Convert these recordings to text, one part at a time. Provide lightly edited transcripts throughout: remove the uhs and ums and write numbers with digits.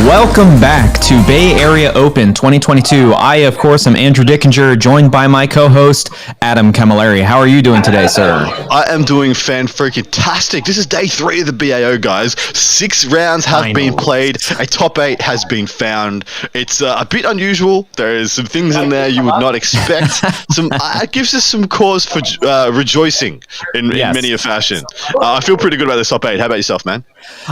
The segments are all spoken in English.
Welcome back to Bay Area Open 2022. I, of course, am Andrew Dickinger, joined by my co-host, Adam Camilleri. How are you doing today, sir? I am doing fan-freaking-tastic. This is day 3 of the BAO, guys. 6 rounds have been played. A top 8 has been found. It's a bit unusual. There is some things in there you would not expect. It gives us some cause for rejoicing in many a fashion. I feel pretty good about this top 8. How about yourself, man?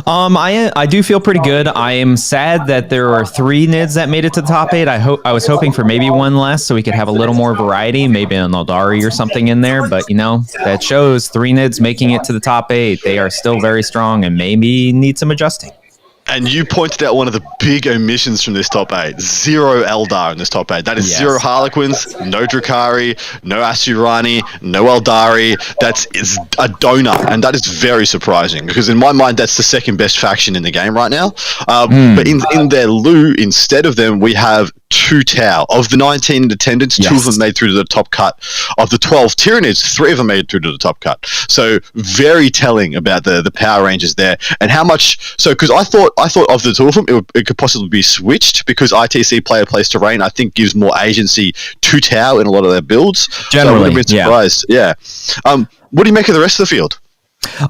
I do feel pretty good. I am sad that there are 3 NIDs that made it to the top 8. I was hoping for maybe one less so we could have a little more variety, maybe an Eldari or something in there. But, you know, that shows 3 NIDs making it to the top 8. They are still very strong and maybe need some adjusting. And you pointed out one of the big omissions from this top 8. 0 Eldar in this top 8. That is 0 Harlequins, no Drukhari, no Asuryani, no Eldari. Is a donut, and that is very surprising because in my mind that's the second best faction in the game right now. But in their lieu, instead of them, we have 2 Tau. Of the 19 in attendance, 2 of them made through to the top cut. Of the 12 Tyranids, 3 of them made through to the top cut. So very telling about the power ranges there and how much. So because I thought of the 2 of them, it could possibly be switched because ITC player place terrain I think gives more agency to Tau in a lot of their builds. Generally, so I would have been surprised. Yeah. What do you make of the rest of the field?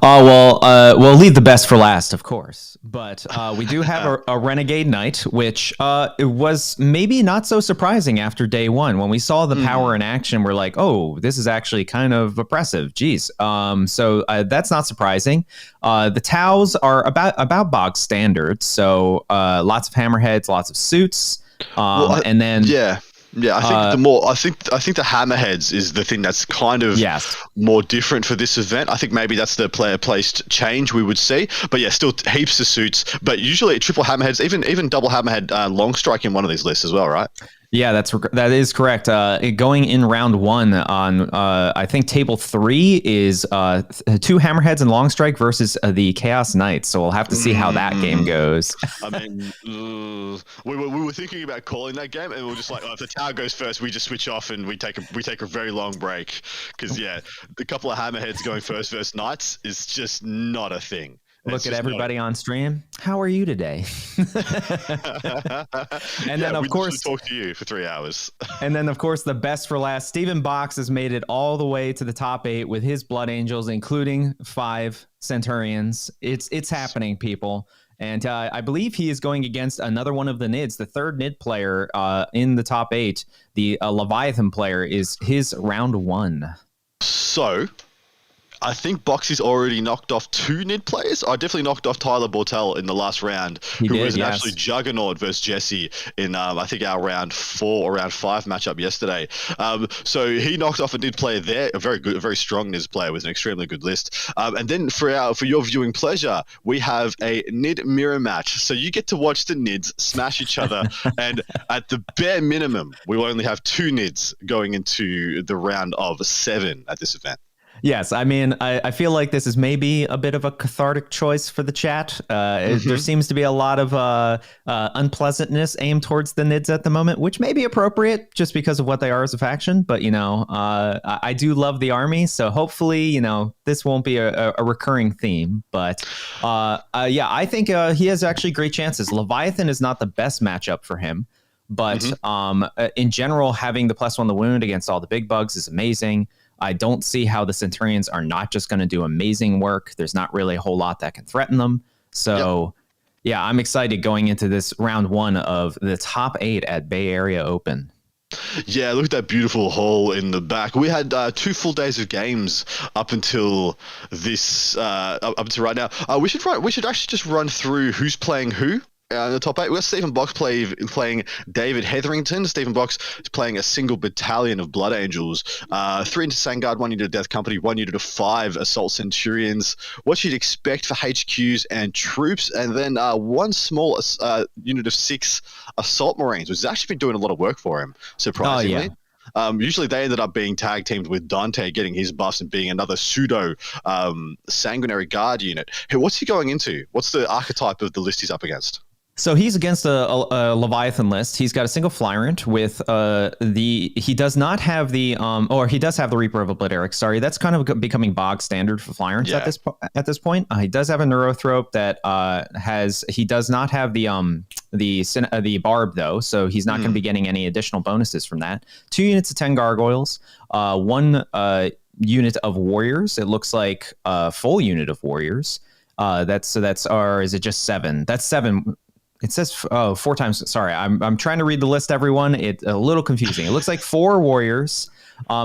We'll leave the best for last, of course. But we do have a Renegade Knight, which it was maybe not so surprising after day 1. When we saw the power in action, we're like, oh, this is actually kind of oppressive. Geez. So that's not surprising. The Taus are about bog standard. So lots of hammerheads, lots of suits. And then... Yeah, I think I think the hammerheads is the thing that's kind of more different for this event. I think maybe that's the player placed change we would see. But yeah, still heaps of suits. But usually triple hammerheads, even double hammerhead long strike in one of these lists as well, right? Yeah, that is correct. Going in round 1 on I think table 3 is 2 hammerheads and long strike versus the Chaos Knights. So we'll have to see how that game goes. I mean, we were thinking about calling that game, and we were just like, if the tower goes first, we just switch off and we take a very long break because the couple of hammerheads going first versus Knights is just not a thing. Look at everybody on stream. How are you today? And then, of course, talk to you for 3 hours. And then, of course, the best for last. Stephen Box has made it all the way to the top 8 with his Blood Angels, including 5 Centurions. It's happening, people. And I believe he is going against another one of the NIDs, the 3rd NID player in the top 8. The Leviathan player is his round 1. So... I think Boxy's already knocked off 2 NID players. I definitely knocked off Tyler Bortel in the last round, who was an absolute juggernaut versus Jesse in, I think, our round 4 or round 5 matchup yesterday. So he knocked off a NID player there, a very strong NID player with an extremely good list. And then for your viewing pleasure, we have a NID mirror match. So you get to watch the NIDs smash each other, and at the bare minimum, we will only have 2 NIDs going into the round of 7 at this event. Yes, I mean, I feel like this is maybe a bit of a cathartic choice for the chat. There seems to be a lot of unpleasantness aimed towards the NIDs at the moment, which may be appropriate just because of what they are as a faction. But, you know, I do love the army, so hopefully, you know, this won't be a recurring theme. But, I think he has actually great chances. Leviathan is not the best matchup for him. But in general, having the +1 the wound against all the big bugs is amazing. I don't see how the Centurions are not just going to do amazing work. There's not really a whole lot that can threaten them. So, I'm excited going into this round 1 of the top 8 at Bay Area Open. Yeah, look at that beautiful hall in the back. We had 2 full days of games up until this, up until right now. We should actually just run through who's playing who. in the top 8, we've got Stephen Box playing David Hetherington. Stephen Box is playing a single battalion of Blood Angels, 3 into Sangard, 1 unit of Death Company, 1 unit of 5 Assault Centurions. What you'd expect for HQs and troops, and then 1 small unit of 6 Assault Marines, which has actually been doing a lot of work for him, surprisingly. Usually they ended up being tag teamed with Dante getting his buffs and being another pseudo sanguinary guard unit. Hey, what's he going into? What's the archetype of the list he's up against? So he's against a Leviathan list. He's got a single Flyrant with he does not have the or he does have the Reaper of Obliterax. Sorry, that's kind of becoming bog standard for Flyrants at this point. He does have a Neurothrope that he does not have the Barb though, so he's not going to be getting any additional bonuses from that. 2 units of 10 Gargoyles, 1 unit of Warriors. It looks like a full unit of Warriors. Or is it just 7? That's 7. It says 4 times. Sorry, I'm trying to read the list, everyone. It's a little confusing. It looks like 4 warriors.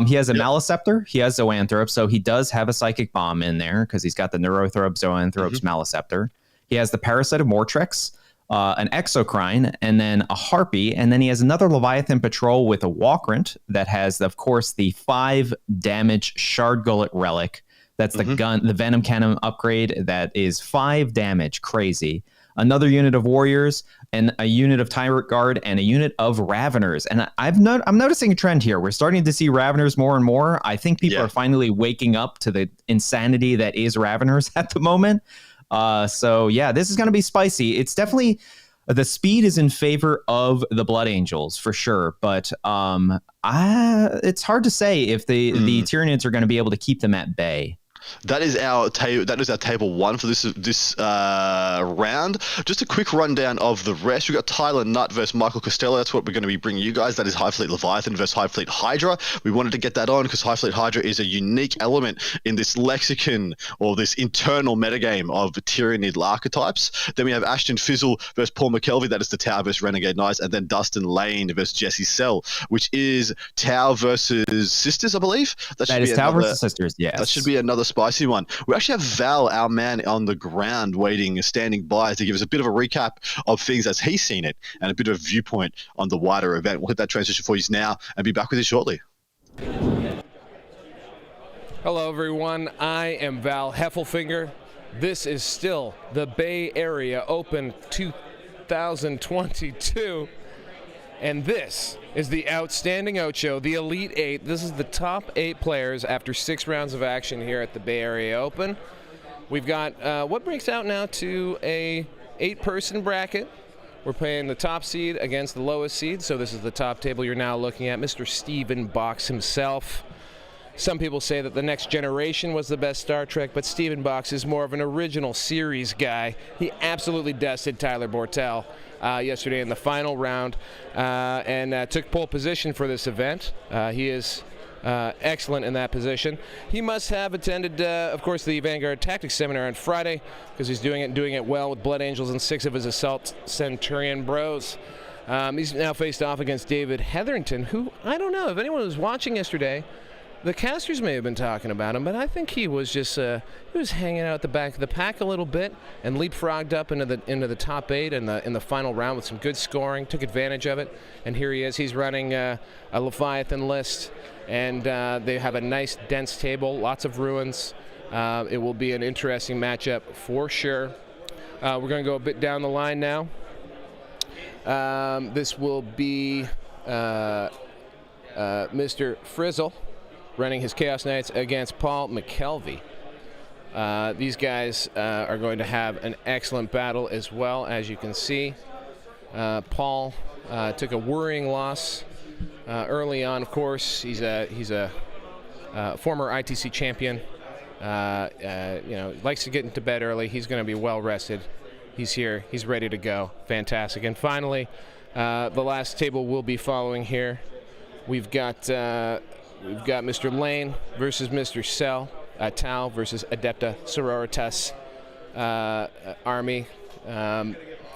He has a Maliceptor. He has Zoanthrop, so he does have a Psychic Bomb in there because he's got the Neurothrop, Zoanthrop's Maliceptor. He has the Parasite of Mortrex, an Exocrine, and then a Harpy, and then he has another Leviathan Patrol with a Walkrant that has, of course, the 5 damage Shard Gullet Relic. That's the gun, the Venom Cannon upgrade that is 5 damage. Crazy. Another unit of Warriors, and a unit of Tyrant Guard, and a unit of Raveners. And I'm noticing a trend here. We're starting to see Raveners more and more. I think people are finally waking up to the insanity that is Raveners at the moment. So yeah, this is going to be spicy. It's definitely, the speed is in favor of the Blood Angels for sure, but it's hard to say if the Tyranids are going to be able to keep them at bay. That is our table 1 for this round. Just a quick rundown of the rest. We've got Tyler Nutt versus Michael Costello. That's what we're going to be bringing you guys. That is High Fleet Leviathan versus High Fleet Hydra. We wanted to get that on because High Fleet Hydra is a unique element in this lexicon or this internal metagame of Tyranid archetypes. Then we have Ashton Fizzle versus Paul McKelvey. That is the Tau versus Renegade Knights. And then Dustin Lane versus Jesse Sell, which is Tau versus Sisters, I believe. That is Tau versus Sisters, yes. That should be another spicy one. We actually have Val, our man on the ground, standing by to give us a bit of a recap of things as he's seen it and a bit of a viewpoint on the wider event. We'll hit that transition for you now and be back with you shortly. Hello, everyone. I am Val Heffelfinger. This is still the Bay Area Open 2022. And this is the Outstanding Ocho, the Elite 8. This is the top 8 players after 6 rounds of action here at the Bay Area Open. We've got what breaks out now to a 8-person bracket. We're playing the top seed against the lowest seed. So this is the top table you're now looking at. Mr. Stephen Box himself. Some people say that The Next Generation was the best Star Trek, but Stephen Box is more of an original series guy. He absolutely dusted Tyler Bortel yesterday in the final round and took pole position for this event. He is excellent in that position. He must have attended, of course, the Vanguard Tactics Seminar on Friday because he's doing it well with Blood Angels and 6 of his Assault Centurion bros. He's now faced off against David Hetherington, who, I don't know, if anyone was watching yesterday, the casters may have been talking about him, but I think he was just he was hanging out at the back of the pack a little bit and leapfrogged up into the top 8 in the final round with some good scoring. Took advantage of it, and here he is. He's running a Leviathan list, and they have a nice dense table, lots of ruins. It will be an interesting matchup for sure. We're going to go a bit down the line now. This will be Mr. Frizzle running his Chaos Knights against Paul McKelvey. These guys are going to have an excellent battle as well, as you can see. Paul took a worrying loss early on, of course. He's a former ITC champion. Likes to get into bed early. He's going to be well rested. He's here. He's ready to go. Fantastic. And finally, the last table will be following here. We've got Mr. Lane versus Mr. Cell, Tau versus Adepta Sororitas Army.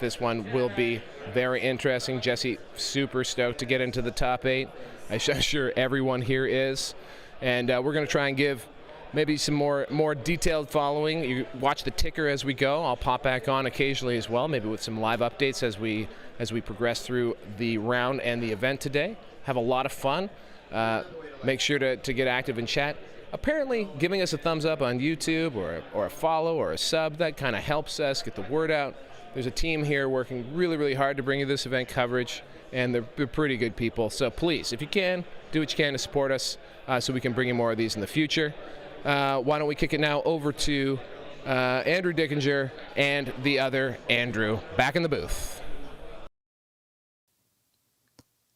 This one will be very interesting. Jesse, super stoked to get into the top 8. I'm sure everyone here is. And we're going to try and give maybe some more detailed following. You watch the ticker as we go. I'll pop back on occasionally as well, maybe with some live updates as we progress through the round and the event today. Have a lot of fun. Make sure to get active in chat. Apparently, giving us a thumbs up on YouTube or a follow or a sub, that kind of helps us get the word out. There's a team here working really, really hard to bring you this event coverage, and they're pretty good people. So please, if you can, do what you can to support us so we can bring you more of these in the future. Why don't we kick it now over to Andrew Dickinger and the other Andrew back in the booth.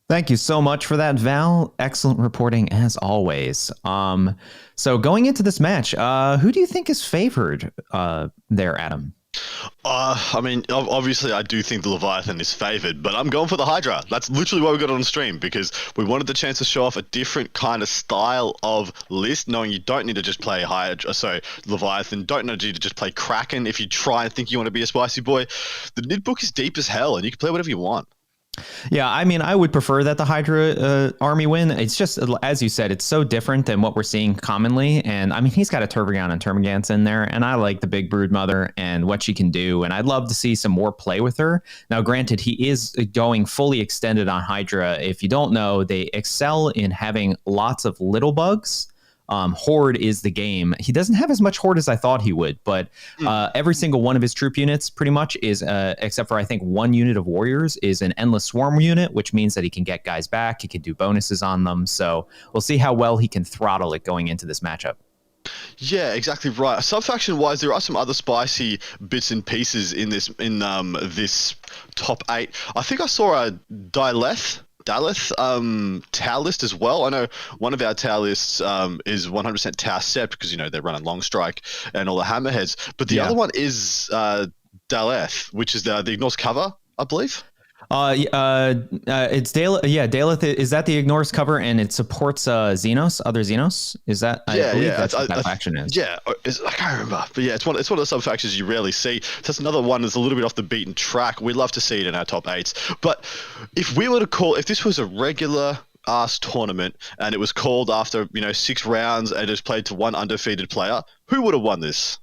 Thank you so much for that, Val. Excellent reporting as always. So going into this match, who do you think is favored there, Adam? I mean, obviously, I do think the Leviathan is favored, but I'm going for the Hydra. That's literally why we got it on stream, because we wanted the chance to show off a different kind of style of list, knowing you don't need to just play Leviathan, don't need to just play Kraken if you try and think you want to be a spicy boy. The Nid book is deep as hell, and you can play whatever you want. Yeah, I mean, I would prefer that the Hydra army win. It's just, as you said, it's so different than what we're seeing commonly. And I mean, he's got a Turbogon and Termagants in there, and I like the big brood mother and what she can do. And I'd love to see some more play with her. Now, granted, he is going fully extended on Hydra. If you don't know, they excel in having lots of little bugs. Horde is the game. He doesn't have as much Horde as I thought he would, but every single one of his troop units pretty much is, except for I think one unit of warriors, is an endless swarm unit, which means that he can get guys back. He can do bonuses on them. So we'll see how well he can throttle it going into this matchup. Yeah, exactly right. Subfaction wise, there are some other spicy bits and pieces in this top 8. I think I saw a Daleth Tau list as well. I know one of our Tau lists is 100% Tau Sept because, you know, they're running Long Strike and all the Hammerheads. But the other one is Daleth, which is the Ignores cover, I believe. It's Daleth. Yeah, Daleth, is that the Ignores cover, and it supports Xenos, other Xenos? Is that? Yeah, I believe that's what that faction is. Yeah, I can't remember, but yeah, it's one of the sub factions you rarely see. So that's another one that's a little bit off the beaten track. We'd love to see it in our top 8s, but if this was a regular ass tournament and it was called after 6 rounds and it was played to one undefeated player, who would have won this?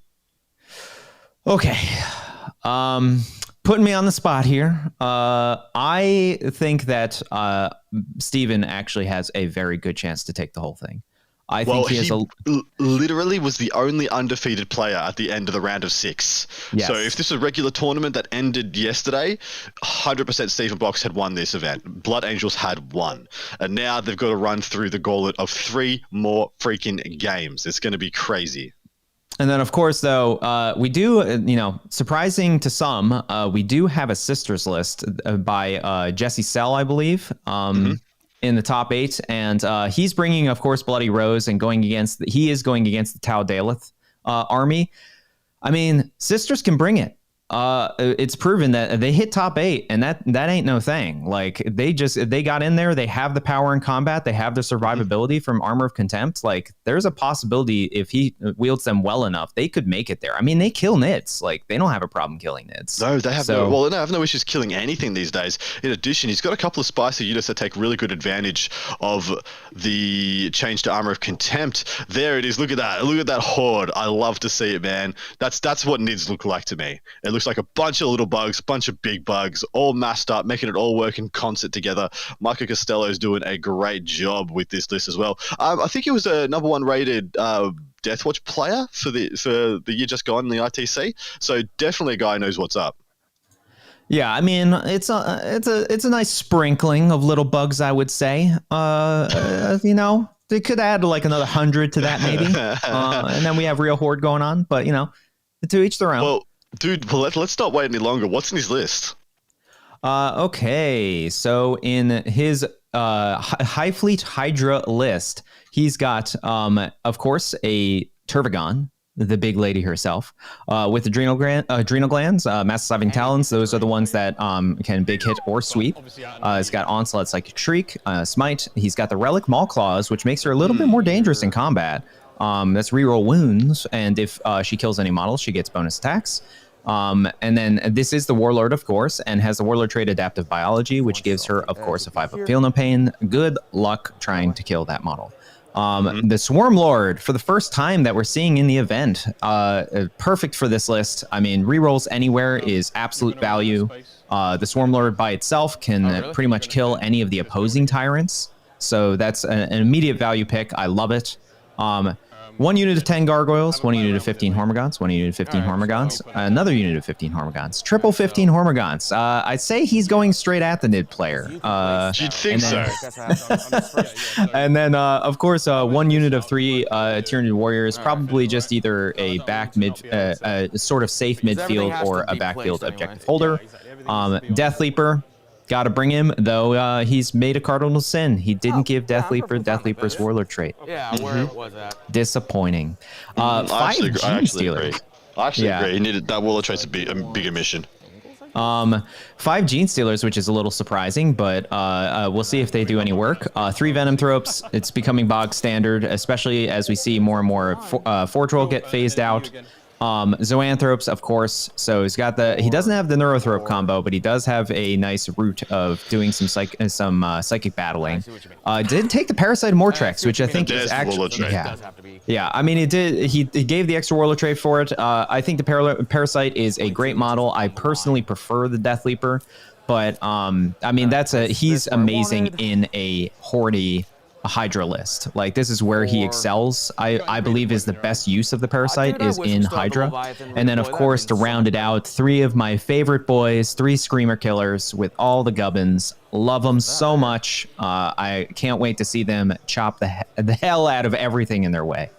Okay. Putting me on the spot here. I think that Steven actually has a very good chance to take the whole thing. I think he literally was the only undefeated player at the end of the round of 6. Yes. So if this was a regular tournament that ended yesterday, 100% Stephen Box had won this event. Blood Angels had won. And now they've got to run through the gauntlet of 3 more freaking games. It's going to be crazy. And then, of course, though, we do, surprising to some, we do have a sisters list by Jesse Sell, I believe, in the top 8. And he's bringing, of course, Bloody Rose and he is going against the Tau Daleth army. I mean, sisters can bring it. It's proven that they hit top 8, and that ain't no thing. Like they got in there. They have the power in combat. They have the survivability from Armor of Contempt. Like there's a possibility if he wields them well enough, they could make it there. I mean, they kill Nids. Like they don't have a problem killing Nids. No, they have they have no issues killing anything these days. In addition, he's got a couple of spicy units that take really good advantage of the change to Armor of Contempt. There it is. Look at that. Look at that horde. I love to see it, man. That's what Nids look like to me. It looks like a bunch of little bugs, a bunch of big bugs, all massed up, making it all work in concert together. Michael Costello's doing a great job with this list as well. I think he was a number 1 rated Deathwatch player for the year just gone in the ITC. So definitely a guy who knows what's up. Yeah, I mean it's a nice sprinkling of little bugs, I would say. They could add like another 100 to that maybe, and then we have real horde going on. But to each their own. Well, dude, let's not wait any longer. What's in his list? Okay, so in his High Fleet Hydra list, he's got, of course, a Turbogon, the big lady herself, with adrenal glands, massive talons. Those are the ones that can big hit or sweep. He's got Onslaught, Psychic Shriek, Smite. He's got the Relic Maw Claws, which makes her a little bit more dangerous in combat. That's reroll wounds, and if she kills any models, she gets bonus attacks. And then this is the Warlord, of course, and has the Warlord trait Adaptive Biology, which gives her, of course, a 5 of Feel No Pain. Good luck trying to kill that model. The Swarm Lord, for the first time that we're seeing in the event, perfect for this list. I mean, rerolls anywhere is absolute value. The Swarm Lord by itself can pretty much kill any of the opposing tyrants. So that's an immediate value pick. I love it. 1 unit of 10 gargoyles, 1 unit of 15 hormigons, 1 unit of 15 hormigons, another unit of 15 hormigons, triple 15 hormigons. I'd say he's going straight at the Nid player. You'd think so. And then, of course, 1 unit of 3 Tyranid warriors, probably just either a back mid, sort of safe midfield or a backfield objective holder. Death Leaper. Got to bring him, though he's made a cardinal sin. He didn't give Death Leaper's Warlord trait. Yeah, where was that? Disappointing. I actually agree. Yeah. He needed that Warlord trait's a bigger mission. 5 Gene Stealers, which is a little surprising, but we'll see if they do any work. 3 Venom Thropes. It's becoming bog standard, especially as we see more and more Fortroll get phased out. Zoanthropes, of course. So he doesn't have the Neurothrope combo, but he does have a nice route of doing some psychic battling. Did take the Parasite Mortrex, which I think is actually yeah. I mean, he gave the extra Warlord trait for it. I think the Parasite is a great model. I personally prefer the Death Leaper, but I mean he's amazing in a Hordy Hydra list. Like, this is where he excels. I believe is the best use of the Parasite is in Hydra. And then, of course, to round it out, 3 of my favorite boys, 3 Screamer Killers with all the gubbins. Love them so much. I can't wait to see them chop the hell out of everything in their way.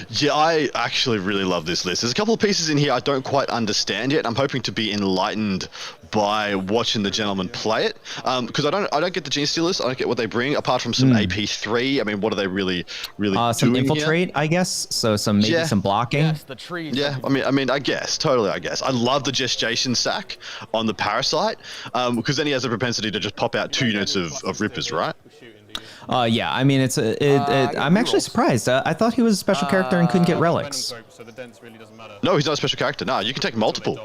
Yeah, I actually really love this list. There's a couple of pieces in here I don't quite understand yet. I'm hoping to be enlightened by watching the gentleman play it, because I don't get the Gene Stealers. I don't get what they bring apart from some AP3. I mean, what are they really some doing infiltrate, here? I guess. So some blocking. Yes, the trees. Yeah, I mean, I guess totally. I love the gestation sack on the Parasite, because then he has a propensity to just pop out 2 units of Rippers, right? Yeah, I mean, I'm actually surprised. I thought he was a special character and couldn't get relics. No, he's not a special character. No, you can take multiple.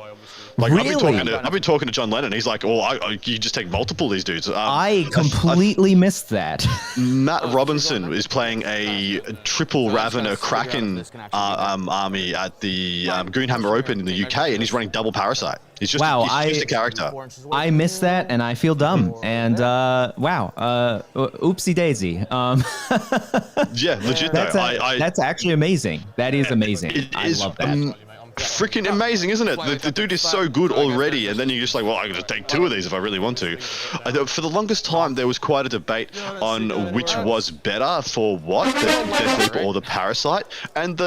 Like, really? I've been talking to John Lennon. He's like, you just take multiple of these dudes. I completely missed that. Matt Robinson is playing a triple Ravener Kraken army at the Goonhammer Open in the UK, and he's running double Parasite. He's just, he's just a character. I missed that, and I feel dumb. And oopsie daisy. Yeah, legit though. That's actually amazing. That is amazing. I love that. Freaking amazing, isn't it? The dude is so good already, and then you're just like, well, I'm going to take 2 of these if I really want to. For the longest time, there was quite a debate on which was better for what, the Death Leaper or the Parasite, and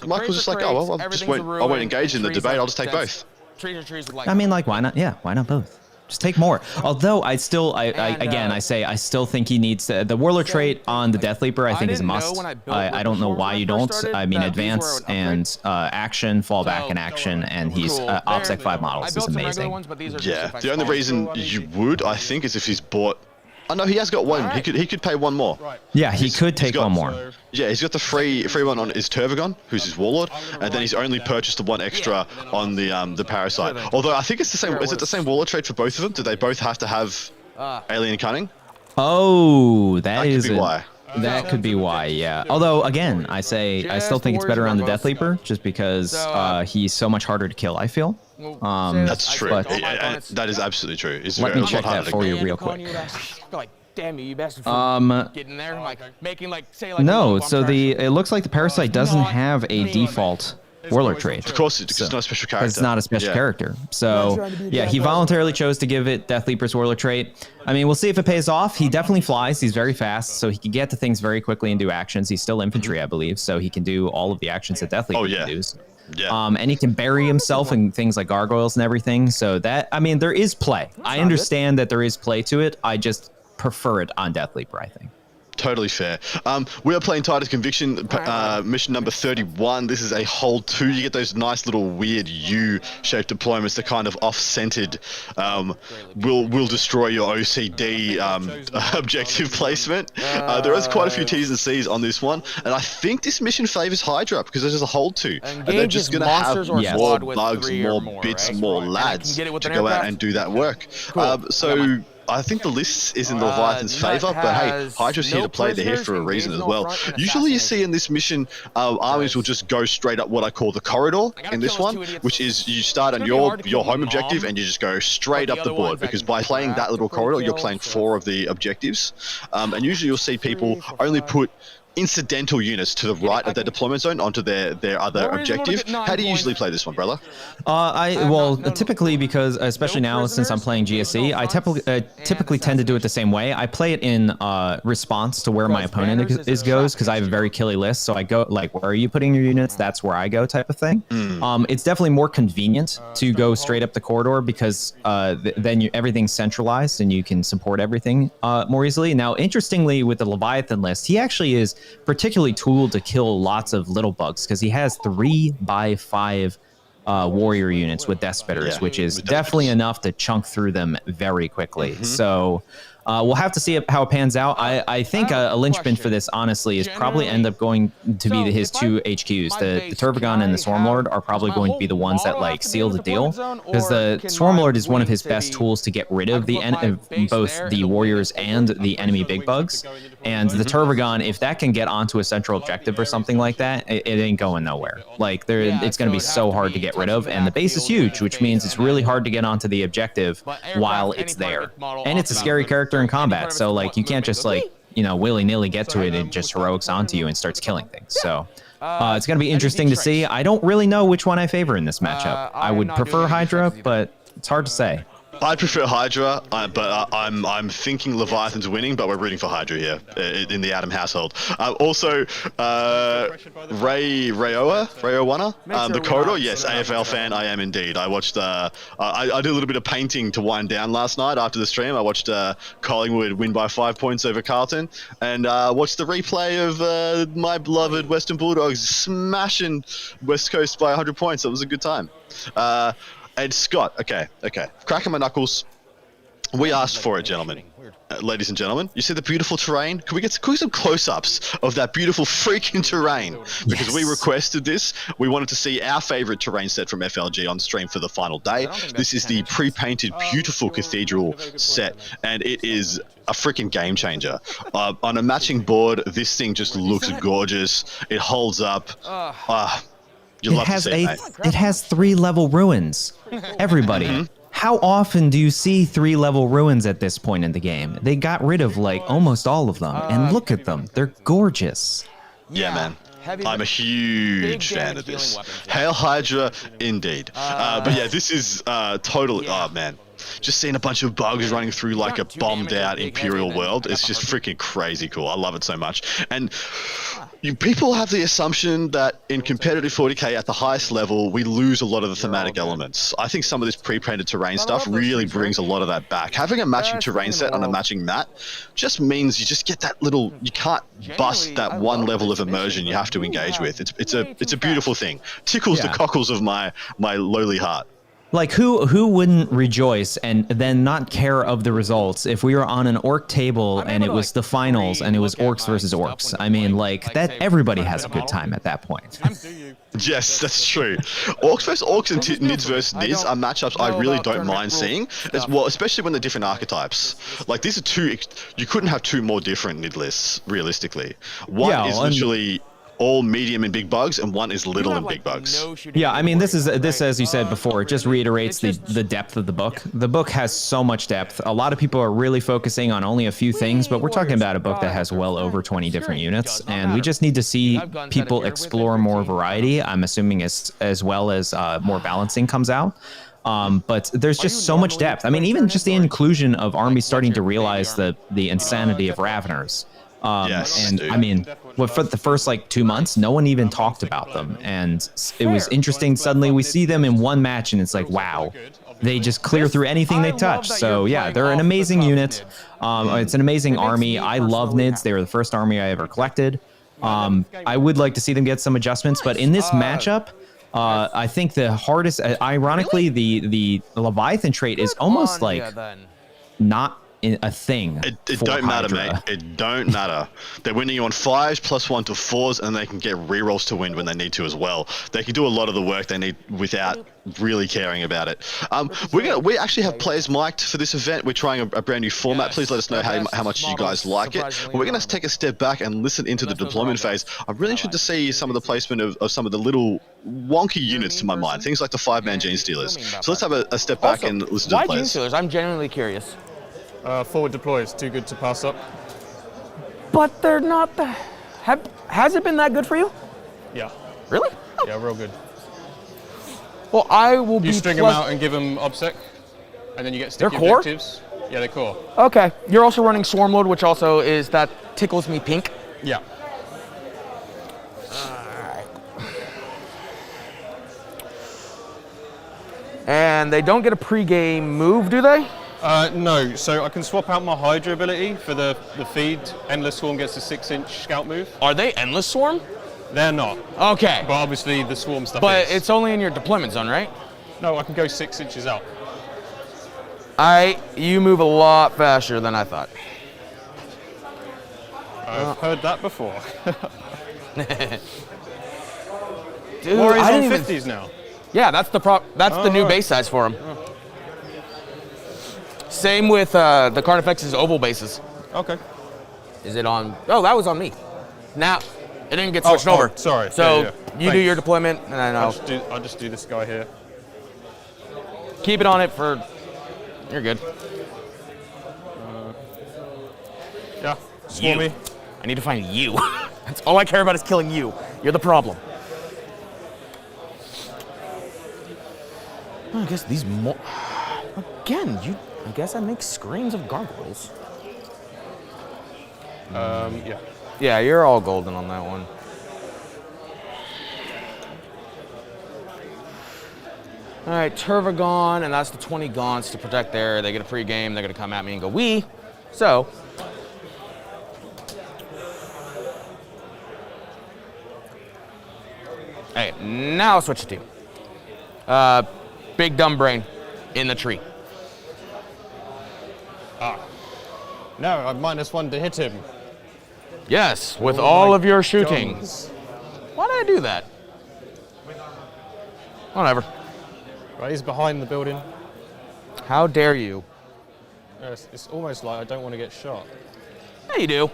Mike was just like, oh, well, I won't engage in the debate, I'll just take both. I mean, like, why not? Yeah, why not both? Just take more. Although I still think he needs the Warlord trait on the Death Leaper. I think is a must. I don't know why you don't. I mean, advance and action, fall back in action, and he's OPSEC 5 models is amazing. Yeah, the only reason you would, I think, is if he's bought. Oh no, he has got 1. He could pay 1 more. Yeah, he could take 1 more. Yeah, he's got the free one on his Turvagon, who's his Warlord, and then he's only purchased the 1 extra on the Parasite. Although I think it's the same. Is it the same Warlord trait for both of them? Do they both have to have Alien Cunning? Oh, that could be why. That could be why, yeah. Although, again, I still think it's better on the Death Leaper, just because he's so much harder to kill, I feel. That's true. That is absolutely true. Let me check that for you real quick. Damn you best getting there, no. So it looks like the Parasite doesn't have a default Warlord trait. Of course, it's not a special character. It's not a special character. So yeah, he voluntarily chose to give it Death Leaper's Warlord trait. I mean, we'll see if it pays off. He definitely flies. He's very fast, so he can get to things very quickly and do actions. He's still infantry, I believe, so he can do all of the actions that Death Leaper can do. Yeah. And he can bury himself in things like gargoyles and everything. So that, I mean, there is play. I understand that there is play to it. I just prefer it on Death Leaper, I think. Totally fair. We are playing Titus Conviction, mission number 31. This is a hold 2. You get those nice little weird U-shaped deployments that kind of off-centered will destroy your OCD objective placement. There is quite a few T's and C's on this one, and I think this mission favors Hydra because there's a hold 2, and they're just going to have more bugs, more bits, more lads to go out and do that work. So I think the list is in the Leviathan's favor, but hey, Hydra's here to play. They're here for a reason as well. Usually you see in this mission, armies will just go straight up what I call the corridor in this one, which is you start on your home objective and you just go straight up the board, because by playing that little corridor, you're playing 4 of the objectives. And usually you'll see people only put incidental units to the right of their deployment zone onto their other objective. How do you usually play this one, brother? Well, typically, because especially now since I'm playing GSE, I typically tend to do it the same way. I play it in response to where my opponent goes, because I have a very killy list. So I go like, where are you putting your units? That's where I go, type of thing. It's definitely more convenient to go straight up the corridor, because then everything's centralized and you can support everything more easily. Now, interestingly, with the Leviathan list, he actually is particularly tooled to kill lots of little bugs, because he has 3x5 warrior units with death spitters, which is definitely enough to chunk through them very quickly. So we'll have to see how it pans out. I think a linchpin for this, honestly, is probably end up going to be his 2 HQs. The Turbogon and the Swarmlord are probably going to be the ones that like seal the deal, because the Swarmlord is one of his best tools to get rid of both the warriors and the enemy big bugs. And the Turbogon, if that can get onto a central objective or something like that, it ain't going nowhere. Like it's going to be so hard to get rid of, and the base is huge, which means it's really hard to get onto the objective while it's there. And it's a scary character in combat, so like you can't just like willy-nilly get to it and just heroics onto you and starts killing things. So it's gonna be interesting to see. I don't really know which one I favor in this matchup. I would prefer Hydra, but it's hard to say. I prefer Hydra, but I'm thinking Leviathan's winning, but we're rooting for Hydra here in the Adam household. Also, Rayowana, the corridor. Yes, AFL fan, I am indeed. I watched. I did a little bit of painting to wind down last night after the stream. I watched Collingwood win by 5 points over Carlton, and watched the replay of my beloved Western Bulldogs smashing West Coast by 100 points. It was a good time. And Scott, okay, cracking my knuckles. We asked for it, gentlemen, ladies and gentlemen. You see the beautiful terrain? Can we get some close-ups of that beautiful freaking terrain? Because we requested this. We wanted to see our favorite terrain set from FLG on stream for the final day. This is the pre-painted, beautiful cathedral set, and it is a freaking game changer. On a matching board, this thing just looks gorgeous. It holds up. It has 3-level ruins. Everybody. How often do you see 3-level ruins at this point in the game? They got rid of like almost all of them, and look at them. They're gorgeous. Yeah, man. I'm a huge fan of this. Hail Hydra, indeed. But yeah, this is totally... Oh, man. Just seeing a bunch of bugs running through like a bombed out Imperial world. It's just freaking crazy cool. I love it so much. And people have the assumption that in competitive 40k at the highest level, we lose a lot of the thematic elements. I think some of this pre-painted terrain stuff really brings a lot of that back. Having a matching terrain set on a matching mat just means you just get that little, you can't bust that one level of immersion you have to engage with. It's a beautiful thing. Tickles the cockles of my lowly heart. Like, who wouldn't rejoice and then not care of the results if we were on an orc table and it was the finals and it was orcs versus orcs? I mean, like, that everybody has a good time at that point. Yes, that's true. Orcs versus orcs and Nids versus Nids are matchups I really don't mind seeing, as well, especially when they're different archetypes. Like, these are two, you couldn't have two more different Nid lists, realistically. One is literally all medium and big bugs, and one is little and big bugs. Yeah, I mean, this, as you said before, it just reiterates the depth of the book. The book has so much depth. A lot of people are really focusing on only a few things, but we're talking about a book that has well over 20 different units, and we just need to see people explore more variety. I'm assuming as well as more balancing comes out. But there's just so much depth. I mean, even just the inclusion of armies starting to realize the insanity of Raveners. I mean, for the first like 2 months, no one even talked about them, and it was interesting. Suddenly, we see them in one match, and it's like, wow, they just clear through anything they touch. So yeah, they're an amazing unit. It's an amazing army. I love Nids. They were the first army I ever collected. I would like to see them get some adjustments, but in this matchup, I think the hardest, ironically, the Leviathan trait is almost like not a thing. It for don't matter, Hydra. mate. It don't matter. They're winning you on 5s +1 to 4s, and they can get rerolls to win when they need to as well. They can do a lot of the work they need without really caring about it. We actually have players mic'd for this event. We're trying a brand new format. Please let us know how much you guys like it. But we're going to take a step back and listen into the deployment phase. I'm really interested to see some of the placement of some of the little wonky units to my mind. Things like the 5-man Gene Stealers. So let's have a step back and listen to the Why players. Gene Stealers? I'm genuinely curious. Forward deploy is too good to pass up. But they're not has it been that good for you? Yeah. Really? Yeah, real good. Well, I will be. You string them out and give them obsec, and then you get sticky core? objectives. Yeah, they're core. Okay. You're also running Swarm Load, which also is that tickles me pink. Yeah. And they don't get a pre-game move, do they? No, so I can swap out my Hydra ability for the feed. Endless Swarm gets a 6-inch scout move. Are they Endless Swarm? They're not. Okay. But obviously the Swarm stuff But is. it's only in your deployment zone, right? No, I can go 6 inches out. You move a lot faster than I thought. I've heard that before. Dude, Warriors I on didn't 50s now. Yeah, that's the new base size for him. Same with the Carnifex's oval bases. Okay. Is it on? Oh, that was on me. Now, it didn't get switched over. Sorry. So Yeah. you do your deployment, and I know. I'll just do this guy here. Keep it on it for. You're good. Yeah. Swarmy. You. I need to find you. That's all I care about is killing you. You're the problem. I guess these again. I guess I make screams of gargoyles. Yeah. Yeah, you're all golden on that one. All right, Turvagon, and that's the 20 Gaunts to protect there. They get a pre-game. They're going to come at me and go, wee. So. Hey, now I'll switch the team. Big dumb brain in the tree. No, I'm -1 to hit him. Yes, with Oh all my of your shooting. guns. Why did I do that? Whatever. Right, he's behind the building. How dare you? It's almost like I don't want to get shot. Yeah, you do.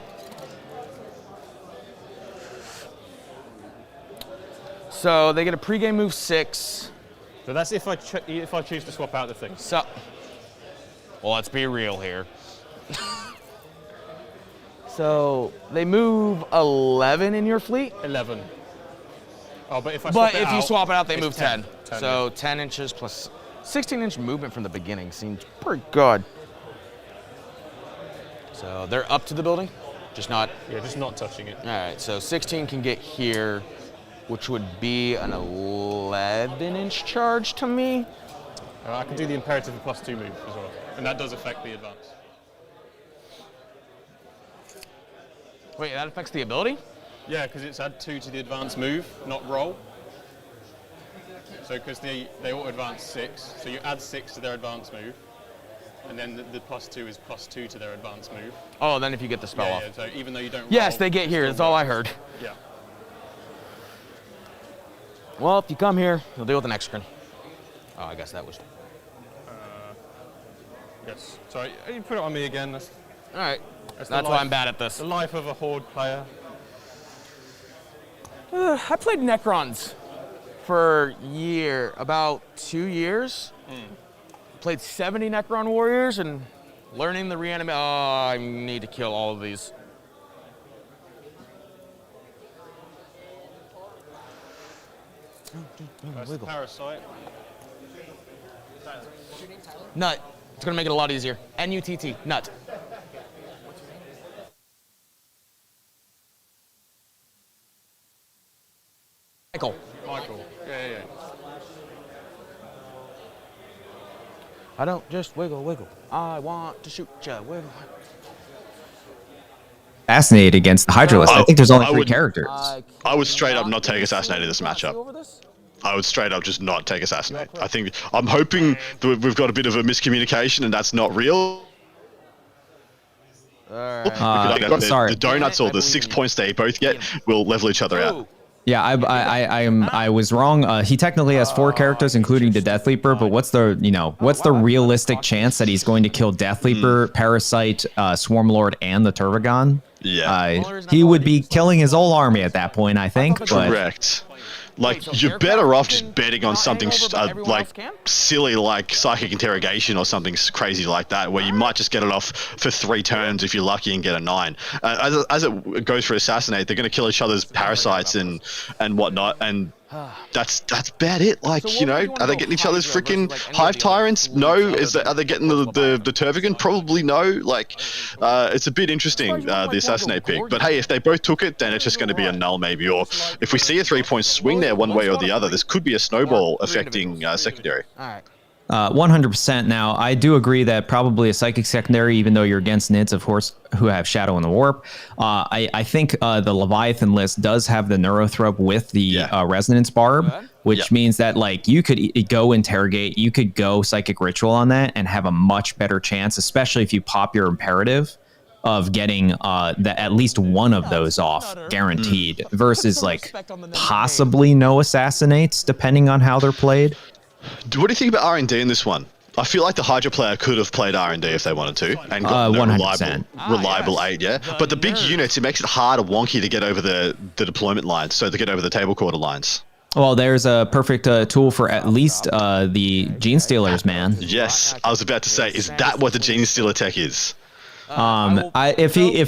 So they get a pregame move 6. So that's if I choose to swap out the things. So, well, let's be real here. So they move 11 in your fleet. 11. Oh, but if I But swap it if you out, swap it out, they it's move 10. 10, So yeah. 10 inches plus 16-inch movement from the beginning seems pretty good. So they're up to the building, just not. Yeah, just not touching it. All right, so 16 can get here, which would be an 11-inch charge to me. I can do the imperative of +2 move as well, and that does affect the advance. Wait, that affects the ability? Yeah, because it's add 2 to the advance move, not roll. So because they auto advance 6, so you add 6 to their advance move, and then the +2 is +2 to their advance move. Oh, then if you get the spell off. Yeah, so even though you don't Yes, roll, they get it here. still That's all I works. heard. Yeah. Well, if you come here, you'll deal with an X-Crin. Oh, I guess that was. Yes. Sorry, you put it on me again. That's All right. the That's why life- I'm bad at this. the life of a Horde player. I played Necrons for about 2 years. Played 70 Necron warriors and learning the reanimate. Oh, I need to kill all of these. That's the parasite. Nut. It's gonna make it a lot easier. N-U-T-T. Nut. Michael. Michael. Yeah. I don't just wiggle. I want to shoot ya. Wiggle. Assassinate against the Hydralisk. I think there's only I 3 would- characters. I would straight up not take Assassinated this matchup. Over this? I would straight up just not take Assassinate. I'm hoping that we've got a bit of a miscommunication and that's not real. The donuts or the 6 points they both get will level each other out. Yeah, I was wrong. He technically has 4 characters, including the Death Leaper. But what's the realistic chance that he's going to kill Death Leaper, Parasite, Swarmlord, and the Turvagon? Yeah, he would be killing his whole army at that point, I think. Correct. Like, you're better off just betting on something like silly, like Psychic Interrogation or something crazy like that, where you might just get it off for 3 turns if you're lucky and get a 9. As it goes for Assassinate, they're going to kill each other's parasites and whatnot, and that's about it. Like, you know, are they getting each other's freaking Hive Tyrants? No. Are they getting the Turvagon? Probably no. Like, it's a bit interesting, the Assassinate pick. But hey, if they both took it, then it's just going to be a null maybe. Or if we see a 3-point swing there one way or the other, this could be a snowball affecting secondary. 100%. Now, I do agree that probably a Psychic secondary, even though you're against Nids, of course, who have Shadow in the Warp. I think the Leviathan list does have the Neurothrope with the Resonance Barb, which means that, like, you could go Interrogate, you could go Psychic Ritual on that and have a much better chance, especially if you pop your Imperative, of getting at least one of those off guaranteed versus, like, possibly no Assassinates, depending on how they're played. What do you think about R&D in this one? I feel like the Hydra player could have played R&D if they wanted to, and got reliable 8, yeah? But the big units, it makes it hard or wonky to get over the deployment lines, so to get over the table quarter lines. Well, there's a perfect tool for at least the Gene Stealers, man. Yes, I was about to say, is that what the Gene Stealer tech is? If he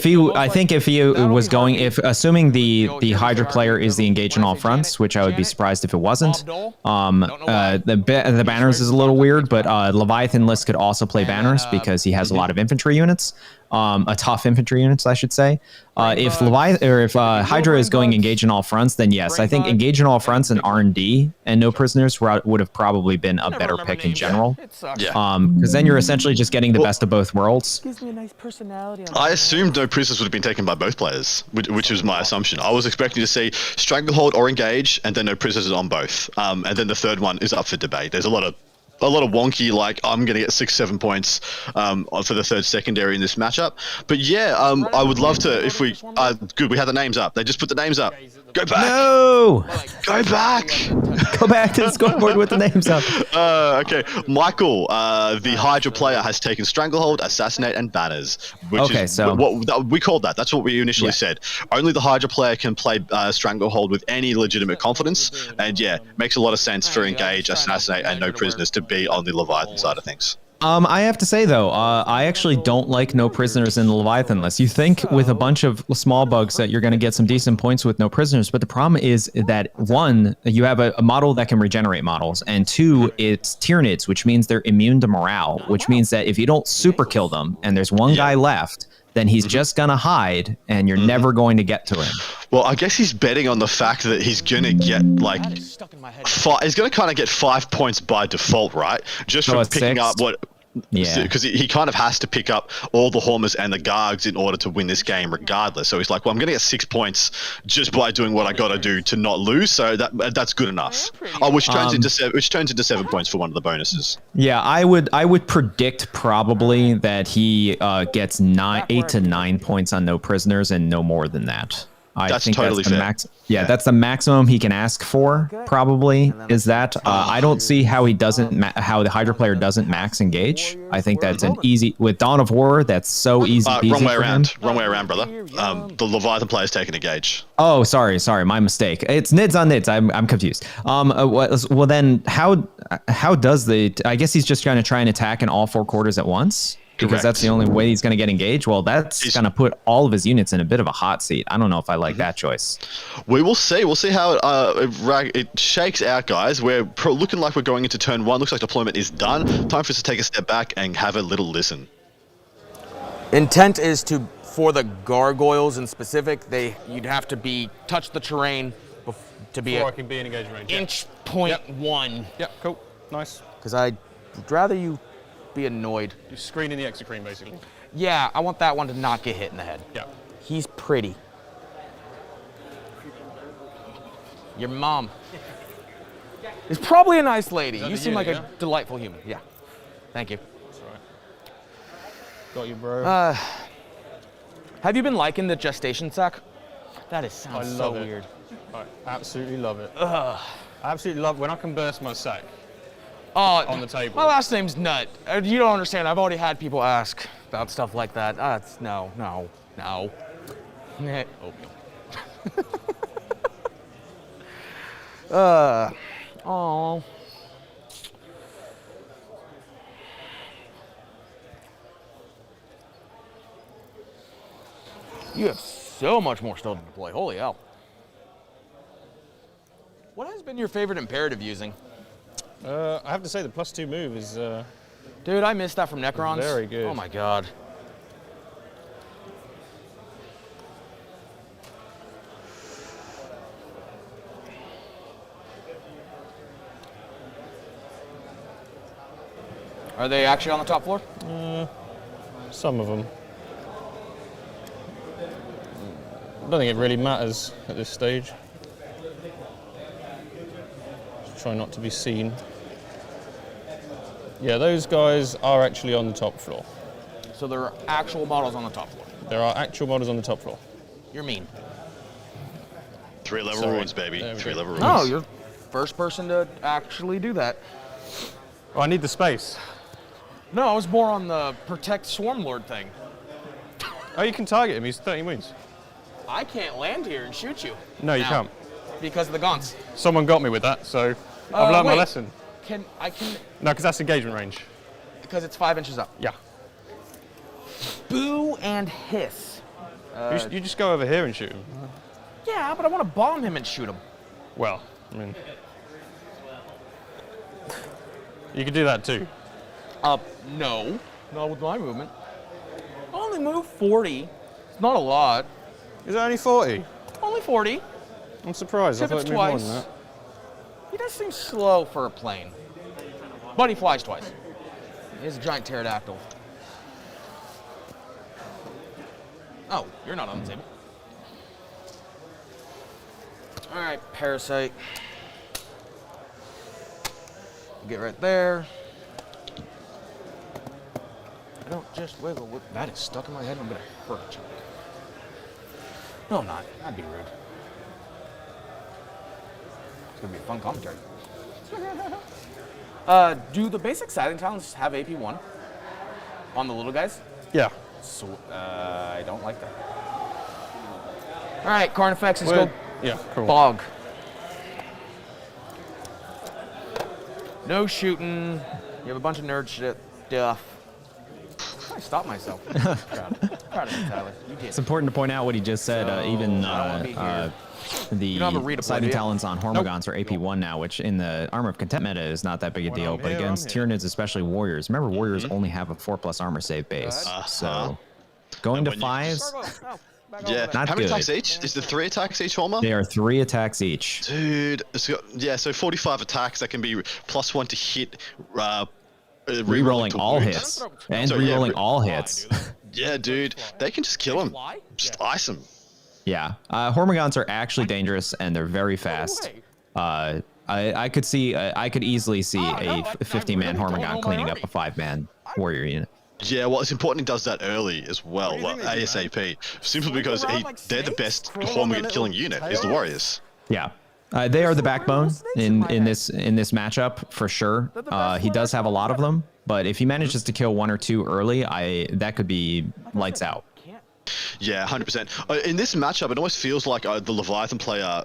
assuming the Hydra player is the engage in all fronts, which I would be surprised if it wasn't. The banners is a little weird, but Leviathan list could also play banners because he has a lot of infantry units. A tough infantry units, I should say. If Hydra is going engage in all fronts, then yes, I think engage in all fronts and R&D and no prisoners would have probably been a better pick in general. Because then you're essentially just getting the best of both worlds. I assumed no prisoners would have been taken by both players, which was my assumption. I was expecting to see Stranglehold or engage, and then no prisoners on both. And then the third one is up for debate. There's a lot of wonky, like, I'm going to get 6-7 points for the third secondary in this matchup. But yeah, I would love to, if we, good, we had the names up. They just put the names up. Go back. No! Go back. Go back to the scoreboard with the names up. Okay, Michael, the Hydra player has taken Stranglehold, Assassinate, and Banners. Which is what we called that. That's what we initially said. Only the Hydra player can play Stranglehold with any legitimate confidence. And yeah, makes a lot of sense for Engage, Assassinate, and no prisoners to be on the Leviathan side of things. I have to say, though, I actually don't like no prisoners in the Leviathan list. You think with a bunch of small bugs that you're going to get some decent points with no prisoners, but the problem is that, 1, you have a model that can regenerate models, and 2, it's Tyranids, which means they're immune to morale, which means that if you don't super kill them and there's one guy left, then he's just going to hide, and you're never going to get to him. Well, I guess he's betting on the fact that he's going to get, like, he's going to kind of get 5 points by default, right? Just from picking up what... Yeah. Because he kind of has to pick up all the Hormers and the Gargs in order to win this game regardless. So he's like, well, I'm going to get 6 points just by doing what I got to do to not lose. So that's good enough. Which turns into 7 points for one of the bonuses. Yeah, I would predict probably that he gets 8 to 9 points on no prisoners and no more than that. That's totally fair. That's the maximum he can ask for, probably, is that. I don't see how how the Hydra player doesn't max engage. I think that's an easy, with Dawn of War, that's so easy peasy. Wrong way around, brother. The Leviathan player's taking engage. Oh, sorry, my mistake. It's Nids on Nids. I'm confused. Well then, how does I guess he's just going to try and attack in all 4 quarters at once? Because that's the only way he's going to get engaged. Well, that's going to put all of his units in a bit of a hot seat. I don't know if I like that choice. We will see. We'll see how it shakes out, guys. We're looking like we're going into turn 1. Looks like deployment is done. Time for us to take a step back and have a little listen. Intent is for the gargoyles in specific, you'd have to touch the terrain to be before I can be in engagement range. Inch point 1. Yep, cool, nice. Because I'd rather you be annoyed. You're screening the exit cream, basically. Yeah, I want that one to not get hit in the head. Yeah. He's pretty. Your mom is probably a nice lady. You seem like a delightful human. Yeah. Thank you. That's all right. Got you, bro. Have you been liking the gestation sack? That sounds so weird. I absolutely love it. I absolutely love when I can burst my sack on the table. My last name's Nut. You don't understand. I've already had people ask about stuff like that. No. Oh. You have so much more still to deploy. Holy hell. What has been your favorite imperative using? I have to say the +2 move is Dude, I missed that from Necrons. very good. Oh my god. Are they actually on the top floor? some of them. I don't think it really matters at this stage. Just try not to be seen. Yeah, those guys are actually on the top floor. So there are actual models on the top floor. There are actual models on the top floor. You're mean. 3-level runes, baby. 3-level runes. No, you're first person to actually do that. Oh, I need the space. No, I was more on the protect Swarm Lord thing. Oh, you can target him. He's 30 wounds. I can't land here and shoot you. No, you now, can't. Because of the gaunts. Someone got me with that, so I've learned my lesson. I can. No, because that's engagement range. Because it's 5 inches up. Yeah. Boo and hiss. You just go over here and shoot him. Yeah, but I want to bomb him and shoot him. Well, I mean, you could do that too. No. Not with my movement. I only move 40. It's not a lot. Is it only 40? Only 40. I'm surprised. I thought Pivots it'd be more twice. than that. He does seem slow for a plane. But he flies twice. He is a giant pterodactyl. Oh, you're not on the table. All right, parasite. Get right there. I don't just wiggle. That is stuck in my head. I'm gonna hurt a chunk. No, I'm not. That'd be rude. It's gonna be a fun commentary. Do the basic Silent Talents have AP1 on the little guys? Yeah. So, I don't like that. All right, Carnifex, let's go. Yeah, cool. Bog. No shooting. You have a bunch of nerd shit stuff. I stopped myself. Proud of you, Tyler. You did. It's important to point out what he just said. Even the Silent Talons on Hormagaunts are AP1 now, which in the Armor of Content meta is not that big a deal. But against Tyranids, especially Warriors, remember Warriors only have a 4+ armor save base. So going to 5s. Yeah, not how many good. attacks each? Is there 3 attacks each, Horma? They are 3 attacks each. Dude, yeah, so 45 attacks that can be +1 to hit. Rerolling all hits. And rerolling all hits. Yeah, dude, they can just kill him. Just ice him. Yeah, Hormagaunts are actually dangerous and they're very fast. I could easily see a 50-man Hormagaunt cleaning up a 5-man warrior unit. Yeah, well, it's important he does that early as well, ASAP. Simply because they're the best Hormagaut killing unit, is the Warriors. Yeah. They are the backbone in this matchup for sure. He does have a lot of them, but if he manages to kill 1 or 2 early, that could be lights out. Yeah, 100%. In this matchup, it almost feels like the Leviathan player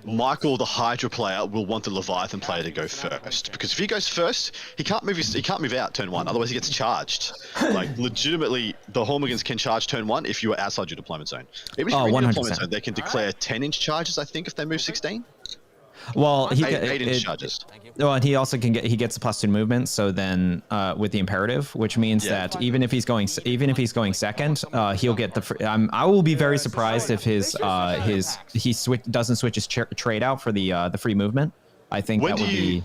Michael, the Hydra player, will want the Leviathan player to go first, because if he goes first, he can't move out turn 1. Otherwise, he gets charged. Like legitimately, the Hormagaunts can charge turn 1 if you are outside your deployment zone. Even if you're in your deployment zone, they can declare 10-inch charges. I think if they move 16. Well, he 8-inch charges. Well, and he also gets the +2 movement. So then, with the imperative, which means that even if he's going second, he'll get the. I will be very surprised if he doesn't switch his trade out for the free movement. I think that would be.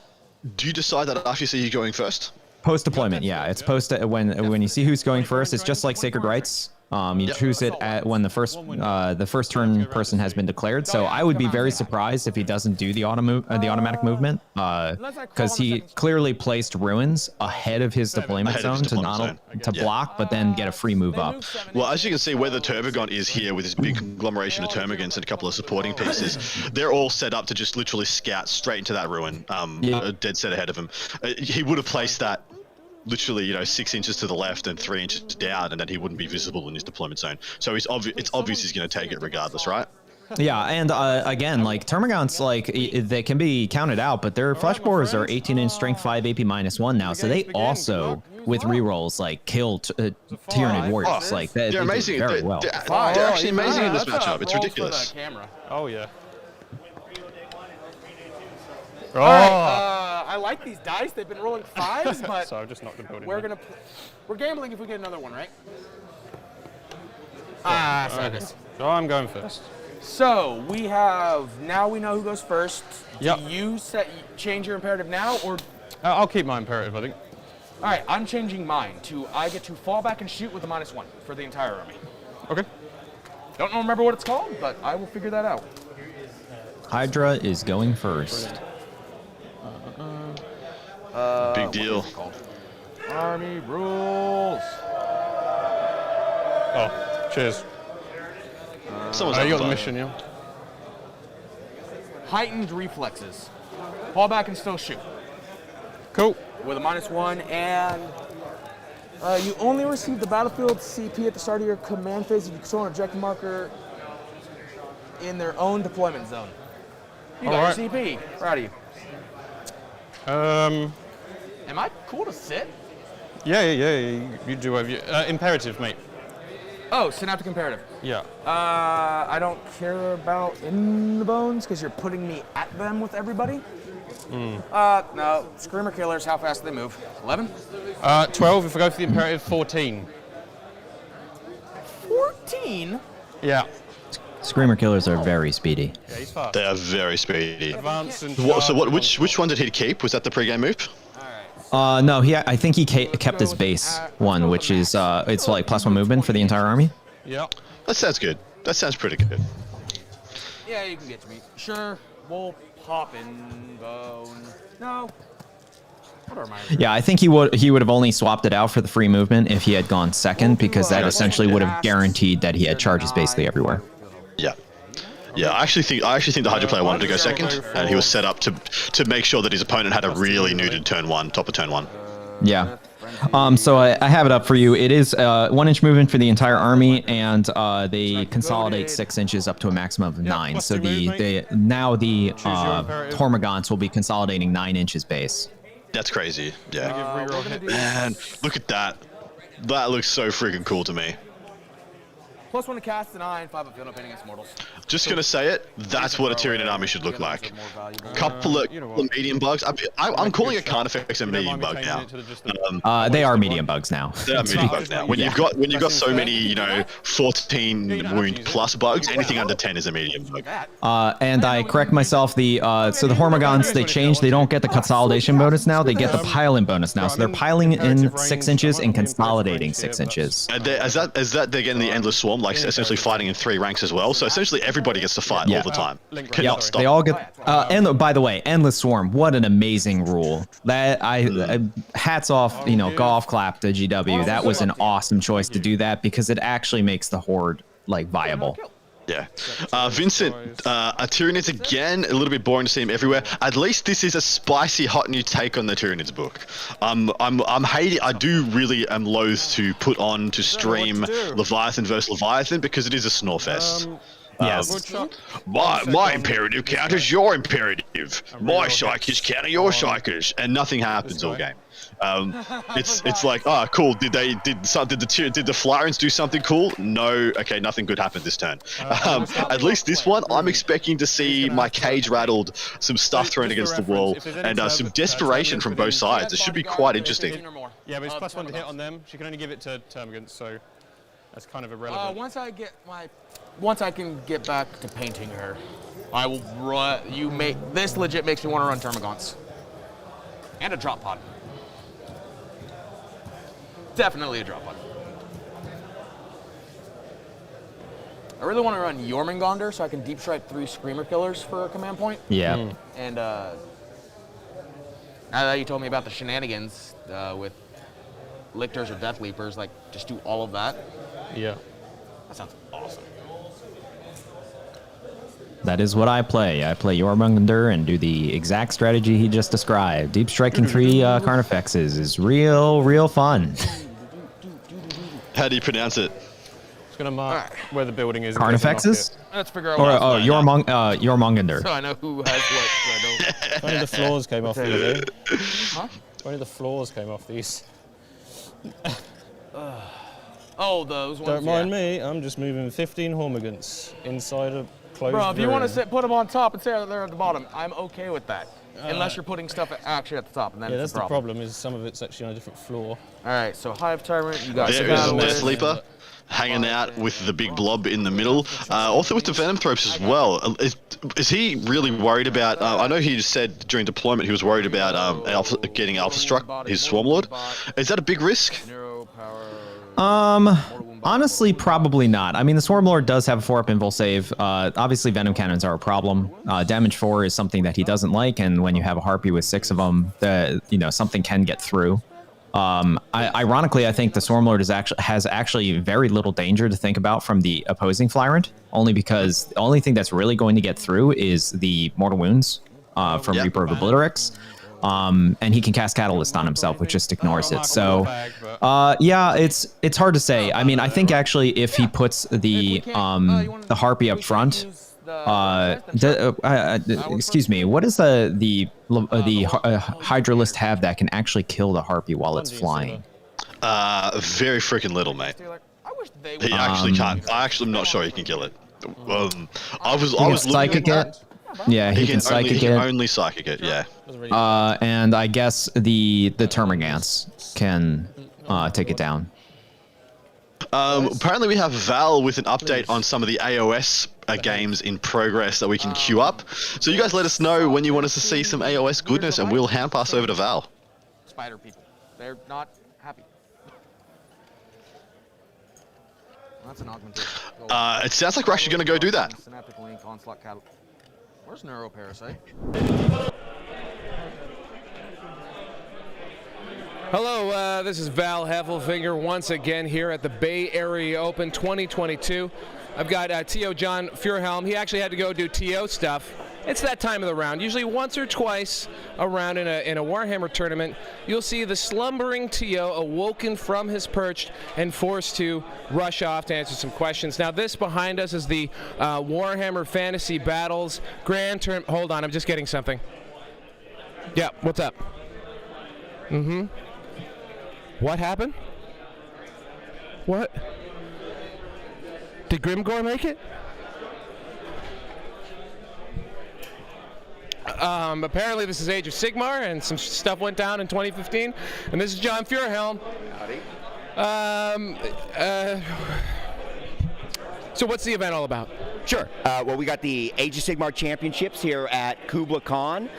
Do you decide that after you see you going first? Post deployment, yeah. It's post when you see who's going first. It's just like Sacred Rites. You choose it when the first turn person has been declared. So I would be very surprised if he doesn't do the automatic movement, because he clearly placed ruins ahead of his deployment zone to block, but then get a free move up. Well, as you can see, where the Termagant is here with this big conglomeration of Termagants and a couple of supporting pieces, they're all set up to just literally scout straight into that ruin, a dead set ahead of him. He would have placed that literally, 6 inches to the left and 3 inches down, and then he wouldn't be visible in his deployment zone. So it's obvious he's going to take it regardless, right? Yeah, and again, like Termagants, like they can be counted out, but their flesh borers are 18-inch strength 5 AP -1 now, so they also with rerolls like kill Tyranid warriors. Like that, they're amazing. Very well. They're actually amazing in this matchup. It's ridiculous. Oh yeah. All right, I like these dice. They've been rolling 5s, but so I've just knocked the building. We're gambling if we get another one, right? So I'm going first. So now we know who goes first. Yep. Do you change your imperative now, or? I'll keep my imperative, I think. All right, I'm changing mine to I get to fall back and shoot with a -1 for the entire army. Okay. Don't remember what it's called, but I will figure that out. Hydra is going first. Big deal. Army rules. Oh, cheers. Someone's You got the fire. mission, yeah? Heightened reflexes. Fall back and still shoot. Cool. With a -1, and you only receive the battlefield CP at the start of your command phase if you control an objective marker in their own deployment zone. You got your CP. Proud of you. Am I cool to sit? Yeah. You do have your imperative, mate. Oh, synaptic imperative. Yeah. I don't care about in the bones because you're putting me at them with everybody. No. Screamer killers, how fast do they move? 11? 12 if I go for the imperative, 14. 14? Yeah. Screamer killers are very speedy. Yeah, he's fast. They are very speedy. Advance and Which one did he keep? Was that the pre-game move? No, I think he kept his base one, which is it's like +1 movement for the entire army. Yeah. That sounds good. That sounds pretty good. Yeah, you can get to me. Sure, we'll pop in bone. No. What are my? Yeah, I think he would have only swapped it out for the free movement if he had gone second, because that essentially would have guaranteed that he had charges basically everywhere. Yeah. Yeah, I actually think the Hydra player wanted to go second, and he was set up to make sure that his opponent had a really neutered turn 1, top of turn 1. Yeah. So I have it up for you. It is 1-inch movement for the entire army, and they consolidate 6 inches up to a maximum of 9. So the Tormagants will be consolidating 9 inches base. That's crazy. Yeah. Man, look at that. That looks so freaking cool to me. +1 to cast and 5 of field painting against mortals. Just gonna say it. That's what a Tyranid army should look like. Couple of medium bugs. I'm calling it Carnifex a medium bug now. They are medium bugs now. They are medium bugs now. When you've got so many 14 wound plus bugs, anything under 10 is a medium bug. And I correct myself. So the Hormagons, they changed. They don't get the consolidation bonus now. They get the pile-in bonus now. So they're piling in 6 inches and consolidating 6 inches. And is that they're getting the endless swarm, like essentially fighting in 3 ranks as well. So essentially everybody gets to fight all the time. Cannot stop. They all get. And by the way, endless swarm. What an amazing rule. That hats off. Golf clap to GW. That was an awesome choice to do that, because it actually makes the horde like viable. Yeah. Vincent, Tyranids again, a little bit boring to see him everywhere. At least this is a spicy, hot new take on the Tyranids book. I'm hating, I do really am loath to put on to stream Leviathan versus Leviathan, because it is a snore fest. Yes. My imperative counters your imperative. My shikers counter your shikers, and nothing happens all game. It's like, cool. Did the Flyrians do something cool? No. Okay, nothing good happened this turn. At least this one, I'm expecting to see my cage rattled, some stuff thrown against the wall, and some desperation from both sides. It should be quite interesting. Yeah, but it's +1 to hit on them. She can only give it to Termagants, so that's kind of irrelevant. Once I can get back to painting her, I will run. This legit makes me want to run Termagants and a drop pod. Definitely a drop pod. I really want to run Jormungandr so I can deep strike 3 Screamer Killers for a command point. Yeah. And now that you told me about the shenanigans with Lictors or Death Leapers, like just do all of that. Yeah. That sounds awesome. That is what I play. I play Jormungandr and do the exact strategy he just described. Deep striking 3 Carnifexes is real fun. How do you pronounce it? It's going to mark where the building is. Carnifexes? Let's figure out Or what Jormungandr. so I know who has what, so I don't. Only the floors came off these. Huh? Only the floors came off these. Oh, those ones. Don't mind me, I'm just moving 15 Hormigants inside a closed Bro, if you want room. to put them on top and say they're at the bottom, I'm okay with that. Unless you're putting stuff actually at the top, and then Yeah, it's that's a the problem, is some of it's actually on a different floor. All right, so Hive Tyrant, you got There is Battle Death List. Sleeper hanging out with the big blob in the middle. Also with the Venom Thropes as well. Is he really worried about... I know he said during deployment he was worried about getting Alpha Struck, his Swarm Lord. Is that a big risk? Neuro power. Honestly, probably not. I mean, the Swarm Lord does have a 4-up invul save. Obviously, Venom Cannons are a problem. Damage 4 is something that he doesn't like, and when you have a Harpy with 6 of them, something can get through. Ironically, I think the Swarm Lord has actually very little danger to think about from the opposing Flyrant, only because the only thing that's really going to get through is the Mortal Wounds from Reaper of Obliterax. And he can cast Catalyst on himself, which just ignores it. So, yeah, it's hard to say. I mean, I think actually if he puts the Harpy up front, excuse me, what does the Hydralist have that can actually kill the Harpy while it's flying? Very freaking little, mate. He actually can't. I actually am not sure he can kill it. I was looking at that. Yeah, he can psychic it. Only psychic it, yeah. And I guess the Termagants can take it down. Apparently we have Val with an update on some of the AOS games in progress that we can queue up. So you guys let us know when you want us to see some AOS goodness, and we'll hand pass over to Val. Spider people. They're not happy. That's an augmentation. It sounds like we're actually going to go do that. Synaptic Link, Onslaught Cattle. Where's Neuroparasite? Hello, this is Val Heffelfinger once again here at the Bay Area Open 2022. I've got T.O. John Fuhrhelm. He actually had to go do T.O. stuff. It's that time of the round. Usually once or twice around in a Warhammer tournament, you'll see the slumbering T.O. awoken from his perch and forced to rush off to answer some questions. Now this behind us is the Warhammer Fantasy Battles Grand Term. Hold on, I'm just getting something. Yeah, what's up? What happened? What? Did Grimgore make it? Apparently this is Age of Sigmar, and some stuff went down in 2015. And this is John Fuhrhelm. Howdy. So what's the event all about? Sure. Well, we got the Age of Sigmar Championships here at Kublacon.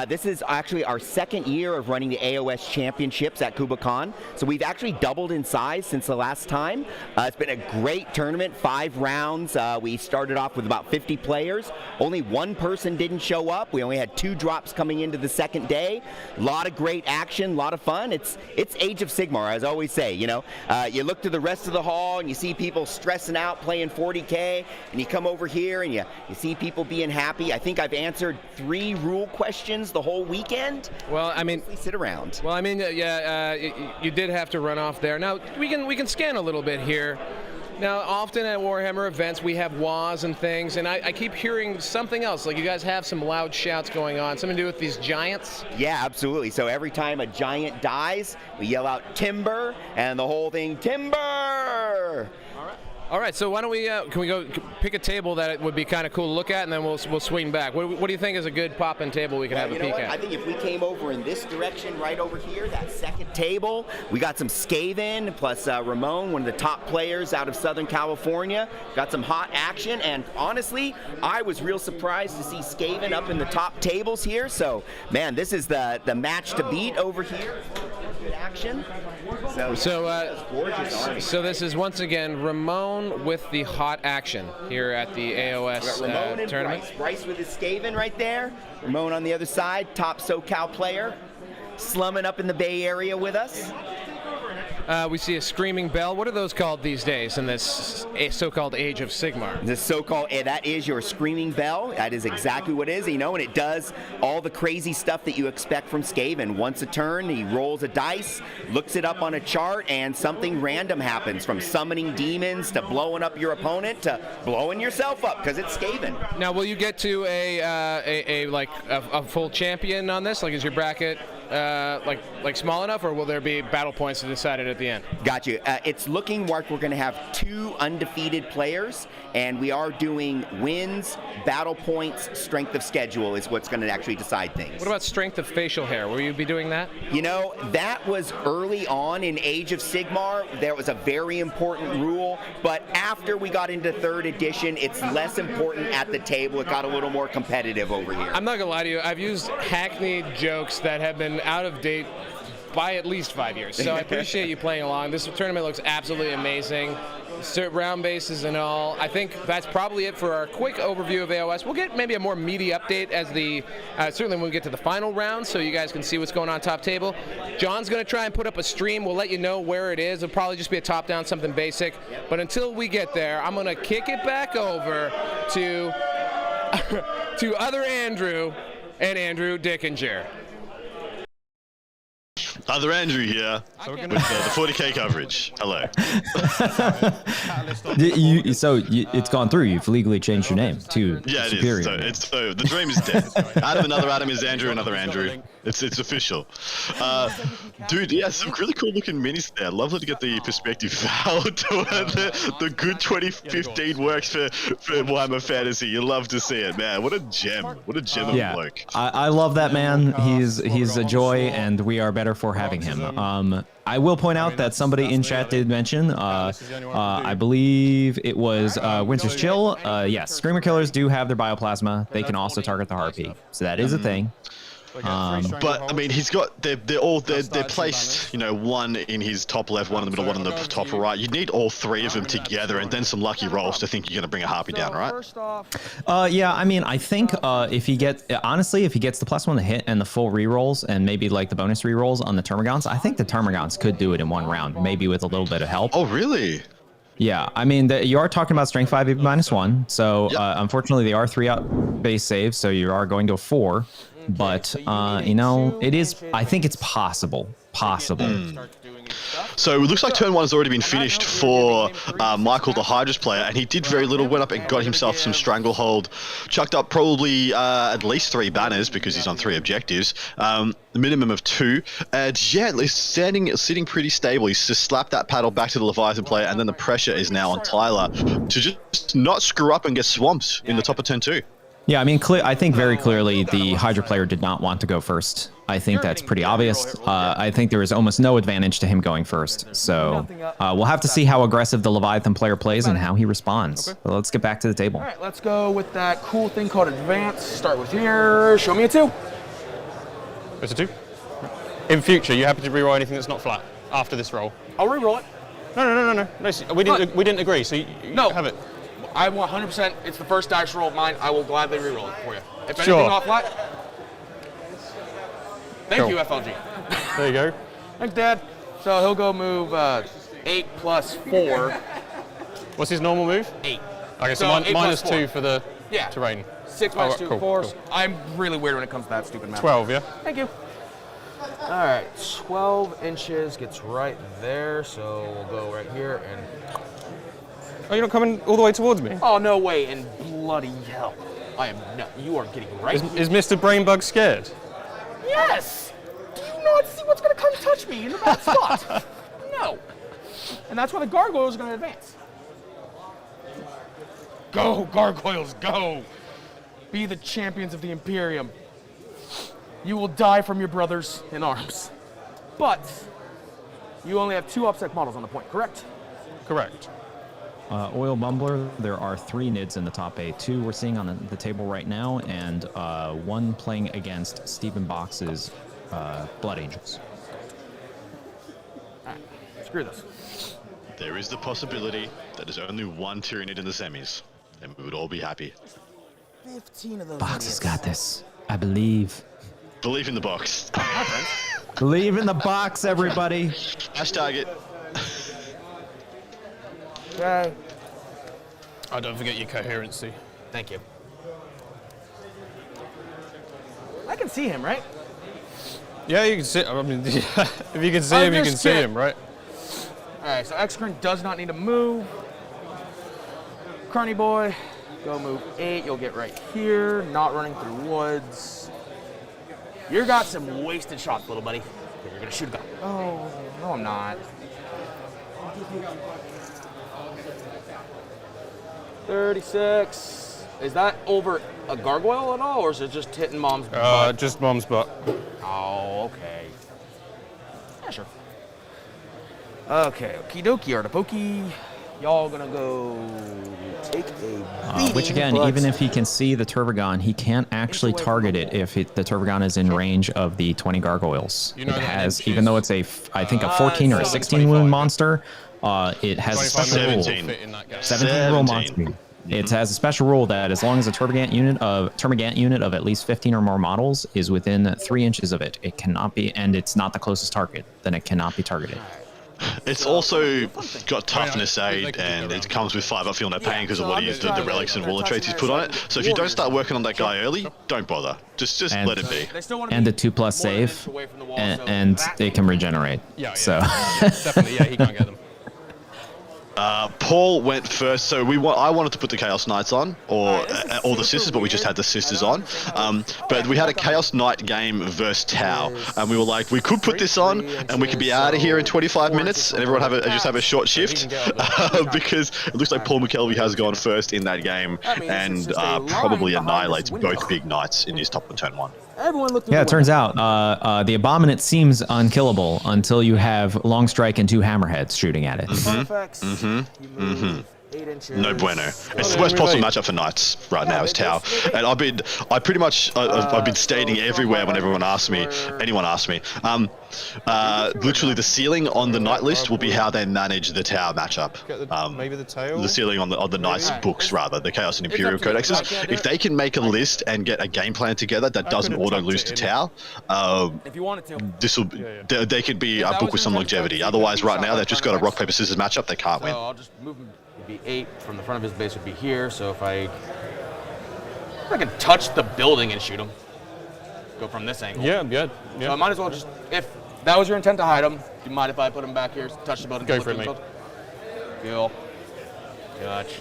This is actually our second year of running the AOS Championships at Kublacon. So we've actually doubled in size since the last time. It's been a great tournament, 5 rounds. We started off with about 50 players. Only one person didn't show up. We only had 2 drops coming into the second day. A lot of great action, a lot of fun. It's Age of Sigmar, as I always say. You know, you look to the rest of the hall and you see people stressing out playing 40K, and you come over here and you see people being happy. I think I've answered 3 rule questions the whole weekend. Well, I mean, sit around. Well, I mean, you did have to run off there. Now we can scan a little bit here. Now, often at Warhammer events, we have wahs and things, and I keep hearing something else. Like you guys have some loud shouts going on. Something to do with these giants? Yeah, absolutely. So every time a giant dies, we yell out timber, and the whole thing, timber! All right, so why don't we, can we go pick a table that it would be kind of cool to look at, and then we'll swing back. What do you think is a good pop-in table we can have a peek at? I think if we came over in this direction right over here, that second table, we got some Skaven, plus Ramon, one of the top players out of Southern California. Got some hot action, and honestly, I was real surprised to see Skaven up in the top tables here. So, man, this is the match to beat over here. Good action. So this is once again Ramon with the hot action here at the AOS Ramon and tournament. Bryce with his Skaven right there. Ramon on the other side, top SoCal player, slumming up in the Bay Area with us. We see a screaming bell. What are those called these days in this so-called age of Sigmar? The so-called, that is your screaming bell. That is exactly what it is. You know, and it does all the crazy stuff that you expect from Skaven. Once a turn, he rolls a dice, looks it up on a chart, and something random happens, from summoning demons to blowing up your opponent to blowing yourself up, because it's Skaven. Now, will you get to a full champion on this? Like, is your bracket like small enough, or will there be battle points decided at the end? Got you. It's looking like we're going to have 2 undefeated players, and we are doing wins, battle points, strength of schedule is what's going to actually decide things. What about strength of facial hair? Will you be doing that? You know, that was early on in Age of Sigmar. There was a very important rule, but after we got into 3rd edition, it's less important at the table. It got a little more competitive over here. I'm not going to lie to you. I've used hackneyed jokes that have been out of date by at least 5 years. So I appreciate you playing along. This tournament looks absolutely amazing. Round bases and all. I think that's probably it for our quick overview of AOS. We'll get maybe a more meaty update as certainly when we get to the final round, so you guys can see what's going on top table. John's going to try and put up a stream. We'll let you know where it is. It'll probably just be a top-down, something basic. But until we get there, I'm going to kick it back over to to other Andrew and Andrew Dickinger. Other Andrew here with the 40k coverage. Hello. It's gone through. You've legally changed your name to Superior. It is. So the dream is dead. Adam, another Adam is Andrew, another Andrew. It's official. Dude, yeah, some really cool looking minis there. Lovely to get the perspective out to the good 2015 works for Warhammer Fantasy. You love to see it, man. What a gem. What a gem of a bloke. I love that man. He's a joy, and we are better for having him. I will point out that somebody in chat did mention, I believe it was Winter's Chill. Yes, Screamer Killers do have their bioplasma. They can also target the Harpy, so that is a thing. But I mean, he's got they're placed, you know, one in his top left, one in the middle, one in the top right. You need all 3 of them together, and then some lucky rolls to think you're gonna bring a Harpy down, right? Yeah, I mean, I think if he gets the +1 to hit and the full rerolls, and maybe like the bonus rerolls on the Termagants, I think the Termagants could do it in 1 round, maybe with a little bit of help. Oh, really? Yeah, I mean, you are talking about strength 5 -1, so unfortunately they are 3 out base saves, so you are going to a 4. But you know, I think it's possible. So it looks like turn 1 has already been finished for Michael, the Hydras player, and he did very little. Went up and got himself some Stranglehold, chucked up probably at least 3 banners because he's on 3 objectives, a minimum of 2. And yeah, he's sitting pretty stable. He's just slapped that paddle back to the Leviathan player, and then the pressure is now on Tyler to just not screw up and get swamped in the top of turn 2. Yeah, I mean, I think very clearly the Hydra player did not want to go first. I think that's pretty obvious. I think there is almost no advantage to him going first. So we'll have to see how aggressive the Leviathan player plays and how he responds. Okay. But let's get back to the table. All right, let's go with that cool thing called Advance. Start with here. Show me a 2. It's a 2. In future, you happy to reroll anything that's not flat after this roll? I'll reroll it. No. We didn't agree, so you have it. I want 100%. It's the first dice roll of mine. I will gladly reroll it for you. If anything off flat. Thank you, FLG. There you go. Thanks, Dad. So he'll go move 8 plus 4. What's his normal move? 8. Okay, so minus 2 for the terrain. 6 minus 2, 4. Cool. I'm really weird when it comes to that stupid math. 12, yeah? Thank you. All right, 12 inches gets right there, so we'll go right here and... Oh, you're not coming all the way towards me? Oh, no way in bloody hell. I am not. You are getting right. Is Mr. Brainbug scared? Yes! Do you not see what's going to come touch me in the bad spot? No. And that's why the gargoyles are going to advance. Go, gargoyles, go! Be the champions of the Imperium. You will die from your brothers in arms. But you only have 2 OPSEC models on the point, correct? Correct. Oil Mumbler, there are 3 NIDs in the top 8. 2 we're seeing on the table right now, and 1 playing against Stephen Box's Blood Angels. screw this. There is the possibility that there's only one Tyranid in the semis, and we would all be happy. 15 of those. Box has got this. I believe. Believe in the box. Hi, friends. Believe in the box, everybody. Hashtag it. Okay. Oh, don't forget your coherency. Thank you. I can see him, right? Yeah, you can see. I mean, if you can see him, you can see him, right? All right, so X-Current does not need to move. Carney boy, go move 8. You'll get right here. Not running through woods. You got some wasted shots, little buddy. You're gonna shoot a gun. Oh, no, I'm not. 36. Is that over a gargoyle at all, or is it just hitting mom's butt? Just mom's butt. Oh, okay. Yeah, sure. Okay, okie dokie, artipoki. Y'all gonna go take a beating, Which again, but even if he can see the Turbogon, he can't actually target it if the Turbogon is in range of the 20 gargoyles. You know It that has, inch even though it's I think a 14 or a 16 wound monster, it has a special rule. 17. 17 rule monster. It has a special rule that as long as a Termagant unit of at least 15 or more models is within 3 inches of it, it cannot be, and it's not the closest target, then it cannot be targeted. It's also got toughness 8, and it comes with 5 up feel no pain because of what the relics and ruler traits he's put on it. So if you don't start working on that guy early, don't bother. Just let it be. And a 2+ save, and it can regenerate. Yeah, So definitely. Yeah, he can't get them. Paul went first, so I wanted to put the Chaos Knights on, or all the sisters, but we just had the sisters on. But we had a Chaos Knight game versus Tau, and we were like, we could put this on, and we could be out of here in 25 minutes, and everyone just have a short shift, because it looks like Paul McKelvey has gone first in that game, and probably annihilates both big knights in his top of turn 1. everyone looked. yeah, it turns out the Abominate seems unkillable until you have Long Strike and 2 Hammerheads shooting at it. No bueno. It's the worst possible matchup for Knights right now is Tau. And I've been stating everywhere when anyone asks me, literally the ceiling on the Knight list will be how they manage the Tau matchup. Maybe the tail. The ceiling on the Knights books, rather, the Chaos and Imperial codexes. If they can make a list and get a game plan together that doesn't auto lose to Tau, If you wanted to. this will they could be a book with some longevity. Otherwise, right now they've just got a rock paper scissors matchup. They can't win. So I'll just move him. It'd be 8 from the front of his base would be here. So if I can touch the building and shoot him, go from this angle. Yeah, good. So I Yeah. might as well just, if that was your intent to hide him, do you mind if I put him back here, touch the building? Go for it, mate. Kill. Touch.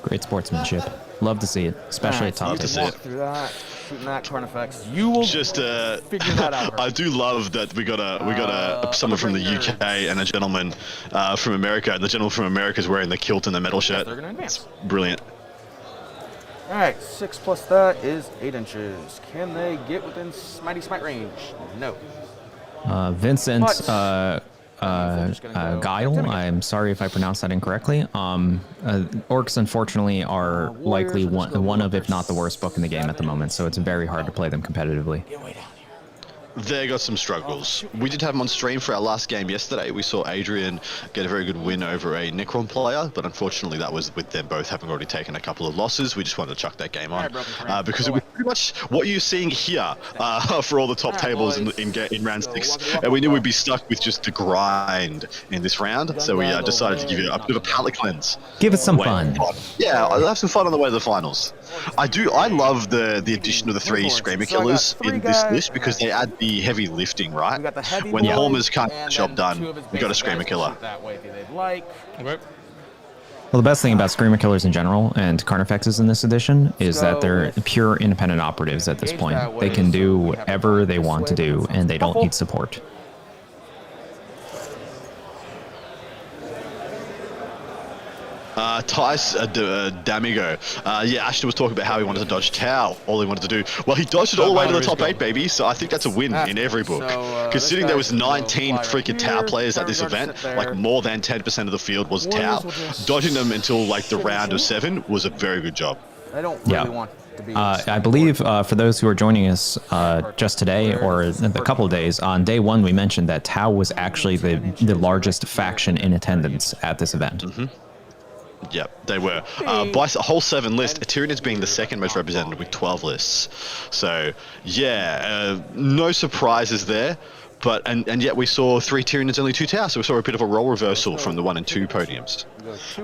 Great sportsmanship. Love to see it, especially at top. to see it. Through that, shooting that Carnifex. You will Just figure that out. I do love that we got someone from the UK and a gentleman from America, and the gentleman from America is wearing the kilt and the metal shirt. They're gonna advance. Brilliant. All right, 6 plus that is 8 inches. Can they get within Mighty Smite range? No. Vincent But- Guile, I'm sorry if I pronounced that incorrectly. Orcs, unfortunately, are likely one of, if not the worst book in the game at the moment, so it's very hard to play them competitively. They got some struggles. We did have them on stream for our last game yesterday. We saw Adrian get a very good win over a Necron player, but unfortunately that was with them both having already taken a couple of losses. We just wanted to chuck that game on because it was pretty much what you're seeing here for all the top tables in round 6, and we knew we'd be stuck with just the grind in this round, so we decided to give you a bit of a palate cleanse. Give us some fun. Yeah, I'll have some fun on the way to the finals. I love the addition of the 3 Screamer Killers in this list because they add the heavy lifting, right? When the Hormers can't get the job done, we got a Screamer Killer. That way if they'd like. Okay. Well, the best thing about Screamer Killers in general and Carnifexes in this edition is that they're pure independent operatives at this point. They can do whatever they want to do, and they don't need support. Tice Damigo. Yeah, Ashton was talking about how he wanted to dodge Tau. All he wanted to do. Well, he dodged it all the way to the top 8, baby. So I think that's a win in every book. Considering there was 19 freaking Tau players at this event, like more than 10% of the field was Tau. Dodging them until like the round of 7 was a very good job. I don't really want to be. I believe for those who are joining us just today or a couple of days, on day one we mentioned that Tau was actually the largest faction in attendance at this event. Yep, they were. By a whole 7 list, Tyranids being the second most represented with 12 lists. So, yeah, no surprises there. But and yet we saw 3 Tyranids, only 2 Tau, so we saw a bit of a role reversal from the 1 and 2 podiums.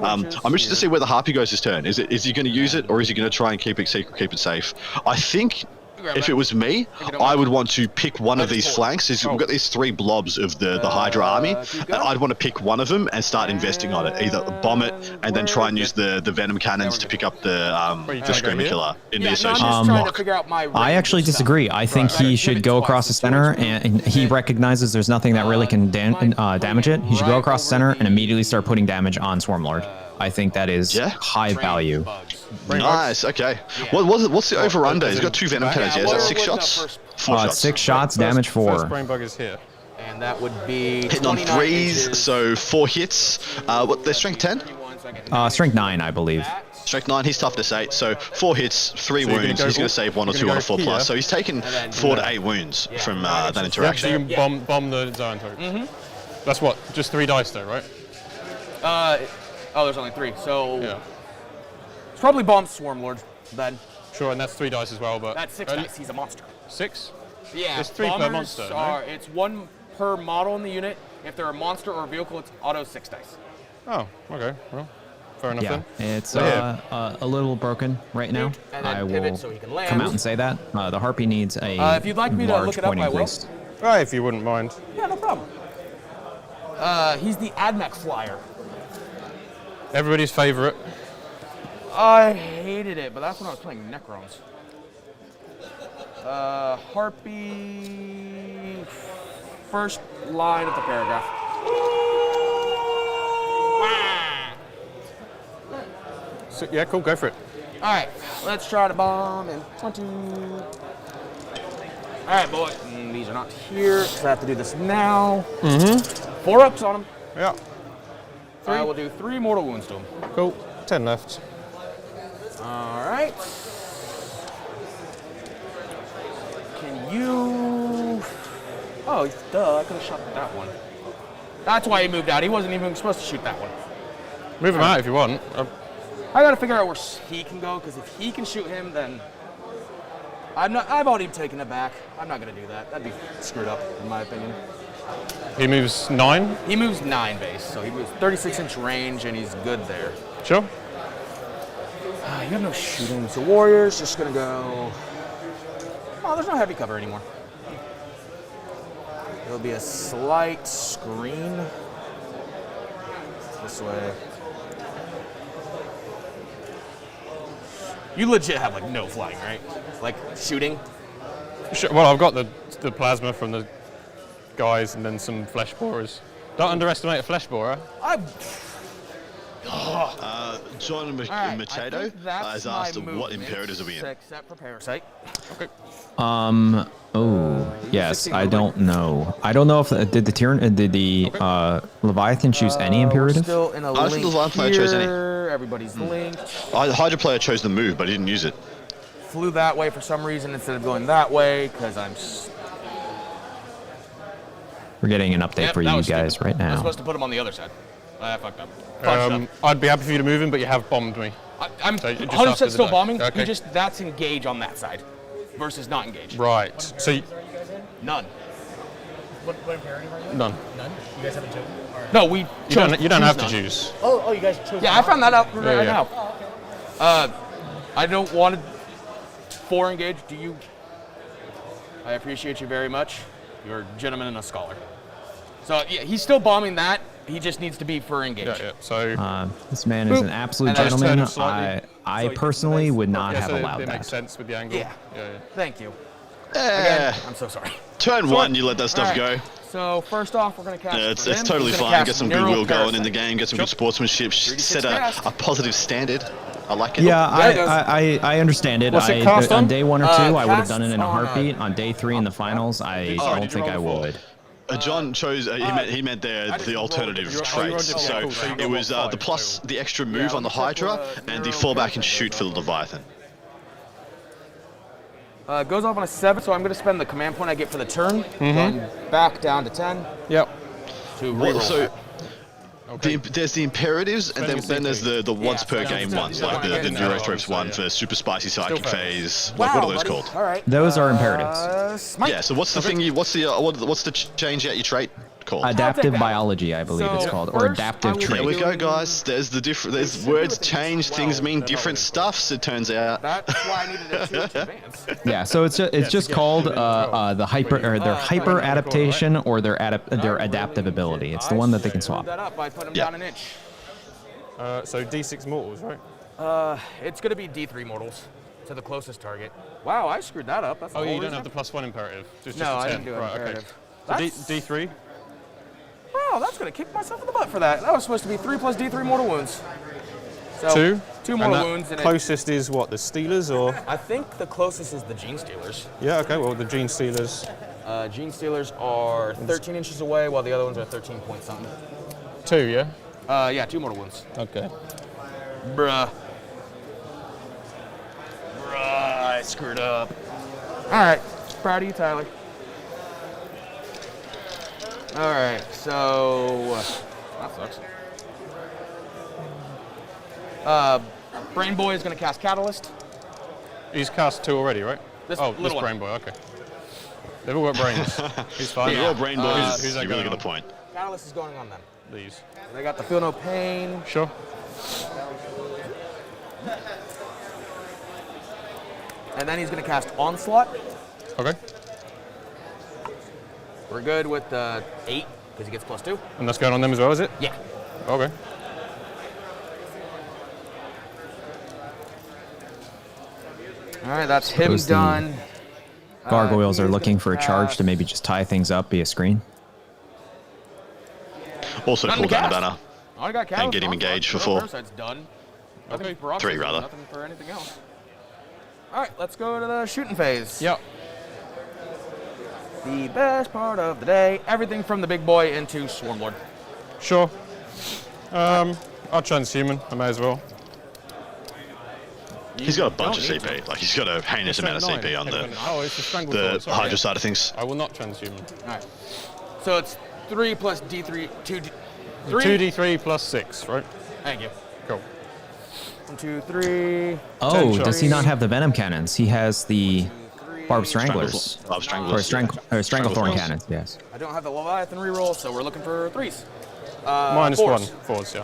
I'm interested to see where the Harpy goes this turn. Is he going to use it, or is he going to try and keep it secret, keep it safe? I think if it was me, I would want to pick one of these flanks. We've got these 3 blobs of the Hydra army, and I'd want to pick one of them and start investing on it. Either bomb it and then try and use the Venom cannons to pick up the Screamer Killer in the association block. I actually disagree. I think he should go across the center, and he recognizes there's nothing that really can damage it. He should go across the center and immediately start putting damage on Swarmlord. I think that is high value. Nice, okay. What's the over-under? He's got 2 Venom cannons, yeah? Is that 6 shots? 4 shots. 6 shots, damage 4. First brain bug is here. And that would be hitting on 3s, so 4 hits. What, they're strength 10? Strength 9, I believe. Strength 9, he's toughness 8, so 4 hits, 3 wounds. He's going to save 1 or 2 on a 4+. So he's taken 4 to 8 wounds from that interaction. So you can bomb the Zion turret. That's what? Just 3 dice though, right? There's only 3, so it's probably bomb Swarmlord then. Sure, and that's 3 dice as well, but That's 6 dice. He's a monster. 6? Yeah, There's 3 per monster. It's 1 per model in the unit. If they're a monster or a vehicle, it's auto 6 dice. Oh, okay. Well, fair enough then. It's a little broken right now. I will come out and say that. The Harpy needs a if you'd like me to look it up, I will. Right, if you wouldn't mind. Yeah, no problem. He's the AdMech flyer. Everybody's favorite. I hated it, but that's when I was playing Necrons. Harpy, first line of the paragraph. So, yeah, cool, go for it. All right, let's try to bomb in 20. All right, boy. These are not here, so I have to do this now. 4 ups on them. Yeah. I will do 3 mortal wounds to him. Cool. 10 left. All right. Can you... Oh, duh, I could have shot that one. That's why he moved out. He wasn't even supposed to shoot that one. Move him out if you want. I gotta figure out where he can go, because if he can shoot him, then... I've already taken it back. I'm not gonna do that. That'd be screwed up, in my opinion. He moves 9? He moves 9 base, so he moves 36-inch range, and he's good there. Sure. You have no shooting, so Warrior's just gonna go... Oh, there's no heavy cover anymore. There'll be a slight screen. This way. You legit have, like, no flying, right? Like, shooting? Sure. Well, I've got the plasma from the guys and then some flesh borers. Don't underestimate a flesh borer. John Machado has asked what imperatives are we in. Except for Parasite. Okay. Oh, yes. I don't know. I don't know if did the Leviathan choose any imperative? Still in a I don't think the Leviathan player chose any. Everybody's linked. The Hydra player chose the move, but he didn't use it. Flew that way for some reason instead of going that way because I'm. We're getting an update for you guys right now. I was supposed to put him on the other side. I fucked up. I'd be happy for you to move him, but you have bombed me. I'm so 100% still bombing. Okay. That's engage on that side versus not engage. Right. So none. What imperative are you in? None. None? You guys haven't chosen? No, we chose. You don't have to none. choose. Oh, you guys chose. Yeah, I found that out right now. Oh, okay. I don't want to 4 engage. Do you? I appreciate you very much. You're a gentleman and a scholar. So yeah, he's still bombing that. He just needs to be for engage. Yeah. So this man is an absolute gentleman. I personally would not have allowed that. that. Makes sense with the angle. Yeah. Thank you. Yeah. Again, I'm so sorry. Turn 1, you let that stuff go. So first off, we're gonna cast. It's totally fine. Get some goodwill going in the game. Get some good sportsmanship. Set a positive standard. I like it. Yeah, I understand it. What's it cost on day 1 or 2, I would have done it in a on, heartbeat. On day 3 in the finals, I don't think I would. John chose. He meant the alternative traits. So it was the extra move on the Hydra and the fallback and shoot for the Leviathan. It goes off on a 7, so I'm going to spend the command point I get for the turn, then back down to 10 Yep. to Well, reroll. so there's the imperatives, and then there's the once per game ones, like the Enduro Tropes one for super spicy psychic phase. Like, what are those called? All right. Those are imperatives. Smite. Yeah. So what's the thing? What's the change out your trait called? Adaptive biology, I believe it's So, called, or first, adaptive I will There trait. we go, guys. There's the different. There's words change, things mean different stuffs. It turns out. That's why I needed a 2 to advance. Yeah, so it's just called the hyper or their hyper adaptation or their adaptive ability. It's the one that they can swap. That up by putting them Yeah. down an inch. So D6 mortals, right? It's going to be D3 mortals to the closest target. Wow, I screwed that up. That's the Oh, whole you don't reason. have the +1 imperative. Just No, a I 10. didn't do it Right, imperative. Okay. So D3. Wow, that's going to kick myself in the butt for that. That was supposed to be 3 plus D3 mortal wounds. So, 2. 2 And mortal that wounds. And closest is what? The Stealers, or? I think the closest is the Gene Stealers. Yeah. Okay. Well, the Gene Stealers. Gene Stealers are 13 inches away, while the other ones are 13 point something. 2. Yeah. Yeah, 2 mortal wounds. Okay. Bruh. I screwed up. All right, proud of you, Tyler. All right, so that sucks. Brain Boy is going to cast Catalyst. He's cast 2 already, right? This this little one. Brain Boy. Okay. They've all got brains. He's fine. Yeah, all brain boys. who's that You really going get the on? point. Catalyst is going on them. These. They got the Feel No Pain. Sure. And then he's going to cast Onslaught. Okay. We're good with 8 because he gets +2. And that's going on them as well, is it? Yeah. Okay. All right, that's him Suppose the done. Gargoyles he's are looking gonna for a charge cast- to maybe just tie things up via screen. Also, Nothing pull to down a cast. banner. I got Catalyst. get him Onslaught. engaged for No, 4. Parasite's done. Nothing Okay. for Roxas, 3 rather. Nothing for anything else. All right, let's go to the shooting phase. Yep. The best part of the day. Everything from the big boy into Swarmlord. Sure. I'll transhuman. I may as well. He's got a bunch of don't need CP. Like, he's got a heinous amount of CP on Oh, it's the Stranglethorn. the sorry. Hydra side of things. I will not transhuman. All right. So it's 3 plus D3, 2D. 2d3 plus 6, right? Thank you. Cool. 1, 2, 3. Oh, shots. does he not have the venom cannons? He has the barbed stranglers. Bob Or, Stranglers. stranglethorn Stranglethorns. cannons, yes. I don't have the Leviathan reroll, so we're looking for 3s. -1. 4s. 4s, yeah.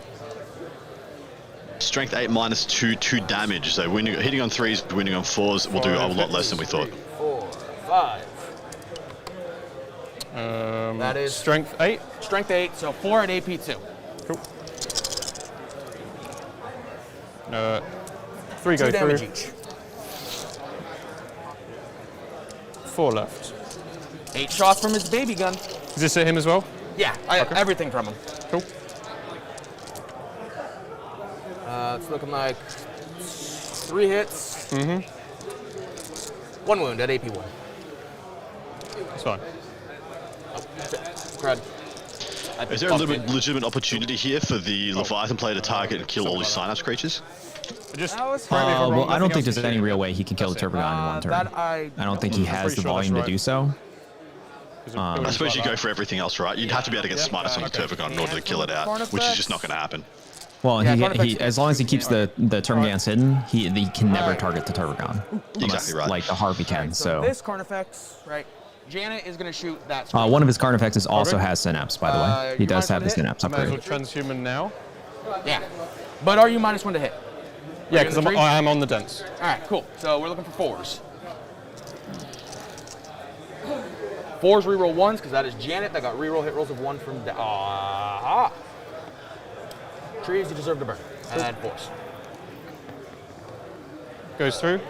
Strength 8 minus 2 damage. So hitting on 3s, winning on 4s will do a lot less than we thought. 4, 5. That is Strength 8. strength 8, so 4 at AP 2. Cool. 3 go 2 damage through. each. 4 left. 8 shots from his baby gun. Is this at him as well? Yeah, everything from him. Cool. It's looking like 3 hits. Mm-hmm. 1 wound at AP 1. It's fine. Crud. Is there a legitimate opportunity here for the Leviathan player to target and kill all these Synapse creatures? Just That was correct me if I'm wrong, Well, I don't nothing think else there's to any do. real way he can kill the That's it. Turbogon in one turn. That I I don't think he has pretty the sure that's volume to right. do so. I suppose you go for everything else, right? You'd have to be able to get Smartus on the Turbogon in order to kill it out, which is just not going to happen. Well, Yeah, he Carnifex- as long as he keeps the Termagants hidden, he can never target the Turbogon. Unless, Exactly right. like the Harvey can. So So this Carnifex, right? Janet is going to shoot that. one of his Carnifexes also Okay. has Synapse, by the way. He you does might have the want to hit. Synapse I may as well upgrade. transhuman now. Yeah. But are you -1 to hit? Yeah, you because in the tree? I am on the dents. All right, cool. So we're looking for 4s. 4s reroll 1s because that is Janet. That got reroll hit rolls of 1 from. Aha! Trees, you deserve to burn. And 4s. Goes through.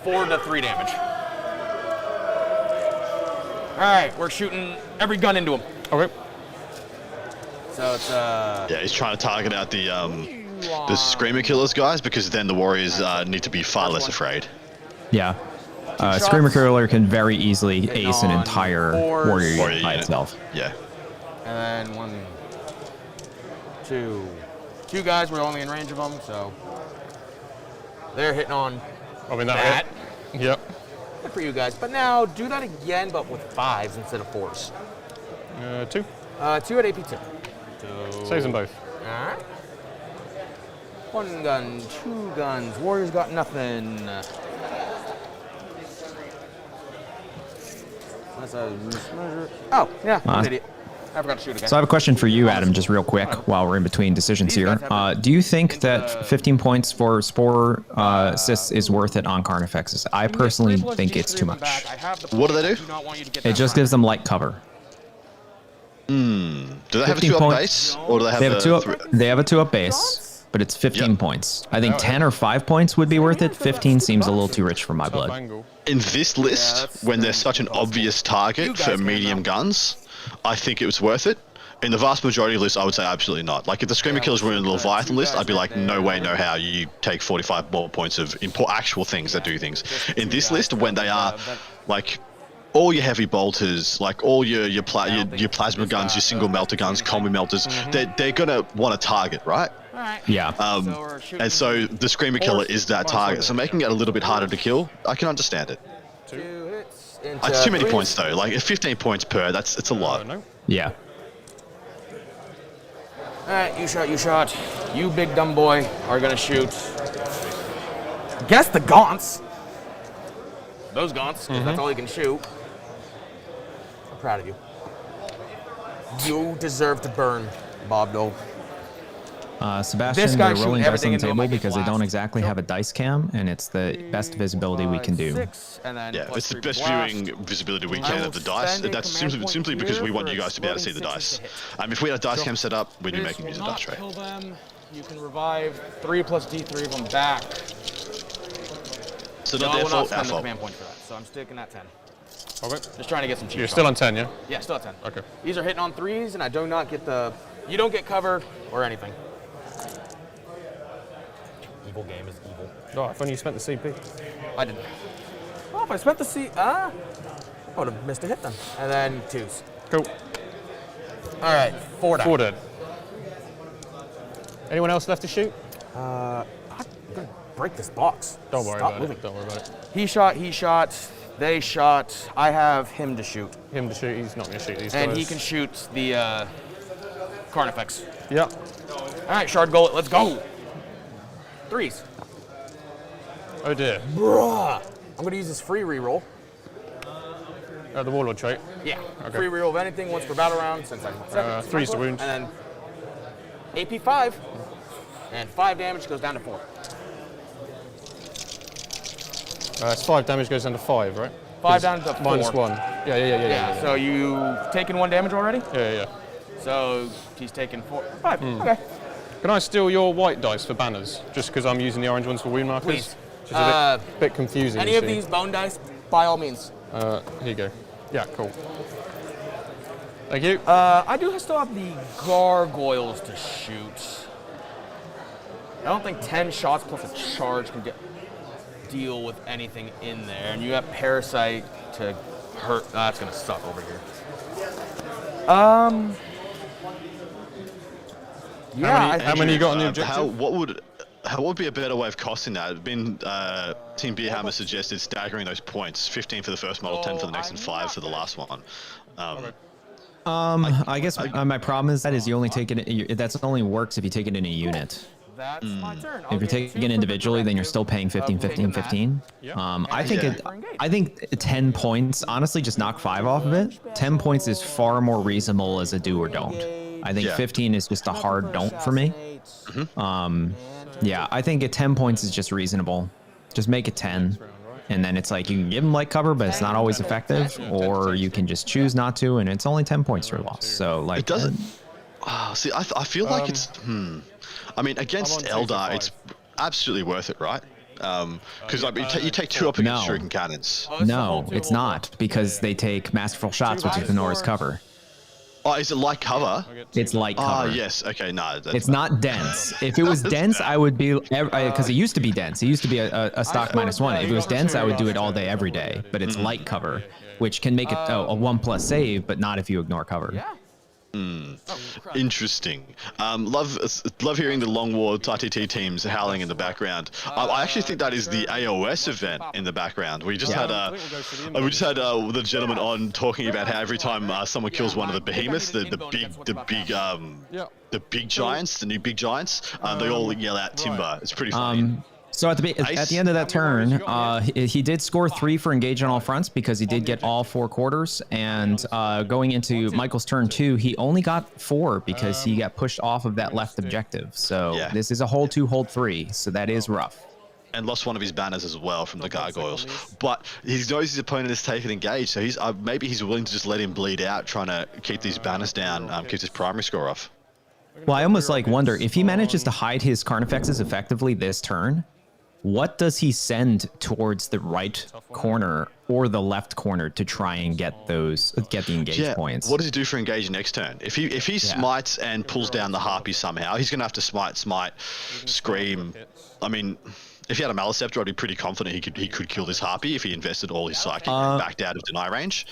4 to 3 damage. All right, we're shooting every gun into him. Okay. So it's Yeah, he's trying to target out the Screamer Killers guys, because then the Warriors need to be far less afraid. Yeah. shots. Screamer Curler can very easily Hitting ace an on entire 4s. warrior Warrior unit by unit. itself. Yeah. And then 1, 2. 2 guys, we're only in range of them, so they're hitting on I mean, that. Yep. Good for you guys. But now do that again, but with 5s instead of 4s. 2. 2 at AP2. Saves them both. All right. 1 gun, 2 guns. Warriors got nothing. That's a measure. Oh, yeah, I'm an idiot. I forgot to shoot again. So I have a question for you, Adam, just real quick while we're in between decisions here. Do you think that 15 points for Spore assists is worth it on Carnifexes? I personally think it's too much. What do they do? It just gives them light cover. Do they have a 15 2-up points. base, or do they have, They have a two up. three? They have a 2-up base, but it's 15 Yep. points. I think 10 or 5 points would be worth it. 15 seems a little too rich for my Top blood. angle. In this list, when they're such an obvious target for medium guns, I think it was worth it. In the vast majority of lists, I would say absolutely not. Like, if the Screamer Killers were in the Leviathan list, I'd be like, no way, no how, you take 45 more points of actual things that do things. In this list, when they are, like, all your heavy bolters, like all your plasma guns, your single melter guns, combi melters, they're gonna want to target, right? Yeah. And so the Screamer Killer is that target. So making it a little bit harder to kill, I can understand it. 2 hits. It's too many points though. Like 15 points per, it's a lot. No. Yeah. All right, you shot. You big dumb boy are gonna shoot. Guess the gaunts. Those gaunts, 'cause that's all you can shoot. I'm proud of you. You deserve to burn, Bob Dole. Sebastian, This guy they're shoot rolling dice everything on the into him table like a because they don't blast. exactly have a dice cam, and it's the best visibility we can do. 6, and then Yeah, plus it's the 3 best blast. viewing visibility we I can will of the dice. spend a That's command simply point because we here want for you guys to be able to see the exploding dice. sixes to hit. If we had a dice cam set up, we'd be This making will use of not dice tray. kill them. You can revive 3 plus D3 of them back. So No, not I their will not fault, our spend the fault. command point for that, so I'm sticking at 10. Okay. Just trying to get some cheap You're shots. still on 10, yeah? Yeah, still at 10. Okay. These are hitting on 3s, and I do not get the... You don't get cover or anything. Evil game is evil. Oh, if only you spent the CP. I didn't. Oh, if I spent the C... I would have missed a hit then. And then 2s. Cool. All right, 4 down. 4 dead. Anyone else left to shoot? I'm gonna break this box. Don't worry Stop about moving. it. Don't worry about it. He shot, they shot. I have him to shoot. Him to shoot, he's not going to shoot these And guys. he can shoot the Carnifex. Yep. All right, Shard Gullet, let's go. 3s. Oh dear. Bruh. I'm gonna use this free reroll. The Warlord trait. Yeah. Okay. Free reroll of anything once per battle round since I'm second. 3's the wound. And then AP 5. And 5 damage goes down to 4. It's 5 damage goes down to 5, right? 5 down to 4. Minus 1. Yeah. So you taken 1 damage already? Yeah. So he's taken 4. 5. Okay. Can I steal your white dice for banners? Just because I'm using the orange ones for wound markers? Please. Which is a bit confusing. Any you of see. these bone dice, by all means. Here you go. Yeah, cool. Thank you. I do still have the gargoyles to shoot. I don't think 10 shots plus a charge can deal with anything in there. And you have Parasite to hurt. That's going to suck over here. Yeah. How many you got on the objective? What would be a better way of costing that? Team Beerhammer suggested staggering those points: 15 for the first model, 10 for the next, and 5 for the last one. I guess my problem is you only take it. That's only works if you take it in a unit. That's my turn. If you're taking it individually, then you're still paying 15, 15, 15. I think 10 points, honestly, just knock 5 off of it. 10 points is far more reasonable as a do or don't. I think 15 is just a hard don't for me. Yeah, I think at 10 points is just reasonable. Just make it 10. And then it's like you can give them light cover, but it's not always effective, or you can just choose not to, and it's only 10 points for loss. So like It doesn't. See, I feel like it's. I mean, against Eldar, it's absolutely worth it, right? Because you take 2 up against shuriken cannons. No, it's not, because they take masterful shots, which ignores cover. Oh, is it light cover? It's light cover. Yes. Okay, no. It's not dense. If it was dense, I would be, because it used to be dense. It used to be a stock -1. If it was dense, I would do it all day, every day. But it's light cover, which can make it a 1+ save, but not if you ignore cover. Yeah. Interesting. Love hearing the Long War ITT teams howling in the background. I actually think that is the AOS event in the background. We just had the gentleman on talking about how every time someone kills one of the behemoths, the big giants, the new big giants, they all yell out timber. It's pretty funny. So at the end of that turn, he did score 3 for engage on all fronts because he did get all 4 quarters. And going into Michael's turn 2, he only got 4 because he got pushed off of that left objective. So this is a hold 2, hold 3. So that is rough. And lost one of his banners as well from the gargoyles. But he knows his opponent is taken engaged, so he's maybe he's willing to just let him bleed out, trying to keep these banners down, keep his primary score off. Well, I almost wonder if he manages to hide his Carnifexes effectively this turn. What does he send towards the right corner or the left corner to try and get the engage points? What does he do for engage next turn? If he smites and pulls down the harpy somehow, he's gonna have to smite, scream. I mean, if he had a Maleceptor, I'd be pretty confident he could kill this harpy if he invested all his psychic and backed out of deny range.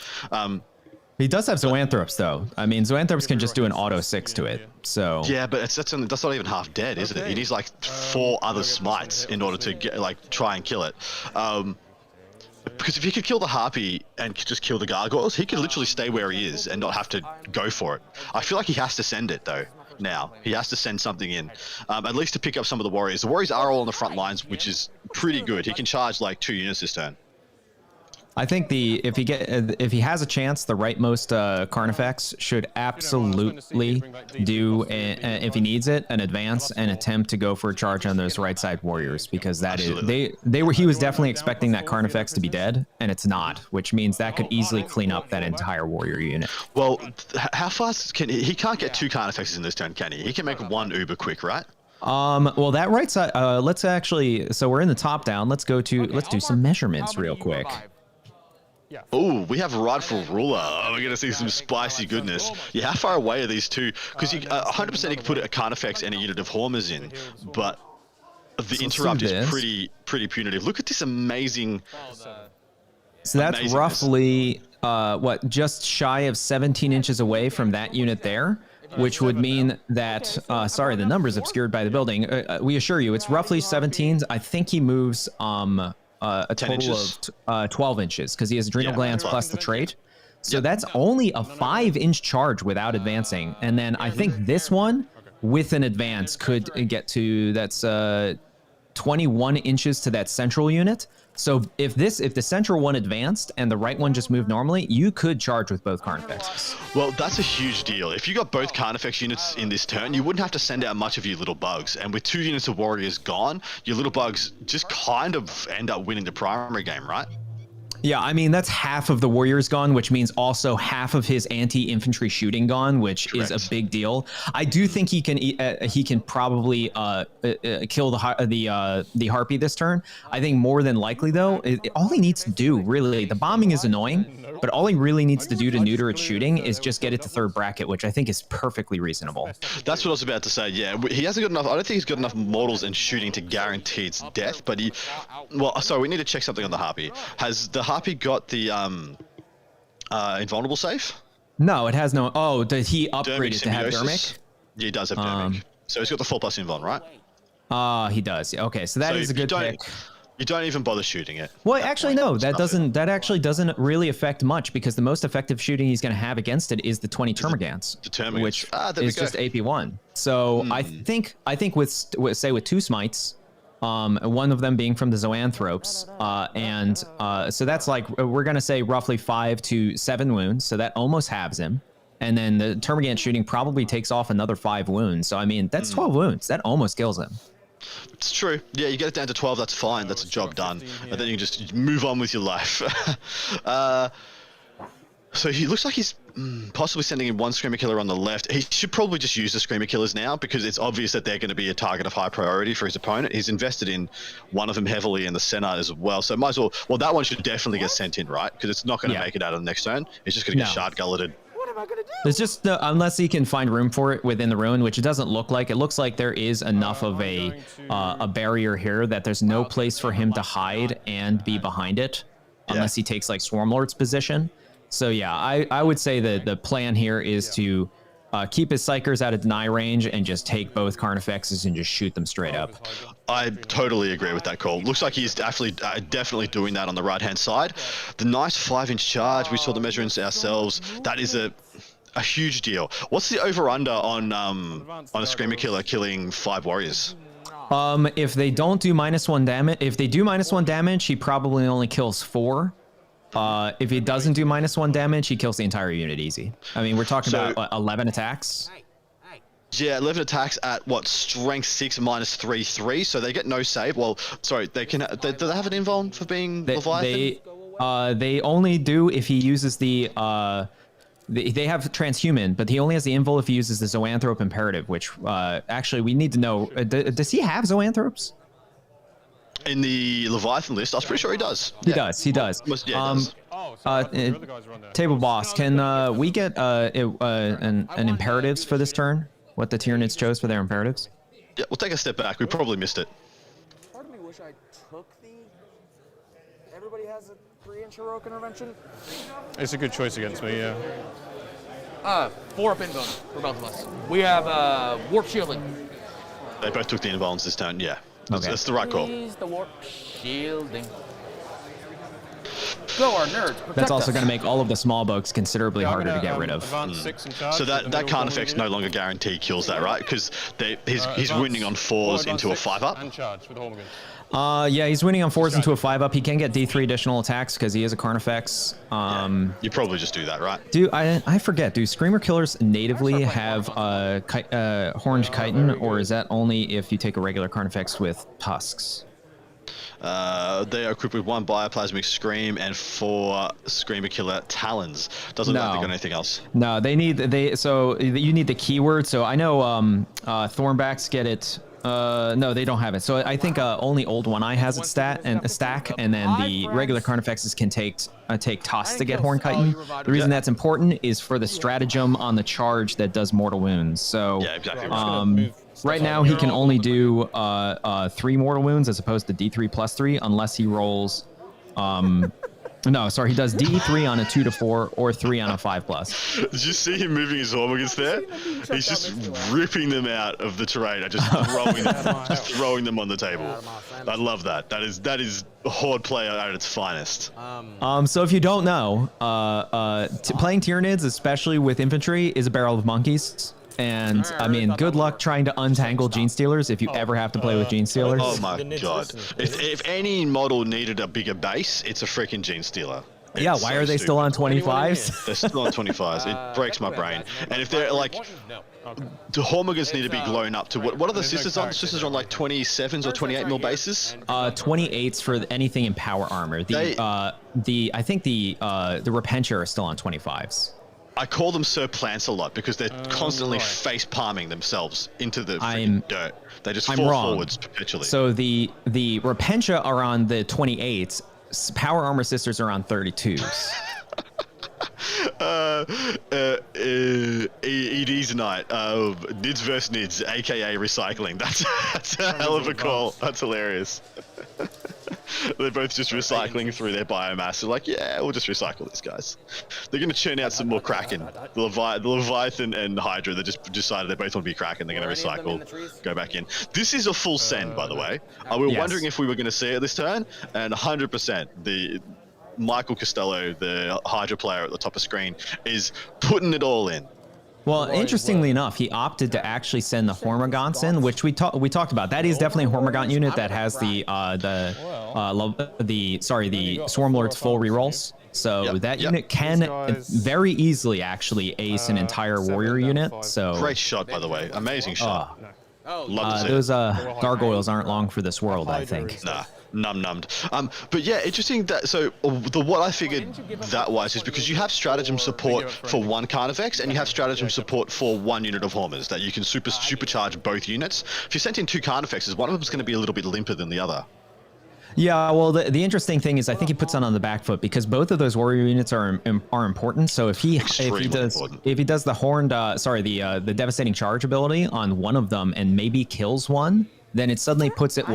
He does have Zoanthropes, though. I mean, Zoanthropes can just do an auto 6 to it. So yeah, but that's not even half dead, isn't it? He needs like 4 other smites in order to try and kill it. Because if he could kill the harpy and just kill the gargoyles, he could literally stay where he is and not have to go for it. I feel like he has to send it though. Now he has to send something in, at least to pick up some of the warriors. The warriors are all on the front lines, which is pretty good. He can charge like 2 units this turn. I think if he has a chance, the rightmost Carnifex should absolutely do, if he needs it, an advance and attempt to go for a charge on those right side warriors, because that he was definitely expecting that Carnifex to be dead, and it's not, which means that could easily clean up that entire warrior unit. Well, how fast can he can't get 2 Carnifexes in this turn, can he? He can make 1 uber quick, right? Well, that right side, let's actually, so we're in the top down. Let's do some measurements real quick. Oh, we have rightful ruler. We're going to see some spicy goodness. Yeah, how far away are these two? Because 100% he could put a Carnifex and a unit of Hormers in, but the interrupt is pretty punitive. Look at this amazing. So that's roughly just shy of 17 inches away from that unit there, which would mean that sorry, the number's obscured by the building. We assure you, it's roughly 17. I think he moves a total of 12 inches because he has adrenal glands plus the trait. So that's only a 5-inch charge without advancing. And then I think this one with an advance could get to, that's 21 inches to that central unit. So if the central one advanced and the right one just moved normally, you could charge with both Carnifexes. Well, that's a huge deal. If you got both Carnifex units in this turn, you wouldn't have to send out much of your little bugs. And with 2 units of warriors gone, your little bugs just kind of end up winning the primary game, right? Yeah, I mean, that's half of the warriors gone, which means also half of his anti-infantry shooting gone, which is a big deal. I do think he can probably kill the harpy this turn. I think more than likely, though, all he needs to do, really, the bombing is annoying, but all he really needs to do to neuter its shooting is just get it to 3rd bracket, which I think is perfectly reasonable. That's what I was about to say, yeah. He hasn't got enough, I don't think he's got enough mortals and shooting to guarantee its death, but sorry, we need to check something on the harpy. Has the harpy got the invulnerable save? No, it has no. Oh, did he upgrade it to have Dermic? Yeah, he does have Dermic. So he's got the 4+ invuln, right? He does. Okay, so that is a good pick. You don't even bother shooooting it. Well, actually, no. That actually doesn't really affect much because the most effective shooting he's going to have against it is the 20 Termagants, which is just AP1. So I think with 2 smites. One of them being from the Zoanthropes, so that's like, we're gonna say roughly 5 to 7 wounds, so that almost halves him. And then the Termagant shooting probably takes off another 5 wounds, so I mean, that's 12 wounds. That almost kills him. It's true. Yeah, you get it down to 12, that's fine, that's a job done. And then you can just move on with your life. So he looks like he's possibly sending in 1 Screamer Killer on the left. He should probably just use the Screamer Killers now because it's obvious that they're going to be a target of high priority for his opponent. He's invested in one of them heavily in the center as well. So might as well, that one should definitely get sent in, right? Because it's not going to make it out of the next turn. It's just going to get shard gulleted. What am I going to do? There's just, unless he can find room for it within the ruin, which it doesn't look like. It looks like there is enough of a barrier here that there's no place for him to hide and be behind it unless he takes like Swarmlord's position. So yeah, I would say that the plan here is to keep his psychers out of deny range and just take both Carnifexes and just shoot them straight up. I totally agree with that call. Looks like he's definitely doing that on the right-hand side. The nice 5-inch charge, we saw the measurements ourselves. That is a huge deal. What's the over-under on a Screamer Killer killing 5 warriors? If they don't do -1 damage, if they do -1 damage, he probably only kills 4. If he doesn't do -1 damage, he kills the entire unit easy. I mean, we're talking about what, 11 attacks. Yeah, 11 attacks at what, strength 6 -3/3, so they get no save. Well, sorry, they can. Do they have an invuln for being Leviathan? They only do if he uses the. They have transhuman, but he only has the invul if he uses the Zoanthrope imperative, which actually we need to know. Does he have Zoanthropes? In the Leviathan list, I was pretty sure he does. He does. He does. Yeah, he does. Table boss, can we get an imperatives for this turn? What the Tyranids chose for their imperatives? Yeah, we'll take a step back. We probably missed it. Part of me wish I took the. Everybody has a 3-inch heroic intervention. It's a good choice against me, yeah. 4 up invuln for both of us. We have warp shielding. They both took the invulns this turn. Yeah, Okay. that's the right call. Use the warp shielding. Go, our nerds. Protect That's also us. going to make all of the small bugs considerably Yeah, I'm harder to gonna, get rid of. Advance 6 and charge So with the that middle Carnifex Hormone no unit. longer guaranteed kills that, right? Because he's Advance- winning on 4s advance into a 6 5-up. And charge with the Hormone. Yeah, he's winning on 4s into a 5-up. He can get D3 additional attacks because he is a Carnifex. You probably just do that, right? I forget, do Screamer Killers natively have Horned Chitin, or is that only if you take a regular Carnifex with tusks? They are equipped with 1 Bioplasmic Scream and 4 Screamer Killer Talons. Doesn't look like they got anything else. No, so you need the keyword. So I know Thornbacks get it. No, they don't have it. So I think only Old One Eye has its stack, and then the regular Carnifexes can take toss to get Horn Chitin. The reason that's important is for the stratagem on the charge that does mortal wounds. So Yeah, exactly right. right now he can only do 3 mortal wounds as opposed to D3 plus 3 unless he rolls. No, sorry, he does D3 on a 2 to 4 or 3 on a 5+. Did you see him moving his Hormigans there? He's just ripping them out of the terrain and just throwing them on the table. I love that. That is Horde player at its finest. So if you don't know, playing Tyranids, especially with infantry, is a barrel of monkeys. And I mean, good luck trying to untangle Gene Stealers if you ever have to play with Gene Stealers. Oh my god. If any model needed a bigger base, it's a freaking Gene Stealer. Yeah, why are they still on 25s? They're still on 25s. It breaks my brain. And if they're like, the Hormigans need to be blown up to what are the sisters on? The sisters are on like 27s or 28 mil bases. 28s for anything in power armor. I think the Repentia are still on 25s. I call them Sir Plants a lot because they're constantly face palming themselves into the freaking dirt. They just fall forwards perpetually. So the Repentia are on the 28s. Power armor sisters are on 32s. ED's night. Nids versus Nids, aka recycling. That's a hell of a call. That's hilarious. They're both just recycling through their biomass. They're like, yeah, we'll just recycle these guys. They're going to churn out some more Kraken. The Leviathan and Hydra, they just decided they both want to be Kraken. They're going to recycle, go back in. This is a full send, by the way. We were wondering if we were going to see it this turn, and 100%. The Michael Costello, the Hydra player at the top of screen, is putting it all in. Well, interestingly enough, he opted to actually send the Hormagaunts in, which we talked about. That is definitely a Hormagaunt unit that has the Swarmlord's full rerolls. So that unit can very easily actually ace an entire warrior unit. So great shot, by the way. Amazing shot. Love to see those gargoyles aren't long for this world, I think. Nah. Numbed. But yeah, interesting that. So what I figured that was is because you have stratagem support for 1 Carnifex and you have stratagem support for 1 unit of Hormers that you can supercharge both units. If you sent in 2 Carnifexes, one of them is going to be a little bit limper than the other. Yeah, well, the interesting thing is I think he puts on the back foot because both of those warrior units are important. So if he does the horned the devastating charge ability on one of them and maybe kills one, then it suddenly puts it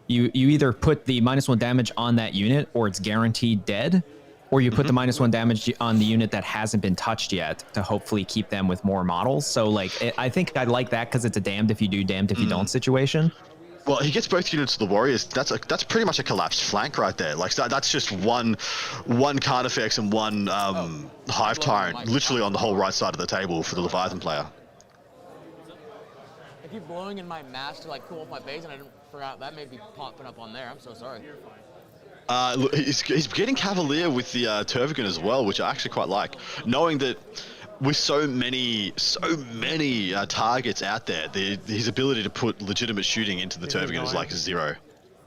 You either put the -1 damage on that unit or it's guaranteed dead. or you put the -1 damage on the unit that hasn't been touched yet to hopefully keep them with more models. So like, I think I like that because it's a damned if you do, damned if you don't situation. Well, he gets both units of the warriors. That's pretty much a collapsed flank right there. Like that's just one Carnifex and one Hive Tyrant, literally on the whole right side of the table for the Leviathan player. I keep blowing in my mask to like cool off my face, and I forgot that may be popping up on there. I'm so sorry. Look, he's getting cavalier with the Turvigan as well, which I actually quite like. Knowing that with so many targets out there, his ability to put legitimate shooting into the Turvigan is like 0.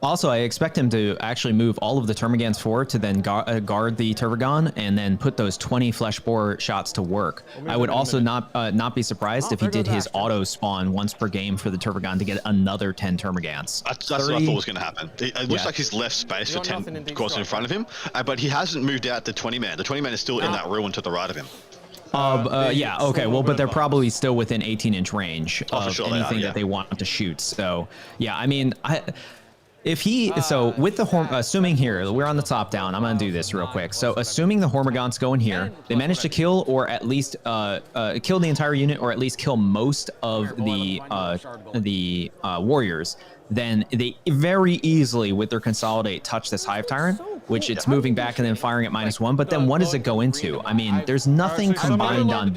Also, I expect him to actually move all of the Termagants forward to then guard the Turvigan and then put those 20 flesh bore shots to work. I would also not be surprised if he did his auto spawn once per game for the Turvigan to get another 10 Termagants. That's what I thought was going to happen. It looks like he's left space for 10 courses in front of him, but he hasn't moved out the 20-man. The 20-man is still in that ruin to the right of him. Yeah, okay, well, but they're probably still within 18-inch range of anything that they want to shoot. So, yeah, I mean, so with the assuming here, we're on the top down, I'm going to do this real quick. So assuming the Hormagaunts go in here, they manage to kill or at least kill the entire unit or at least kill most of the warriors, then they very easily with their consolidate touch this Hive Tyrant, which it's moving back and then firing at -1. But then what does it go into? I mean, there's nothing combined on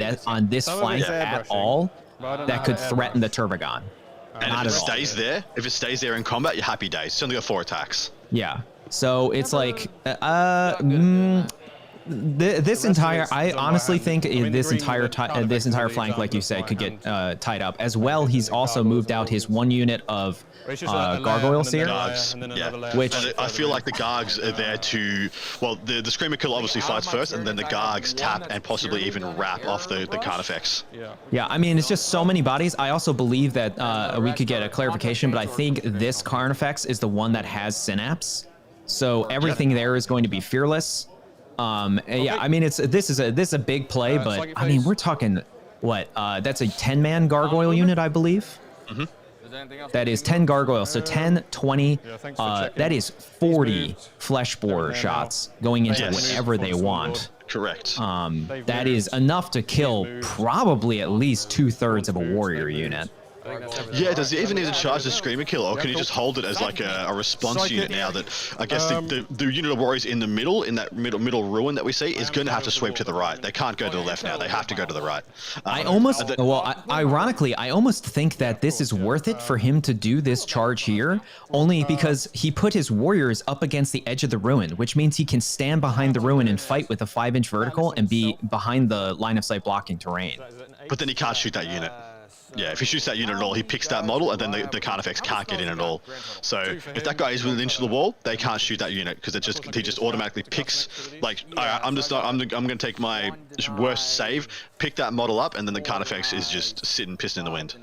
this flank at all that could threaten the Turvigan. And if it stays there in combat, you're happy days. It's only got 4 attacks. Yeah. So it's like, this entire, I honestly think this entire flank, like you said, could get tied up. As well, he's also moved out his 1 unit of Gargoyle Seer, which I feel like the Gargs are there to, well, the Screamer Kill obviously fights first, and then the Gargs tap and possibly even wrap off the Carnifex. Yeah, I mean, it's just so many bodies. I also believe that we could get a clarification, but I think this Carnifex is the one that has Synapse. So everything there is going to be fearless. Yeah, I mean, this is a big play, but I mean, we're talking what? That's a 10-man Gargoyle unit, I believe. Mm-hmm. That is 10 gargoyles, so 10, 20, that is 40 flesh borer shots going into whatever they want. Correct. That is enough to kill probably at least 2/3 of a warrior unit. Yeah, does he even need to charge the Screamer Kill, or can he just hold it as like a response unit now that I guess the unit of warriors in the middle, in that middle ruin that we see, is going to have to sweep to the right. They can't go to the left now. They have to go to the right. Ironically, I almost think that this is worth it for him to do this charge here, only because he put his warriors up against the edge of the ruin, which means he can stand behind the ruin and fight with a 5-inch vertical and be behind the line of sight blocking terrain. But then he can't shoot that unit. Yeah, if he shoots that unit at all, he picks that model, and then the Carnifex can't get in at all. So if that guy is within an inch of the wall, they can't shoot that unit because he just automatically picks. Like, I'm going to take my worst save, pick that model up, and then the Carnifex is just sitting pissed in the wind.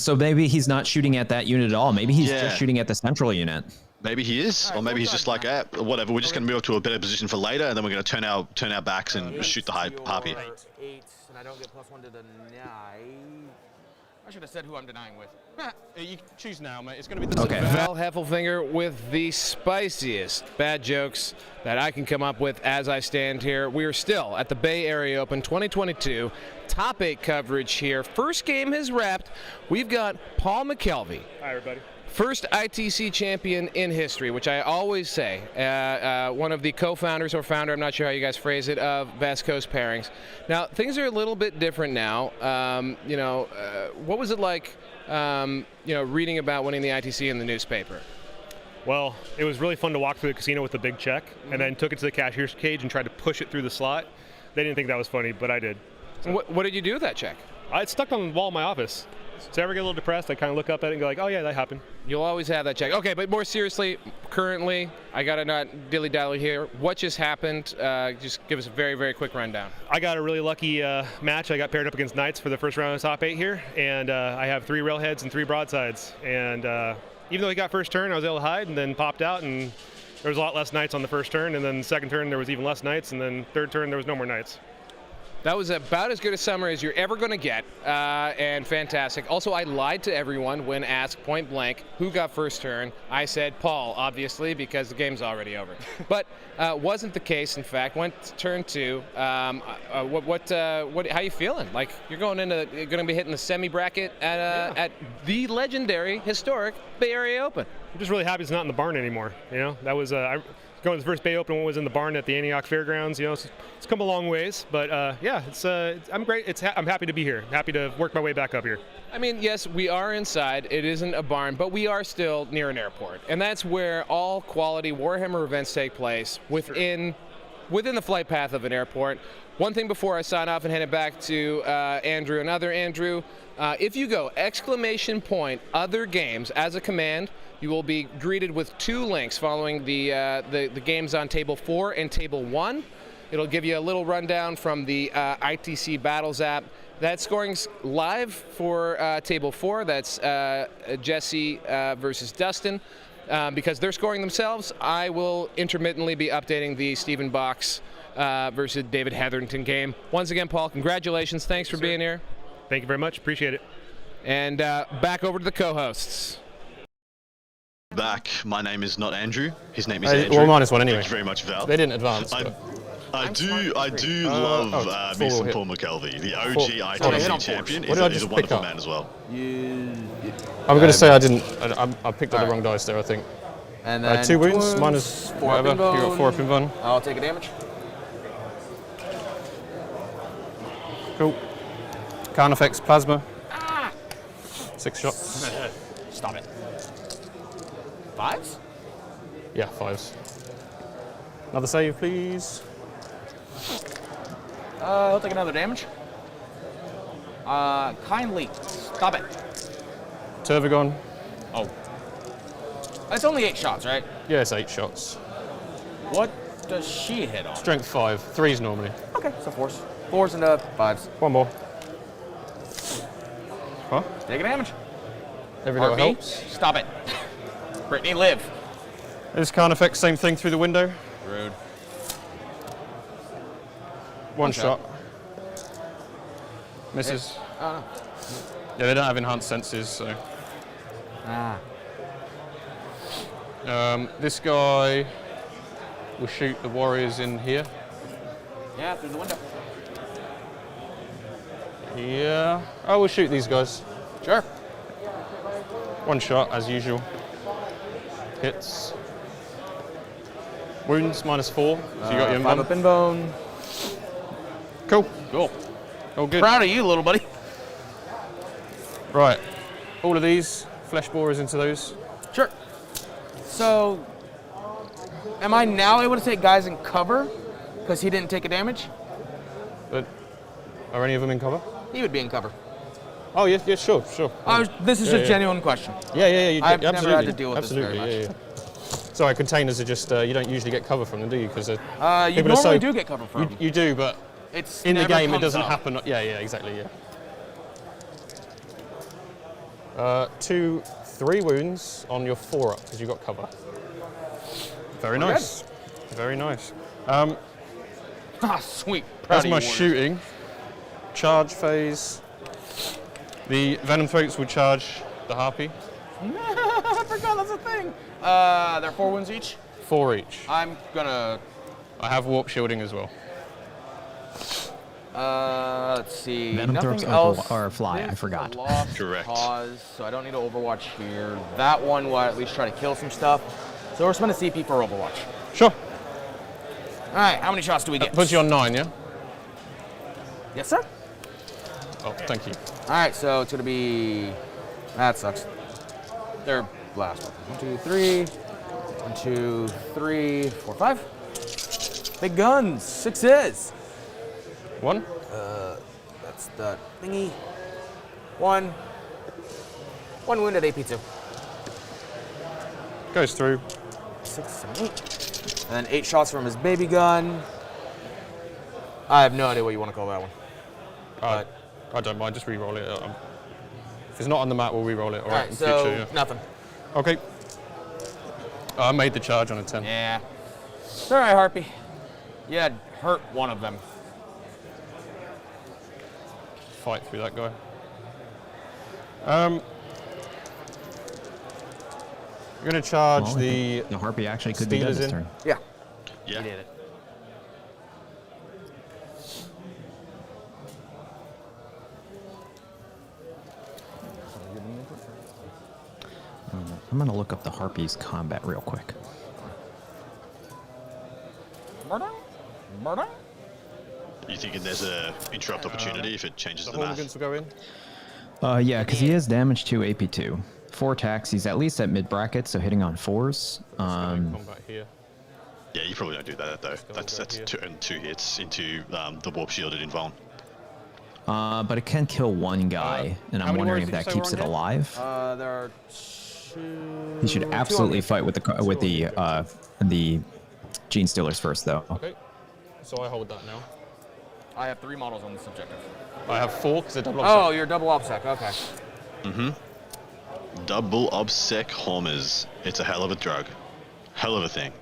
So maybe he's not shooting at that unit at all. Maybe he's just shooting at the central unit. Maybe he is, or maybe he's just like, whatever. We're just going to move up to a better position for later, and then we're going to turn our backs and shoot the Harpy. And I don't get +1 to deny. I should have said who I'm denying with. You choose now, mate. It's going to be the Val Heffelfinger with the spiciest bad jokes that I can come up with as I stand here. We are still at the Bay Area Open 2022. Top 8 coverage here. First game has wrapped. We've got Paul McKelvey. Hi, everybody. First ITC champion in history, which I always say, one of the co-founders or founder, I'm not sure how you guys phrase it, of Best Coast Pairings. Now, things are a little bit different now. What was it like, reading about winning the ITC in the newspaper? Well, it was really fun to walk through the casino with a big check and then took it to the cashier's cage and tried to push it through the slot. They didn't think that was funny, but I did. So. What did you do with that check? It's stuck on the wall of my office. So I ever get a little depressed, I kind of look up at it and go like, oh yeah, that happened. You'll always have that check. Okay, but more seriously, currently, I got to not dilly-dally here. What just happened? Just give us a very, very quick rundown. I got a really lucky match. I got paired up against Knights for the first round of the top 8 here, and I have 3 railheads and 3 broadsides. And even though he got first turn, I was able to hide and then popped out, and there was a lot less Knights on the first turn, and then second turn there was even less Knights, and then third turn there was no more Knights. That was about as good a summer as you're ever going to get, and fantastic. Also, I lied to everyone when asked point blank who got first turn. I said Paul, obviously, because the game's already over. But wasn't the case. In fact, went to turn 2. How you feeling? Like you're going to be hitting the semi bracket at the legendary, historic Bay Area Open. I'm just really happy it's not in the barn anymore. You know, that was going to the first Bay Open when it was in the barn at the Antioch Fairgrounds. You know, it's come a long ways, but yeah, I'm great. I'm happy to be here. Happy to work my way back up here. I mean, yes, we are inside. It isn't a barn, but we are still near an airport, and that's where all quality Warhammer events take place within the flight path of an airport. One thing before I sign off and hand it back to Andrew, Andrew, if you go !other games as a command, you will be greeted with 2 links following the games on Table 4 and Table 1. It'll give you a little rundown from the ITC Battles app. That scoring's live for Table 4. That's Jesse versus Dustin. Because they're scoring themselves, I will intermittently be updating the Stephen Box versus David Hetherington game. Once again, Paul, congratulations. Thanks for being here. Thank you very much. Appreciate it. And back over to the co-hosts. Back. My name is not Andrew. His name is Andrew. Well, -1 anyway. Thank you very much, Val. They didn't advance. I do love me some Paul McKelvey, the OG ITC champion. He's a wonderful man as well. I'm going to say I didn't. I picked up the wrong dice there, I think. And then 2 wounds, minus whatever. You got 4 up in one. I'll take a damage. Cool. Carnifex plasma. 6 shots. Stop it. 5s? Yeah, 5s. Another save, please. He'll take another damage. Kindly stop it. Turvagon. Oh. It's only 8 shots, right? Yeah, it's 8 shots. What does she hit on? Strength 5. 3s normally. Okay, so 4s. 4s and 5s. 1 more. Huh? Take a damage. Every little RP, helps. stop it. Brittany, live. This Carnifex, same thing through the window. Rude. 1 shot. Misses. Oh, no. Yeah, they don't have enhanced senses, so. This guy will shoot the warriors in here. Yeah, through the window. Yeah. I will shoot these guys. Sure. 1 shot, as usual. Hits. Wounds, -4. So you got your 5 up in bone. Cool. Cool. All good. Proud of you, little buddy. Right. All of these, flesh borers into those. Sure. So, am I now able to take guys in cover because he didn't take a damage? But are any of them in cover? He would be in cover. Oh, yeah, sure. This is a genuine question. Yeah. I've absolutely. never had to deal with absolutely, this very much. Yeah. Sorry, containers are just, you don't usually get cover from them, do you? Because you normally do get cover from them. You do, but It's in the never game it comes doesn't up. happen. Yeah, exactly, yeah. 2, 3 wounds on your 4 up because you got cover. Very nice. Very nice. Sweet. That's my shooting. Charge phase. The Venom Throats will charge the Harpy. I forgot that's a thing. They're 4 wounds each? 4 each. I'm gonna... I have Warp Shielding as well. Let's see. Venom Nothing throws else. or fly, I This is forgot. a lost Correct. Cause, so I don't need to Overwatch here. That one will at least try to kill some stuff. So we're spending CP for Overwatch. Sure. All right, how many shots do we get? Puts you on 9, yeah? Yes, sir. Oh, thank you. All right, so it's gonna be. That sucks. They're last one. 1, 2, 3. 1, 2, 3, 4, 5. Big guns. 6s. 1. That's the thingy. 1. 1 wounded AP2. Goes through. 6, 7, 8. And then 8 shots from his baby gun. I have no idea what you want to call that one. I don't mind, just re-roll it. If it's not on the map, we'll re-roll it. All right, in so future, yeah. nothing. Okay. I made the charge on a 10. Yeah. It's all right, Harpy. You had hurt one of them. fight through that guy. I'm going to charge Well, the Harpy actually could be dead Steelers this in. turn. Yeah. Yeah. He did it. I'm going to look up the Harpy's combat real quick. You thinking there's a interrupt opportunity if it changes The the math? Hormigans will go in. Yeah, because he is damage to AP2. 4 attacks. He's at least at mid bracket, so hitting on 4s. Combat here. Yeah, you probably don't do that though. That's go here. two hits into the warp shielded invuln. But it can kill one guy, and how I'm many wondering warriors if did that you say keeps were it on alive. There are two. He should absolutely fight with the Gene Stealers first, though. Okay. So I hold that now. I have 3 models on this objective. I have 4 because they're double Oh, offset. you're double OBSEC. Okay. Double obsec homers. It's a hell of a drug. Hell of a thing.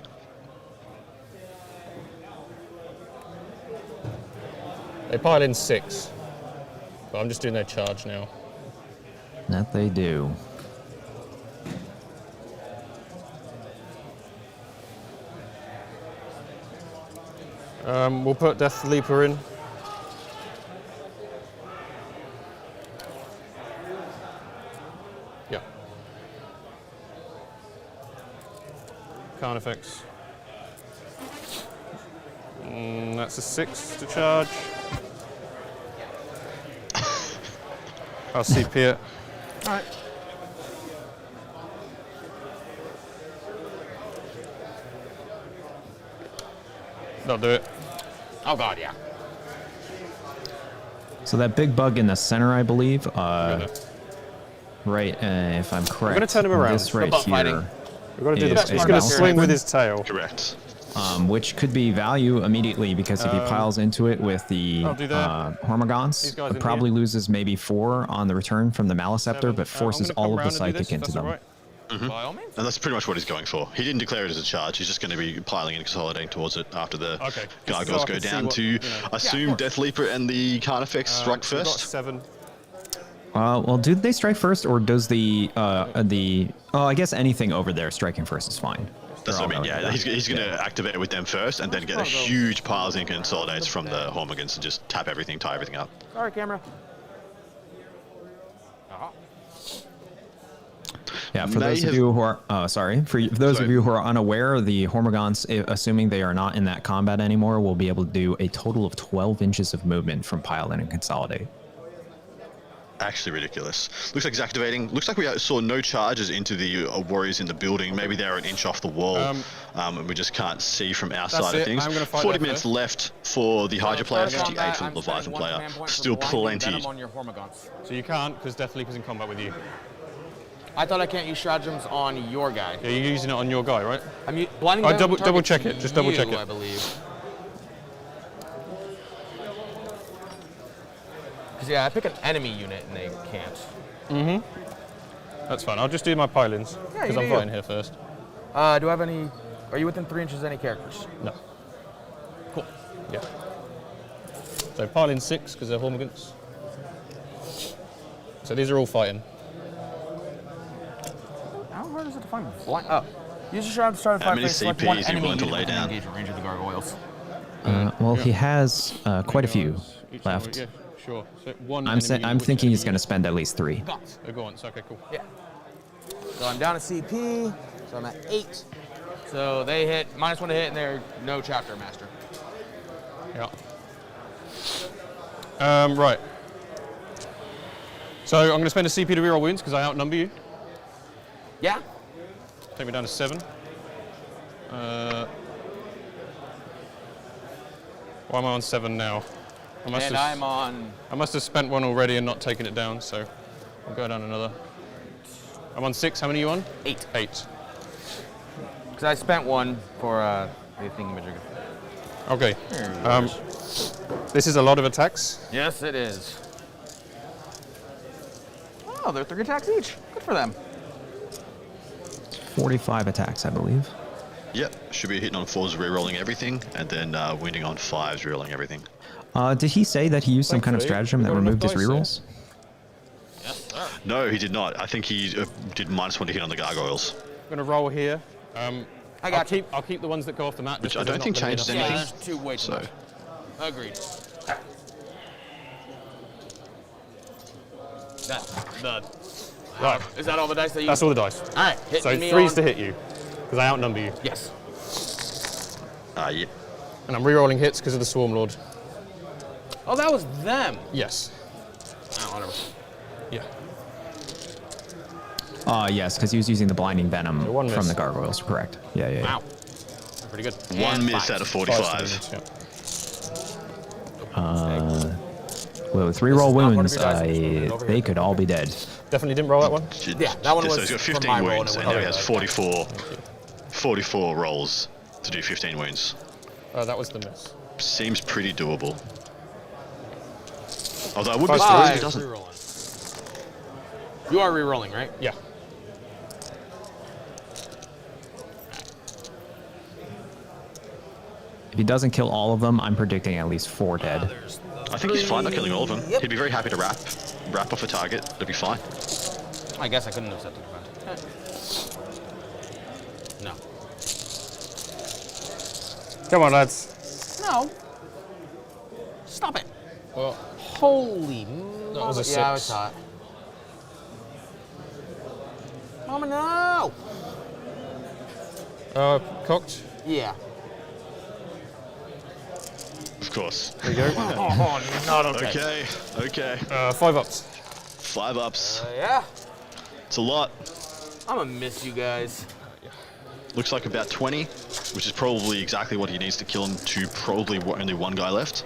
They pile in 6. But I'm just doing their charge now. That they do. We'll put Death Leaper in. Yeah. Count effects. That's a 6 to charge. I'll CP it. Alright. That'll do it. Oh god, yeah. So that big bug in the center, I believe, Gonna- right, if I'm correct. gonna turn him around. This right butt fighting. here, We've got to do Is this. a He's going to balance swing with weapon? his tail. Correct. which could be value immediately because if he piles into it with the I'll do that. Hormigons, These guys it in probably here. loses maybe 4 on the return from the Maliceptor, 7. but forces I'm gonna all come of the round and do psychic this, if into that's them. all right. By all means. And that's pretty much what he's going for. He didn't declare it as a charge. He's just going to be piling and consolidating towards it after the Okay. gargoyles So I go can see down what, to you know. assume Death Leaper and the Carnifex strike So we've got first. 7. Well, do they strike first, or does the oh, I guess anything over there striking first is fine. That's They're what I all mean. going Yeah, down. he's going to activate it with them first, and then get a huge piles and consolidates from the Hormigans and just tap everything, tie everything up. Sorry, camera. Yeah, for May those of have- you who are, for those Sorry. of you who are unaware, the Hormigons, assuming they are not in that combat anymore, will be able to do a total of 12 inches of movement from pile in and consolidate. Actually ridiculous. Looks like he's activating. Looks like we saw no charges into the warriors in the building. Maybe they're an inch off the wall, and we just can't see from our side of it. things. I'm gonna fight 40 that minutes first. left for the Hydra player, First 58 combat, for the I'm Leviathan spending 1 player. command point for Still blinding plenty. venom on your Hormigons. So you can't because Death Leaper's in combat with you. I thought I can't use stratagems on your guy. Yeah, you're using it on your guy, right? I'm blinding Oh, venom double check targets it. Just double check you, it. I believe. Because yeah, I pick an enemy unit and they can't. That's fine. I'll just do my pilings Yeah, because you I'm do. fighting here first. Do I have any? Are you within 3 inches of any characters? No. Cool. Yeah. So pile in 6 because they're Hormigans. So these are all fighting. How hard is it to find blind? Oh. Use your shot to start a How fight many phase, select CPs one are you enemy willing to unit lay within down? engagement range of the gargoyles. Well, he has quite a few Each left. Yeah, sure. So one I'm enemy I'm unit, which thinking he's enemy going to spend at least 3. unit? Oh, go on. So, okay, cool. Yeah. So I'm down to CP, so I'm at 8. So they hit -1 to hit and they're no chapter master. Yeah. Right. So I'm going to spend a CP to reroll wounds because I outnumber you. Yeah? Take me down to 7. Why am I on 7 now? I And I'm on. I must have spent 1 already and not taken it down, so I'll go down another. I'm on 6. How many are you on? 8. 8. Because I spent 1 for the thingamajigger. Okay. This is a lot of attacks. Yes, it is. Oh, they're 3 attacks each. Good for them. 45 attacks, I believe. Yep, should be hitting on 4s, rerolling everything, and then wounding on 5s, rerolling everything. Did he say that he used some kind of Thankfully, stratagem that we've got removed his enough rerolls? dice No, he did not. I think he did -1 to hit on the gargoyles. I'm gonna roll here. I I'll keep the ones that go off the mat. Which just I 'cause don't think there's not changed gonna be anything. enough Yeah, there's way too So. much. Agreed. Right. Is that all the dice that you? That's all the dice. All right. Hit So me 3's on. to hit you, because I outnumber you. Yes. Yeah. And I'm re-rolling hits because of the Swarm Lord. Oh, that was them. Yes. Oh, whatever. Yeah. Yes, because he was using the blinding venom So one from miss. the gargoyles. Correct. Yeah, yeah. Wow. Pretty good. One And miss five. out of 5 45. yeah. Well, with reroll not one of wounds, your dice, I'm just moving it over they here. could all be dead. Definitely didn't roll that one. Yeah, that one So was he's got from 15 my roll, wounds, and and it now he went has over. 44 rolls to do 15 wounds. That was the miss. Seems pretty doable. Although I would be Five. surprised if he doesn't. Rerolling. You are re-rolling, right? Yeah. If he doesn't kill all of them, I'm predicting at least 4 dead. I think he's fine not killing all of them. Yep. He'd be very happy to wrap off a target. That'd be fine. I guess I couldn't have set the command. No. Come on, lads. No. Stop it. Well, Holy that was a 6. Yeah, I saw it. Mama, no! Cocked. Yeah. Of course. There you go. Oh, not okay. Okay. 5 ups. 5 ups. Yeah. It's a lot. I'm gonna miss you guys. Looks like about 20, which is probably exactly what he needs to kill him to probably only one guy left.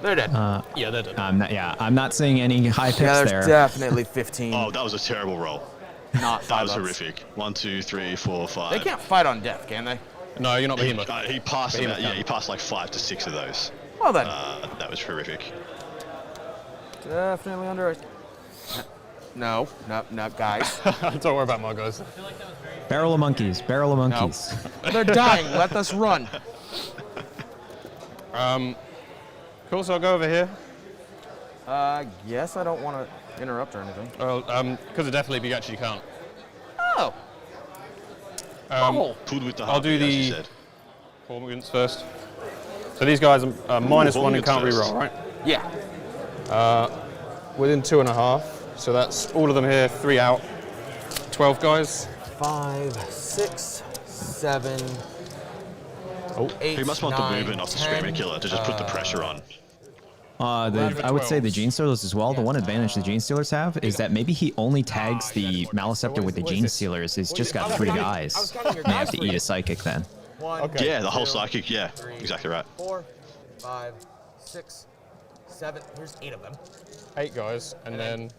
They're dead. Yeah, they're dead. I'm not seeing any high picks yeah, there's there. definitely 15. Oh, that was a terrible roll. Not That 5 was ups. horrific. 1, 2, 3, 4, 5. They can't fight on death, can they? No, you're not Behemoth. He passed Behemoth about, can. he passed like 5 to 6 of those. Well then. That was horrific. Definitely under. No, guys. Don't worry about my guys. Barrel of monkeys. Barrel of monkeys. They're dying. Let us run. Cool, so I'll go over here. Yes, I don't want to interrupt or anything. Well, because of Death Leap, you actually can't. Oh. Pulled with the I'll do harpy, as you the said. 4 mutants first. So these guys are -1 and mutants can't first. reroll, right? Yeah. Within 2.5. So that's all of them here, 3 out. 12 guys. 5, 6, 7, Oh. 8. He must want the 9, movement off the 10, Screamer Killer to just put the pressure on. I would say the Gene Stealers as well. The one advantage the Gene Stealers have is that maybe he only tags the Maleceptor with the Gene Stealers. He's just got 3 guys. May have to eat a psychic then. 1, Okay. Yeah, the whole psychic, yeah. 3, Exactly right. 4, 5, 6, 7. Here's 8 of them. 8 guys, and then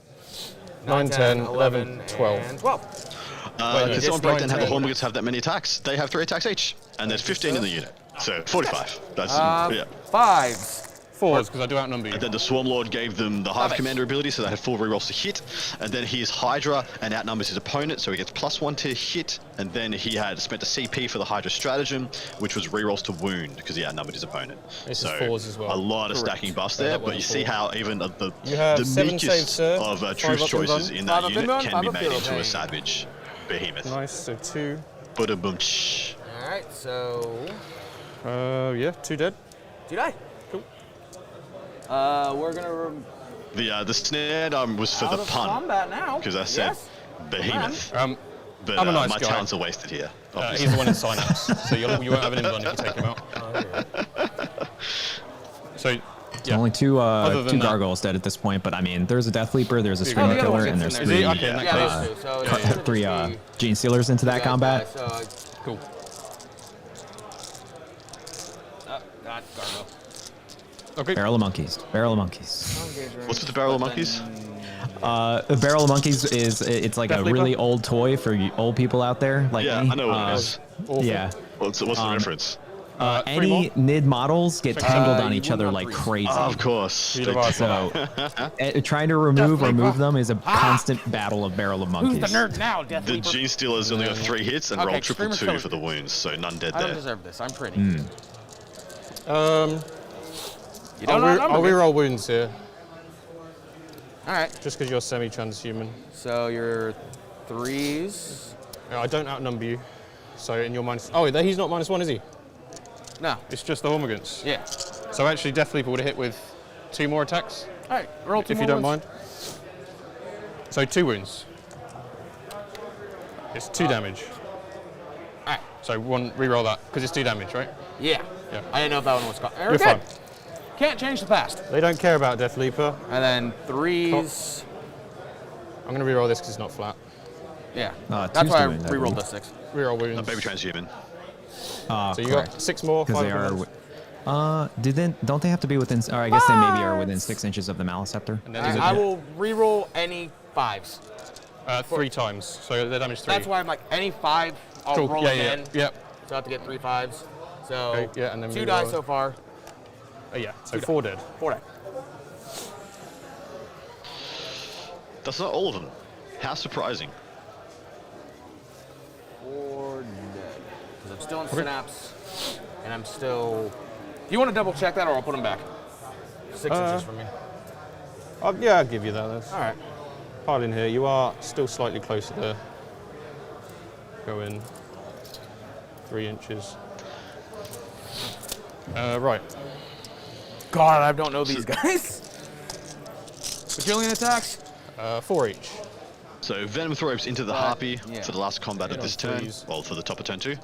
9, 9, 10, 11, 12. and 12. Can someone break down how the 19. Hornbugats have that many attacks? They have 3 attacks each, and there's 15 in the unit. So 45. That's, yeah. 5s. 4s, because I do outnumber you. And then the Swarm Lord gave them the Hive Commander ability, so they had 4 rerolls to hit. And then he is Hydra and outnumbers his opponent, so he gets +1 to hit. And then he had spent a CP for the Hydra stratagem, which was rerolls to wound because he outnumbered his opponent. This is so 4s as well. a lot of Correct. stacking buffs Yeah, there, that but you was see 4. how even You have the 7 meekest saves, sir. of 5 truce up and choices done. in 5 that up and unit done, can 5 be up made and into a done. savage behemoth. Nice, so 2. Ba-da-boom-tsh. All right, so Yeah, 2 dead. did I? Cool. We're gonna The snare was for out the of pun, combat now. because I said Yes. behemoth. But I'm a nice my guy. talents are wasted here. Obviously. He's the one in Synapse, so you won't have an invuln if you take him out. So, yeah. Only two Other than that- gargoyles dead at this point, but I mean, there's a Death Leaper, there's a Oh, Screamer the other Killer, one and gets there's in there. 3 Okay, in that Yeah, case. those two. So it's gonna just 3 be Gene Stealers into that you guys combat. die, so Cool. God, Gargo. Okay. Barrel of monkeys. Barrel of monkeys. What's with the barrel of monkeys? The Barrel of Monkeys it's like Death a Leaper? really old toy for old people out there like Yeah, me. I know what it is. Awful. Yeah. What's the reference? 3 Any more? NID models get tangled on you each would other not like breathe. crazy. Of course. Peter Voss. So trying to remove or move them is a constant battle of Barrel of Monkeys. Who's the nerd now, Death The Leaper? Gene Stealers only got 3 hits and Okay, rolled triple Screamer 2 Killer. for the wounds, so none dead I don't there. deserve this. I'm pretty. You don't outnumber I'll me. reroll wounds here, All right. just because you're semi-transhuman. So your 3s. No, I don't outnumber you. So in your minus... Oh, he's not -1, is he? No. It's just the Hormigans. Yeah. So actually, Death Leaper would have hit with 2 more attacks, All right. Roll 2 if more you don't ones. mind. So 2 wounds. It's 2 damage. All right. So reroll that, because it's 2 damage, right? Yeah. Yeah. I didn't know if that one was caught. You're fine. Can't change the past. They don't care about Death Leaper. And then 3s. I'm going to reroll this because it's not flat. Yeah. That's two's why I doing that, rerolled right? the 6. Reroll wounds. A baby transhuman. So you Correct. got 6 more, 5 Because they are. wounds. Don't they have to be within? Or I guess they maybe are within 6 inches of the Maliceptor. And then I will reroll any 5s. 3 times, so they're damage 3. That's why I'm like, any 5, I'll Cool. roll Yeah, again. yeah. So I have to get 3 5s. So Okay, yeah, and then 2 reroll dice it. so far. Oh, yeah, so 4 dead. 4 die. That's not all of them. How surprising. 4 dead. Because I'm still in Synapse. And I'm still... Do you want to double check that or I'll put them back? 6 inches from me. Yeah, I'll give you that. That's All right. pile in here. You are still slightly closer there. Go in 3 inches. Right. God, I don't know these guys. Bajillion attacks? 4 each. So Venom Thropes into the Harpy yeah. for the last combat Hit of this on turn. 3s. Well, for the top of turn 2.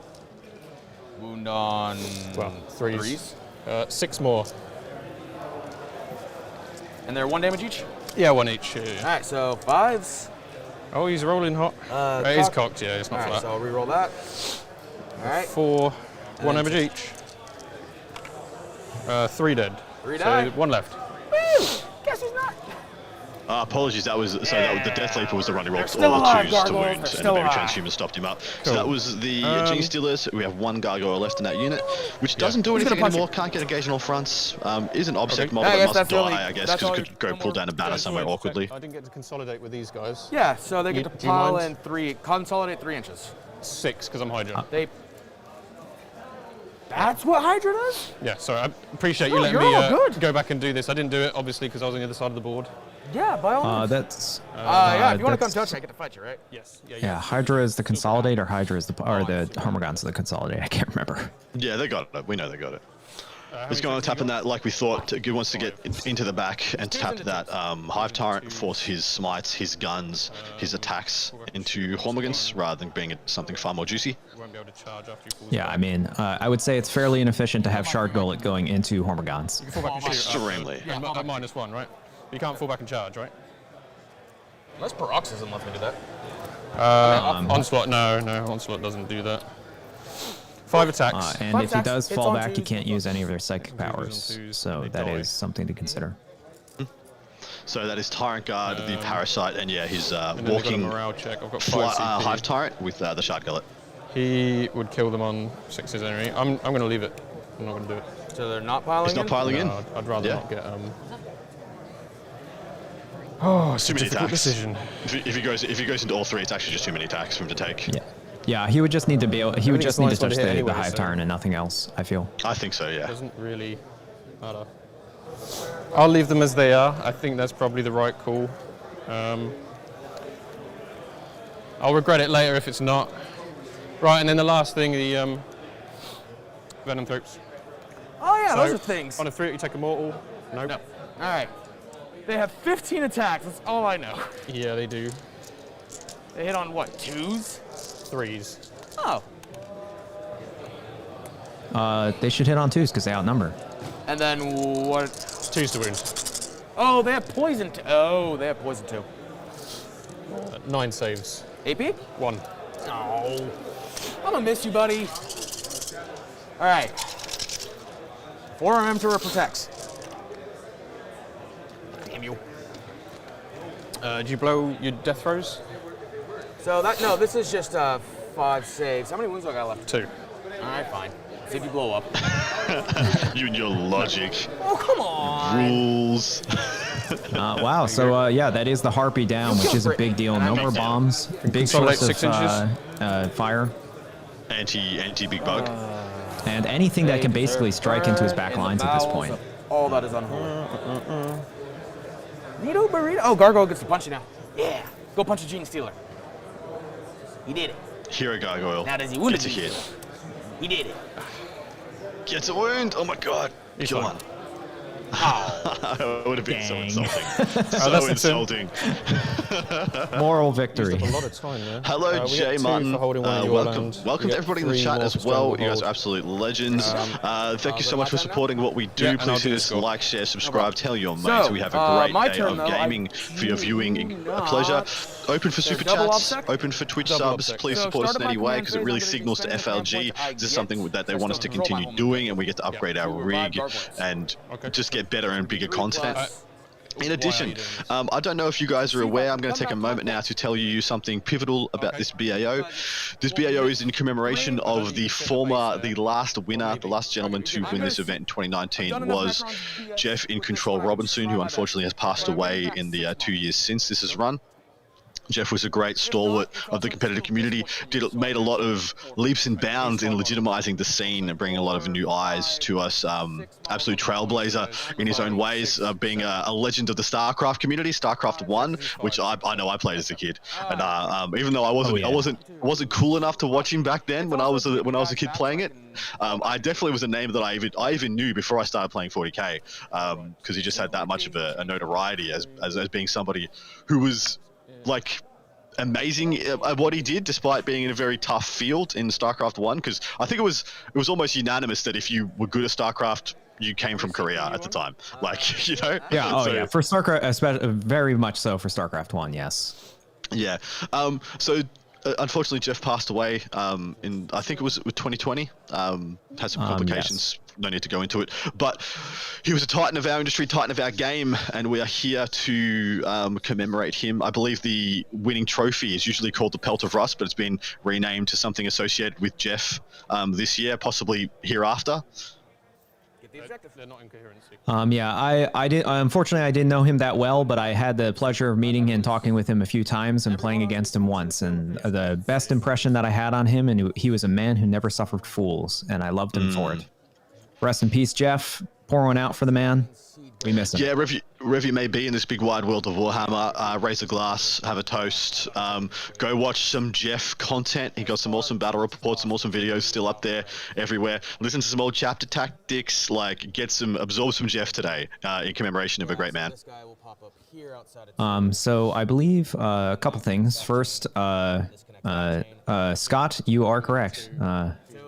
Wound on... Well, 3s. 3s. 6 more. And they're 1 damage each? Yeah, 1 each. Yeah, yeah. All right, so 5s. Oh, he's rolling hot. It is cocked, yeah, it's All not right, flat. so I'll reroll that. All right. 4, 1 then damage each. 3 dead. 3 so die. 1 left. Woo! Guess who's not? Apologies, that was the Death Leaper was the one who rolled still all alive, 2s to Gargoyles, wound, they're and the still Baby alive. Transhuman stopped him up. So Cool. that was the Gene Stealers. We have 1 Gargoyle left in that unit, which doesn't do Who's gonna anything punch anymore. Can't get engage on all fronts. Is an obsec Okay. mob I that guess must that's the only- die, I guess, that's because all could go pull down a banner somewhere awkwardly. I didn't get to consolidate with these guys. Yeah, so they get to Do you pile mind? in 3, consolidate 3 inches. 6, because I'm Hydra. They. That's what Hydra does? Yeah, so I appreciate you Oh, letting you're me all good. go back and do this. I didn't do it, obviously, because I was on the other side of the board. Yeah, by all means. That's. Yeah, if you want to come that's- touch, I get to fight you, right? Yes. Yeah, Hydra is the consolidate, or Hydra is the Hormigons are the consolidate. I can't remember. Yeah, they got it. We know they got it. He's going to tap in that like we thought. He wants to get into the back and tap that Hive Tyrant, force his smites, his guns, his attacks into Hormigons rather than being something far more juicy. You won't be able to charge after you fall Yeah, back. I mean, I would say it's fairly inefficient to have Shard Gullet going into Hormigons. You can fall back and shoot. Extremely. At -1, right? You can't fall back and charge, right? Unless Paroxysm lets me do that. Onslaught, no, Onslaught doesn't do that. 5 attacks. And 5 if he attacks, does hits fall on back, he twos, can't hits on use any of their psychic powers. twos, So they that die. is something to consider. So that is Tyrant Guard, the Parasite, and yeah, he's and then they've got a walking morale check. I've got 5 CP. Hive Tyrant with the Shard Gullet. He would kill them on 6s anyway. I'm going to leave it. I'm not going to do it. So they're not piling He's not in? piling in. No, I'd rather Yeah. not get. Oh, it's a Too many difficult attacks. decision. If he goes into all 3, it's actually just too many attacks for him to take. Yeah. Yeah, he would just need to be able, he would think just it's need nice to one touch to hit the anyway, Hive so- Tyrant and nothing else, I feel. I think so, yeah. Doesn't really matter. I'll leave them as they are. I think that's probably the right call. I'll regret it later if it's not. Right, and then the last thing, the Venom Thropes. Oh, yeah, So, those are things. On a 3, you take a mortal. Nope. No. All right. They have 15 attacks. That's all I know. Yeah, they do. They hit on what, 2s? 3s. Oh. They should hit on 2s because they outnumber. And then what? 2s to wound. Oh, they have poison. Oh, they have poison too. 9 saves. AP? 1. Oh. I'm gonna miss you, buddy. All right. 4 Emperor protects. Damn you. Do you blow your death throws? So no, this is just 5 saves. How many wounds do I got left? 2. All right, fine. See if you blow up. You and your logic. Oh, come on. Rules. Wow, so yeah, that is the Harpy down, which is a big deal. No more bombs, big Consolidate source 6 of fire, Anti big bug. and anything that can basically strike into his back lines at this point. All that is unholy. Nito burrito. Oh, Gargoyle gets to punch you now. Yeah. Go punch a Gene Stealer. He did it. Hero Gargoyle. Now does he wound Gets a hit. He did it. Gets a wound. Oh my god. Kill one. It would have been so insulting. So insulting. Moral victory. Used up a lot of time there. Hello, we Jay get 2 Martin. for holding one of your Welcome lands. to We get everybody in the 3 chat more as for well. You stranglehold. guys are absolute legends. Thank you so much for supporting what we do. Yeah, and I'll Please do hit the us, score. like, share, subscribe, tell your mates. So, We have a great my day turn, of though. gaming for your viewing. A pleasure. Open for super double chats. obsec? Open for Twitch Double subs. obsec. Please So support us in start any up my way command because it phase, really I'm gonna signals to expend the command FLG. points I This is get something that they want us to just to control continue my home doing, and we get to upgrade our to rig gargoyles. and Okay. just get better and bigger 3 content. plus- In addition, I don't know if you guys are aware, I'm going to take a moment now to tell you something pivotal about this BAO. This BAO is in commemoration of the last winner, the last gentleman to win this event in 2019 was Geoff iNcontroL Robinson, who unfortunately has passed away in the 2 years since this has run. Geoff was a great stalwart of the competitive community, made a lot of leaps and bounds in legitimizing the scene and bringing a lot of new eyes to us. Absolute trailblazer in his own ways, being a legend of the StarCraft community, StarCraft 1, which I know I played as a kid. And even though I wasn't cool enough to watch him back then when I was a kid playing it, I definitely was a name that I even knew before I started playing 40k, because he just had that much of a notoriety as being somebody who was like amazing at what he did, despite being in a very tough field in StarCraft 1. Because I think it was almost unanimous that if you were good at StarCraft, you came from Korea at the time. Like, you know. Yeah. Oh, yeah. For StarCraft, especially, very much so for StarCraft 1. Yes. Yeah. Unfortunately, Geoff passed away in, I think it was 2020. Had some complications. Yes. No need to go into it. But he was a titan of our industry, titan of our game, and we are here to commemorate him. I believe the winning trophy is usually called the Pelt of Rust, but it's been renamed to something associated with Geoff this year, possibly hereafter. They're not in coherency. Yeah, I did. Unfortunately, I didn't know him that well, but I had the pleasure of meeting and talking with him a few times and playing against him once. And the best impression that I had on him, and he was a man who never suffered fools, and I loved him for it. Rest in peace, Geoff. Pour one out for the man. We miss him. Yeah, wherever you may be in this big wide world of Warhammer, raise a glass, have a toast, go watch some Geoff content. He got some awesome battle reports, some awesome videos still up there everywhere. Listen to some old chapter tactics, like absorb some Geoff today in commemoration of a great man. So I believe a couple things. First, Scott, you are correct.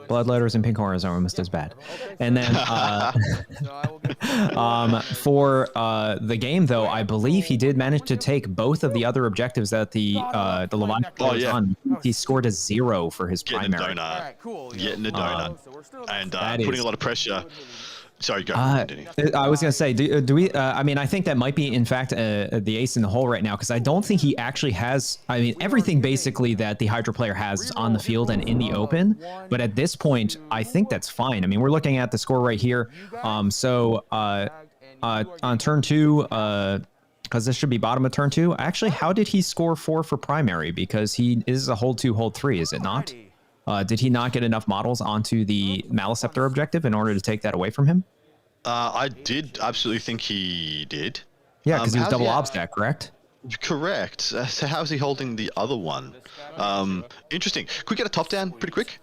Bloodletters and pink horrors are almost as bad. And then for the game, though, I believe he did manage to take both of the other objectives that the Leviathan was on. He scored a 0 for his Getting primary. a donut. Getting a donut. And That putting is- a lot of pressure. Sorry, go. I Continue. was gonna say, do we? I mean, I think that might be, in fact, the ace in the hole right now, because I don't think he actually has. I mean, everything basically that the Hydra player has is on the field and in the open. But at this point, I think that's fine. I mean, we're looking at the score right here. On turn 2, because this should be bottom of turn 2. Actually, how did he score 4 for primary? Because he is a hold 2, hold 3, is it not? Did he not get enough models onto the Maleceptor objective in order to take that away from him? I did absolutely think he did. Yeah, because he was how's double he- obstack, correct? Correct. So how's he holding the other one? Interesting. Could we get a top down pretty quick?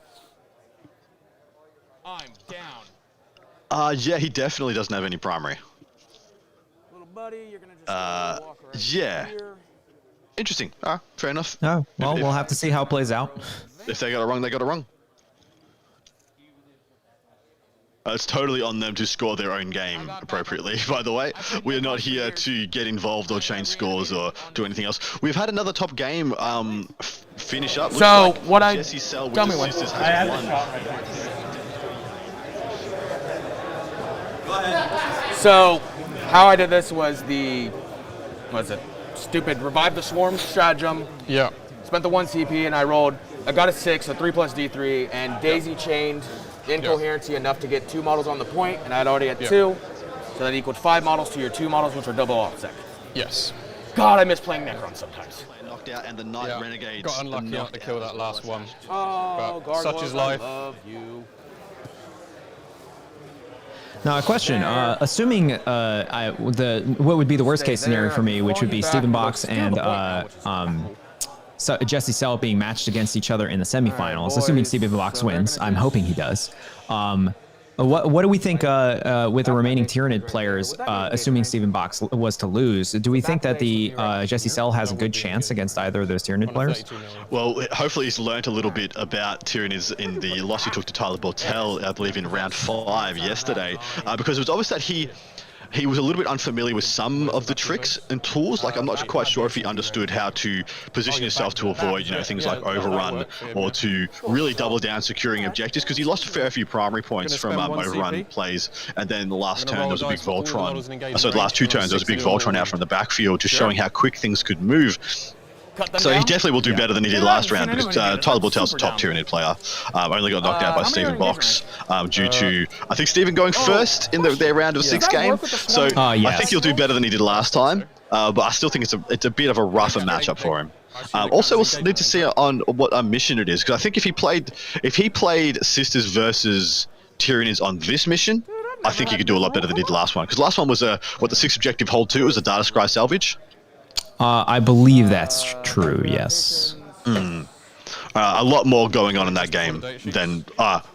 I'm down. Yeah, he definitely doesn't have any primary. Little buddy, you're gonna just walk right Yeah. here. Interesting. Fair enough. Oh, well, If- we'll have to see how it plays out. If they got it wrong, they got it wrong. It's totally on them to score their own game appropriately, by the way. We are not here to get involved or change scores or do anything else. We've had another top game finish up. Looks So, like what I- Jesse Sell with tell me his when. sisters has won. So, how I did this was stupid revive the swarm stratagem. Yeah. Spent the 1 CP and I got a 6, a 3+ D3, and daisy chained incoherency enough to get 2 models on the point, and I'd already had 2. So that equaled 5 models to your 2 models, which are double offset. Yes. God, I miss playing Necron sometimes. Knocked out, and the Knight Renegades Got unlucky not to kill that last one. Oh, But such is Gargoyles, life. I love you. Now, a question. Assuming what would be the worst case scenario for me, which would be Stephen Box and Jesse Sell being matched against each other in the semifinals. Assuming Stephen Box wins, I'm hoping he does. What do we think with the remaining Tyranid players, assuming Stephen Box was to lose? Do we think that the Jesse Sell has a good chance against either of those Tyranid players? Well, hopefully he's learned a little bit about Tyranids in the loss he took to Tyler Bortel, I believe, in round 5 yesterday, because it was obvious that he was a little bit unfamiliar with some of the tricks and tools. Like, I'm not quite sure if he understood how to position himself to avoid, things like overrun, or to really double down securing objectives, because he lost a fair few primary points from overrun plays, and then the last turn there was a big Voltron. So the last 2 turns there was a big Voltron out from the backfield, just showing how quick things could move. So he definitely will do better than he did last round, because Tyler Bortel's a top Tyranid player. Only got knocked out by Stephen Box due to, I think, Stephen going first in their round of 6 game. So I think he'll do better than he did last time, but I still think it's a bit of a rougher matchup for him. Also, we'll need to see on what mission it is, because I think if he played Sisters versus Tyranids on this mission, I think he could do a lot better than he did last one. Because last one was the 6th objective hold 2 was a data scry salvage. I believe that's true, yes. A lot more going on in that game than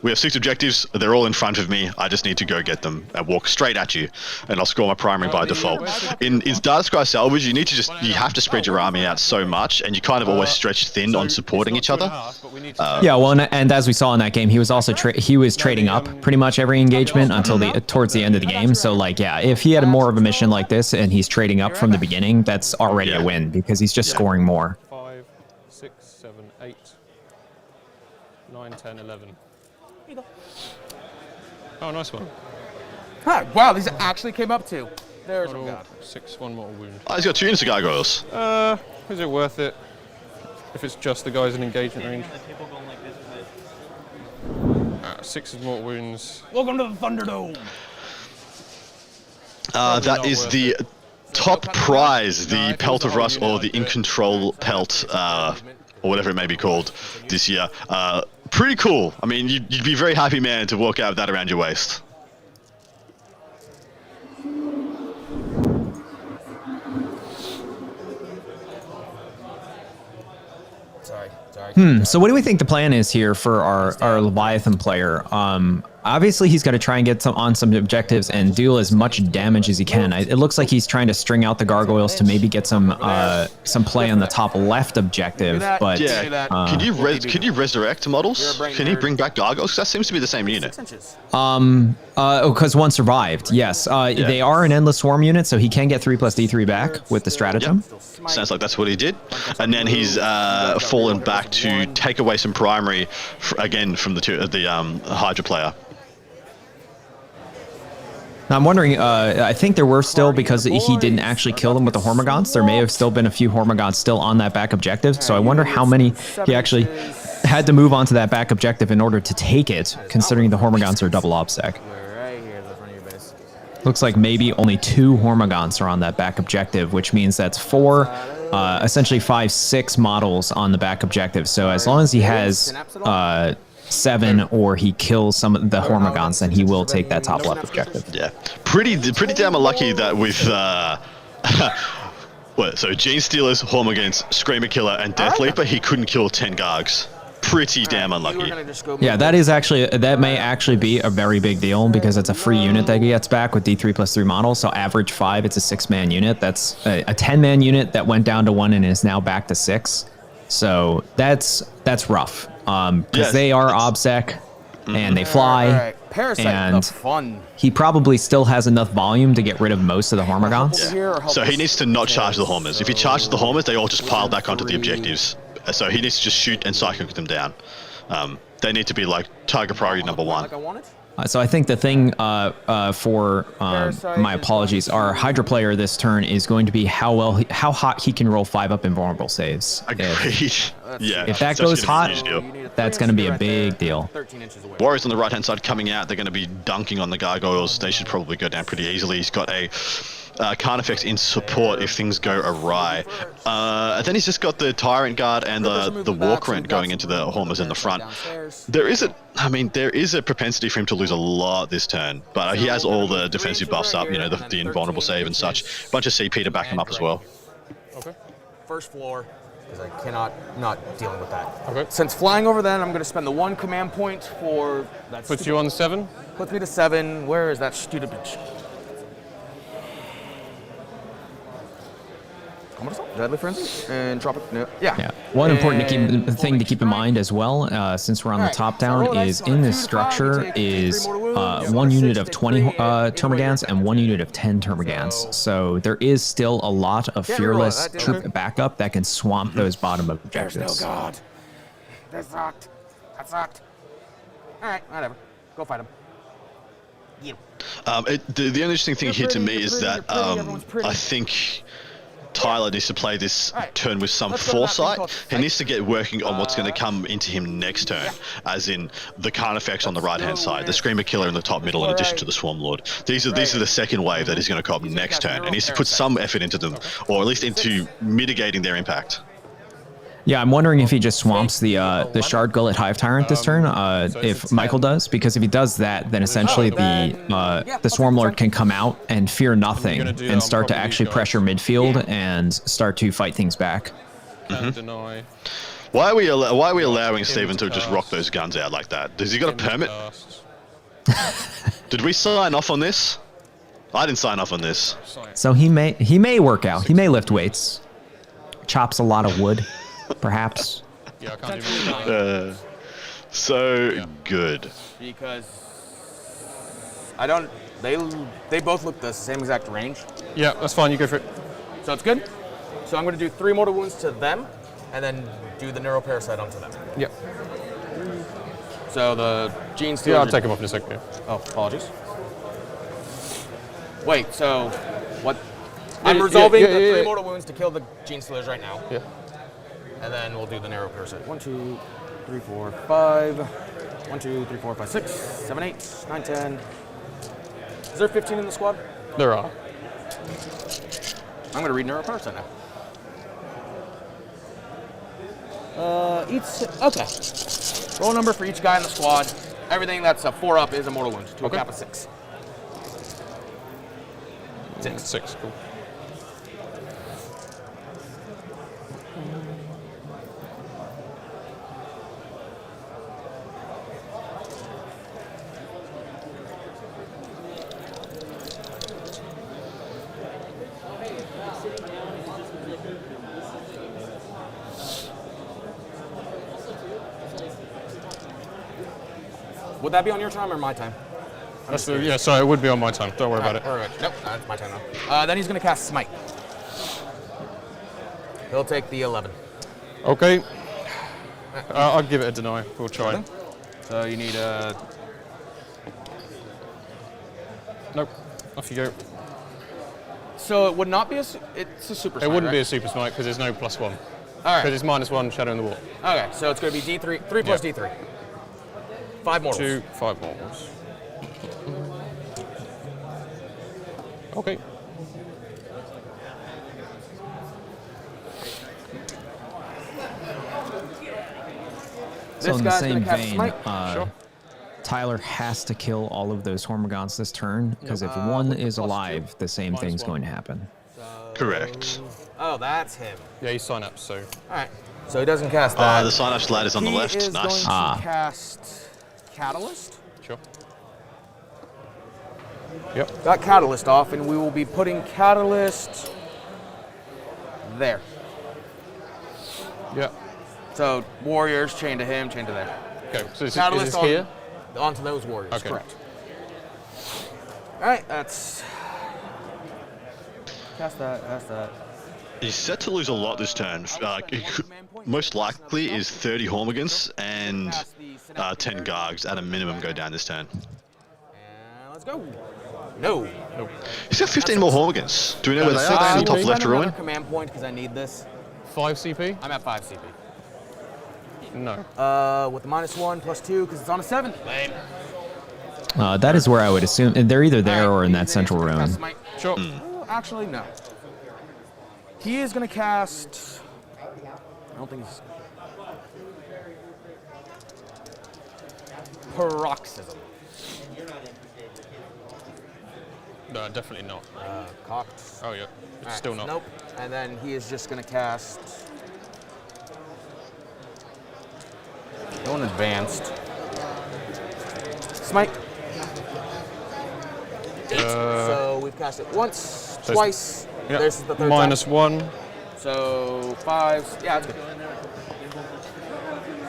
we have 6 objectives, they're all in front of me, I just need to go get them and walk straight at you, and I'll score my primary by default. In data scry salvage, you have to spread your army out so much, and you kind of always stretch thin on supporting each other. Yeah, well, and as we saw in that game, he was also trading up pretty much every engagement until towards the end of the game. So, like, yeah, if he had more of a mission like this and he's trading up from the beginning, that's already a win, because he's just scoring more. 5, 6, 7, 8, 9, 10, 11. Oh, nice one. Huh, wow, these actually came up too. There's Oh, God. 6, 1 mortal wound. He's got 2 units of gargoyles. Is it worth it? If it's just the guys in engagement range. 6 is mortal wounds. Welcome to the Thunderdome. That is the top prize, the Pelt of Rust, or the iNcontroL Pelt, or whatever it may be called this year. Pretty cool. I mean, you'd be a very happy man to walk out with that around your waist. So what do we think the plan is here for our Leviathan player? Obviously, he's got to try and get some objectives and deal as much damage as he can. It looks like he's trying to string out the gargoyles to maybe get some play on the top left objective. But yeah, can you resurrect models? Can he bring back gargoyles? That seems to be the same unit. Because one survived. Yes, they are an endless swarm unit, so he can get 3+D3 back with the stratagem. Yep. Sounds like that's what he did, and then he's fallen back to take away some primary again from the Hydra player. Now, I'm wondering, I think there were still, because he didn't actually kill them with the Hormagaunts, there may have still been a few Hormagaunts still on that back objective, so I wonder how many he actually had to move on to that back objective in order to take it, considering the Hormagaunts are double OBSEC. Looks like maybe only 2 Hormagaunts are on that back objective, which means that's 4, essentially 5, 6 models on the back objective. So as long as he has 7 or he kills some of the Hormagaunts, then he will take that top left objective. Yeah, pretty damn unlucky that with so Gene Stealers, Hormagaunts, Screamer Killer, and Death Leaper, he couldn't kill 10 Gargs. Pretty damn unlucky. Yeah, that may actually be a very big deal, because it's a free unit that he gets back with D3+3 models. So average 5, it's a 6-man unit. That's a 10-man unit that went down to 1 and is now back to 6. So that's rough. Because they are OBSEC and they fly, and he probably still has enough volume to get rid of most of the Hormagaunts. Yeah. So he needs to not charge the Hormers. If he charges the Hormers, they all just pile back onto the objectives. So he needs to just shoot and cycle them down. They need to be like target priority number 1. So I think the thing for my apologies, our Hydra player this turn is going to be how hot he can roll 5-up invulnerable saves. Agreed. If that goes hot, that's going to be a big deal. Warriors on the right-hand side coming out. They're going to be dunking on the gargoyles. They should probably go down pretty easily. He's got a Carnifex in support if things go awry. And then he's just got the Tyrant Guard and the Walkrent going into the Hormers in the front. There is a propensity for him to lose a lot this turn, but he has all the defensive buffs up, you know, the invulnerable save and such. Bunch of CP to back him up as well. Okay. First floor, because I cannot not dealing with that. Okay. Since flying over then, I'm going to spend the 1 command point for that. Puts you on 7. Puts me to 7. Where is that stupid bitch? Deadly Frenzy and Tropic. No. Yeah. One important thing to keep in mind as well, since we're on the top down, is in this structure is 1 unit of 20 Termagants and 1 unit of 10 Termagants. So there is still a lot of fearless troop backup that can swamp those bottom objectives. Oh God. That sucked. That sucked. All right, whatever. Go fight him. You. The only interesting thing here to me is that I think Tyler needs to play this turn with some foresight. He needs to get working on what's going to come into him next turn, as in the Carnifex on the right-hand side, the Screamer Killer in the top middle, in addition to the Swarm Lord. These are the second wave that is going to come next turn, and he needs to put some effort into them, or at least into mitigating their impact. Yeah, I'm wondering if he just swamps the Shard Gullet Hive Tyrant this turn, if Michael does, because if he does that, then essentially the Swarm Lord can come out and fear nothing and start to actually pressure midfield and start to fight things back. Mm-hmm. Why are we allowing Steven to just rock those guns out like that? Has he got a permit? Did we sign off on this? I didn't sign off on this. So he may work out. He may lift weights. Chops a lot of wood. Perhaps. Yeah, I can't do so good. Because I don't. They both look the same exact range. Yeah, that's fine. You go for it. So it's good. So I'm going to do 3 mortal wounds to them, and then do the neuroparasite onto them. Yep. So the Gene Stealer. Yeah, I'll take him off in a second. Oh, apologies. Wait. So what? I'm resolving the 3 mortal wounds to kill the Gene Stealers right now. Yeah. And then we'll do the narrow parasite. 1, 2, 3, 4, 5. 1, 2, 3, 4, 5, 6, 7, 8, 9, 10. Is there 15 in the squad? There are. I'm going to read narrow parasite now. Okay. Roll number for each guy in the squad. Everything that's a 4 up is a mortal wound to a cap of 6. 6, cool. Would that be on your time or my time? Yeah, sorry, it would be on my time. Don't worry about it. Right. Nope, that's my time now. Then he's going to cast Smite. He'll take the 11. Okay. I'll give it a deny. We'll try. Okay. So you need a... Nope. Off you go. So it would not be it's a super smite, It wouldn't right? be a super smite because there's no +1. All right. Because it's -1 Shadow in the Wall. Okay, so it's going to be D3, 3 plus D3. 5 mortals. 2, 5 mortals. Okay. So in the same vein, Sure. Tyler has to kill all of those Hormagaunts this turn, because if one is alive, the same thing's going to happen. Correct. Oh, that's him. Yeah, he's synapse, so. All right. So he doesn't cast that. The synapse ladder's on the left. He is Nice. going to cast Catalyst. Sure. Yep. Got Catalyst off, and we will be putting Catalyst there. Yep. So warriors chained to him, chained to there. Okay, so is Catalyst this here? Onto those warriors, Okay. correct. All right, that's... Cast that. He's set to lose a lot this turn. Most likely is 30 Hormigans and 10 Gargs at a minimum go down this turn. And let's go. No. He's got 15 more Hormigans. Do we know where they are? In the top left ruin? Command point because I need this. 5 CP? I'm at 5 CP. No. With the -1 +2 because it's on a 7. Lame. That is where I would assume they're either there or in that central ruin. Sure. Actually, no. He is going to cast... I don't think he's... Paroxysm. No, definitely not. Cocked. Oh, yeah. Alright, Still not. Nope. And then he is just going to cast... Going advanced. Smite. 8. So we've cast it once, So twice. Yeah. There's the third Minus time. 1. So 5. Yeah, that's good.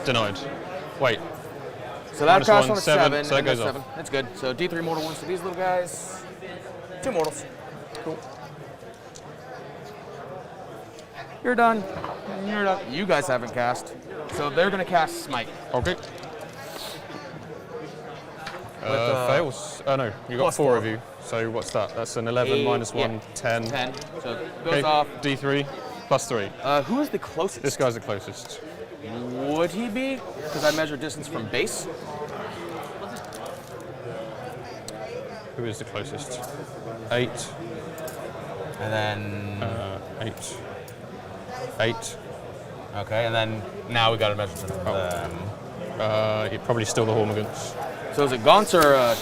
Denied. Wait. So that Minus costs 1, on a 7, 7. so that and goes that's off. 7. That's good. So D3 mortal wounds to these little guys. 2 mortals. Cool. You're done. You're done. You guys haven't cast. So they're going to cast Smite. Okay. Fails. Oh no, you got plus 4 4. of you. So what's that? That's an 11 8, minus 1, yeah. 10. 10. So it goes Okay, off. D3 plus 3. Who is the closest? This guy's the closest. Would he be? Because I measure distance from base. Who is the closest? 8. And then... 8. 8. Okay, and then now we got to measure them. He probably still the Hormigans. So is it Gaunts or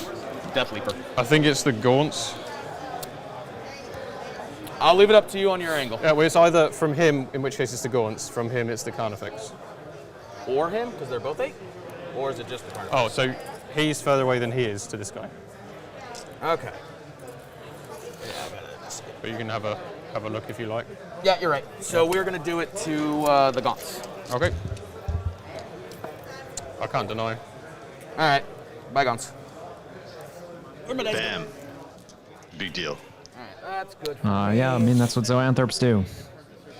Death Leaper? I think it's the Gaunts. I'll leave it up to you on your angle. Yeah, well, it's either from him, in which case it's the Gaunts. From him, it's the Carnifex. Or him, because they're both 8? Or is it just the Carnifex? Oh, so he's further away than he is to this guy. Okay. But you can have a look if you like. Yeah, you're right. So we're going to do it to the Gaunts. Okay. I can't deny. All right. Bye, Gaunts. Bam. Big deal. All right, that's good. Yeah, I mean, that's what zoanthropes do.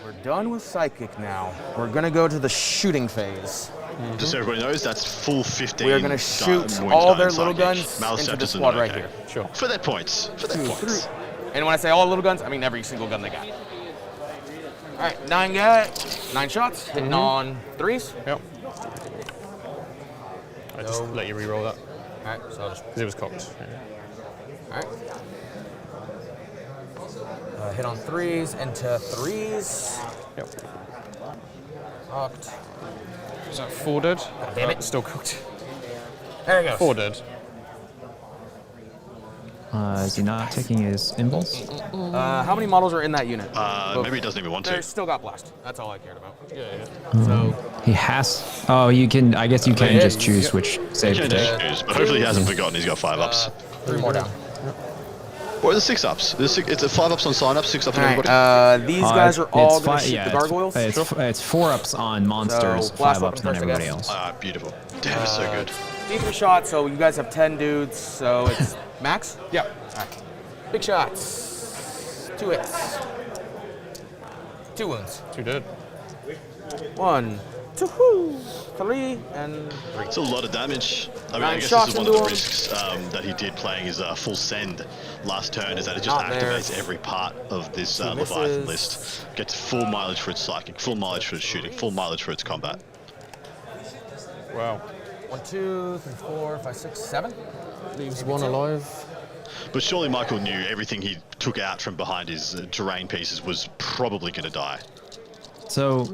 We're done with Psychic now. We're going to go to the shooting phase. Just so everybody knows, that's full 15. We are going to shoot wounds all done their in little Psychic. guns Malice into the Chapters are squad not right okay. here. Sure. For their points. For their points. And when I say all little guns, I mean every single gun they got. All right, 9 shots, hitting on 3s. Yep. I just let you re-roll that. All right, so I'll just... Because it was cocked. All right. Hit on 3s into 3s. Yep. Cocked. Is that 4 dead? damn it. Still cooked. There he goes. 4 dead. Is he not taking his impulse? How many models are in that unit? Maybe he doesn't even want They to. still got blast. That's all I cared about. Yeah. So He has. Oh, you can. I guess you can just choose which save He to can take. just choose, but hopefully he hasn't forgotten he's got 5 ups. 3 more down. Or the 6 ups. It's a 5 ups on sign ups, 6 ups on All everybody. right, these guys are all it's going fi- to shoot yeah, the gargoyles. It's 4 ups on monsters, So, blast 5 ups weapon on first, I everybody guess. else. Beautiful. Damn, it's so good. D3 shots, so you guys have 10 dudes, so it's max? Yeah. All right. Big shots. 2 hits. 2 wounds. 2 dead. 1, 2, 3, and 3. It's a lot of damage. I mean, 9 I guess shots this is one of the into him. risks that he did playing his full send last turn, is that it just Not there. activates every part of this Leviathan list. Gets full mileage for its psychic, full mileage for its shooting, full mileage for its combat. Wow. 1, 2, 3, 4, 5, 6, 7. Leaves 1 alive. But surely Michael knew everything he took out from behind his terrain pieces was probably going to die. So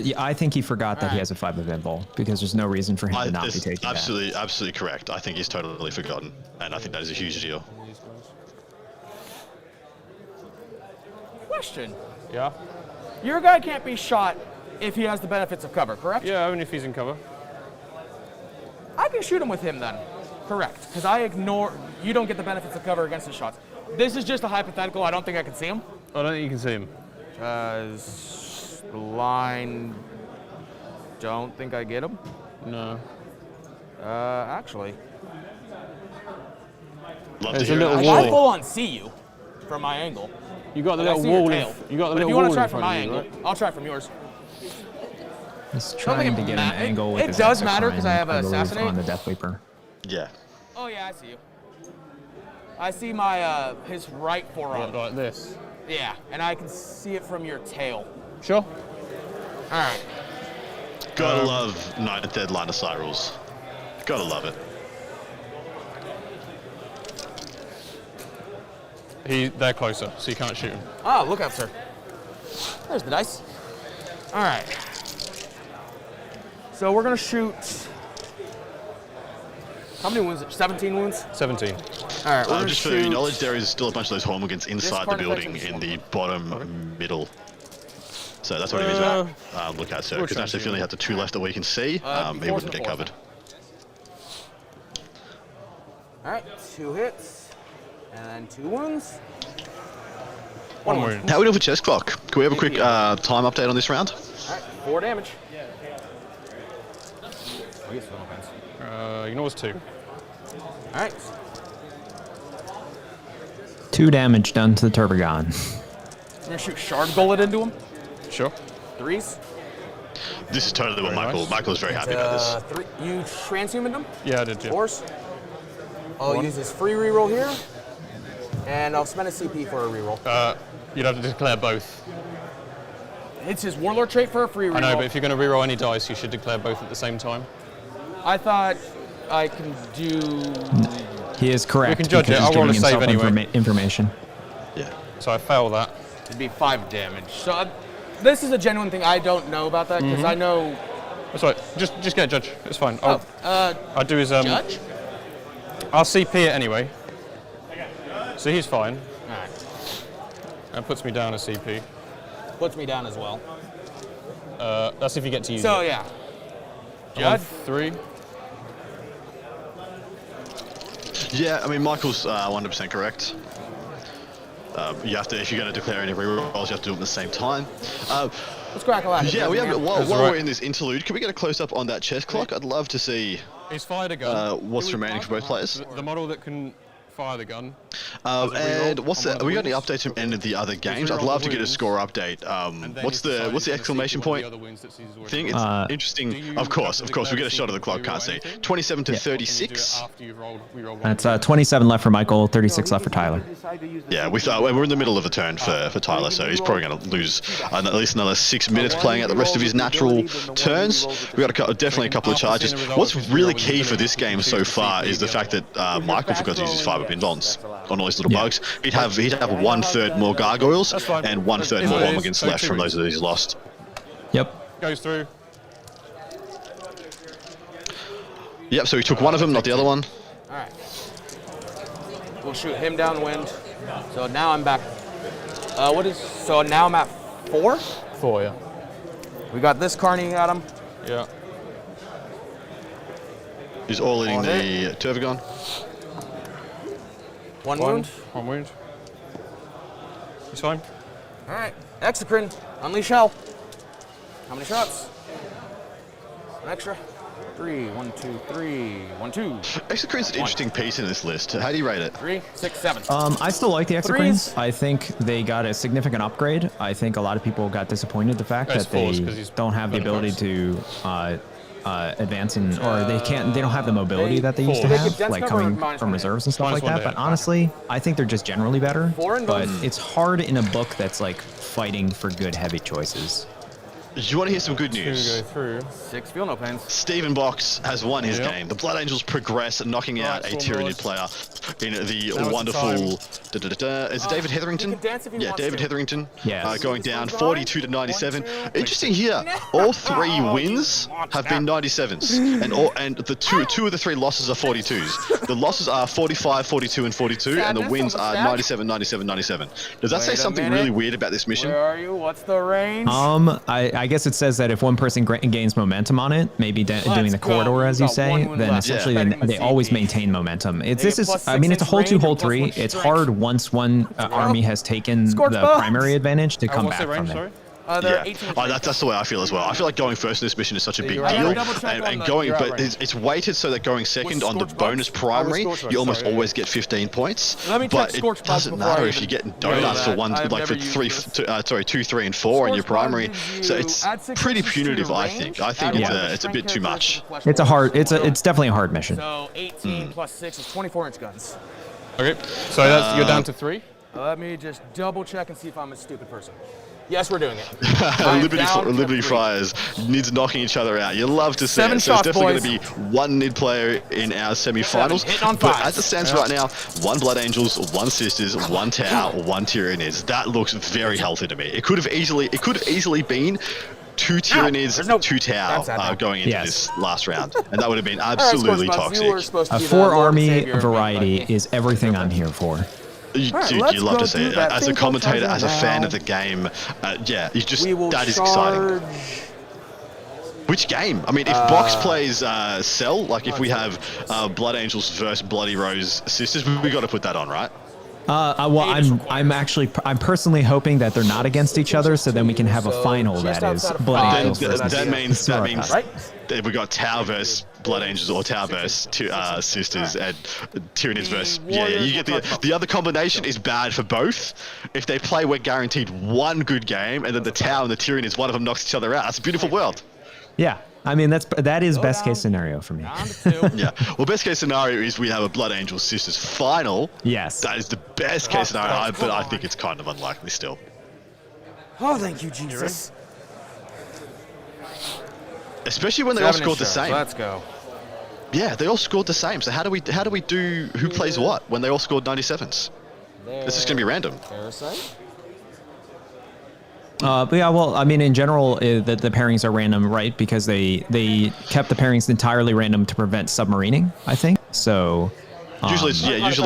yeah, I think he forgot that he has a 5 of invul because there's no reason for him to not be That's taking absolutely correct. I think he's totally forgotten, and I think that is a huge deal. Question. Yeah. Your guy can't be shot if he has the benefits of cover, correct? Yeah, only if he's in cover. I can shoot him with him then. Correct. Because I ignore... You don't get the benefits of cover against his shots. This is just a hypothetical. I don't think I can see him. I don't think you can see him. Blind... Don't think I get him. No. Actually... Love There's to a hear little it. wall. I full on see you from my angle. You got the Like, I little see your wall. tail. You got the But if little you wall want to try in from front my of you, angle, right? I'll try from yours. He's trying to get an angle with It his does matter because I have believe, assassinate. on the Death Leaper. Yeah. Oh yeah, I see you. I see my his right forearm. Like this. Yeah, and I can see it from your tail. Sure. All right. Gotta love 9 and 3rd line of sight rules. Gotta love it. They're closer, so you can't shoot them. Ah, look out, sir. There's the dice. All right. So we're gonna shoot. How many wounds? 17 wounds? 17. All right, we're gonna Just for shoot. your knowledge, there is still a bunch of those Hormigans inside the card building affects in the bottom middle. So that's what it means about look at, sir. Because actually, if you only have the 2 left that we can see, it wouldn't get covered. All right, 2 hits, and then 2 wounds. 1 wound. How are we doing for chest clock? Can we have a quick time update on this round? All right, 4 damage. Ignores 2. All right. 2 damage done to the Turbogon. I'm gonna shoot shard bullet into him. Sure. 3s. This is totally what Very Michael is very happy about this. 3. You transhumaned him. Yeah, I did, yeah. 4s. I'll use his free reroll here, and I'll spend a CP for a reroll. You'd have to declare both. It's his warlord trait for a free reroll. I know, but if you're going to reroll any dice, you should declare both at the same time. I thought I can do. He is correct. We can judge because it. he's I'll roll a giving save himself anyway. Information. Yeah. So I fail that. It'd be 5 damage. So this is a genuine thing. I don't know about that because I know. That's right. Just get a judge. It's fine. Oh, I'll do his judge. I'll CP it anyway. So he's fine. All right. And puts me down a CP. Puts me down as well. That's if you get to use So it. yeah. I'm on Judge. 3. Yeah, I mean, Michael's 100% correct. You have to, if you're going to declare any rerolls, you have to do it at the same time. Let's crackle out. Yeah, we have. While That's we're right. in this interlude, can we get a close up on that chest clock? I'd love to see He's fired a gun. what's remaining for both players. The model that can fire the gun. And what's on the? one of Have we got the any wounds. updates from any of the other games? reroll I'd love the to get a wounds, score update. And then What's he's decided the he's gonna exclamation CP one of point? the other wounds that Caesar's already Thing. It's rolled. Do interesting. you Of course, have to we get a declare shot of the clock. CP Can't see. anything? 27 to Or can you do it 36. after you've rolled one? That's 27 left for Michael, 36 left for Tyler. Yeah, we're in the middle of a turn for Tyler, so he's probably going to lose at least another 6 minutes playing out the rest of his natural turns. We got definitely a couple of charges. What's really key for this game so far is the fact that Michael forgot to use his fiber pindons on all these little bugs. He'd have 1/3 more gargoyles and 1/3 more Hormigans left from those that he's lost. Yep. Goes through. Yep. So he took one of them, not the other one. All right. We'll shoot him downwind. So now I'm back. So now I'm at 4. 4, yeah. We got this Carney at him. Yeah. He's all eating the Turbogon. 1 wound. 1 wound. He's fine. All right. Exocrine. Unleash hell. How many shots? An extra. 3. 1, 2, 3. 1, 2. Exocrine's an interesting piece in this list. How do you rate it? 3, 6, 7. I still like the Exocrines. Threes. I think they got a significant upgrade. I think a lot of people got disappointed the fact It's that they fours, 'cause he's don't have the better ability close. to advance in, or they don't have the mobility that they used to Four. have, They get dense like cover coming minus from one reserves and stuff Minus like one that. to But hit. honestly, I think they're just generally better. 4 and But bonus. it's hard in a book that's like fighting for good heavy choices. You want to hear some good 2 news? go through. 6. Feel no pains. Stephen Box has won his Yep. game. The Blood Angels progress, knocking out a Storm Tyranid Lords. player in the Now it's wonderful. Is it David Hetherington? he can dance if he Yeah, wants David to. Hetherington. Yes. Going down 42 to 97. Interesting here. All 3 wins have been 97s, and the two of the 3 losses are 42s. The losses are 45, 42, and 42, and the Sadness wins on the are stack? 97, 97, 97. Does that say Wait a something minute. really weird about this mission? Where are you? What's the range? I guess it says that if one person gains momentum on it, maybe doing the go. corridor, as you Got say, one wound then left. essentially Yeah. they always maintain momentum. It's They this get is plus I mean 6 it's a whole inch 2 range whole and plus 3. 1 It's strength. hard once one army has taken Scorch the bugs. primary advantage to come What's back the range, from sorry? it. They're Yeah, 18 that's the way I feel as well. I feel like going first in this mission is such a big you're out. deal, I gotta double check on and the- going, you're out but right. it's weighted so that going second on the Scorch bonus Bugs? primary, Scorch Bugs, you almost sorry, yeah. always get 15 points. Let me check But Scorch it Bugs doesn't before I matter if even you're getting do donuts for that. one, I've like for never used 3, this. 2, 3, and 4 in your Scorch Bugs primary. gives So you it's add 6 pretty inches to your punitive, I range, think. I think add one it's a bit too much. It's definitely a hard mission. So 18 plus 6 is 24-inch guns. Okay. So that's you're down to 3. Let me just double check and see if I'm a stupid person. Yes, we're doing it. Liberty Friars needs knocking each other out. You love to see 7 it. So it's shots, definitely boys. going to be one Nid player in our semi-finals. Hitting on But fives. as it stands right now, 1 Blood Angels, 1 Sisters, 1 Tau, 1 Tyranids. That looks very healthy to me. It could have easily been 2 Tyranids, 2 Tau going into this last round, and that would have been absolutely toxic. A 4-army variety is everything I'm here for. Dude, you love to see it. As a commentator, as a fan of the game, yeah, that is exciting. Which game? I mean, if Box plays Cell, like if we have Blood Angels versus Bloody Rose Sisters, we got to put that on, right? Well, I'm personally hoping that they're not against each other, so then we can have a final that is Blood Angels versus that means right? that we got Tau versus Blood Angels or Tau versus Sisters and Tyranids versus you get the other combination is bad for both. If they play, we're guaranteed one good game, and then the Tau and the Tyranids, one of them knocks each other out. It's a beautiful world. Yeah, I mean that is best case scenario for me. Yeah, well, best case scenario is we have a Blood Angels Sisters final. Yes, that is the best case scenario, but I think it's kind of unlikely still. Oh, thank you, Jesus. Especially when they all scored the same. Let's go. Yeah, they all scored the same. So how do we do who plays what when they all scored 97s? This is going to be random. Parasite? But yeah, well, I mean, in general, the pairings are random, right? Because they kept the pairings entirely random to prevent submarining, I think. So usually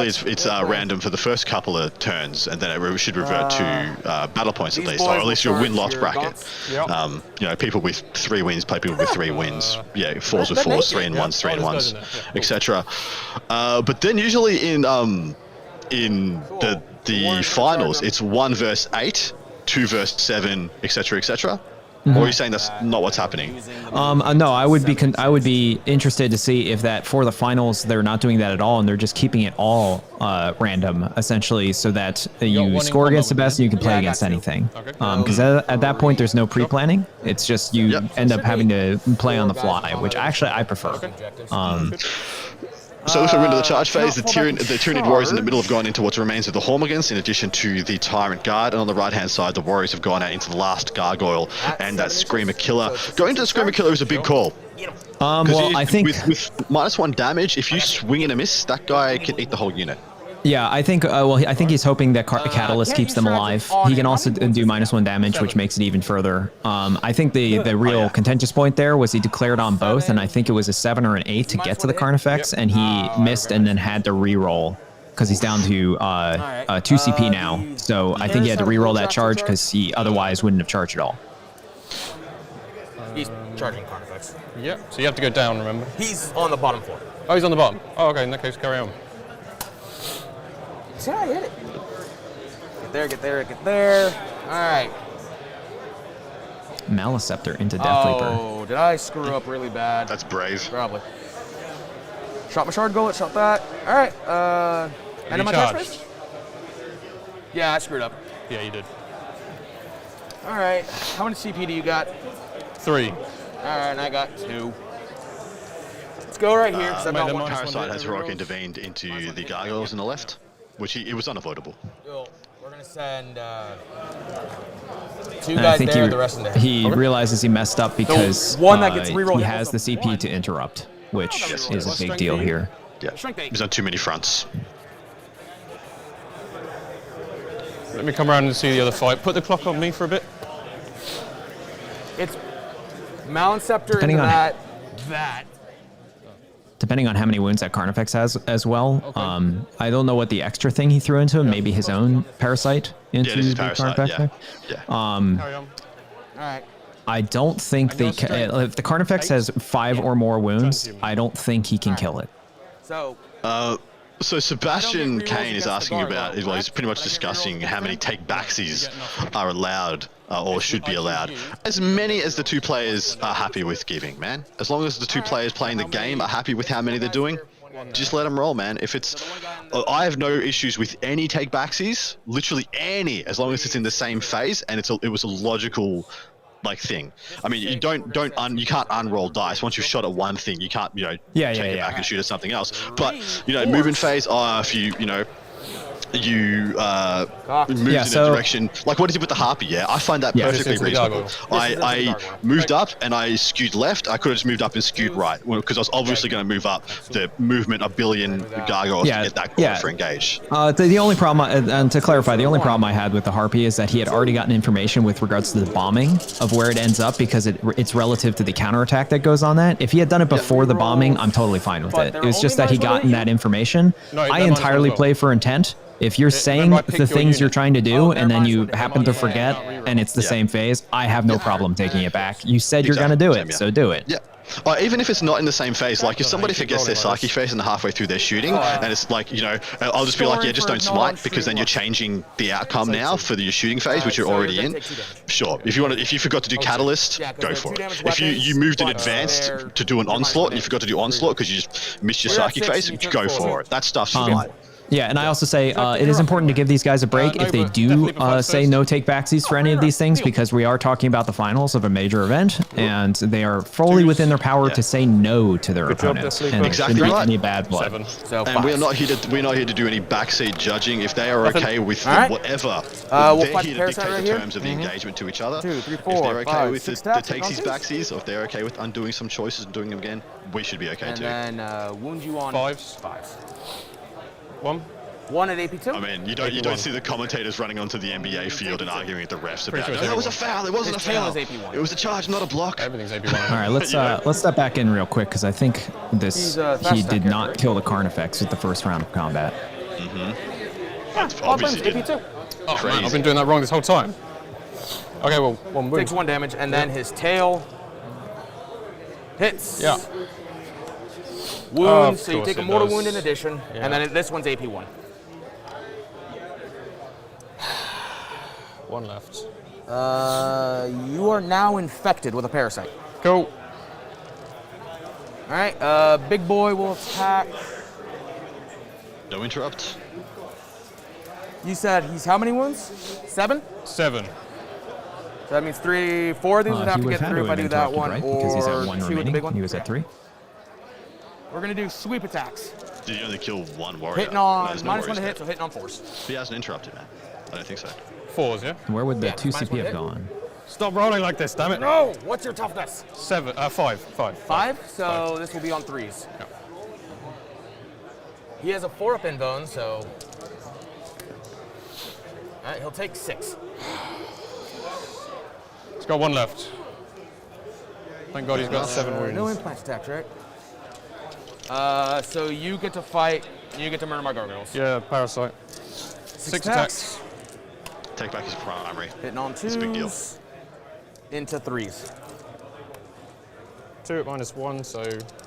it's random for the first couple of turns, and then it should revert to battle points at least, or at least your win-loss bracket. You know, people with 3 wins play people with 3 wins. Yeah, 4s with 4s, 3 and 1s, 3 and 1s, etc. But then usually in the finals, it's 1 versus 8. 2 versus 7, etc., etc. Or are you saying that's not what's happening? No, I would be interested to see if that for the finals they're not doing that at all, and they're just keeping it all random, essentially, so that you score against the best and you can play against anything. Because at that point there's no pre-planning. It's just you end up having to play on the fly, which actually I prefer. So if we're into the charge phase, the Tyranid Warriors in the middle have gone into what remains of the Hormigans, in addition to the Tyrant Guard, and on the right-hand side, the Warriors have gone out into the last Gargoyle and that Screamer Killer. Going to the Screamer Killer is a big call. Well, I think with -1 damage, if you swing and a miss, that guy can eat the whole unit. Yeah, I think. I think he's hoping that Catalyst keeps them alive. He can also do -1 damage, which makes it even further. I think the real contentious point there was he declared on both, and I think it was a 7 or an 8 to get to the Carnifex, and he missed and then had to re-roll because he's down to 2 CP now. So I think he had to re-roll that charge because he otherwise wouldn't have charged at all. He's charging Carnifex. Yep. So you have to go down. Remember. He's on the bottom floor. Oh, he's on the bottom. Oh, okay. In that case, carry on. Yeah, I hit it. Get there. All right. Maliceptor into Death Leaper. Oh, did I screw up really bad? That's brave. Probably. Shot my shard gullet, shot that. All right. And am I charge phase? Yeah, I screwed up. Yeah, you did. All right. How many CP do you got? 3. All right, and I got 2. Let's go right here. The Parasite has heroic intervened into the Gargoyles on the left, which it was unavoidable. We're going to send 2 guys there and the rest in there. He realizes he messed up because he has the CP to interrupt, which is a big deal here. Yeah, he's on too many fronts. Let me come around and see the other fight. Put the clock on me for a bit. It's Maliceptor into that. Depending on how many wounds that Carnifex has as well. I don't know what the extra thing he threw into him. Maybe his own Parasite into the Carnifex. Yeah. All right. I don't think if the Carnifex has 5 or more wounds, I don't think he can kill it. So Sebastian Kane is asking about, well, he's pretty much discussing how many take-backsies are allowed or should be allowed. As many as the 2 players are happy with giving, man. As long as the 2 players playing the game are happy with how many they're doing, just let them roll, man. If it's, I have no issues with any take-backsies, literally any, as long as it's in the same phase and it was a logical thing. I mean, you can't unroll dice. Once you've shot at one thing, you can't, take it back and shoot at something else. But, movement phase, if you moved in a direction. Like what he did with the harpy, I find that perfectly reasonable. I moved up and I skewed left. I could have just moved up and skewed right because I was obviously going to move up the movement a billion gargoyles to get that corner for engage. The only problem, and to clarify, the only problem I had with the harpy is that he had already gotten information with regards to the bombing of where it ends up because it's relative to the counterattack that goes on that. If he had done it before the bombing, I'm totally fine with it. It was just that he gotten that information. I entirely play for intent. If you're saying the things you're trying to do and then you happen to forget and it's the same phase, I have no problem taking it back. You said you're going to do it, so do it. Yeah. Even if it's not in the same phase, like if somebody forgets their psychic phase and halfway through their shooting, and it's like, I'll just be like, just don't smite, because then you're changing the outcome now for your shooting phase, which you're already in. Sure. If you forgot to do catalyst, go for it. If you moved in advanced to do an onslaught and you forgot to do onslaught because you just missed your psychic phase, go for it. That stuff's fine. Yeah, and I also say it is important to give these guys a break if they do say no take backsies for any of these things, because we are talking about the finals of a major event, and they are fully within their power to say no to their opponents. And exactly right. Any bad blood. And we're not here to do any backseat judging. If they are okay with whatever, they're here to dictate the terms of the engagement to each other. 2, 3, 4, if they're okay with the takesies, backsies, or if they're okay with undoing some choices and doing them again, we should be okay too. And then wound you on 5s. 1 at AP2. I mean, you don't see the commentators running onto the NBA field and arguing with the refs about it. That was a foul. It wasn't a foul. It was a charge, not a block. Everything's AP1. All right, let's step back in real quick because I think he did not kill the Carnifex with the first round of combat. Obviously didn't. AP2. Oh man, I've been doing that wrong this whole time. Okay, well, 1 wound. Takes 1 damage, and then his tail hits. Yeah. Wounds, so you take a mortal wound in addition, and then this one's AP1. 1 left. You are now infected with a parasite. Cool. Alright, big boy will attack. No interrupt. You said he's how many wounds? 7? 7. So that means 4 of these would have to get through if I do that one, right? or Because he's at 1 2 with the remaining. big one. He was at 3. We're gonna do sweep attacks. Did you only kill 1 warrior? Hitting on -1 to hit, so hitting on 4s. He hasn't interrupted, man. I don't think so. 4s, yeah? Where would the 2 CP have gone? Stop rolling like this, damn it. No! What's your toughness? 7, 5. 5? So this will be on 3s. Yeah. He has a 4-up in bone, so... Alright, he'll take 6. He's got 1 left. Thank God he's got 7 wounds. No implant attacks, right? So you get to fight, you get to murder my gargoyles. Yeah, parasite. 6 attacks. Take back his primary. Hitting on 2s. It's a big deal. Into 3s. 2 at -1, so...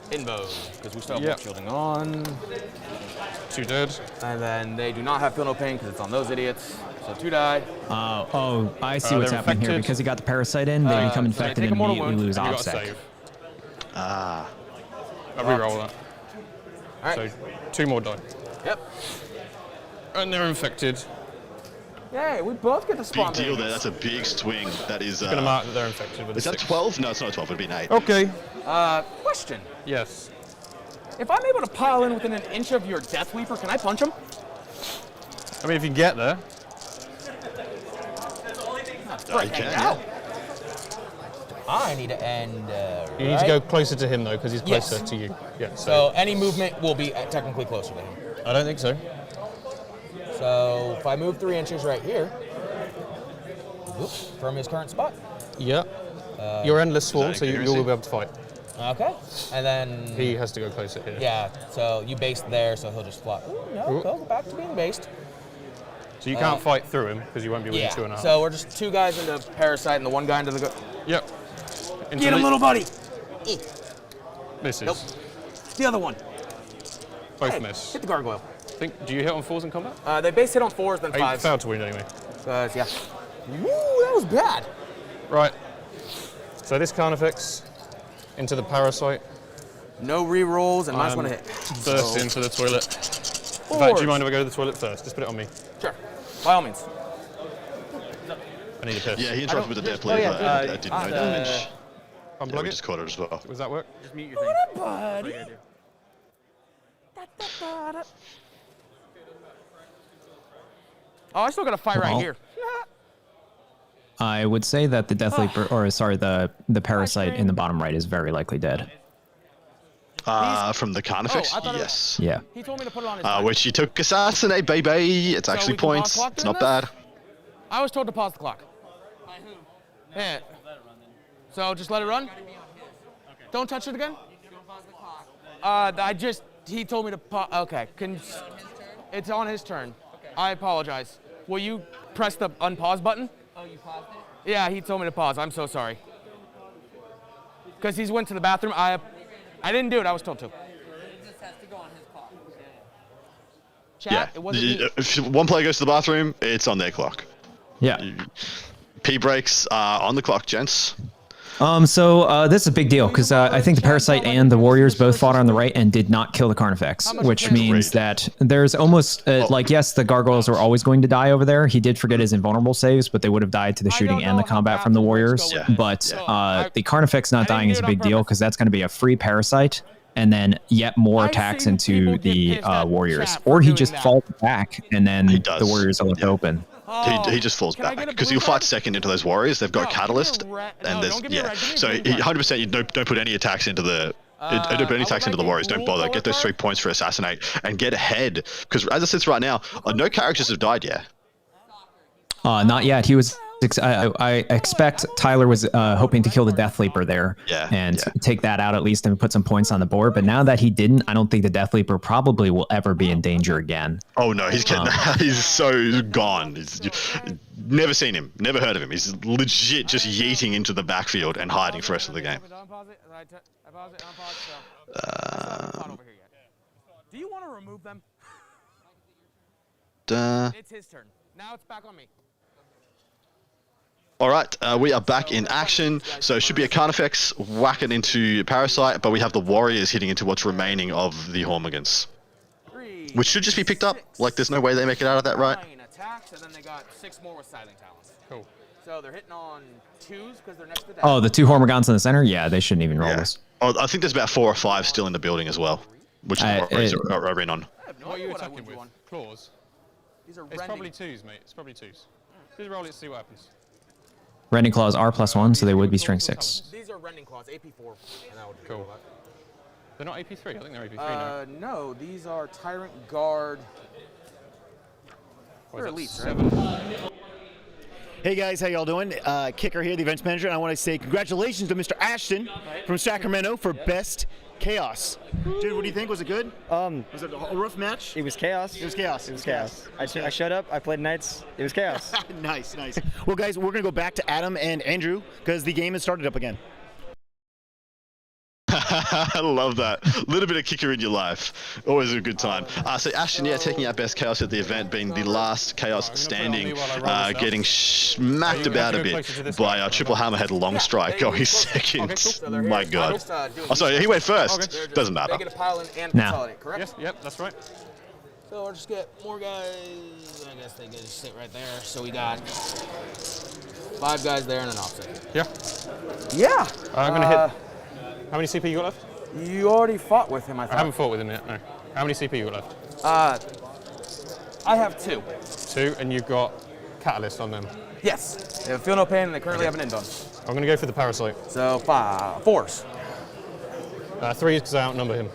In bone, because we still have shielding on. 2 dead. And then they do not have feel no pain because it's on those idiots. So 2 die. Oh, I see what's happening here. Because he got the parasite in, they become infected and immediately lose OBSEC. Ah. I'll reroll that. All right. So 2 more die. Yep. And they're infected. Yay, we both get to spawn. Big deal there. That's a big swing. That is. Gonna mark that they're infected with Is that 12? No, it's not 12. It'd be an 8. Okay. Question. Yes. If I'm able to pile in within an inch of your Death Weeper, can I punch him? I mean, if you get there. You can, yeah. I need to end. You need to go closer to him, though, because he's closer to you. Yeah. So any movement will be technically closer to him. I don't think so. So if I move 3 inches right here, from his current spot. Yeah. You're endless sword, so you will be able to fight. Okay. And then he has to go closer here. Yeah. So you based there, so he'll just flop. Ooh, no, go back to being based. So you can't fight through him because you won't be within 2.5. So we're just 2 guys into parasite and the 1 guy into the. Yep. Get him, little buddy. Misses. Nope. The other one. Both miss. Hit the gargoyle. Do you hit on 4s in combat? They base hit on 4s, then 5s. You failed to wound anyway. Yeah. Woo, that was bad. Right. So this Carnifex into the parasite. No re-rolls and -1 to hit. Burst into the toilet. In fact, do you mind if I go to the toilet first? Just put it on me. Sure. By all means. I need a piss. Yeah, he interrupted with the death play, but I didn't know damage. Unplug we it. just caught it as well. Does that work? Just mute your thing. Buddy. Oh, I still got a fight right Well, here. I would say that the Death Leaper, or sorry, the parasite in the bottom right is very likely dead. From the Carnifex? I thought it was- Yes. Yeah. He told me to put it on his back. Which he took assassinate, baby. It's actually we can pause points. clock It's during not this? bad. I was told to pause the clock. By who? Yeah. So just let it run? Don't touch it again? He told me to pause. Okay. It's on his turn. I apologize. Will you press the unpause button? Oh, you paused it? Yeah, he told me to pause. I'm so sorry. Because he went to the bathroom. I didn't do it. I was told to. It just has to go on his clock. Chat, it wasn't me. If one player goes to the bathroom, it's on their clock. Yeah. P breaks are on the clock, gents. So this is a big deal because I think the Parasite and the Warriors both fought on the right and did not kill the Carnifex, which means that there's almost like, yes, the Gargoyles are always going to die over there. He did forget his invulnerable saves, but they would have died to the shooting and the combat from the Warriors. Yeah. But the Carnifex not dying is a big deal because that's going to be a free Parasite and then yet more attacks into the Warriors. Or he just falls back and then the Warriors are left open. He just falls back because he'll fight second into those warriors. They've got catalyst, and there's So 100% you don't put any attacks into the. Don't put any attacks into the warriors. Don't bother. Get those 3 points for assassinate and get ahead. Because as it sits right now, no characters have died yet. Not yet. He was. I expect Tyler was hoping to kill the Death Leaper there and take that out at least and put some points on the board. But now that he didn't, I don't think the Death Leaper probably will ever be in danger again. Oh no, he's getting he's so gone. Never seen him, never heard of him. He's legit just yeeting into the backfield and hiding for the rest of the game. Do you want to remove them? It's his turn. Now it's back on me. All right, we are back in action. So it should be a Carnifex whacking into Parasite, but we have the Warriors hitting into what's remaining of the Hormigans, which should just be picked up. Like, there's no way they make it out of that, right? 9 attacks, and then they got 6 more with Silent Talons. Cool. So they're hitting on 2s because they're next to that. Oh, the 2 Hormigons in the center? Yeah, they shouldn't even roll this. Oh, I think there's about 4 or 5 still in the building as well, which the Warriors are in on. What are you attacking with? Claws? These are It's probably 2s, mate. It's probably 2s. Just roll it to see what happens. Rending Claws are +1, so they would be strength 6. These are Rending Claws, AP4. And that would be Cool. They're not AP3. I think they're AP3 now. No, these are Tyrant Guard. They're elites, right? 7. Hey guys, how y'all doing? Kicker here, the events manager, and I want to say congratulations to Mr. Ashton from Sacramento for Best Chaos. Dude, what do you think? Was it good? Was it a rough match? It was chaos. It was chaos. It was chaos. I showed up. I played Knights. It was chaos. Nice. Well, guys, we're gonna go back to Adam and Andrew because the game has started up again. I love that. A little bit of kicker in your life. Always a good time. So Ashton, taking out Best Chaos at the event, being the last Chaos standing, getting smacked about a bit by Triple Hammerhead Long Strike going second. My God. Oh, sorry, he went first. Doesn't matter. They get a pile in and Now. consolidate, correct? Yes, yep, that's right. So I'll just get more guys. I guess they can just sit right there. So we got 5 guys there and an offset. Yeah. Yeah. I'm going to hit. How many CP you got left? You already fought with him, I I thought. haven't fought with him yet, no. How many CP you got left? I have 2. 2, and you've got Catalyst on them. Yes. They feel no pain and they currently have an indon. I'm going to go for the Parasite. So 4s. 3 because I outnumber him.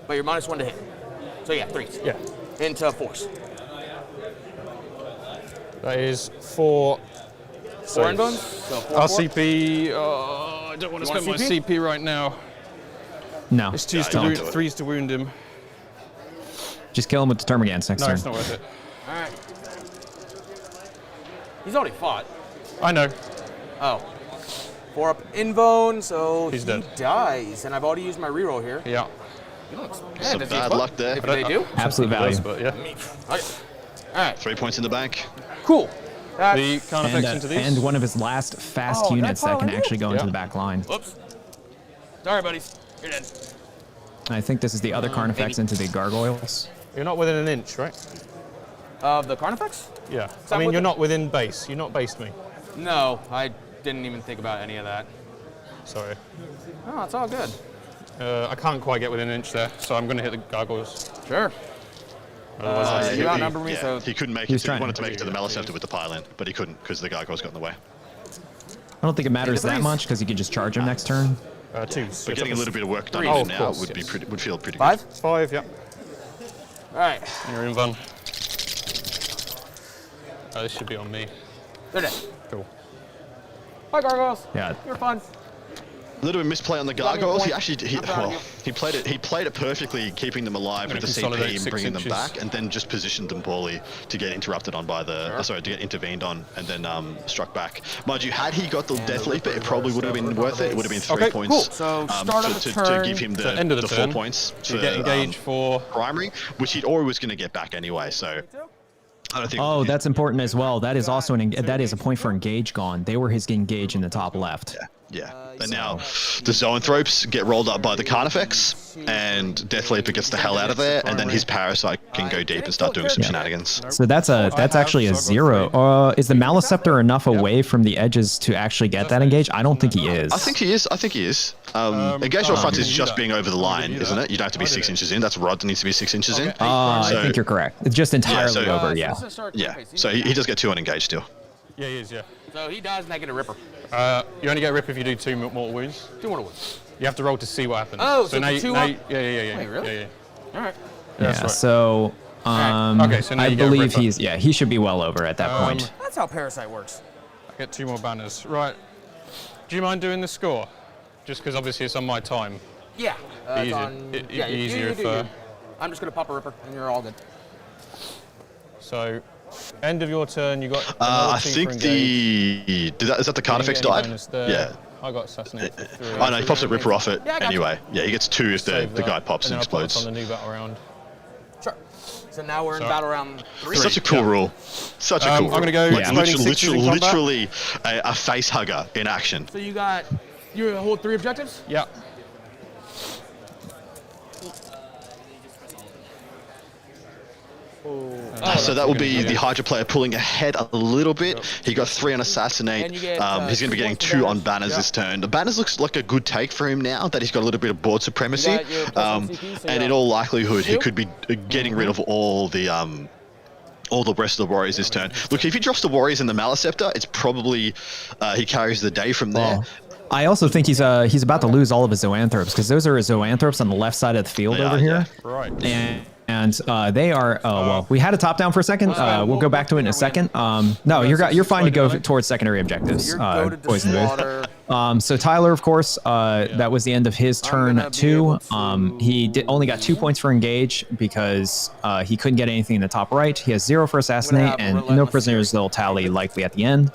But you're -1 to hit. So yeah, 3s. Yeah. Into 4s. That is 4. 4 inbones? So 4, CP. I don't want to spend my CP right now. No. It's 2s to don't. wound, 3s to wound him. Just kill him with the Termagants next No, turn. it's not worth it. All right. He's already fought. I know. Oh. 4 up invone, so He's he dead. dies, and I've already used my reroll here. Yeah. Some bad luck there. If they do? Absolute value. But yeah. Okay. All right. 3 points in the bank. Cool. The Carnifex into these. And one of his last fast units that can actually go into the back line. Whoops. Sorry, buddies. You're dead. I think this is the other Carnifex into the Gargoyles. You're not within an inch, right? Of the Carnifex? Yeah. So I mean, I'm you're with not within base. You're not based me. No, I didn't even think about any of that. Sorry. Oh, it's all good. I can't quite get within an inch there, so I'm going to hit the gargoyles. Sure. You outnumber me, so he couldn't make it. He wanted to make it to the Maliceptor with the pile in, but he couldn't because the Gargoyles got in the way. I don't think it matters that much because you could just charge him next turn. 2. But getting a little bit of work done even now would feel pretty 5? good. 5, yeah. All right. You're in, Van. Oh, this should be on me. They're dead. Cool. Bye, Gargoyles. Yeah. You're fun. A little bit of misplay on the Gargoyles. He actually, he played it perfectly, keeping them alive with the CP and bringing them back, and then just positioned them poorly to get interrupted on by the, to get intervened on, and then struck back. Mind you, had he got the Death Leaper, it probably would have been worth it. It would have been 3 points. Cool. So start of the turn. To give him the, end of the 4 points to get engaged for primary, which he always was going to get back anyway. So. I don't think That's important as well. That is also that is a point for engage gone. They were his engage in the top left. Yeah. And now the Zoanthropes get rolled up by the Carnifex, and Death Leaper gets the hell out of there, and then his Parasite can go deep and start doing some shenanigans. So that's actually a 0. Is the Maliceptor enough away from the edges to actually get that engage? I don't think he is. I think he is. Engage your front is just being over the line, isn't it? You don't have to be 6 inches in. That's Rod that needs to be 6 inches in. I think you're correct. It's just entirely over, yeah. Yeah, so he does get 2 on engage still. Yeah, he is, yeah. So he dies and I get a Ripper. You only get a rip if you do 2 mortal wounds. 2 mortal wounds. You have to roll to see what happens. Oh, so now, for 2 now, up? Yeah. Wait, really? Yeah. All right. Yeah, right. so Okay, so now I you get a believe Ripper. he should be well over at that point. That's how Parasite works. I get 2 more banners. Right. Do you mind doing the score? Just because obviously it's on my time. Yeah. Easier if... I'm just going to pop a Ripper, and you're all good. So, end of your turn, you got... I think is that the Carnifex died? Yeah. I got assassinated. Oh no, he pops a Ripper off it anyway. Yeah, he gets 2 if the guy pops and explodes. On the new battle round. Sure. So now we're in battle round 3. Such a cool rule. Such a cool rule. I'm going to go literally a face hugger in action. So you hold 3 objectives? Yeah. So that will be the Hydra player pulling ahead a little bit. He got 3 on Assassinate. He's going to be getting 2 on Banners this turn. The Banners looks like a good take for him now that he's got a little bit of board supremacy. And in all likelihood, he could be getting rid of all the rest of the Warriors this turn. Look, if he drops the Warriors in the Maliceptor, it's probably he carries the day from there. I also think he's about to lose all of his Zoanthropes because those are his Zoanthropes on the left side of the field over here. Right. And they are. Well, we had a top down for a second. We'll go back to it in a second. No, you're fine to go towards secondary objectives. Poison Booth. So Tyler, of course, that was the end of his turn too. He only got 2 points for engage because he couldn't get anything in the top right. He has 0 for assassinate and no prisoners. They'll tally likely at the end.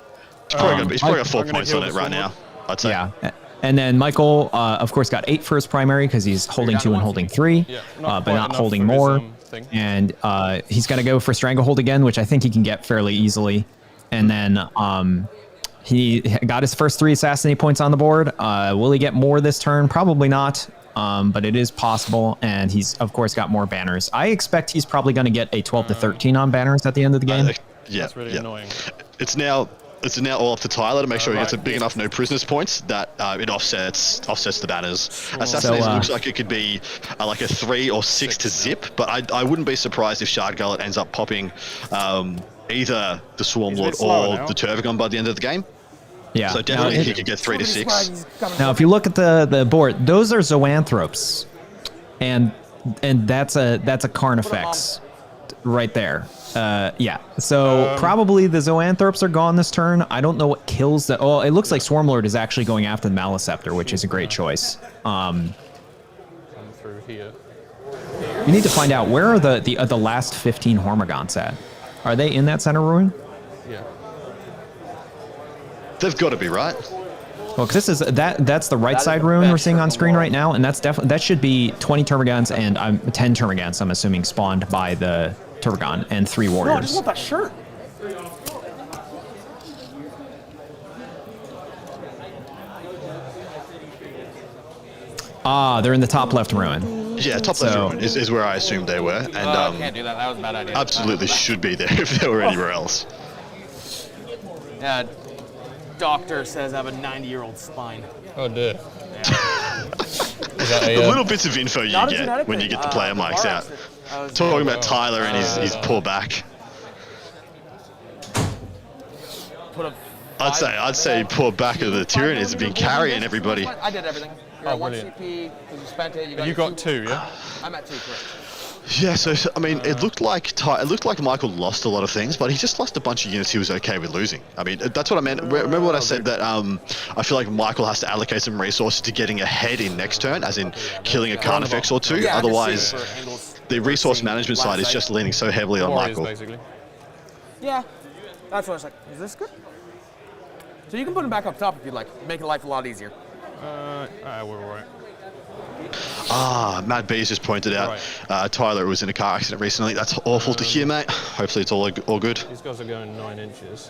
He's probably got 4 points on it right now, I'd say. Yeah. And then Michael, of course, got 8 for his primary because he's holding 2 and holding 3, but not holding more. And he's going to go for Stranglehold again, which I think he can get fairly easily. And then he got his first 3 assassinate points on the board. Will he get more this turn? Probably not, but it is possible. And he's, of course, got more banners. I expect he's probably going to get a 12 to 13 on banners at the end of the game. That's really annoying. It's now all up to Tyler to make sure he gets a big enough no prisoners points that it offsets the banners. Assassination looks like it could be like a 3 or 6 to zip, but I wouldn't be surprised if Shard Gullet ends up popping either the Swarm Lord or the Turvagon by the end of the game. Yeah. So definitely he could get 3 to 6. Now, if you look at the board, those are Zoanthropes, and that's a Carnifex right there. Yeah, so probably the Zoanthropes are gone this turn. I don't know what kills that. Oh, it looks like Swarmlord is actually going after the Maliceptor, which is a great choice. Come through here. You need to find out where are the last 15 Hormigons at. Are they in that center ruin? Yeah. They've got to be, right? Well, because that's the right side rune we're seeing on screen right now, and that should be 20 Termagants and 10 Termagants, I'm assuming, spawned by the Turgon and 3 warriors. No, I just want that shirt. They're in the top left ruin. Yeah, top left ruin is where I assumed they were, and can't do that. That was a bad idea. absolutely should be there if they were anywhere else. Yeah, doctor says I have a 90-year-old spine. Oh dear. Yeah. The little bits of info you get when you get the player mics out. Talking about Tyler and his poor back. I'd say poor back of the Tyranids has been carrying everybody. I did everything. You're at 1 CP, because you spent it. You got 2, yeah? I'm at 2, correct. Yeah, so I mean, it looked like Michael lost a lot of things, but he just lost a bunch of units he was okay with losing. I mean, that's what I meant. Remember when I said that I feel like Michael has to allocate some resources to getting ahead in next turn, as in killing a Carnifex or two. Yeah, otherwise, the resource management side is just leaning so heavily on Michael. Basically. Yeah, that's what I was like, is this good? So you can put him back up top if you'd like, make life a lot easier. We're all right. Matt B's just pointed out Tyler was in a car accident recently. That's awful to hear, mate. Hopefully it's all good. These guys are going 9 inches.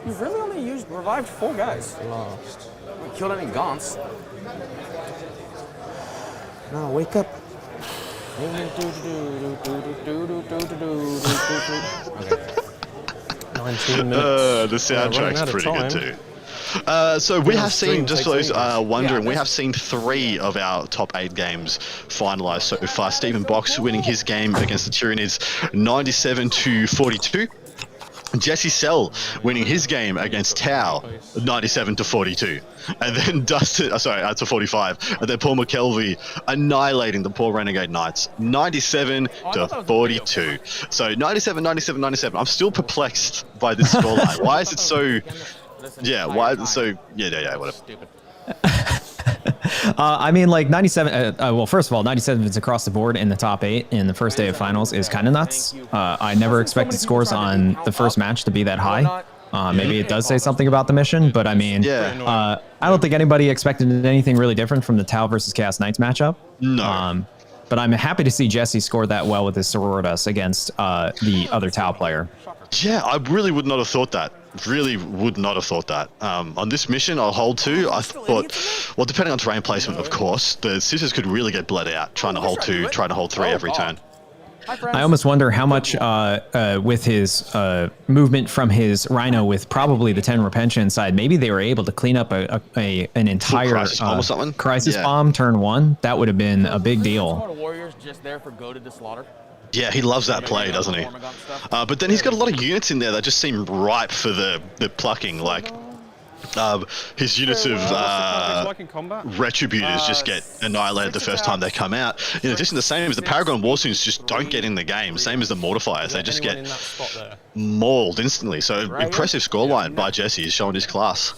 You've really only revived 4 guys. Last. Haven't killed any Gaunts. No, wake up. Okay. 19 minutes. The soundtrack's pretty good too. So we have seen, just for those wondering, we have seen 3 of our top 8 games finalised so far. Stephen Box winning his game against the Tyranids 97-42. Jesse Sell winning his game against Tau 97-42. And then Dustin, to 45. And then Paul McKelvey annihilating the poor Renegade Knights 97-42. So 97. I'm still perplexed by this scoreline. Why is it so... Yeah, why is it so... Yeah, whatever. I mean, like 97. Well, first of all, 97 is across the board in the top 8 in the first day of finals is kind of nuts. I never expected scores on the first match to be that high. Maybe it does say something about the mission, but I mean, I don't think anybody expected anything really different from the Tau versus Chaos Knights matchup. No. But I'm happy to see Jesse score that well with his Sororitas against the other Tau player. Yeah, I really would not have thought that. Really would not have thought that. On this mission, I'll hold 2. I thought, well, depending on terrain placement, of course, the Scissors could really get bled out trying to hold 2, trying to hold 3 every turn. I almost wonder how much with his movement from his Rhino with probably the 10 Repention side, maybe they were able to clean up an entire crisis bomb or something? Crisis bomb turn 1. That would have been a big deal. Warriors just there for goaded to slaughter. Yeah, he loves that play, doesn't he? But then he's got a lot of units in there that just seem ripe for the plucking. Like his units of Retributors just get annihilated the first time they come out. In addition, the same as the Paragon Warsuns just don't get in the game. Same as the Mortifiers, they just get mauled instantly. So impressive scoreline by Jesse. He's showing his class.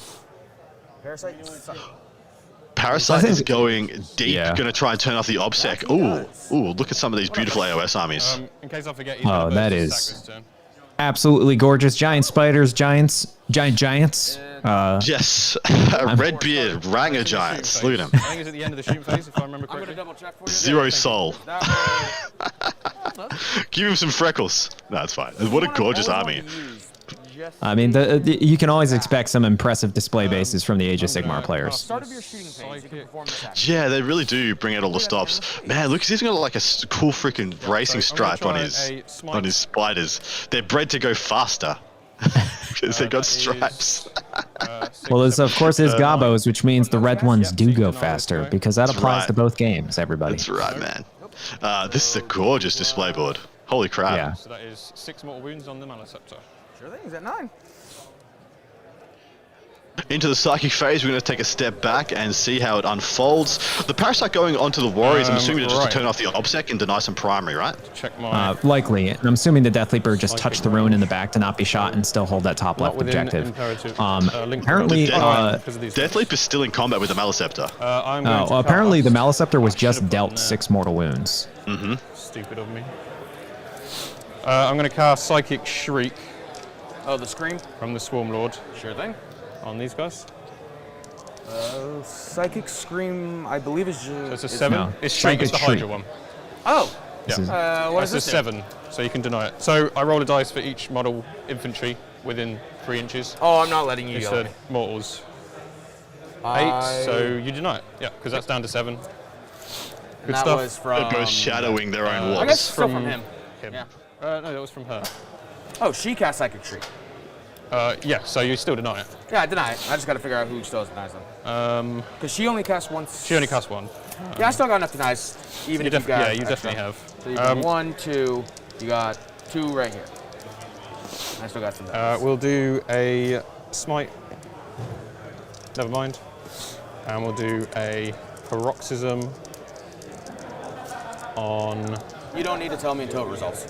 Parasite is going deep, going to try and turn off the OBSEC. Ooh, look at some of these beautiful AOS armies. In case I forget, oh, that is absolutely gorgeous. Giant spiders, giant giants. Yes, Redbeard, Ranger Giants. Look at him. I think it's at the end of the shooting phase, if I remember correctly. 0 soul. Give him some freckles. No, it's fine. What a gorgeous army. I mean, you can always expect some impressive display bases from the Age of Sigmar players. Yeah, they really do bring out all the stops. Man, look, he's got like a cool freaking racing stripe on his spiders. They're bred to go faster because they got stripes. Well, there's of course his Gabos, which means the red ones do go faster because that applies to both games. Everybody. That's right, man. This is a gorgeous display board. Holy crap! Yeah. So that is 6 mortal wounds on the Maliceptor. Sure thing, he's at 9. Into the psychic phase, we're going to take a step back and see how it unfolds. The Parasite going onto the Warriors, I'm assuming just to turn off the OBSEC and deny some primary, right? Check my... likely. And I'm assuming the Death Leaper just touched the ruin in the back to not be shot and still hold that top left objective. Apparently, Death Leap is still in combat with the Maliceptor. Apparently the Maliceptor was just dealt 6 mortal wounds. Stupid of me. I'm going to cast Psychic Shriek. Oh, the Scream? From the Swarm Lord. Sure thing. On these guys. Psychic Scream, I believe is... So it's a 7? No, it's Shriek, it's the Hydra one. Oh! Yeah. What is this? It's a 7, so you can deny it. So I roll a dice for each model infantry within 3 inches. Oh, I'm not letting you go. It's mortals. 8, so you deny it. Yeah, because that's down to 7. Good that stuff. Was from, it goes shadowing their own walls. I guess from him. Yeah. No, that was from her. Oh, she cast Psychic Shriek. Yeah, so you still deny it. Yeah, I deny it. I just got to figure out who still denies them. Because she only casts once. She only casts one. Yeah, I still got enough denies, even if you got Yeah, you extra. definitely have. So you got 1, 2, you got 2 right here. I still got some denies. We'll do a smite. Never mind. And we'll do a paroxysm on... You don't need to tell me until it results.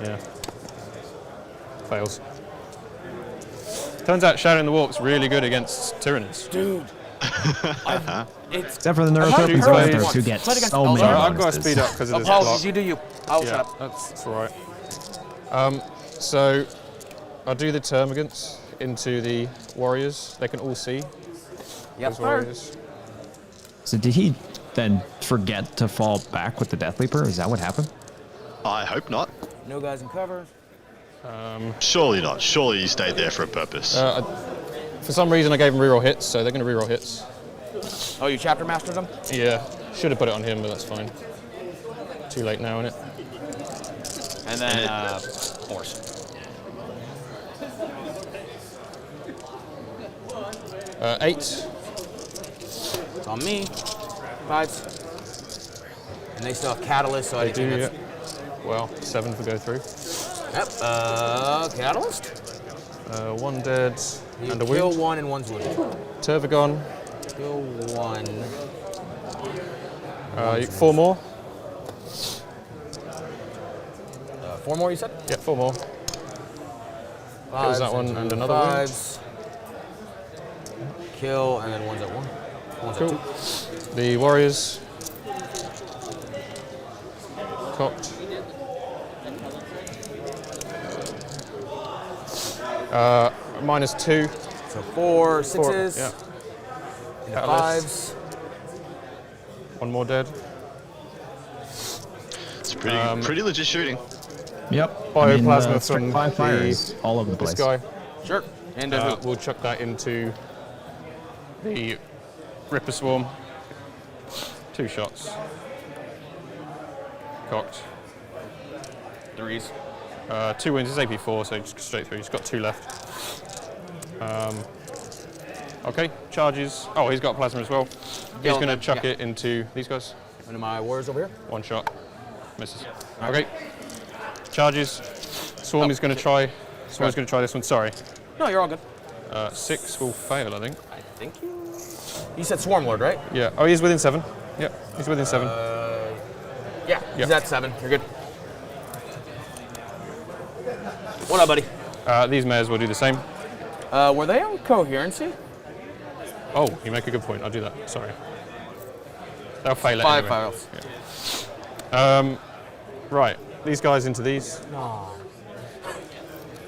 Yeah. Fails. Turns out Shadow in the Warp's really good against Tyranids. Dude. Except for the Neurothropes Velthros, who get so many Sorry, I've got to bonuses. speed up because of this Apologies, block. you do you. I'll Yeah, shut up. that's all right. So I'll do the termagants into the warriors. They can all see Yep, those warriors. So did he then forget to fall back with the Death Leaper? Is that what happened? I hope not. No guys in cover. Surely not. Surely you stayed there for a purpose. For some reason, I gave them reroll hits, so they're going to reroll hits. Oh, you chapter mastered them? Yeah, should have put it on him, but that's fine. Too late now, innit? And then horse. 8. It's on me. 5. And they still have catalyst, so I They do, think yeah. Well, 7 for go through. Yep. Catalyst. 1 dead You and a kill wound. 1 and 1's wounded. Turvagon. Kill 1. 4 more. 4 more, you said? Yeah, 4 more. Kills that one and another wound. 5s. Kill, and then 1's at 1. 1's Cool. at 2. The warriors. Cocked. -2. So 4 6s. Yeah. And Catalyst. 5s. 1 more dead. It's pretty legit shooting. Yep. Bioplasma Strict from 5 fire is all over the this place. guy. Sure. And We'll chuck that into the Ripper Swarm. 2 shots. Cocked. 3s. 2 wins. It's AP4, so just straight through. He's got 2 left. Okay, charges. Oh, he's got plasma as well. He's going to chuck it into these guys. Into my warriors over here. 1 shot. Misses. Okay. Charges. Swarm is going to try. Swarm's going to try this one. Sorry. No, you're all good. 6 will fail, I think. I think you said Swarm Lord, right? Yeah. Oh, he's within 7. Yep. He's within 7. Yeah, he's at 7. You're good. What up, buddy? These mares will do the same. Were they on coherency? Oh, you make a good point. I'll do that. Sorry. They'll fail it 5 anyway. files. Yeah. Right. These guys into these. No.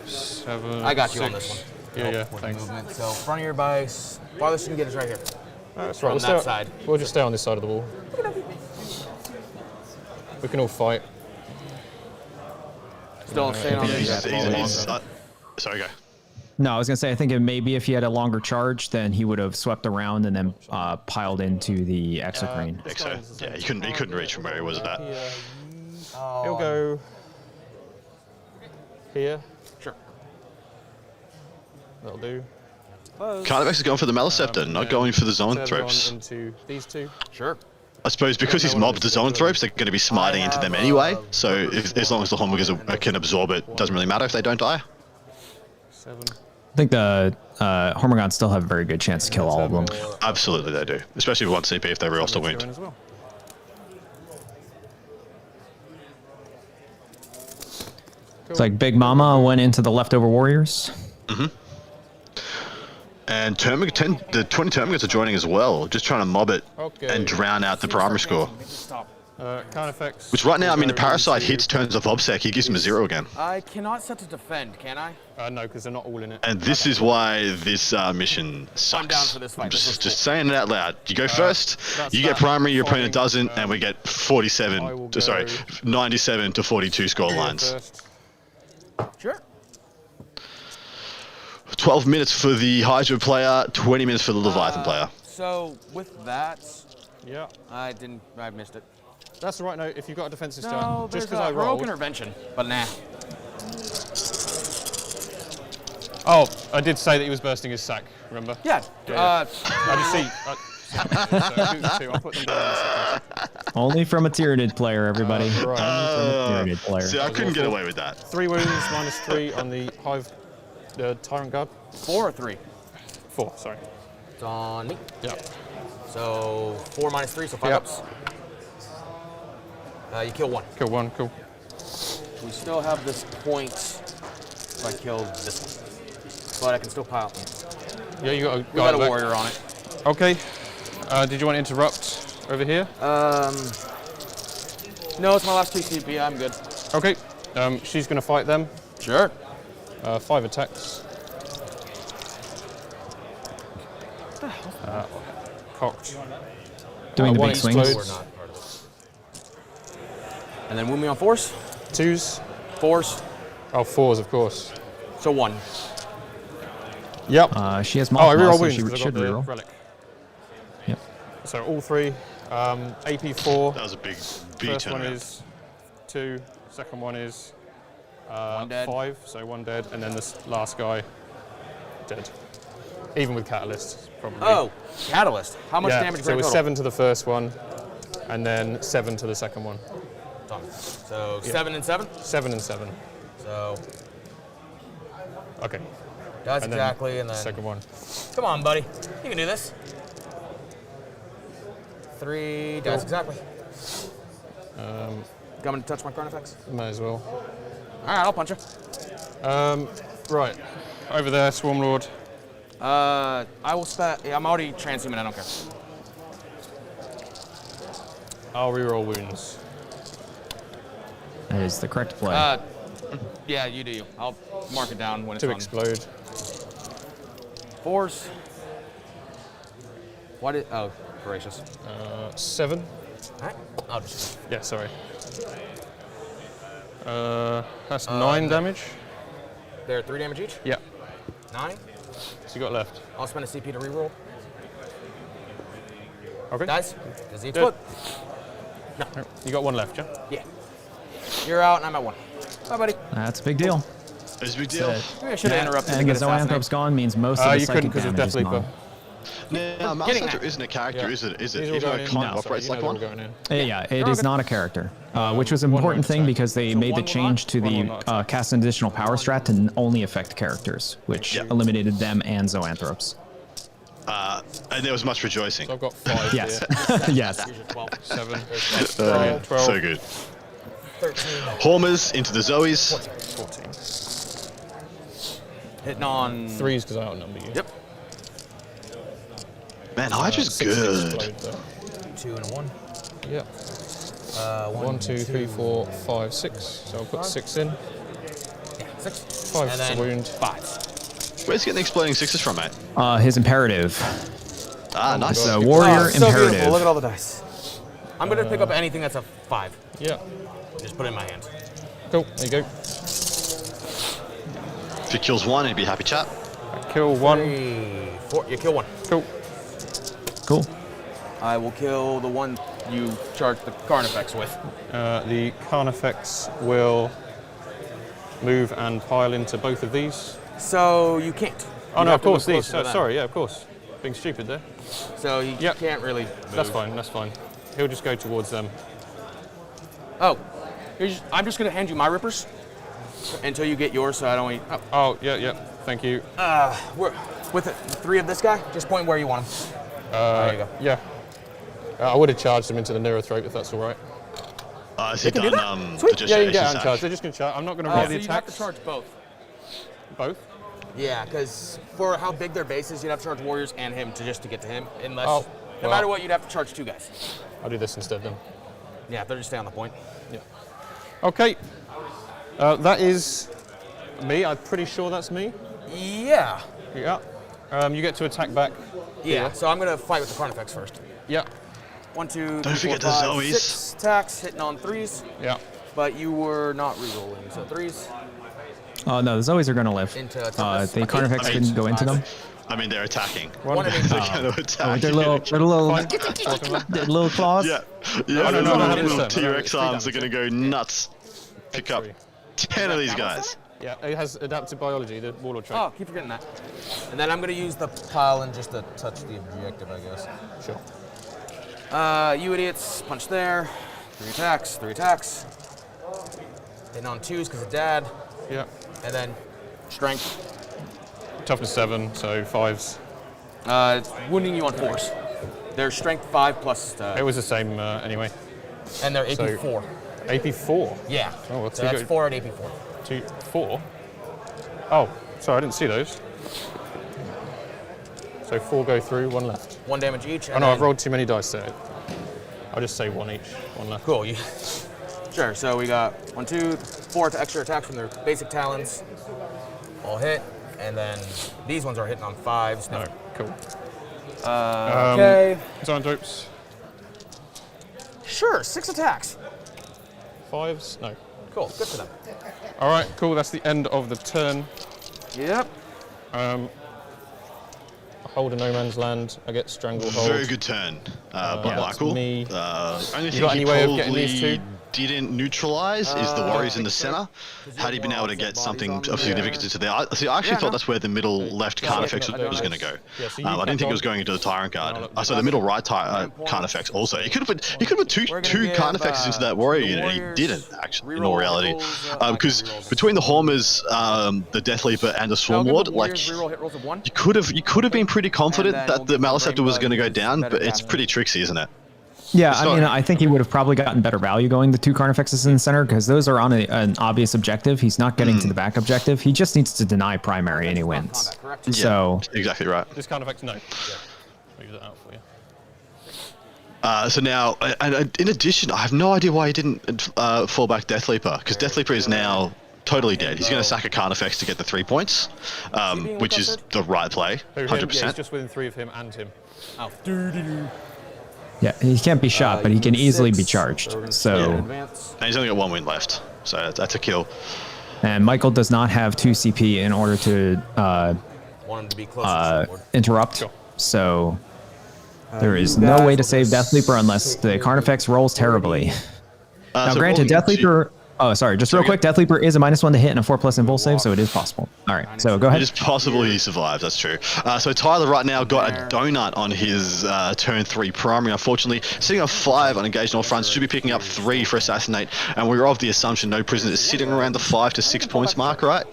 7. I got you 6. on this one. Yeah, With thanks. movement. So front of your base. Farthest you can get is right here. That's From right. that side. We'll just stay on this side of the wall. We can all fight. Still staying on Sorry, go. No, I was gonna say I think maybe if he had a longer charge, then he would have swept around and then piled into the exocrine. Yeah, he couldn't reach from where he was at that. He'll go here. Sure. That'll do. Carnivex is going for the Maleceptor, not going for the Zoanthropes. Into these 2. Sure. I suppose because he's mobbed the Zoanthropes, they're going to be smiting into them anyway. So as long as the Hormigers can absorb it, doesn't really matter if they don't die. 7. I think the Hormigons still have a very good chance to kill all of them. Absolutely, they do. Especially with 1 CP if they reroll still wound. As well. It's like Big Mama went into the leftover warriors. Mm-hmm. And the 20 Termagants are joining as well, just trying to mob it and drown out the primary score. Carnifex. Which right now, I mean, the Parasite hits turns off Obsec, he gives him a 0 again. I cannot set to defend, can I? No, because they're not all in it. And this is why this mission sucks. I'm down for this fight. I'm just saying it out loud. You go first, you get primary, your opponent doesn't, and we get 97 to 42 score lines. Sure. 12 minutes for the Hydra player, 20 minutes for the Leviathan player. So with that, yeah, I missed it. That's the right note. If you've got a defensive stun, No, just there's because I a heroic rolled. intervention, but nah. Oh, I did say that he was bursting his sack, remember? Yeah. I just see. I'll put them down in a second. Only from a Tyranid player, everybody. Right. Only from a Tyranid player. See, I couldn't get away with that. 3 wounds, -3 on the Hive Tyrant Guard. 4 or 3? 4, sorry. It's on me. Yeah. So 4 -3, so 5 ups. You kill 1. Kill 1, cool. We still have this point if I kill this one. But I can still pile them. Yeah, you got a We got a warrior on it. Okay. Did you want to interrupt over here? No, it's my last 2 CP. I'm good. Okay. She's going to fight them. Sure. 5 attacks. Cocked. Doing the one big swings. explodes. And then wound me on 4s. 2s. 4s. Oh, 4s, of course. So 1. Yep. She has I multiple, reroll so wounds she 'cause I should got the reroll. relic. Yep. So all 3. AP4. That was a big First one turnaround. is 2. Second one is 1 dead. 5. So 1 dead, and then this last guy dead. Even with catalyst, probably. Oh, catalyst. How much yeah, damage? So it was total? 7 to the first one, and then 7 to the second one. Done. So 7 and 7. 7 and 7. So Okay. that's And then exactly, and then second one. Come on, buddy. You can do this. 3 dice exactly. Coming to touch my Carnifex. May as well. All right, I'll punch you. Right. Over there, Swarm Lord. I will spend. Yeah, I'm already transhuman. I don't care. I'll reroll wounds. That is the correct play. Yeah, you do you. I'll mark it down when it's 2 on. explode. 4s. What is? Oh, gracious. 7. All right. I'll just. Yeah, sorry. That's 9 damage. They're 3 damage each. Yeah. 9. So you got left. I'll spend a CP to reroll. Okay. Guys, does he Good. explode? No. You got 1 left, yeah? Yeah. You're out, and I'm at 1. Bye, buddy. That's a big deal. It's a big deal. Maybe I should have interrupted to And the get assassinated. Zoanthrope's gone means most of the You couldn't psychic because of damage Death is Leaper. gone. No, Master Getting Hunter that. isn't a character, is it? Is it? These are all Even though going it in. kind of operates like one? Going in. Yeah, it is not a character, which was an important thing because they made the change to the cast an additional power strat to only affect characters, which eliminated them and Zoanthropes. And there was much rejoicing. So I've got 5 Yes. here. Yes. 7. 12. 12. So good. 13. Hormers into the Zoes. 14. Hitting on 3s because I outnumber you. Yep. Man, Hydra's 6 good. explode, though. 2 and a 1. Yeah. 1, 2, 3, 4, 5, 6. So I'll put 6 in. Yeah, 6. 5 And then wound. 5. Where's he getting the exploding 6s from, mate? His imperative. Ah, nice. So warrior So beautiful. imperative. Look at all the dice. I'm going to pick up anything that's a 5. Yeah. Just put it in my hand. Cool. There you go. If he kills 1, he'd be happy chap. Kill 1. 3, 4. You kill 1. Cool. Cool. I will kill the one you charge the Carnifex with. The Carnifex will move and pile into both of these. So you can't. Oh You no, have of to course move these. closer to them. Sorry, yeah, of course. Being stupid there. So you Yep. can't really move. That's fine. That's fine. He'll just go towards them. Oh, I'm just going to hand you my rippers until you get yours so I don't eat. Oh. Oh, yeah, yeah. Thank you. With the 3 of this guy, just point where you want him. There you go. Yeah. I would have charged them into the nearer throat if that's all right. Has he can do done that? Sweet. the Yeah, you can get Gestation out and Sash? charge. They're just going to charge. I'm not going to Oh, roll so the you'd have attacks. to charge both. Both? Yeah, because for how big their base is, you'd have to charge warriors and him just to get to him. Unless, Oh, no matter what, you'd have to charge 2 guys. I'll do this instead then. Yeah, they're just stay on the point. Yeah. Okay. That is me. I'm pretty sure that's me. Yeah. Yeah. You get to attack back. Yeah. Here. So I'm gonna fight with the Carnifex first. Yeah. 1, 2, Don't 3, 4, forget the 5, Zoes. 6 attacks, hitting on 3s. Yeah. But you were not re-rolling, so 3s Oh no, the Zoes are going to live. into toughness. The Carnifex I mean, didn't go into them. I mean, they're attacking. One of They're each. going to attack. Their little claws. Yeah, no, the no, little 100%. T-Rex No, arms are going to go nuts. Pick up 10 of these guys. Yeah, it has adaptive biology, the warlord trait. Oh, keep forgetting that. And then I'm going to use the pile just to touch the objective, I guess. Sure. You idiots, punch there. 3 attacks, 3 attacks. Hitting on 2s because of dad. Yeah. And then strength. Toughness 7, so 5s. It's wounding you on 4s. They're strength 5 plus. It was the same anyway. And they're AP So, 4. AP 4? Yeah. Oh, well, so that's 4 at AP 4. 2, 4? Oh, sorry, I didn't see those. So 4 go through, 1 left. 1 damage each. Oh no, I've rolled too many dice there. I'll just say 1 each, 1 left. Cool. Sure. So we got 1, 2, 4 extra attacks from their basic talons. All hit, and then these ones are hitting on 5s. No, cool. Okay. Giant dopes. Sure. 6 attacks. 5s? No. Cool. Good for them. All right, cool. That's the end of the turn. Yep. I hold a no man's land. I get stranglehold. Very good turn, by Michael. Me. Only You thing got he any way of getting these probably two? didn't neutralize is the warriors in the center. Had he been able to get something of significance into there, see, I actually thought that's where the middle left Carnifex was going to go. I didn't think it was going into the Tyrant Guard. So the middle right Carnifex also. He could have put two Carnifexes into that warrior unit, and he didn't actually. In all reality, because between the Hormers, the Death Leaper, and the Swarm Lord, like you could have been pretty confident that the Maleceptor was going to go down, but it's pretty tricksy, isn't it? Yeah, I mean, I think he would have probably gotten better value going the 2 Carnifexes in the center because those are on an obvious objective. He's not getting to the back objective. He just needs to deny primary and he wins. So exactly right. This Carnifex, no. Move that out for you. So now, and in addition, I have no idea why he didn't fall back Death Leaper, because Death Leaper is now totally dead. He's going to sack a Carnifex to get the 3 points, which is the right play, 100%. Yeah, it's just within 3 of him and him. Oh. yeah, he can't be shot, but he can easily be charged. So, and he's only got 1 win left, so that's a kill. And Michael does not have 2 CP in order to Want him to be close interrupt. Sure. So there is no way to save Death Leaper unless the Carnifex rolls terribly. Now, So granted, Death rolling Leaper. Oh, sorry. Just real quick, Death Leaper is a -1 to hit and a 4+ invul save, so it is possible. All right, so go ahead. It is possible he survives, that's true. So Tyler right now got a donut on his turn 3 primary, unfortunately. Sitting on 5 on engaged on all fronts, should be picking up 3 for assassinate, and we're of the assumption no prisoner is sitting around the 5 to 6 points mark, right?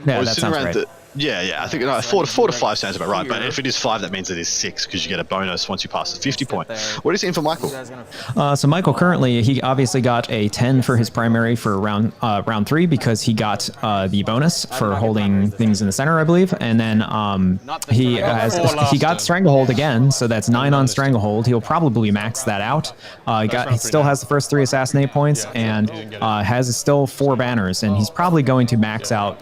Yeah, that sounds right. Yeah, I think 4 to 5 sounds about right, but if it is 5, that means it is 6, because you get a bonus once you pass the 50 point. What are you seeing for Michael? So Michael currently, he obviously got a 10 for his primary for round 3 because he got the bonus for holding things in the center, I believe, and then he got Stranglehold again, so that's 9 on Stranglehold. He'll probably max that out. He still has the first 3 assassinate points and has still 4 banners, and he's probably going to max out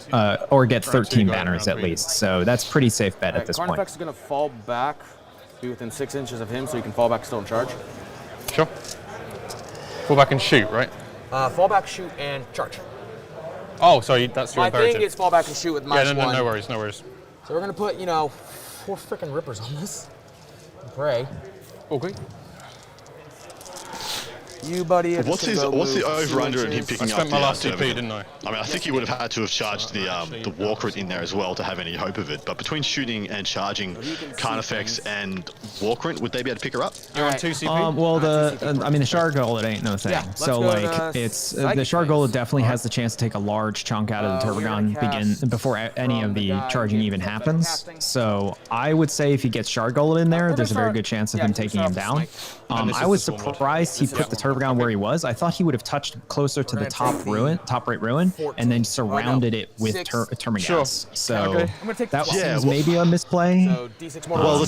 or get 13 banners at least. So that's pretty safe bet at this point. Carnifex is going to fall back, be within 6 inches of him, so he can fall back still in charge. Sure. Fall back and shoot, right? Fall back, shoot, and charge. Oh, sorry, that's your imperative. I think it's fall back and shoot with -1. Yeah, no worries, no worries. So we're going to put, 4 freaking rippers on this. And pray. Okay. You, buddy. What's the over-under in him picking up? I spent my last CP, didn't I? I mean, I think he would have had to have charged the Walker in there as well to have any hope of it. But between shooting and charging Carnifex and Walker, would they be able to pick her up? You're on 2 CP? Well, the Shard Golem ain't no thing. Yeah, so like, it's the Shard Golem definitely has the chance to take a large chunk out of the Turbogon before any of the charging even happens. So I would say if he gets Shard Golem in there, there's a very good chance of him taking him down. I was surprised he put the Turbogon where he was. I thought he would have touched closer to the top right ruin, and then surrounded it with Termagants. Sure. So that seems maybe a misplay. Well,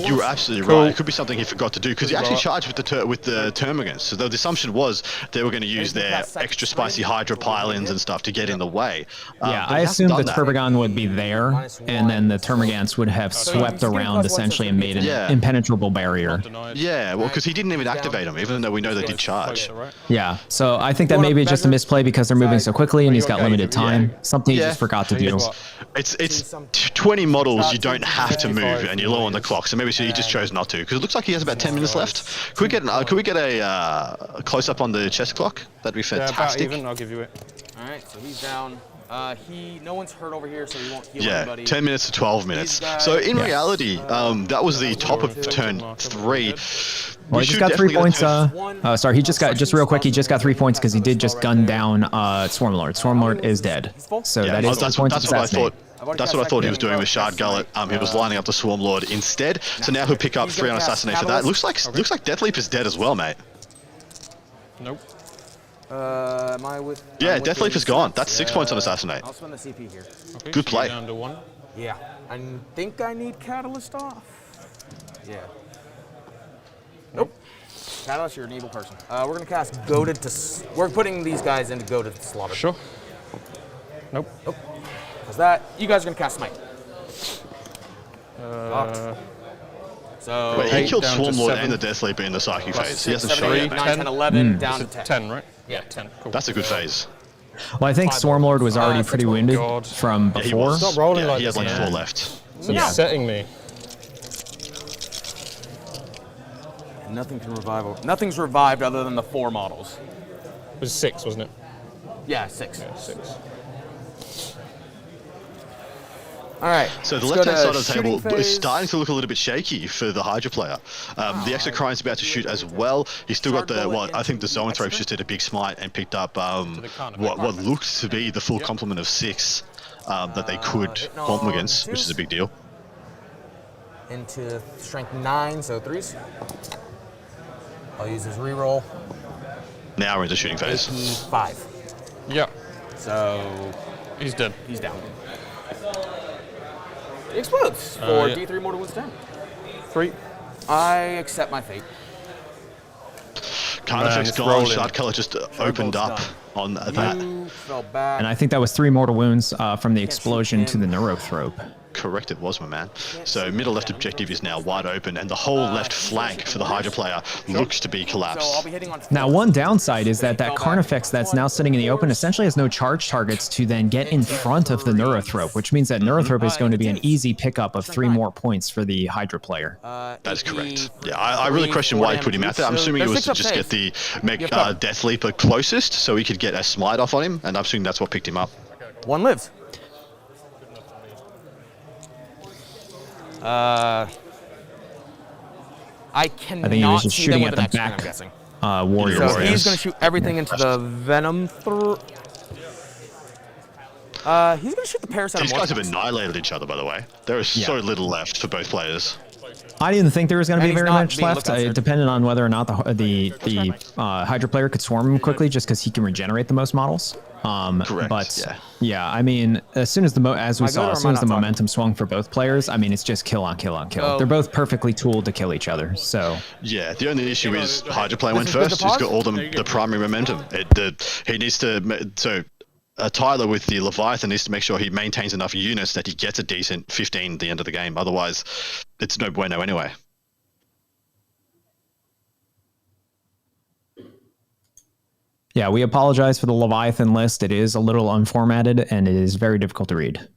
you were absolutely right. It could be something he forgot to do because he actually charged with the Termagants. So the assumption was they were going to use their extra spicy Hydra pylons and stuff to get in the way. Yeah, I assumed the Turbogon would be there, and then the Termagants would have swept around essentially and made an impenetrable barrier. Yeah, well, because he didn't even activate them, even though we know they did charge. Yeah, so I think that maybe it's just a misplay because they're moving so quickly and he's got limited time. Something he just forgot to do. It's 20 models you don't have to move, and you're low on the clock, so maybe he just chose not to. Because it looks like he has about 10 minutes left. Could we get a close up on the chess clock? That'd be fantastic. Yeah, about even. I'll give you it. All right, so he's down No one's hurt over here, so he won't heal Yeah, anybody. 10 minutes to 12 minutes. guys- So in reality, that was the top of turn 3. Well, he just got 3 points. Sorry, just real quick, he just got 3 points because he did just gun down Swarmlord. Swarmlord is dead. So Yeah, that is 3 points that's what I assassinate. thought. That's what I thought he was doing with Shard Gullet. He was lining up the Swarmlord instead. So now he'll pick up 3 on assassinate for that. Looks like Deathleap is dead as well, mate. Nope. Am I with? Yeah, I'm with Deathleap Reece. is gone. That's 6 points on assassinate. I'll spend the CP here. Okay, Good so play. you're down to 1. Yeah. I think I need Catalyst off. Yeah. Nope. Catalyst, you're an evil person. We're gonna cast Goaded to. We're putting these guys into Goaded to Slaughter. Sure. Nope. Nope. How's that? You guys are gonna cast Smite. So. Wait, he killed down to Swarmlord 7. and the Deathleaper in the Psychic Plus phase. He hasn't 7, shown 8, it. 9, 10, 11, down to 10. 10, right? Yeah. 10. Cool. That's a good phase. Well, I think Swarmlord was already pretty wounded God. from Yeah, he before. was. Stop rolling Yeah, like he has this, like man. 4 left. It's upsetting me. Nothing can revive. Nothing's revived other than the 4 models. It was 6, wasn't it? Yeah, 6. Yeah, 6. So All right. the let's left-hand go side to of the table shooting is phase. starting to look a little bit shaky for the Hydra player. The Exocrine's about to shoot as well. He's still got the, I think the Zoanthropes just did a big smite and picked up what looks to be the full complement of 6 that they could quantum against, which is a big deal. Into strength 9, so 3s. I'll use his reroll. Now we're into shooting phase. AP 5. Yeah. So He's dead. he's down. He explodes for D3 mortal wounds down. 3. I accept my fate. Carnifex it's gone, rolling. Shard Color just opened up done. on that. You fell back. And I think that was 3 mortal wounds from the explosion to the Neurothrope. Correct, it was, my man. So middle left objective is now wide open, and the whole left flank for the Hydra player looks to be So I'll collapsed. be hitting on Now, one downside is that Carnifex that's now sitting in the open essentially has no charge targets to then get in front of the Neurothrope, which means that Neurothrope is going to be an easy pickup of 3 more points for the Hydra player. That is correct. Yeah, I really question why he put him out there. I'm assuming it was to just get the Death Leaper closest so he could get a smite off on him, and I'm assuming that's what picked him up. 1 lives. I cannot I think he was just see shooting them at with the an X-Men, I'm back guessing. warrior. So warriors. he's going to shoot everything into the Venom through. He's going to shoot the Parasite. These guys have annihilated each other, by the way. There is so little left for both players. I didn't think there was going to And be he's very not much being left. looked at, sir. It depended on whether or not the Hydra player could swarm him quickly, just because he can regenerate the most models. Correct, But yeah. I mean, as soon as as we Am I saw, good or as am soon I as the not talking? momentum swung for both players, I mean, it's just kill on kill on kill. Go. They're both perfectly tooled to kill each other. So Yeah, the only issue is Hydra player went This is good first. to He's pause? got all the primary momentum. He needs to. So Tyler with the Leviathan needs to make sure he maintains enough units that he gets a decent 15 at the end of the game. Otherwise, it's no bueno anyway. yeah, we apologize for the Leviathan list. It is a little unformatted and it is very difficult to read.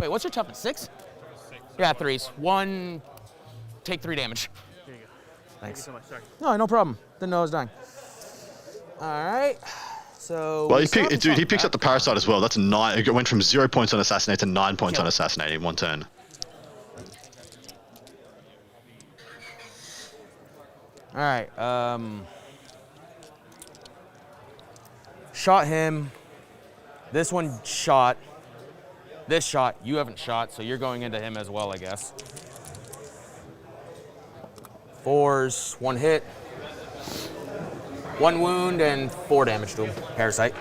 Wait, what's your toughness? 6? Yeah, 3s. 1. Take 3 damage. Here you go. Thanks. So much. Sorry. No, no problem. Didn't know I was dying. All right. So. Well, he picks up the Parasite as well. That's 9. It went from 0 points on Assassinate to 9 points on Assassinate in one turn. All right. Shot him. This one shot. This shot. You haven't shot, so you're going into him as well, I guess. 4s, 1 hit. 1 wound and 4 damage to him. Parasite.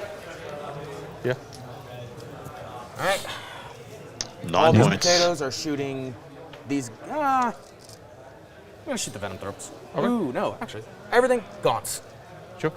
Yeah. All right. 9 All these points. potatoes are shooting these. I'm gonna shoot the Venom Throats. Okay. Ooh, no, actually. Everything, gaunts. Sure.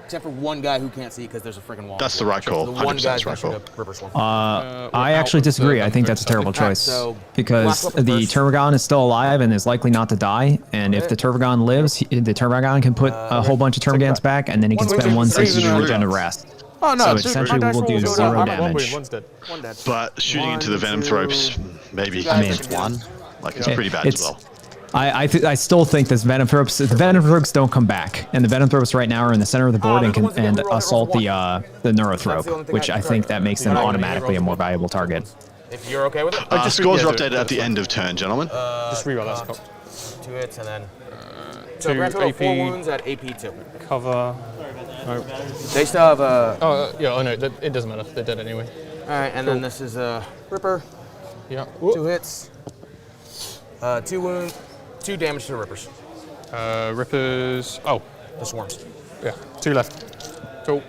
Except for one guy who can't see because there's a freaking wall. That's the right call. The one 100% guy's the right gonna call. shoot a reverse one. I actually disagree. I think that's a terrible choice so because Black Weapon the first. Turvagon is still alive and is likely not to die. And if the Turvagon lives, the Turvagon can put a whole bunch of Termagants back, and then he can spend 1 60 to regen to rest. Oh no! So it's essentially my we'll dice do rolls 0 go down. damage. One's dead. 1 dead. But shooting into the Venom 1, Thropes, 2, maybe guys hits are 1. Like, it's Yeah, pretty bad as it's- well. I still think this Venomthropes, the Venomthropes don't come back, and the Venomthropes right now are in the center of the board and can assault the Neurothrope, which I think that makes them automatically a more valuable target. If you're okay with it. Scores are updated at the end of turn, gentlemen. Just reroll that, Scott. 2 hits and then. So grand total 4 wounds at AP 2. Cover. No. They still have yeah, I know. It doesn't matter. They're dead anyway. All right, and then this is a Ripper. Yeah. 2 hits. 2 wounds. 2 damage to the Rippers. Rippers. Oh. The swarms. Yeah. 2 left. Cool.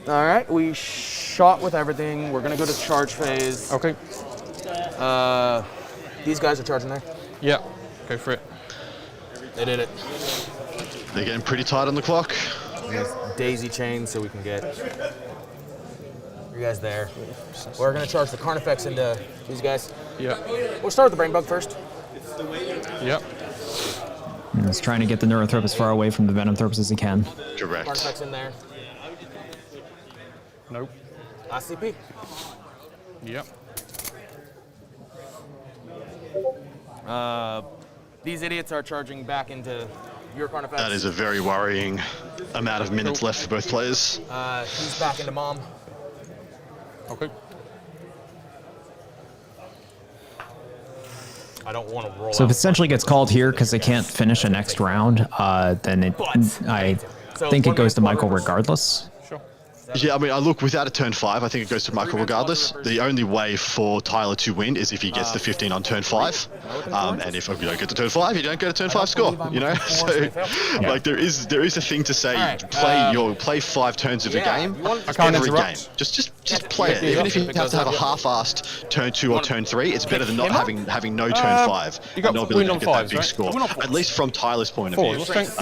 All right, we shot with everything. We're gonna go to charge phase. Okay. These guys are charging there. Yeah. Go for it. They did it. They're getting pretty tight on the clock. Daisy chain so we can get you guys there. We're gonna charge the Carnifex into these guys. Yeah. We'll start with the Brain Bug first. Yep. He's trying to get the Neurothrope as far away from the Venomthropes as he can. Correct. Carnifex in there. Nope. ICP. Yep. These idiots are charging back into your Carnifex. That is a very worrying amount of minutes left for both players. He's back into Mom. Okay. I don't want to roll. So if it essentially gets called here because they can't finish a next round, then I think it goes to Michael regardless. Yeah, I mean, I look, without a turn 5, I think it goes to Michael regardless. The only way for Tyler to win is if he gets the 15 on turn 5. And if you don't get to turn 5, you don't get a turn 5 score, you know? So, like, there is a thing to say, play 5 turns of a game every game. Just play it. Even if you have to have a half-assed turn 2 or turn 3, it's better than not having no turn 5 and not being able to get that big score. At least from Tyler's point of view. Strength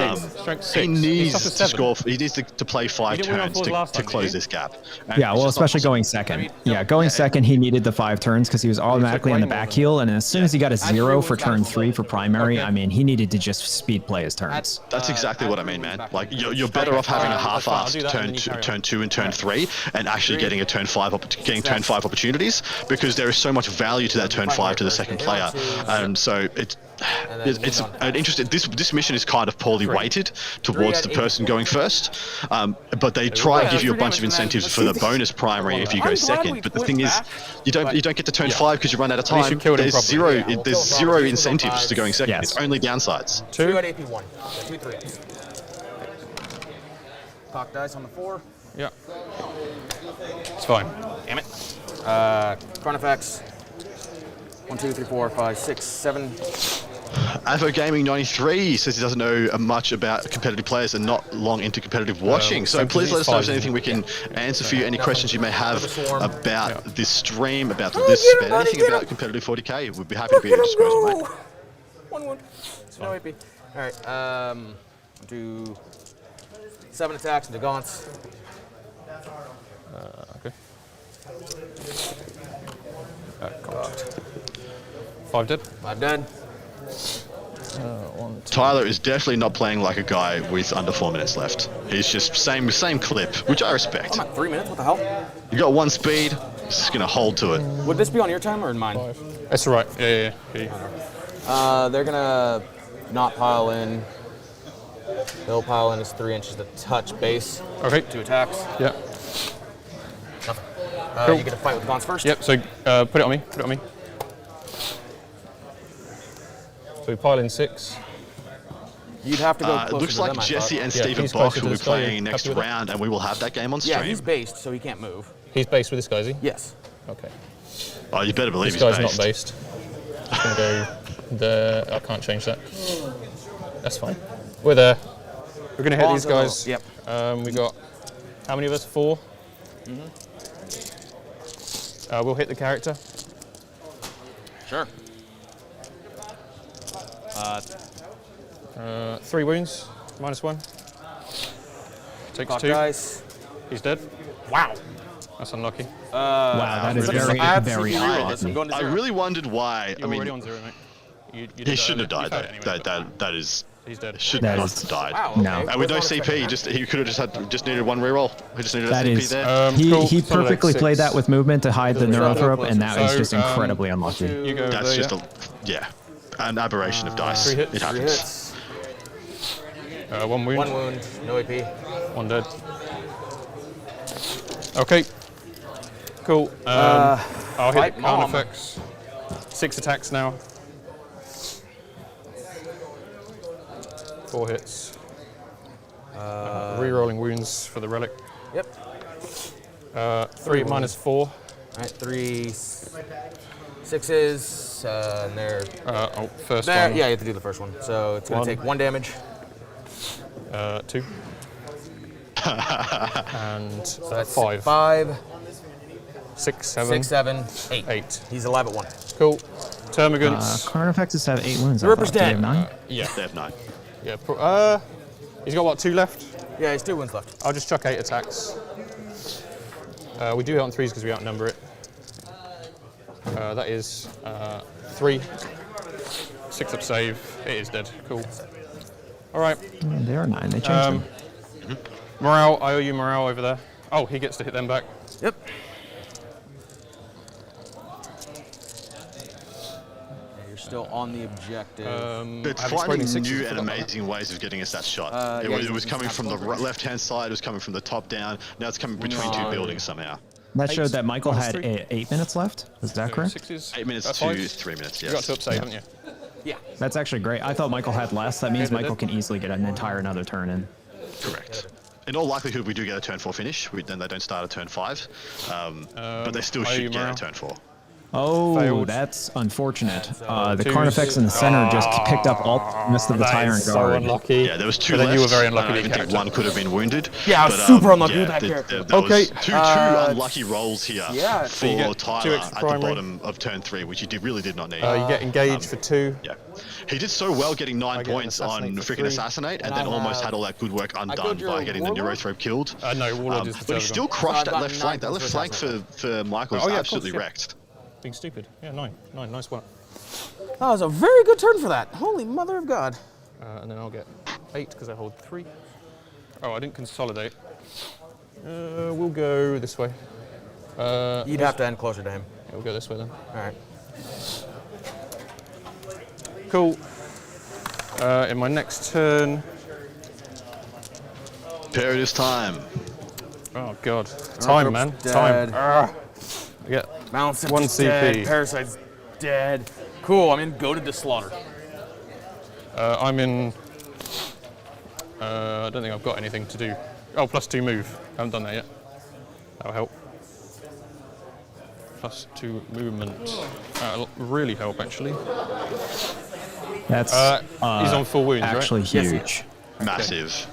6. He needs to score, he needs to play 5 turns to close this gap. And yeah, well, especially going second. Yeah, going second, he needed the 5 turns because he was automatically on the back heel, and as soon as he got a 0 for turn 3 for primary, I mean, he needed to just speed play his turns. That's exactly what I mean, man. Like, you're better off having a half-assed turn 2 and turn 3 and actually getting a turn 5 opportunities, because there is so much value to that turn 5 to the second player. So it's an interesting. This mission is kind of poorly weighted towards the person going first, but they try and give you a bunch of incentives for the bonus primary if you go second. But the thing is, you don't get to turn 5 because you run out of time. There's zero incentives to going second. It's only downsides. 2 at AP1. 2 3s. Cock dice on the 4. Yeah. It's fine. Damn it. Carnifex. 1, 2, 3, 4, 5, 6, 7. Avo Gaming 93 says he doesn't know much about competitive players and not long into competitive watching. So please let us know if there's anything we can answer for you. Any questions you may have about this stream, about this, about anything about competitive 40k. We'd be happy to be able to disclose it, mate. 1-1. No AP. All right. Do 7 attacks into gaunts. Okay. 5 dead. 5 dead. Tyler is definitely not playing like a guy with under 4 minutes left. He's just same clip, which I respect. I'm at 3 minutes. What the hell? You got 1 speed. Just gonna hold to it. Would this be on your time or in mine? 5. That's right. Yeah. They're gonna not pile in. They'll pile in as 3 inches to touch base. Okay. 2 attacks. Yeah. Nothing. Cool. You get to fight with the gaunts first. Yep. So put it on me. Put it on me. So we pile in 6. You'd have to go It closer looks to like them, Jesse and Yeah, Stephen he's Bock closer will to be this guy. playing You next happy with that? round, and we will have that game on stream. Yeah, he's based, so he can't move. He's based with this guy, is he? Yes. Okay. Oh, you better believe This he's guy's based. not based. Just gonna go there. I can't change that. That's fine. We're there. We're gonna hit these guys. Yep. We got how many of us? 4. We'll hit the character. Sure. 3 wounds. -1. Takes Cock 2. dice. He's dead. Wow. That's unlucky. Wow, that is very odd. I really wondered why. You're I mean, already on 0, mate. You did he that shouldn't have earlier. died. You failed it anyway, That is. He's dead. Shouldn't That have is- died. Wow. No. Okay. And with no Where's CP, he could have just needed 1 reroll. He just needed a That CP is, there. he Cool. perfectly Solid played 6. that with movement to hide the Neurothrope, and that was So, just incredibly unlucky. You go That's there, just yeah? yeah. An aberration of dice. 3 hits. It happens. 3 hits. 1 wound. 1 wound. No AP. 1 dead. Okay. Cool. I'll hit fight the mom. counter effects. 6 attacks now. 4 hits. Rerolling wounds for the relic. Yep. 3 minus 4. All right, 3 6s, and they're First there. one. Yeah, you have to do the first one. So it's going to take 1 damage. 2. And So that's 5. 5, 6, 7. 6, 7, 8. 8. He's alive at 1. Cool. Termagants. Carnifexes have 8 wounds. The Ripper's Do they dead. have 9? Yeah. They have 9. Yeah. He's got what, 2 left? Yeah, he's 2 wounds left. I'll just chuck 8 attacks. We do it on 3s because we outnumber it. That is 3. 6 up save. It is dead. Cool. All right. They are 9. They changed them. Morale. I owe you morale over there. Oh, he gets to hit them back. Yep. You're still on the objective. It's I've finding exploding 6s new for and the- amazing ways of getting us that shot. yeah, it was you coming just from the have to- left-hand side. It was coming from the top down. Now it's coming between 2 buildings somehow. That showed that Michael minus had 3. 8 minutes left. Is that correct? 6s. 8 minutes to 5s? 3 minutes. You Yes. got to up save, haven't you? Yeah. That's actually great. I thought Michael had less. That means Okay, Michael then. can easily get an entire another turn in. Correct. In all likelihood, we do get a turn 4 finish. Then they don't start at turn 5, but they still are you should get morale? a turn 4. Oh, Failed. that's unfortunate. The Twos. Carnifex in the center just picked up all most of the That Tyrant is so Guard. unlucky. Yeah, there was 2 But left. then you were very unlucky I with even your think character. 1 could have been wounded. Yeah, I was but, super unlucky with yeah, that character. There Okay. was two unlucky rolls here yeah, for you get Tyler 2 at extra the primary. bottom of turn 3, which he really did not need. You get engaged for 2. Yeah. He did so well getting 9 get an points on assassinate for freaking 3. Assassinate, and And then I almost have- had all that good work undone killed your by getting the Warlord? Neurothrope killed. No, Warlord is the But he third still one. crushed I've that got left flank. That 9 left points flank for for Michael's Oh, yeah, of absolutely course, yeah. wrecked. Being stupid. Yeah, 9. Nice one. That was a very good turn for that. Holy mother of God. And then I'll get 8 because I hold 3. Oh, I didn't consolidate. We'll go this way. You'd have to end closer to him. Yeah, we'll go this way then. All right. Cool. In my next turn. Period is time. Oh god. Time, man. Dead. Time. I get Balance 1 CP. dead. Parasite's dead. Cool. I'm in goaded to slaughter. I'm in. I don't think I've got anything to do. Oh, +2 move. I haven't done that yet. That'll help. +2 movement. That'll really help, actually. That's He's on full wounds, actually right? huge. Massive.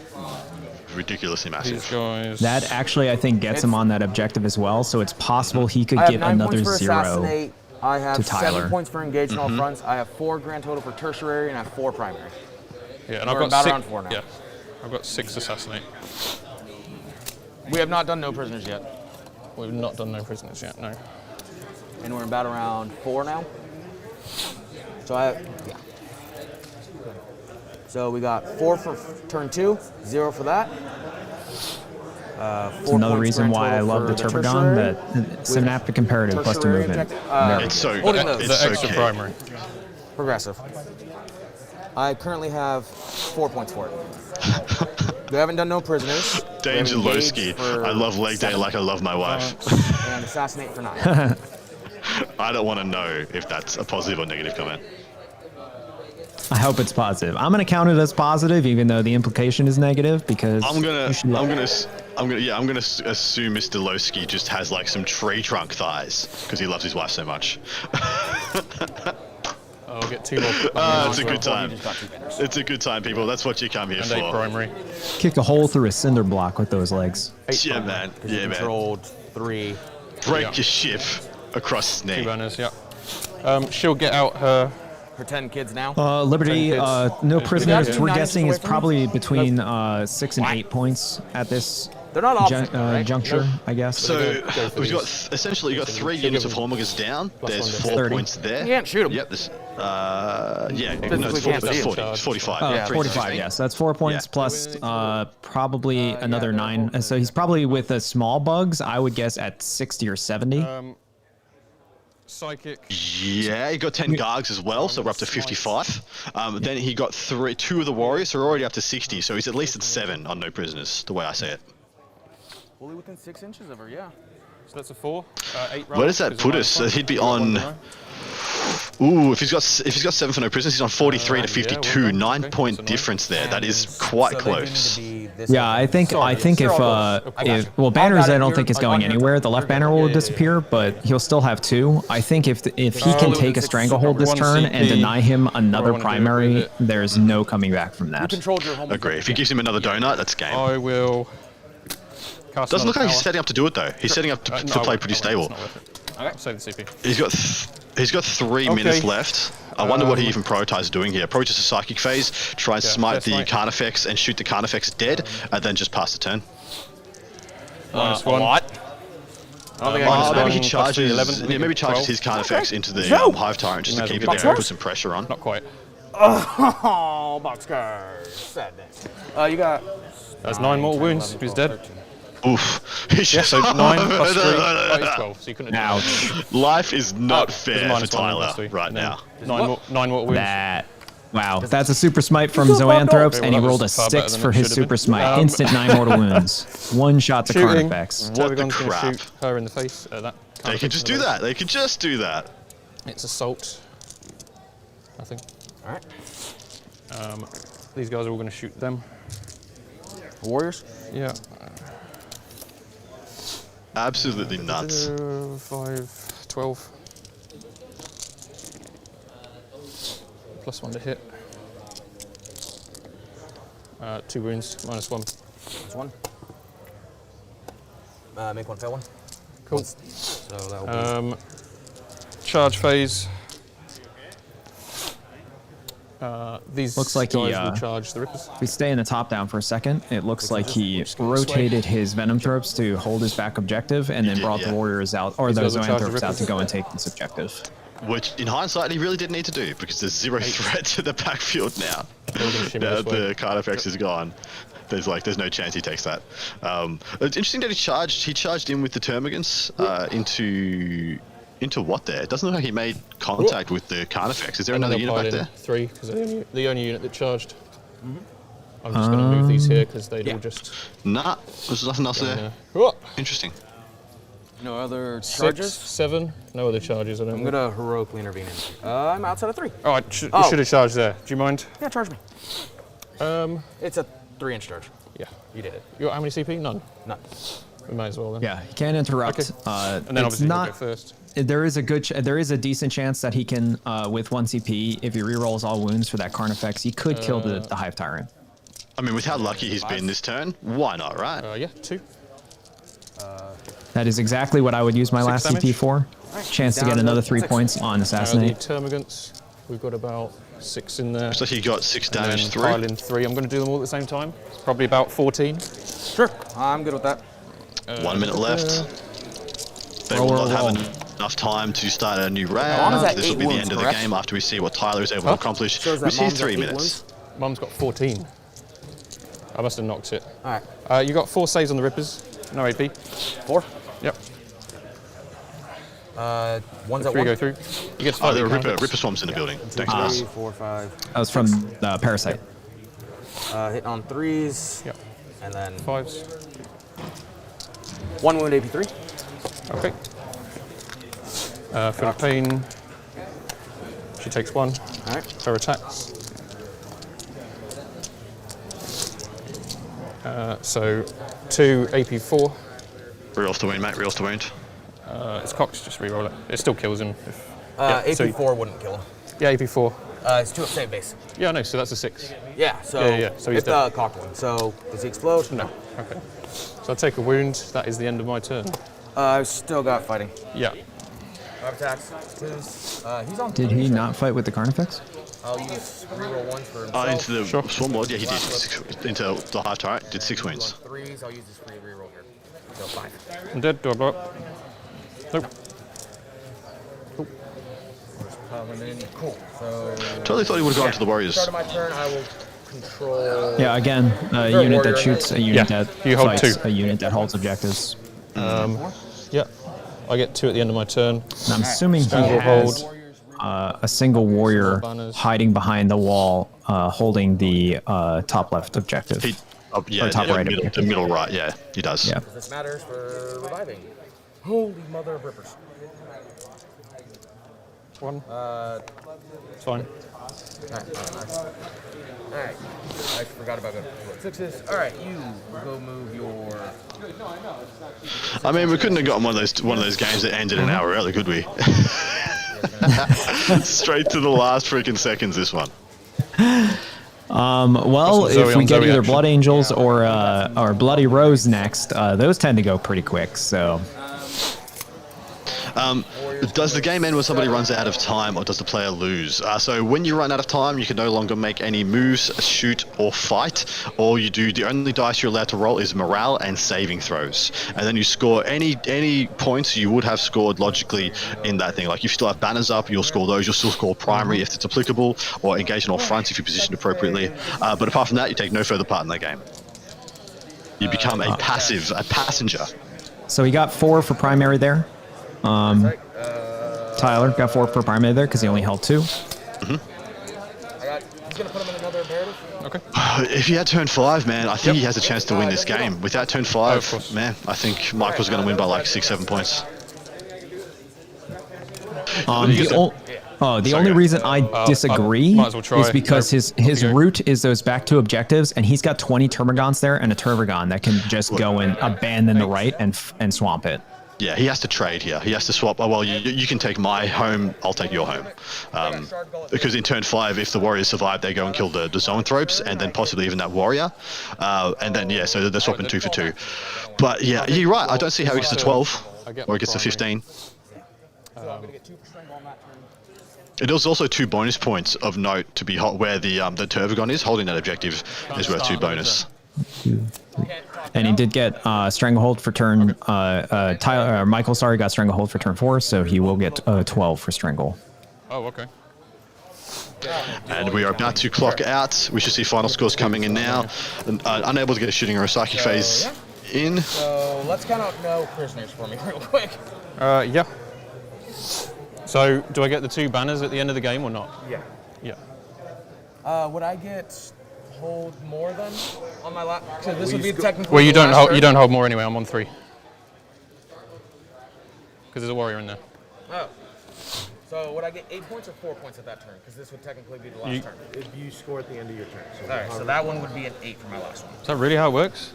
Ridiculously These massive. guys. That actually, I think, gets him on that objective as well. So it's possible he could I have get 9 another points for 0. assassinate. I have to 7 Tyler. points for engage in all fronts. I have 4 grand total for tertiary, and I have 4 primary. Yeah, and We're I've got about 6. around 4 now. Yeah, I've got 6 assassinate. We have not done no prisoners yet, We've not done no prisoners yet. No. and we're about around 4 now. So yeah. So we got 4 for turn 2, 0 for that. It's another reason why I love the Turbo Gun, that synaptic imperative plus 2 movement. It's so holding those. it's The so extra key. primary. Progressive. I currently have 4 points for it. We haven't done no prisoners. We have Danger engaged Lowski. for I love leg day 7, like I love my wife. and assassinate for 9. I don't want to know if that's a positive or negative comment. I hope it's positive. I'm gonna count it as positive, even though the implication is negative, because I'm gonna you should love it. assume Mr. Lowski just has like some tree trunk thighs because he loves his wife so much. I'll get 2 more. It's a good time. It's a good time, people. That's what you come here And 8 for. primary. Kick a hole through a cinder block with those legs. 8 Yeah, primary. man. Yeah, man. Controlled 3. Break Yeah. your ship across his 2 knee. banners, yeah. She'll get out her. For 10 kids now. Liberty, Ten no kids. prisoners. We got We're 9 guessing away is from probably between 6 and 8 points at this They're not opposite, right? juncture, I guess. So for we've got these. essentially you got 3 units of Hormigers down. There's 4 30. points there. You can't shoot 'em. Yep. This. Yeah. Physically No, it's can't 40. see 'em. 40. It's 45. Yeah, 45, yes. That's 4 points Yeah. plus probably another 9. So he's probably with the small bugs, I would guess at 60 or 70. psychic. Yeah, he got 10 Gargs as well, so we're up to 55. Then he got 2 of the warriors, so we're already up to 60. So he's at least at 7 on no prisoners, the way I see it. Fully within 6 inches of her, yeah. So that's a 4. 8 Where does that put us? So he'd be on. Ooh, if he's got 7 for no prisoners, he's on 43 to 52. 9-point difference there. That is quite close. Yeah, I think if well, banners I don't think is going anywhere. The left banner will disappear, but he'll still have 2. I think if he can take a stranglehold this turn and deny him another primary, there's no coming back from that. Agree. If he gives him another donut, that's game. I will. Doesn't look like he's setting up to do it though. He's setting up to play pretty stable. Okay. Save the CP. He's got 3 minutes left. I wonder what he even prioritizes doing here. Probably just a psychic phase, try and smite the Carnifex and shoot the Carnifex dead, and then just pass the turn. -1. A lot. Maybe he charges. Yeah, maybe charges his Carnifex into the Hive Tyrant just to keep it there and put some pressure on. Not quite. Oh, boxcar. Sadness. You got. That's 9 mortal wounds. He's dead. Oof. Yeah, so 9 plus 3 is 12, so you couldn't have done it. Life is not fair for Tyler right now. 9 mortal wounds. Wow, that's a super smite from Zoanthropes, and he rolled a 6 for his super smite. Instant 9 mortal wounds. 1 shot to Carnifex. What the crap? Shoot her in the face. They can just do that. They can just do that. It's assault. Nothing. Alright. These guys are all going to shoot them. Warriors? Yeah. Absolutely nuts. 5, 12. +1 to hit. 2 wounds, -1. -1. Make 1 fail 1. Cool. So that will be. Charge phase. These looks like guys will charge the Rippers. If we stay in the top down for a second, it looks like he rotated his Venom Thropes to hold his back objective and then brought the Warriors out, or those Zoanthropes out to go and take this objective. Which, in hindsight, he really didn't need to do because there's 0 threat to the backfield now. Now the Carnifex is gone. There's no chance he takes that. It's interesting that he charged in with the Termagants into what there? It doesn't look like he made contact with the Carnifex. Is there another unit back there? 3, because they're the only unit that charged. I'm just going to move these here because they'd all just... Nah, there's nothing else there. Interesting. No other charges? 6, 7, no other charges. I don't I'm going to heroically intervene. I'm outside of 3. Oh, you should have charged there. Do you mind? Yeah, charge me. It's a 3-inch charge. Yeah. You did it. You got how many CP? None? None. We might as well then. Yeah, he can't interrupt. Okay. And then obviously go first. There is a decent chance that he can, with 1 CP, if he rerolls all wounds for that Carnifex, he could kill the Hive Tyrant. I mean, with how lucky he's been this turn, why not, right? Yeah, 2. That is exactly what I would use my last damage. CP for. Chance to get another 3 points on Assassinate. The Termagants, we've got about 6 in there. Looks like he got 6 damage through. Pile in 3. I'm going to do them all at the same time. It's probably about 14. Sure, I'm good with that. 1 minute left. They will not have enough time to start a new round. This will be the end of the game after we see what Tyler is able to accomplish. We see 3 minutes. Mum's got 14. I must have knocked it. Alright. You got 4 saves on the Rippers. No AP. 4? Yep. One's at 3 1. go through. You get there are Ripper Swamps in the building. Thanks, guys. 3, 4, 5. That was from Parasite. Hitting on 3s. Yep. And then 5s. 1 wound AP3. Okay. For the pain, she takes 1. Alright. Her attacks. So 2 AP4. Rerolls to wound, mate. Rerolls to wound. It's Cox, just reroll it. It still kills him. AP4 wouldn't kill him. Yeah, AP4. It's 2 up save base. Yeah, no, so that's a 6. Yeah, so, so he's it's the cocked one. So does he explode? No. Okay. So I take a wound. That is the end of my turn. I've still got fighting. Yeah. 5 attacks. He's on. Did he not fight with the Carnifex? I'll use reroll 1 for himself. Into the Swarm Lord, yeah, he did. Into the Hive Tyrant, did 6 wounds. 3s, I'll use this free reroll here. So 5. I'm dead. Do I blow up? Nope. Cool. So. Totally thought he would have gone to the Warriors. Start of my turn, I will control. Yeah, again, a unit that shoots, a unit that you hold fights, 2. a unit that holds objectives. Yeah. I get 2 at the end of my turn. And I'm assuming he has a single warrior hiding behind the wall, holding the top left objective. Yeah, or top right the middle right. Yeah, he does. Yeah. This matters for reviving. Holy mother of rippers. 1. It's fine. Alright. I forgot about going 6s. Alright, you go move your. I mean, we couldn't have gotten one of those games that ended an hour early, could we? Straight to the last freaking seconds. This one. Well, if we get either Blood Angels or Bloody Rose next, those tend to go pretty quick. So. Does the game end when somebody runs out of time, or does the player lose? So when you run out of time, you can no longer make any moves, shoot, or fight. All you do, the only dice you're allowed to roll is morale and saving throws. And then you score any points you would have scored logically in that thing. Like if you still have banners up, you'll score those. You'll still score primary if it's applicable, or engage in all fronts if you're positioned appropriately. But apart from that, you take no further part in that game. You become a passenger. So he got 4 for primary there. Tyler got 4 for primary there because he only held 2. He's gonna put him in another imperative. Okay. If he had turn 5, man, I think he has a chance to win this game. Without turn 5, man, I think Michael's going to win by like 6-7 points. The only reason I disagree is because his route is those back 2 objectives, and he's got 20 Termagants there and a Tervagon that can just go and abandon the right and swamp it. Yeah, he has to trade here. He has to swap. Oh, well, you can take my home, I'll take your home. Because in turn 5, if the warriors survive, they go and kill the zoanthropes, and then possibly even that warrior. And then, yeah, so they're swapping 2 for 2. But yeah, you're right. I don't see how he gets to 12, or he gets to 15. It is also 2 bonus points of note to be where the Tervagon is. Holding that objective is worth 2 bonus. And he did get Stranglehold for turn. Michael, sorry, got Stranglehold for turn 4, so he will get 12 for Strangle. Oh, okay. And we are about to clock out. We should see final scores coming in now. Unable to get a shooting or a psychic phase in. So let's count out no prisoners for me real quick. Yeah. So do I get the 2 banners at the end of the game or not? Yeah. Yeah. Would I get hold more than on my lap? So this would be technically. Well, you don't hold more anyway. I'm on 3. Because there's a warrior in there. Oh. So would I get 8 points or 4 points at that turn? Because this would technically be the last turn. If you score at the end of your turn. So all right. So that one would be an 8 for my last one. Is that really how it works?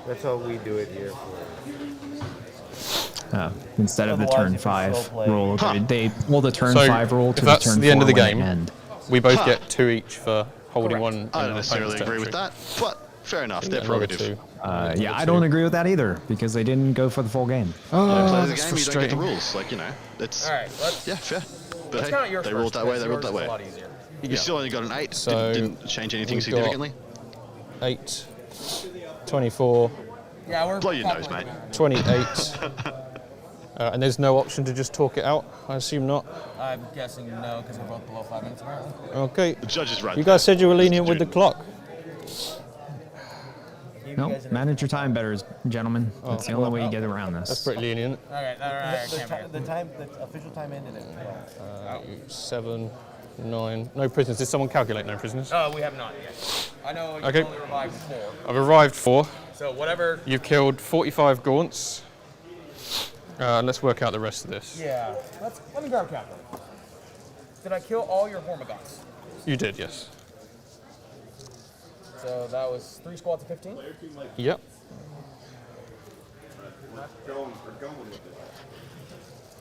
That's how we do it here. Instead of the turn 5 roll, they roll the turn 5 roll to if the that's turn the end 4 of the when game. it end. We both get 2 each for holding one. I don't necessarily agree with that, but fair enough. They're prerogative. Yeah, I don't agree with that either because they didn't go for the full game. Play the game, you don't get the rules. Like, you know, it's all right. yeah, fair. But hey, they ruled that way. They ruled that way. You still only got an 8. So didn't change anything significantly. 8, 24. Yeah, we're blow your nose, mate. 28. And there's no option to just talk it out. I assume not. I'm guessing no, because we're both below 5 minutes apparently. Okay. The judge is right. You guys said you were lenient with the clock. No, manage your time better, gentlemen. That's the only way you get around this. That's pretty lenient. All right. The official time ended at 7, 9. No prisoners. Did someone calculate no prisoners? Oh, we have not yet. I know you only revived 4. I've arrived 4. So whatever. You've killed 45 gaunts. Let's work out the rest of this. Yeah. Let me grab a calculator. Did I kill all your Hormagaunts? You did, yes. So that was 3 squads of 15? Yep.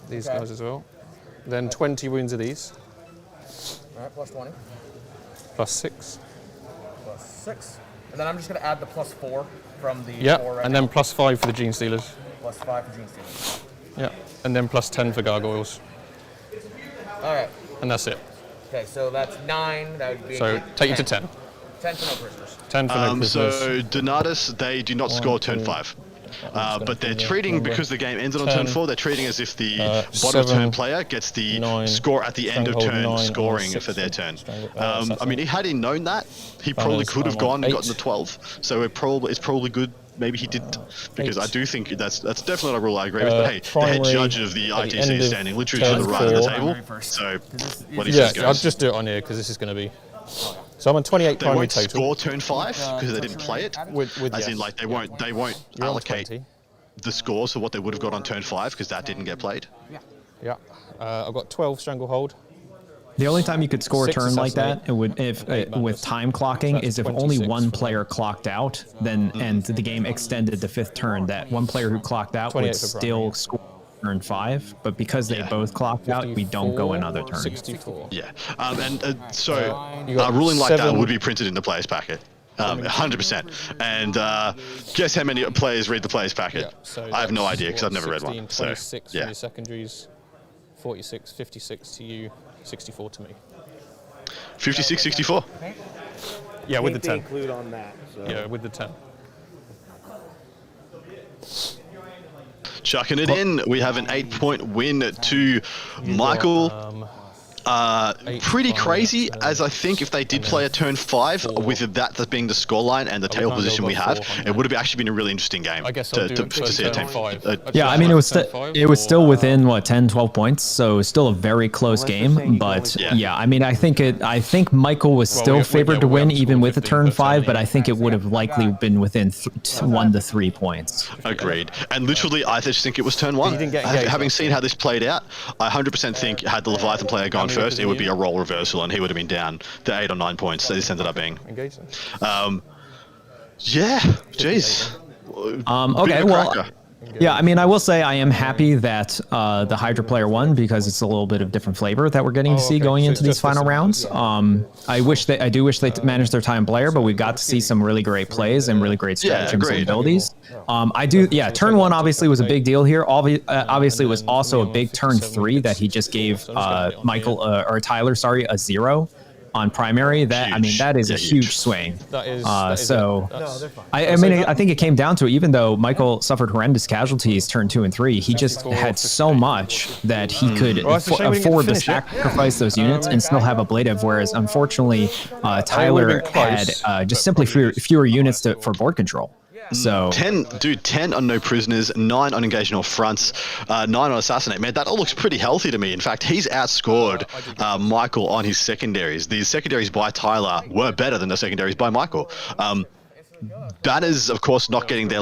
These guys as well. Then 20 wounds of these. All right, plus 20. Plus 6. Plus 6. And then I'm just going to add the plus 4 from the 4 right and now. then plus 5 for the Gene Stealers. Plus 5 for Gene Stealers. Yeah, and then plus 10 for Gargoyles. All right. And that's it. Okay, so that's 9. That would be so take you to 10. 10 for no prisoners. 10 for no prisoners. So Donatus, they do not score turn 5. But they're treating, because the game ended on turn 4, they're treating as if the bottom turn player gets the score at the end of turn scoring for their turn. I mean, had he known that, he probably could have gone and gotten the 12. So it's probably good maybe he didn't, because I do think that's definitely not a rule I agree with. But hey, the head judge of the ITC is standing literally to the right of the table. So what he says goes. I'll just do it on here because this is going to be. So I'm on 28 primary total. They won't score turn 5 because they didn't play it. As in, like they won't allocate the scores for what they would have got on turn 5 because that didn't get played. Yeah. I've got 12 stranglehold. The only time you could score a turn like that, with time clocking, is if only one player clocked out, and the game extended the 5th turn. That one player who clocked out would still score turn 5, but because they both clocked out, we don't go another turn. 64. Yeah, so a ruling like that would be printed in the player's packet. 100%. And guess how many players read the player's packet? Yeah, so I have no idea because I've never read one. 26 from your secondaries, 46, 56 to you, 64 to me. 56, 64? Yeah, with the 10. Include on that. So. Yeah, with the 10. Chucking it in, we have an 8-point win to Michael. Pretty crazy, as I think if they did play a turn 5 with that being the scoreline and the table position we have, it would have actually been a really interesting game to see a turn 5. Yeah, I mean, it was still within what 10, 12 points, so still a very close game. But yeah, I mean, I think Michael was still favored to win even with a turn 5, but I think it would have likely been within 1 to 3 points. Agreed. And literally, I just think it was turn 1. Having seen how this played out, I 100% think had the Leviathan player gone first, it would be a role reversal and he would have been down to 8 or 9 points. So this ended up being. Yeah, jeez. Okay, well, yeah, I mean, I will say I am happy that the Hydra player won because it's a little bit of different flavor that we're getting to see going into these final rounds. I do wish they managed their time player, but we got to see some really great plays and really great stratagems and abilities. Turn 1 obviously was a big deal here. Obviously, it was also a big turn 3 that he just gave Tyler, a 0 on primary. That I mean, that is a huge swing. I think it came down to, even though Michael suffered horrendous casualties turn 2 and 3, he just had so much that he could afford to sacrifice those units and still have a Bladev, whereas unfortunately Tyler had just simply fewer units for board control. So 10 on no prisoners, 9 on engaged on fronts, 9 on assassinate. Man, that all looks pretty healthy to me. In fact, he's outscored Michael on his secondaries. These secondaries by Tyler were better than the secondaries by Michael. Banners, of course, not getting their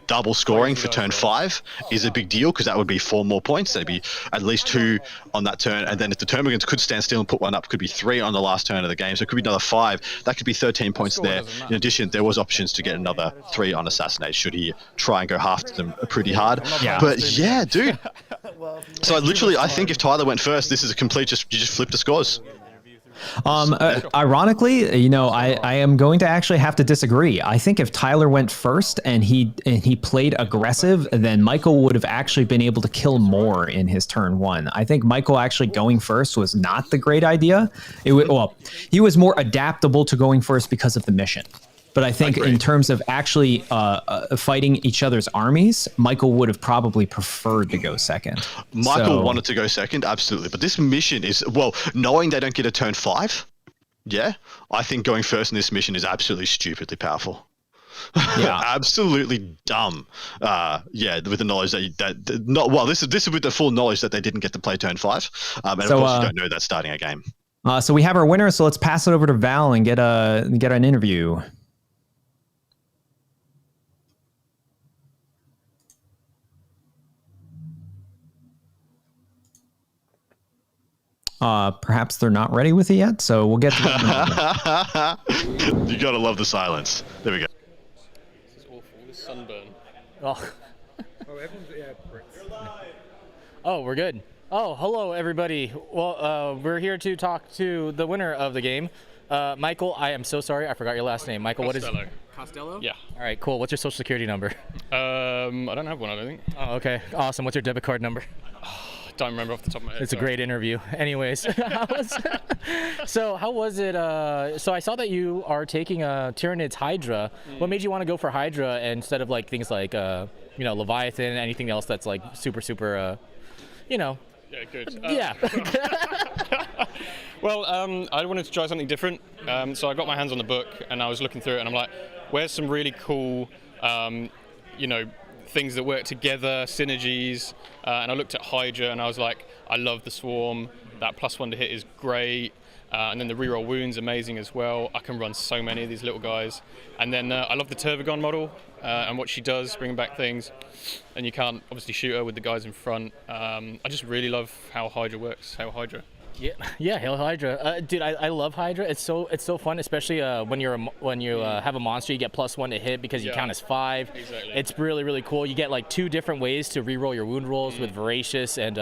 double scoring for turn 5 is a big deal because that would be 4 more points. That'd be at least 2 on that turn, and then if the termagants could stand still and put one up, could be 3 on the last turn of the game. So it could be another 5. That could be 13 points there. In addition, there was options to get another 3 on assassinate should he try and go half to them pretty hard. Yeah. But yeah, dude. So I think if Tyler went first, this is a complete you just flip the scores. Ironically, I am going to actually have to disagree. I think if Tyler went first and he played aggressive, then Michael would have actually been able to kill more in his turn 1. I think Michael actually going first was not the great idea. He was more adaptable to going first because of the mission. But I think in terms of actually fighting each other's armies, Michael would have probably preferred to go second. Michael wanted to go second, absolutely. But this mission is, knowing they don't get a turn 5, I think going first in this mission is absolutely stupidly powerful. Yeah, absolutely dumb. With the knowledge this is with the full knowledge that they didn't get to play turn 5. And of course, you don't know that starting a game. So we have our winner. So let's pass it over to Val and get an interview. Perhaps they're not ready with it yet, so we'll get to that. You gotta love the silence. There we go. This is awful. This sunburn. Oh, we're good. Oh, hello, everybody. Well, we're here to talk to the winner of the game. Michael, I am so sorry. I forgot your last name. Michael, Costello. What is it? Costello? Yeah. All right, cool. What's your social security number? I don't have one, I don't think. Oh, okay. Awesome. What's your debit card number? Don't remember off the top of my head. It's a great interview. Anyways, so how was it? So I saw that you are taking a Tyranids Hydra. What made you want to go for Hydra instead of things like Leviathan, anything else that's like super, Yeah, Yeah, good. Yeah. Well, I wanted to try something different, so I got my hands on the book and I was looking through it and I'm like, where's some really cool, things that work together, synergies, and I looked at Hydra and I was like, I love the Swarm, that +1 to hit is great, and then the reroll wounds amazing as well. I can run so many of these little guys, and then I love the Turvagon model and what she does, bringing back things, and you can't obviously shoot her with the guys in front. I just really love how Hydra works, how Hydra. Yeah, Hail Hydra, dude. I love Hydra. It's so fun, especially when you have a monster, you get +1 to hit because you count as 5. Exactly. It's really cool. You get like 2 different ways to reroll your wound rolls with Voracious and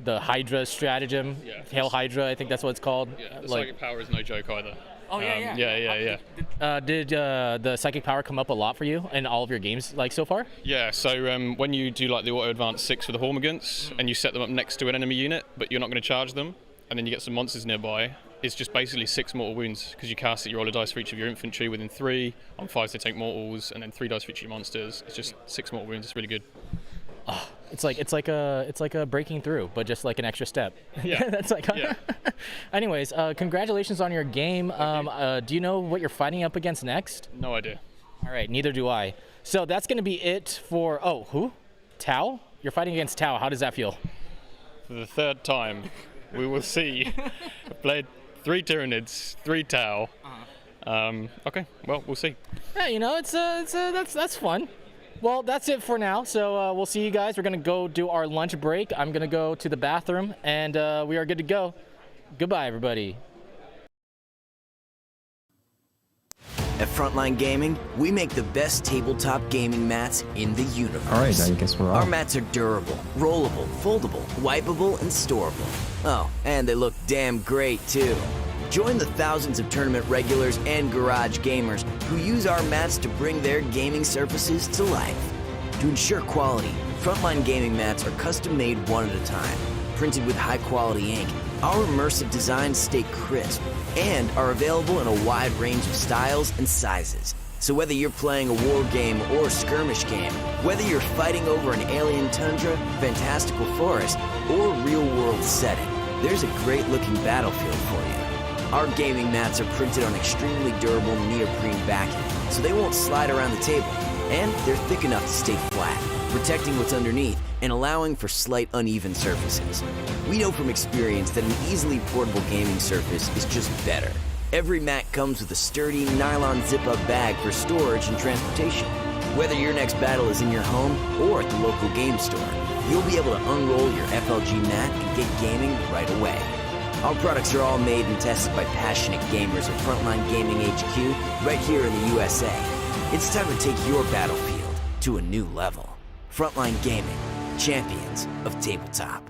the Hydra stratagem. Hail Hydra, I think that's what it's called. Yeah, the psychic power is no joke either. Oh Yeah. Did the psychic power come up a lot for you in all of your games like so far? Yeah, so when you do like the auto advance 6 for the Hormigants and you set them up next to an enemy unit, but you're not going to charge them, and then you get some monsters nearby, it's just basically 6 mortal wounds because you cast it, you roll a dice for each of your infantry within 3, on 5s they take mortals, and then 3 dice for each of your monsters. It's just 6 mortal wounds. It's really good. Oh, it's like a breaking through, but just like an extra step. Yeah. That's like. Yeah. Anyways, congratulations on your game. Do you know what you're fighting up against next? No idea. All right, neither do I. So that's going to be it for. Oh, who? Tau? You're fighting against Tau. How does that feel? For the 3rd time, we will see. I've played 3 Tyranids, 3 Tau. Okay, well, we'll see. Yeah, that's fun. Well, that's it for now. So we'll see you guys. We're gonna go do our lunch break. I'm gonna go to the bathroom, and we are good to go. Goodbye, everybody. At Frontline Gaming, we make the best tabletop gaming mats in the universe. All right, I guess we're Our off. mats are durable, rollable, foldable, wipeable, and storable. Oh, and they look damn great, too. Join the thousands of tournament regulars and garage gamers who use our mats to bring their gaming surfaces to life. To ensure quality, Frontline Gaming mats are custom-made one at a time, printed with high-quality ink. Our immersive designs stay crisp and are available in a wide range of styles and sizes. So whether you're playing a war game or a skirmish game, whether you're fighting over an alien tundra, fantastical forest, or real-world setting, there's a great-looking battlefield for you. Our gaming mats are printed on extremely durable neoprene backing, so they won't slide around the table, and they're thick enough to stay flat, protecting what's underneath and allowing for slight uneven surfaces. We know from experience that an easily portable gaming surface is just better. Every mat comes with a sturdy nylon zip-up bag for storage and transportation. Whether your next battle is in your home or at the local game store, you'll be able to unroll your FLG mat and get gaming right away. Our products are all made and tested by passionate gamers at Frontline Gaming HQ right here in the USA. It's time to take your battlefield to a new level. Frontline Gaming, champions of tabletop.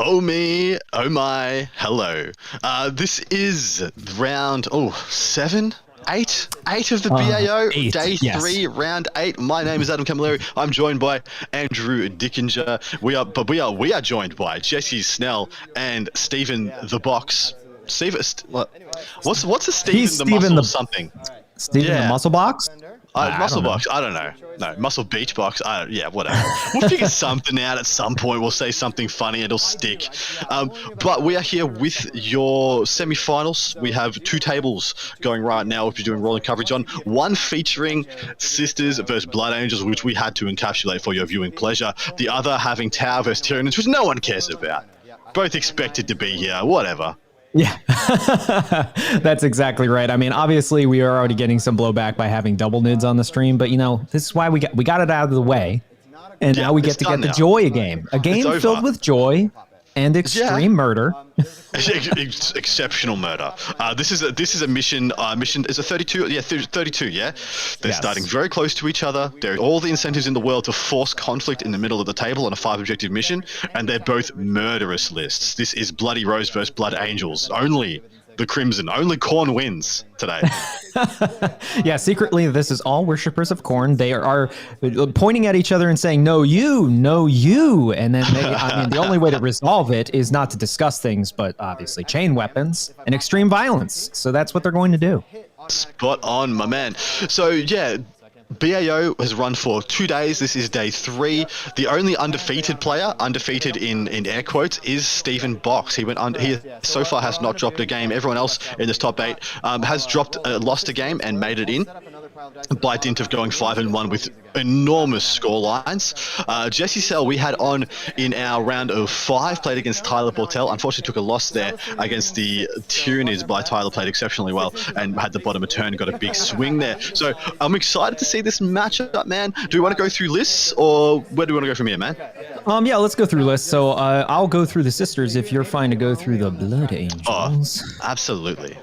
Oh me, oh my, hello. This is round, 7? 8 of the BAO, day 3, round 8. My name is Adam Camilleri. I'm joined by Andrew Dickinger. We are joined by Jesse Snell and Stephen the Box. What's a Stephen the Muscle something? Stephen the Muscle Box? Muscle Box, I don't know. No, Muscle Beach Box, whatever. We'll figure something out at some point. We'll say something funny, it'll stick. But we are here with your semi-finals. We have 2 tables going right now, which we're doing rolling coverage on. One featuring Sisters versus Blood Angels, which we had to encapsulate for your viewing pleasure. The other having Tau versus Tyranids, which no one cares about. Both expected to be here, whatever. Yeah, that's exactly right. I mean, obviously, we are already getting some blowback by having double nids on the stream, but this is why we got it out of the way, and now we get to get the joy game, a game filled with joy and extreme murder. Exceptional murder. This is a mission. Mission is a 32. Yeah, 32. Yeah, they're starting very close to each other. There are all the incentives in the world to force conflict in the middle of the table on a 5-objective mission, and they're both murderous lists. This is Bloody Rose versus Blood Angels. Only the Crimson. Only Khorne wins today. Yeah, secretly, this is all worshippers of Khorne. They are pointing at each other and saying, no, you, and then the only way to resolve it is not to discuss things, but obviously chain weapons and extreme violence. So that's what they're going to do. Spot on, my man. So yeah, BAO has run for 2 days. This is day 3. The only undefeated player, undefeated in air quotes, is Stephen Box. He so far has not dropped a game. Everyone else in this top 8 has lost a game and made it in by dint of going 5-1 with enormous score lines. Jesse Sell we had on in our round of 5, played against Tyler Portell. Unfortunately took a loss there against the Tyranids, but Tyler played exceptionally well and had the bottom of turn, got a big swing there. So I'm excited to see this matchup, man. Do we want to go through lists, or where do we want to go from here, man? Yeah, let's go through lists. So I'll go through the Sisters if you're fine to go through the Blood Angels. Oh, absolutely.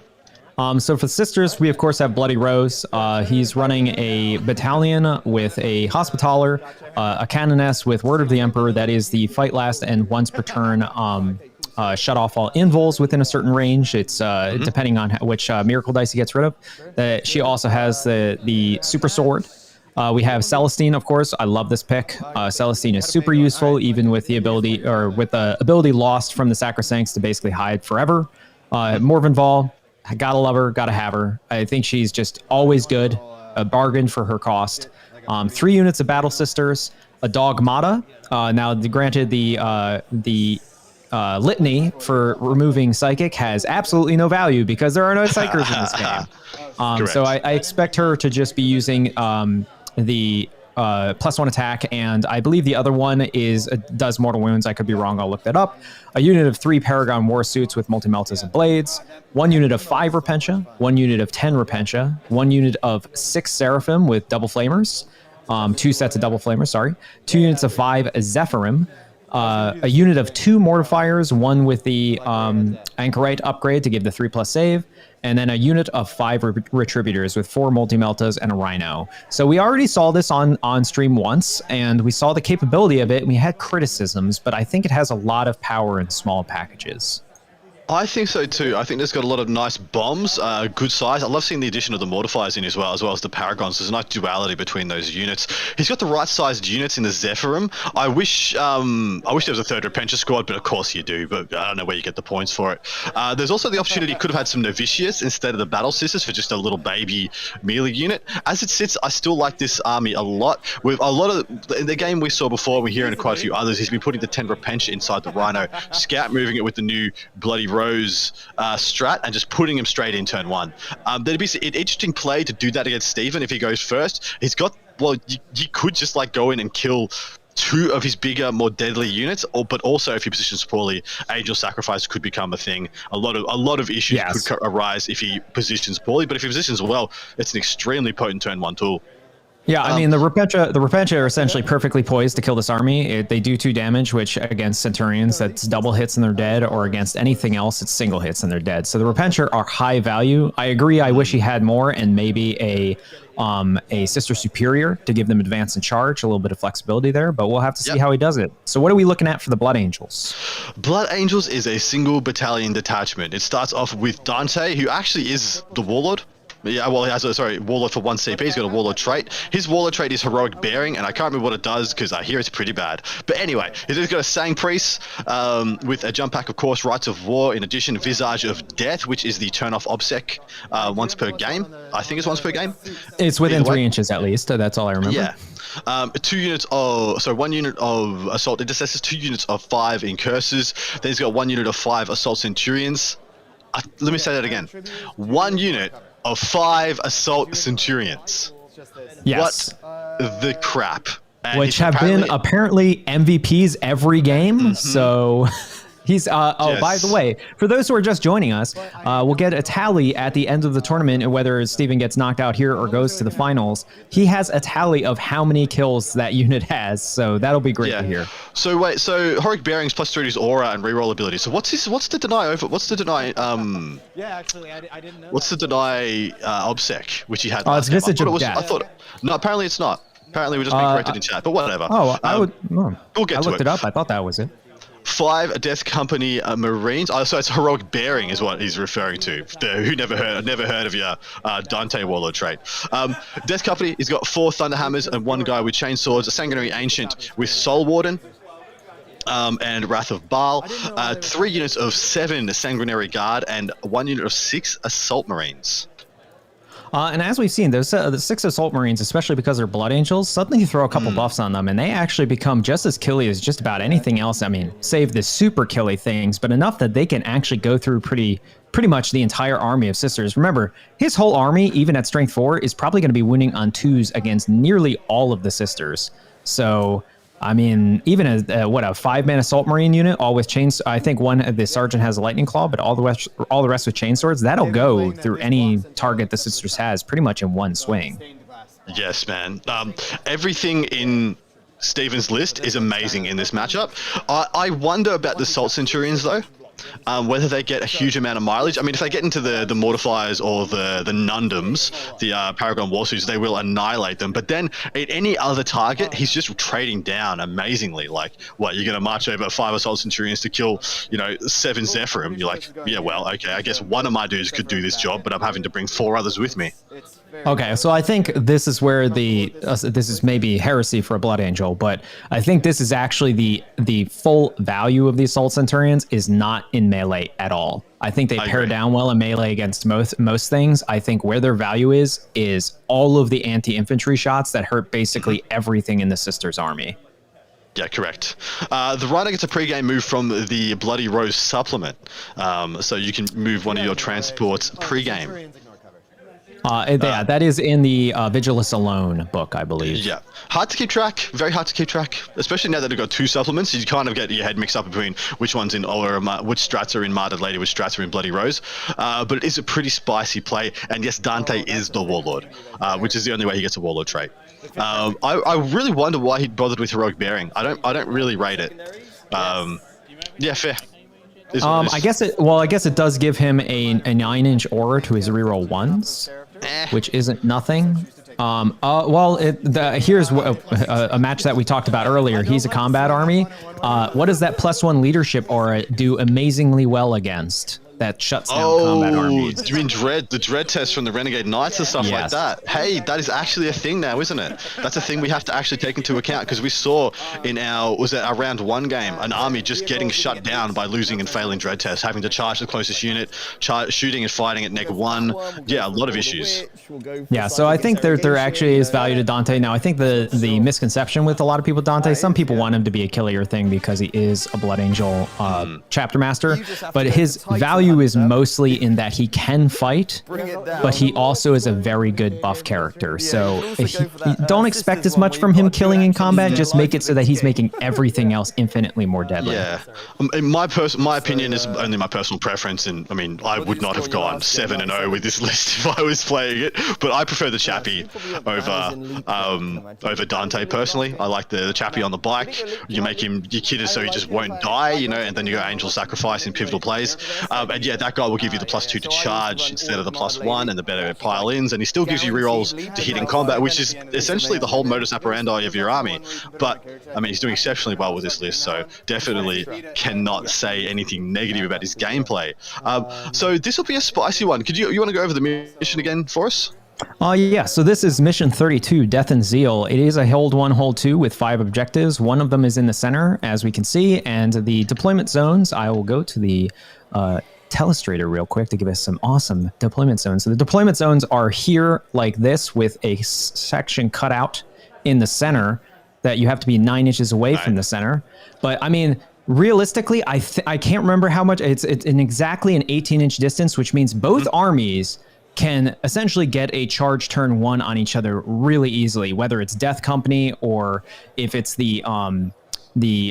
So for the Sisters, we of course have Bloody Rose. He's running a battalion with a Hospitaller, a Canoness with Word of the Emperor, that is the fight last and once per turn shut off all invols within a certain range. It's depending on which miracle dice he gets rid of. She also has the Super Sword. We have Celestine, of course. I love this pick. Celestine is super useful, even with the ability lost from the Sacrosancts to basically hide forever. Morvenval. I gotta love her, gotta have her. I think she's just always good, a bargain for her cost. 3 units of Battle Sisters, a Dogmata. Now, granted, the litany for removing Psychic has absolutely no value because there are no Psychers in this game. So I expect her to just be using the +1 attack, and I believe the other one does mortal wounds. I could be wrong. I'll look that up. A unit of 3 Paragon War Suits with multi-meltas and blades. 1 unit of 5 Repentia. 1 unit of 10 Repentia. 1 unit of 6 Seraphim with double flamers. 2 sets of double flamers. Sorry. 2 units of 5 Zephyrim. A unit of 2 Mortifiers. 1 with the Anchorite upgrade to give the 3+ save. And then a unit of 5 Retributors with 4 Multi-Meltas and a Rhino. So we already saw this on stream once, and we saw the capability of it, and we had criticisms, but I think it has a lot of power in small packages. I think so too. I think there's got a lot of nice bombs, good size. I love seeing the addition of the Mortifiers in as well as the Paragons. There's a nice duality between those units. He's got the right sized units in the Zephyrim. I wish there was a 3rd Repentia squad, but of course you do, but I don't know where you get the points for it. There's also the opportunity, could have had some Novitius instead of the Battle Sisters for just a little baby melee unit. As it sits, I still like this army a lot. With a lot of, in the game we saw before, we're hearing quite a few others, he's been putting the 10 Repentia inside the Rhino, Scout moving it with the new Bloody Rose strat and just putting him straight in turn 1. There'd be an interesting play to do that against Stephen if he goes first. He's got, you could just go in and kill 2 of his bigger, more deadly units, but also if he positions poorly, Angel Sacrifice could become a thing. A lot of issues could arise if he positions poorly, but if he positions well, it's an extremely potent turn 1 tool. Yeah, I mean, the Repentia are essentially perfectly poised to kill this army. They do 2 damage, which against Centurions, that's double hits and they're dead, or against anything else, it's single hits and they're dead. So the Repentia are high value. I agree, I wish he had more and maybe a Sister Superior to give them advance and charge, a little bit of flexibility there, but we'll have to see how he does it. So what are we looking at for the Blood Angels? Blood Angels is a single battalion detachment. It starts off with Dante, who actually is the Warlord. Yeah, well, he has a, Warlord for 1 CP. He's got a Warlord trait. His Warlord trait is Heroic Bearing, and I can't remember what it does because I hear it's pretty bad. But anyway, he's got a Sang Priest with a jump pack, of course, Rites of War. In addition, Visage of Death, which is the turn-off obsec once per game. I think it's once per game. It's within 3 inches at least. That's all I remember. Yeah. 2 units of, 1 unit of Assault Intercessors, 2 units of 5 Incursors. Then he's got 1 unit of 5 Assault Centurions. Let me say that again. 1 unit of 5 Assault Centurions. Yes. What the crap? And which have been apparently MVPs every game. So he's by the way, for those who are just joining us, we'll get a tally at the end of the tournament, and whether Steven gets knocked out here or goes to the finals. He has a tally of how many kills that unit has, so that'll be great to hear. So wait, so Heroic Bearings plus 3 to his aura and reroll ability. So what's the deny over? What's the deny? Yeah, actually, I didn't know. What's the deny obsec which he had? Oh, it's Visage of Death. I thought. No, apparently it's not. Apparently we're just being corrected in chat, but whatever. Oh, I would. We'll get I to looked it up. I thought that was it. 5 Death Company Marines. Oh, so it's Heroic Bearing is what he's referring to. Who never heard of your Dante Warlord trait. Death Company, he's got 4 Thunderhammers and 1 guy with Chainswords, a Sanguinary Ancient with Soul Warden. And Wrath of Baal, 3 units of 7 Sanguinary Guard, and 1 unit of 6 Assault Marines. And as we've seen, those the 6 Assault Marines, especially because they're Blood Angels, suddenly you throw a couple buffs on them, and they actually become just as killy as just about anything else. I mean, save the super killy things, but enough that they can actually go through pretty much the entire army of Sisters. Remember, his whole army, even at Strength 4, is probably going to be winning on 2s against nearly all of the Sisters. So, I mean, even a 5-man Assault Marine unit, all with chains. I think one of the Sergeant has a Lightning Claw, but all the rest with chain swords. That'll go through any target the Sisters has pretty much in one swing. Yes, man. Everything in Steven's list is amazing in this matchup. I wonder about the Assault Centurions though. Whether they get a huge amount of mileage. I mean, if they get into the Mortifiers or the Nundums, the Paragon Warsuits, they will annihilate them. But then at any other target, he's just trading down amazingly. Like, what, you're going to march over 5 Assault Centurions to kill, 7 Zephyrim? You're like, yeah, well, okay, I guess one of my dudes could do this job, but I'm having to bring 4 others with me. Okay, so I think this is where this is maybe heresy for a Blood Angel, but I think this is actually the full value of the Assault Centurions is not in melee at all. I think they pair down well in melee against most things. I think where their value is all of the anti-infantry shots that hurt basically everything in the Sisters' army. Yeah, correct. The Rhino gets a pre-game move from the Bloody Rose supplement, so you can move one of your transports pre-game. Yeah, that is in the Vigilus Alone book, I believe. Yeah, hard to keep track. Very hard to keep track, especially now that they've got 2 supplements. You kind of get your head mixed up between which one's in which strats are in Martyred Lady, which strats are in Bloody Rose. But it is a pretty spicy play, and yes, Dante is the Warlord, which is the only way he gets a Warlord trait. I really wonder why he bothered with Heroic Bearing. I don't really rate it. Yeah, fair. I guess it does give him a 9-inch aura to his reroll 1s, which isn't nothing. Here's a match that we talked about earlier. He's a combat army. What does that +1 leadership aura do amazingly well against? That shuts down combat armies. Do you mean the dread test from the Renegade Knights and stuff like that? Hey, that is actually a thing now, isn't it? That's a thing we have to actually take into account, because we saw in our round 1 game an army just getting shut down by losing and failing dread tests, having to charge the closest unit, shooting and fighting at -1. Yeah, a lot of issues. Yeah, so I think there actually is value to Dante. Now, I think the misconception with a lot of people, Dante, some people want him to be a killier thing because he is a Blood Angel chapter master, but his value value is mostly in that he can fight, but he also is a very good buff character. So don't expect as much from him killing in combat. Just make it so that he's making everything else infinitely more deadly. Yeah, my opinion is only my personal preference, and I mean, I would not have gone 7-0 with this list if I was playing it. But I prefer the Chappie over Dante personally. I like the Chappie on the bike. You make him your kid so he just won't die, you know, and then you go Angel Sacrifice in pivotal plays. And yeah, that guy will give you the +2 to charge instead of the +1 and the better pile-ins, and he still gives you rerolls to hit in combat, which is essentially the whole modus operandi of your army. But I mean, he's doing exceptionally well with this list, so definitely cannot say anything negative about his gameplay. So this will be a spicy one. You want to go over the mission again for us? Yeah, so this is mission 32, Death and Zeal. It is a hold 1, hold 2 with 5 objectives. One of them is in the center, as we can see, and the deployment zones, I will go to the telestrator real quick to give us some awesome deployment zones. So the deployment zones are here like this with a section cut out in the center that you have to be 9 inches away from the center. But I mean, realistically, I can't remember how much, it's in exactly an 18-inch distance, which means both armies can essentially get a charge turn 1 on each other really easily, whether it's Death Company or if it's the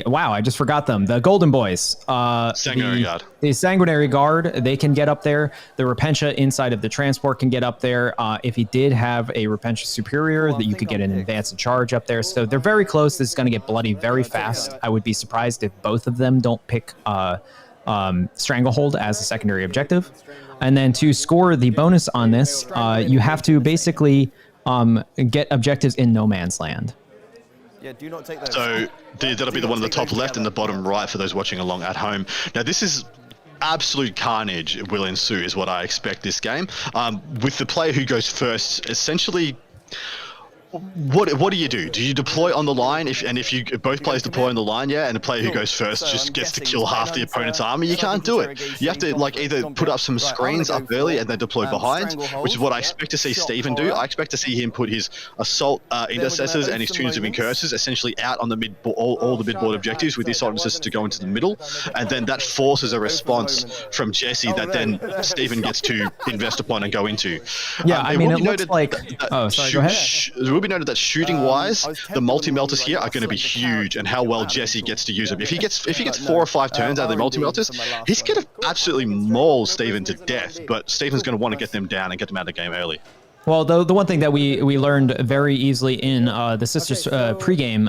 wow, I just forgot them, the Golden Boys. Sanguinary Guard. The Sanguinary Guard, they can get up there. The Repentia inside of the transport can get up there. If he did have a Repentia Superior, that you could get an advanced charge up there. So they're very close. This is going to get bloody very fast. I would be surprised if both of them don't pick Stranglehold as a secondary objective. And then to score the bonus on this, you have to basically get objectives in no man's land. Yeah, do not take those. So that'll be the one on the top left and the bottom right for those watching along at home. Now this is absolute carnage will ensue is what I expect this game. With the player who goes first, essentially, what do you do? Do you deploy on the line? If you both players deploy on the line, yeah, and the player who goes first just gets to kill half the opponent's army, you can't do it. You have to like either put up some screens up early and then deploy behind, which is what I expect to see Stephen do. I expect to see him put his assault intercessors and his tunes of incursors essentially out on the mid all the midboard objectives with the assault intercessors to go into the middle, and then that forces a response from Jesse that then Stephen gets to invest upon and go into. Yeah, I mean, it looks like. Oh, sorry. Go ahead. It will be noted that shooting-wise, the multi-melters here are going to be huge, and how well Jesse gets to use them. If he gets 4 or 5 turns out of the multi-melters, he's going to absolutely maul Stephen to death. But Stephen's going to want to get them down and get them out of the game early. Well, the one thing that we learned very easily in the Sisters pregame,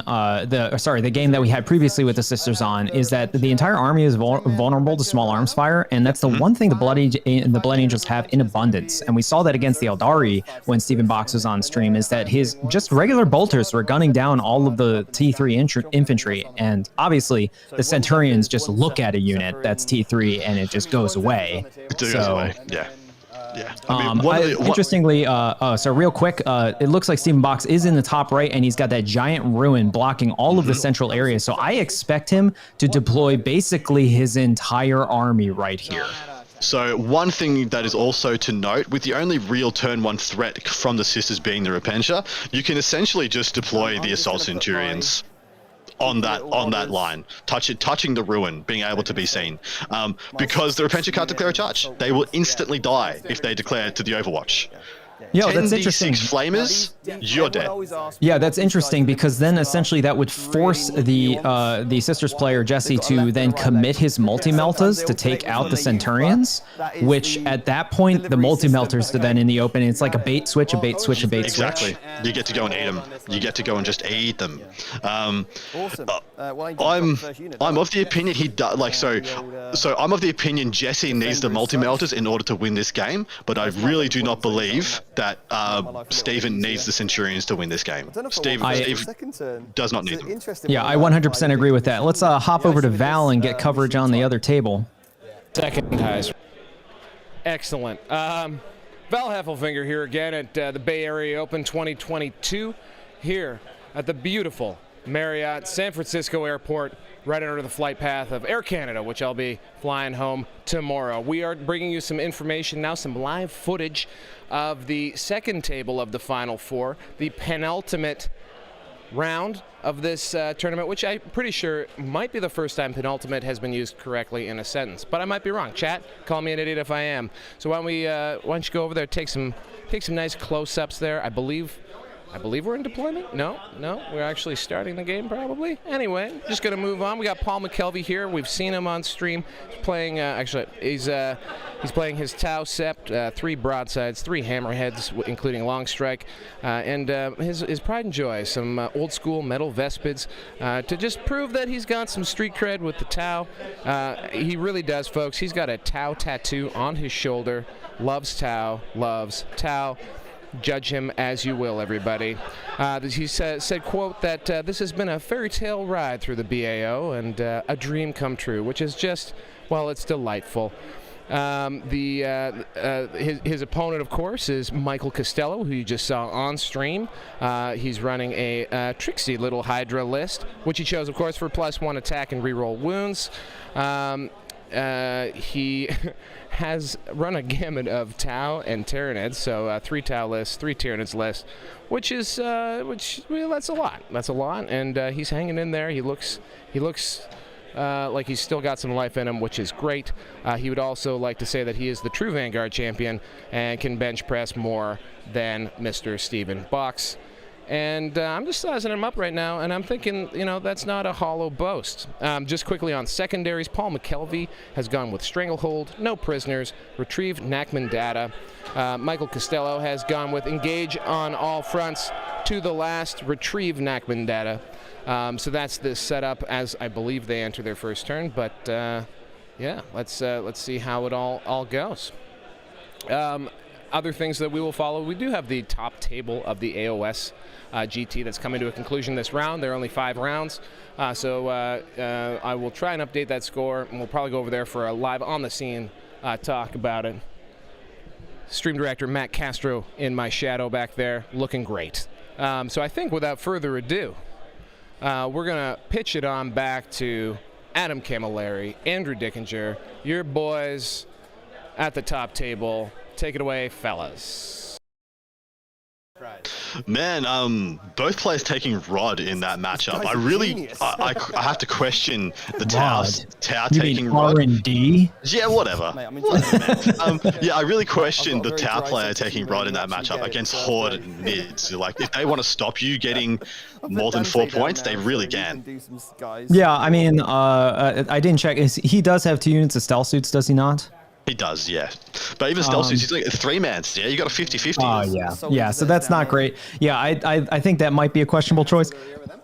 the game that we had previously with the Sisters on, is that the entire army is vulnerable to small arms fire, and that's the one thing the Blood Angels have in abundance. And we saw that against the Eldari when Stephen Box was on stream, is that his just regular bolters were gunning down all of the T3 infantry, and obviously the Centurions just look at a unit that's T3 and it just goes away. It goes away, yeah. Yeah. I mean, interestingly, so real quick, it looks like Stephen Box is in the top right, and he's got that giant ruin blocking all of the central area. So I expect him to deploy basically his entire army right here. So one thing that is also to note, with the only real turn 1 threat from the Sisters being the Repentia, you can essentially just deploy the Assault Centurions on that line, touching the ruin, being able to be seen, because the Repentia can't declare a charge. They will instantly die if they declare to the Overwatch. Yeah, that's interesting. 10d6 flamers, you're dead. Yeah, that's interesting, because then essentially that would force the Sisters player Jesse to then commit his multi-meltas to take out the Centurions, which at that point the multi-melters are then in the open. It's like a bait switch, a bait switch, a bait switch. Exactly. You get to go and eat them. You get to go and just eat them. I'm of the opinion he does so I'm of the opinion Jesse needs the multi-melters in order to win this game, but I really do not believe that Stephen needs the Centurions to win this game. Steve does not need them. Yeah, I 100% agree with that. Let's hop over to Val and get coverage on the other table. Second, guys. Excellent. Val Heffelfinger here again at the Bay Area Open 2022 here at the beautiful Marriott San Francisco Airport, right under the flight path of Air Canada, which I'll be flying home tomorrow. We are bringing you some information now, some live footage of the second table of the Final Four, the penultimate round of this tournament, which I'm pretty sure might be the first time penultimate has been used correctly in a sentence, but I might be wrong. Chat, call me an idiot if I am. So why don't you go over there, take some nice close-ups there. I believe we're in deployment. No, we're actually starting the game probably. Anyway, just gonna move on. We got Paul McKelvey here. We've seen him on stream. He's playing. He's playing his Tau Sept, 3 broadsides, 3 hammerheads, including long strike, and his pride and joy, some old school metal Vespids, to just prove that he's got some street cred with the Tau. He really does, folks. He's got a Tau tattoo on his shoulder. Loves Tau. Judge him as you will, everybody. He said, quote, that this has been a fairy tale ride through the BAO and a dream come true, which is just, well, it's delightful. His opponent, of course, is Michael Costello, who you just saw on stream. He's running a tricksy little Hydra list, which he chose, of course, for +1 attack and reroll wounds. He has run a gamut of Tau and Tyranids, so 3 Tau lists, 3 Tyranids lists, which is well, that's a lot. That's a lot, and he's hanging in there. He looks like he's still got some life in him, which is great. He would also like to say that he is the true Vanguard champion and can bench press more than Mr. Steven Box. And I'm just sizing him up right now, and I'm thinking, that's not a hollow boast. Just quickly on secondaries, Paul McKelvey has gone with Stranglehold, no prisoners, retrieve Nachman data. Michael Costello has gone with engage on all fronts to the last, retrieve Nachman data. So that's the setup as I believe they enter their first turn. But yeah, let's see how it all goes. Other things that we will follow, we do have the top table of the AOS GT that's coming to a conclusion this round. There are only 5 rounds, so I will try and update that score, and we'll probably go over there for a live on-the-scene talk about it. Stream director Matt Castro in my shadow back there, looking great. So I think without further ado, we're going to pitch it on back to Adam Camilleri, Andrew Dickinger, your boys at the top table. Take it away, fellas. Man, both players taking Rod in that matchup. I really, I have to question the Tau taking Rod. R&D? Yeah, whatever. Yeah, I really question the Tau player taking Rod in that matchup against Horde mids. Like, if they want to stop you getting more than 4 points, they really can. Yeah, I mean, I didn't check. He does have 2 units of stealth suits, does he not? He does, yeah. But even stealth suits, he's like 3-mans. Yeah, you got a 50-50. Oh, yeah. So that's not great. Yeah, I think that might be a questionable choice.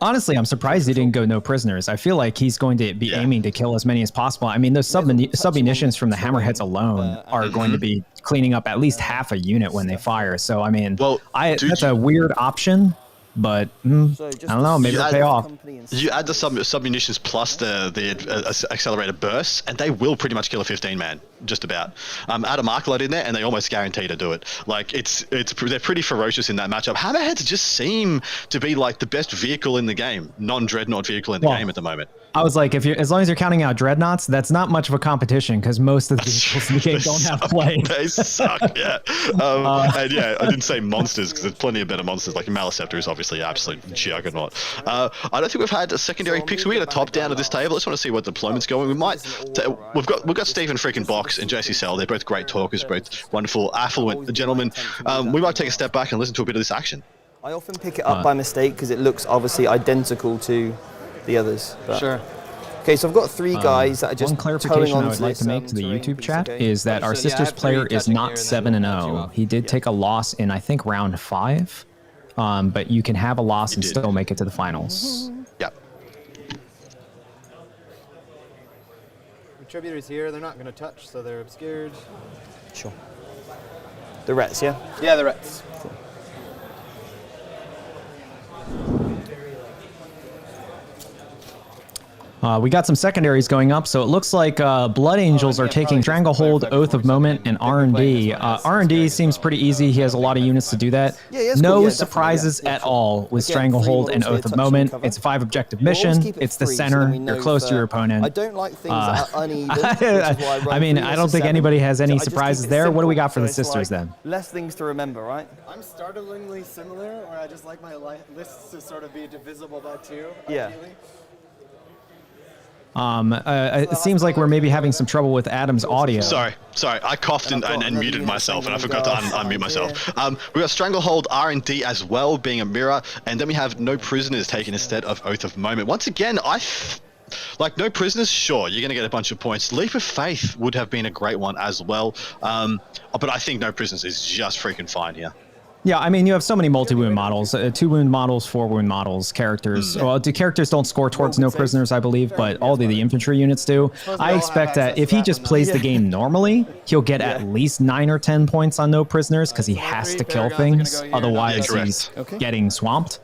Honestly, I'm surprised he didn't go no prisoners. I feel like he's going to be aiming to kill as many as possible. I mean, those sub-munitions from the hammerheads alone are going to be cleaning up at least half a unit when they fire. So, I mean, that's a weird option. But I don't know, maybe it'll pay off. You add the sub-munitions plus the accelerated bursts, and they will pretty much kill a 15-man, just about. Add a Markload in there, and they almost guarantee to do it. Like, they're pretty ferocious in that matchup. Hammerheads just seem to be like the best vehicle in the game, non-dreadnought vehicle in the game at the moment. I was like, as long as you're counting out dreadnoughts, that's not much of a competition because most of the vehicles in the game don't have blades. They suck, yeah. And yeah, I didn't say monsters because there's plenty of better monsters. Like Maliceptor is obviously absolute juggernaut. I don't think we've had a secondary picks. We had a top down at this table. I just want to see what deployment's going. We might. We've got Stephen freaking Box and JC Cell. They're both great talkers, both wonderful, affluent gentlemen. We might take a step back and listen to a bit of this action. I often pick it up by mistake because it looks obviously identical to the others. But. Sure. Okay, so I've got 3 guys that are just one clarification I would like to make to the YouTube chat is that our Sisters player is not 7-0. He did take a loss in, I think, round 5, but you can have a loss and still make it to the finals. Yep. Retributors here, they're not going to touch, so they're obscured. Sure. The Rets, yeah? Yeah, the Rets. Cool. We got some secondaries going up, so it looks like Blood Angels are taking Stranglehold, Oath of Moment, and R&D. R&D seems pretty easy. He has a lot of units to do that. No surprises at all with Stranglehold and Oath of Moment. It's a 5 objective mission. It's the center. You're close to your opponent. I don't like things that are uneven. I mean, I don't think anybody has any surprises there. What do we got for the sisters then? Less things to remember, right? I'm startlingly similar, or I just like my lists to sort of be divisible by 2. Yeah. Ideally. It seems like we're maybe having some trouble with Adam's audio. Sorry, I coughed and muted myself, and I forgot to unmute myself. We got Stranglehold, R&D as well, being a mirror, and then we have No Prisoners taken instead of Oath of Moment. Once again, like No Prisoners, sure, you're going to get a bunch of points. Leap of Faith would have been a great one as well, but I think No Prisoners is just freaking fine here. Yeah, I mean, you have so many multi-wound models, 2-wound models, 4-wound models, characters. Well, the characters don't score towards No Prisoners, I believe, but all the infantry units do. I expect that if he just plays the game normally, he'll get at least 9 or 10 points on No Prisoners because he has to kill things, otherwise he's getting swamped.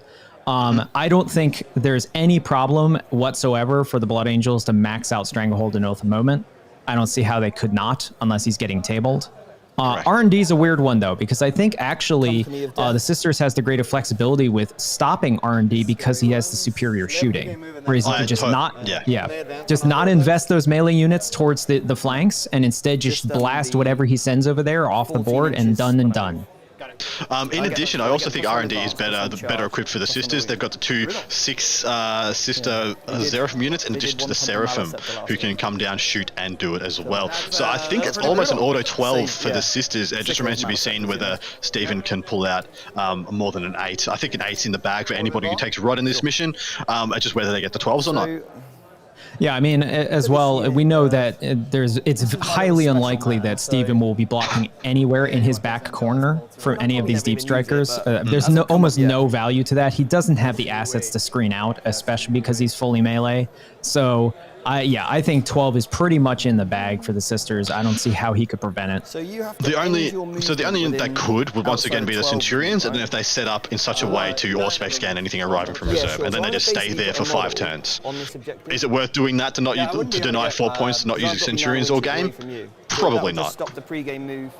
I don't think there's any problem whatsoever for the Blood Angels to max out Stranglehold and Oath of Moment. I don't see how they could not, unless he's getting tabled. R&D is a weird one, though, because I think actually the Sisters has the greater flexibility with stopping R&D because he has the superior shooting. Whereas he could just not invest those melee units towards the flanks and instead just blast whatever he sends over there off the board and done and done. In addition, I also think R&D is better equipped for the Sisters. They've got the 2 6 sister Seraphim units in addition to the Seraphim who can come down, shoot, and do it as well. So I think it's almost an auto 12 for the Sisters. It just remains to be seen whether Stephen can pull out more than an 8. I think an 8's in the bag for anybody who takes Rod in this mission. It's just whether they get the 12s or not. Yeah, I mean, as well, we know that it's highly unlikely that Stephen will be blocking anywhere in his back corner from any of these deep strikers. There's almost no value to that. He doesn't have the assets to screen out, especially because he's fully melee. So, I think 12 is pretty much in the bag for the Sisters. I don't see how he could prevent it. The only unit that would once again be the Centurions, and then if they set up in such a way to Auspex scan anything arriving from reserve, and then they just stay there for 5 turns. Is it worth doing that to deny 4 points to not use Centurions all game? Probably not. Stop the pre-game move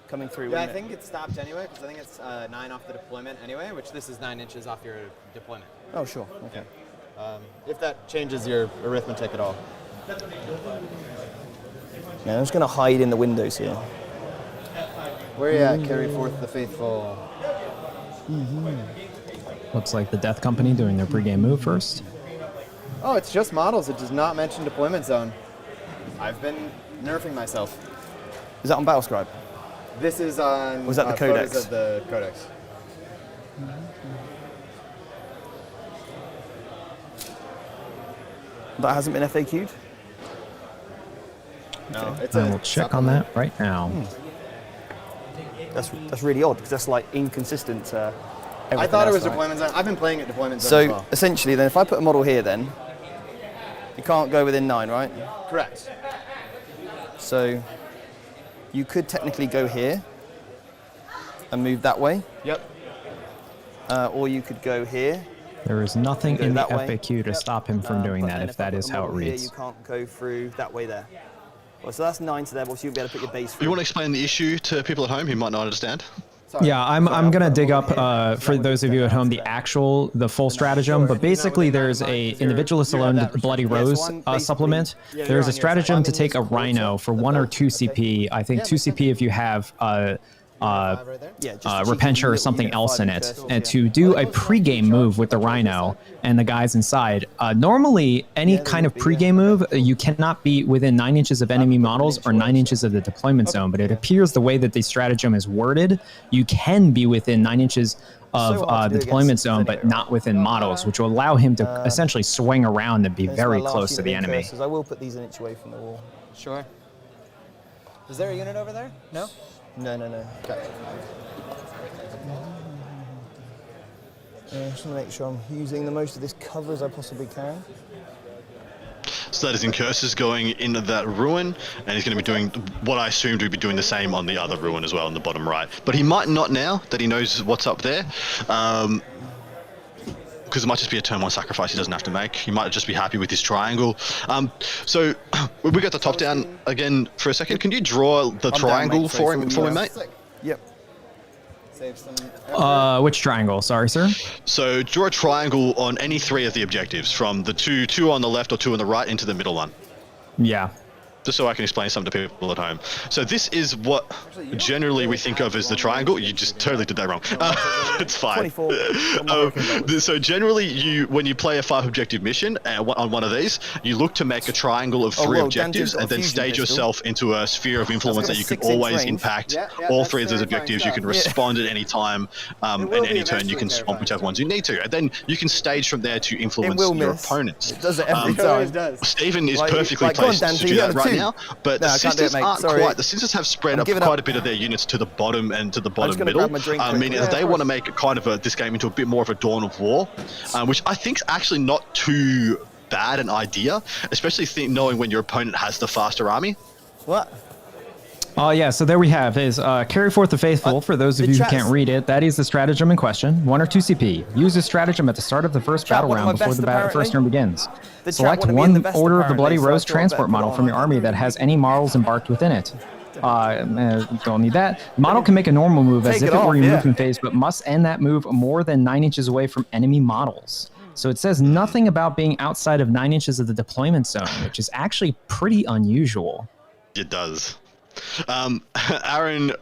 coming through. Yeah, I think it's stopped anyway, because I think it's 9 off the deployment anyway, which this is 9 inches off your deployment. Oh, sure. Okay. If that changes your arithmetic at all. Yeah, I'm just going to hide in the windows here. Where are you at? Carry forth the faithful. Looks like the Death Company doing their pregame move first. Oh, it's just models. It does not mention deployment zone. I've been nerfing myself. Is that on Battlescribe? This is on. Was that the codex? Of the codex. That hasn't been FAQ'd? No, it's I will check on that right now. That's really odd because that's like inconsistent. I thought it was deployment zone. I've been playing at deployment zone as well. So essentially, then, if I put a model here, then you can't go within 9, right? Correct. So you could technically go here and move that way. Yep. Or you could go here. There is nothing in the FAQ to stop him from doing that if that is how it reads. You can't go through that way there. Well, so that's 9 to there, but so you'll be able to put your base through. You want to explain the issue to people at home who might not understand? Yeah, I'm going to dig up, for those of you at home, the full stratagem, but basically there's a Individualist Alone Bloody Rose supplement. There's a stratagem to take a Rhino for 1 or 2 CP. I think 2 CP if you have Repentia or something else in it, and to do a pre-game move with the Rhino and the guys inside. Normally, any kind of pre-game move, you cannot be within 9 inches of enemy models or 9 inches of the deployment zone, but it appears the way that the stratagem is worded, you can be within 9 inches of the deployment zone, but not within models, which will allow him to essentially swing around and be very close to the enemy. I will put these an inch away from the wall. Sure. Is there a unit over there? No? No. Okay. Just want to make sure I'm using the most of this cover as I possibly can. So that is Incursus going into that ruin, and he's going to be doing what I assumed he'd be doing the same on the other ruin as well in the bottom right. But he might not now that he knows what's up there. because it might just be a turn 1 sacrifice he doesn't have to make. He might just be happy with his triangle. So we got the top down again for a second. Can you draw the triangle for me, mate? Yep. Save some. Which triangle? Sorry, sir. So draw a triangle on any 3 of the objectives, from the two on the left or 2 on the right into the middle one. Yeah. Just so I can explain something to people at home. So this is what generally we think of as the triangle. You just totally did that wrong. It's fine. So generally, when you play a 5 objective mission on one of these, you look to make a triangle of 3 objectives and then stage yourself into a sphere of influence that you can always impact all 3 of those objectives. You can respond at any time, and any turn you can swamp whichever ones you need to. And then you can stage from there to influence your opponents. It does it every time. Stephen is perfectly placed to do that right now, but the sisters aren't quite. The sisters have spread up quite a bit of their units to the bottom and to the bottom middle, meaning that they want to make kind of this game into a bit more of a Dawn of War, which I think is actually not too bad an idea, especially knowing when your opponent has the faster army. What? Oh, yeah, so there we have is Carry Forth the Faithful. For those of you who can't read it, that is the stratagem in question. 1 or 2 CP. Use this stratagem at the start of the first battle round before the first turn begins. Select one Order of the Bloody Rose transport model from your army that has any models embarked within it. Don't need that. The model can make a normal move as if it were your movement phase, but must end that move more than 9 inches away from enemy models. So it says nothing about being outside of 9 inches of the deployment zone, which is actually pretty unusual. It does. Aaron,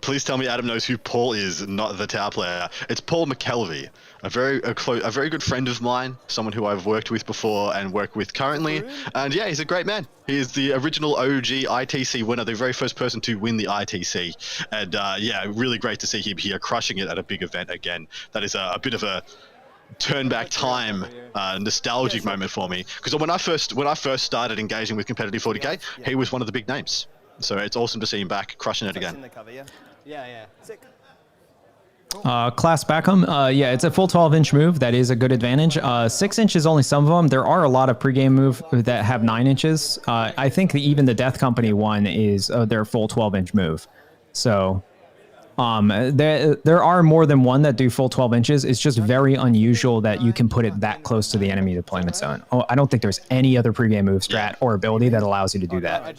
please tell me Adam knows who Paul is, not the Tau player. It's Paul McKelvey, a very good friend of mine, someone who I've worked with before and work with currently. And yeah, he's a great man. He is the original OG ITC winner, the very first person to win the ITC. And yeah, really great to see him here crushing it at a big event again. That is a bit of a turn back time nostalgic moment for me, because when I first started engaging with competitive 40k, he was one of the big names. So it's awesome to see him back crushing it again. Yeah. Sick. Class Backham, yeah, it's a full 12-inch move. That is a good advantage. 6 inches only some of them. There are a lot of pregame moves that have 9 inches. I think even the Death Company one is their full 12-inch move. So there are more than one that do full 12 inches. It's just very unusual that you can put it that close to the enemy deployment zone. I don't think there's any other pregame move strat or ability that allows you to do that.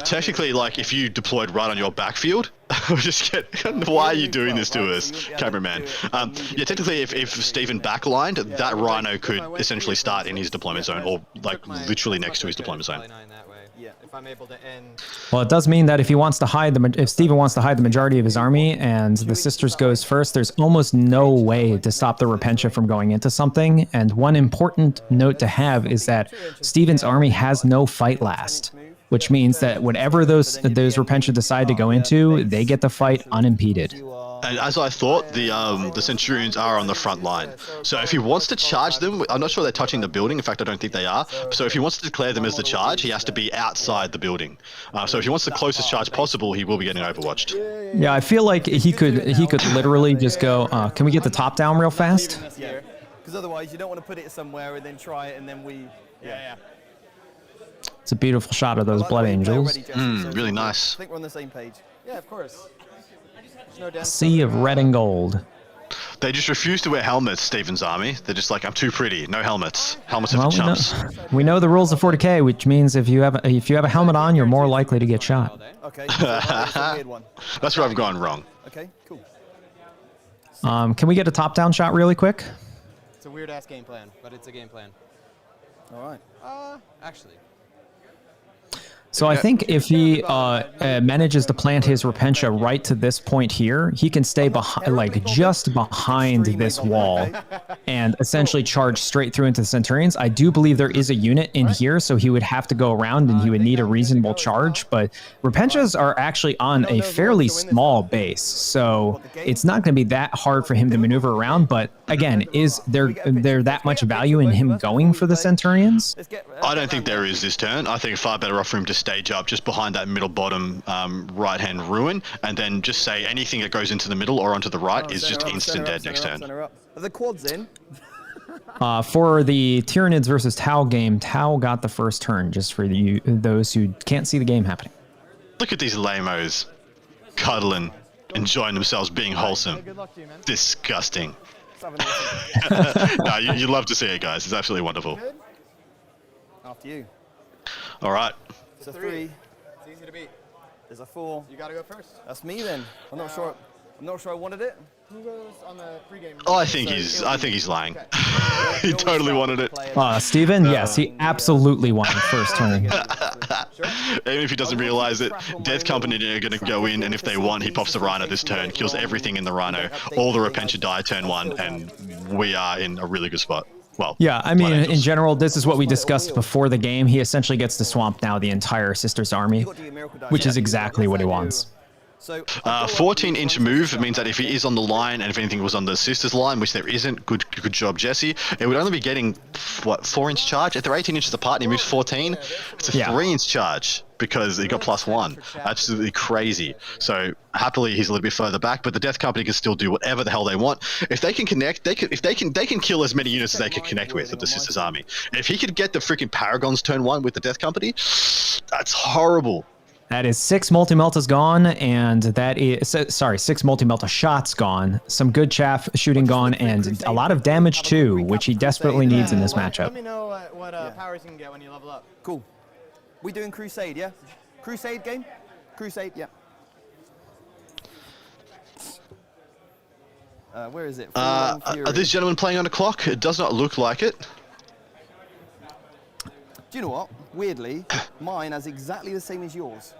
Technically, like if you deployed right on your backfield, we just get, why are you doing this to us, cameraman? Yeah, technically, if Stephen backlined, that Rhino could essentially start in his deployment zone, or like literally next to his deployment zone. If I'm able to end. Well, it does mean that if he wants to hide if Stephen wants to hide the majority of his army and the Sisters goes first, there's almost no way to stop the Repentia from going into something. And one important note to have is that Stephen's army has no fight last, which means that whatever those Repentia decide to go into, they get the fight unimpeded. And as I thought, the Centurions are on the front line. So if he wants to charge them, I'm not sure they're touching the building. In fact, I don't think they are. So if he wants to declare them as the charge, he has to be outside the building. So if he wants the closest charge possible, he will be getting overwatched. Yeah, I feel like he could literally just go, can we get the top down real fast? Because otherwise you don't want to put it somewhere and then try it and then we... Yeah. It's a beautiful shot of those Blood Angels. Really nice. I think we're on the same page. Yeah, of course. Sea of red and gold. They just refuse to wear helmets, Stephen's army. They're just like, I'm too pretty. No helmets. Helmets are for chumps. We know the rules of 40k, which means if you have a helmet on, you're more likely to get shot. Okay. That's a weird one. That's where I've gone wrong. Okay, cool. Can we get a top-down shot really quick? It's a weird-ass game plan, but it's a game plan. All right. Actually. So I think if he manages to plant his Repentia right to this point here, he can stay just behind this wall and essentially charge straight through into the Centurions. I do believe there is a unit in here, so he would have to go around and he would need a reasonable charge. But Repentias are actually on a fairly small base, so it's not going to be that hard for him to maneuver around. But again, is there that much value in him going for the Centurions? I don't think there is this turn. I think far better off for him to stage up just behind that middle bottom right hand ruin, and then just say anything that goes into the middle or onto the right is just instant dead next turn. Are the quads in? For the Tyranids versus Tau game, Tau got the first turn, just for those who can't see the game happening. Look at these lamos cuddling, enjoying themselves, being wholesome. Disgusting. No, you love to see it, guys. It's absolutely wonderful. Good. After you. All right. It's a 3. It's easy to beat. There's a 4. You gotta go first. That's me then. I'm not sure I wanted it. Who goes on the pregame? Oh, I think he's lying. He totally wanted it. Steven, yes, he absolutely wanted first turn. Even if he doesn't realize it, Death Company are going to go in, and if they want, he pops the Rhino this turn, kills everything in the Rhino. All the Repentia die turn 1, and we are in a really good spot. Well, yeah, I mean, in general, this is what we discussed before the game. He essentially gets to swamp now the entire Sisters army, which is exactly what he wants. 14-inch move means that if he is on the line, and if anything was on the Sisters line, which there isn't, good job, Jesse, it would only be getting, what, 4-inch charge? If they're 18 inches apart and he moves 14, it's a 3-inch charge because he got +1. Absolutely crazy. So happily, he's a little bit further back, but the Death Company can still do whatever the hell they want. If they can connect, they can kill as many units as they can connect with the Sisters army. If he could get the freaking Paragons turn 1 with the Death Company, that's horrible. That is 6 multi-meltas gone, and that is, 6 multi-melta shots gone, some good chaff shooting gone, and a lot of damage too, which he desperately needs in this matchup. Let me know what powers you can get when you level up. Cool. We doing Crusade, yeah? Crusade game? Crusade, yeah. Where is it? Are these gentlemen playing on a clock? It does not look like it. Do you know what? Weirdly, mine has exactly the same as yours.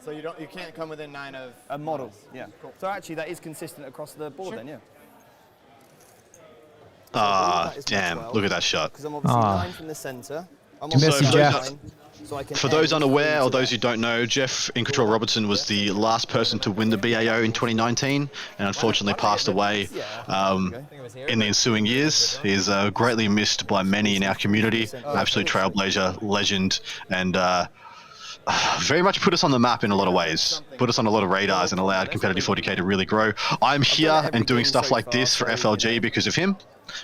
So you can't come within 9 of a model. Yeah. Cool. So actually, that is consistent across the board then, yeah. Damn! Look at that shot. Because I'm obviously 9 from the center. For those unaware or those who don't know, Geoff iNcontroL Robertson was the last person to win the BAO in 2019 and unfortunately passed away in the ensuing years. He is greatly missed by many in our community, absolute trailblazer, legend, and very much put us on the map in a lot of ways, put us on a lot of radars and allowed competitive 40k to really grow. I'm here and doing stuff like this for FLG because of him,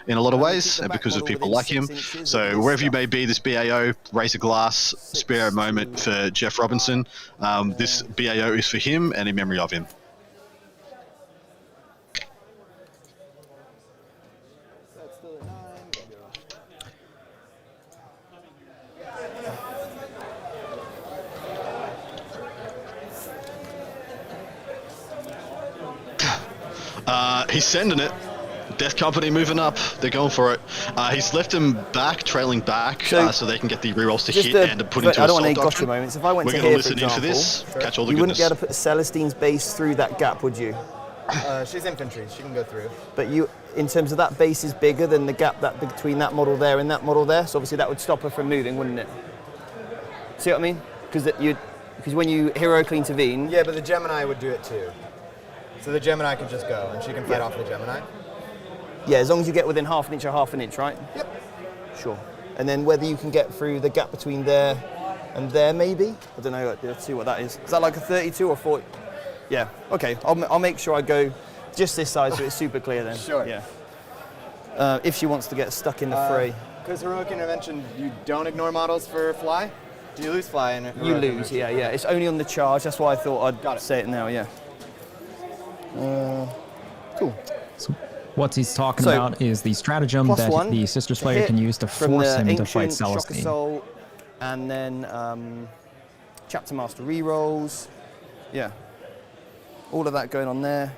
in a lot of ways, and because of people like him. So wherever you may be, this BAO, raise a glass, spare a moment for Geoff Robinson. This BAO is for him and in memory of him. He's sending it. Death Company moving up. They're going for it. He's left him back, trailing back, so they can get the rerolls to hit and to put into I don't want any assault gotcha doctrine. moments. If I went We're to going here, to listen for example, in for this, catch all the you goodness. wouldn't be able to put Celestine's base through that gap, would you? She's infantry. She can go through. But you, in terms of that base is bigger than the gap that between that model there and that model there, so obviously that would stop her from moving, wouldn't it? See what I mean? Because when you heroically intervene... Yeah, but the Gemini would do it too. So the Gemini can just go, and she can fight off the Gemini. Yeah, as long as you get within half an inch, right? Yep. Sure. And then whether you can get through the gap between there and there, maybe? I don't know, let's see what that is. Is that like a 32 or 40? Yeah, okay. I'll make sure I go just this side so it's super clear then. Sure. Yeah. If she wants to get stuck in the fray. Because Heroic Intervention, you don't ignore models for fly? Do you lose fly in Heroic You lose, Intervention? yeah. It's only on the charge. That's why I thought I'd say it now, yeah. Cool. So what he's talking about is the stratagem that the Sisters player can use to force him to fight Celestine. Assault, and then Chapter Master rerolls. Yeah. All of that going on there.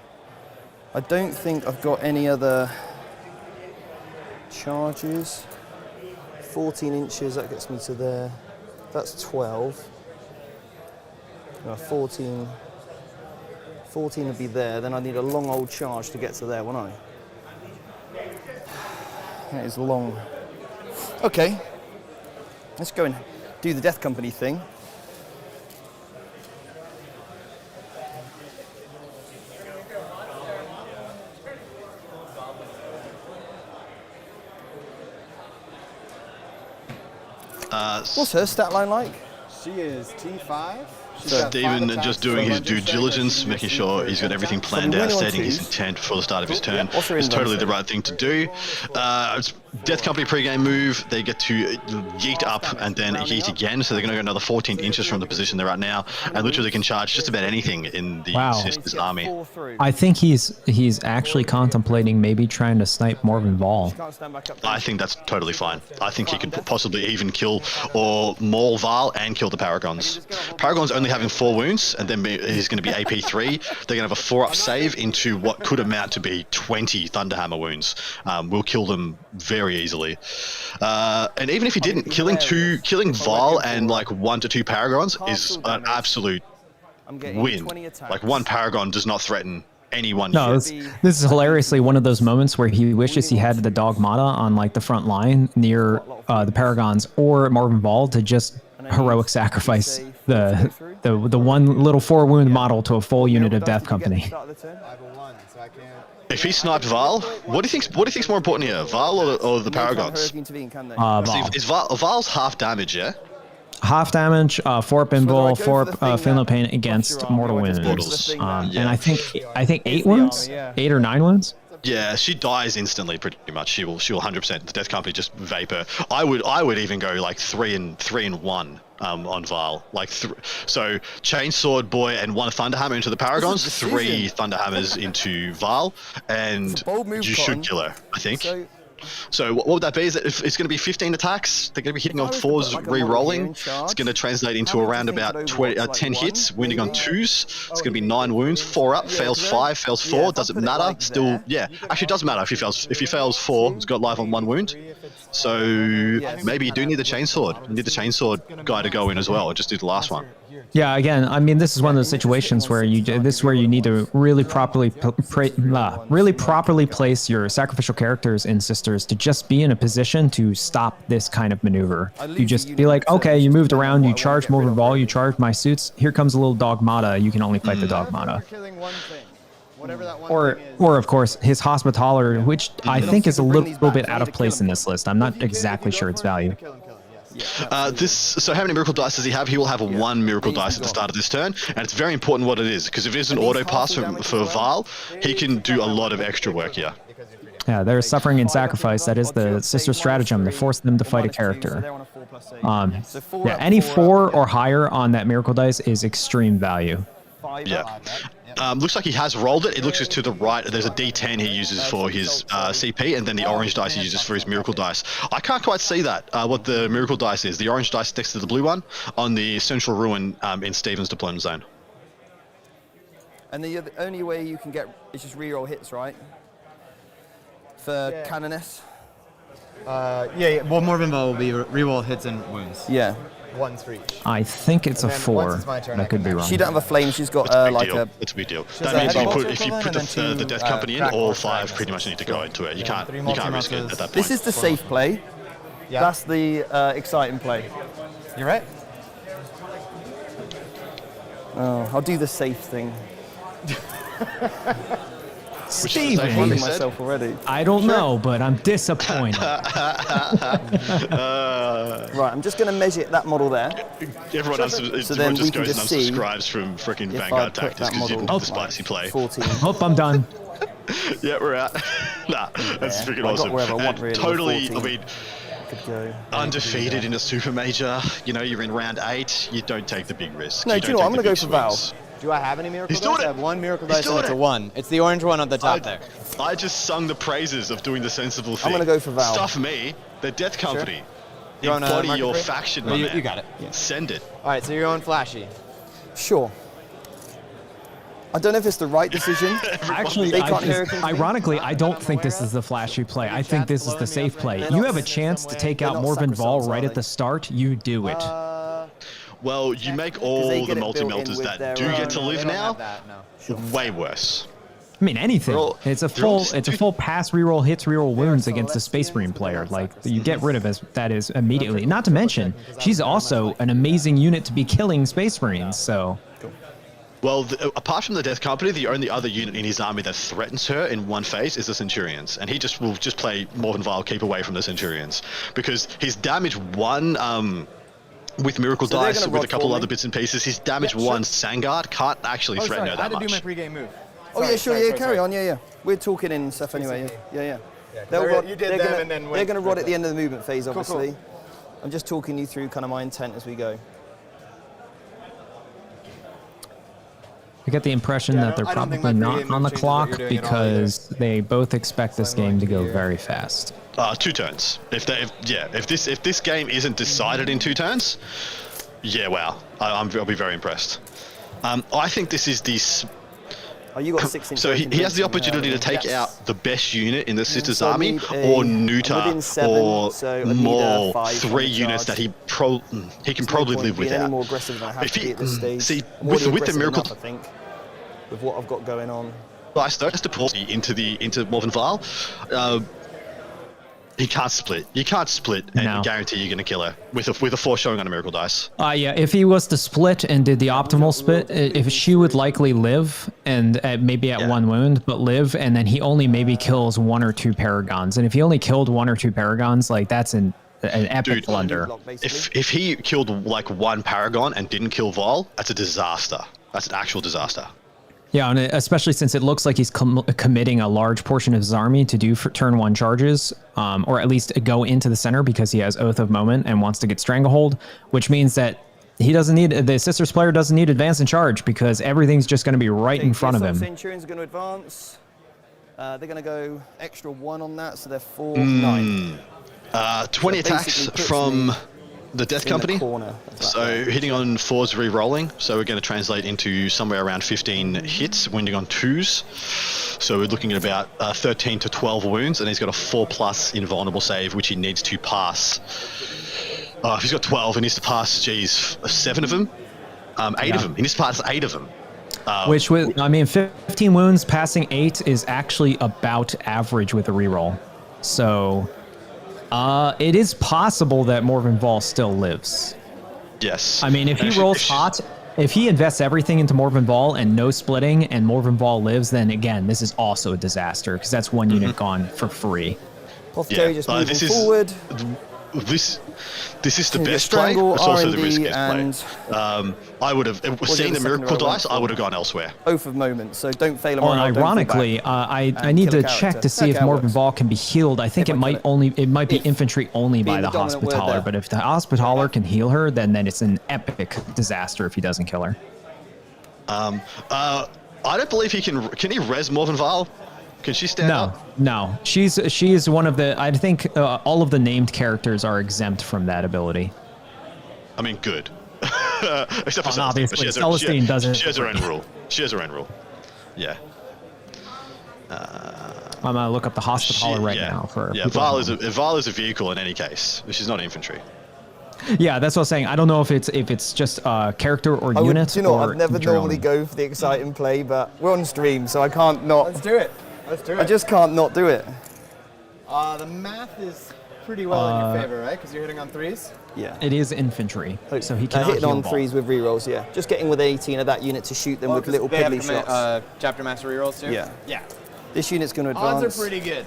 I don't think I've got any other charges. 14 inches, that gets me to there. That's 12. No, 14 would be there, then I need a long old charge to get to there, won't I? That is long. Okay, let's go and do the Death Company thing. What's her stat line like? She is T5. Steven just doing his due diligence, making sure he's got everything planned out, stating his intent before the start of his turn. It's totally the right thing to do. It's Death Company pre-game move. They get to yeet up and then yeet again, so they're going to go another 14 inches from the position they're at now, and literally can charge just about anything in the Sisters army. I think he's actually contemplating maybe trying to snipe Morven Vol. I think that's totally fine. I think he could possibly even kill or maul Val and kill the Paragons. Paragons only having 4 wounds, and then he's going to be AP3. They're going to have a 4-up save into what could amount to be 20 Thunderhammer wounds. We'll kill them very easily. And even if he didn't, killing Val and like 1 to 2 Paragons is an absolute win. Like 1 Paragon does not threaten anyone. No, this is hilariously one of those moments where he wishes he had the Dogmata on like the front line near the Paragons or Morven Vol to just heroic sacrifice the one little 4-wound model to a full unit of Death Company. If he sniped Val, what do you think's more important here, Val or the Paragons? Val. Is Val's half damage, yeah? Half damage, 4-up invul, 4-up Fatal Pain against mortal wounds. And I think 8 wounds? 8 or 9 wounds? Yeah, she dies instantly pretty much. She will 100%. The Death Company just vapor. I would even go like 3 and 1 on Val. Like so Chainsword Boy and 1 Thunderhammer into the Paragons, 3 Thunderhammers into Val, and you should kill her, I think. So what would that be? Is that if it's going to be 15 attacks? They're going to be hitting on 4s, re-rolling. It's going to translate into around about 10 hits, winning on 2s. It's going to be 9 wounds, 4 up, fails 5, fails 4. Doesn't matter. Still, yeah. Actually, it does matter if he fails. If he fails 4, he's got life on 1 wound. So maybe you do need the chainsword. You need the chainsword guy to go in as well, and just do the last one. Yeah, again, I mean, this is one of those situations where you need to really properly place your sacrificial characters in Sisters to just be in a position to stop this kind of maneuver. You just be like, okay, you moved around, you charged Morven Vol, you charged my suits, here comes a little Dogmata, you can only fight the Dogmata. Or of course, his Hospitaller, which I think is a little bit out of place in this list. I'm not exactly sure its value. So how many miracle dice does he have? He will have 1 miracle dice at the start of this turn, and it's very important what it is, because if it is an auto pass for Val, he can do a lot of extra work here. Yeah, there's suffering and sacrifice. That is the sister stratagem to force them to fight a character. Yeah, any 4 or higher on that miracle dice is extreme value. Yeah. Looks like he has rolled it. It looks to the right. There's a D10 he uses for his CP, and then the orange dice he uses for his miracle dice. I can't quite see that, what the miracle dice is. The orange dice next to the blue one on the central ruin in Steven's deployment zone. And the only way you can get is just reroll hits, right? For Canoness? Yeah. Well, Morven Vol will be reroll hits and wounds. Yeah. 1 for each. I think it's a 4. That could be wrong. She don't have a flame. She's got It's a big deal. That means if you put the Death Company in, all 5 pretty much need to go into it. You can't risk it at that point. This is the safe play. Yeah. That's the exciting play. You're right. Oh, I'll do the safe thing. Steve, I'm hating myself already. I don't know, but I'm disappointed. Right, I'm just going to measure that model there. Everyone else everyone just goes and unsubscribes from freaking Vanguard Tactics because you didn't do the spicy play. 14. Hope I'm done. Yeah, we're out. Nah, that's freaking awesome. Really, totally, 14. I mean, undefeated in a super major. You know, you're in round 8. You don't take the big risk. No, do you know what? I'm going to go for Val. Do I have any miracle dice? I have 1 miracle He's dice and it's a 1. It's the orange one on the top there. I just sung the praises of doing the sensible thing. I'm going to go for Val. Stuff me, the Death Company. Sure. Embody your faction, my man. You got it. Yeah. Send it. All right, so you're on Flashy. Sure. I don't know if it's the right decision. Actually, ironically, I don't think this is the flashy play. I think this is the safe play. You have a chance to take out Morven Vol right at the start. You do it. Well, you make all the multi-melters that do get to live now way worse. I mean, anything. It's a full pass reroll hits reroll wounds against a Space Marine player. Like, you get rid of that is immediately. Not to mention, she's also an amazing unit to be killing Space Marines. So. Well, apart from the Death Company, the only other unit in his army that threatens her in one phase is the Centurions, and he will play Morven Vol, keep away from the Centurions, because his damage 1 with Miracle So they're Dice, gonna with a rod couple for other me. bits and pieces, his damage 1 Sangard can't actually Oh, threaten sorry, her I that had to do my much. pregame move. Oh yeah, sure, carry on, yeah. We're talking in stuff anyway, yeah. You did them and then they're going to rod at the end of the movement phase, Cool, obviously. cool. I'm just talking you through kind of my intent as we go. I get the impression that they're I don't think probably my not pregame on the changes what clock you're doing at all because they both expect this game to go very fast. 2 turns. If this game isn't decided in 2 turns, yeah, wow, I'll be very impressed. I think this is the. Oh, you got 6 So he has the opportunity to take out the best unit in the Sisters army, or neuter, or maul 3 units that he can probably live Any without. more aggressive than I have If to be he at this stage. see I'm with already the aggressive miracle. enough, I think, with what I've got going on. Dice though, has to pull into Morven Vial. He can't split. You can't split and guarantee you're going to kill her with a 4 showing on a Miracle Dice. Yeah, if he was to split and did the optimal split, if she would likely live and maybe at 1 wound, but live, and then he only maybe kills 1 or 2 Paragons. And if he only killed 1 or 2 Paragons, like that's an epic blunder. If he killed like 1 Paragon and didn't kill Vol, that's a disaster. That's an actual disaster. Yeah, and especially since it looks like he's committing a large portion of his army to do for turn 1 charges, or at least go into the center because he has Oath of Moment and wants to get Stranglehold, which means that he doesn't need, the Sisters player doesn't need advance and charge because everything's just going to be right in front of him. Centurions are going to advance. They're going to go extra 1 on that, so they're 4, 9. 20 attacks from the Death Company. So hitting on 4s, re-rolling. So we're going to translate into somewhere around 15 hits, wounding on 2s. So we're looking at about 13 to 12 wounds, and he's got a 4+ invulnerable save, which he needs to pass. If he's got 12, he needs to pass, 7 of them? 8 of them. He needs to pass 8 of them. Which, I mean, 15 wounds, passing 8 is actually about average with a reroll. So it is possible that Morven Vol still lives. Yes. I mean, if he rolls hot, if he invests everything into Morven Vol and no splitting and Morven Vol lives, then again, this is also a disaster because that's 1 unit gone for free. Apothecary just moving forward. This is the best play. It's also the riskiest play. I would have seen the Miracle Dice. I would have gone elsewhere. Oath of Moment, so don't fail him. Well, ironically, I need to check to see if Morven Vol can be healed. I think it might be infantry only by the Hospitaller, but if the Hospitaller can heal her, then it's an epic disaster if he doesn't kill her. I don't believe he can. Can he res Morven Vol? Can she stand up? No. She is one of the. I think all of the named characters are exempt from that ability. I mean, good. Except for obviously, Celestine doesn't. She has her own rule. She has her own rule. Yeah. I'm gonna look up the Hospitaller now for. Yeah, Val is a vehicle in any case. She's not infantry. Yeah, that's what I was saying. I don't know if it's just character or unit. I'd never normally go for the exciting play, but we're on stream, so I can't not. Let's do it. I just can't not do it. The math is pretty well in your favor, right? Because you're hitting on 3s? Yeah. It is infantry, so he cannot hitting heal on Vol. 3s with rerolls, yeah. Just getting with 18 of that unit to shoot them with little piddly shots. Chapter Master rerolls too? Yeah. Yeah. This unit's going to advance. Odds are pretty good.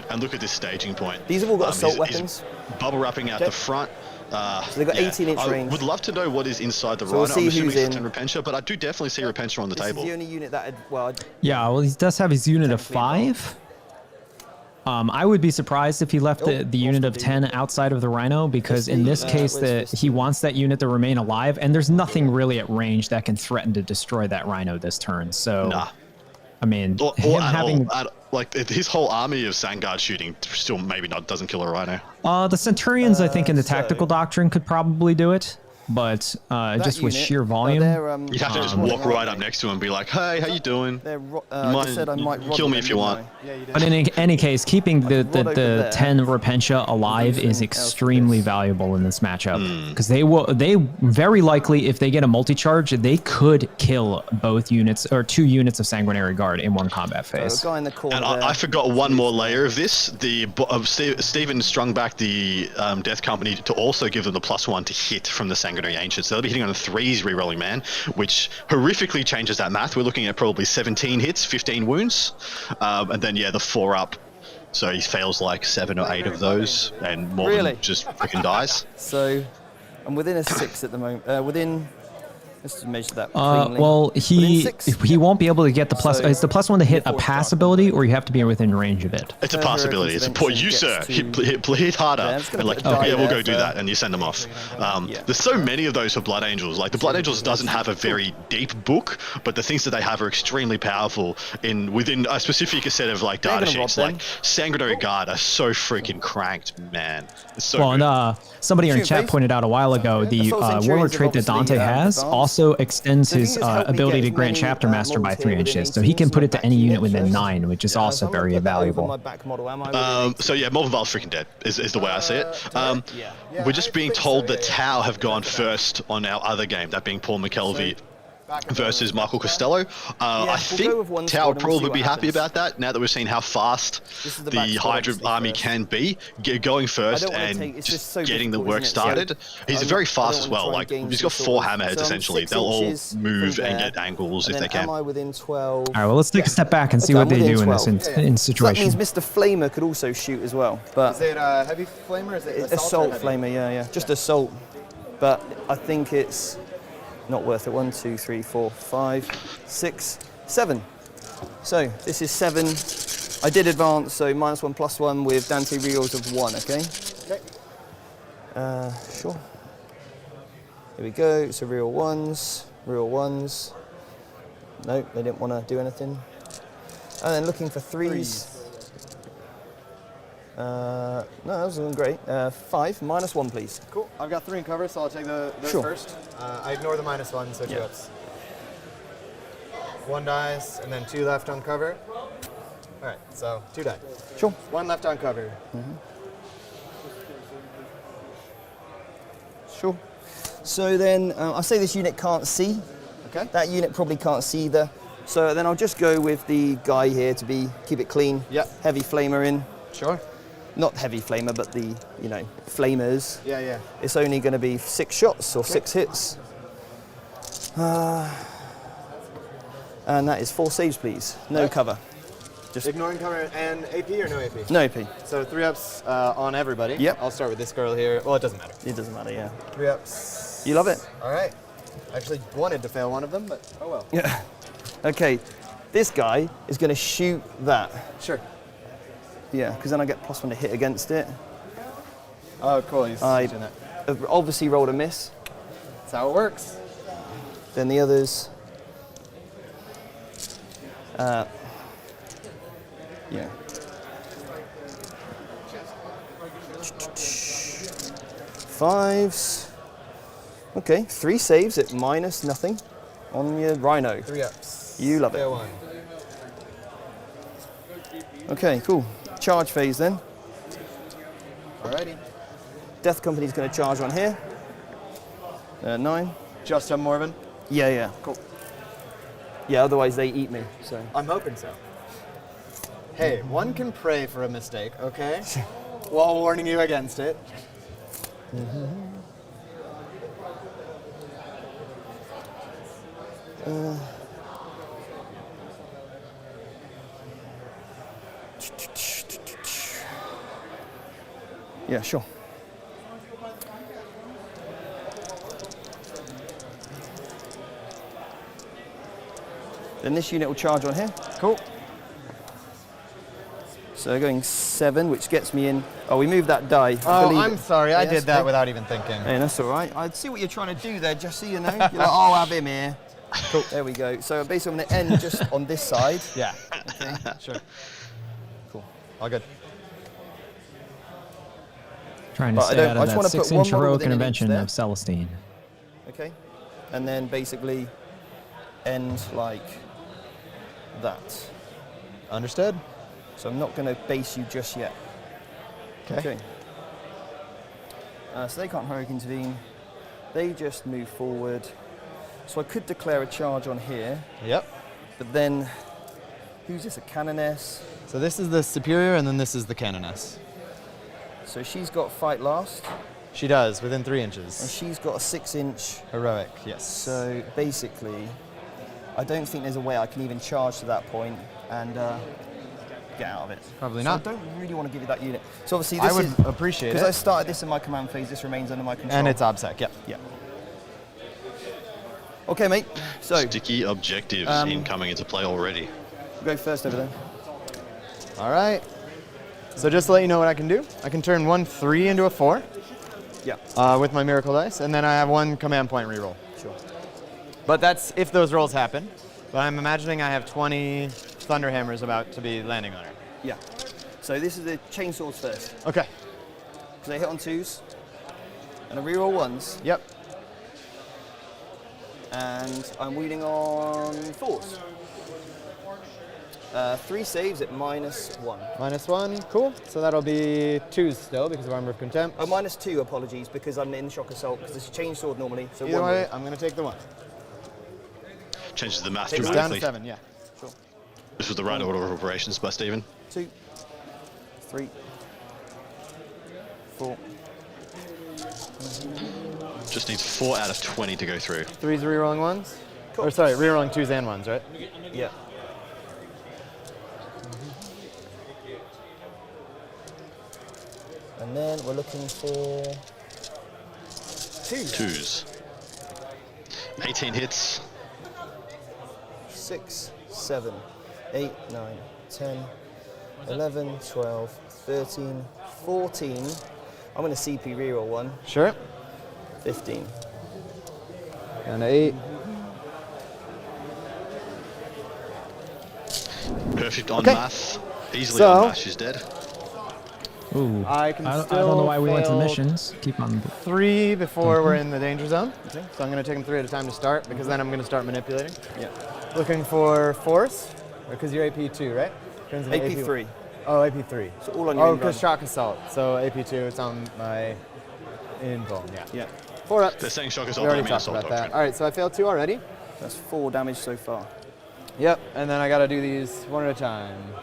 And look at this staging point. These have all got assault he's weapons. Bubble wrapping out the front. So they've got 18-inch range. I would love to know what is inside the So we'll Rhino. see I'm assuming who's it's in. 10 Repentia, but I do definitely see Repentia on the table. This is the only unit that, Yeah, well, he does have his unit of 5. I would be surprised if he left the unit of 10 outside of the Rhino, because in this case, he wants that unit to remain alive, and there's nothing really at range that can threaten to destroy that Rhino this turn. So, I mean, like his whole army of Sangard shooting still maybe doesn't kill a Rhino. The Centurions, I think, in the tactical doctrine could probably do it, but just with sheer volume, you'd have to just walk right up next to him and be like, "Hey, how you doing? Kill me if you want." But in any case, keeping the 10 Repentia alive is extremely valuable in this matchup, because they very likely, if they get a multi-charge, they could kill both units or 2 units of Sanguinary Guard in one combat phase. Guy in the corner And I forgot one more layer of this. Stephen strung back the Death Company to also give them the +1 to hit from the Sanguinary Ancients. So they'll be hitting on the 3s re-rolling man, which horrifically changes that math. We're looking at probably 17 hits, 15 wounds, and then the 4 up So he fails like 7 or 8 of those, and more Really? than just freaking dies. So I'm within a 6 at the moment. Let's just measure that cleanly. Well, Within 6? he won't be able to get the plus. So, It's the +1 to hit a before pass ability, or you have to be within range of it. It's a possibility. It's a point. You, sir, hit harder. And like, yeah, we'll go do that, and you send them off. There's so many of those for Blood Angels. Like, the Blood Angels doesn't have a very deep book, but the things that they have are extremely powerful within a specific set of like data sheets. Like, Sanguinary Guard are so freaking cranked, man. It's so good. And somebody in chat pointed out a while ago, the Warlord trait that Dante has also extends his ability to grant Chapter Master by 3 inches, so he can put it to any unit within 9, which is also very valuable. So yeah, Morvenval's freaking dead, is the way I see it. We're just being told that Tau have gone first on our other game, that being Paul McKelvey versus Michael Costello. I think Tau would probably be happy about that, now that we've seen how fast the Hydra army can be, going first and just getting the work started. He's very fast as well, like he's got 4 hammerheads essentially. They'll all move and get angles if they can. Within 12? Alright, well, let's take a step back and see what they do in this situation. So that means Mr. Flamer could also shoot as well. But is it heavy flamer? Is it assault flamer? Yeah. Just assault. But I think it's not worth it. 1, 2, 3, 4, 5, 6, 7. So this is 7. I did advance, so -1/+1 with Dante reels of 1. Okay. Sure. Here we go. So reel 1s, reel 1s. No, they didn't want to do anything. And then looking for 3s. No, that was doing great. 5, -1, please. Cool. I've got 3 in cover, so I'll take those first. I ignore the -1, so 2 ups. 1 dies, and then 2 left on cover. All right, so 2 die. Sure. 1 left on cover. Sure. So then I say this unit can't see. Okay. That unit probably can't see either. So then I'll just go with the guy here to keep it clean. Yep. Heavy flamer in. Sure. Not heavy flamer, but the, flamers. Yeah. It's only going to be 6 shots or 6 hits. And that is 4 saves, please. No cover. Just ignoring cover and AP or no AP? No AP. So 3 ups on everybody. Yep. I'll start with this girl here. Well, it doesn't matter. It doesn't matter, yeah. 3 ups. You love it? All right. I actually wanted to fail one of them, but oh well. Yeah. Okay. This guy is going to shoot that. Sure. Yeah, because then I get +1 to hit against it. Oh, cool. He's doing that. Obviously rolled a miss. That's how it works. Then the others. Yeah. Fives. Okay, 3 saves at -0 on your Rhino. 3 ups. You love it. Fail 1. Okay, cool. Charge phase then. Alrighty. Death Company's going to charge on here. 9. Just on Morven? Yeah. Cool. Yeah, otherwise they eat me, so. I'm hoping so. Hey, one can pray for a mistake, okay? While warning you against it. Yeah, sure. Then this unit will charge on here. Cool. So going 7, which gets me in. Oh, we moved that die. Oh, I'm sorry. I did that without even thinking. Hey, that's all right. I see what you're trying to do there, just so you know. You're like, oh, I'll have him here. Cool. There we go. So basically, I'm going to end just on this side. Yeah. Okay. Sure. Cool. All good. Trying to stay out of that 6-inch heroic intervention of Celestine. Okay. And then basically end like that. Understood. So I'm not going to base you just yet. Okay. So they can't heroic intervene. They just move forward. So I could declare a charge on here. Yep. But then, who's this, a Canoness? So this is the Superior, and then this is the Canoness. So she's got fight last. She does, within 3 inches. And she's got a 6-inch. Heroic, yes. So basically, I don't think there's a way I can even charge to that point. And get out of it. Probably So not. I don't really want to give you that unit. So obviously this I would is appreciate it. because I started this in my command phase. This remains under my control. And it's OBSEC, yeah. Yeah. Okay, mate. So Sticky objectives coming into play already. go first over there. All right. So just to let you know what I can do, I can turn 1 3 into a 4. Yeah. With my miracle dice, and then I have 1 command point reroll. Sure. But that's if those rolls happen. But I'm imagining I have 20 Thunderhammers about to be landing on it. Yeah. So this is the chainswords first. Okay. Because they hit on 2s, and I reroll 1s. Yep. And I'm wheeling on 4s. 3 saves at -1. -1, cool. So that'll be 2s still because of Armor of Contempt. Oh, -2, apologies, because I'm in Shock Assault, because it's a chainsword normally. So Either 1 way, wound. I'm going to take the 1. Changes the math It's down dramatically. to 7, yeah. Sure. This was the right order of operations by Stephen. 2, 3, 4. Just needs 4 out of 20 to go through. 3s rerolling 1s? Cool. Or sorry, rerolling 2s and 1s, right? Yeah. And then we're looking for 2s. 2s. 18 hits. 6, 7, 8, 9, 10, 11, 12, 13, 14. I'm going to CP reroll 1. Sure. 15. Down to 8. Perfect on Okay. math. Easily So- on math, she's dead. Ooh. I can I don't still know why we went to the fail missions. Keep on. 3 before we're in the danger zone. Okay. So I'm going to take them 3 at a time to start because then I'm going to start manipulating. Yeah. Looking for force, because you're AP2, right? Turns into AP3. Oh, AP3. So all on your Oh, own because run. shock assault. So AP2, it's on my invuln, yeah. Yeah. 4 ups. They're saying shock We assault, already I mean talked assault about that. doctrine. All right, so I failed 2 already. That's 4 damage so far. Yep, and then I got to do these 1 at a time.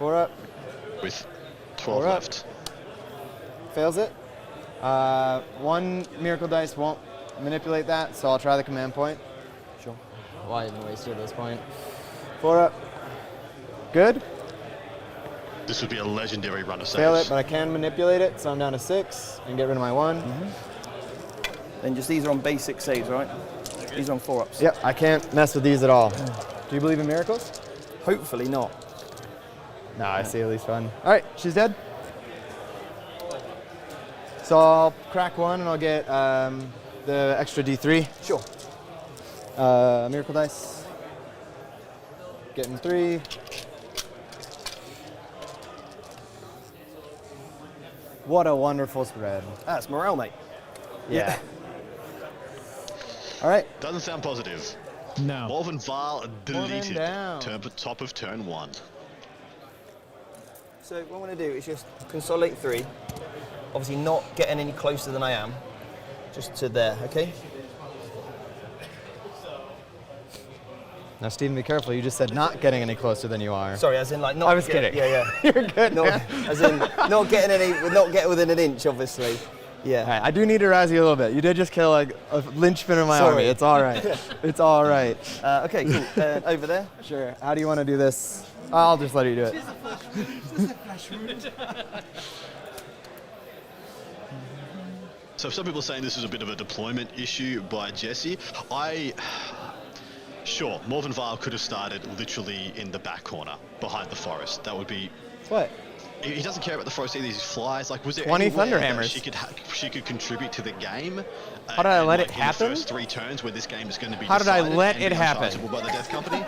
4 up. With 12 4 up. left. Fails it. 1 miracle dice won't manipulate that, so I'll try the command point. Sure. Why even waste it at this point? 4 up. Good. This would be a legendary run of saves. Fail it, but I can manipulate it, so I'm down to 6 and get rid of my 1. And just these are on basic saves, right? These are on 4 ups. Yep, I can't mess with these at all. Do you believe in miracles? Hopefully not. No, I see at least 1. All right, she's dead. So I'll crack 1 and I'll get the extra D3. Sure. Miracle dice. Getting 3. What a wonderful spread. That's morale, mate. Yeah. All right. Doesn't sound positive. No. Morven Val deleted. down. Top of turn 1. So what I'm going to do is just consolidate 3. Obviously not getting any closer than I am. Just to there, okay? Now, Stephen, be careful. You just said not getting any closer than you are. Sorry, as in like not. I was kidding. Yeah. You're good. Not, man. as in not getting within an inch, obviously. Yeah. All right, I do need to razz you a little bit. You did just kill like a linchpin of my Sorry. army. It's all right. It's all right. Okay, cool. Over there. Sure. How do you want to do this? I'll just let you do it. So some people are saying this is a bit of a deployment issue by Jesse. Sure, Morven Vile could have started literally in the back corner, behind the forest. That would be... What? He doesn't care about the forest either. He flies. Like, was there 20 any way that Thunderhammers. she could contribute to the game? How did I let it in happen? the first 3 turns where this game is going to be How did I decided let and it be happen? unchargeable by the Death Company?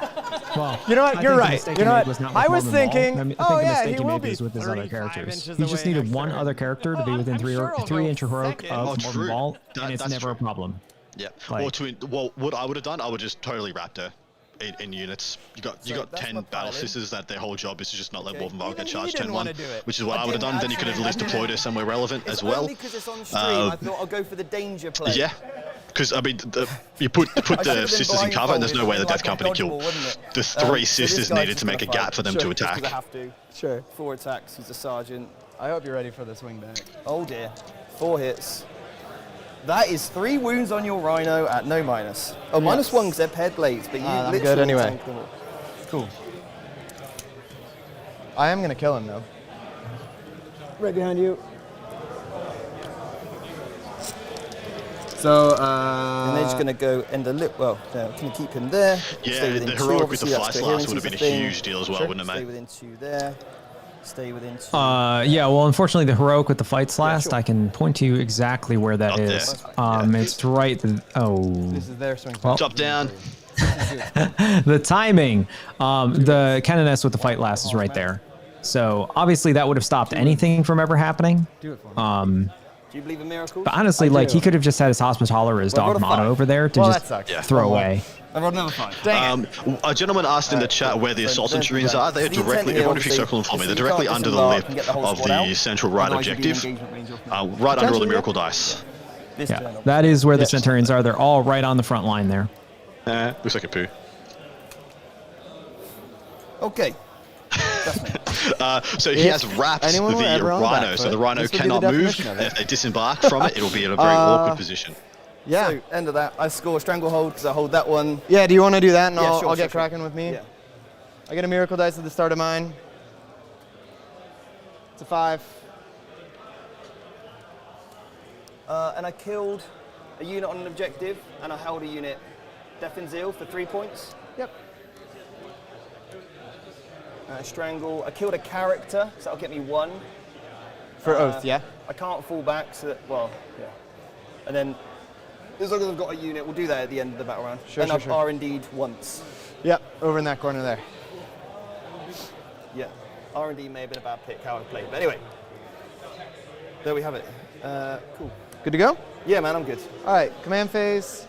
Well, You know what? I You're think the right. mistake You know he what? made was not I with was Morven Vall. thinking, I think oh the yeah, mistake he he will made be was with his other 35 characters. inches He just away needed next one turn. other character to be within three inch heroic of Oh, Morven true. Vall, and it's That's never a true. problem. Yeah. Like- Well, what I would have done, I would just totally wrapped her in units. You got that's 10 my battle plan. sisters that their whole job is to just not let Okay. Morven Vile get Even he charged didn't turn 1, wanna do it. which is what I I would have didn't done. Then you could have at least deployed her somewhere relevant It's as well. only because it's on stream. I thought I'll go for the danger play. Yeah. Because, I mean, you put I should've the been sisters in cover, and there's no way the blindfolded, Death like Company a killed dodgeball, wouldn't it? the 3 So this sisters guy's needed just to make a gonna gap fight. for them Sure, to just 'cause attack. I have to. Sure. 4 attacks. He's a sergeant. I hope you're ready for the swing back. Oh dear. 4 hits. That is 3 wounds on your Rhino at no minus. Oh, minus 1 because they're paired blades, but you I'm literally good anyway. tanked them all. Cool. I am gonna kill him though. Right behind you. So, and they're just going to go end the lip. Well, no, can you keep him there? Yeah, the heroic with the fly slash would have been a huge deal as well, wouldn't it, mate? Stay within 2 there. Stay within 2. Yeah, well, unfortunately, the heroic with the fights last, I can point to you exactly where that is. It's right. This is their swing. Well, top down. The timing. The canoness with the fight last is right there. So obviously that would have stopped anything from ever happening. Do it for me. Do you believe in miracles? But honestly, like, he could have just had his Hospitaller or his Dogmata over there to just throw away. I rolled another 5. Dang it. A gentleman asked in the chat where the Assault Centurions are. They're directly, everyone if you circle them for me, they're directly under the lip of the central right objective, right under all the miracle dice. Yeah, that is where the Centurions are. They're all right on the front line there. Looks like a poo. Okay. So he has wrapped the Rhino, so the Rhino cannot move. If they disembark from it, it'll be in a very awkward position. Yeah. So, end of that. I score Stranglehold because I hold that one. Yeah, do you want to do that and I'll sure, get cracking with me? Yeah. I get a miracle dice at the start of mine. It's a 5. And I killed a unit on an objective and I held a unit Death and Zeal for 3 points. Yep. Strangle. I killed a character, so that'll get me 1. For Oath, yeah? I can't fall back, so that, well, yeah. And then, as long as I've got a unit, we'll do that at the end of the battle round. Sure, and sure, I've sure. R&D'd once. Yep, over in that corner there. Yeah, R&D may have been a bad pick, how I played. But anyway, there we have it. Cool. Good to go? Yeah, man, I'm good. All right, command phase,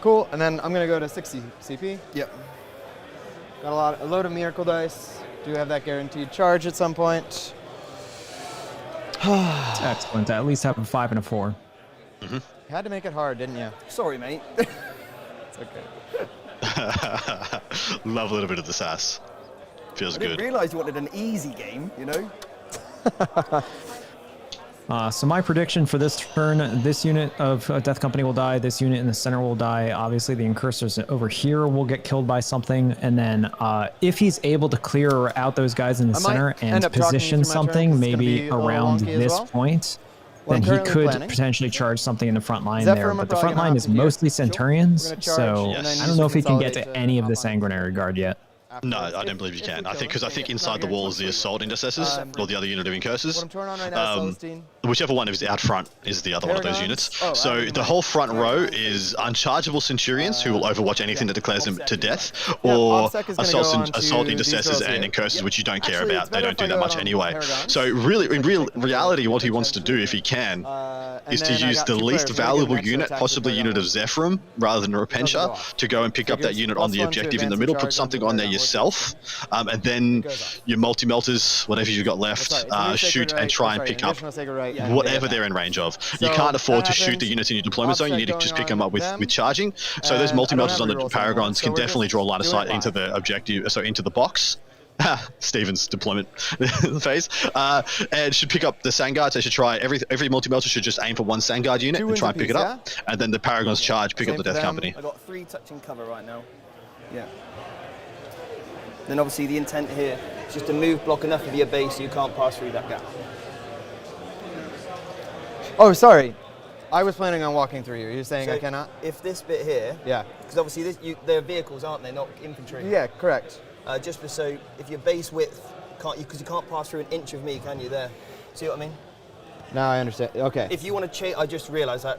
cool. And then I'm gonna go to 60 CP. Yep. Got a load of miracle dice. Do have that guaranteed charge at some point. It's excellent. At least have a 5 and a 4. You had to make it hard, didn't you? Sorry, mate. It's okay. Love a little bit of the sass. Feels I good. didn't realise you wanted an easy game, you know? So my prediction for this turn, this unit of Death Company will die, this unit in the center will die, obviously the Incursors over here will get killed by something, and then if he's able to clear out those guys in the center and position something maybe around this point, then he could potentially charge something in the front line there. But the front line is mostly Centurions, so I don't know if he can get to any of the Sanguinary Guard yet. No, I don't believe you can. I think inside the wall is the Assault Intercessors, or the other unit of Incursors. Whichever one is out front is the other one of those units. So the whole front row is unchargeable Centurions who will overwatch anything that declares them to death, or Assault Intercessors and Incursors, which you don't care about. They don't do that much anyway. So really, in reality, what he wants to do, if he can, is to use the least valuable unit, possibly a unit of Zephyrum, rather than a Repentia, to go and pick up that unit on the objective in the middle, put something on there yourself, and then your multi-melters, whatever you've got left, shoot and try and pick up whatever they're in range of. You can't afford to shoot the units in your deployment zone, you need to just pick them up with charging. So those multi-melters on the Paragons can definitely draw line of sight into the objective, so into the box. Steven's deployment phase, and should pick up the Sandguards. They should try every multi-melter should just aim for one Sandguard unit and try and pick it up, and then the Paragons charge, pick up the Death Company. I got 3 touching cover right now. Yeah. Then obviously the intent here is just to move block enough of your base so you can't pass through that gap. Oh, sorry. I was planning on walking through you. You're saying I cannot? If this bit here, yeah, because obviously they're vehicles, aren't they? Not infantry. Yeah, correct. Just so if your base width because you can't pass through an inch of me, can you? There. See what I mean? Now I understand. Okay. If you want to change, I just realised that.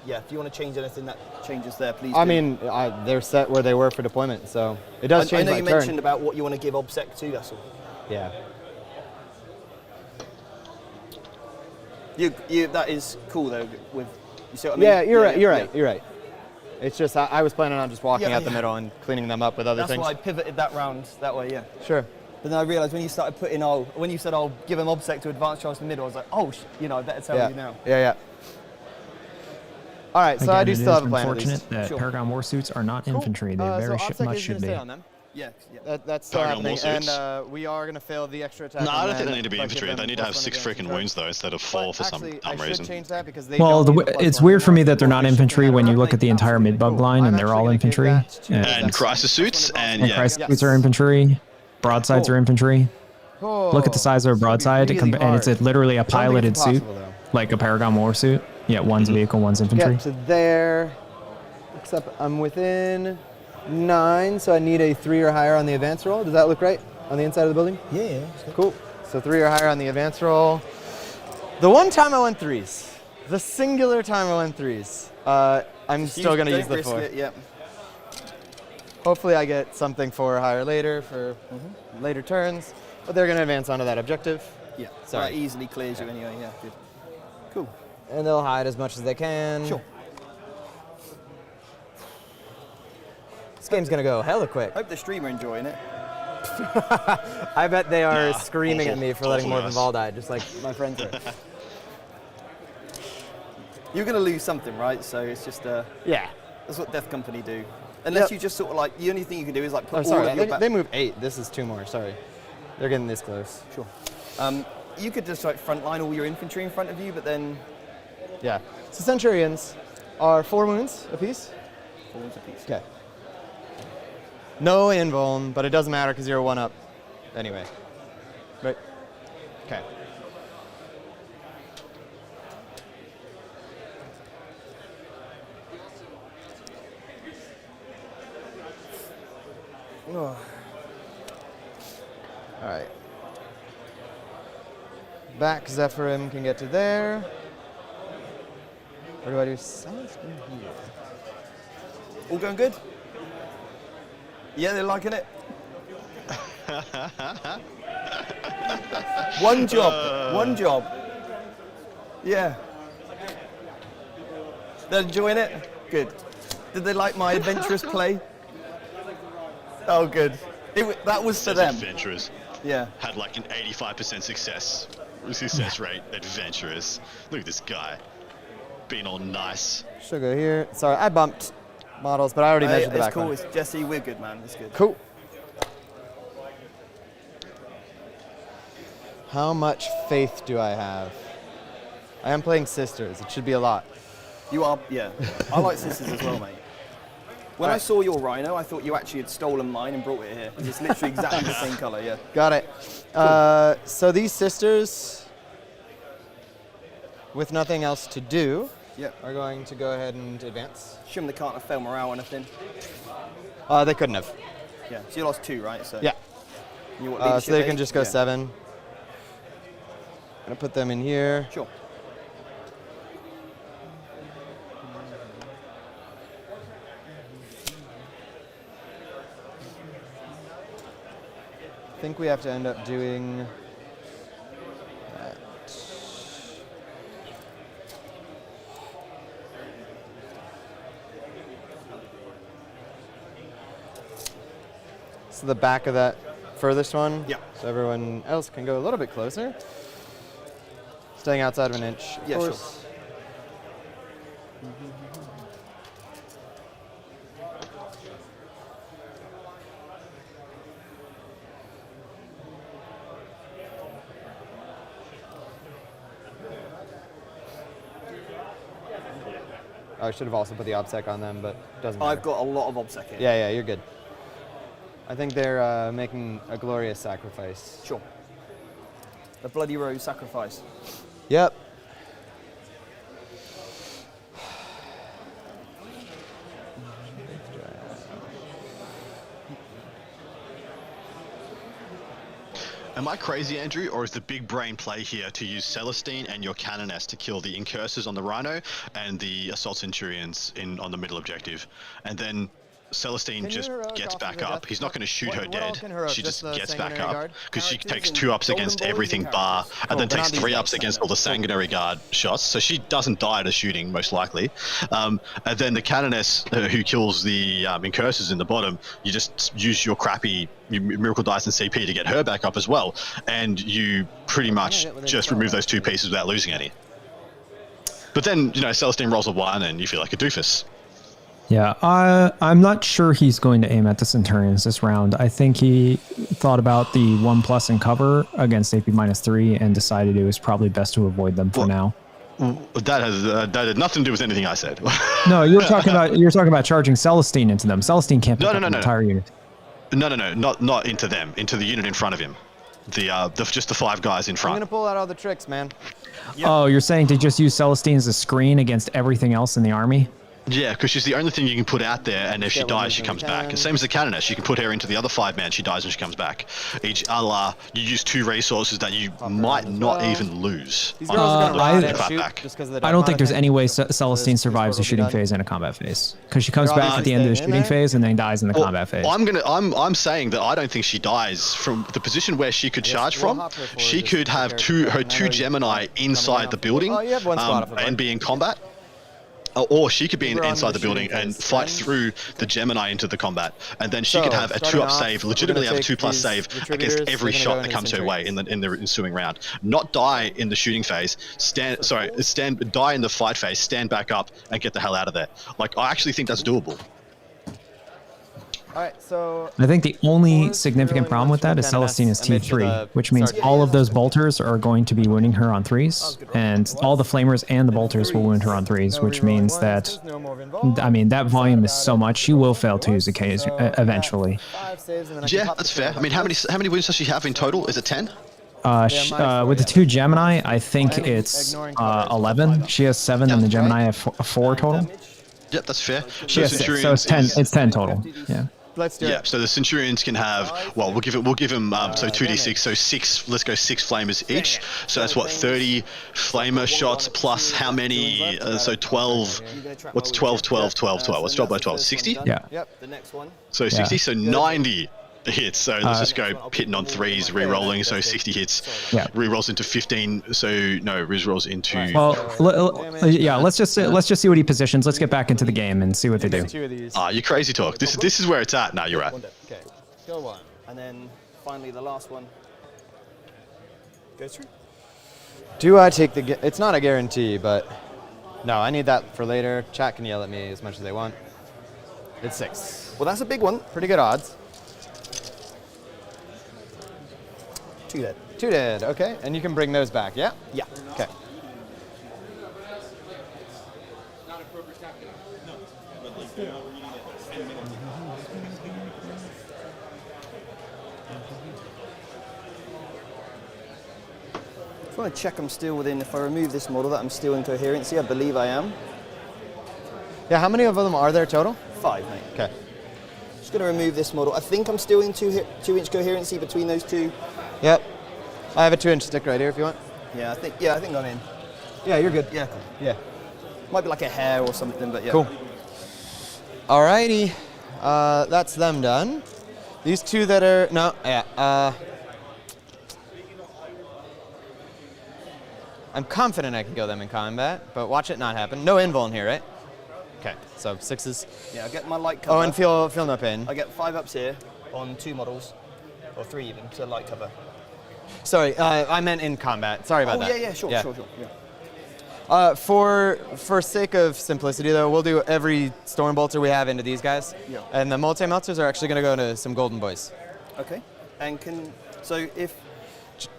Yeah, if you want to change anything that changes there, please. I mean, they're set where they were for deployment, so it does change. I know you mentioned about what you want to give OBSEC to. That's all. Yeah. That is cool though. With you see what I mean? Yeah, you're right. You're right. It's just I was planning on just walking out the middle and cleaning them up with other things. That's why I pivoted that round that way. Yeah. Sure. But then I realised when you started putting when you said I'll give him OBSEC to advance charge in the middle, I was like, oh, I better tell you now. Yeah. All right, so Again, I do still have a it is plan. unfortunate that Paragon Warsuits are not infantry. They very much should be. Yeah. That's still Paragon happening, more suits. and we are going to fail the extra attack. No, on I don't them think they need to be if I give infantry. them They need to have +1 6 advantage freaking turn. wounds though instead of 4 for some Actually, dumb I reason. should change that because they Well, don't need the it's +1 weird for me that they're anymore. not infantry when you look at the entire mid-bug line and they're all infantry. And crisis suits and yeah. Crisis suits are infantry. Broadsides are infantry. Look at the size of a broadside, really and it's hard. literally a I don't think piloted it's suit, impossible, though. like a Paragon War suit. Yeah, one's vehicle, one's infantry. Get to there, except I'm within 9, so I need a 3 or higher on the advance roll. Does that look right on the inside of the building? Yeah. Cool. So 3 or higher on the advance roll. The one time I went 3s, the singular time I went 3s, I'm still going to use the 4. Yep. Hopefully I get something 4 or higher later for later turns, but they're going to advance onto that objective. Yeah. Sorry. That easily clears you anyway. Yeah. Good. Cool. And they'll hide as much as they can. Sure. This game's going to go hella quick. Hope the streamer enjoying it. I bet they are Nah, screaming at me for letting awful more than Vol die, just like my friends are. You're going to lose something, right? So it's just Yeah. that's what Death Company do. Unless Yep. you just sort of like the only thing you can do is like put Oh, all sorry, of your they move 8. This is 2 more, sorry. They're getting this close. Sure. You could just like frontline all your infantry in front of you, but then Yeah. So Centurions are 4 wounds apiece. 4 wounds apiece. Okay. No invuln, but it doesn't matter because you're a 1-up anyway. Right? Okay. Oh. All right. Back Zephyrim can get to there. What do I do? Celestine here. All going good? Yeah, they're liking it. One job. One job. Yeah. They're enjoying it? Good. Did they like my adventurous play? Oh, good. That was for them. Adventurous. Yeah. Had like an 85% success rate. Adventurous. Look at this guy. Being all nice. Should go here. Sorry, I bumped models, but I already measured the It's back cool. one. It's Jesse. We're good, man. It's good. Cool. How much faith do I have? I am playing Sisters. It should be a lot. You are, yeah. I like Sisters as well, mate. When I saw your Rhino, I thought you actually had stolen mine and brought it here. It's literally exactly the same color, yeah. Got it. So these Sisters, with nothing else to do, are going to go ahead and advance. Assume they can't have failed morale or anything. They couldn't have. Yeah, so you lost 2, right? So Yeah. You want So leadership they can 8? just go Yeah. 7. Gonna put them in here. Sure. I think we have to end up doing that. So the back of that furthest one? Yeah. So everyone else can go a little bit closer. Staying outside of an inch. Of Yeah, sure. course. I should have also put the OBSEC on them, but it doesn't matter. I've got a lot of OBSEC here. Yeah, you're good. I think they're making a glorious sacrifice. Sure. The Bloody Rose sacrifice. Yep. Am I crazy, Andrew, or is the big brain play here to use Celestine and your Canoness to kill the Incursors on the Rhino and the Assault Centurions on the middle objective? And then Celestine just gets back up. He's not going to shoot her dead. She just gets back up because she takes 2-ups against everything bar, and then takes 3-ups against all the Sanguinary Guard shots. So she doesn't die to shooting, most likely. And then the Canoness who kills the Incursors in the bottom, you just use your crappy Miracle Dice and CP to get her back up as well, and you pretty much just remove those 2 pieces without losing any. But then, Celestine rolls a 1 and you feel like a doofus. Yeah, I'm not sure he's going to aim at the Centurions this round. I think he thought about the 1+ in cover against AP -3 and decided it was probably best to avoid them for now. That had nothing to do with anything I said. No, you're talking about charging Celestine into them. Celestine can't pick up an entire unit. No, not into them, into the unit in front of him. Just the 5 guys in front. I'm gonna pull out all the tricks, man. Yep. Oh, you're saying to just use Celestine as a screen against everything else in the army? Yeah, because she's the only thing you can put out there, and if she dies, she comes back. Same as the Canoness, you can put her into the other 5-man, she dies and she comes back. Each you use 2 resources that you might not even lose. I don't think there's any way Celestine survives the shooting phase and a combat phase, because she comes back at the end of the shooting phase and then dies in the combat phase. I'm saying that I don't think she dies from the position where she could charge from. She could have her two Gemini inside the building and be in combat. Or she could be inside the building and fight through the Gemini into the combat, and then she could have a 2-up save, legitimately have a 2+ save against every shot that comes her way in the ensuing round. Not die in the shooting phase, die in the fight phase, stand back up and get the hell out of there. Like, I actually think that's doable. All right, so I think the only significant problem with that is Celestine is T3, which means all of those bolters are going to be wounding her on 3s, and all the flamers and the bolters will wound her on 3s, which means that, I mean, that volume is so much, she will fail 2s eventually. Yeah, that's fair. I mean, how many wounds does she have in total? Is it 10? With the 2 Gemini, I think it's 11. She has 7, and the Gemini have 4 total. Yep, that's fair. She has 6, so it's 10. It's 10 total. Yeah. Let's do it. So the Centurions can have, well, we'll give them so 2d6, so 6. Let's go 6 flamers each. So that's what, 30 flamer shots plus how many? So 12. What's 12? 12. What's 12 by 12? 60? Yeah. Yep. The next one. So 60. So 90 hits. So let's just go hitting on 3s, re-rolling. So 60 hits. Yeah. Re-rolls into 15. So no, re-rolls into. Well, yeah. Let's just see what he positions. Let's get back into the game and see what they do. You crazy talk. This is where it's at. No, you're right. Okay. Go one, and then finally the last one. Go through. Do I take the? It's not a guarantee, but no, I need that for later. Chat can yell at me as much as they want. It's 6. Well, that's a big one. Pretty good odds. 2 dead. 2 dead, okay. And you can bring those back, yeah? Yeah. Okay. Just want to check I'm still within, if I remove this model, that I'm still in coherency. I believe I am. Yeah, how many of them are there total? 5, mate. Okay. Just going to remove this model. I think I'm still in 2-inch coherency between those 2. Yep. I have a 2-inch stick right here if you want. Yeah, I think I'm in. Yeah, you're good. Yeah. Yeah. Might be like a hair or something, but yeah. Cool. Alrighty. That's them done. These 2 that are I'm confident I can kill them in combat, but watch it not happen. No invuln here, right? Okay, so 6s. Yeah, I get my light cover. Oh, and feel no pain. I get 5 ups here on 2 models, or 3 even, so light cover. Sorry, I meant in combat. Sorry about that. Yeah, sure. Yeah. For sake of simplicity, though, we'll do every Stormbolter we have into these guys. Yeah. And the multi-melters are actually going to go into some Golden Boys. Okay. And so if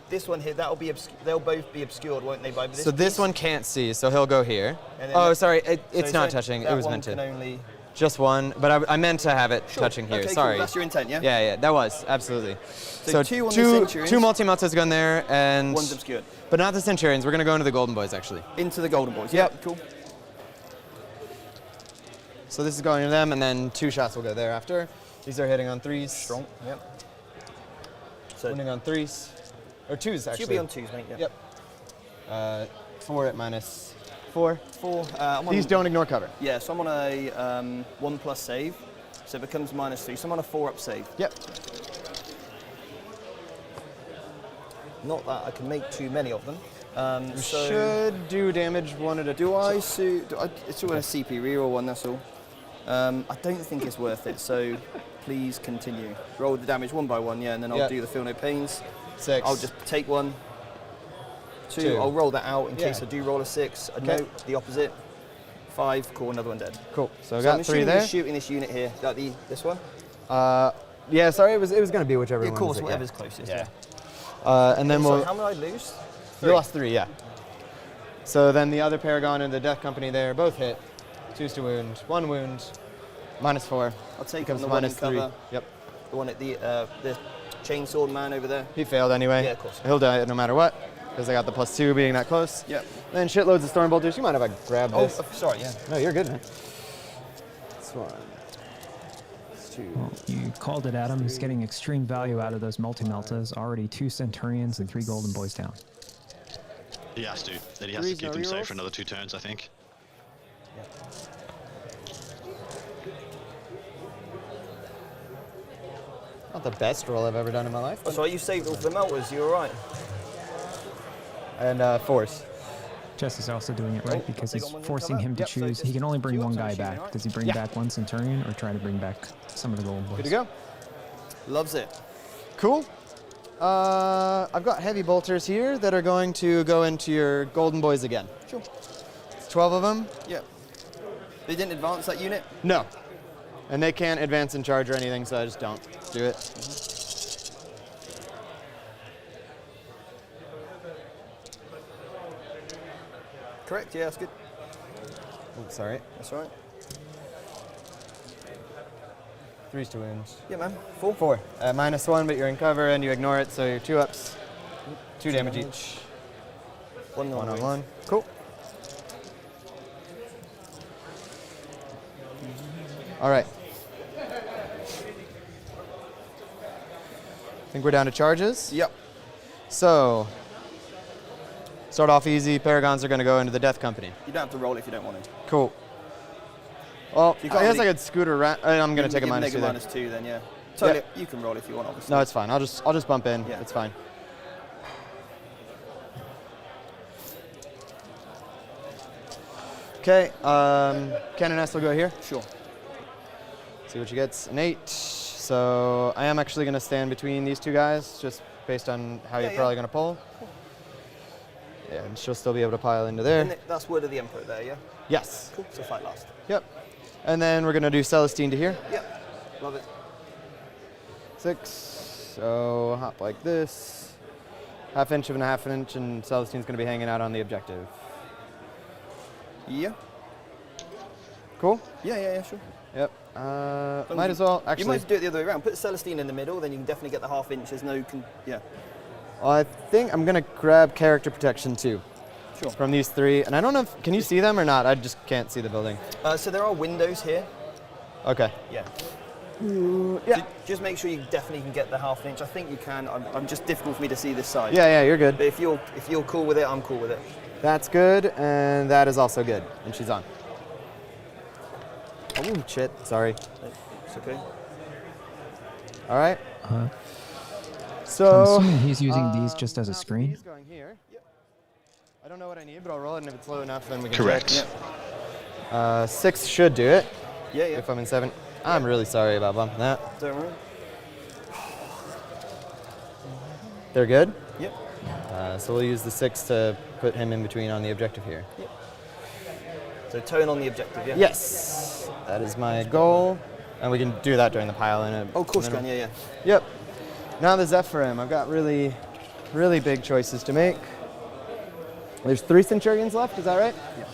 this one here, they'll both be obscured, won't they? By this so this piece? one can't see, so he'll go here. Oh, sorry, it's not touching. It was meant to. Only... Just one, but I meant to have it touching here. Okay, sorry. Cool. That's your intent, yeah? Yeah, that was, absolutely. So 2 on the Centurions. 2 multi-melters go in there, and... 1's obscured. But not the Centurions. We're going to go into the Golden Boys, actually. Into the Golden Boys, yep. Yeah, cool. So this is going to them, and then 2 shots will go there after. These are hitting on 3s. Strong, yep. So winning on 3s. Or 2s, actually. Should be on 2s, mate, yeah. Yep. 4 at minus 4. 4. These don't ignore cover. Yeah, so I'm on a 1+ save, so it becomes -3. So I'm on a 4-up save. Yep. Not that I can make too many of them. You should do damage 1 at a time. It's all a CP reroll one, that's all. I don't think it's worth it, so please continue. Roll the damage 1 by 1, yeah, and then I'll do the feel no pains. 6. I'll just take 1. 2. I'll roll that out in case I do roll a 6. A note, the opposite. 5, cool, another one dead. Cool. So I I'm got 3 assuming there. you're shooting this unit here. Like this one? Yeah, sorry, it was going to be whichever Yeah, of one. course, was it, whatever's closest. Yeah. And then Sorry, we'll. how many did I lose? You lost 3, yeah. So then the other Paragon and the Death Company there both hit. 2's to wound, 1 wound, -4. I'll take Becomes on the one in -3. cover. Yep. The one at the chainsword man over there. He failed anyway. Yeah, of course. He'll die no matter what, because I got the +2 being that close. Yep. Then shitloads of Storm Bolters. You mind if I grab this? Sorry, yeah. No, you're good, man. This one. Well, you called it, Adam. He's getting extreme value out of those multi-meltas. Already 2 Centurions and 3 Golden Boys down. He has to. Then he has to keep them safe for another 2 turns, I think. Not the best roll I've ever done in my life. Oh, so you saved all the melters, you alright? And Force. Jess is also doing it right because he's forcing him to choose. He can only bring one guy back. Does he bring back 1 Centurion or try to bring back some of the Golden Boys? Good to go. Loves it. Cool. I've got heavy bolters here that are going to go into your Golden Boys again. Sure. It's 12 of them. Yeah. They didn't advance that unit? No. And they can't advance and charge or anything, so I just don't do it. Correct, yeah, that's good. Oh, sorry. That's all right. 3's to wounds. Yeah, man. 4. 4. -1, but you're in cover and you ignore it, so you're 2 ups. 2 damage each. 1 on 1. Cool. All right. I think we're down to charges. Yep. So, start off easy. Paragons are going to go into the Death Company. You don't have to roll if you don't want to. Cool. Well, You I can't guess really- I could scoot around. I'm going to take a -2 there. -2 then, yeah. Totally, you can roll if you want, obviously. No, it's fine. I'll just bump in. Yeah. It's fine. Okay. Cannon S will go here. Sure. See what she gets. An 8. So I am actually going to stand between these 2 guys, just based on how you're probably going to pull. Yeah, and she'll still be able to pile into there. And that's Word of the Emperor there, yeah? Yes. Cool, so fight last. Yep. And then we're going to do Celestine to here. Yep, love it. 6. So hop like this. 1/2 inch of a 1/2 inch, and Celestine's going to be hanging out on the objective. Yeah. Cool? Yeah, sure. Yep. Might as well, actually. You might do it the other way around. Put Celestine in the middle, then you can definitely get the 1/2 inch. There's no, yeah. Well, I think I'm going to grab character protection too. Sure. From these 3. And I don't know if, can you see them or not? I just can't see the building. So there are windows here. Okay. Yeah. Yeah. So just make sure you definitely can get the 1/2 inch. I think you can. I'm just difficult for me to see this side. Yeah, you're good. But if you're cool with it, I'm cool with it. That's good, and that is also good. And she's on. Oh, shit. Sorry. It's okay. All right. So I'm assuming he's using these just as a screen. He's going here. Yep. I don't know what I need, but I'll roll it, and if it's low enough, then we can Correct. check. Yep. 6 should do it. Yeah. If I'm in 7. I'm really sorry about bumping that. Don't worry. They're good? Yep. So we'll use the 6 to put him in between on the objective here. Yep. So tone on the objective, yeah? Yes. That is my goal. And we can do that during the pile in it. Oh, of course you can, yeah. Yep. Now the Zephyrim. I've got really, really big choices to make. There's 3 Centurions left, is that right? Yeah.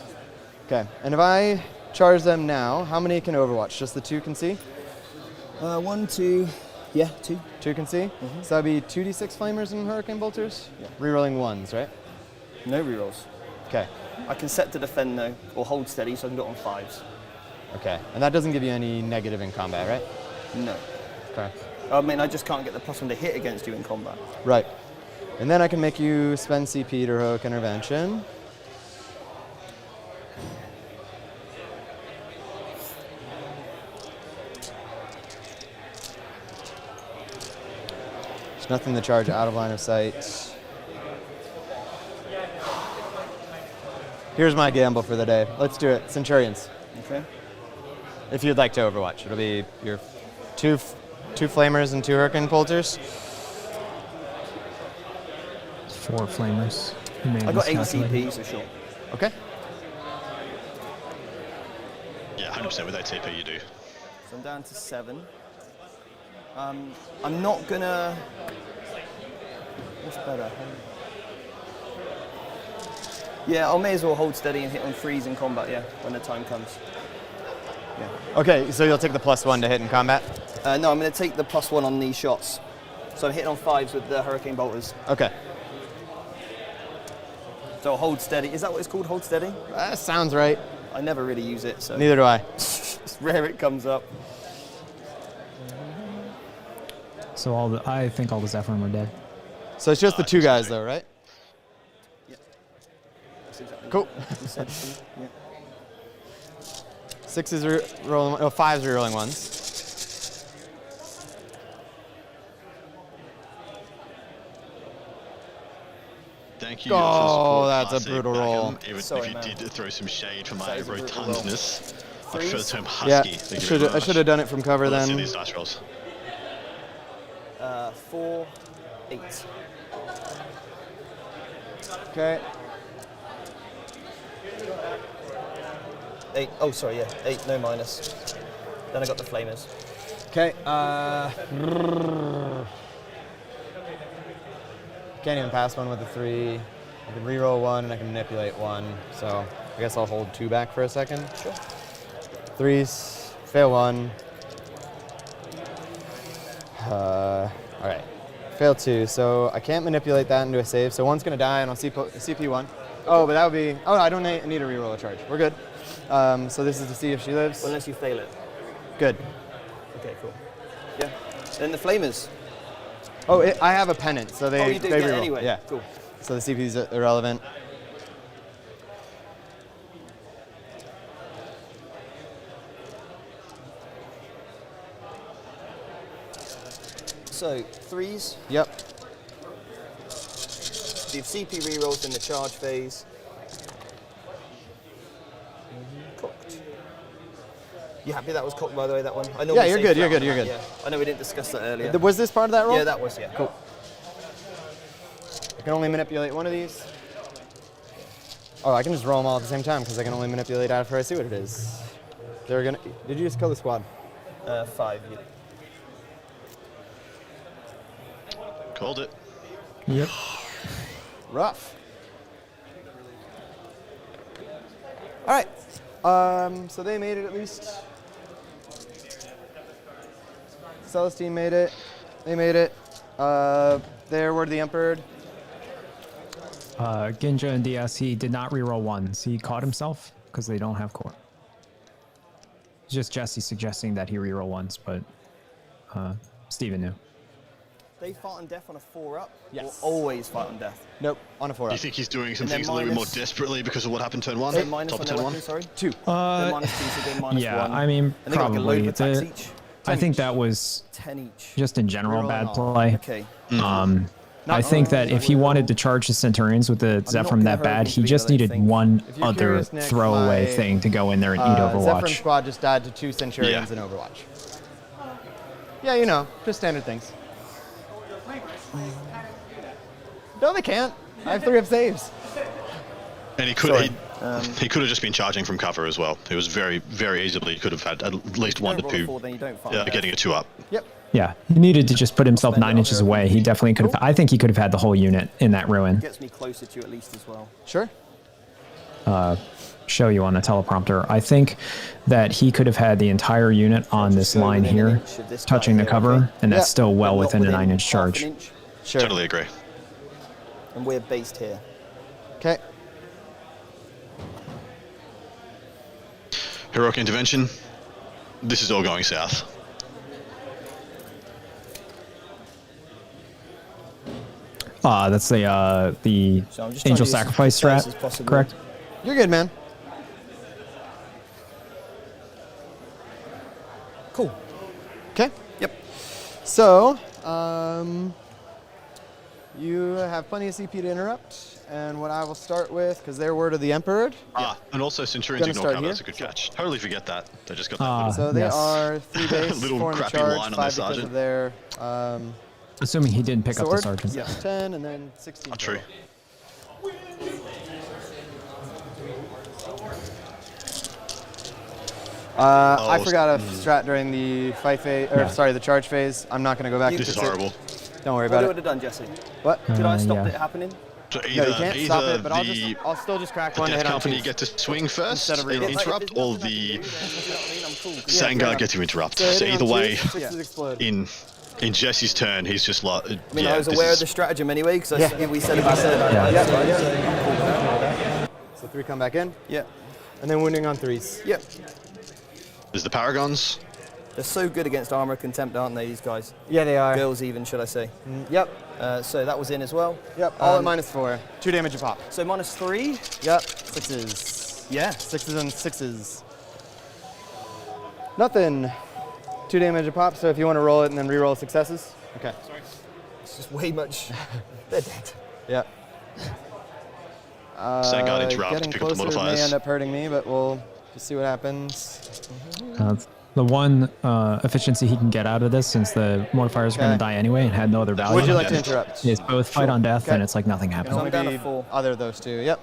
Okay. And if I charge them now, how many can Overwatch? Just the 2 can see? 1, 2. Yeah, 2. 2 can see? So that'd be 2d6 Flamers and Hurricane Bolters? Yeah. Rerolling 1s, right? No rerolls. Okay. I can set to defend though, or hold steady, so I can do it on 5s. Okay. And that doesn't give you any negative in combat, right? No. Okay. I mean, I just can't get the +1 to hit against you in combat. Right. And then I can make you spend CP to Heroic Intervention. There's nothing to charge out of line of sight. Here's my gamble for the day. Let's do it. Centurions. Okay. If you'd like to Overwatch, it'll be your two Flamers and 2 Hurricane Bolters. 4 Flamers. I got 8 CP, so sure. Okay. Yeah, 100% with that TP you do. So I'm down to 7. I'm not gonna. What's better? Yeah, I may as well hold steady and hit on freeze in combat. Yeah, when the time comes. Yeah. Okay, so you'll take the +1 to hit in combat? No, I'm going to take the +1 on these shots. So I'm hitting on 5s with the Hurricane Bolters. Okay. So hold steady. Is that what it's called? Hold steady? That sounds right. I never really use it, so. Neither do I. It's rare it comes up. So I think all the Zephyrin were dead. So it's just the 2 guys, though, right? Yeah. That's exactly Cool. You said, yeah. 6s are rolling, 5s are rolling 1s. Thank you. Oh, that's a brutal roll. Even Sorry, if you did throw some shade from my That is a brutal rotundness. I prefer the term Yeah, husky. Thank you very I much. should have done it from cover Let's see then. these dice rolls. 4, 8. Okay. 8. Oh, sorry, yeah. 8, no minus. Then I got the flamers. Okay. Can't even pass one with a 3. I can reroll 1 and I can manipulate 1. So I guess I'll hold 2 back for a second. Sure. 3s, fail 1. All right. Fail 2. So I can't manipulate that into a save. So 1's gonna die and I'll CP 1. Oh, but that would be. Oh, I don't need to reroll a charge. We're good. So this is to see if she lives. Well, unless you fail it. Good. Okay, cool. Yeah. Then the flamers. Oh, I have a pennant, so they. Oh, you do they get it reroll. anyway. Yeah. Cool. So the CP is irrelevant. So 3s. Yep. Do CP rerolls in the charge phase. Cocked. You happy that was cocked, by the way, that one? I Yeah, you're good, you're good, you're good. Yeah. I know we didn't discuss that earlier. Was this part of that roll? Yeah, that was, yeah. Cool. I can only manipulate 1 of these. Oh, I can just roll them all at the same time because I can only manipulate after I see what it is. They're gonna. Did you just kill the squad? 5. Yeah. Called it. Yep. Rough. All right. So they made it at least. Celestine made it. They made it. There were the Emperor. Ginja and DS, he did not reroll 1s. He caught himself because they don't have core. It's just Jesse suggesting that he reroll 1s, but Steven knew. They fight on death on a 4-up? Yes. Or always fight on death? Nope, on a 4-up. Do you think he's doing some And then things a little bit more minus- desperately because of what happened turn 1? So minus Top on of their turn 1? weapon, sorry? 2. Then minus 2, so then minus Yeah, 1. I mean, And they got like a load probably. of attacks each? I think that was 10 each. just in general Rerolling bad off. play. Okay. I think that if he wanted to charge the Centurions with the Zephyrin that bad, he just needed one If you're other curious, Nick, throwaway my, thing to go in there and eat Zephyrin Overwatch. squad just died to 2 Centurions in Overwatch. Yeah, you know, just standard things. No, they can't. I have 3 up saves. And he could he could have just been charging from cover as well. He was very, very easily could have had at least 1 to 2. Getting a 2-up. Yep. Yeah, he needed to just put himself 9 inches away. He definitely could have. I think he could have had the whole unit in that ruin. Gets me closer to you at least as well. Sure. Show you on the teleprompter. I think that he could have had the entire unit on this line here, touching the cover, and that's still well within a 9-inch charge. Sure. Totally agree. And we're based here. Okay. Heroic intervention. This is all going south. That's the So I'm just trying to Angel use Sacrifice as close as strat, possible. correct? You're good, man. Cool. Okay. Yep. So, you have plenty of CP to interrupt, and what I will start with, because they're word of the Emperor. And also Centurions Gonna ignore start cover. here. That's a good catch. Totally forget that. They just got that. So they are 3 base, Little 4 in the crappy charge, line on 5 their because sergeant. of their Assuming he didn't pick up the sword. sergeant. Yeah, 10 and then 16. True. I forgot a strat during the fight phase, or sorry, the charge phase. I'm not going to go back. This is horrible. Don't worry about What it. would have done, Jesse? What? Could I stop it happening? So No, you can't stop it, but the I'll still just crack the one to Death hit on Company twos. get to swing first Instead of and reroll. interrupt, or the Yeah, Sangha get to interrupt. So So hitting either on way, twos, sixes explode. in Jesse's turn, he's just like, I mean, I was aware of the stratagem anyway, because we said about it. So 3 come back in. Yeah. And then wounding on 3s. Yep. There's the Paragons. They're so good against armor contempt, aren't they, these guys? Yeah, they are. Girls even, should I say. Yep. So that was in as well. Yep, all at -4. 2 damage a pop. So -3? Yep, 6s. Yeah. 6s and 6s. Nothing. 2 damage a pop, so if you want to roll it and then re-roll successes. Okay. Sorry. It's just way much. They're dead. Yep. Sangha interrupt, Getting pick up the closer may modifiers. end up hurting me, but we'll just see what happens. The one efficiency he can get out of this, since the modifiers are going to die anyway and had no other value. Would you like to interrupt? Is both fight on death, and it's like nothing Can happened. only be either of those 2. Yep.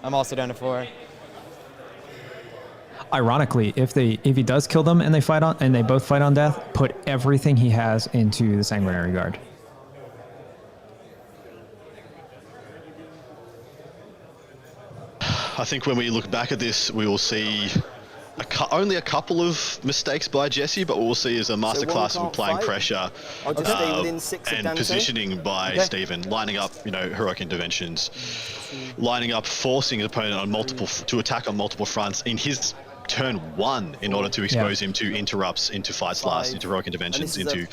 I'm also down to 4. Ironically, if he does kill them and they both fight on death, put everything he has into the Sanguinary Guard. I think when we look back at this, we will see only a couple of mistakes by Jesse, but what we'll see is a masterclass of applying pressure I'll just stay within 6 of and Dante. positioning by Stephen, lining up, heroic interventions, lining up, forcing his opponent on to attack on multiple fronts in his turn 1 in order to expose him to interrupts, into fights last, into heroic interventions, into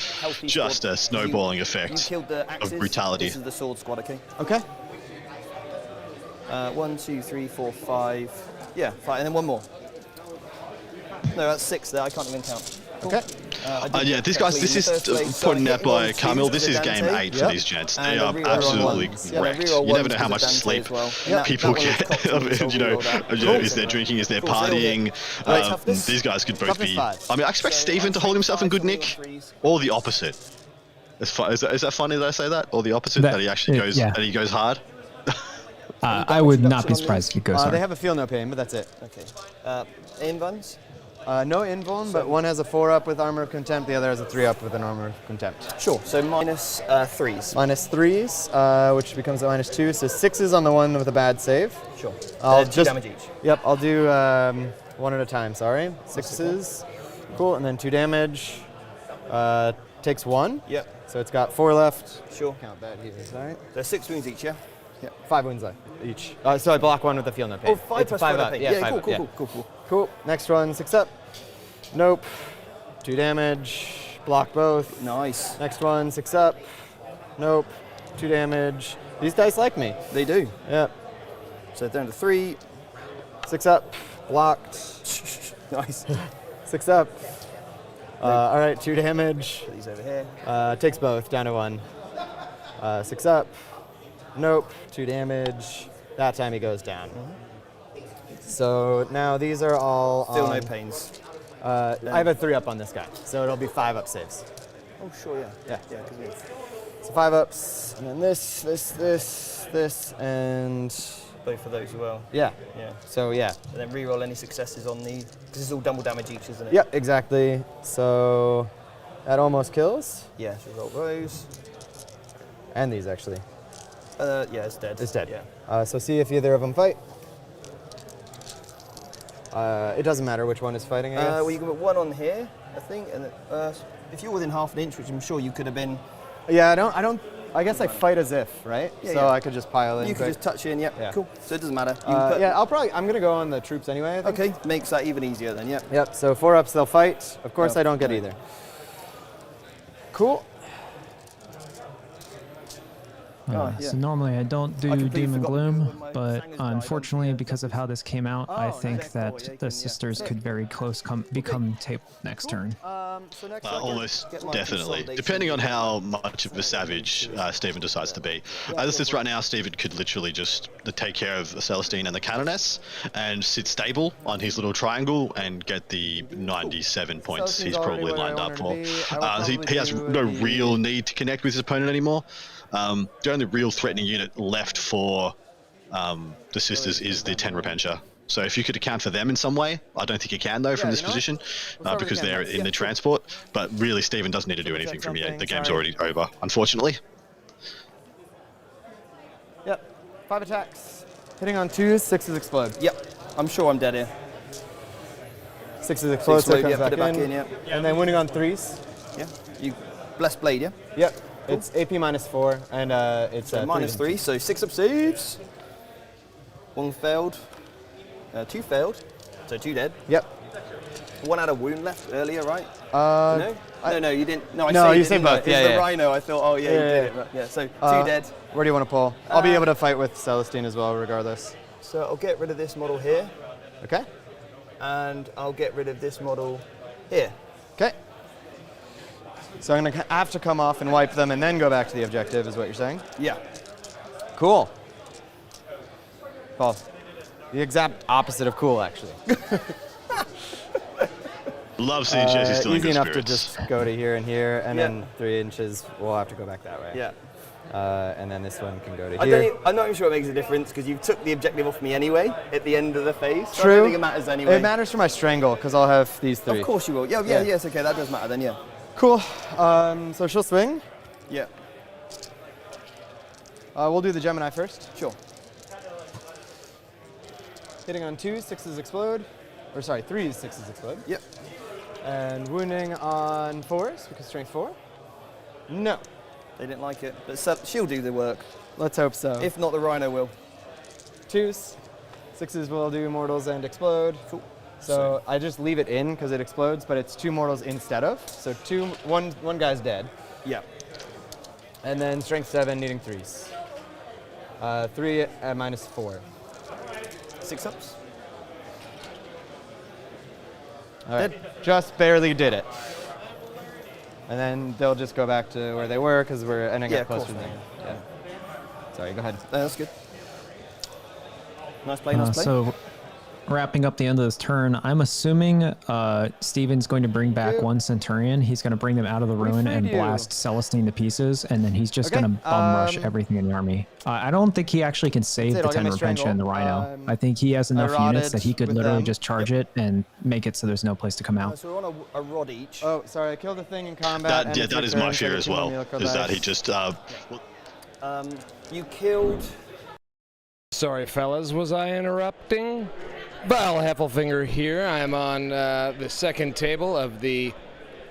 just a snowballing effect of brutality. This is the sword squad, okay? Okay. 1, 2, 3, 4, 5. Yeah, 5, and then one more. No, that's 6 there. I can't even count. Cool. Okay. Yeah, this is pointing out by Camille. This is game 8 for these gents. They are absolutely wrecked. You never know how much sleep people get. Is there drinking? Is there partying? These guys could both be. I mean, I expect Stephen to hold himself in good nick, or the opposite. Is that funny that I say that, or the opposite that he actually goes and he goes hard? I would not be surprised if he goes hard. They have a feel no pain, but that's it. Okay. Invulns? No invuln, but one has a 4-up with Armor of Contempt, the other has a 3-up with an Armor of Contempt. Sure, so -3s. -3s, which becomes a -2, so 6s on the one with a bad save. Sure. I'll 2 just damage each. Yep, I'll do one at a time, sorry. 6s, cool, and then 2 damage. Takes 1. Yep. So it's got 4 left. Sure. Count that here, sorry. There's 6 wounds each, yeah? Yeah, 5 wounds left each. So I block 1 with the feel no pain. Oh, 5 it's plus 5 5 up. pain. Yeah, 5 cool, up, cool. Cool. Next one, 6 up. Nope. 2 damage. Block both. Nice. Next one, 6 up. Nope. 2 damage. These dice like me. They do. Yep. So down to 3. 6 up. Blocked. Nice. 6 up. All right, 2 damage. Put these over here. Takes both, down to 1. 6 up. Nope. 2 damage. That time he goes down. So now these are all Feel no pains. I have a 3-up on this guy, so it'll be 5-up saves. Oh, sure, yeah. Yeah. Yeah, because we have. So 5-ups, and then this, and both of those as well. Yeah. Yeah. So yeah. And then re-roll any successes on the, because it's all double damage each, isn't it? Yep, exactly. So that almost kills. Yeah, so roll those. And these actually. Yeah, it's dead. It's dead. Yeah. So see if either of them fight. It doesn't matter which one is fighting, I guess. Well, you can put 1 on here, I think, and if you're within half an inch, which I'm sure you could have been. Yeah, I guess I fight as if, right? Yeah, so yeah. I could just pile in. You could just touch in, yep. Yeah. Cool. So it doesn't matter. Yeah, I'm gonna go on the troops anyway, I think. Okay, makes that even easier then, yep. Yep, so 4-ups, they'll fight. Of course, I don't get either. Cool. So normally I don't do Doom and Gloom, but unfortunately because of how this came out, I think that the sisters could very close become tabled next turn. Almost definitely, depending on how much of a savage Stephen decides to be. As it sits right now, Stephen could literally just take care of Celestine and the Canoness and sit stable on his little triangle and get the 97 points he's probably lined up for. He has no real need to connect with his opponent anymore. The only real threatening unit left for the sisters is the Ten Repentia. So if you could account for them in some way, I don't think you can though from this position because they're in the transport. But really, Stephen doesn't need to do anything from here. The game's already over, unfortunately. Yep. 5 attacks. Hitting on 2s, 6s explode. Yep. I'm sure I'm dead here. 6s explode, so it comes put it back in. Yep. And then wounding on 3s. Yeah. You blessed blade, yeah? Yep. Cool. It's AP -4, and it's so -3, so 6 up saves. 1 failed. 2 failed. So 2 dead. Yep. 1 had a wound left earlier, right? No? No, you didn't. No, I no, saved you it, saved didn't I? both. It's Yeah, the yeah. rhino. I thought, oh yeah, you did it. Right. Yeah, so 2 dead. Where do you want to pull? I'll be able to fight with Celestine as well, regardless. So I'll get rid of this model here. Okay. And I'll get rid of this model here. Okay. So I'm going to have to come off and wipe them and then go back to the objective, is what you're saying? Yeah. Cool. Well, the exact opposite of cool, actually. Love seeing Jesse still in easy good enough spirits. to just go to here and here, and then 3 inches, we'll have to go back that way. Yeah. And then this one can go to here. I'm not even sure it makes a difference because you took the objective off me anyway at the end of the phase. So True. I don't think it matters anyway. It matters for my strangle because I'll have these 3. Of course you will. Yeah, yes, okay, that does matter then, yeah. Cool. So she'll swing. Yeah. We'll do the Gemini first. Sure. Hitting on 2s, 6s explode. Or sorry, 3s, 6s explode. Yep. And wounding on 4s because strength 4. No. They didn't like it, but she'll do the work. Let's hope so. If not, the rhino will. 2s, 6s will do mortals and explode. Cool. So I just leave it in because it explodes, but it's 2 mortals instead of. So one guy's dead. Yeah. And then strength 7 needing 3s. 3 at -4. 6 ups. All right. Just barely did it. And then they'll just go back to where they were because we're ending up closer to them. Yeah. Sorry, go ahead. That's good. Nice play, nice play. So, wrapping up the end of this turn, I'm assuming Steven's going to bring back 1 Centurion. He's going to bring them out of the ruin and blast Celestine to pieces, and then he's just going to bum rush everything in the army. I don't think he actually can save the 10 Revention and the Rhino. I think he has enough units that he could literally just charge it and make it so there's no place to come out. So we're on a rod each. Oh, sorry, I killed a thing in combat. That is my fear as well, is that he just... you killed... Sorry, fellas, was I interrupting? Val Heffelfinger here. I'm on the second table of the,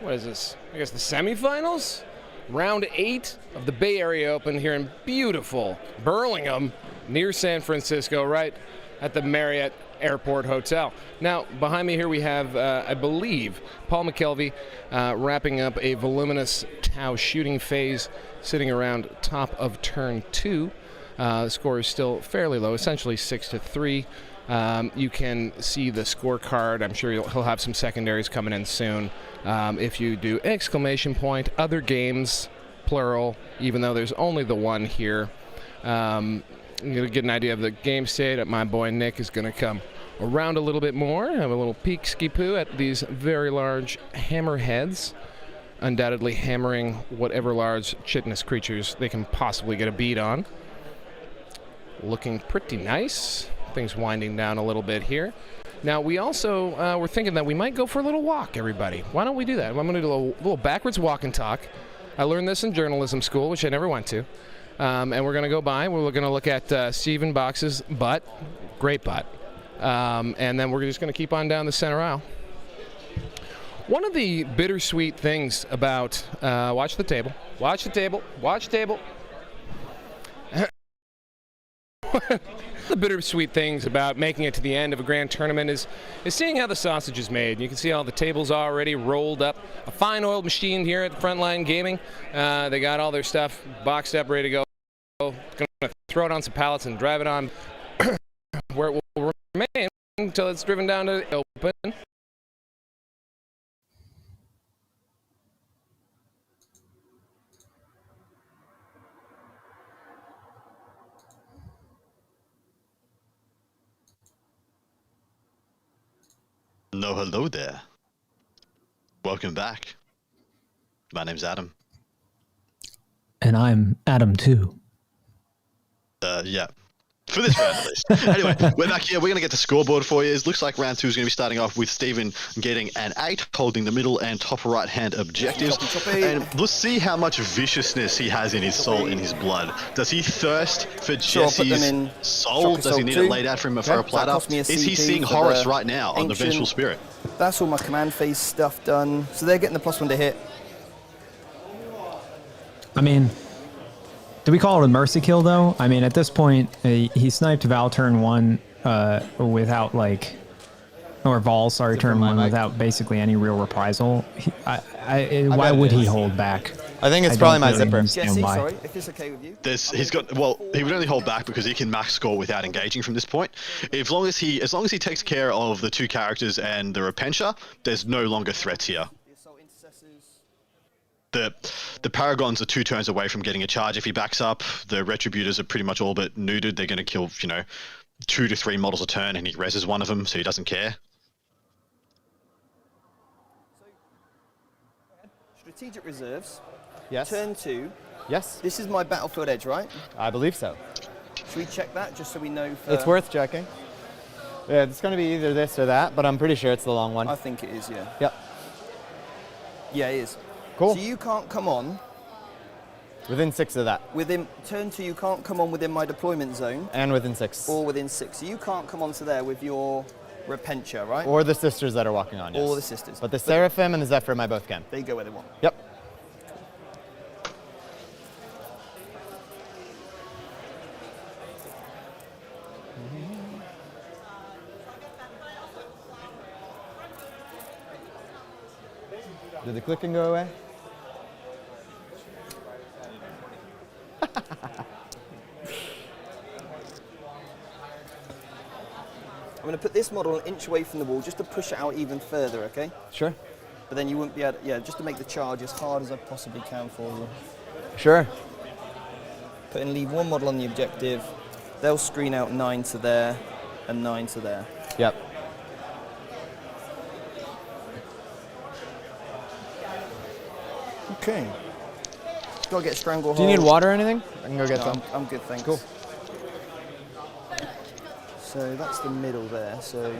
what is this? I guess the semifinals? Round 8 of the Bay Area Open here in beautiful Burlingame, near San Francisco, right at the Marriott Airport Hotel. Now, behind me here we have, I believe, Paul McKelvey wrapping up a voluminous Tau shooting phase, sitting around top of turn 2. The score is still fairly low, essentially 6-3. You can see the scorecard. I'm sure he'll have some secondaries coming in soon. If you do exclamation point, other games, plural, even though there's only the one here. You're going to get an idea of the game state. My boy Nick is going to come around a little bit more, have a little peek ski-poo at these very large hammerheads, undoubtedly hammering whatever large chitinous creatures they can possibly get a bead on. Looking pretty nice. Things winding down a little bit here. Now, we also were thinking that we might go for a little walk, everybody. Why don't we do that? I'm going to do a little backwards walk and talk. I learned this in journalism school, which I never went to. And we're going to go by. We're going to look at Stephen Box's butt. Great butt. And then we're just going to keep on down the center aisle. One of the bittersweet things about... watch the table. Watch the table. Watch the table. The bittersweet things about making it to the end of a grand tournament is seeing how the sausage is made. You can see all the tables already rolled up. A fine oiled machine here at Frontline Gaming. They got all their stuff boxed up, ready to go. Going to throw it on some pallets and drive it on where it will remain until it's driven down to the open. No, hello there. Welcome back. My name's Adam. And I'm Adam too. Yeah. For this round, at least. Anyway, we're back here. We're going to get the scoreboard for you. It looks like round 2 is going to be starting off with Stephen getting an 8, holding the middle and top right-hand objectives. And let's see how much viciousness he has in his soul, in his blood. Does he thirst for Jesse's soul? Does he need it laid out for him for a platter? Is he seeing Horus right now on the Vengeful Spirit? That's all my command phase stuff done. So they're getting the +1 to hit. I mean, do we call it a mercy kill, though? I mean, at this point, he sniped Val turn 1 without, like... Or Vol, sorry, turn 1 without basically any real reprisal. Why would he hold back? I think it's probably my zipper. Jesse, sorry, if it's okay with you. He would only hold back because he can max score without engaging from this point. As long as he takes care of the 2 characters and the Repentia, there's no longer threats here. The Paragons are 2 turns away from getting a charge if he backs up. The Retributors are pretty much all but neutered. They're going to kill, 2 to 3 models a turn, and he reses one of them, so he doesn't care. Strategic reserves. Yes. Turn 2. Yes. This is my battlefield edge, right? I believe so. Should we check that just so we know? It's worth checking. Yeah, it's going to be either this or that, but I'm pretty sure it's the long one. I think it is, yeah. Yep. Yeah, it is. Cool. So you can't come on. Within 6 of that. Within turn 2, you can't come on within my deployment zone. And within 6. Or within 6. So you can't come onto there with your Repentia, right? Or the sisters that are walking on, yes. Or the sisters. But the Seraphim and the Zephyrim I both can. They go where they want. Yep. Did the clicking go away? I'm going to put this model an inch away from the wall just to push it out even further, okay? Sure. But then you wouldn't be able to, just to make the charge as hard as I possibly can for you. Sure. Put and leave 1 model on the objective. They'll screen out 9 to there and 9 to there. Yep. Okay. Gotta get stranglehold. Do you need water or anything? I can go get some. I'm good, thanks. Cool. So that's the middle there, so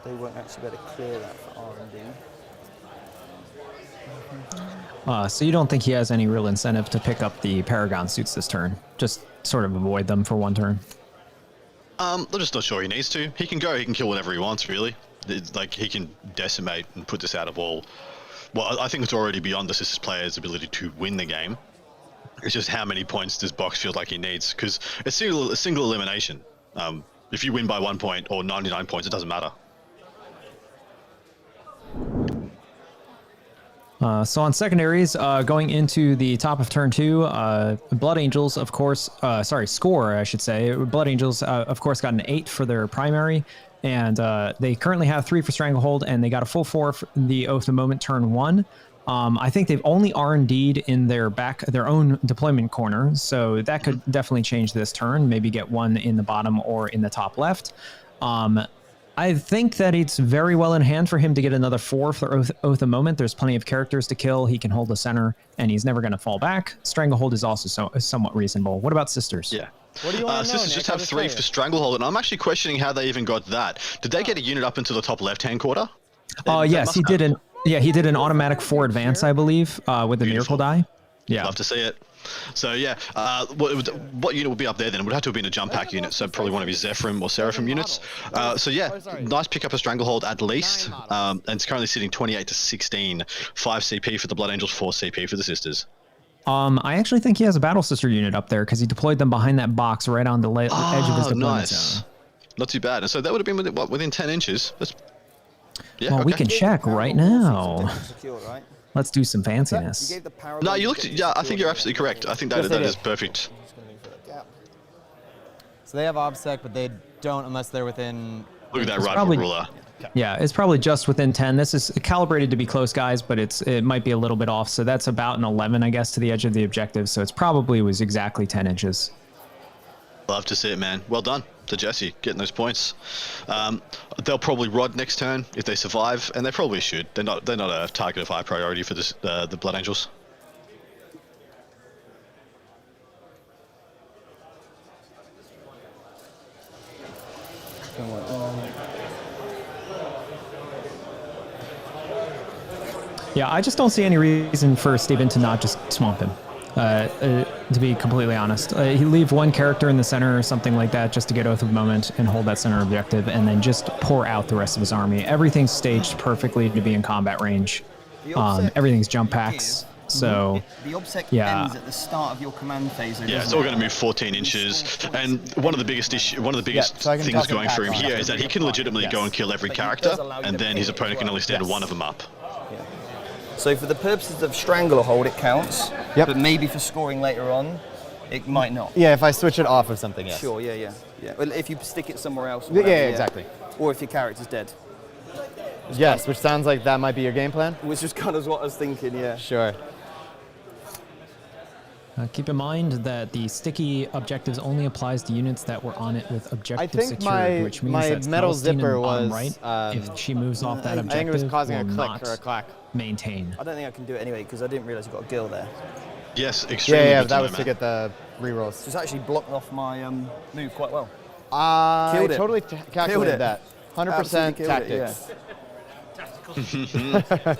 they won't actually be able to clear that for R&D. So you don't think he has any real incentive to pick up the Paragon suits this turn? Just sort of avoid them for 1 turn? I'm just not sure he needs to. He can go, he can kill whatever he wants, really. Like, he can decimate and put this out of all. Well, I think it's already beyond the Sisters player's ability to win the game. It's just how many points does Box feel like he needs? Because a single elimination. If you win by 1 point or 99 points, it doesn't matter. So on secondaries, going into the top of turn 2, Blood Angels, of course, score, I should say. Blood Angels, of course, got an 8 for their primary, and they currently have 3 for Stranglehold, and they got a full 4 for the Oath of Moment turn 1. I think they've only R&D'd in their own deployment corner, so that could definitely change this turn, maybe get 1 in the bottom or in the top left. I think that it's very well in hand for him to get another 4 for Oath of Moment. There's plenty of characters to kill. He can hold the center, and he's never going to fall back. Stranglehold is also somewhat reasonable. What about Sisters? Yeah. What do you want to know, Sisters Nick? just have 3 for Stranglehold, and I'm actually questioning how they even got that. Did they get a unit up into the top left-hand quarter? Yes, he did he did an automatic 4 advance, I believe, with the Miracle Die. Yeah. Love to see it. So yeah, what unit would be up there then? It would have to have been a jump pack unit, so probably one of his Zephyrim or Seraphim units. So yeah, nice pick up a Stranglehold at least, and it's currently sitting 28 to 16, 5 CP for the Blood Angels, 4 CP for the Sisters. I actually think he has a Battle Sister unit up there because he deployed them behind that box right on the edge of his deployment zone. Not too bad. And so that would have been within 10 inches. Yeah, well, we can check right now. Let's do some fanciness. No, you looked. Yeah, I think you're absolutely correct. I think that is perfect. So they have OBSEC, but they don't unless they're within. Look at that right ruler. Yeah, it's probably just within 10. This is calibrated to be close, guys, but it might be a little bit off. So that's about an 11, I guess, to the edge of the objective. So it's probably was exactly 10 inches. Love to see it, man. Well done to Jesse, getting those points. They'll probably rod next turn if they survive, and they probably should. They're not a target of high priority for this, the Blood Angels. Yeah, I just don't see any reason for Steven to not just swamp him. To be completely honest, he leave one character in the center or something like that just to get Oath of Moment and hold that center objective, and then just pour out the rest of his army. Everything's staged perfectly to be in combat range. Everything's jump packs. So the obsec yeah. ends at the start of your command phase. Yeah, it's all going to move 14 inches, and one of the biggest things going for him here is that he can legitimately go and kill every character, and then his opponent can only stand one of them up. Yeah. So for the purposes of Stranglehold, it counts. But maybe for scoring later on, it might not. Yeah, if I switch it off of something, yes. Sure. Yeah. Well, if you stick it somewhere else. Yeah, exactly. Or if your character's dead. Yes, which sounds like that might be your game plan. Which is kind of what I was thinking. Yeah. Sure. Keep in mind that the sticky objectives only applies to units that were on it with objective secured, which means that metal zipper was right. If she moves off that objective, I think it was causing a will click or a clack. Maintain. I don't think I can do it anyway because I didn't realize you got a gill there. Yes, extremely. Yeah, that was to get the rerolls. So it's actually blocked off my move quite well. I Killed it. totally calculated that. 100% tactics. Yeah.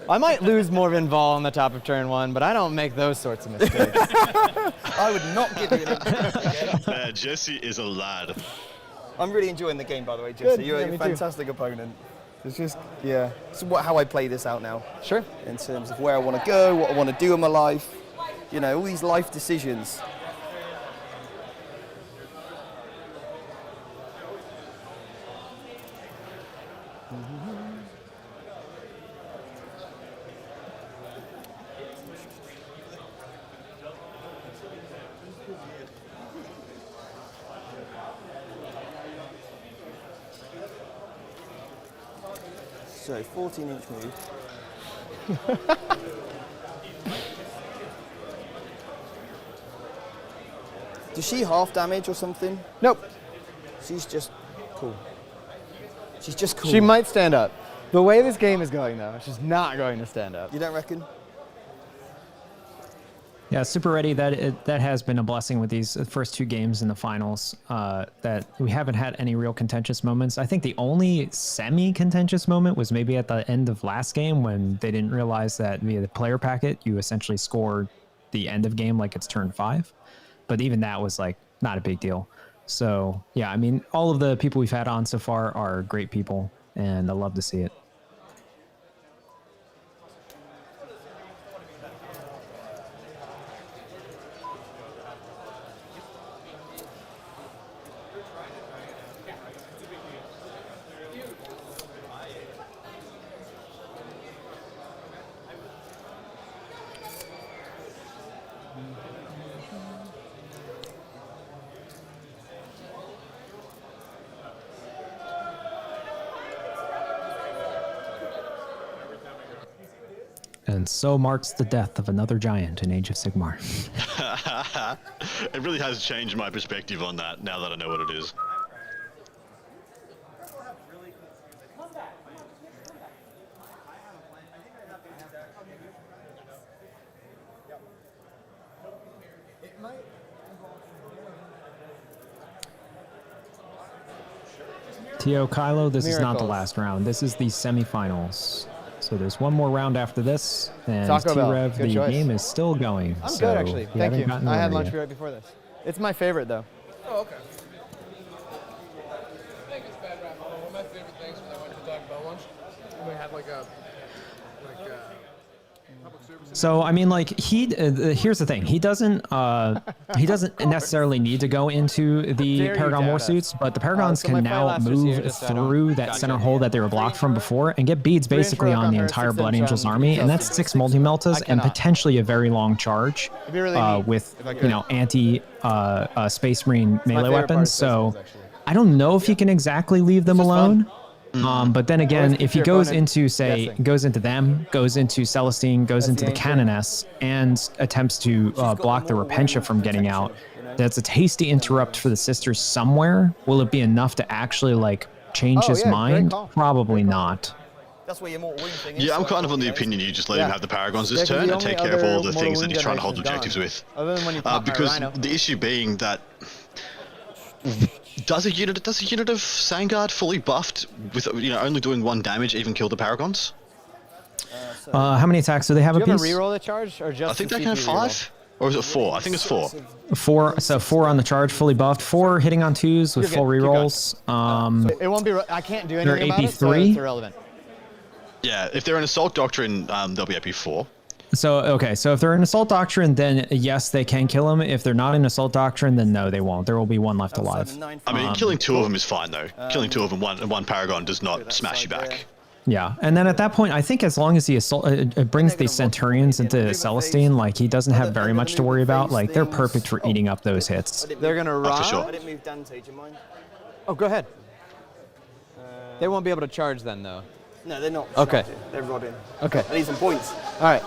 I might lose more Vol on the top of turn 1, but I don't make those sorts of mistakes. I would not give you an Jesse is a lad. I'm really enjoying the game, by the way, Jesse. Good. You're Yeah, a me fantastic opponent. It's just, yeah. It's how I play this out now. Sure. In terms of where I want to go, what I want to do in my life. You know, all these life decisions. So 14-inch move. Does she half damage or something? Nope. She's just cool. She's just cool. She might stand up. The way this game is going, though, she's not going to stand up. You don't reckon? Yeah, Super Ready, that has been a blessing with these first 2 games in the finals, that we haven't had any real contentious moments. I think the only semi-contentious moment was maybe at the end of last game when they didn't realize that via the player packet, you essentially score the end of game like it's turn 5. But even that was like not a big deal. So yeah, I mean, all of the people we've had on so far are great people, and I love to see it. And so marks the death of another giant in Age of Sigmar. It really has changed my perspective on that now that I know what it is. Tio Kylo, this is not the Miracles. last round. This is the semifinals. So there's one more round after this, and Taco Bell. T-Rev, Good the choice. game is still going. I'm so good, actually. we Thank haven't you. gotten I had over lunch yet. right before this. It's my favorite, though. Oh, okay. I think it's bad rap. One of my favorite things when I went to Taco Bell lunch, we had like a public service. So I mean, like here's the thing: he doesn't necessarily need to go into the dare you Paragon doubt war us. suits, but the Paragons So my can fight now last was here, move just so I don't- through that center hole that they were blocked from before and get beads basically Range rock on the on her, entire 6 Blood inch Angels on army, and that's Chelsea. 6 multi-meltas and cannot. potentially a very long charge It'd be really neat with if I could. you know anti Space Marine my melee favorite part weapons. of Space So Marines, actually. I don't know if he can exactly leave them It's just alone. fun. But then again, Always if he keep your goes opponent into, say, guessing. goes into them, goes into Celestine, goes That's into the the ancient. Canoness, and attempts to block the Repentia from getting out, that's a tasty interrupt for the sisters somewhere. Will it be enough to actually, like, change Oh, his yeah, great mind? call. Probably not. That's where your mortal wound thing is. Yeah, I'm kind of on the you know, opinion you just let Yeah. him have the Paragons Yeah, this 'cause turn the and take only care of all other the mortal things that wound he's trying to hold generation is objectives with. Other than when you pop my Because Rhino. the issue being that Does a unit of Sangard fully buffed with only doing 1 damage even kill the Paragons? How many attacks do they have Do you have apiece? a reroll the charge or just? I think the they can have CP reroll? 5, or is it 4? I think it's 4. 4. So 4 on the charge, fully buffed. 4 hitting on 2s with You're full good. Keep going. rerolls. It won't be. I can't do They're anything about AP it, so 3? it's irrelevant. Yeah, if they're an Assault Doctrine, they'll be AP 4. So if they're in Assault Doctrine, then yes, they can kill him. If they're not in Assault Doctrine, then no, they won't. There will be 1 left alive. I mean, killing 2 of them is fine though. Killing 2 of them, one Paragon does not smash you back. Yeah, and then at that point, I think as long as the assault it brings the Centurions into Celestine, like he doesn't have very much to worry about. Like they're perfect for eating up those hits. They're gonna run. for sure. I didn't move Dante, do you mind? Oh, go ahead. They won't be able to charge then, though. No, they're not. Okay. They're rodding. Okay. I need some points. All right.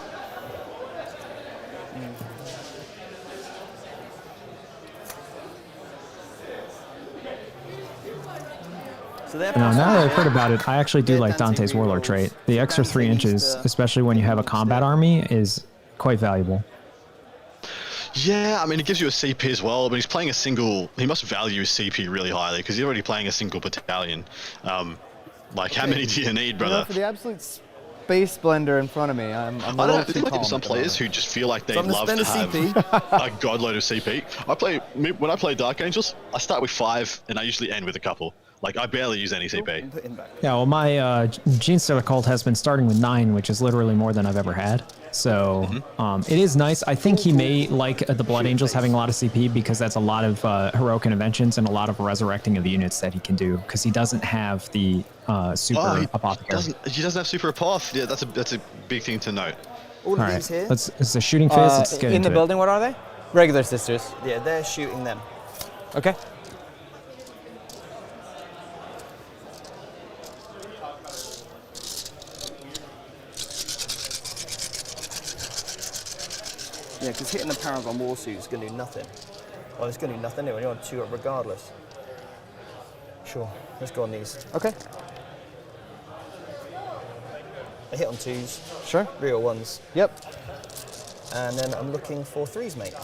So they're Now that I've heard about it, I actually do like Dante's Warlord trait. The extra 3 inches, especially when you have a combat army, is quite valuable. Yeah, I mean, it gives you a CP as well, but he's playing a single. He must value his CP really highly because he's already playing a single battalion. Like, how many do you need, brother? For the absolute space blender in front of me, I'm a I little don't know, too there's like calm some at the players moment. who just feel like they So I'm gonna love to spend have a a godload of CP. When I play Dark Angels, I start with 5 and I usually end with a couple. Like, I barely use any CP. Yeah, well, my Gene Stealer cult has been starting with 9, which is literally more than I've ever had. So it is nice. I think he may like the Blood Angels having a lot of CP because that's a lot of heroic interventions and a lot of resurrecting of the units that he can do because he doesn't have the super apothecary. He doesn't have super apoth. Yeah, that's a big thing to note. All of these here. It's a shooting phase. Let's get in into the it. building, what are they? Regular sisters. Yeah, they're shooting them. Okay. Yeah, because hitting the Paragon Warsuit is going to do nothing. Well, it's going to do nothing anyway. You're on 2 up regardless. Sure, let's go on these. Okay. I hit on 2s. Sure. Real 1s. Yep. And then I'm looking for 3s, mate.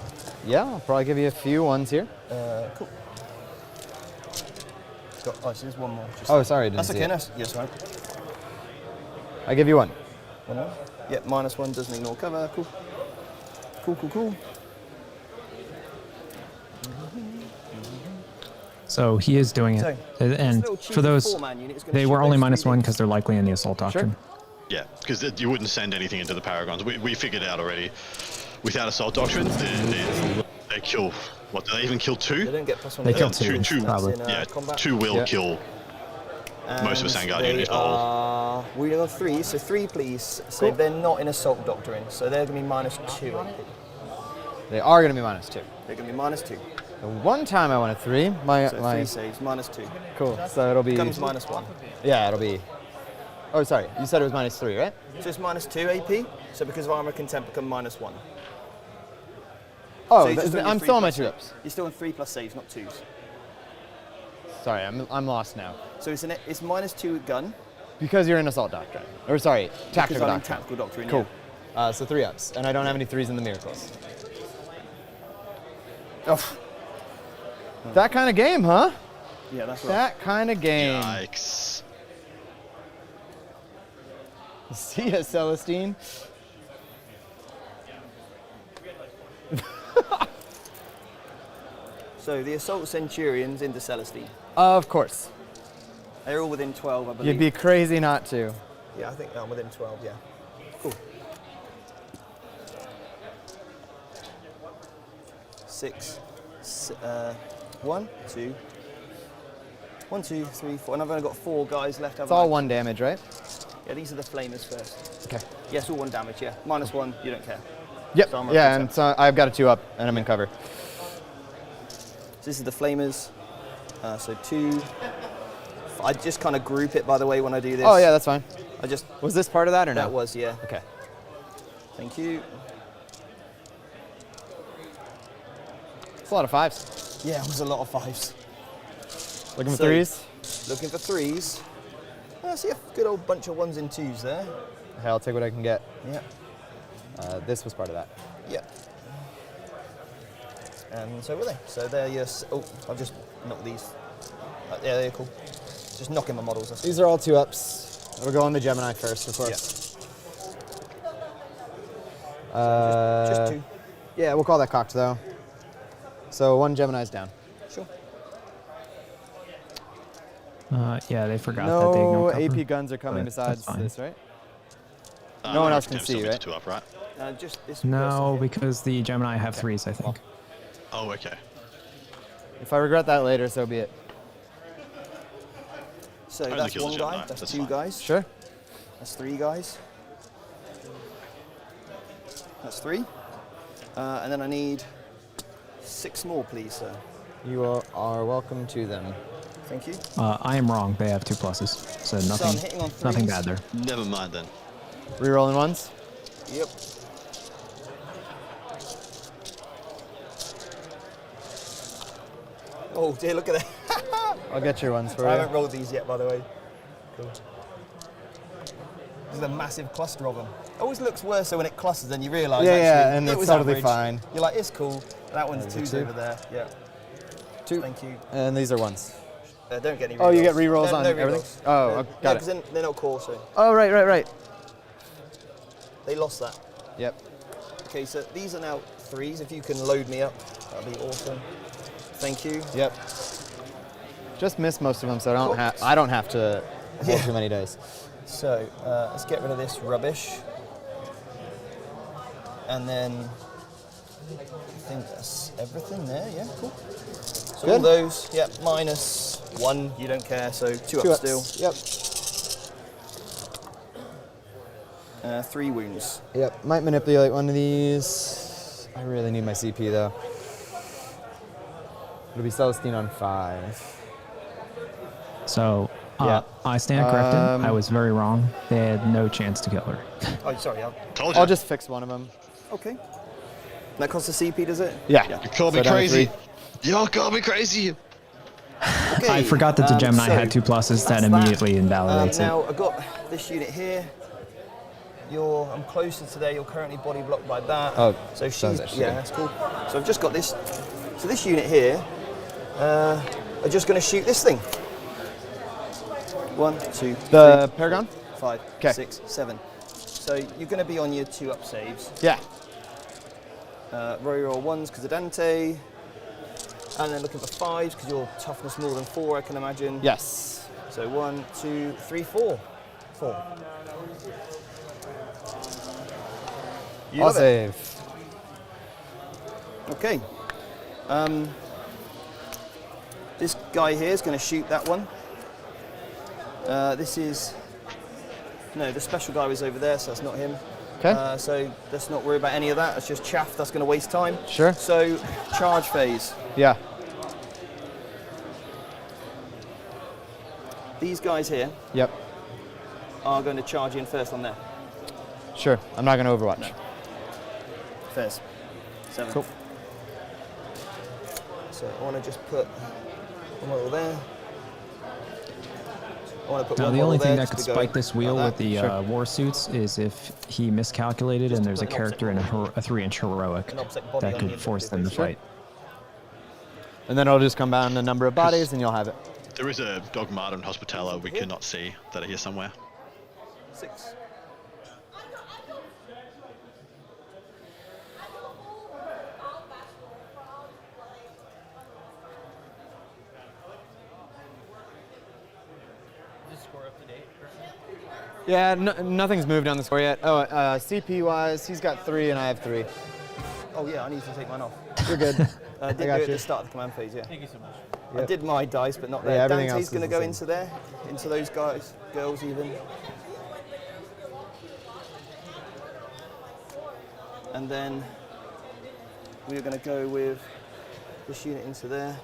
Yeah, I'll probably give you a few ones here. Cool. Oh, so there's 1 more. Oh, sorry, I didn't That's see okay, it. yes, right. I give you 1. 1 more. Yep, -1 doesn't ignore cover. Cool. Cool. So he is doing it. And for those, they were only -1 because they're likely in the Assault Doctrine. Yeah, because you wouldn't send anything into the Paragons. We figured out already. Without Assault Doctrine, they kill. What, do they even kill 2? They don't get +1. They kill 2, probably. Yeah, combat. 2 will kill most of a Sangard unit. We're on 3, so 3 please. So they're not in Assault Doctrine, so they're going to be -2. They are going to be -2. They're going to be -2. The one time I won a 3, my So 3 saves, -2. Cool. So it'll be Becomes -1. Yeah, it'll be. Oh, sorry. You said it was -3, right? So it's -2 AP. So because of armor contempt, become -1. Oh, So you're just doing I'm your still on my 3 2 plus ups. You're still on 3 plus saves, not 2s. Sorry, I'm lost now. So it's -2 at gun. Because you're in Assault Doctrine. Or sorry, Tactical Because I'm in Doctrine. Tactical Doctrine. Cool. So 3 ups, and I don't have any 3s in the Miracles. Oh. That kind of game, huh? Yeah, that's right. That kind of game. Yikes. See ya, Celestine. So the Assault Centurions into Celestine. Of course. They're all within 12, I believe. You'd be crazy not to. Yeah, I think I'm within 12, yeah. Cool. 6, 1, 2, 1, 2, 3, 4. And I've only got 4 guys left. It's all 1 damage, right? Yeah, these are the flamers first. Okay. Yes, all 1 damage, yeah. -1, you don't care. Yep. So I'm Yeah, and so I've got a 2 up, and I'm in cover. So this is the flamers. So 2. I just kind of group it, by the way, when I do this. Oh yeah, that's fine. I just. Was this part of that or no? That was, yeah. Okay. Thank you. It's a lot of 5s. Yeah, it was a lot of 5s. Looking for 3s? Looking for 3s. I see a good old bunch of 1s and 2s there. Hey, I'll take what I can get. Yeah. This was part of that. Yeah. And so were they. So they're your. Oh, I've just knocked these Yeah, they're cool. Just knocking my models. These are all 2-ups. We'll go on the Gemini first, of course. Yeah. Just 2. Yeah, we'll call that cocked though. So 1 Gemini's down. Sure. Yeah, they forgot that they No ignore cover, AP guns are coming but besides that's fine. this, right? No one else can Still see, gets right? 2 up, right? Just this. No, because the Gemini have 3s, I think. Oh, okay. If I regret that later, so be it. So Only that's kill the 1 Gemini, guy. That's that's 2 fine. guys. Sure. That's 3 guys. That's 3. And then I need 6 more, please, sir. You are welcome to them. Thank you. I am wrong. They have 2 pluses, so So I'm hitting on nothing 3s. bad there. Never mind then. Rerolling 1s? Yep. Oh dear, look at that. I'll get your 1s for I you. haven't rolled these yet, by the way. Cool. There's a massive cluster of them. It always looks worse when it clusters than you realise. Yeah, actually, yeah, and it it's was totally average. fine. You're like, it's cool. That one's There's a 2's 2. over there. Yeah. 2. Thank you. And these are 1s. Don't get any rerolls. Oh, you get rerolls no, on no everything? rerolls. Oh, no, got no, it. because they're not core, so Oh, right. they lost that. Yep. Okay, so these are now 3s. If you can load me up, that'd be awesome. Thank you. Yep. Just missed most of them, so I don't have to roll too many days. So let's get rid of this rubbish. And then I think that's everything there, yeah, cool. So all Good. those, yep, -1, you don't care, so 2 up still. Yep. 3 wounds. Yep. Might manipulate one of these. I really need my CP though. It'll be Celestine on 5. So Yeah. I stand corrected. I was very wrong. They had no chance to kill her. Oh, sorry, I'll just fix one of them. Okay. That costs a CP, does it? Yeah. You call me So down to crazy. 3. Y'all call me crazy. Okay. I forgot that the Gemini so had 2 pluses. That that's immediately invalidates it. Now I've got this unit here. I'm closer to there. You're currently body blocked by that. Oh, so she's sounds actually good. that's cool. So I've just got this. So this unit here are just going to shoot this thing. 1, 2, The 3, Paragon? 4, 5, Okay. 6, 7. So you're going to be on your 2 up saves. Yeah. Roll 1s because of Dante. And then looking for 5s because you're toughness more than 4, I can imagine. Yes. So 1, 2, 3, 4. 4. You I'll love it. save. Okay. This guy here is going to shoot that one. This is... No, the special guy was over there, so that's not him. Okay. So let's not worry about any of that. It's just chaff that's going to waste time. Sure. So, charge phase. Yeah. These guys here Yep. are going to charge in first on there. Sure. I'm not going to Overwatch. No. First. 7. Cool. So I want to just put one model there. I want to put Now, one the model only there thing that just could to go spike this wheel like with the that. war suits is if he miscalculated and there's a character in a 3-inch heroic An opposite body that on could the force them to individual. fight. And then it'll just come down to number of bodies and you'll have it. There is a Dogmata and Hospitaller we cannot see that are here somewhere. 6. Yeah, nothing's moved on the score yet. Oh, CP-wise, he's got 3 and I have 3. Oh yeah, I need to take mine off. You're good. I did got do it at you. the start of the command phase, yeah. Thank you so much. I Yep. did my dice, but not there. Yeah, everything Dante's else going to is go the into there, into those guys, girls even. And then we're going to go with this unit into there.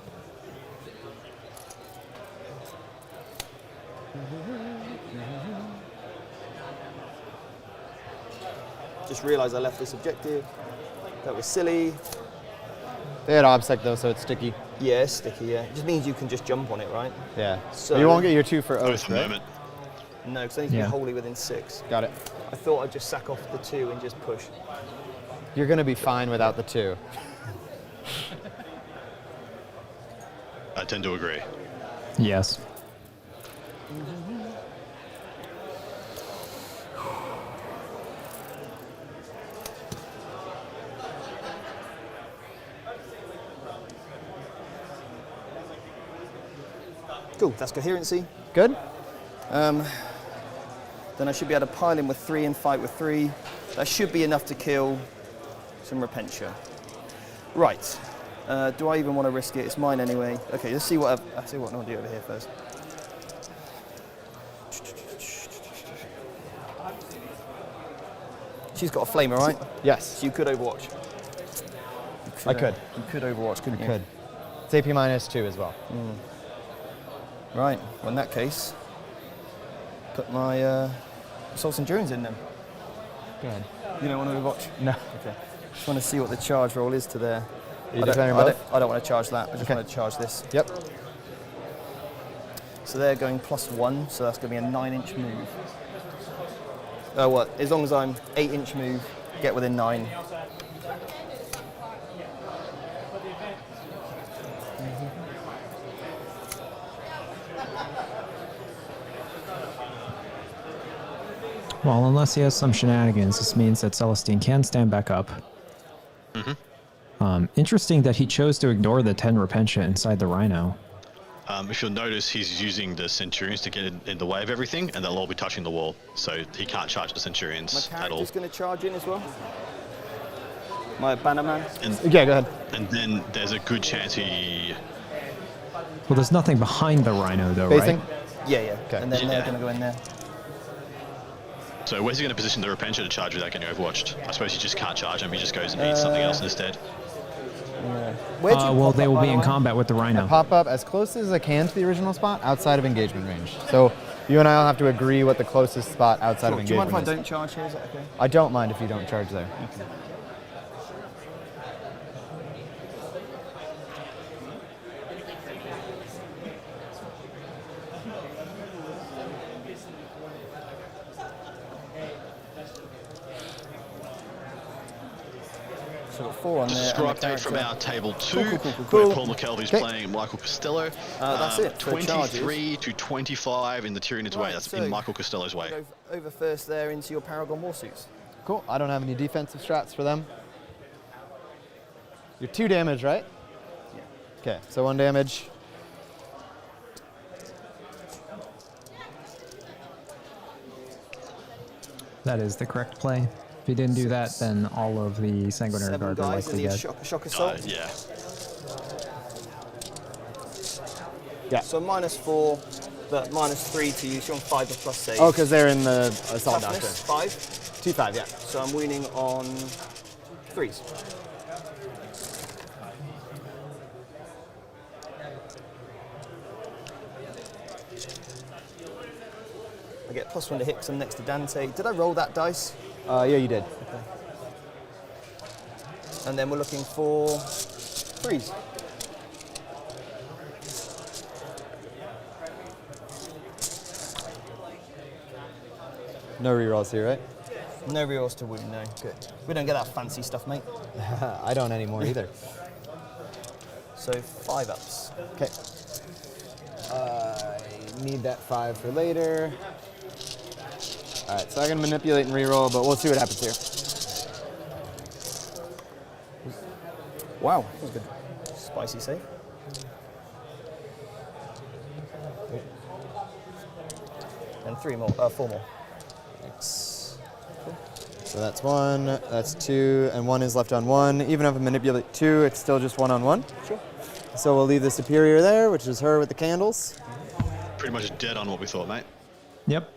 Just realised I left this objective. That was silly. They had OBSEC though, so it's sticky. Yeah, it's sticky, yeah. It just means you can just jump on it, right? Yeah. So But you won't get your 2 for Oath, for the right? moment. No, because I need to Yeah. be wholly within 6. Got it. I thought I'd just sack off the 2 and just push. You're going to be fine without the 2. I tend to agree. Yes. Cool, that's coherency. Good. Then I should be able to pile in with 3 and fight with 3. That should be enough to kill some Repentia. Right. Do I even want to risk it? It's mine anyway. Okay, let's see what I see what I want to do over here first. She's got a flamer, right? Yes. So you could Overwatch. I could. You could Overwatch, couldn't you? Could. It's AP -2 as well. Right. Well, in that case, put my Assaults and Endurance in them. Good. You don't want to Overwatch? No. Okay. Just want to see what the charge roll is to there. Are you defending both? I don't want to charge that. I just want to charge this. Yep. So they're going +1, so that's going to be a 9-inch move. What? As long as I'm 8-inch move, get within 9. Well, unless he has some shenanigans, this means that Celestine can stand back up. Interesting that he chose to ignore the 10 Repentia inside the Rhino. If you'll notice, he's using the Centurions to get in the way of everything, and they'll all be touching the wall, so he can't charge the Centurions My at all. character's going to charge in as well. My Bannerman. Yeah, go ahead. And then there's a good chance he... Well, there's nothing behind the Rhino, though, Facing? right? Yeah. And then they're going to go in there. So where's he going to position the Repentia to charge without getting overwatched? I suppose he just can't charge him, he just goes and eats something else instead. Yeah. Well, they will be in combat with the Rhino. I pop up as close as I can to the original spot outside of engagement range. So you and I will have to agree what the closest spot outside of Do you engagement mind if I is. don't charge here? Is that okay? I don't mind if you don't charge there. Okay. So we've got 4 on Just there. a score and the update from character. our table 2, Cool. where Paul McKelvey's playing Michael Costello. That's it for 23 to 25 in the Tyranids way. That's in Michael Costello's way. Go over first there into your Paragon Warsuits. Cool. I don't have any defensive strats for them. You're 2 damage, right? Yeah. Okay, so 1 damage. That is the correct play. If he didn't do that, then all of the Sanguinary 7 Guard are guys likely in the dead. shock assault. Yeah. Yeah. So -4, but -3 to use. You're on 5 plus save. Oh, because they're in the assault doctrine. Toughness, 5. 2-5, yeah. So I'm winning on 3s. I get +1 to hit because I'm next to Dante. Did I roll that dice? Yeah, you did. Okay. And then we're looking for 3s. No rerolls here, right? No rerolls to wound, no. Good. We don't get that fancy stuff, mate. I don't anymore either. So 5 ups. Okay. I need that 5 for later. All right, so I can manipulate and reroll, but we'll see what happens here. Wow, that was good. Spicy save. And 4 more. So that's 1, that's 2, and 1 is left on 1. Even if I manipulate 2, it's still just 1 on 1. Sure. So we'll leave the superior there, which is her with the candles. Pretty much dead on what we thought, mate. Yep.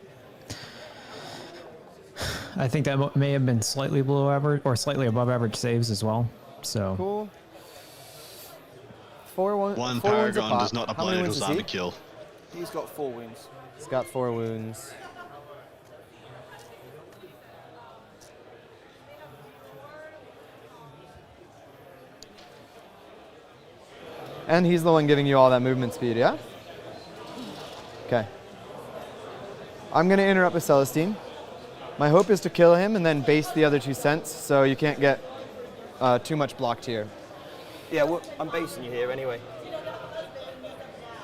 I think that may have been slightly below average or slightly above average saves as well. So Cool. 4 One 4 wounds a Paragon pop. does not How apply many to wounds his does he? armor kill. He's got 4 wounds. He's got 4 wounds. And he's the one giving you all that movement speed, yeah? Okay. I'm going to interrupt with Celestine. My hope is to kill him and then base the other 2 cents so you can't get too much blocked here. Yeah, well, I'm basing you here anyway.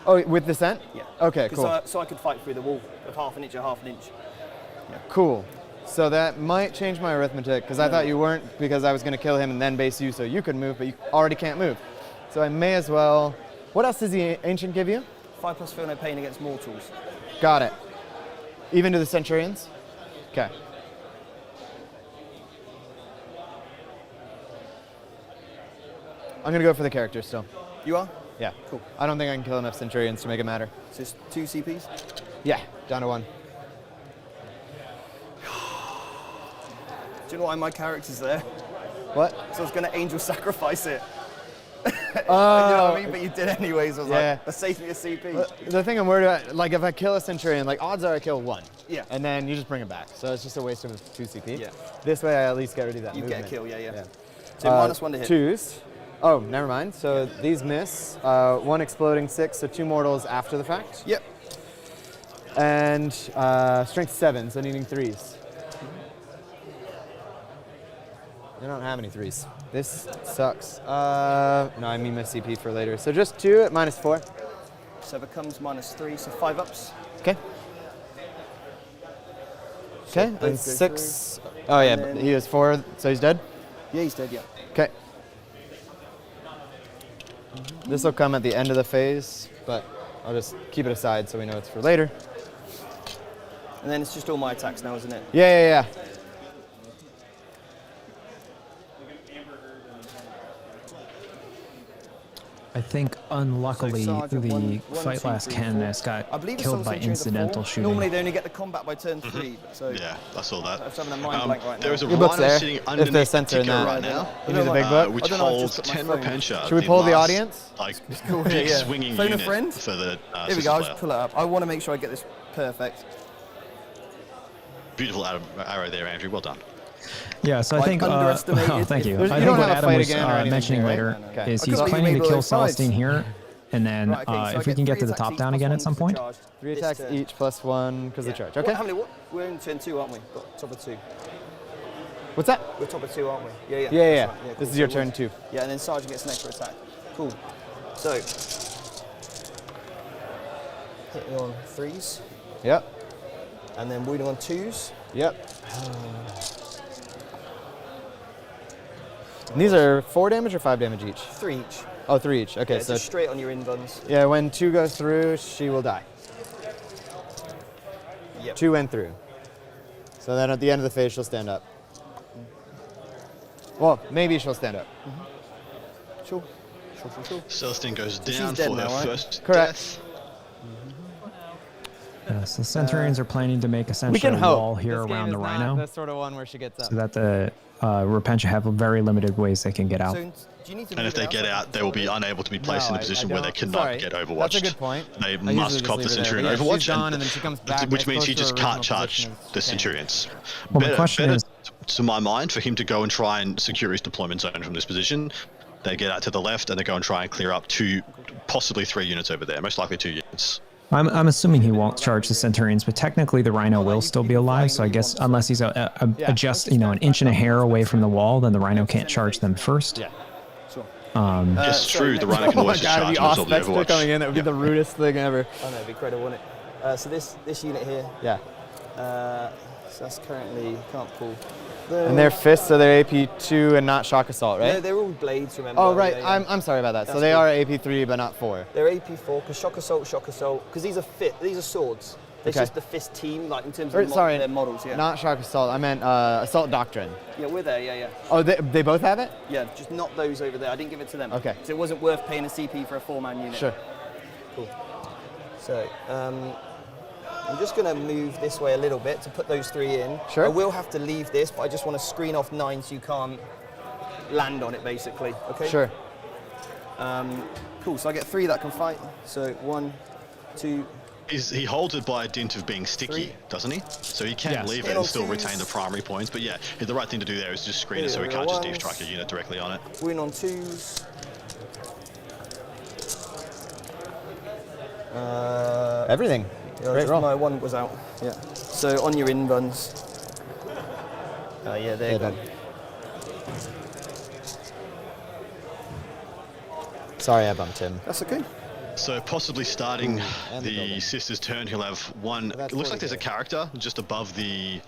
Oh, with descent? Yeah. Okay, cool. So I could fight through the wall of half an inch or half an inch. Yeah. Cool. So that might change my arithmetic, because I thought you weren't, because I was going to kill him and then base you so you could move, but you already can't move. So I may as well... What else does the Ancient give you? 5+ feel no pain against mortals. Got it. Even to the Centurions? Okay. I'm going to go for the character still. You are? Yeah. Cool. I don't think I can kill enough Centurions to make it matter. So it's 2 CPs? Yeah, down to 1. Do you know why my character's there? What? So I was going to angel sacrifice it. You know what I mean? But you did anyways. I was like, that saves me a CP. The thing I'm worried about, like if I kill a Centurion, like odds are I kill 1. Yeah. And then you just bring it back. So it's just a waste of 2 CP. Yeah. This way I at least get rid of that You movement. get a kill, yeah. So -1 to hit. 2s. Oh, never mind. So these miss. 1 exploding 6, so 2 mortals after the fact. Yep. And strength 7, so needing 3s. I don't have any 3s. This sucks. No, I mean my CP for later. So just 2 at -4. So it becomes -3, so 5 ups. Okay. Okay, both and go 6. through. Oh yeah, And but then- he has 4, so he's dead? Yeah, he's dead, yeah. Okay. This will come at the end of the phase, but I'll just keep it aside so we know it's for later. And then it's just all my attacks now, isn't it? Yeah. I think unluckily Sergeant, the one, fight two, last three, canoness four. got I believe it's killed on by Centurions of 4. incidental shooting. Normally they only get the combat by turn 3, so Yeah, I saw that. I'm having a mind blank right now. There is a Your book's rhino there, sitting if there's underneath censor in Tico that. right now, You need the big book? which I don't know, I've holds just got my 10 phone. Repentia. Should we pull the last, audience? Like, cool, big yeah. swinging Phone a unit friend? for the Here we system go, I'll player. just pull it up. I want to make sure I get this perfect. Beautiful arrow there, Andrew. Well done. Yeah, so I Like think. underestimated. Oh, thank you. There's- I you think don't what have a Adam fight was again or anything mentioning here, later right? Okay. is I he's thought you planning made to kill all those Celestine here, and then Right, okay, so I if we can get to the 3 top attacks down each again plus at some 1 'cause point. we're charged. 3 This attacks turn. each plus 1 because of the charge. Okay. How many? What? We're in turn 2, aren't we? Got top of 2. What's that? We're top of 2, aren't we? Yeah. Yeah. That's right. Cool. This is your So turn we'll- 2. Yeah, and then Sergeant gets an extra attack. Cool. So, hitting on 3s, Yep. and then wounding on 2s. Yep. And these are 4 damage or 5 damage each? 3 each. Oh, 3 each. Okay, Yeah, so just straight on your in-buns. yeah, when 2 goes through, she will die. Yep. 2 went through. So then at the end of the phase, she'll stand up. Well, maybe she'll stand up. Sure. Celestine goes So she's down dead for now, her right? first Correct. death. Yeah, so Centurions are planning to make We essentially can a hope. wall here This game around is the not Rhino, the sort of one where she gets up. so that the Repentia have very limited ways they can get out. So, do you need to And if they get out, they will be unable to be placed in a position where they cannot Sorry. get overwatched. That's a good point. They I usually must just cop leave the her there. Centurion But yeah, Overwatch, she's gone, and then she comes back which as means he close to just her can't original charge position as the she can. Centurions. Well, the better, question is, to my mind, for him to go and try and secure his deployment zone from this position. They get out to the left and they go and try and clear up 2, possibly 3 units over there. Most likely 2 units. I'm assuming he won't charge the Centurions, but technically the Rhino will still be alive. So I guess unless he's just an inch and a hair away from the wall, then the Rhino can't charge them first. Yeah. It's true, the Rhino can Oh my always just god, charge the and absorb the Auspex Overwatch. coming in, that would be the rudest thing ever. Oh no, it'd be incredible, wouldn't it? So this unit here, Yeah. so that's currently, can't pull. And they're fists, so they're AP2 and not shock assault, right? No, they're all blades, remember? Oh, right. Yeah, yeah. I'm sorry about that. So That's they good. are AP3, but not 4. They're AP4, because shock assault, because these are swords. It's Okay. just the fist team, like in terms Or, of sorry, their models, yeah. not shock assault. I meant assault doctrine. Yeah, we're there, yeah. Oh, they both have it? Yeah, just not those over there. I didn't give it to them. Okay. So it wasn't worth paying a CP for a 4-man unit. Sure. Cool. So, I'm just going to move this way a little bit to put those 3 in. Sure. I will have to leave this, but I just want to screen off 9 so you can't land on it, basically. Okay? Sure. Cool, so I get 3 that can fight. So 1, 2... He holds it by a dint of being sticky, doesn't he? So he can Yes. leave it In and on still 2s. retain the primary points. But yeah, the right thing to do there is just screen it so he Here can't just are deep strike a ones. unit directly on it. Win on 2s. Everything. Yeah, Great just roll. my 1 was out. Yeah. So on your in-buns. Yeah, there you Yeah, go. Sorry, I bumped him. That's okay. So possibly starting the sister's turn, he'll have one. It looks like there's a character just above the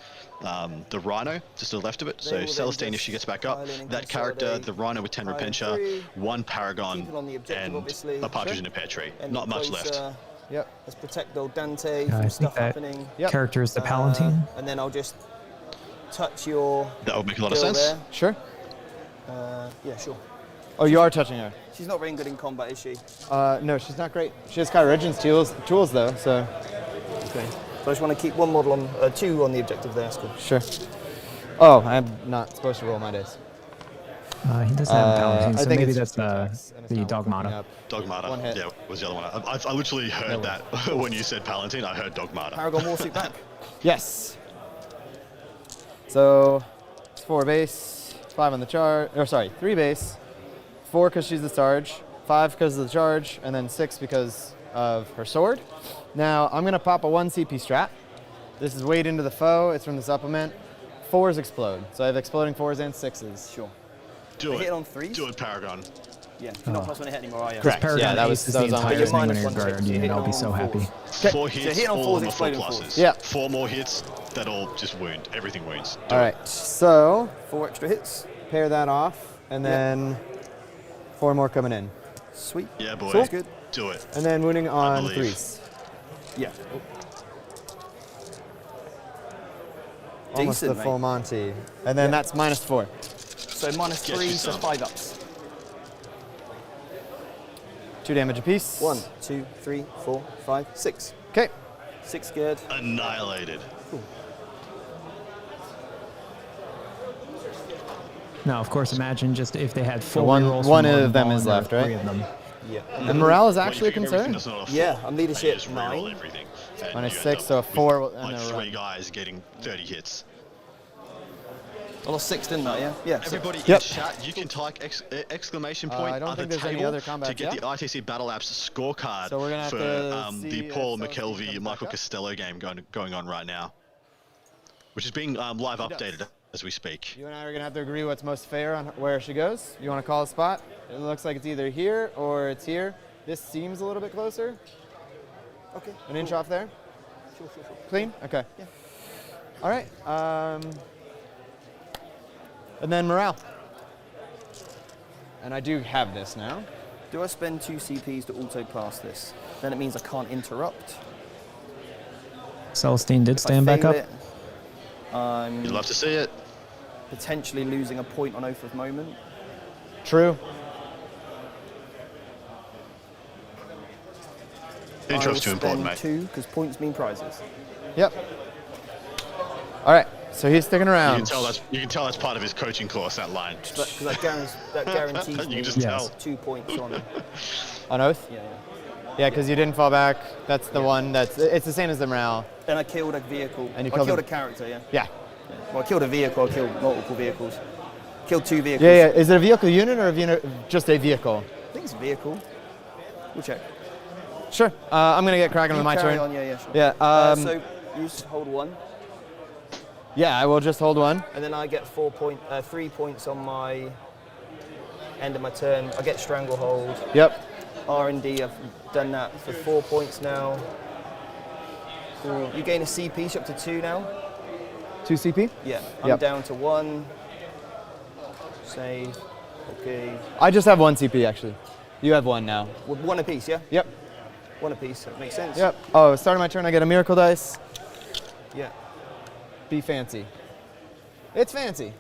rhino, just to the left of it. So Celestine, if she gets back up, that character, the rhino with 10 Repentia, 1 Paragon, and a partridge in a pear tree. Not much left. Yep. Let's protect old Dante I from think stuff that happening. character is the Palatine. And then I'll just touch your. That would make a lot of girl sense. there. Sure. Yeah, sure. Oh, you are touching her. She's not very good in combat, is she? No, she's not great. She has Kyrogen's tools though, so. Okay. So I just want to keep one model on, 2 on the objective there. That's cool. Sure. Oh, I'm not supposed to roll my dice. He doesn't have Palatine, I so think maybe it's that's just the Dogmata. Dogmata, yeah, was the other one. I literally heard that when you said Palatine, I heard Dogmata. Paragon Warsuit back. Yes. So, it's 4 base, 5 on the charge, or sorry, 3 base, 4 because she's the charge, 5 because of the charge, and then 6 because of her sword. Now, I'm going to pop a 1 CP strat. This is weighed into the foe, it's from the supplement. 4s explode, so I have exploding 4s and 6s. Sure. Do it. Hit on 3s? Do it, Paragon. Yeah, you're not +1 to hit anymore, are you? Correct. Paragon Yeah, aces the entire thing when you're guardian, and I'll be so happy. 4 hits, hit on all of 4s, them are 4 exploding pluses. 4s. Yeah. 4 more hits, that'll just wound. Everything wounds. Do All it. right, so 4 extra hits. pair that off, and then 4 more coming in. Sweet. Yeah, boy. Sounds good. Do it. And then wounding on believe. 3s. Yeah. Almost Decent, the full mate. Monty. And then that's -4. So -3, so 5 ups. 2 damage apiece. 1, 2, 3, 4, 5, 6. Okay. 6 scared. Annihilated. Cool. Now, of course, imagine just if they had full one- rerolls one from of them ball is and there were left, right? 3 of them. Yeah. And morale is actually a When you figure everything concern. that's not a Yeah, 4, I'm and you leadership just reroll 9. everything. And Minus you end 6, up so a with, 4 like and a 3 run. guys getting 30 hits. I lost 6, didn't I? Yeah. Yeah. Everybody Yep. in chat, you can type exclamation I point don't at the think there's any table other combats to get yet. the ITC Battle Apps scorecard So we're gonna have for to the see Paul if Celestine McKelvey, comes Michael back up. Costello game going on right now, which is being live updated as we speak. You and I are going to have to agree what's most fair on where she goes. You want to call a spot? It looks like it's either here or it's here. This seems a little bit closer. Okay. An inch off there? Sure. Clean? Okay. Yeah. All right. And then morale. And I do have this now. Do I spend 2 CPs to auto pass this? Then it means I can't interrupt. Celestine did If I stand back fail up. it, I'm You'd love to see it. potentially losing a point on Oath of Moment. True. Intro's too important, mate. 2 because points mean prizes. Yep. All right. So he's sticking around. You can tell that's part of his coaching course. That line. Because that guarantees You me can just tell. 2 points on. On Oath? Yeah. Yeah, because you didn't fall back. That's the one it's the same as the morale. And I killed a vehicle. And you I killed killed a- a character, yeah. Yeah. Well, I killed a vehicle. I killed multiple vehicles. Killed 2 vehicles. Yeah. Is it a vehicle unit or just a vehicle? I think it's a vehicle. We'll check. Sure. I'm going to get cracking with my Carry turn. on, yeah, sure. Yeah. So you just hold 1, Yeah, I will just hold 1. and then I get 3 points on my end of my turn. I get Stranglehold. Yep. R&D, I've done that for 4 points now. Cool. You gain a CP, so up to 2 now. 2 CP? Yeah. I'm Yep. down to 1. Save. Okay. I just have 1 CP actually. You have 1 now. With 1 apiece, yeah? Yep. 1 apiece, that makes sense. Yep. Oh, starting my turn, I get a miracle dice. Yeah. Be fancy. It's fancy.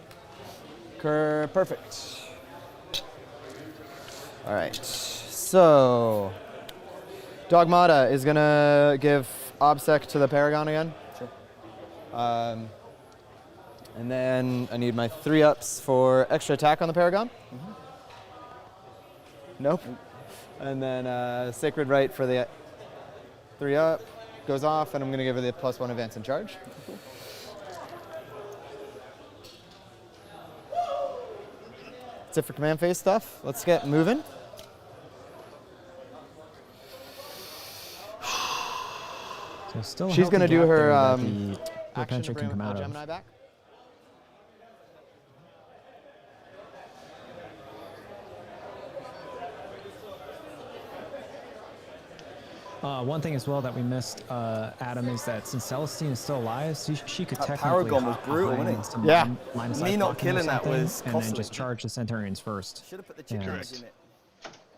Perfect. All right. So, Dogmata is gonna give Obsec to the Paragon again. Sure. And then I need my 3 ups for extra attack on the Paragon. Mm-hmm. Nope. And then Sacred Rite for the 3 up. Goes off, and I'm going to give her the +1 advance in charge. That's it for command phase stuff. Let's get moving. So still a She's going to healthy do gap her there that action the to Repentia bring can come out of. Gemini back. One thing as well that we missed, Adam, is that since Celestine is still alive, she could That technically Paragon was hop brutal, behind wasn't it? some Yeah. line of Me sight not blocking or killing that something, was and costly. then just charge the Centurions first. Should have put the chip damage in it.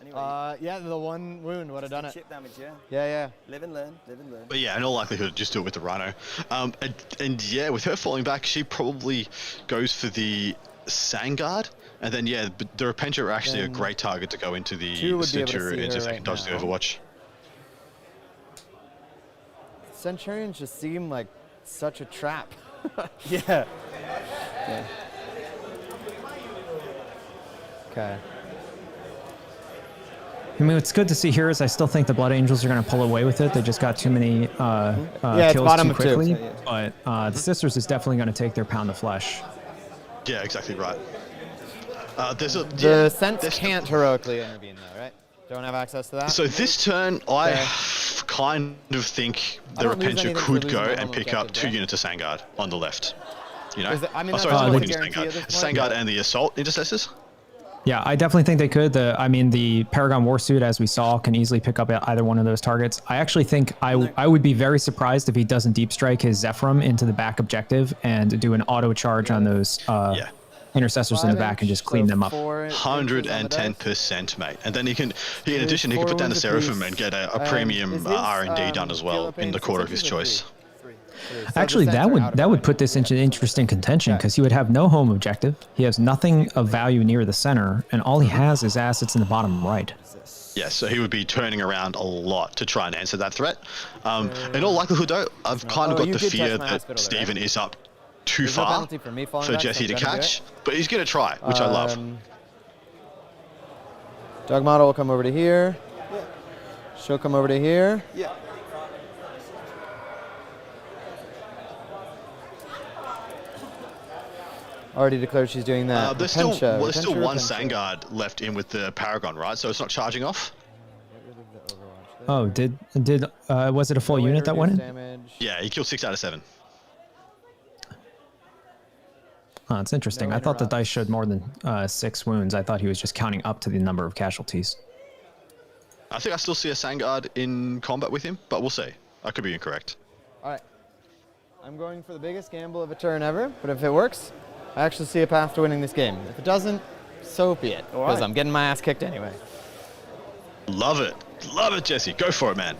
Anyway, Yeah, the one wound would have done it. chip damage, yeah. Yeah. Live and learn, live and learn. But yeah, in all likelihood, just do it with the Rhino. And yeah, with her falling back, she probably goes for the Sangard. And then yeah, the Repentia are actually a great target to go into the Centurions if they can dodge the Overwatch. Centurions just seem like such a trap. Yeah. Okay. I mean, what's good to see here is I still think the Blood Angels are going to pull away with it. They just got too many it's kills bottom too of two. quickly. But the Sisters is definitely going to take their pound of flesh. Yeah, exactly right. The Sense can't heroically intervene though, right? Don't have access to that? So this turn, I kind of think the Repentia could go and pick up 2 units of Sangard on the left. You know? Sorry, not Sangard. Sangard and the Assault Intercessors. Yeah, I definitely think they could. The Paragon Warsuit, as we saw, can easily pick up either one of those targets. I actually think I would be very surprised if he doesn't deep strike his Zephyrum into the back objective and do an auto charge on those intercessors in the back and just clean them up. 110%, mate. And then in addition, he can put down the Seraphim and get a premium R&D done as well in the quarter of his choice. Actually, that would put this into interesting contention because he would have no home objective. He has nothing of value near the center, and all he has is assets in the bottom right. Yeah, so he would be turning around a lot to try and answer that threat. In all likelihood, though, I've kind of got the fear that Stephen is up too far for Jesse to catch, but he's going to try, which I love. Dog model will come over to here. Yeah. She'll come over to here. Yeah. Already declared she's doing that. There's still one Sangard left in with the Paragon, right? So it's not charging off? Oh, was it a full unit that went in? Damage. Yeah, he killed 6 out of 7. Oh, it's interesting. I thought the dice showed more than 6 wounds. I thought he was just counting up to the number of casualties. I think I still see a Sangard in combat with him, but we'll see. I could be incorrect. All right. I'm going for the biggest gamble of a turn ever, but if it works, I actually see a path to winning this game. If it doesn't, so be it, because I'm getting my ass kicked anyway. Love it. Love it, Jesse. Go for it, man.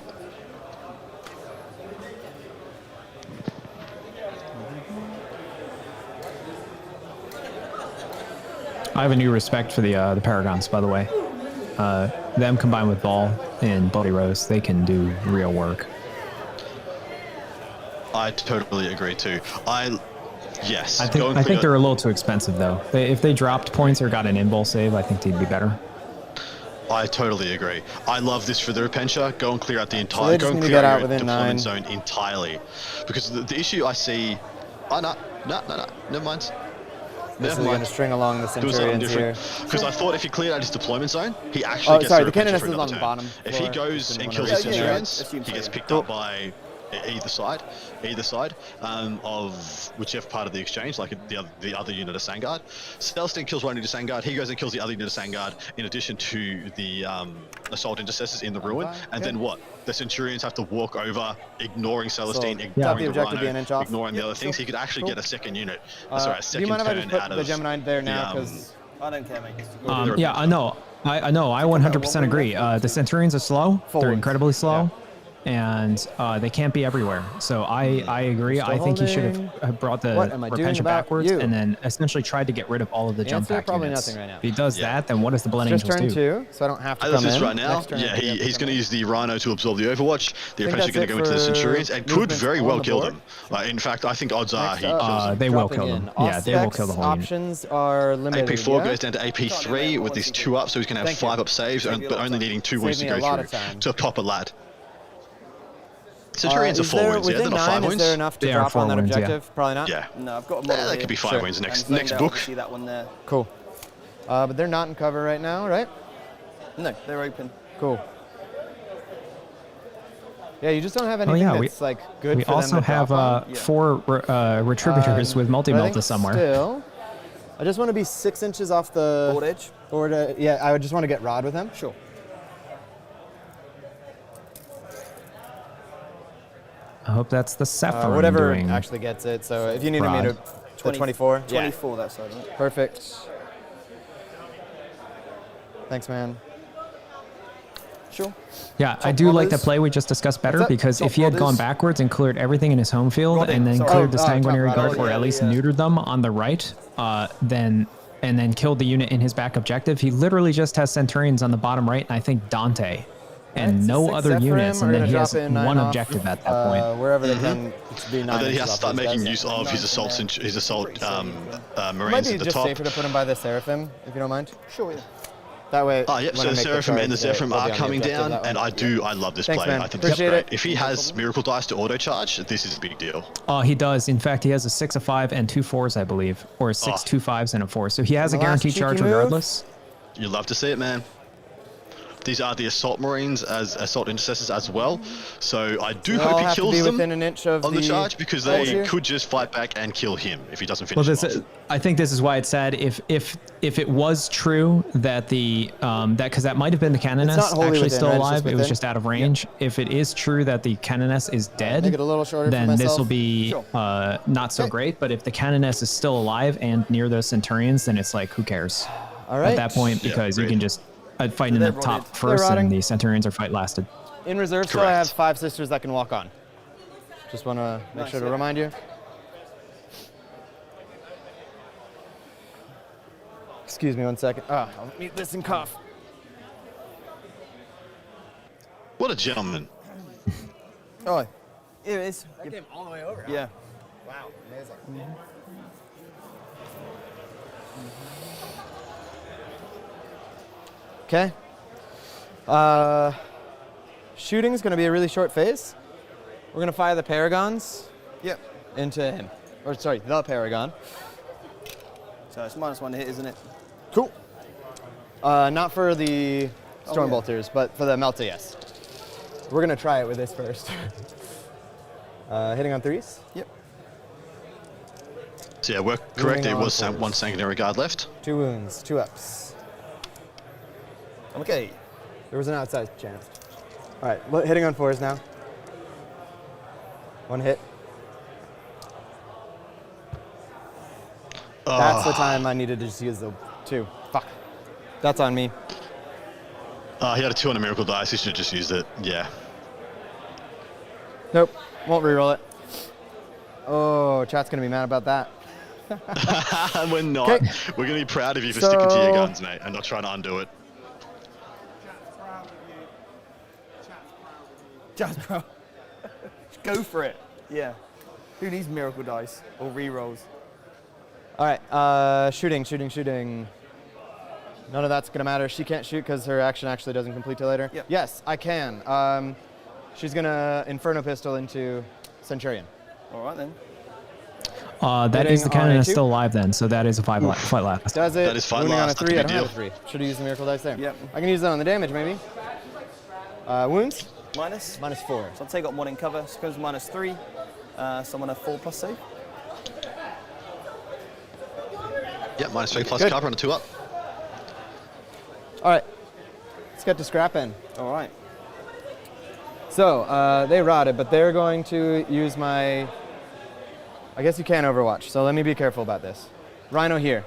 I have a new respect for the Paragons, by the way. Them combined with Ball and Bloody Rose, they can do real work. I totally agree too. Yes. I think they're a little too expensive though. If they dropped points or got an in-ball save, I think they'd be better. I totally agree. I love this for the Repentia. Go and clear out the entire. Go and clear out your deployment zone entirely, because the issue I see. Oh no, never mind. This is going to string along the Centurions here. Because I thought if he cleared out his deployment zone, he actually gets the cannon is on the bottom. If he goes and kills the Centurions, he gets picked up by either side of whichever part of the exchange, like the other unit of Sangard. Celestine kills one unit of Sangard, he goes and kills the other unit of Sangard in addition to the Assault Intercessors in the ruin, and then what? The Centurions have to walk over, ignoring Celestine, ignoring the Rhino, ignoring the other things. He could actually get a second unit, a second turn out of the Gemini there now, because I don't care, mate. Yeah, I know. I 100% agree. The Centurions are slow. They're incredibly slow. And they can't be everywhere. So I agree. I think he should have brought the Repentia backwards and then essentially tried to get rid of all of the jump back units. Nothing right now. If he does that, then what does the Blood Angels do? Just turn 2, so I don't have to come in. Right now, he's going to use the Rhino to absorb the Overwatch. The Repentia are going to go into the Centurions and could very well kill them. In fact, I think odds are he kills them. They will kill them. Yeah, they will kill the whole unit. Options are limited. AP4 goes down to AP3 with these 2 up, so he's going to have 5 up saves, but only needing 2 wounds to go through to pop a lad. Centurions are 4 wounds, yeah? They're not 5 wounds? Is there enough to drop on that objective? Probably not? Yeah. No, I've got a model that could be 5 wounds next book. See that one there. Cool. But they're not in cover right now, right? No, they're open. Cool. Yeah, you just don't have anything that's like good we for also them to have drop on. 4 Retributors with multi-melta somewhere. Still, I just want to be 6 inches off the board edge. Yeah, I would just want to get Rod with them. Sure. I hope that's the Sephiroth whatever doing. actually gets it. So if you needed me Rod. to 24. 24 that side, right? Perfect. Thanks, man. Sure. Yeah, I do like the play we just discussed better because if he had gone backwards and cleared everything in his home field and then cleared the sanguinary guard or at least neutered them on the right, then killed the unit in his back objective, he literally just has Centurions on the bottom right and I think Dante and no other units, and then he has one objective at that point. Wherever they can be 9 And then he has to inches start off these making guys. use of his assault Might marines be at the just top. safer to put him by the Seraphim, if you don't mind. Sure, yeah. That way. Oh, yep. when So I the make Seraphim charge, and the Seraphim they'll be are on the coming objective down, that and way. I love this Thanks, play. man. I think this is Appreciate great. it. If he has miracle dice to auto charge, this is a big deal. He does. In fact, he has a 6, a 5, and 2 4s, I believe, or 6 2 5s and a 4. So he has a The last guaranteed cheeky charge move. regardless. You love to see it, man. These are the assault marines as assault intercessors as well. So I do They all hope he have to kills be them within an inch of on the the charge because they altar. could just fight back and kill him if he doesn't Well, finish this, him I think this is why it's sad. If it was true that the because that might have been the It's not canoness wholly actually within, still right? It's alive, just it was within. just out of range. If it is true that the canoness is dead, Make it a little shorter for then this myself. will be not so great. But if the canoness is still alive and near those centurions, then it's like who cares All right. at that point because you can just fight in They're the top rotted. first They're and rotting. the centurions are fight lasted. In reserve, still I have 5 sisters that can walk on. Just want to make sure to remind you. Excuse me 1 second. I'll mute this and cough. What a gentleman. Oh, here it is. That came all the way over. Yeah. Wow, amazing. Okay. Shooting's going to be a really short phase. We're going to fire the Paragons. Yep. Into him. Or sorry, the Paragon. So it's -1 to hit, isn't it? Cool. Not for the Stormbolters, but for the Melta, yes. We're going to try it with this first. Hitting on 3s? Yep. So yeah, we're correct. There on was fours. 1 sanguinary guard left. 2 wounds, 2 ups. Okay. There was an outside chance. All right, hitting on 4s now. 1 hit. That's the time I needed to just use the 2. Fuck. That's on me. He had a 2 on a miracle dice. He should have just used it. Yeah. Nope, won't reroll it. Oh, chat's gonna be mad about that. We're not. 'Kay. We're going to be proud of you for sticking to your So- guns, mate, and not trying to undo it. Just bro. Go for it. Yeah. Who needs miracle dice or rerolls? All right, shooting. None of that's gonna matter. She can't shoot because her action actually doesn't complete till later. Yep. Yes, I can. She's gonna Inferno Pistol into Centurion. All right then. That is the Hitting on canoness A2? still alive then, so that is a fight last. Does it? That is fight Wounding on a last, that's 3. a I big don't have a deal. 3. Should have used the miracle dice there. Yep. I can use that on the damage maybe. Wounds? Minus? -4. So I'll take up 1 in cover. So it goes -3. Someone a 4+ save. Yeah, -3 plus Good. cover and a 2 up. All right, let's get to scrapping. All right. So, they rotted, but they're going to use my... I guess you can Overwatch, so let me be careful about this. Rhino here.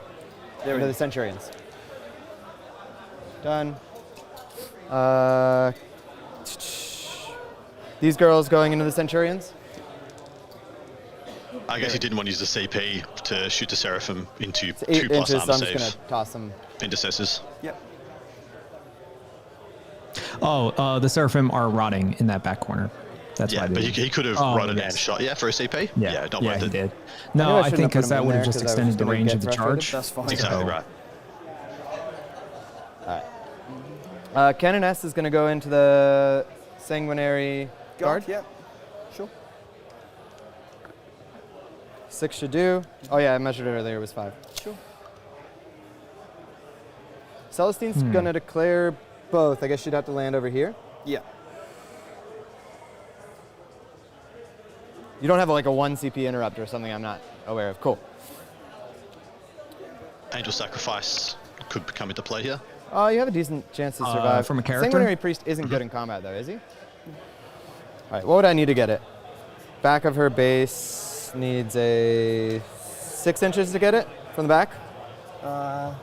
There Into we the go. Centurions. Done. These girls going into the Centurions. I guess he didn't want to use the CP to shoot the Seraphim into It's 8 2+ inches, so armor I'm just saves. going to toss them. Intercessors. Yep. The Seraphim are rotting in that back corner. That's Yeah, why but they he could have rotted and shot. Yeah, for a CP. Yeah, not worth he it. did. I knew No, I I shouldn't think have put because him that in would have there just 'cause I was extended the gonna range get of the frustrated. charge. That's fine. That's exactly right. All right. Canoness is going to go into the Sanguinary Guard. Yep. Sure. 6 should do. Oh yeah, I measured it earlier, it was 5. Sure. Celestine's going to declare both. I guess she'd have to land over here. Yeah. You don't have like a 1 CP interrupt or something I'm not aware of. Cool. Angel Sacrifice could come into play here. You have a decent chance to survive. from a character? Sanguinary Priest isn't good in combat though, is he? All right, what would I need to get it? back of her base needs a 6 inches to get it from the back.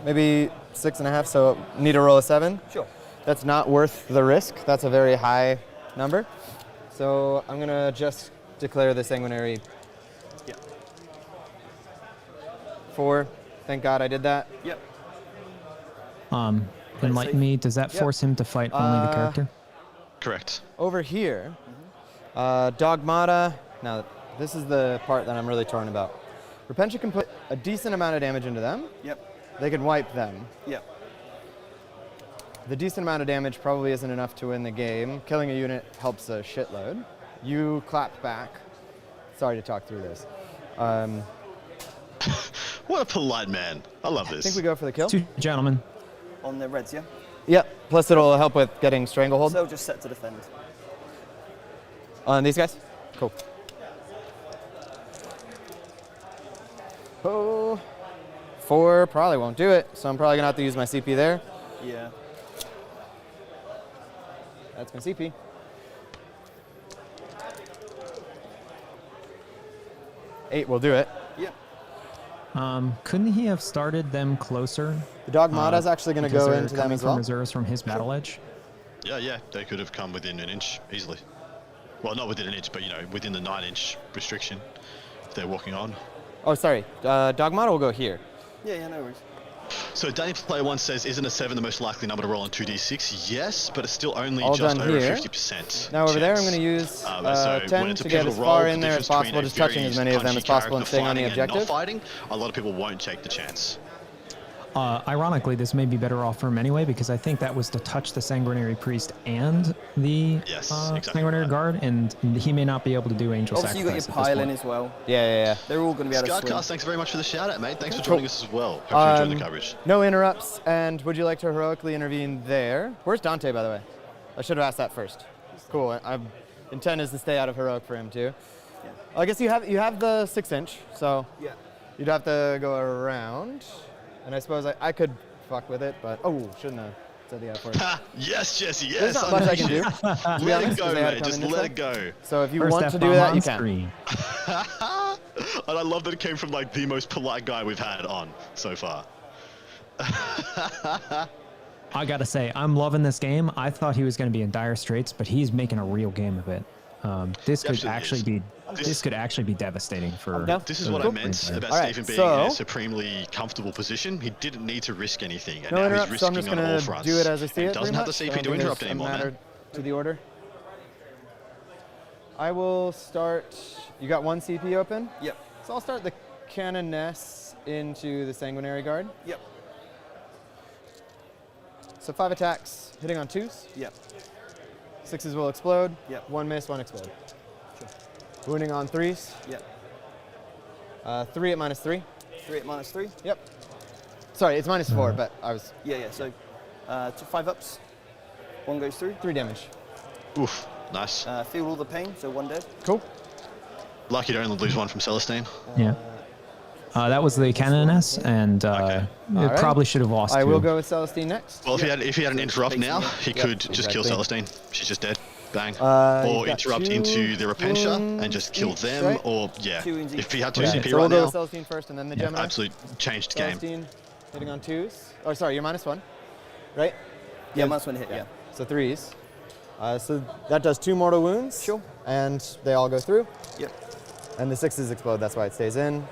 Maybe 6.5, so need to roll a 7. Sure. That's not worth the risk. That's a very high number. So I'm gonna just declare the sanguinary. Yeah. 4. Thank God I did that. Yep. Enlighten me. Does that force him to fight only the character? Correct. Over here, Dogmata. Now, this is the part that I'm really torn about. Repentia can put a decent amount of damage into them. Yep. They can wipe them. Yep. The decent amount of damage probably isn't enough to win the game. Killing a unit helps a shitload. You clap back. Sorry to talk through this. What a polite man. I love this. I think we go for the kill. 2 gentlemen. On the reds, yeah? Yep. Plus it'll help with getting stranglehold. So just set to defend. On these guys? Cool. Oh. 4 probably won't do it, so I'm probably gonna have to use my CP there. Yeah. That's my CP. Eight will do it. Yep. Couldn't he have started them closer? The Dogmata's actually going to go into them as well. Reserves from his battle edge. Yeah, they could have come within an inch easily. Well, not within an inch, but within the 9-inch restriction if they're walking on. Oh, sorry. Dogmata will go here. Yeah, no worries. So Danny Player 1 says, isn't a 7 the most likely number to roll on 2d6? Yes, but it's still only All just done over here. 50%. Now over there, I'm going to use 10 to get as far in there as possible, just touching as many of them as possible and staying on the objective. Not fighting, a lot of people won't take the chance. Ironically, this may be better off for him anyway, because I think that was to touch the Sanguinary Priest and the Sanguinary Guard, and he may not be able to do Angel Obviously, Sacrifice. you got your pile in as well. Yeah. They're all going to be able to swing. Scarcast, thanks very much for the shout out, mate. Thanks for joining us as well. Hope you enjoyed the coverage. No interrupts, and would you like to heroically intervene there? Where's Dante, by the way? I should have asked that first. Cool. Intent is to stay out of heroic for him, too. Yeah. I guess you have the 6-inch, so you'd have to go around. And I suppose I could fuck with it, but shouldn't have said the F word. Yes, Jesse, yes. There's not much I can do. Let it go, mate. Just let it go. So if you want to do that, you can. And I love that it came from like the most polite guy we've had on so far. I gotta say, I'm loving this game. I thought he was going to be in dire straits, but he's making a real game of it. This could actually be devastating for. This is what I meant about Stephen being in a supremely comfortable position. He didn't need to risk anything, and now he's risking on all fronts. Do it as I see it. Doesn't have the CP to interrupt anymore, man. To the order. I will start. You got 1 CP open? Yep. So I'll start the Canoness into the Sanguinary Guard. Yep. So 5 attacks, hitting on 2s. Yep. 6s will explode. Yep. 1 miss, 1 explode. Sure. Wounding on 3s. Yep. 3 at -3. 3 at -3. Yep. Sorry, it's -4, but I was. Yeah. So 5 ups. 1 goes through. 3 damage. Oof. Nice. Feel all the pain, so 1 dead. Cool. Lucky to only lose 1 from Celestine. Yeah. That was the Canoness, and it probably should have lost. I will go with Celestine next. Well, if he had an interrupt now, he could just kill Celestine. She's just dead. Bang. Or interrupt into the Repentia and just kill them. Right? Or, if he had 2 CP so right we'll go now. with Celestine first and then the Gemini. Absolute changed game. Celestine hitting on 2s. Oh, sorry, you're -1, right? Yeah, -1 hit, yeah. So 3s. So that does 2 mortal wounds. Sure. And they all go through. Yep. And the 6s explode, that's why it stays in.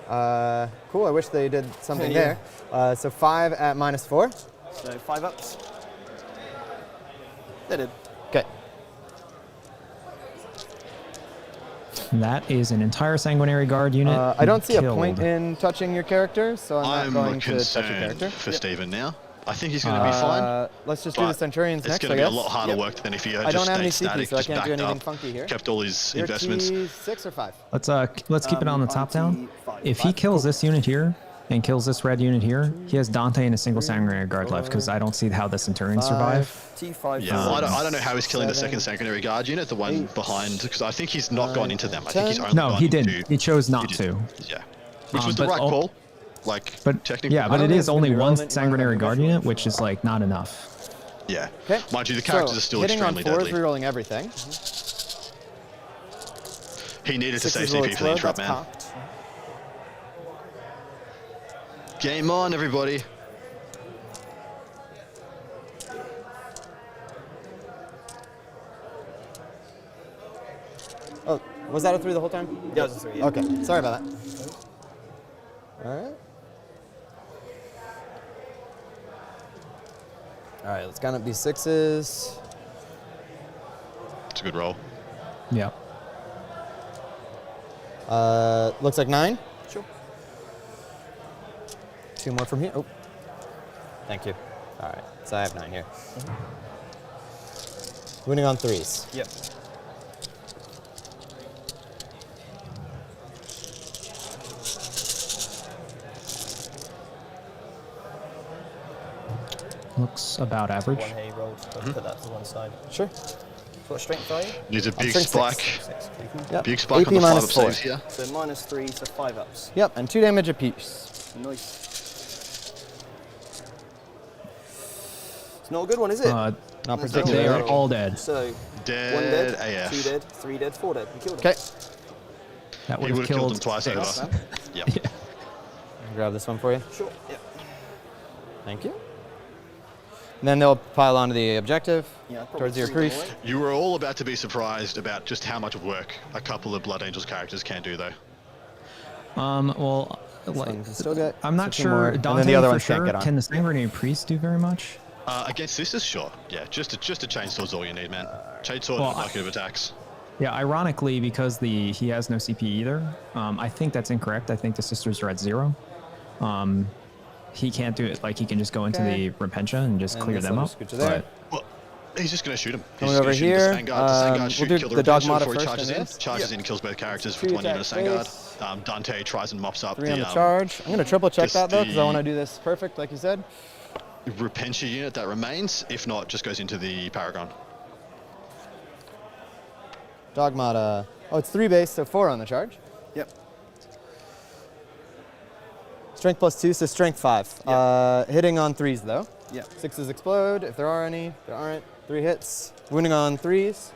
Cool, I wish they did something there. So 5 at -4. So 5 ups. They did. Okay. That is an entire Sanguinary Guard unit. I don't see killed. a point in touching your character, so I'm not going to touch your character. concerned for Stephen now. I think he's going to be fine. Let's just do the Centurions next, It's going to be a lot harder work than if he I just don't have any stayed CP, static, so I just can't do backed anything up, funky here. kept all his investments. 6 or 5? Let's keep it on the top down. If he kills this unit here and kills this red unit here, he has Dante and a single Sanguinary Guard left, because I don't see how the Centurions survive. T5. Yeah, well, I don't know how he's killing the second Sanguinary Guard unit, the one behind, because I think he's not gone into them. I think he's only No, gone he into... didn't. He chose not to. Yeah. Which was the right call. Technically. Yeah, but it is only 1 Sanguinary Guard unit, which is like not enough. Yeah. Okay. Mind you, the characters are still hitting extremely on 4s, deadly. rerolling everything. He needed to save Sixes will CP for the explode, interrupt, that's man. cocked. Game on, everybody. Oh, was that a 3 the whole time? Yeah, it was a 3, yeah. Okay, sorry about that. Alright. Alright, let's gun up these 6s. It's a good roll. Yeah. Looks like 9. Sure. 2 more from here. Oh. Thank you. Alright, so I have 9 here. Winning on 3s. Yep. Looks about average. One hay rolled. Let's put that to one side. Sure. What strength are you? Needs a big strength spike. 6. Yep. Big spike AP on the 5 up -4. saves here. So -3, so 5 ups. Yep, and 2 damage apiece. Nice. It's not a good one, is it? Not Let's particularly. They roll. are all dead. So, Dead 1 dead, AF. 2 dead, 3 dead, 4 dead. We killed him. Okay. That would He have would have killed killed him twice, I six. think. Yep. Grab this one for you. Sure. Yep. Thank you. And then they'll pile onto the objective Yeah, probably towards your 3 priest. away. You were all about to be surprised about just how much work a couple of Blood Angels characters can do, though. Well, one like, can still get I'm not 16 more, sure. and then Dante the other for ones can't sure. get on. Can the Sanguinary Priest do very much? Against sisters, sure. Yeah, just a chainsaw's all you need, man. Chainsword Well, and a bucket of attacks. Yeah, ironically, because he has no CP either, I think that's incorrect. I think the sisters are at 0. He can't do it. Like, he can just go into the Repentia and just And clear this them will up. just scoot you there. Well, he's just going to shoot him. He's Coming just over gonna shoot him. here, The Sangard shoot, we'll do kill the the Repentia Dogmata before he first charges in in. this. Charges in, kills both characters for 2 1 unit of attack Sangard. base. Dante tries and mops up 3 on the the charge. I'm going to triple check just that though, because I the- want to do this perfect, like you said. Repentia unit that remains. If not, just goes into the Paragon. Dogmata. Oh, it's 3 base, so 4 on the charge. Yep. Strength +2, so strength 5. Hitting on 3s though. Yep. 6s explode, if there are any. There aren't. 3 hits. Wounding on 3s.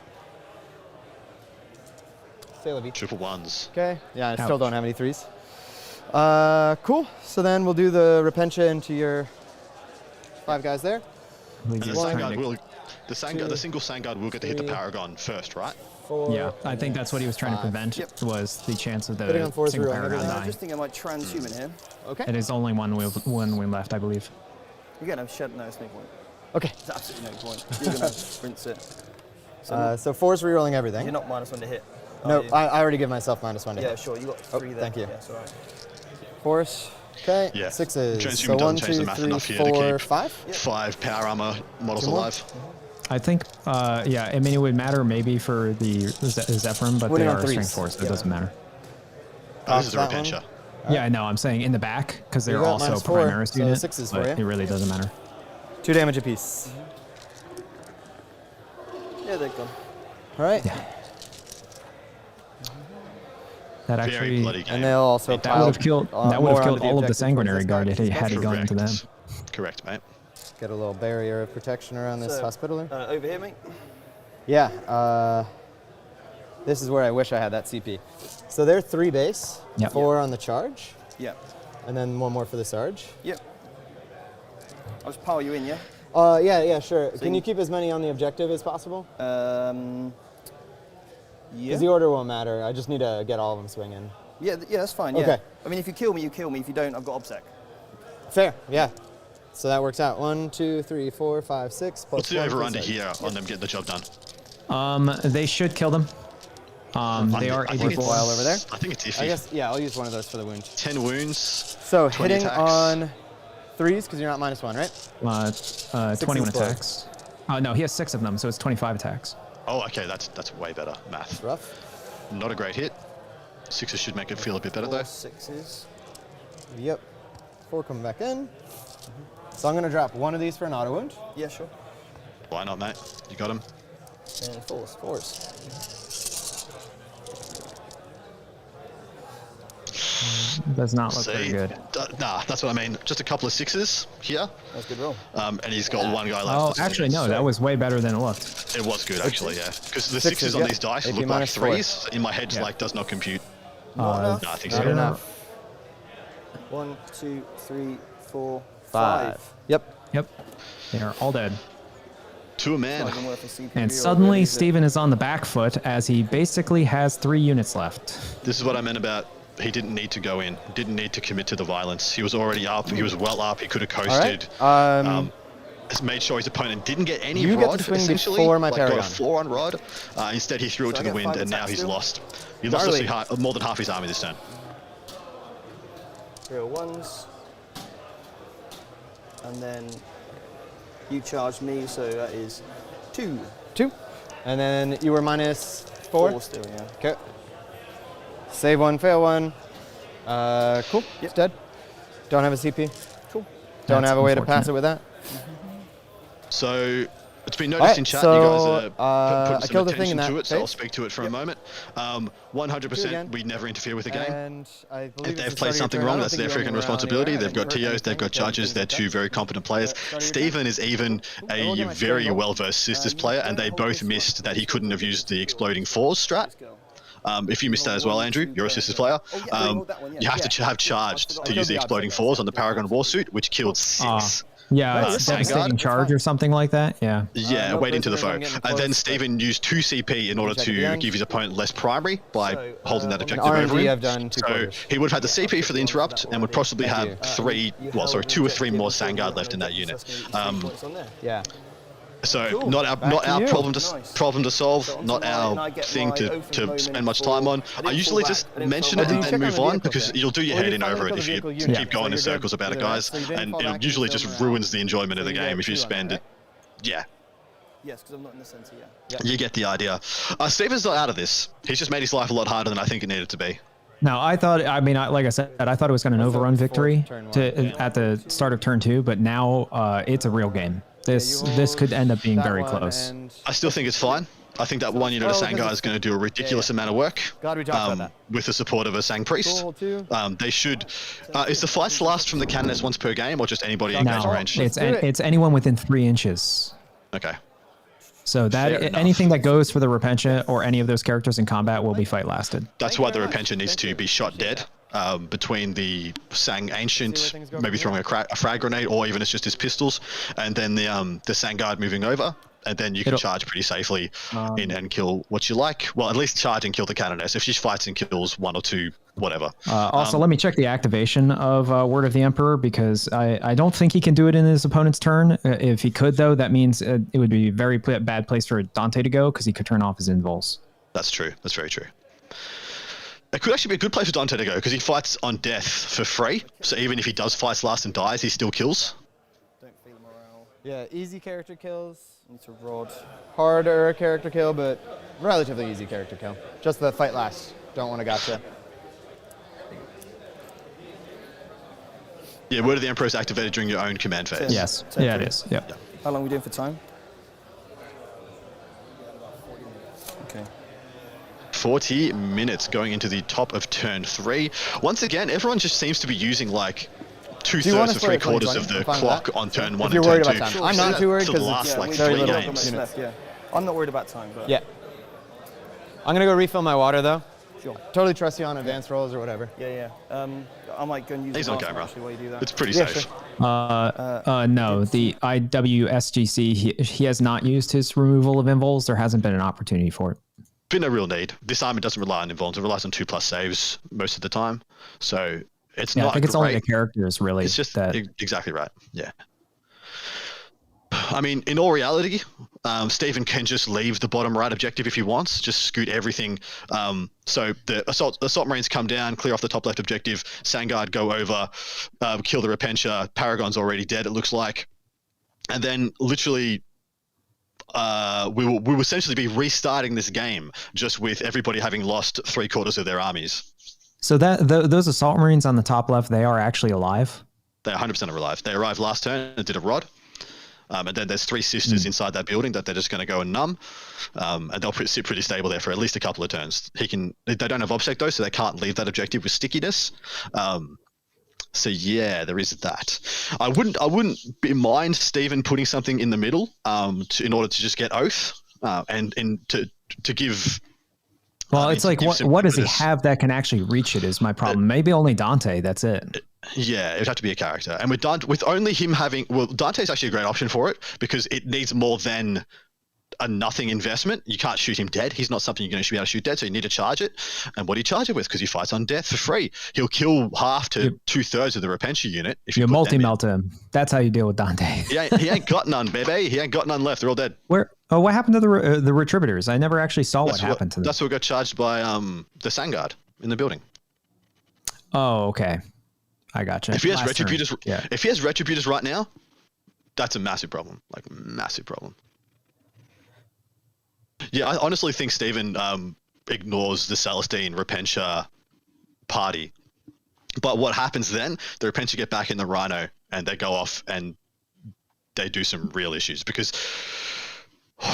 Triple 1s. Okay. Yeah, I still Ouch. don't have any 3s. Cool. So then we'll do the Repentia into your 5 guys there. And the One, Sangard will, the two, single Sangard will get to hit the 3, Paragon first, right? 4. Yeah, I think that's what he was trying to 5. prevent. Was the chance of the Hitting on 4s, single reroll Paragon everything. I dying. just think I might transhuman here. Okay. It is only one win left, I believe. You're going to have shed. No, it's no point. Okay. It's absolutely no point. You're going to rinse it. So 4's rerolling everything. You're not -1 to hit. No, are you? I already give myself -1 to Yeah, hit. sure. You got 3 there. Thank you. Yeah, it's all right. 4s. Okay. Yeah. 6s. Transhuman So 1, doesn't change 2, the math 3, enough here to 4, keep 5. 5 power armor models 2 more. alive. I think, yeah, I mean, it would matter maybe for the Zephyrin, but Winning they on are 3s. strength 4, so it doesn't matter. This is the that one. Repentia. Yeah, I know. I'm saying in the back, because You they're got also -4, Primaris so unit, 6s for but you. it really doesn't matter. 2 damage apiece. Yeah, they're gone. All right. That Very actually, bloody game. And they'll also that would have killed more all of onto the objective Sanguinary towards Guard this had guy. he gone into them. Correct, mate. Get a little barrier of protection around this So, hospitaler. over here, mate. Yeah. This is where I wish I had that CP. So they're 3 base, Yep. 4 on the charge, Yep. and then 1 more for the Sarge. Yep. I'll just power you in, yeah? Yeah, sure. So Can you- you keep as many on the objective as possible? Yeah. Because the order won't matter. I just need to get all of them swinging. Yeah, yeah, that's fine. Yeah. Okay. I mean, if you kill me, you kill me. If you don't, I've got obsec. Fair, yeah. So that works out. 1, 2, 3, 4, 5, 6. What's the 1 for over-under Sarge. here on them getting the job done? They should kill them. They are I think able. While over there. I think it's iffy. I guess, yeah, I'll use one of those for the wound. 10 wounds. So 20 hitting attacks. on 3s, because you're not -1, right? 21 explode. attacks. No, he has 6 of them, so it's 25 attacks. Oh, okay, that's way better math. Rough. Not a great hit. 6s should make it feel a bit better though. 6s. Yep. 4 coming back in. So I'm going to drop 1 of these for an auto wound. Yeah, sure. Why not, mate? You got him. And 4s. Does not look very See, good. Nah, that's what I mean. Just a couple of sixes here. That's a good roll. And he's got one guy left. Oh, actually, no, that was way better than it looked. It was good, actually, yeah. Because the Sixes, sixes on yeah. these dice AP look like -4. threes. In my head, like, does not compute. Not enough. No, I think Not so. enough. 1, 2, 3, 4, 5. 5. Yep. Yep. They are all dead. To a man. Not even worth a CP And reroll, suddenly, really, is it? Steven is on the back foot as he basically has 3 units left. This is what I meant about he didn't need to go in. Didn't need to commit to the violence. He was already up. He was well up. He could have coasted. Has made sure his opponent didn't get any You get to rod, swing essentially. before my Got a Paragon. 4 on rod. Instead, he threw it So to I the get wind, 5 and now attacks he's still? lost. He lost Gnarly. more than half his army this turn. Real ones. And then you charge me, so that is 2. 2. And then you were minus 4? 4 still, yeah. Okay. Save 1, fail 1. Cool. It's dead. Don't have a CP. Cool. Don't That's have a way to pass unfortunate. it with that. So it's been noticed Alright, in chat so, you guys are I putting some killed the thing attention in to that it, so I'll phase. speak to it for a moment. again. 100% we never interfere with the game. And I believe If it's they've the played start of something your turn. I wrong, don't that's think their you freaking roll around the responsibility. air. I They've got didn't hurt TOs, they've anything, got killed judges, things they're like two that. very competent players. Start of your Steven is even I'll a get my very turn. well-versed Sisters player, and they both missed that he couldn't have used the exploding fours strat. If you missed that as well, Andrew, you're a Sisters player. You have to have charged to use the exploding fours on the Paragon Warsuit, which killed 6. Yeah, it's Vanguard. devastating charge or something like that. Yeah. Yeah, wait into the foe. And then Steven used 2 CP in order to give his opponent less primary by holding that objective over RNG him. I've done 2 So quarters. he would have had the CP for the interrupt and would possibly have 2 or 3 more Sangard left in that unit. Yeah. So not our you. problem to solve, not our thing to spend much time on. I usually just mention it and then move on because you'll do your head in over it if you keep going in circles about it, guys, and it usually just ruins the enjoyment of the game if you spend it. Yeah. Yes, because I'm not in the centre yet. You get the idea. Steven's not out of this. He's just made his life a lot harder than I think it needed to be. No, I thought. I mean, like I said, I thought it was going to an overrun victory at the start of turn 2, but now it's a real game. This could end up being very close. I still think it's fine. I think that 1 unit of Sangar is going to do a ridiculous amount of work. God, we talked about that. With the support of a Sang Priest. They should. Is the fights last from the Canoness once per game, or just anybody engaged No, range? it's anyone within 3 inches. Okay. So that anything that goes for the Repentia or any of those characters in combat will be fight lasted. That's why the Repentia needs to be shot dead. Between the Sang Ancient, maybe throwing a frag grenade, or even it's just his pistols, and then the Sangard moving over, and then you can charge pretty safely in and kill what you like. Well, at least charge and kill the Canoness. If she fights and kills 1 or 2, whatever. Also, let me check the activation of Word of the Emperor, because I don't think he can do it in his opponent's turn. If he could, though, that means it would be a very bad place for Dante to go, because he could turn off his invuls. That's true. That's very true. It could actually be a good place for Dante to go, because he fights on death for free. So even if he does fights last and dies, he still kills. Yeah, easy character kills. Need to rod. Harder character kill, but relatively easy character kill. Just the fight last. Don't want to gotcha. Yeah, Word of the Emperor is activated during your own command phase. Yes. Yeah, it is. Yep. How long are we doing for time? Okay. 40 minutes going into the top of turn 3. Once again, everyone just seems to be using like 2/3 to 3/4 of the clock on turn 1 and turn 2. I'm not too worried for the because last it's like very 3 little games. Left, yeah. I'm not worried about time, but Yeah. I'm gonna go refill my water though. Sure. Totally trust you on advanced rolls or whatever. Yeah. I might go and use He's the on master camera. actually while you do that. It's pretty Yeah, safe. No, the IWSGC, he has not used his removal of invuls. There hasn't been an opportunity for it. Been no real need. This army doesn't rely on involves. It relies on 2+ saves most of the time. So it's Yeah, not I think it's only the great. characters really. It's just that. exactly right. Yeah. I mean, in all reality, Steven can just leave the bottom right objective if he wants. Just scoot everything. So the assault marines come down, clear off the top left objective. Sangard go over, kill the Repentia. Paragon's already dead, it looks like. And then literally, we will essentially be restarting this game just with everybody having lost 3/4 of their armies. So those assault marines on the top left, they are actually alive. They're 100% alive. They arrived last turn and did a rod. And then there's 3 sisters inside that building that they're just going to go and numb, and they'll sit pretty stable there for at least a couple of turns. They don't have obsec though, so they can't leave that objective with stickiness. So yeah, there is that. I wouldn't mind Stephen putting something in the middle in order to just get oath and to give. Well, it's like, what does he have that can actually reach it is my problem. Maybe only Dante, that's it. Yeah, it would have to be a character. And with only him having... Well, Dante's actually a great option for it because it needs more than a nothing investment. You can't shoot him dead. He's not something you're going to be able to shoot dead, so you need to charge it. And what do you charge it with? Because he fights on death for free. He'll kill half to 2/3 of the Repentia unit. If you multi-melt him. That's how you deal with Dante. He ain't got none, baby. He ain't got none left. They're all dead. What happened to the Retributors? I never actually saw what happened to them. That's what got charged by the Sangard in the building. Oh, okay. I gotcha. If he has Retributors right now, that's a massive problem. Like, massive problem. Yeah, I honestly think Stephen ignores the Celestine Repentia party. But what happens then, the Repentia get back in the Rhino and they go off and they do some real issues. Because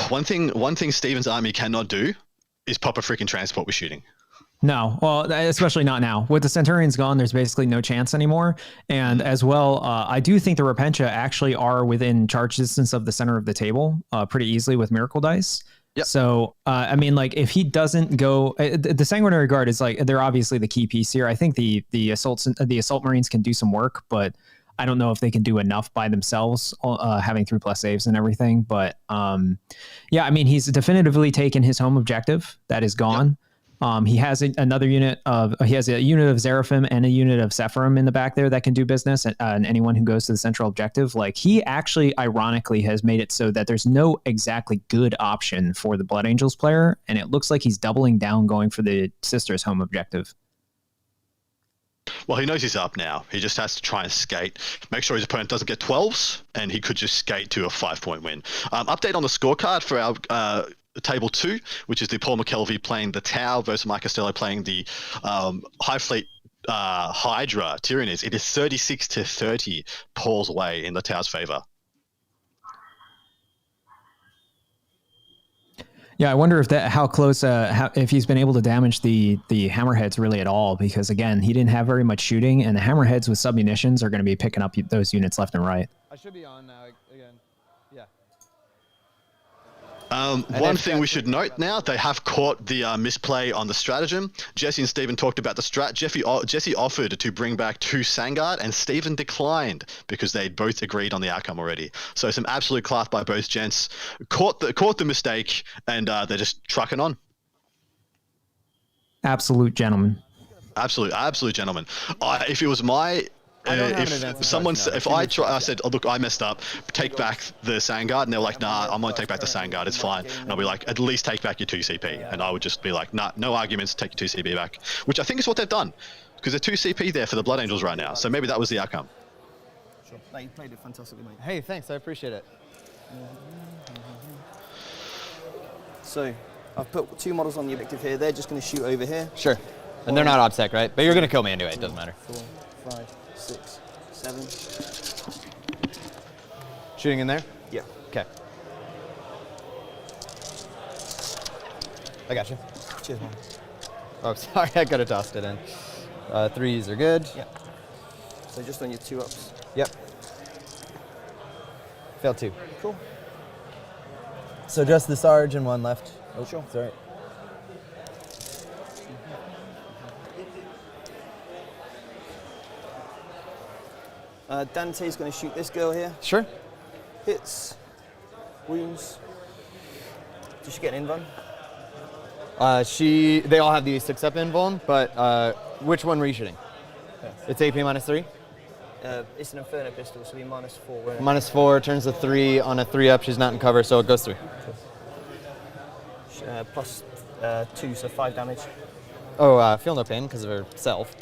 one thing Stephen's army cannot do is pop a freaking transport with shooting. No, well, especially not now. With the Centurions gone, there's basically no chance anymore. And as well, I do think the Repentia actually are within charge distance of the center of the table pretty easily with Miracle Dice. Yep. So, I mean, like, if he doesn't go, the Sanguinary Guard is like, they're obviously the key piece here. I think the Assault Marines can do some work, but I don't know if they can do enough by themselves, having 3+ saves and everything. But yeah, I mean, he's definitively taken his home objective. That is gone. Yep. He has a unit of Seraphim and a unit of Sephirim in the back there that can do business, and anyone who goes to the central objective. Like, he actually ironically has made it so that there's no exactly good option for the Blood Angels player, and it looks like he's doubling down going for the Sisters home objective. Well, he knows he's up now. He just has to try and skate, make sure his opponent doesn't get 12s, and he could just skate to a 5-point win. Update on the scorecard for our Table 2, which is the Paul McKelvey playing the Tau versus Mike Costello playing the High Fleet Hydra Tyranids. It is 36-30 Paul's way in the Tau's favor. Yeah, I wonder how close, if he's been able to damage the Hammerheads really at all, because again, he didn't have very much shooting, and the Hammerheads with submunitions are going to be picking up those units left and right. I should be on now again. Yeah. One thing we should note now, they have caught the misplay on the stratagem. Jesse and Stephen talked about the strat. Jesse offered to bring back 2 Sangard, and Stephen declined because they'd both agreed on the outcome already. So some absolute class by both gents. Caught the mistake, and they're just trucking on. Absolute gentlemen. Absolute gentlemen. If it was my... if I said, oh, look, I messed up, take back the Sangard, and they're like, nah, I'm going to take back the Sangard, it's fine. And I'll be like, at least take back your 2 CP. And I would just be like, nah, no arguments, take your 2 CP back. Which I think is what they've done. Because they're 2 CP there for the Blood Angels right now. So maybe that was the outcome. Sure. No, you played it fantastically, mate. Hey, thanks, I appreciate it. So, I've put 2 models on the objective here. They're just going to shoot over here. Sure. And they're not obsec, right? But you're going to kill me anyway, it doesn't matter. 4, 5, 6, 7. Shooting in there? Yeah. Okay. I got you. Cheers, man. Oh, sorry, I gotta toss it in. 3s are good. Yeah. So just on your 2-ups. Yep. Failed 2. Cool. So just the Sarge and 1 left. Oh, sure. Sorry. Dante's going to shoot this girl here. Sure. Hits. Wounds. Did she get an invuln? They all have the 6-up invuln, but which one were you shooting? Okay. It's AP -3? It's an Inferno pistol, so it'll be -4. -4, turns to 3 on a 3-up, she's not in cover, so it goes through. Plus 2, so 5 damage. Oh, feel no pain because of her self.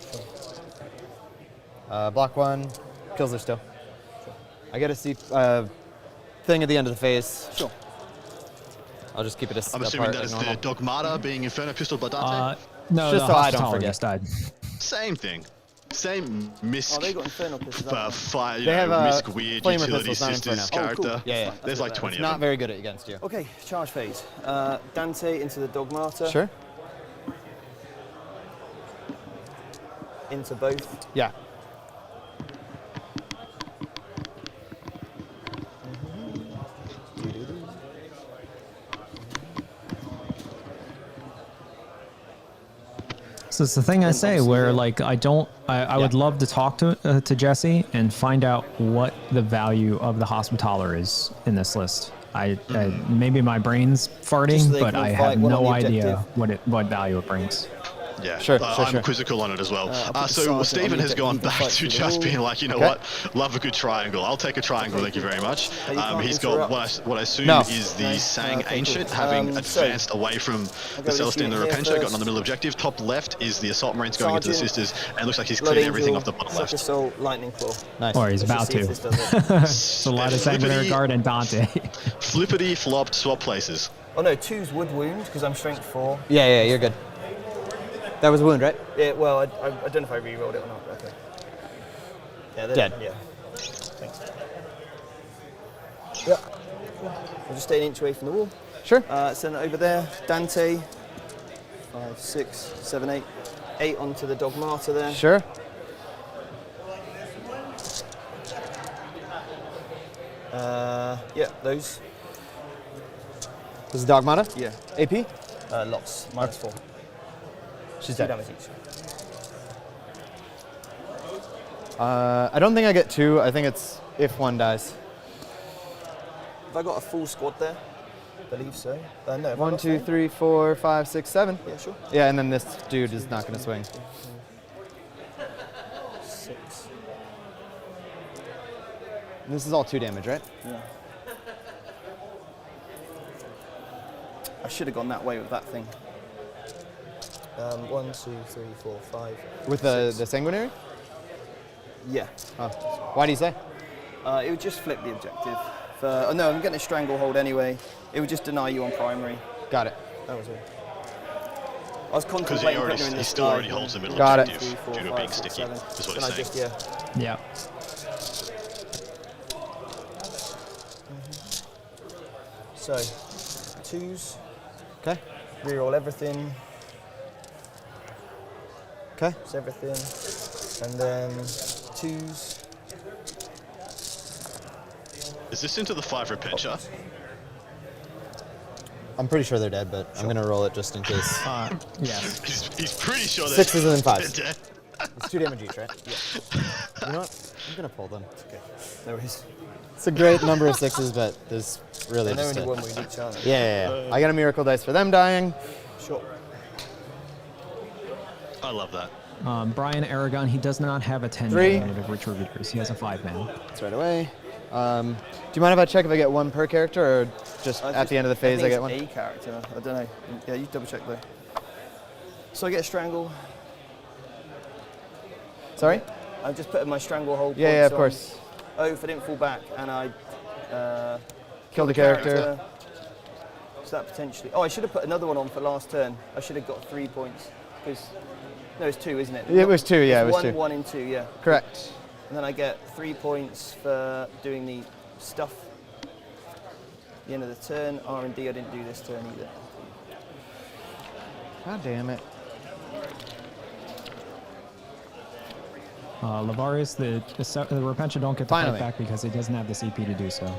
Block 1, kills her still. Sure. I get a thing at the end of the face. Sure. I'll just keep it I'm assuming that is the Dogmata being Inferno pistol by Dante? No, just the so I don't Hospitality forget. just died. Same thing. same Misk, they got Infernal Pistols. they have Misk Weird Flamer Utility pistols, not Sisters Inferno. character. Cool. Yeah. There's like 20 It's of not them. very good against you. Okay, charge phase. Dante into the Dogmata. Sure. Into both. Yeah. So it's the thing I say where like I would love to talk to Jesse and find out what the value of the Hospitaller is in this list. Maybe my brain's farting, but I have no idea what value it brings. Yeah, sure, I'm quizzical on it as well. So Stephen has gone back to just being like, you know what, love a good triangle. I'll take a triangle, thank you very much. He's got what I assume is the Sang Ancient, having advanced away from the Celestine the Repentia, got another middle objective. Top left is the Assault Marines going into the Sisters, and it looks like he's cleared everything off the bottom left. Assault, Lightning Claw. Nice. Or he's about to. It's a lot of Sanguinary Guard and Dante. Flippity flopped, swap places. Oh no, 2's would wound because I'm strength 4. Yeah, you're good. That was a wound, right? Yeah, well, I don't know if I re-rolled it or not. Okay. Yeah, they're dead. Yeah. Thanks. Yeah. I'll just stay an inch away from the wall. Sure. Send it over there. Dante. 5, 6, 7, 8. 8 onto the Dogmata there. Sure. Yeah, those. This is Dogmata? Yeah. AP? Lots. -4. She's 2 dead. damage each. I don't think I get 2. I think it's if one dies. Have I got a full squad there? I believe so. No. 1, 2, 3, 4, 5, 6, 7. Yeah, sure. Yeah, and then this dude is not going to swing. 6. And this is all 2 damage, right? Yeah. I should have gone that way with that thing. 1, 2, 3, 4, 5. With the Sanguinary? Yeah. Oh. Why do you say? It would just flip the objective. Oh no, I'm getting a stranglehold anyway. It would just deny you on primary. Got it. That was it. I was Because contemplating he still already holds the middle Got objective 3, 4, due to 5, being 6, sticky. 7. Is what Then I he's saying. just, Yeah. So, 2s. Okay. Reroll everything. Okay. It's everything. And then 2s. Is this into the 5 Repentia? I'm pretty sure they're dead, but I'm going to roll it just in case. Yeah. He's pretty sure they're 6s and then 5s. dead. It's 2 damage each, right? Yeah. You know what? I'm going to pull them. Okay. There is. It's a great number of 6s, but there's really And they're just only one with each other. Yeah. I got a miracle dice for them dying. Sure. I love that. Brian Aragon, he does not have a 10 3. man of Retributor's. He has a 5 man. That's right away. Do you mind if I check if I get 1 per character, or just at the end of the phase I get 1? A character. I don't know. Yeah, you double check though. So I get a strangle. Sorry? I'm just putting my stranglehold. Yeah, of points course. on. Oh, if I didn't fall back and I Killed the character. So that potentially. Oh, I should have put another one on for last turn. I should have got 3 points. No, it's 2, isn't it? Yeah, it was 2, yeah, it was 2. 1 and 2, yeah. Correct. And then I get 3 points for doing the stuff. The end of the turn. R&D I didn't do this turn either. God damn it. Lavarius, the Repentia don't get the fight back because he doesn't have the CP to do so.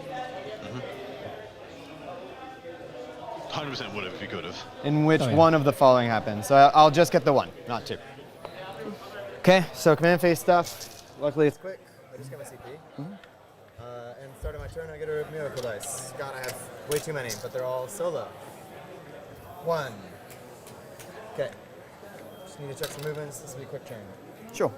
100% would have if you could have. In which one of the following happens. So I'll just get the 1, not 2. Okay, so command phase stuff. Luckily it's quick. I just get my CP. And starting my turn, I get a miracle dice. God, I have way too many, but they're all solo. 1. Okay. Just need to check some movements. This will be a quick turn. Sure.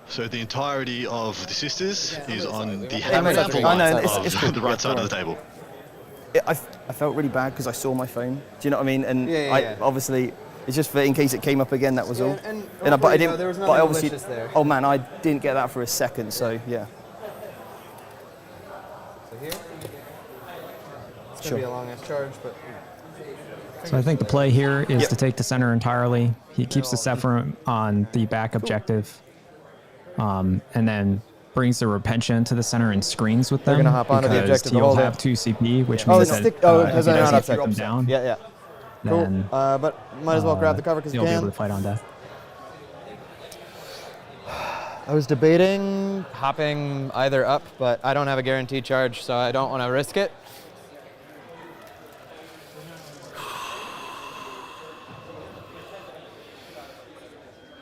So the entirety of the Sisters is on the it's the right side of the table. I felt really bad because I saw my phone. Do you know what I mean? And Yeah. obviously, it's just for in case it came up again. That was all. And but I didn't. there was but nothing I obviously. malicious there. Oh man, I didn't get that for a second. So yeah. So here. It's going to be a long ass charge, but. So I think the play here is to take the center entirely. He keeps the Sephiroth on the back objective, and then brings the Repentia to the center and screens with them. They're gonna hop onto the objective. He'll have 2 CP, which means that because if they're he not doesn't take them down, Yeah. then cool. But might as well grab the cover because you he'll be able can. to fight on death. I was debating hopping either up, but I don't have a guaranteed charge, so I don't want to risk it.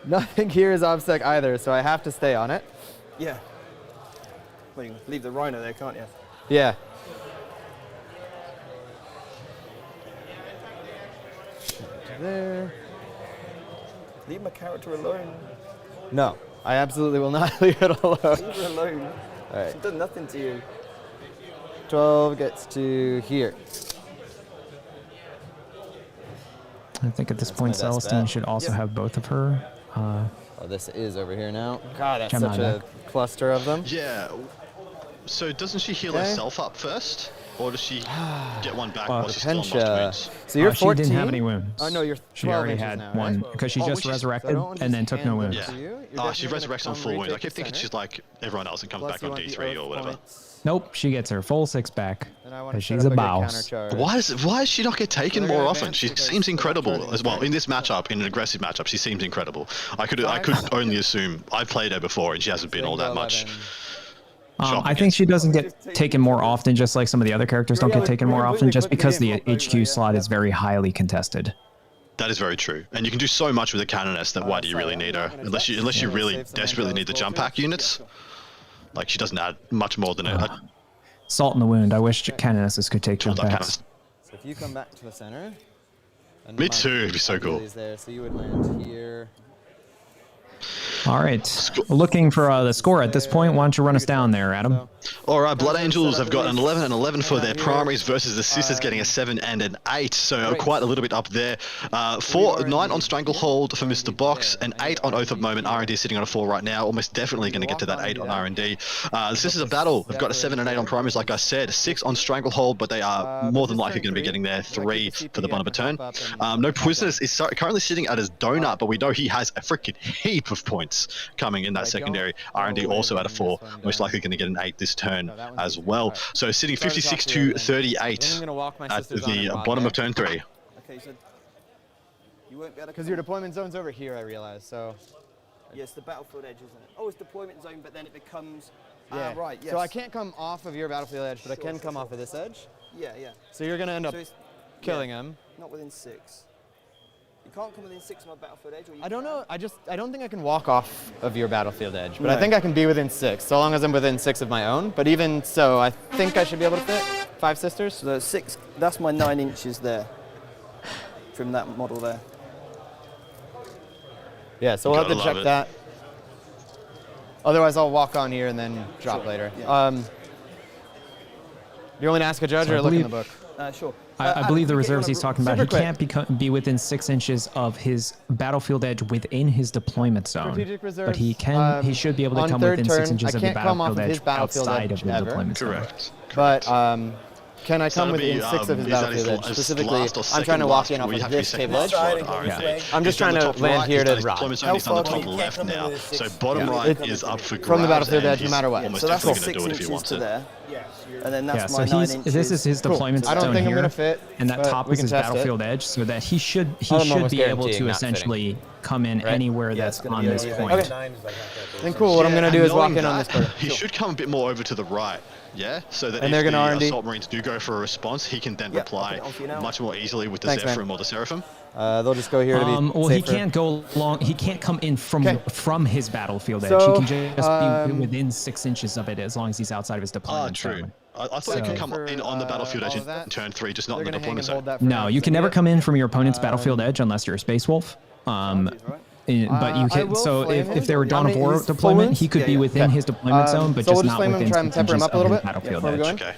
Nothing here is obsec either, so I have to stay on it. Yeah. Well, you can leave the rhino there, can't you? Yeah. There. Leave my character alone. No, I absolutely will not leave it alone. Leave her alone. All right. She's done nothing to you. 12 gets to here. I think at this point, my best Celestine bet. should also have both of her. Oh, this is over here now. God, that's Gemini such a deck. cluster of them. Yeah. So doesn't she heal Okay. herself up first? Or does she get one back Well, while she's still on Repentia. most wounds? So you're She 14? didn't have any wounds. Oh, no, you're 12 She already inches had now, one right? because she Oh, just when she's- resurrected so I don't and then just took no hand wounds. it Yeah. to you. You're She definitely resurrects gonna on full come wounds. I retake keep the thinking center. she's like everyone else and comes Plus back you on want the D3 or earth whatever. points. Nope, she gets her full 6 back And I want because to she's set a up a good boss. countercharge. Why does she not get taken They're more gonna often? advance She because seems they're not incredible turning as well. right. In this matchup, in an aggressive matchup, she seems incredible. I could only assume I've played her before and she hasn't been all that much. I think she doesn't get taken more often, just like some of the other characters don't get taken more often, just because the HQ slot is very highly contested. That is very true, and you can do so much with a Canoness that why do you really need her? Unless you really desperately need the jump pack units. Like she doesn't add much more than a Salt in the wound. I wish Canonesses could take jump packs. So if you come back to the center. And Me my too, it'd be so cool. is there, so you would land here. All right. Looking for the score at this point. Why don't you run us down there, Adam? All right, Blood Angels have got an 11 and 11 for their primaries versus the Sisters getting a 7 and an 8, so quite a little bit up there. 9 on Stranglehold for Mr. Box, and 8 on Oath of Moment. R&D sitting on a 4 right now, almost definitely going to get to that 8 on R&D. The Sisters of Battle have got a 7 and 8 on primaries, like I said, 6 on Stranglehold, but they are more than likely going to be getting there 3 for the bottom of a turn. No Prisoners is currently sitting at his donut, but we know he has a freaking heap of points coming in that secondary. R&D also at a 4, most likely going to get an 8 this turn as well. So sitting 56 to 38 at the bottom of turn 3. Okay, so you won't be able to. Because your deployment zone's over here, I realize. So. Yes, the battlefield edge, isn't it? Oh, it's deployment zone, but then it becomes. Yeah. Right. Yes. So I can't come off of your battlefield edge, but I can come off of this edge. Yeah, yeah. So you're gonna end up So it's- killing yeah, him. Not within 6. You can't come within 6 of my battlefield edge. Or you I don't can. know. I don't think I can walk off of your battlefield edge, but I No. think I can be within 6, so long as I'm within 6 of my own. But even so, I think I should be able to fit 5 sisters. So there's 6. That's my 9 inches there. From that model there. Yeah, so we'll have to Gotta check love it. that. Otherwise, I'll walk on here and then drop later. Yeah. You want me to ask a judge So I or look in the believe- book? Sure. I believe the reserves he's talking about, he super quick. can't be within 6 inches of his battlefield edge within his deployment zone. Strategic But he reserves, he should be able to on come third within 6 turn, inches I of the can't come off battlefield of his edge battlefield outside edge of the ever. deployment zone. Correct. But can I So come that'll be, within 6 of his is that battlefield his edge? last Specifically, or I'm second trying to walk last? in off We of have to be this second table last edge. for R&D. I'm just He's on trying the to top land right, here he's to done his rock. deployment zone, he's on the top left now. So bottom right is up for grabs. From the battlefield and edge, no he's matter what. almost So that's definitely 6 going to do it if he inches wants to it. there. And then that's Yeah, my so 9 inches. this is his deployment I don't zone think I'm here, gonna fit, and that but top we is can his test it. battlefield edge, so that he should I'm almost be able guaranteeing to not essentially come in Right? anywhere Yeah, that's it's gonna on be this anything. point. Okay. Then cool, what I'm going to do is walk in on this corner. He should come a bit more over to the right, yeah? So that And they're if gonna the R&D. Assault Marines do go for a response, he can then Yeah, reply I'll put it on for you now. much more easily with the Thanks, man. Zephyrim or the Seraphim. They'll just go here to be Well, he safer. can't go long. He can't come in from Okay. from his battlefield edge. So, He can just be within 6 inches of it as long as he's outside of his deployment True. zone. I thought you could come For, in on the battlefield edge all of in that, turn 3, just not They're in the gonna hang deployment and hold zone. that for No, now. you can never come in from your opponent's battlefield edge unless you're a Space Wolf. But you I can. will So flame if there were him. Dawn of How many- War he's full deployment, wounds? he could be within Okay. his deployment zone, but so just we'll just not flame him, within try and 6 pepper him inches up a little of his bit. battlefield Before we go edge. in. Okay.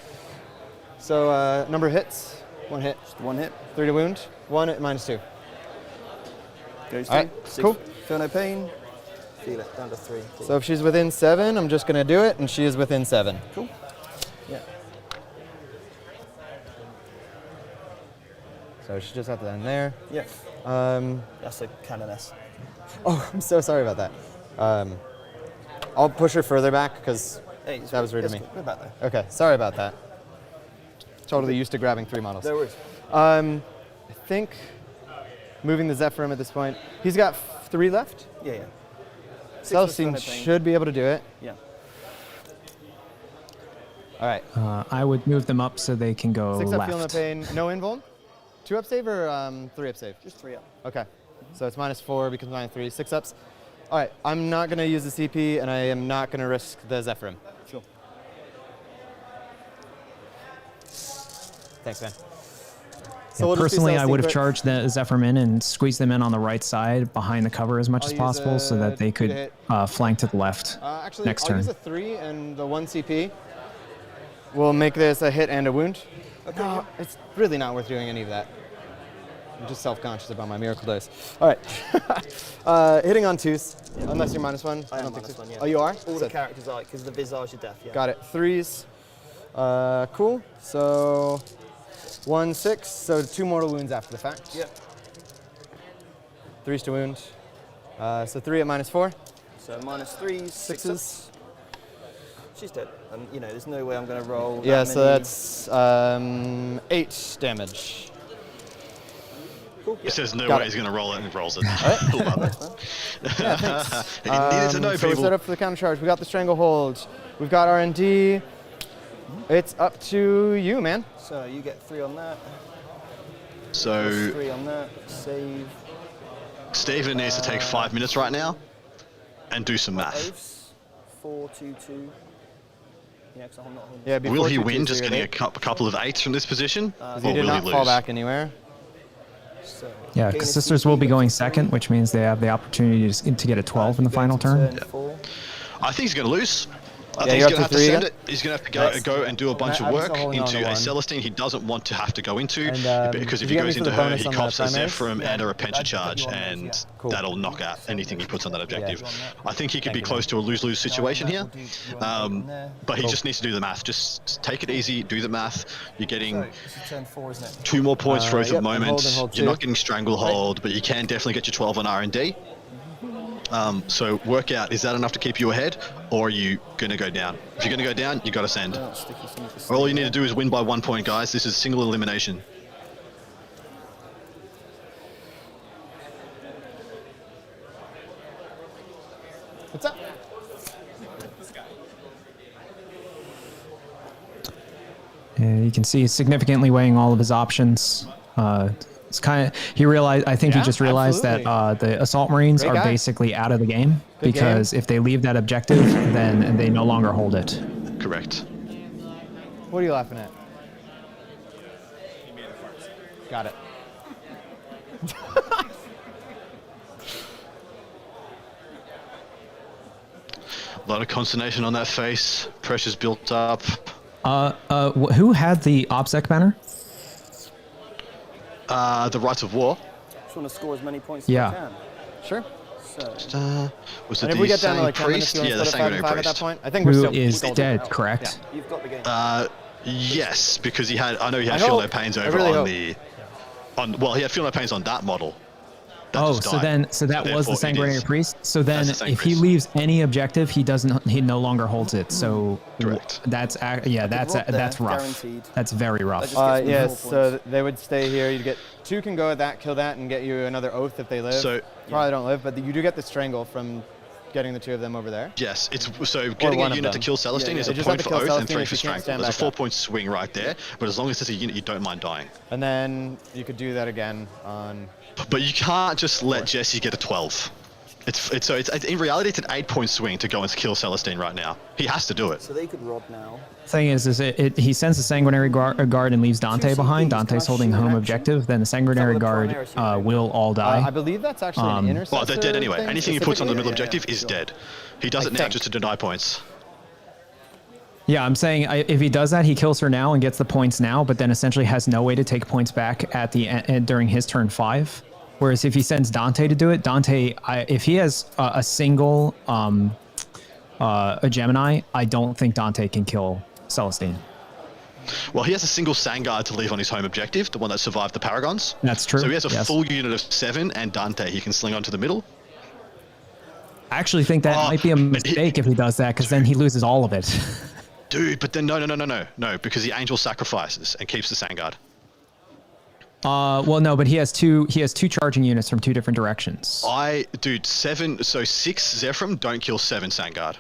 So number of hits, 1 hit. Just 1 hit. 3 to wound, 1 at -2. Goes All right, 3. 6. cool. Feel no pain. Feel it. Down to 3. So if she's within 7, I'm just going to do it, and she is within 7. Cool. Yeah. So So she just have to end there. Yeah. That's a canoness. Oh, I'm so sorry about that. I'll push her further back because that was rude of me. Go back there. Okay, sorry about that. Totally used to grabbing 3 models. No worries. I think moving the Zephyrim at this point. He's got 3 left. Yeah, yeah. Celestine should be able to do it. Yeah. All right. I would move them up so they can go 6 up, left. feel no pain. No invuln? 2 up save or 3 up save? Just 3 up. Okay. So it's -4, becomes -3, 6 ups. All right, I'm not going to use the CP, and I am not going to risk the Zephyrim. Sure. Thanks, man. So we'll just do personally, I Celestine would have quick. charged the Zephyrim in and squeezed them in on the right side behind the cover as much I'll as use possible so that they a 2 to could hit. flank to the left Actually, next I'll turn. use a 3 and the 1 CP. We'll make this a hit and a wound. Okay. No, it's really not worth doing any of that. I'm just self-conscious about my miracle dice. All right. Hitting on 2s, unless you're -1. I don't am think so. -1, yeah. Oh, you are? All the characters are, because the visage of death, yeah. Got it. 3s. Cool. So 1, 6. So 2 mortal wounds after the fact. Yep. 3s to wound. So 3 at -4. So -3s, 6s. She's dead. And, you know, there's no way I'm going to roll. Yeah, that so many. that's 8 damage. Cool. He says no Got way it. he's going to roll it and rolls it. Right. Love it. Yeah, thanks. He needed to know, so we're people. set up for the counter charge. We got the stranglehold. We've got R&D. It's up to you, man. So you get 3 on that. So Plus 3 on that. Save. Stephen needs to take 5 minutes right now and do some math. Oaths. 4, 2, 2. Yeah, because I'm not holding. Yeah, Will he 2, win 2, just 3, getting a 8. couple of 8s from this position? He Or did will not he fall lose? back anywhere. So, Yeah, gain because a Sisters CP, will be but going for 3. second, which means they have the opportunity to get a 12 in the final turn. 4. I think he's going to lose. I Yeah, think you're he's going to up have to to 3 send again? it. He's going to have to go and do a bunch of I'm work still holding on into to a 1. Celestine he doesn't want to have to go into, And, because if did he you get goes me for into the her, bonus he on cops the a primaries? Zephyrim and a Yeah. Repentia charge, Yeah. and Cool. that'll knock out anything he puts on that objective. I think he could be Thank you, close to a lose-lose situation here, there. but he Cool. just needs to do the math. Just take it easy, do the math. You're getting So this is turn 4, isn't it? 2 more points for Oath Yep, of and Moment. hold You're too. not getting Stranglehold, but you can definitely get your 12 on R&D. So work out, is that enough to keep you ahead, or are you going to go down? If you're going to go down, you got to send. Sticky thing for All you need to do is win by 1 point, guys. This is single elimination. What's up? And you can see he's significantly weighing all of his options. It's kind of he realized. I think he Yeah, just realized that the Assault Marines Great are guy. basically out of the game Good because if they leave that objective, then they no longer hold it. Correct. What are you laughing at? Got it. A lot of consternation on that face. Pressure's built up. Who had the OPSEC banner? The Rights of War. Just want to score as many points Yeah. as I can. Sure. So, Was And it if we the get down to same like 10 minutes, priest? you want Yeah, to the split a 5 and sanguinary 5 at that priest. point? I think we're Who still is still dead, doing correct? you've got the game. Yes, because he had. I know he I had Feel No hope. Pains I over really on hope. the. Well, he had Feel No Pains on that model. That Oh, just so died. that was the therefore it sanguinary is- priest. So then, That's the if he Sanguinary. leaves any objective, he no longer holds it. So Correct. that's rob that's there, rough. guaranteed. That's very rough. That just gets me Yes, 4 so points. they would stay here. You'd get 2 can go at that, kill that, and get you another oath if they live. So- Probably don't live, but you do get the strangle from getting the 2 of them over there. Yes, it's so getting one a of unit to them. kill Celestine Yeah, is yeah. a They just point have to for kill Oath and Celestine 3 if for you can't Strength. stand There's a back up. 4-point swing right there, but as long as it's a unit you don't mind dying. And then you could do that again on. But you can't just let Jesse get a 12. It's in reality it's an 8-point swing to go and kill Celestine right now. He has to do it. So they could rob now. Thing is he sends the sanguinary guard and leaves Dante behind. Dante's holding home objective. Then the sanguinary guard will all die. I believe that's actually an intercessor. Well, they're dead anyway. thing Anything he puts on the middle specifically? objective is dead. He does it now just to deny points. Yeah, I'm saying if he does that, he kills her now and gets the points now, but then essentially has no way to take points back at the end during his turn 5. Whereas if he sends Dante to do it, Dante, if he has a single a Gemini, I don't think Dante can kill Celestine. Well, he has a single Sangard to leave on his home objective, the one that survived the Paragons. That's true. So he has a yes. full unit of 7 and Dante he can sling onto the middle. I actually think that might be a mistake if he does that, because then he loses all of it. Dude, but then no, because he Angel sacrifices and keeps the Sangard. Well, no, but he has two charging units from 2 different directions. Dude, 6 Zephyr don't kill 7 Sangard.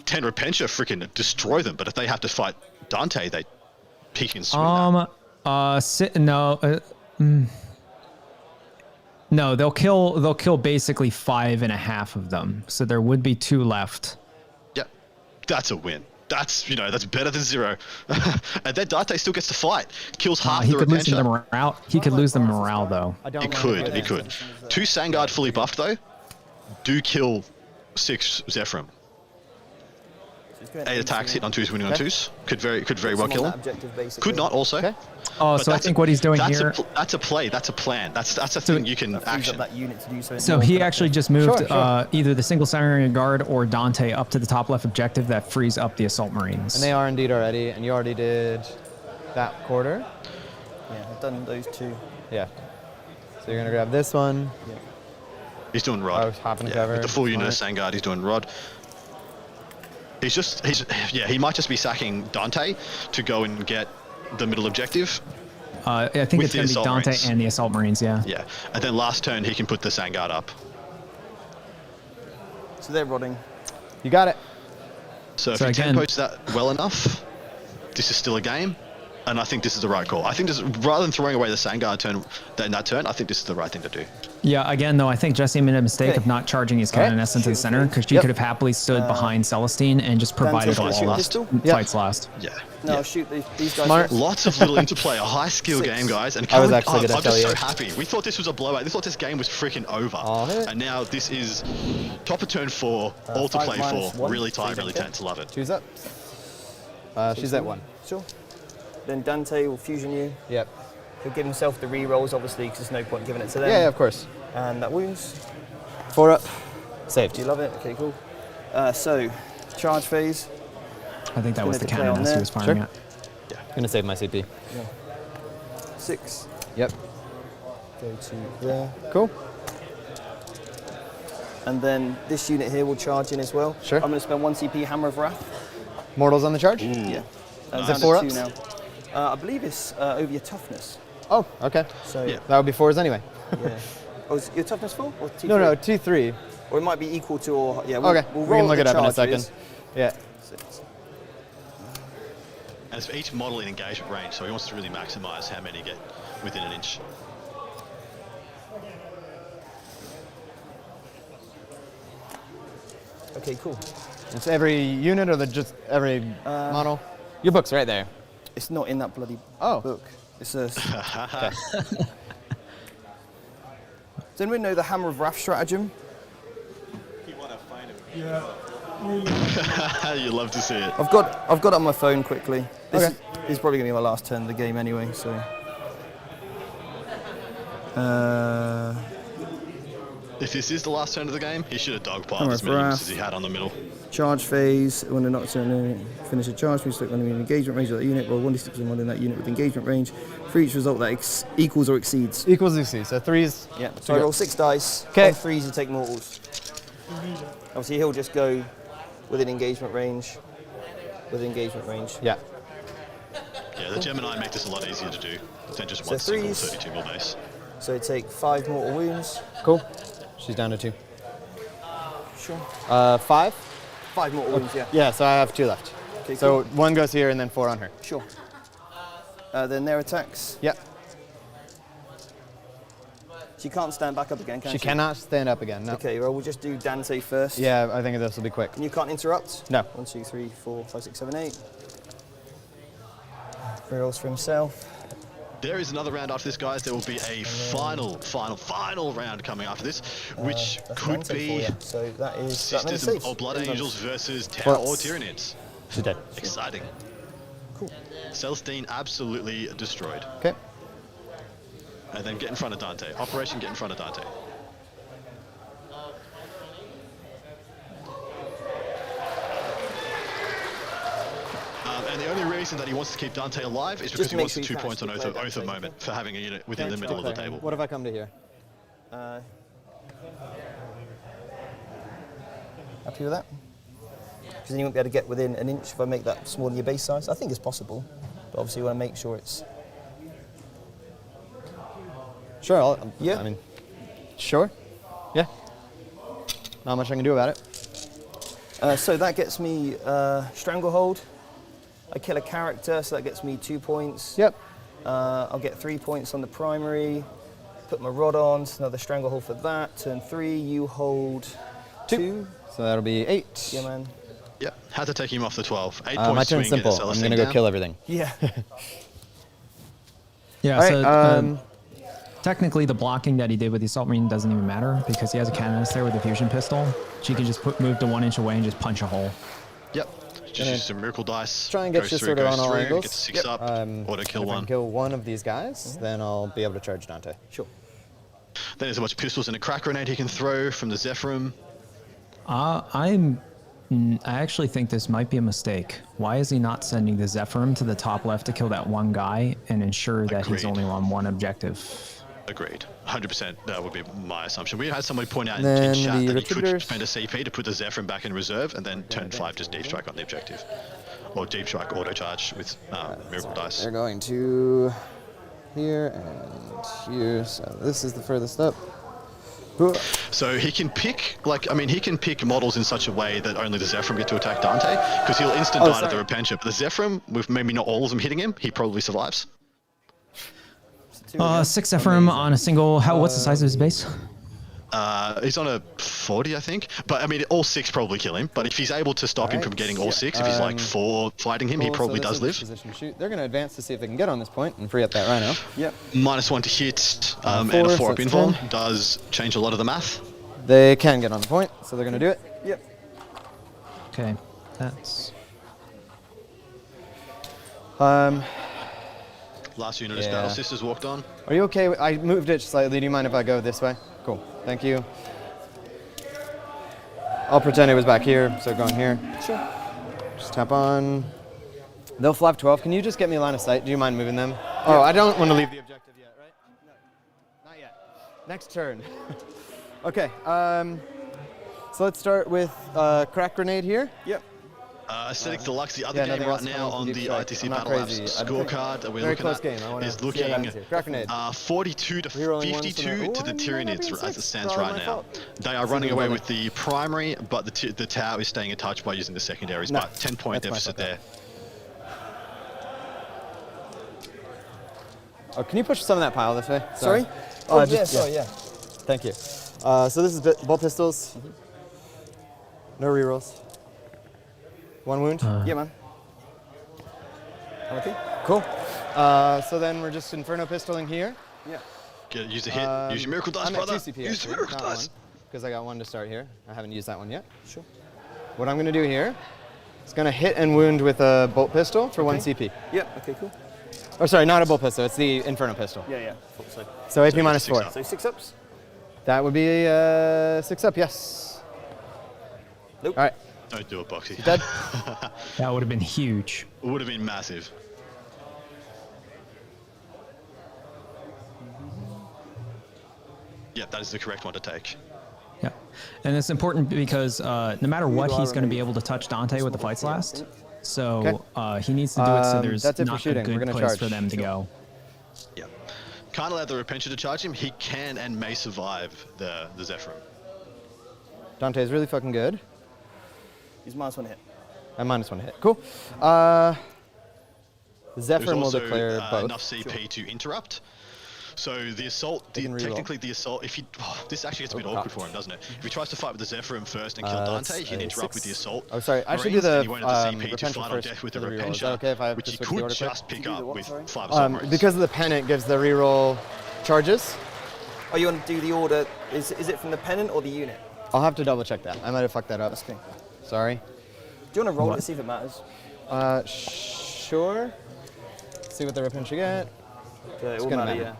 10 Repentia freaking destroy them, but if they have to fight Dante, he can swing No, they'll kill basically 5.5 of them. So there would be 2 left. Yeah, that's a win. That's better than 0. And then Dante still gets to fight. Kills half the Repentia. He could lose the morale though. He could. 2 Sangard fully buffed though do kill 6 Zephyr. 8 attacks, hit on 2s, winning on 2s. Could very well kill him. Could not also. Okay. Oh, so I think what he's doing here... That's a play. That's a plan. That's a thing you can action. So he actually just moved either the single Centurion Guard or Dante up to the top left objective that frees up the Assault Marines. And they are indeed already, and you already did that quarter. Yeah, I've done those 2. Yeah. So you're going to grab this one. Yeah. He's doing Rod. Oh, hop and cover. With the full unit of Sangard, he's doing Rod. He might just be sacking Dante to go and get the middle objective. I think it's going to be Dante and the Assault Marines, yeah. Yeah, and then last turn he can put the Sangard up. So they're rodding. You got it. So if he tempos that well enough, this is still a game. And I think this is the right call. I think rather than throwing away the Sangard turn in that turn, I think this is the right thing to do. Yeah, again, though, I think Jesse made a mistake of not charging his cannon into the center, because she could have happily stood behind Celestine and just provided fights last. Yeah. No, I'll shoot these guys. Smart. Lots of little interplay. A high skill game, guys. And I was actually going to tell you. I'm just so happy. We thought this was a blowout. We thought this game was freaking over. And now this is top of turn 4, all to play for. Really tight, really tense. Love it. Choose up. She's at 1. Sure. Then Dante will fusion you. Yep. He'll give himself the re-rolls, obviously, because there's no point giving it to them. Yeah, of course. And that wounds. 4 up. Saved. Do you love it? Okay, cool. So, charge phase. I think that was the cannon as he was firing at. Yeah. I'm going to save my CP. Yeah. 6. Yep. Go to there. Cool. And then this unit here will charge in as well. Sure. I'm going to spend 1 CP Hammer of Wrath. Mortals on the charge? Yeah. Is it 4 ups? Now. I believe it's over your toughness. Oh, okay. So that would be 4s anyway. Yeah. Oh, is your toughness 4 or T3? No, 2-3. Or it might be equal to or we'll we can look it up in a second. Yeah. 6. And it's for each model in engagement range, so he wants to really maximize how many get within an inch. Okay, cool. It's every unit or just every model? Your book's right there. It's not in that bloody book. It's a... Does anyone know the Hammer of Wrath stratagem? Yeah. You love to see it. I've got it on my phone quickly. This is probably going to be my last turn of the game anyway, so... If this is the last turn of the game, he should have dogpiled as many units as he had on the middle. Charge phase, when they're not finish a charge phase, select enemy engagement range of that unit, roll 1d6 in that unit with engagement range. For each result that equals or exceeds. Equals or exceeds, so 3s. Yeah, so I roll 6 dice. On 3s you take mortals. Obviously he'll just go within engagement range. Yeah. Yeah, the Gemini make this a lot easier to do than just one single 32 mil base. So take 5 mortal wounds. Cool. She's down to 2. Sure. 5? 5 mortal wounds, yeah. Yeah, so I have 2 left. Okay, so cool. 1 goes here and then 4 on her. Sure. Then their attacks. Yep. She can't stand back up again, can she? She cannot stand up again, no. Okay, well, we'll just do Dante first. Yeah, I think this will be quick. And you can't interrupt? No. 1, 2, 3, 4, 5, 6, 7, 8. Rolls for himself. There is another round after this, guys. There will be a final round coming after this, which could be so that is Sisters or Blood Angels versus Tau or Tyranids. She's dead. Exciting. Cool. Celestine absolutely destroyed. Okay. And then get in front of Dante. Operation get in front of Dante. And the only reason that he wants to keep Dante alive is because he wants the 2 points on Oath of Moment for having a unit within the middle of the table. What if I come to here? Happy with that? Because then you won't be able to get within an inch if I make that smaller than your base size. I think it's possible, but obviously you want to make sure it's... Sure, yeah. I mean, sure. Yeah. Not much I can do about it. So that gets me Stranglehold. I kill a character, so that gets me 2 points. Yep. I'll get 3 points on the primary. Put my rod on, so another Stranglehold for that. Turn 3, you hold 2. So that'll be 8. Yeah, man. Yep. Had to take him off the 12. 8 My points turn's swing, simple. I'm going to go kill everything. Yeah. Yeah, All so right, technically the blocking that he did with the Assault Marine doesn't even matter because he has a canonist there with a fusion pistol. So you can just move to 1 inch away and just punch a hole. Yep. Just use some miracle dice. Try and get you sort of on all angles. Get 6 up, auto kill if I 1. can kill one of these guys, then I'll be able to charge Dante. Sure. Then there's a bunch of pistols and a crack grenade he can throw from the Zephyrum. I actually think this might be a mistake. Why is he not sending the Zephyrum to the top left to kill that one guy and ensure that he's only on one objective? Agreed. 100%. That would be my assumption. We had somebody point out in Then chat the that he could Retributors. spend a CP to put the Zephyrum back in reserve and then turn 5 just deep strike on the objective. Or deep strike auto charge with miracle dice. They're going to here and here. So this is the furthest up. So he can pick, he can pick models in such a way that only the Zephyrum get to attack Dante, because he'll instant die at the Repentia. But the Zephyrum, with maybe not all of them hitting him, he probably survives. 6 Zephyrum on a single. What's the size of his base? He's on a 40, I think. But I mean, all 6 probably kill him. But if he's able to stop him from getting all 6, if he's like 4 fighting him, he probably does live. They're going to advance to see if they can get on this point and free up that Rhino. Yep. -1 to hit and a 4 up invuln does change a lot of the math. They can get on the point, so they're going to do it. Yep. Okay, that's... Last unit is Battle Sisters walked on. Are you okay? I moved it slightly. Do you mind if I go this way? Cool. Thank you. I'll pretend it was back here, so going here. Sure. Just tap on. They'll flap 12. Can you just get me a line of sight? Do you mind moving them? Oh, I don't want to leave the objective yet, right? No. Not yet. Next turn. Okay. So let's start with Crack Grenade here. Yep. Aesthetic Deluxe, the other game right now on the ITC Battle Labs scorecard that we're looking at is looking 42 to 52 to the Tyranids as it stands right now. They are running away with the primary, but the Tau is staying in touch by using the secondaries, but 10-point deficit there. Oh, can you push some of that pile this way? Sorry? Yeah. Thank you. So this is bolt pistols. No rerolls. 1 wound? Yeah, man. Okay. Cool. So then we're just Inferno pistoling here. Yeah. Use a hit. Use your miracle dice, I'm brother. at 2 CP, Use your miracle dice. Because I got 1 to start here. I haven't used that one yet. Sure. What I'm going to do here is going to hit and wound with a bolt pistol for 1 CP. Yep. Okay. Cool. Oh, sorry, not a bolt pistol. It's the Inferno pistol. Yeah. So AP minus 4. So 6 ups. That would be 6 up. Yes. Nope. All right. Don't do it, Boxy. Dead. That would have been huge. It would have been massive. Yeah, that is the correct one to take. Yeah, and it's important because no matter what, he's going to be able to touch Dante with the Fight's Last. So he needs to do it so there's that's it for not a shooting. We're good gonna place charge. for them to go. Yeah. Can't allow the Repentia to charge him. He can and may survive the Zephyrum. Dante is really fucking good. He's -1 hit. And -1 hit. Cool. The Zephyr There's will also declare both. enough CP to interrupt. So the assault, technically the assault, if he, this actually gets a bit awkward for him, doesn't it? If he tries to fight with the Zephyrum first and kill Dante, he can interrupt with the assault. Oh, sorry. I should do Marines, the and he won't have the CP to Repentia fight on first death with for the the reroll. Is Repentia, that okay if I which just he switch the could order quick? just pick up with 5 assault marines. Because of the pennant gives the reroll charges. Oh, you want to do the order? Is it from the pennant or the unit? I'll have to double check that. I might have fucked that up. Sorry. Do you want to roll it to see if it matters? Sure. See what the Repentia get. It will matter, yeah.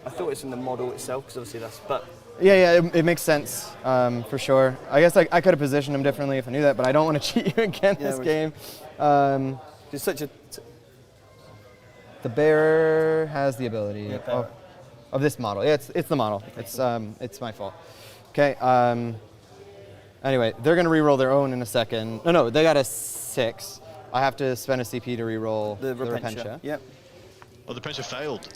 I thought it's in the model itself, because obviously but Yeah, it makes sense for sure. I guess I could have positioned him differently if I knew that, but I don't want to cheat you again this game. It's such a. The bearer has the ability of this model. Yeah, it's the model. It's my fault. Okay. Anyway, they're gonna re-roll their own in a second. No, they got a 6. I have to spend a CP to re-roll the Repentia. Yep. Oh, the Repentia failed.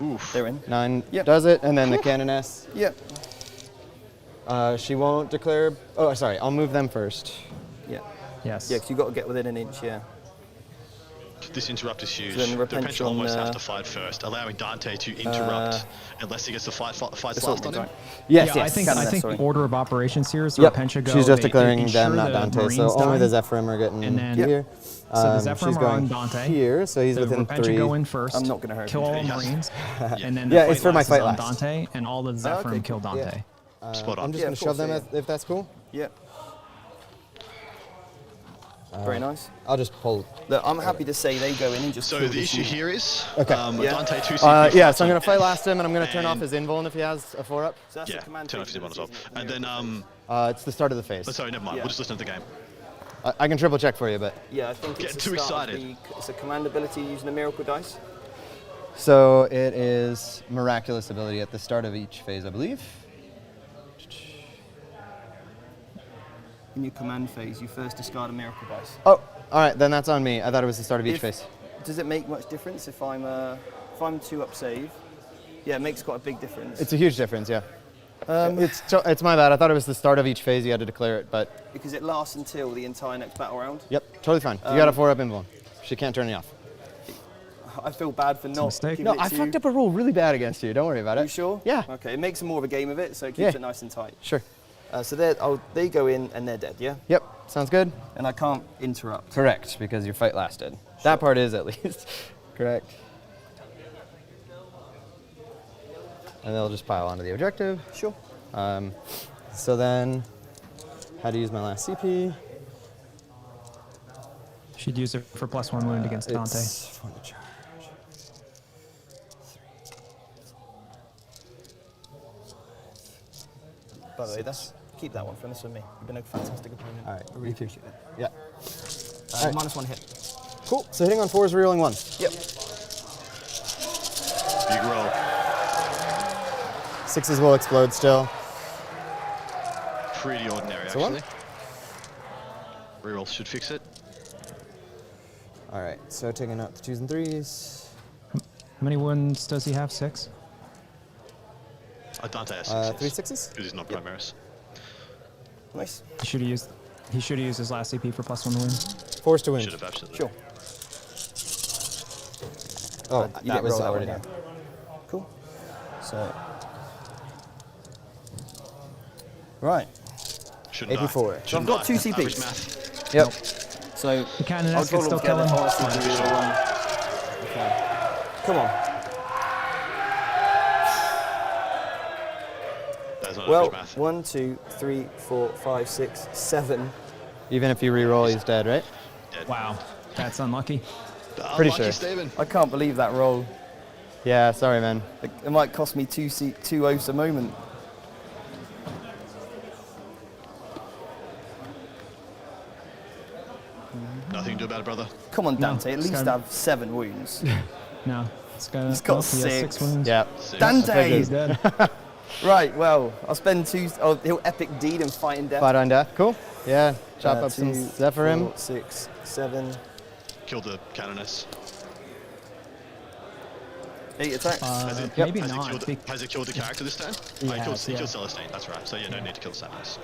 Oof. They're in. 9 does it, and then the Canoness. Yep. She won't declare. Oh, sorry. I'll move them first. Yeah. Yes. Yeah, because you've got to get within an inch. Yeah. This interrupt is huge. Then The Repentia Repentia almost on, have to fight first, allowing Dante to interrupt unless he gets the fights last on him. Yes, yeah, yes. I think order of operations here is Yep. Repentia go. She's just they declaring ensure them, not the Dante. Marines So only die, the Zephyrim are getting and then, here. So the Zephyrim she's are going on Dante. here, so he's the within Repentia 3. go in first. I'm not going to hurt kill all him. the Marines, and then yeah, the it's for my is fight on last. Dante, and all the Zephyrim kill Dante. Spot on. I'm just going to shove them if that's cool. Yeah. Very nice. I'll just pull. Look, I'm happy to say they go in and just. So the issue here is Dante Dante 2 CP. Yeah, so I'm going to fight last him, and I'm going to turn off his invuln if he has a 4-up. So that's yeah, the command turn off his invuln as well. And then it's the start of the phase. sorry, never mind. We'll just listen to the game. I can triple check for you, but Yeah, I think it's Getting too excited. It's a command ability using the miracle dice. so it is miraculous ability at the start of each phase, I believe. In your command phase, you first discard a miracle dice. Oh, all right, then that's on me. I thought it was the start of each phase. Does it make much difference if I'm 2-up save? Yeah, it makes quite a big difference. It's a huge difference, yeah. It's my bad. I thought it was the start of each phase you had to declare it, but Because it lasts until the entire next battle round. yep, totally fine. You got a 4-up invuln. She can't turn it off. I feel bad for not giving No, it I to fucked you. up a rule really bad against you. Don't worry about it. You sure? Yeah. Okay, it makes more of a game of it, so it keeps Yeah. it nice and tight. Sure. So they go in and they're dead, yeah? Yep, sounds good. And I can't interrupt. Correct, because your fight lasted. That part is at least. Correct. And they'll just pile onto the objective. Sure. So then, how to use my last CP? Should use it for +1 wound against Dante. It's fun to charge. By the way, keep that one for this with me. You've been a fantastic opponent. All right, I really appreciate it. Yeah. All right. -1 hit. Cool. So hitting on 4 is rerolling 1. Yep. Big roll. 6s will explode still. Pretty ordinary, So what? actually. Reroll should fix it. All right, so taking out the 2s and 3s. How many wounds does he have? 6? Dante has 3 6s? Because he's not Primaris. Nice. He should have used his last CP for +1 wound. 4s to win. Should have absolutely. Sure. Oh, You that didn't was roll that already one, done. yeah. Cool. So. Right. Shouldn't 84. die. So I've Shouldn't got die. 2 Average CPs. math. Yep. So The Canoness I'll can draw still them kill together. him. I want to see Fine. if you roll one. Okay. Come on. That's not Well, average math. 1, 2, 3, 4, 5, 6, 7. Even if you reroll, he's dead, right? Wow, that's unlucky. Pretty Unlucky, sure. Steven. I can't believe that roll. Yeah, sorry, man. It might cost me 2 oaths a moment. Nothing to do about it, brother. Come on, Dante. At it's least gotta- have 7 wounds. No, it's got. He's got he has 6. 6 wounds. Yeah. Dante! He's dead. Right, well, I'll spend 2. Oh, he'll epic deed and fight in death. Fight on death. Cool. Yeah. Chop up 2, some Zephyrim. 4, 6, 7. Killed the Canoness. 8 attacks. Maybe Has not. it killed the character this turn? He Oh, he has, killed yeah. Celestine, that's right. So yeah, no need to kill Samus.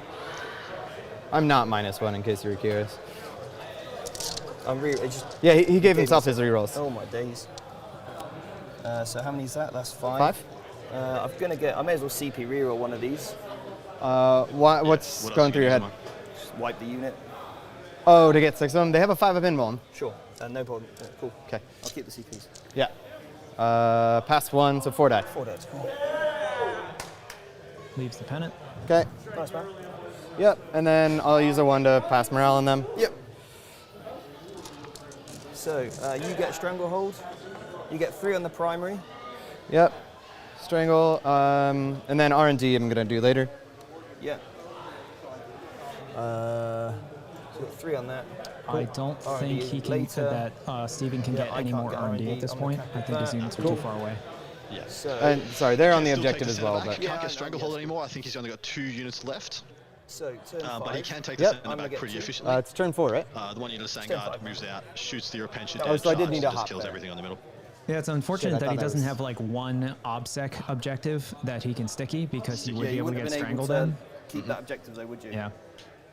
I'm not -1 in case you were curious. I'm really. It just, Yeah, he gave himself his rerolls. oh my days. So how many is that? That's 5. 5? I may as well CP reroll one of these. What's What else going you through your head? gonna Just wipe the unit. Oh, to get 6 of them. They have a 5-up invuln. Sure. No problem. Cool. Okay. I'll keep the CPs. Yeah. Past 1, so 4 die. 4 dead. Cool. Leaves the pennant. Okay. Nice, man. Yep. And then I'll use a 1 to pass morale on them. Yep. So you get stranglehold. You get 3 on the primary. Yep. Strangle, and then R&D I'm gonna do later. Yeah. So we've got 3 on that. I don't think he can that Steven can get any more R&D at this point. I think his units are too far away. Yeah. And sorry, they're on the objective as well, but Can't get Stranglehold anymore. I think he's only got 2 units left. So turn 5. But he can take the center back pretty efficiently. it's turn 4, right? The one unit of Sangard moves out, shoots the Repentia Oh, dead, so I did need to just hop kills there. everything on the middle. Yeah, it's unfortunate that he doesn't was- have like one obsec objective that he can sticky because he would Yeah, be you able to wouldn't get have been able strangled to in. keep that objective though, would you? Yeah.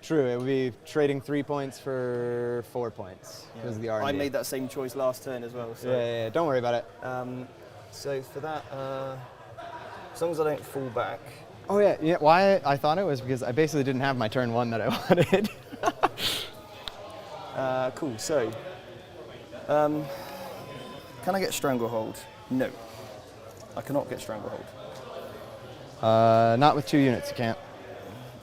True, it would be trading 3 points for 4 points. Yeah. Because of the R&D. I made that same choice last turn as well. So. Yeah, don't worry about it. So for that, as long as I don't fall back. Oh yeah. Why I thought it was because I basically didn't have my turn 1 that I wanted. Cool. So, can I get Stranglehold? No, I cannot get Stranglehold. Not with 2 units, you can't.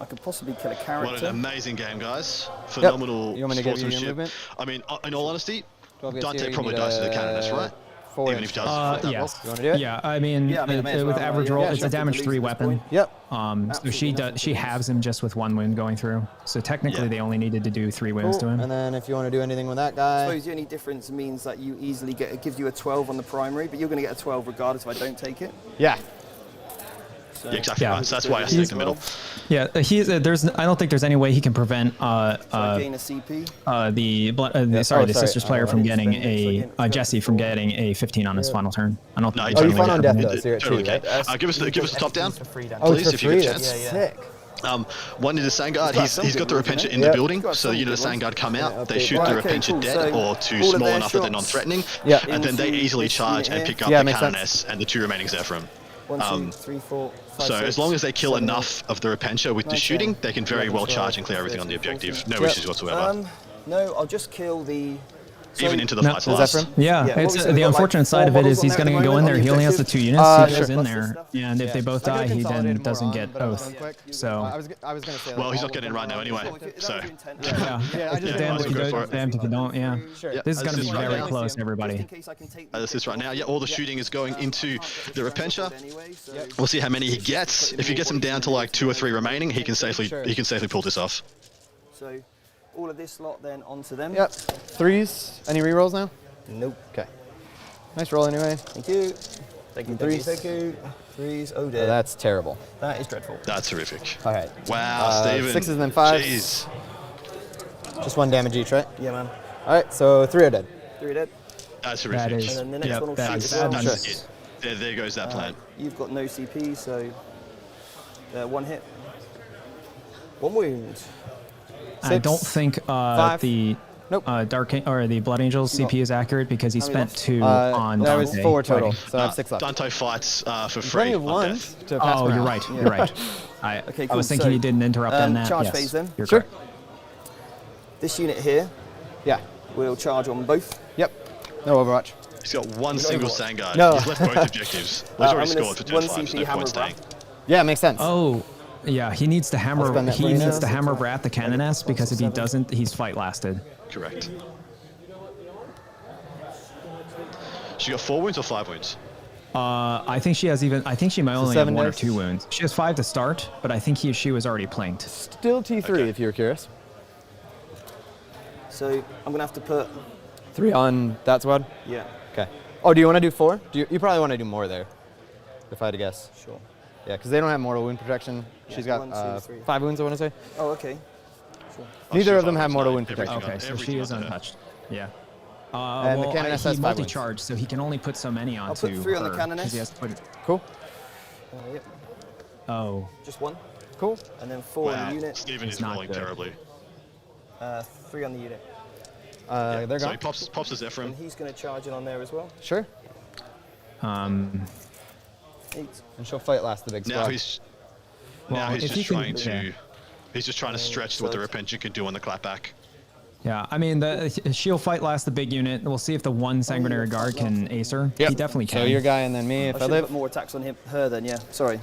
I could possibly kill a character. What an amazing game, guys. Phenomenal You want me to give you your sportsmanship. movement? I mean, in all honesty, 12 gets Dante here, probably you dies to need the Canoness, a right? 4 Even if he does. Yes. You want to do it? Yeah, I mean, Yeah, I mean, I may as with well, average yeah. roll, Yeah, it's a sure. damage 3 weapon. Yep. So she has him just with 1 wound going through. So technically, they only needed to do 3 wounds to him. And then if you want to do anything with that I guy, suppose the only difference means that you easily get, it gives you a 12 on the primary, but you're going to get a 12 regardless if I don't take it. yeah. So Yeah, exactly right. So that's why I stick the middle. Yeah, he's there's. I don't think there's any way he can prevent So I gain a CP. the sisters player from getting a Jesse from getting a 15 on his final turn. I don't. No, think you he's totally gonna on get death, it. though, so you're at Totally 2, okay. right? Give us the top down, Oh, please, it's if for you free. get a That's chance. sick. One unit of Sangard, he's got the Repentia in the Yep. building, so the unit of Sangard come out, they shoot Right, the okay, Repentia cool. dead So or too all of small their enough that they're shots non-threatening, Yeah. and then they into easily this charge unit and here. pick up Yeah, the makes sense. Canoness and the 2 remaining Zephyrim. 1, 2, 3, 4, 5, So 6, as long as they kill 7, enough of the Repentia with the 9, shooting, 10, they can very 11, well 12, charge and clear everything on the 13, objective. 14. No issues whatsoever. No, I'll just kill the. Even into the No, fights the last. Zephyrim? Yeah, Yeah, it's obviously the we've got, unfortunate like, side of 4 it is models he's on going there to at the go in moment there. on He the only has the objective. 2 units. He Sure. goes in there, and if they both die, he then doesn't get oath. So I was going to say. Well, like, he's all not getting of right them now are- anyway, so. yeah, Yeah, I just Yeah, damned might if as you well go do, for it. damned if you don't. Yeah, Sure. this is going to be This is right very now. close, everybody. As this is right now, yeah, all the shooting is going into the Repentia. Anyway, so We'll see how many he gets. If he gets them down to like 2 or 3 remaining, he can safely pull this off. So all of this lot then onto them. Yep. 3s. Any rerolls now? Nope. Okay. Nice roll anyway. Thank you. Thank you. Threes. Thank you. 3s. Oh Oh, dear. that's terrible. That is dreadful. That's horrific. All right. Wow, Steven. 6s and then 5s. Jeez. Just 1 damage each, right? Yeah, man. All right, so 3 are dead. 3 are dead. That's That horrific. is, And then the next one will that shoot is as well. That's Sure. it. There goes that plan. You've got no CP, so 1 hit. 1 wound. I don't think 5. the Nope. the Blood Angels CP is accurate because he How many spent left? 2 on That was Dante 4 total, fighting. so I have 6 left. Dante fights for Plenty free of on ones death. to pass Oh, you're around. right. You're right. Okay, I cool. was thinking So, you didn't interrupt on that. charge Yes, phase then? You're Sure. correct. This unit here Yeah. will charge on both. Yep. No Overwatch. He's got 1 single Sangard. No. He's left both objectives. Well, he's already I'm gonna scored for turn 1 5, so CP no hammer point staying. Yeah, makes sense. Oh, yeah. He needs to hammer. spend that He for you needs now. to hammer Brat the Canoness because if he doesn't, he's fight lasted. Correct. She got 4 wounds or 5 wounds? I think she has even. I think she might only have 7 1 or dice? 2 wounds. She has 5 to start, but I think she was already planked. Still T3 if you're curious. So I'm gonna have to put. 3 on that squad? Yeah. Okay. Oh, do you want to do 4? You probably want to do more there, if I had to guess. Sure. Yeah, because they don't have mortal wound protection. Yeah, She's got 1, 2, 3. 5 wounds, I want to say. Oh, okay. Sure. Neither she's of them fine, have it's mortal fine. wound protection. Everything Okay, so everything she is under her. untouched. Yeah. And the well, Canoness has he 5 wounds. multi-charged, so he can only put so many I'll onto put 3 on the her, 'cause Canoness. he has to put it. Cool. Yep. Oh, Just 1. Cool. And then 4 on Wow, the unit. Steven It's is not rolling good. terribly. 3 on the unit. They're So gone. he pops a Zephyrim. And he's gonna charge in on there as well. Sure. 8. And she'll fight last the big Now squad. he's Well, now he's if just he can- trying to yeah. he's just trying to stretch what the Repentia can do on the clapback. yeah. I mean, she'll fight last the big unit. We'll see if the 1 Sanguinary Guard can ace her. Yep. He definitely can. So your guy and then me if I should live. put more attacks on her then. Yeah. Sorry.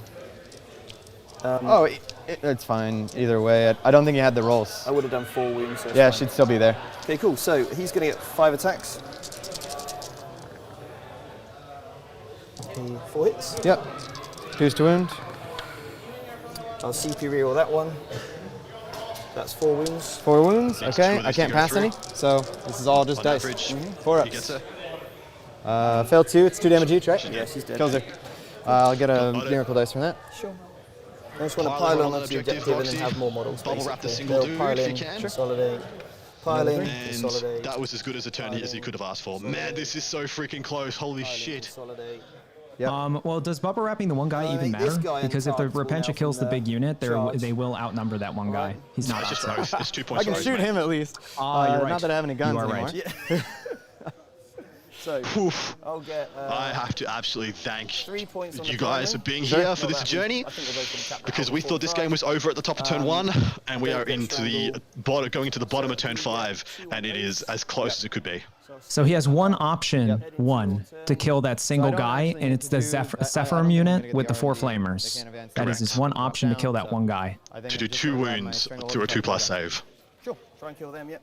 Oh, it's fine either way. I don't think he had the rolls. I would have done 4 wounds. So it's Yeah, fine. she'd still be there. Okay, cool. So he's gonna get 5 attacks. Okay, 4 hits. Yep. 2s to wound. I'll CP reroll that one. That's 4 wounds. 4 wounds, okay. I can't pass any, so this is all just dice. 4 ups. Failed 2, it's 2 damage each, right? Yeah, she's dead. Kills her. I'll get a miracle dice from that. Sure. I just want to pile on onto the objective and then have more models. Bubble wrap the single dude pile if in, you can. consolidate. Pile in, And consolidate. that was as good as a turn as you could have asked for. Man, this is so freaking close. Holy shit. Consolidate. Well, does bubble wrapping the one guy even matter? Because if the Repentia kills the big unit, they will outnumber that one guy. He's not outside. It's 2 points. I can shoot him at least. You're right. Not that I have any guns anymore. Right. Yeah. So, I'll get. I have to absolutely thank 3 points on you the guys for primary. being Sure. here for Not this that journey, I think we're both gonna tap because that we before thought this game was over at the top of turn 1, and we are into the going to the bottom of turn 5, and it is as close as it could be. So he has one option, to kill that single guy, and it's the Zephyrum unit with the 4 flamers. That is his one option to kill that one guy. To do 2 wounds through a 2+ save. Sure. Try and kill them. Yep.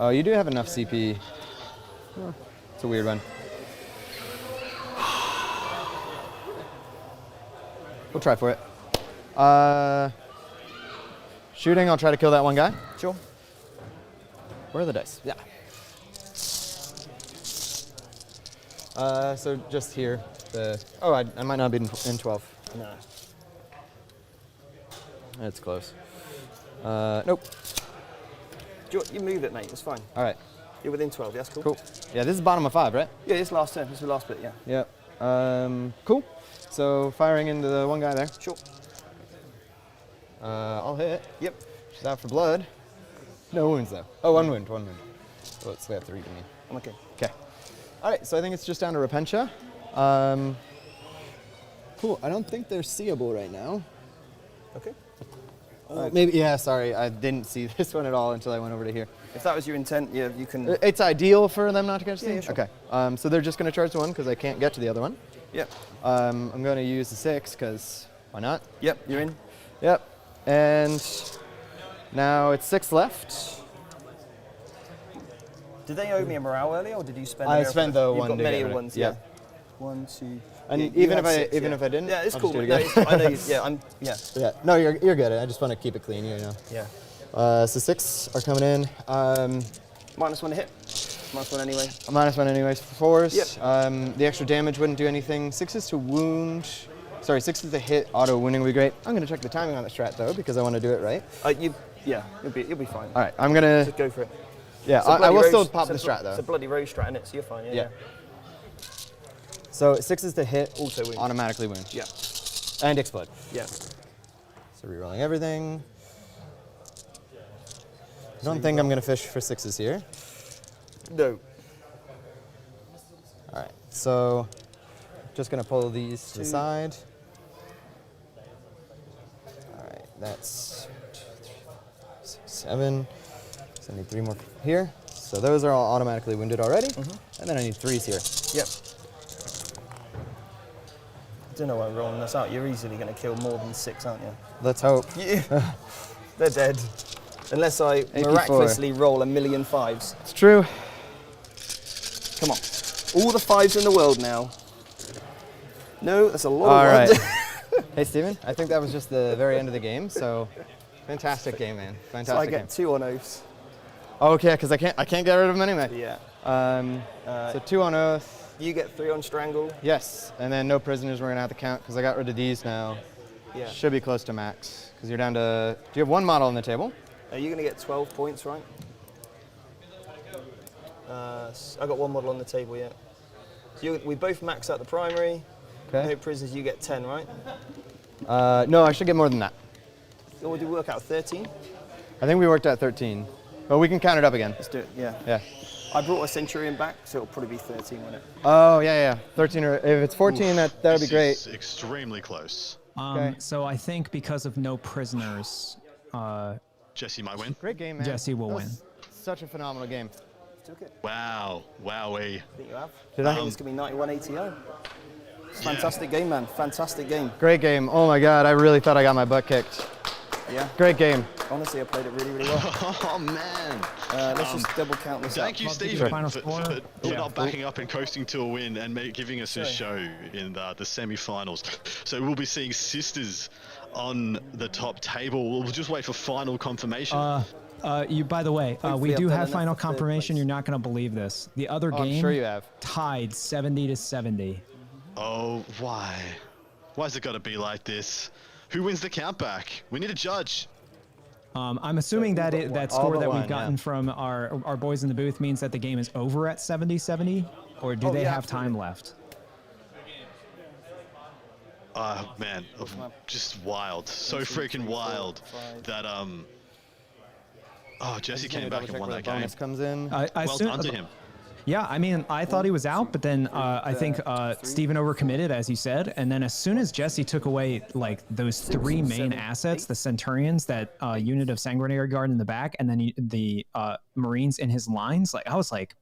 Oh, you do have enough CP. It's a weird one. We'll try for it. Shooting, I'll try to kill that one guy. Sure. Where are the dice? Yeah. So just here. I might not be in 12. No. That's close. Nope. You move it, mate. It's fine. All right. You're within 12. That's cool. Cool. Yeah, this is bottom of 5, right? Yeah, this last turn. This is the last bit. Yeah. Yeah. Cool. So firing into the one guy there. Sure. I'll hit. Yep. She's out for blood. No wounds though. Oh, 1 wound. 1 wound. So let's get 3 to me. I'm okay. Okay. All right. So I think it's just down to Repentia. Cool. I don't think they're seeable right now. Okay. Maybe. Yeah. Sorry, I didn't see this one at all until I went over to here. If that was your intent, yeah, you can. It's ideal for them not to catch the Yeah, sure. Okay. So they're just going to charge the one because I can't get to the other one. Yep. I'm going to use the 6 because why not? Yep. You're in. Yep. And now it's 6 left. Did they owe me a morale earlier, or did you spend? I spent the You've one. got to many get rid. ones. Yeah. 1, 2. And you even had if 6, if I didn't, yeah, it's I'll cool. just do it No, again. I know. Yeah. Yeah. No, you're good. I just want to keep it clean, you know. Yeah. So 6 are coming in. -1 to hit. -1 anyway. -1 anyways for 4s. Yep. The extra damage wouldn't do anything. 6s to wound. Sorry, 6s to hit. Auto wounding would be great. I'm gonna check the timing on the strat though because I want to do it right. You'll be fine. All right, I'm gonna just go for it. Yeah, I will still pop the strat though. It's a bloody rose strat in it, so you're fine. Yeah. So 6s to hit. Also wound. Automatically wound. Yeah. And explode. Yeah. So rerolling everything. I don't think I'm gonna fish for 6s here. No. All right, so just gonna pull these to the side. All right, that's 2, 3, 4, 5, 6, 7. So I need 3 more here. So those are all automatically wounded already. And then I need 3s here. Yep. I don't know why I'm rolling this out. You're easily going to kill more than 6, aren't you? Let's hope. Yeah. They're dead. Unless I 84. miraculously roll 1,000,000 5s. It's true. Come on. All the 5s in the world now. No, that's a lot All of right. ones. Hey, Steven, I think that was just the very end of the game, so fantastic game, man. Fantastic So I game. get 2 on oaths. Oh, okay, because I can't get rid of them anyway. Yeah. So 2 on oath. You get 3 on strangle. Yes, and then no prisoners we're gonna have to count because I got rid of these now. Yeah. Should be close to max because you're down to. Do you have 1 model on the table? Are you going to get 12 points, right? I got 1 model on the table, yeah. So we both max out the primary. Okay. No prisoners, you get 10, right? No, I should get more than that. Or would you work out 13? I think we worked at 13, but we can count it up again. Let's do it, yeah. Yeah. I brought a Centurion back, so it'll probably be 13, won't it? Oh yeah. 13 or if it's 14, that would be great. This is extremely close. Okay. So I think because of no prisoners, Jesse might win. Great game, man. Jesse will That win. was Such a phenomenal game. Took it. Wow. Wowee. I think you have. Did I I? think it's going to be 91 ATO. Fantastic game, man. Fantastic game. Great game. Oh my God, I really thought I got my butt kicked. Yeah. Great game. Honestly, I played it really, really well. Oh man. Let's just double count this Thank up. you, Stephen, for not backing up and coasting to a win and giving us a show in the semi-finals. So we'll be seeing sisters on the top table. We'll just wait for final confirmation. By the way, we do have final confirmation. You're not going to believe this. The other game I'm sure you have. tied 70-70. Oh, why? Why's it got to be like this? Who wins the countback? We need a judge. I'm assuming that that score that we've gotten yeah. from our boys in the booth means that the game is over at 70-70, or do they have time left? Man, just wild. So freaking wild that Jesse came back and won that game. Bonus comes in. Well done to him. Yeah, I mean, I thought he was out, but then I think Steven overcommitted, as you said, and then as soon as Jesse took away like those 3 main assets, the Centurions, that unit of Sanguinary Guard in the back, and then the Marines in his lines, like I was like,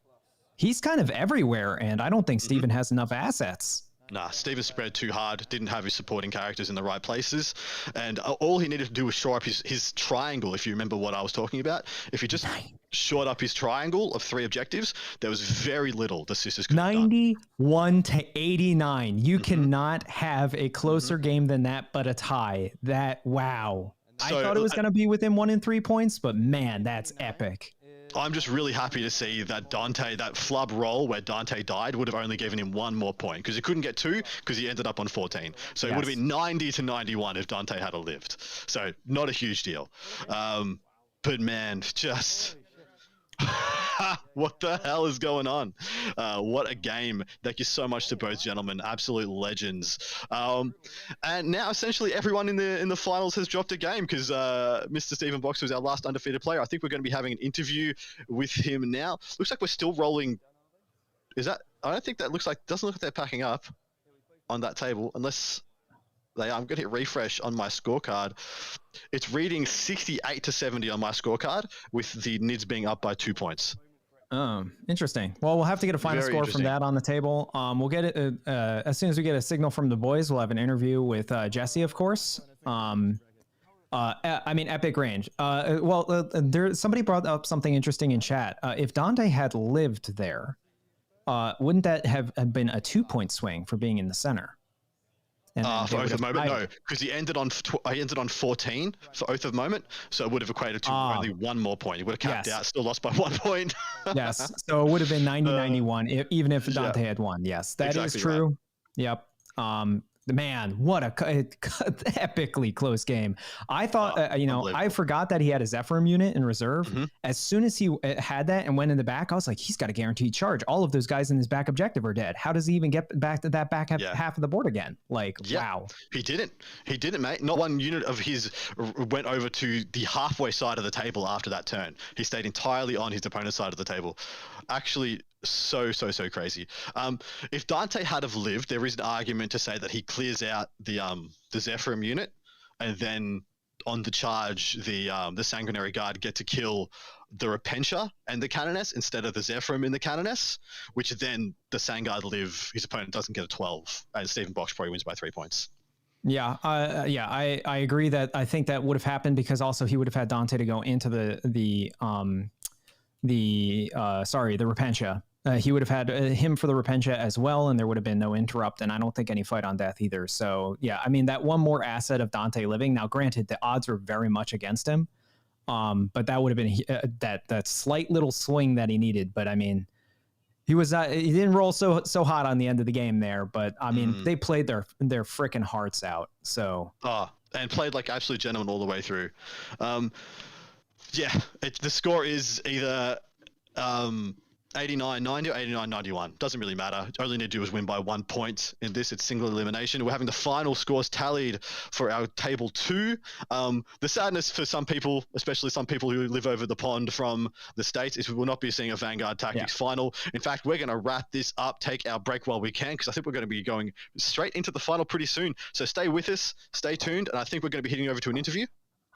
he's kind of everywhere, and I don't think Steven has enough assets. Nah, Steven spread too hard, didn't have his supporting characters in the right places, and all he needed to do was shore up his triangle, if you remember what I was talking about. If he just shored up his triangle of 3 objectives, there was very little the sisters could have done. 91-89. You cannot have a closer game than that, but a tie. Wow. So, I thought it was going to be within 1 and 3 points, but man, that's epic. I'm just really happy to see that that flub roll where Dante died would have only given him 1 more point, because he couldn't get 2 because he ended up on 14. So it would have been 90-91 if Dante had lived. So not a huge deal. But man, just what the hell is going on? What a game. Thank you so much to both gentlemen. Absolute legends. And now essentially everyone in the finals has dropped a game, because Mr. Stephen Box was our last undefeated player. I think we're going to be having an interview with him now. Looks like we're still rolling. I don't think that doesn't look like they're packing up on that table, unless they are. I'm going to hit refresh on my scorecard. It's reading 68-70 on my scorecard, with the NIDS being up by 2 points. Interesting. Well, we'll have to get a final score from that on the table. We'll get it as soon as we get a signal from the boys. We'll have an interview with Jesse, of course. I mean, epic range. Somebody brought up something interesting in chat. If Dante had lived there, wouldn't that have been a 2-point swing for being in the center? For Oath of Moment, no, because he ended on 14 for Oath of Moment, so it would have equated to only 1 more point. He would have capped out, still lost by 1 point. Yes, so it would have been 90-91, even if Dante had won. Yes, that is true. Right. Yep. Man, what a epically close game. I thought, I forgot that he had a Zephyrim unit in reserve. As soon as he had that and went in the back, I was like, he's got a guaranteed charge. All of those guys in his back objective are dead. How does he even get back to that back half of the board again? Wow. He didn't, mate. Not one unit of his went over to the halfway side of the table after that turn. He stayed entirely on his opponent's side of the table. Actually, so crazy. If Dante had have lived, there is an argument to say that he clears out the Zephyrim unit, and then on the charge the Sanguinary Guard get to kill the Repentia and the Canoness instead of the Zephyrim and the Canoness, which then the Sangard live, his opponent doesn't get a 12, and Stephen Box probably wins by 3 points. Yeah, I agree that I think that would have happened, because also he would have had Dante to go into the Repentia. He would have had him for the Repentia as well, and there would have been no interrupt, and I don't think any fight on death either. So yeah, I mean, that one more asset of Dante living. Now, granted, the odds were very much against him, but that would have been that slight little swing that he needed. But I mean, he didn't roll so hot on the end of the game there. But I mean, they played their freaking hearts out. So and played like absolute gentlemen all the way through. The score is either 89-90 or 89-91. Doesn't really matter. All you need to do is win by 1 point. In this, it's single elimination. We're having the final scores tallied for our table 2. The sadness for some people, especially some people who live over the pond from the States, is we will not be seeing a Vanguard Tactics final. In fact, we're going to wrap this up, take our break while we can, because I think we're going to be going straight into the final pretty soon. So stay with us, stay tuned, and I think we're going to be heading over to an interview.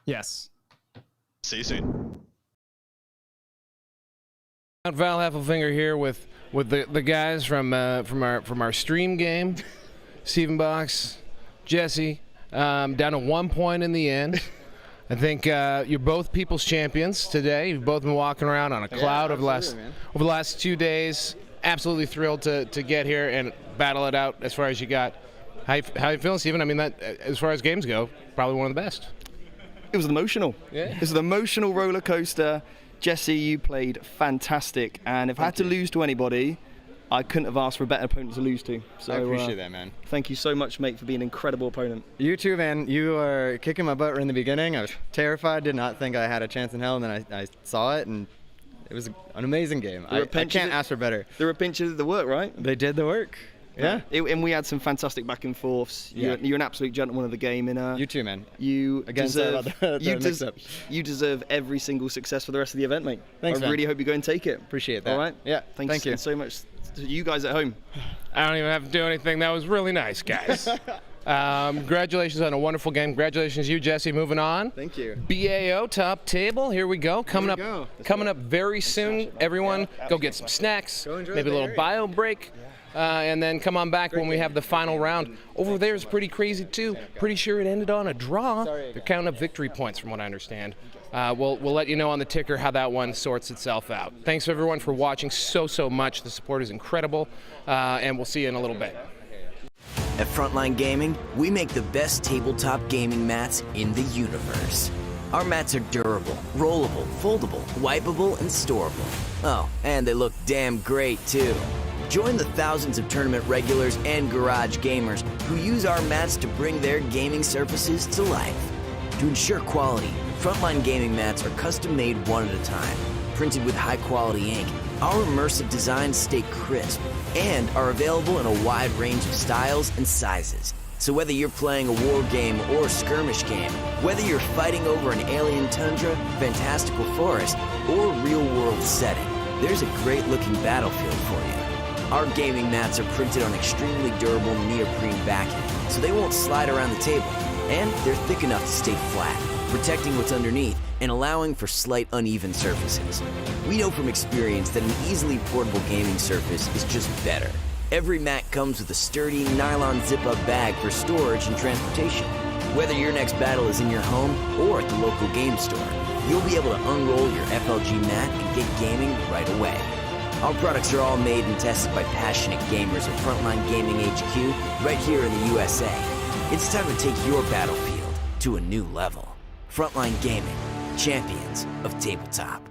Yes. See you soon. Val Heffelfinger here with the guys from our stream game, Stephen Box, Jesse, down to 1 point in the end. I think you're both people's champions today. You've both been walking around on a cloud over the last 2 days. Absolutely thrilled to get here and battle it out as far as you got. How you feeling, Steven? I mean, that as far as games go, probably one of the best. It was emotional. Yeah. It was an emotional roller coaster. Jesse, you played fantastic, and if I had to lose to anybody, I couldn't have asked for a better opponent to lose to. So I appreciate that, man. Thank you so much, mate, for being an incredible opponent. You too, man. You were kicking my butt right in the beginning. I was terrified, did not think I had a chance in hell, and then I saw it, and it was an amazing game. I can't ask for better. The Repinches did the work, right? They did the work. Yeah. And we had some fantastic back and forths. You're an absolute gentleman of the game. And, you too, man. You deserve, you deserve every single success for the rest of the event, mate. Thanks, I really hope you go and take it. Appreciate that. All right? Yeah. Thank you so much to you guys at home. I don't even have to do anything. That was really nice, guys. Congratulations on a wonderful game. Congratulations, you, Jesse. Moving on. Thank you. BAO top table. Here we go. Coming up very soon. Everyone, go get some snacks. Maybe a little bio break. And then come on back when we have the final round. Over there is pretty crazy too. Pretty sure it ended on a draw. They're counting up victory points from what I understand. We'll let you know on the ticker how that one sorts itself out. Thanks everyone for watching so much. The support is incredible, and we'll see you in a little bit. At Frontline Gaming, we make the best tabletop gaming mats in the universe. Our mats are durable, rollable, foldable, wipeable, and storable. Oh, and they look damn great too. Join the thousands of tournament regulars and garage gamers who use our mats to bring their gaming surfaces to life. To ensure quality, Frontline Gaming mats are custom made one at a time, printed with high quality ink. Our immersive designs stay crisp and are available in a wide range of styles and sizes. So whether you're playing a war game or a skirmish game, whether you're fighting over an alien tundra, fantastical forest, or real world setting, there's a great looking battlefield for you. Our gaming mats are printed on extremely durable neoprene backing, so they won't slide around the table. And they're thick enough to stay flat, protecting what's underneath and allowing for slight uneven surfaces. We know from experience that an easily portable gaming surface is just better. Every mat comes with a sturdy nylon zip-up bag for storage and transportation. Whether your next battle is in your home or at the local game store, you'll be able to unroll your FLG mat and get gaming right away. Our products are all made and tested by passionate gamers at Frontline Gaming HQ right here in the USA. It's time to take your battlefield to a new level. Frontline Gaming, champions of tabletop.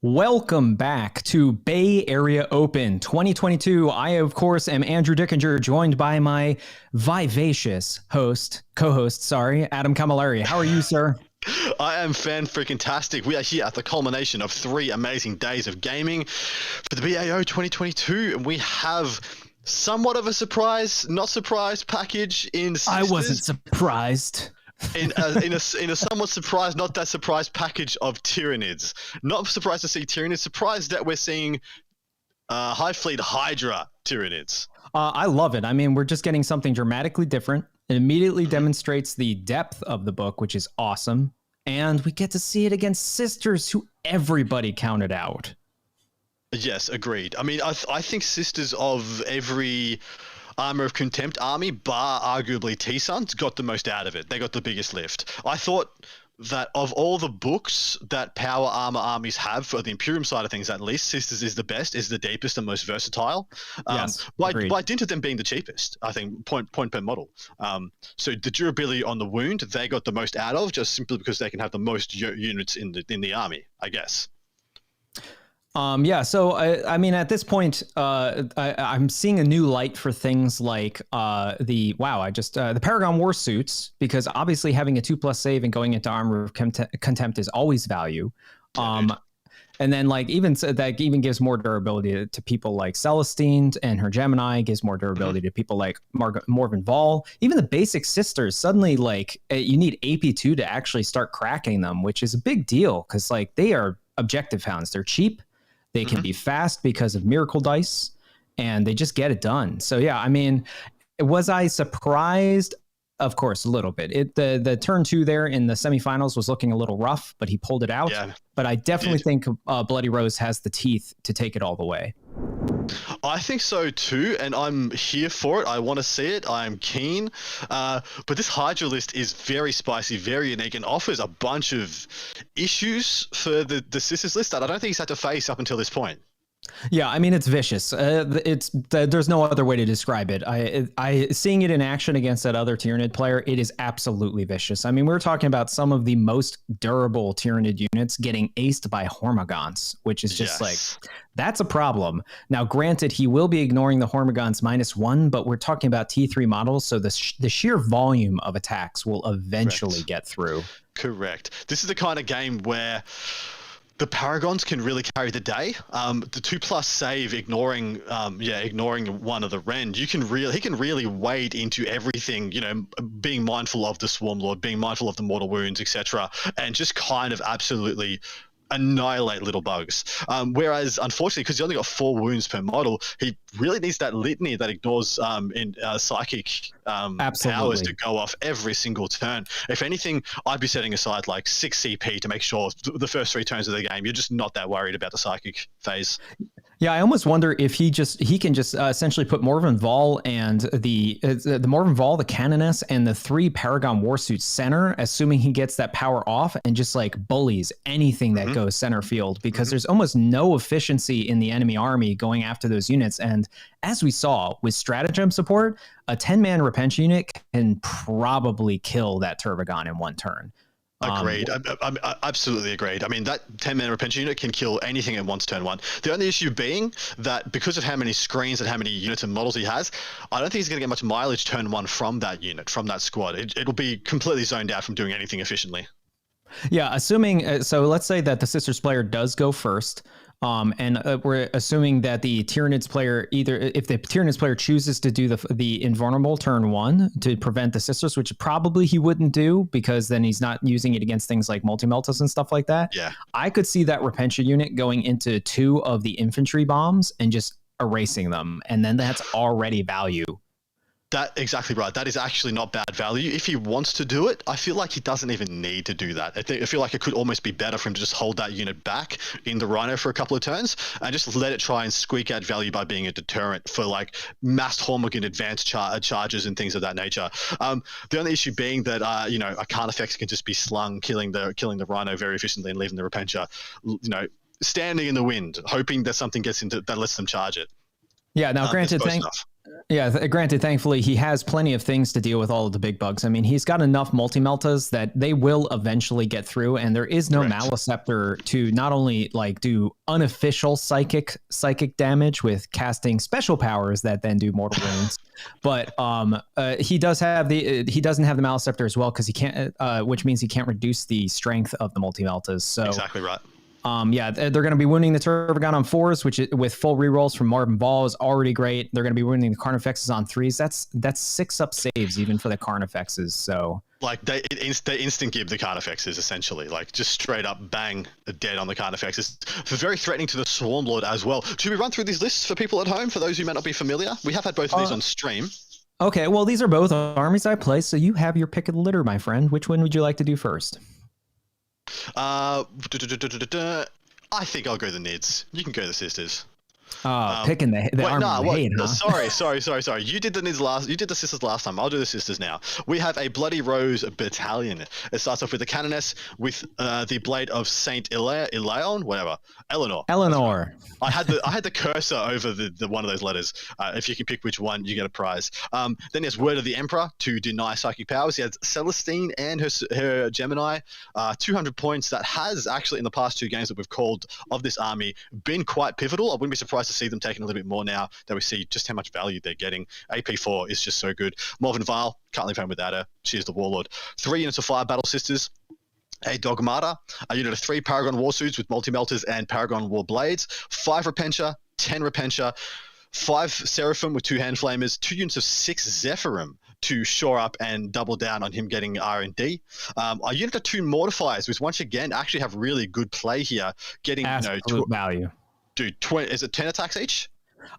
Welcome back to Bay Area Open 2022. I, of course, am Andrew Dickinger, joined by my vivacious co-host, Adam Camilleri. How are you, sir? I am fan-freaking-tastic. We are here at the culmination of 3 amazing days of gaming for the BAO 2022, and we have somewhat of a not surprise package in Sisters. I wasn't surprised. in a somewhat surprised, not that surprised package of Tyranids. Not surprised to see Tyranids, surprised that we're seeing High Fleet Hydra Tyranids. I love it. I mean, we're just getting something dramatically different. It immediately demonstrates the depth of the book, which is awesome. And we get to see it against Sisters, who everybody counted out. Yes, agreed. I mean, I think Sisters of every Armor of Contempt army, bar arguably T-Suns, got the most out of it. They got the biggest lift. I thought that of all the books that power armor armies have, for the Imperium side of things at least, Sisters is the best, is the deepest and most versatile. Yes, by dint of them being the cheapest, I think, point per model. So the durability on the wound, they got the most out of, just simply because they can have the most units in the army, I guess. Yeah, so I mean, at this point, I'm seeing a new light for things like the Paragon War Suits, because obviously having a 2+ save and going into Armor of Contempt is always value. And then that even gives more durability to people like Celestine and her Gemini, gives more durability to people like Morven Vol. Even the basic Sisters, suddenly you need AP2 to actually start cracking them, which is a big deal because they are objective hounds. They're cheap. They can be fast because of Miracle Dice, and they just get it done. So yeah, I mean, was I surprised? Of course, a little bit. The turn 2 there in the semifinals was looking a little rough, but he pulled it out. Yeah, but I definitely think Bloody Rose has the teeth to take it all the way. I think so too, and I'm here for it. I want to see it. I'm keen. But this Hydra list is very spicy, very unique, and offers a bunch of issues for the Sisters list that I don't think he's had to face up until this point. Yeah, I mean, it's vicious. There's no other way to describe it. I seeing it in action against that other Tyranid player, it is absolutely vicious. I mean, we're talking about some of the most durable Tyranid units getting aced by Hormagaunts, which is just that's a problem. Now, granted, he will be ignoring the Hormagaunts -1, but we're talking about T3 models, so the sheer volume of attacks will eventually get through. Correct. This is the kind of game where the Paragons can really carry the day. The 2+ save, ignoring one of the Rend, he can really wade into everything. Being mindful of the Swarm Lord, being mindful of the mortal wounds, etc., and just kind of absolutely annihilate little bugs. Whereas, unfortunately, because he only got 4 wounds per model, he really needs that litany that ignores psychic powers to go off every single turn. If anything, I'd be setting aside 6 CP to make sure the first 3 turns of the game, you're just not that worried about the psychic phase. Yeah, I almost wonder if he can just essentially put Morven Vol and the Morven Vol, the Canoness, and the 3 Paragon Warsuits center, assuming he gets that power off, and just bullies anything that goes center field, because there's almost no efficiency in the enemy army going after those units. And as we saw with stratagem support, a 10-man Repentia unit can probably kill that Turbogon in 1 turn. Agreed. I'm absolutely agreed. I mean, that 10-man Repentia unit can kill anything at once turn 1. The only issue being that because of how many screens and how many units and models he has, I don't think he's going to get much mileage turn 1 from that unit, from that squad. It'll be completely zoned out from doing anything efficiently. Yeah, assuming so let's say that the Sisters player does go first. And we're assuming that the Tyranids player, if the Tyranids player chooses to do the invulnerable turn 1 to prevent the Sisters, which probably he wouldn't do because then he's not using it against things like multi-meltas and stuff like that. Yeah, I could see that Repentia unit going into 2 of the infantry bombs and just erasing them, and then that's already value. Exactly right. That is actually not bad value. If he wants to do it, I feel like he doesn't even need to do that. I feel like it could almost be better for him to just hold that unit back in the Rhino for a couple of turns and just let it try and squeak out value by being a deterrent for massed Hormagaun advanced charges and things of that nature. The only issue being that Arcana effects can just be slung, killing the Rhino very efficiently and leaving the Repentia, standing in the wind, hoping that something gets into that lets them charge it. Yeah. Now, granted, Yeah, granted, thankfully, he has plenty of things to deal with all of the big bugs. I mean, he's got enough multi-meltas that they will eventually get through, and there is no Maleceptor to not only like do unofficial psychic damage with casting special powers that then do mortal wounds, but he doesn't have the Maleceptor as well because he can't, which means he can't reduce the strength of the multi-meltas. So exactly right. Yeah, they're going to be winning the Turbogon on 4s, which is, with full rerolls from Marvin Ball is already great. They're going to be winning the Carnifexes on 3s. That's 6 up saves even for the Carnifexes. So like they instant give the Carnifexes essentially, like just straight up bang dead on the Carnifexes. Very threatening to the Swarmlord as well. Should we run through these lists for people at home, for those who may not be familiar? We have had both of these on stream. Okay, well, these are both armies I play, so you have your pick of the litter, my friend. Which one would you like to do first? I think I'll go the Nids. You can go the Sisters. Picking the army you hate, huh? Sorry. You did the Nids last. You did the Sisters last time. I'll do the Sisters now. We have a Bloody Rose battalion. It starts off with the Canoness with the blade of Saint Eleanor. Eleanor. I had the cursor over the one of those letters. If you can pick which one, you get a prize. Then he has Word of the Emperor to deny psychic powers. He has Celestine and her Gemini. 200 points. That has actually in the past 2 games that we've called of this army been quite pivotal. I wouldn't be surprised to see them taking a little bit more now that we see just how much value they're getting. AP4 is just so good. Morven Vile, can't leave home without her. She is the Warlord. 3 units of 5 Battle Sisters. A Dogmata, a unit of 3 Paragon Warsuits with multi-melters and Paragon War Blades, 5 Repentia, 10 Repentia, 5 Seraphim with 2 Hand Flamers, 2 units of 6 Zephyrim to shore up and double down on him getting R&D. A unit of 2 Mortifiers, which once again actually have really good play here, getting absolute value. Dude, is it 10 attacks each?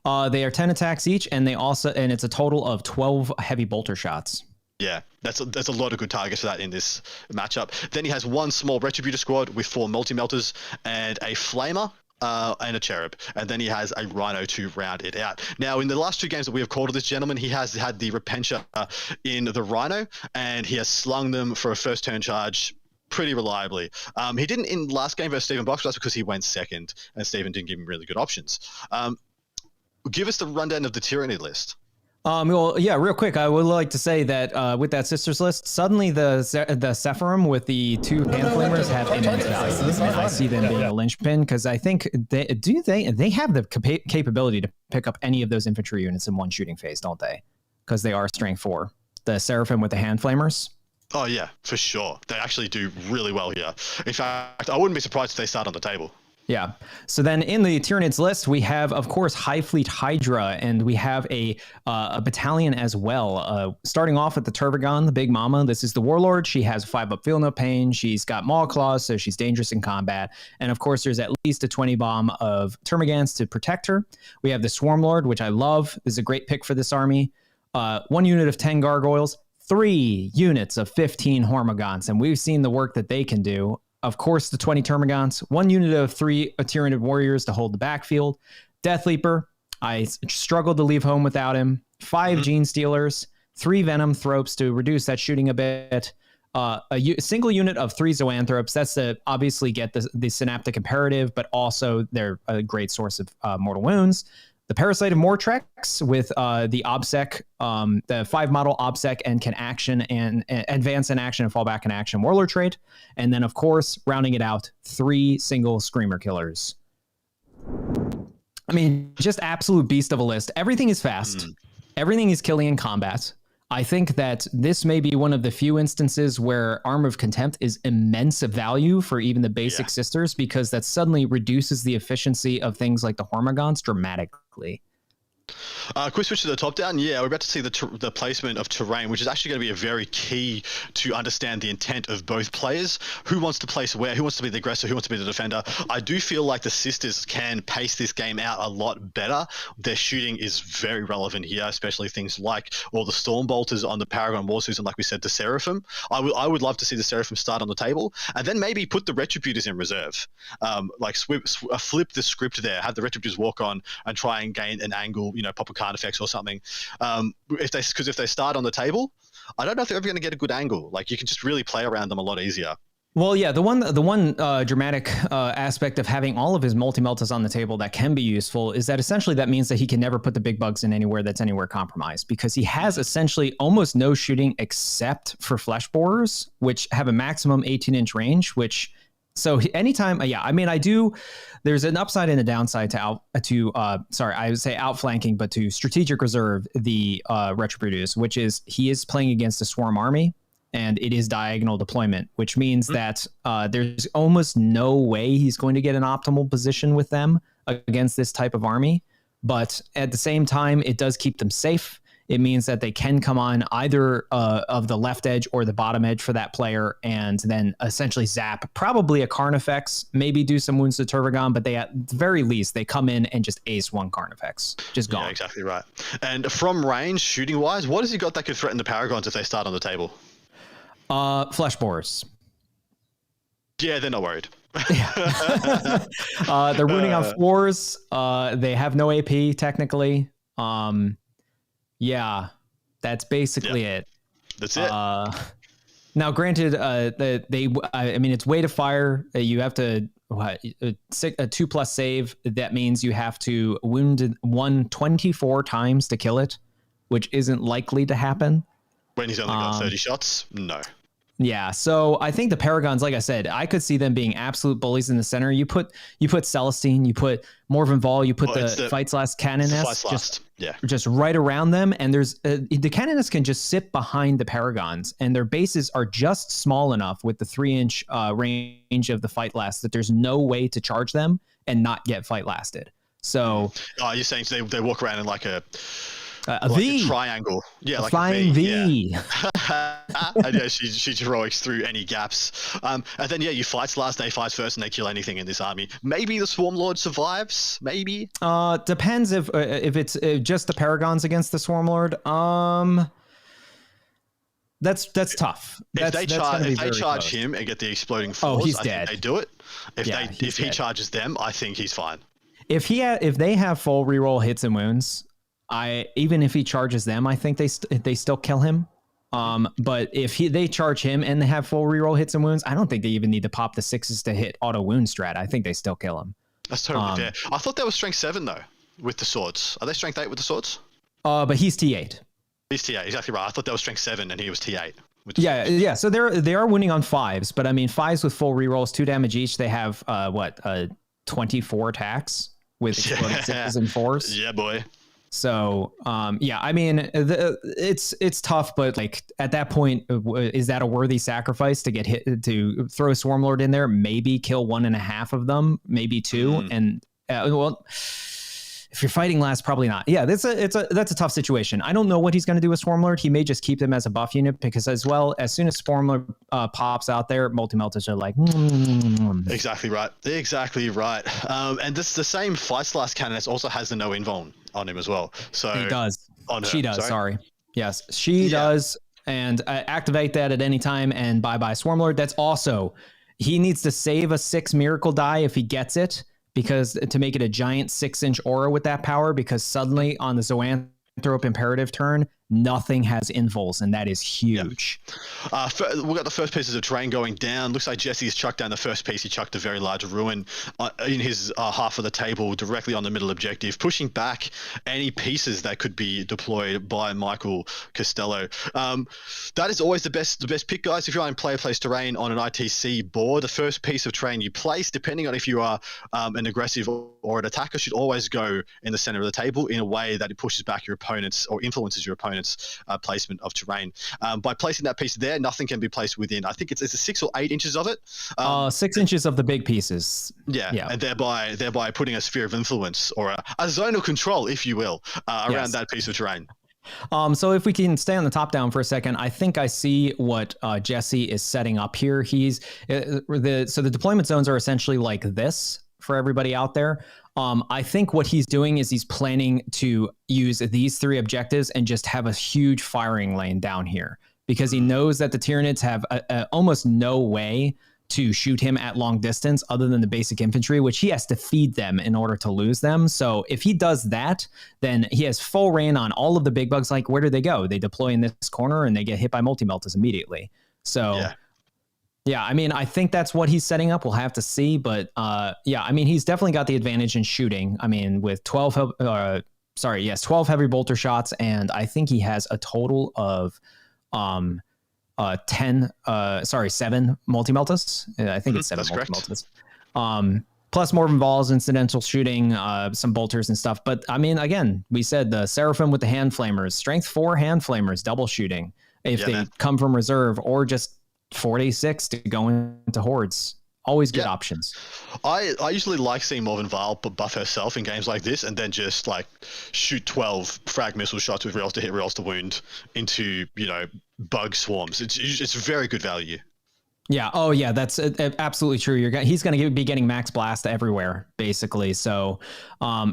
They are 10 attacks each, and it's a total of 12 heavy bolter shots. Yeah, there's a lot of good targets for that in this matchup. Then he has 1 small Retributor squad with 4 multi-melters and a Flamer and a Cherub. And then he has a Rhino to round it out. Now, in the last 2 games that we have called this gentleman, he has had the Repentia in the Rhino, and he has slung them for a first turn charge pretty reliably. He didn't in last game versus Stephen Box, but that's because he went second, and Stephen didn't give him really good options. Give us the rundown of the Tyranny list. Well, yeah, real quick, I would like to say that with that Sisters list, suddenly the Sephirim with the 2 Hand Flamers have immense value. And I see them being a linchpin because I think they have the capability to pick up any of those infantry units in one shooting phase, don't they? Because they are strength 4. The Seraphim with the Hand Flamers. Oh yeah, for sure. They actually do really well here. In fact, I wouldn't be surprised if they start on the table. Yeah. So then in the Tyranids list, we have, of course, High Fleet Hydra, and we have a battalion as well. Starting off with the Turbogon, the Big Mama. This is the Warlord. She has 5 up, Feel No Pain. She's got Maw Claws, so she's dangerous in combat. And of course, there's at least a 20 bomb of Termagants to protect her. We have the Swarmlord, which I love. This is a great pick for this army. 1 unit of 10 Gargoyles, 3 units of 15 Hormagaunts, and we've seen the work that they can do. Of course, the 20 Termagants, 1 unit of 3 Tyranid Warriors to hold the backfield. Death Leaper, I struggled to leave home without him. 5 Gene Stealers, 3 Venom Thropes to reduce that shooting a bit. A single unit of 3 Zoanthropes, that's to obviously get the Synaptic Imperative, but also they're a great source of mortal wounds. The Parasite of Mortrex with the OBSEC, the 5 model OBSEC and can action and advance in action and fall back in action Warlord trait. And then, of course, rounding it out, 3 single Screamer Killers. I mean, just absolute beast of a list. Everything is fast. Everything is killing in combat. I think that this may be one of the few instances where Arm of Contempt is immense value for even the basic Sisters, because that suddenly reduces the efficiency of things like the Hormagaunts dramatically. Quick switch to the top down. Yeah, we're about to see the placement of terrain, which is actually going to be a very key to understand the intent of both players. Who wants to place where? Who wants to be the aggressor? Who wants to be the defender? I do feel like the Sisters can pace this game out a lot better. Their shooting is very relevant here, especially things like all the Storm Bolters on the Paragon Warsuits, and like we said, the Seraphim. I would love to see the Seraphim start on the table, and then maybe put the Retributors in reserve. Flip the script there, have the Retributors walk on and try and gain an angle, pop a card effects or something. If they start on the table, I don't know if they're ever going to get a good angle. Like, you can just really play around them a lot easier. Well, yeah, the one dramatic aspect of having all of his multi-meltas on the table that can be useful is that essentially that means that he can never put the big bugs in anywhere that's anywhere compromised, because he has essentially almost no shooting except for flesh borers, which have a maximum 18-inch range, which so anytime, there's an upside and a downside to I would say outflanking, but to strategic reserve the Retributus, which is he is playing against a swarm army. And it is diagonal deployment, which means that there's almost no way he's going to get an optimal position with them against this type of army. But at the same time, it does keep them safe. It means that they can come on either of the left edge or the bottom edge for that player, and then essentially zap probably a Carnifex, maybe do some wounds to Turvagon, but they at the very least, they come in and just ace one Carnifex. Just gone. Yeah, exactly right. And from range, shooting-wise, what has he got that could threaten the Paragons if they start on the table? Flesh borers. Yeah, they're not worried. They're rooting on 4s. They have no AP technically. Yeah, that's basically it. That's it. Now, granted, it's way to fire. You have to a 2+ save. That means you have to wound one 24 times to kill it, which isn't likely to happen. When he's only got 30 shots? No. Yeah, so I think the Paragons, like I said, I could see them being absolute bullies in the center. You put Celestine, you put Morven Vol, you put the Fight's Last Canoness just right around them, and there's the Canoness can just sit behind the Paragons, and their bases are just small enough with the 3-inch range of the Fight Last that there's no way to charge them and not get Fight Lasted. So, you're saying they walk around in like a V triangle, yeah, like flying a V. Yeah. And yeah, she heroics through any gaps. And then you fight last, they fight first, and they kill anything in this army. Maybe the Swarm Lord survives. Maybe. Depends if it's just the Paragons against the Swarm Lord. That's tough. If they charge him and get the exploding force, he's I dead. think they do it. If he charges them, I think he's fine. If they have full reroll hits and wounds, even if he charges them, I think they still kill him. But if they charge him and they have full reroll hits and wounds, I don't think they even need to pop the 6s to hit auto wound strat. I think they still kill him. That's totally fair. I thought they were strength 7 though with the swords. Are they strength 8 with the swords? But he's T8. He's T8, exactly right. I thought they were strength 7 and he was T8. Yeah. So they are winning on 5s, but I mean 5s with full rerolls, 2 damage each. They have 24 attacks with exploding 6s and 4s. Yeah, boy. So, I mean, it's tough, but like at that point, is that a worthy sacrifice to get hit, to throw a Swarm Lord in there, maybe kill 1.5 of them, maybe 2. And if you're fighting last, probably not. Yeah, that's a tough situation. I don't know what he's going to do with Swarm Lord. He may just keep them as a buff unit, because as soon as Swarm Lord pops out there, multi-meltas are like, Exactly right. And this the same Fight's Last Canoness also has the no invuln on him as well. So he does. She does. Sorry. Yes, she does. And activate that at any time, and bye-bye Swarm Lord. That's also, he needs to save a 6 miracle die if he gets it, because to make it a giant 6-inch aura with that power, because suddenly on the Zoanthrope imperative turn, nothing has invuls, and that is huge. Yeah. We got the first pieces of terrain going down. Looks like Jesse's chucked down the first piece. He chucked a very large ruin in his half of the table, directly on the middle objective, pushing back any pieces that could be deployed by Michael Costello. That is always the best pick, guys. If you're on player place terrain on an ITC board, the first piece of terrain you place, depending on if you are an aggressive or an attacker, should always go in the center of the table in a way that it pushes back your opponent's or influences your opponent's placement of terrain. By placing that piece there, nothing can be placed within. I think it's 6 or 8 inches of it. 6 inches of the big pieces. Yeah. And thereby putting a sphere of influence or a zone of control, if you will, around that piece of terrain. So if we can stay on the top down for a second, I think I see what Jesse is setting up here. So the deployment zones are essentially like this for everybody out there. I think what he's doing is he's planning to use these 3 objectives and just have a huge firing lane down here, because he knows that the Tyranids have almost no way to shoot him at long distance other than the basic infantry, which he has to feed them in order to lose them. So if he does that, then he has full reign on all of the big bugs. Like, where do they go? They deploy in this corner and they get hit by multi-meltas immediately. So Yeah, I mean, I think that's what he's setting up. We'll have to see, but yeah, I mean, he's definitely got the advantage in shooting. I mean, with 12 heavy bolter shots, and I think he has a total of 7 multi-meltas. I think it's 7 multi-meltas. Plus more Vol's incidental shooting, some bolters and stuff. But I mean, again, we said the Seraphim with the hand flamers, strength 4 hand flamers, double shooting if they come from reserve, or just 4d6 to go into hordes. Always good options. I usually like seeing Morven Val buff herself in games like this, and then just like shoot 12 frag missile shots with rolls to hit, rolls to wound into, you know, bug swarms. It's very good value. Yeah. Oh, yeah. That's absolutely true. He's going to be getting max blast everywhere, basically. So,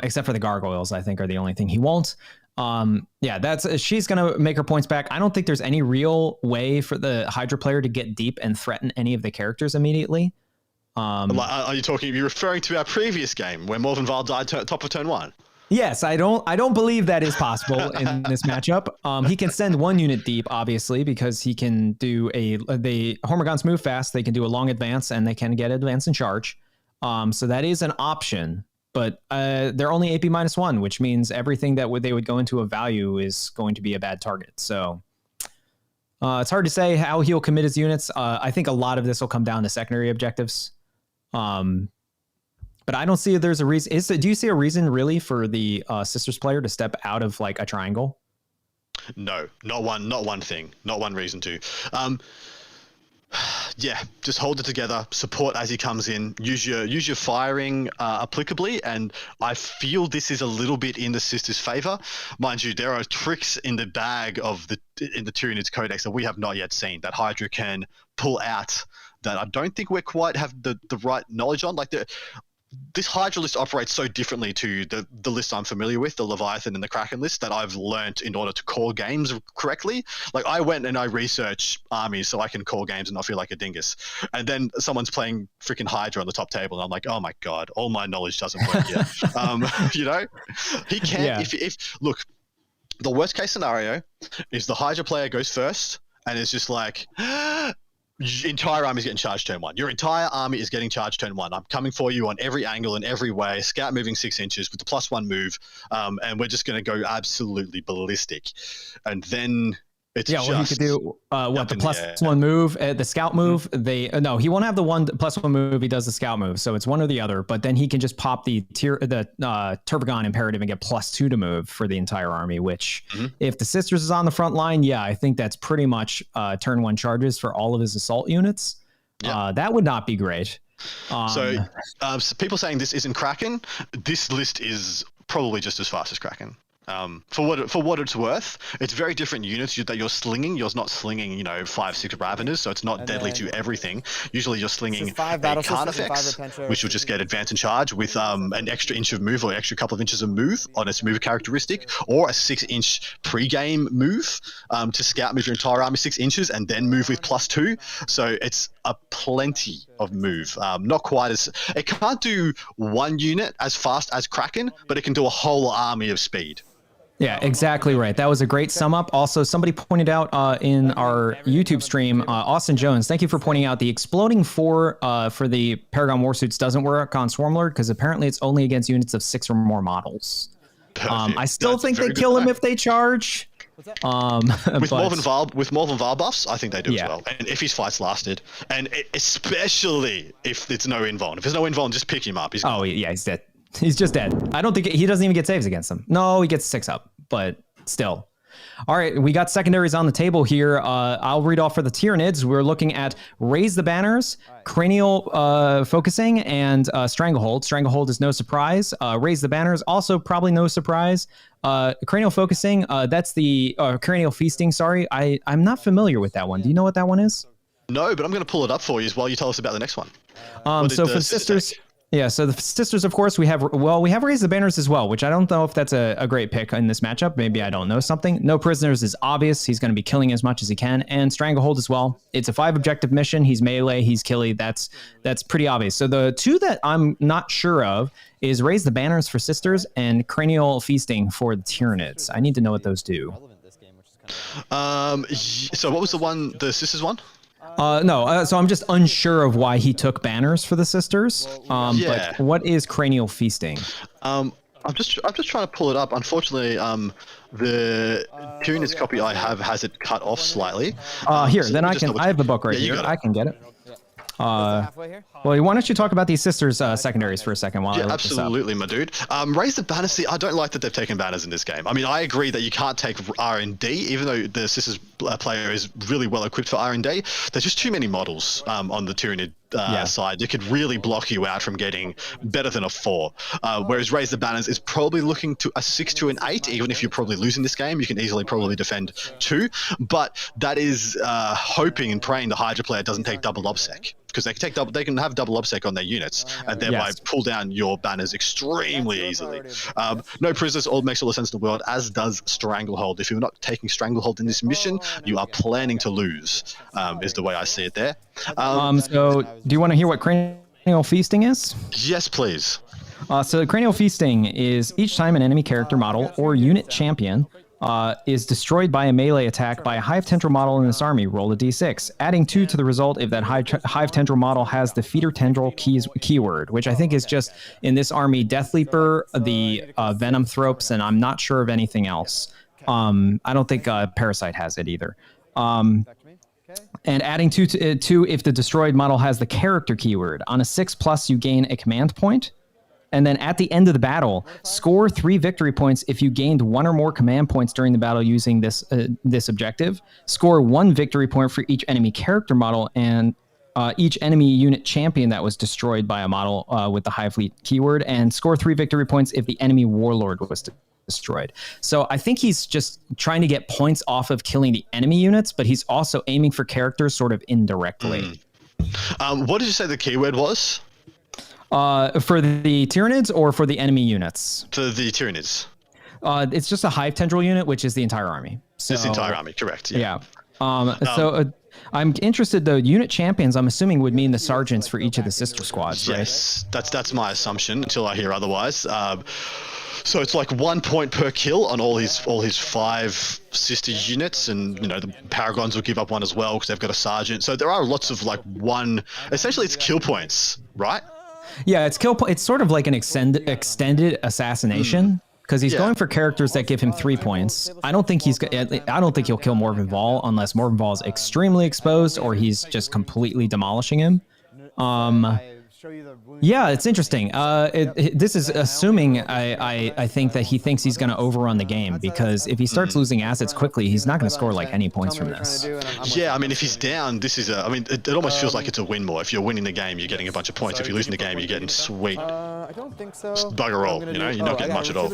except for the gargoyles, I think are the only thing he won't. Yeah, she's going to make her points back. I don't think there's any real way for the Hydra player to get deep and threaten any of the characters immediately. Are you referring to our previous game where Morven Val died top of turn 1? Yes, I don't believe that is possible in this matchup. He can send 1 unit deep, obviously, because he can do the Hormagaunts move fast. They can do a long advance, and they can get advance and charge. So that is an option, but they're only AP -1, which means everything that they would go into a value is going to be a bad target. So it's hard to say how he'll commit his units. I think a lot of this will come down to secondary objectives. But I don't see if there's a reason. Do you see a reason really for the Sisters player to step out of like a triangle? No, not one thing, not one reason to. Yeah, just hold it together, support as he comes in, use your firing applicably, and I feel this is a little bit in the Sisters' favor. Mind you, there are tricks in the bag in the Tyranids Codex that we have not yet seen that Hydra can pull out that I don't think we quite have the right knowledge on. Like this Hydra list operates so differently to the list I'm familiar with, the Leviathan and the Kraken list, that I've learnt in order to call games correctly. Like I went and I researched armies so I can call games and not feel like a dingus. And then someone's playing freaking Hydra on the top table, and I'm like, oh my god, all my knowledge doesn't work yet. You know, he can. If look, the worst case scenario is the Hydra player goes first and it's just like. Your entire army is getting charged turn 1. Your entire army is getting charged turn 1. I'm coming for you on every angle and every way. Scout moving 6 inches with the +1 move, and we're just going to go absolutely ballistic. And then it's he could do the +1 move, the scout move. No, he won't have the +1 move. He does the scout move, so it's one or the other. But then he can just pop the Turbogon imperative and get +2 to move for the entire army. Which, if the Sisters is on the front line, yeah, I think that's pretty much turn 1 charges for all of his assault units. That would not be great. So people saying this isn't Kraken. This list is probably just as fast as Kraken. For what it's worth, it's very different units that you're slinging. You're not slinging, 5-6 Raveners, so it's not deadly to everything. Usually you're slinging a Carnifex, which will just get advance and charge with an extra inch of move or extra couple of inches of move on its move characteristic, or a 6-inch pre-game move to scout move your entire army 6 inches and then move with +2. So it's a plenty of move. Not quite as... It can't do one unit as fast as Kraken, but it can do a whole army of speed. Yeah, exactly right. That was a great sum up. Also, somebody pointed out in our YouTube stream, Austin Jones, thank you for pointing out the exploding 4 for the Paragon Warsuits doesn't work on Swarmlord because apparently it's only against units of 6 or more models. I still think they kill him if they charge. With Morven Val buffs, I think they do as well. And if his fight's lasted, and especially if it's no invuln. If there's no invuln, just pick him up. He's dead. He's just dead. I don't think he doesn't even get saves against them. No, he gets 6 up, but still. All right, we got secondaries on the table here. I'll read off for the Tyranids. We're looking at Raise the Banners, Cranial Focusing, and Stranglehold. Stranglehold is no surprise. Raise the Banners, also probably no surprise. Cranial Focusing, that's the Cranial Feasting, sorry. I'm not familiar with that one. Do you know what that one is? No, but I'm going to pull it up for you while you tell us about the next one. So for Sisters... Yeah, so the Sisters, of course, we have Raise the Banners as well, which I don't know if that's a great pick in this matchup. Maybe I don't know something. No Prisoners is obvious. He's going to be killing as much as he can. And Stranglehold as well. It's a 5-objective mission. He's melee. He's killy. That's pretty obvious. So the 2 that I'm not sure of is Raise the Banners for Sisters and Cranial Feasting for the Tyranids. I need to know what those do. So what was the Sisters one? No, so I'm just unsure of why he took banners for the sisters. Yeah. But what is cranial feasting? I'm just trying to pull it up. Unfortunately, the Tyranids copy I have has it cut off slightly. Here, so then let me I just can. double I have the check. book right Yeah, you here. got it. I can get it. Well, why don't you talk about these sisters secondaries for a second while I Yeah, look this up? absolutely, my dude. Raise the banners. See, I don't like that they've taken banners in this game. I mean, I agree that you can't take R&D, even though the sisters player is really well equipped for R&D. There's just too many models on the Tyranid side. It could really block you out from getting better than a 4. Whereas Raise the Banners is probably looking to a 6 to an 8. Even if you're probably losing this game, you can easily probably defend 2. But that is hoping and praying the Hydra player doesn't take double obsec, because they can have double obsec on their units and thereby pull down your banners extremely easily. No prisoners all makes all the sense in the world, as does Stranglehold. If you're not taking Stranglehold in this mission, you are planning to lose, is the way I see it there. So do you want to hear what cranial feasting is? Yes, please. So cranial feasting is each time an enemy character model or unit champion is destroyed by a melee attack by a Hive Tendril model in this army, roll a d6, adding 2 to the result if that Hive Tendril model has the Feeder Tendril keyword, which I think is just, in this army, Death Leaper, the Venom Thropes, and I'm not sure of anything else. I don't think Parasite has it either. And adding 2 if the destroyed model has the character keyword. On a 6+, you gain a command point. And then at the end of the battle, score 3 victory points if you gained 1 or more command points during the battle using this objective. Score 1 victory point for each enemy character model and each enemy unit champion that was destroyed by a model with the Hive Fleet keyword. And score 3 victory points if the enemy warlord was destroyed. So I think he's just trying to get points off of killing the enemy units, but he's also aiming for characters sort of indirectly. What did you say the keyword was? For the Tyranids or for the enemy units? For the Tyranids. It's just a Hive Tendril unit, which is the entire army. So, It's the entire army, correct. Yeah. I'm interested, though, unit champions, I'm assuming, would mean the sergeants for each of the sister squads, right? Yes, that's my assumption until I hear otherwise. So it's like 1 point per kill on all his 5 sister units, and the Paragons will give up 1 as well because they've got a sergeant. So there are lots of essentially it's kill points, right? Yeah, it's sort of like an extended assassination, because he's going for characters that give him 3 points. I don't think he'll kill Morvenn Vahl unless Morvenn Vahl is extremely exposed or he's just completely demolishing him. Yeah, it's interesting. This is assuming I think that he thinks he's going to overrun the game, because if he starts losing assets quickly, he's not going to score any points from this. Yeah, I mean, if he's down, this is it almost feels like it's a win more. If you're winning the game, you're getting a bunch of points. If you're losing the game, you're getting sweet I don't think so. bugger all. You're not getting much at all.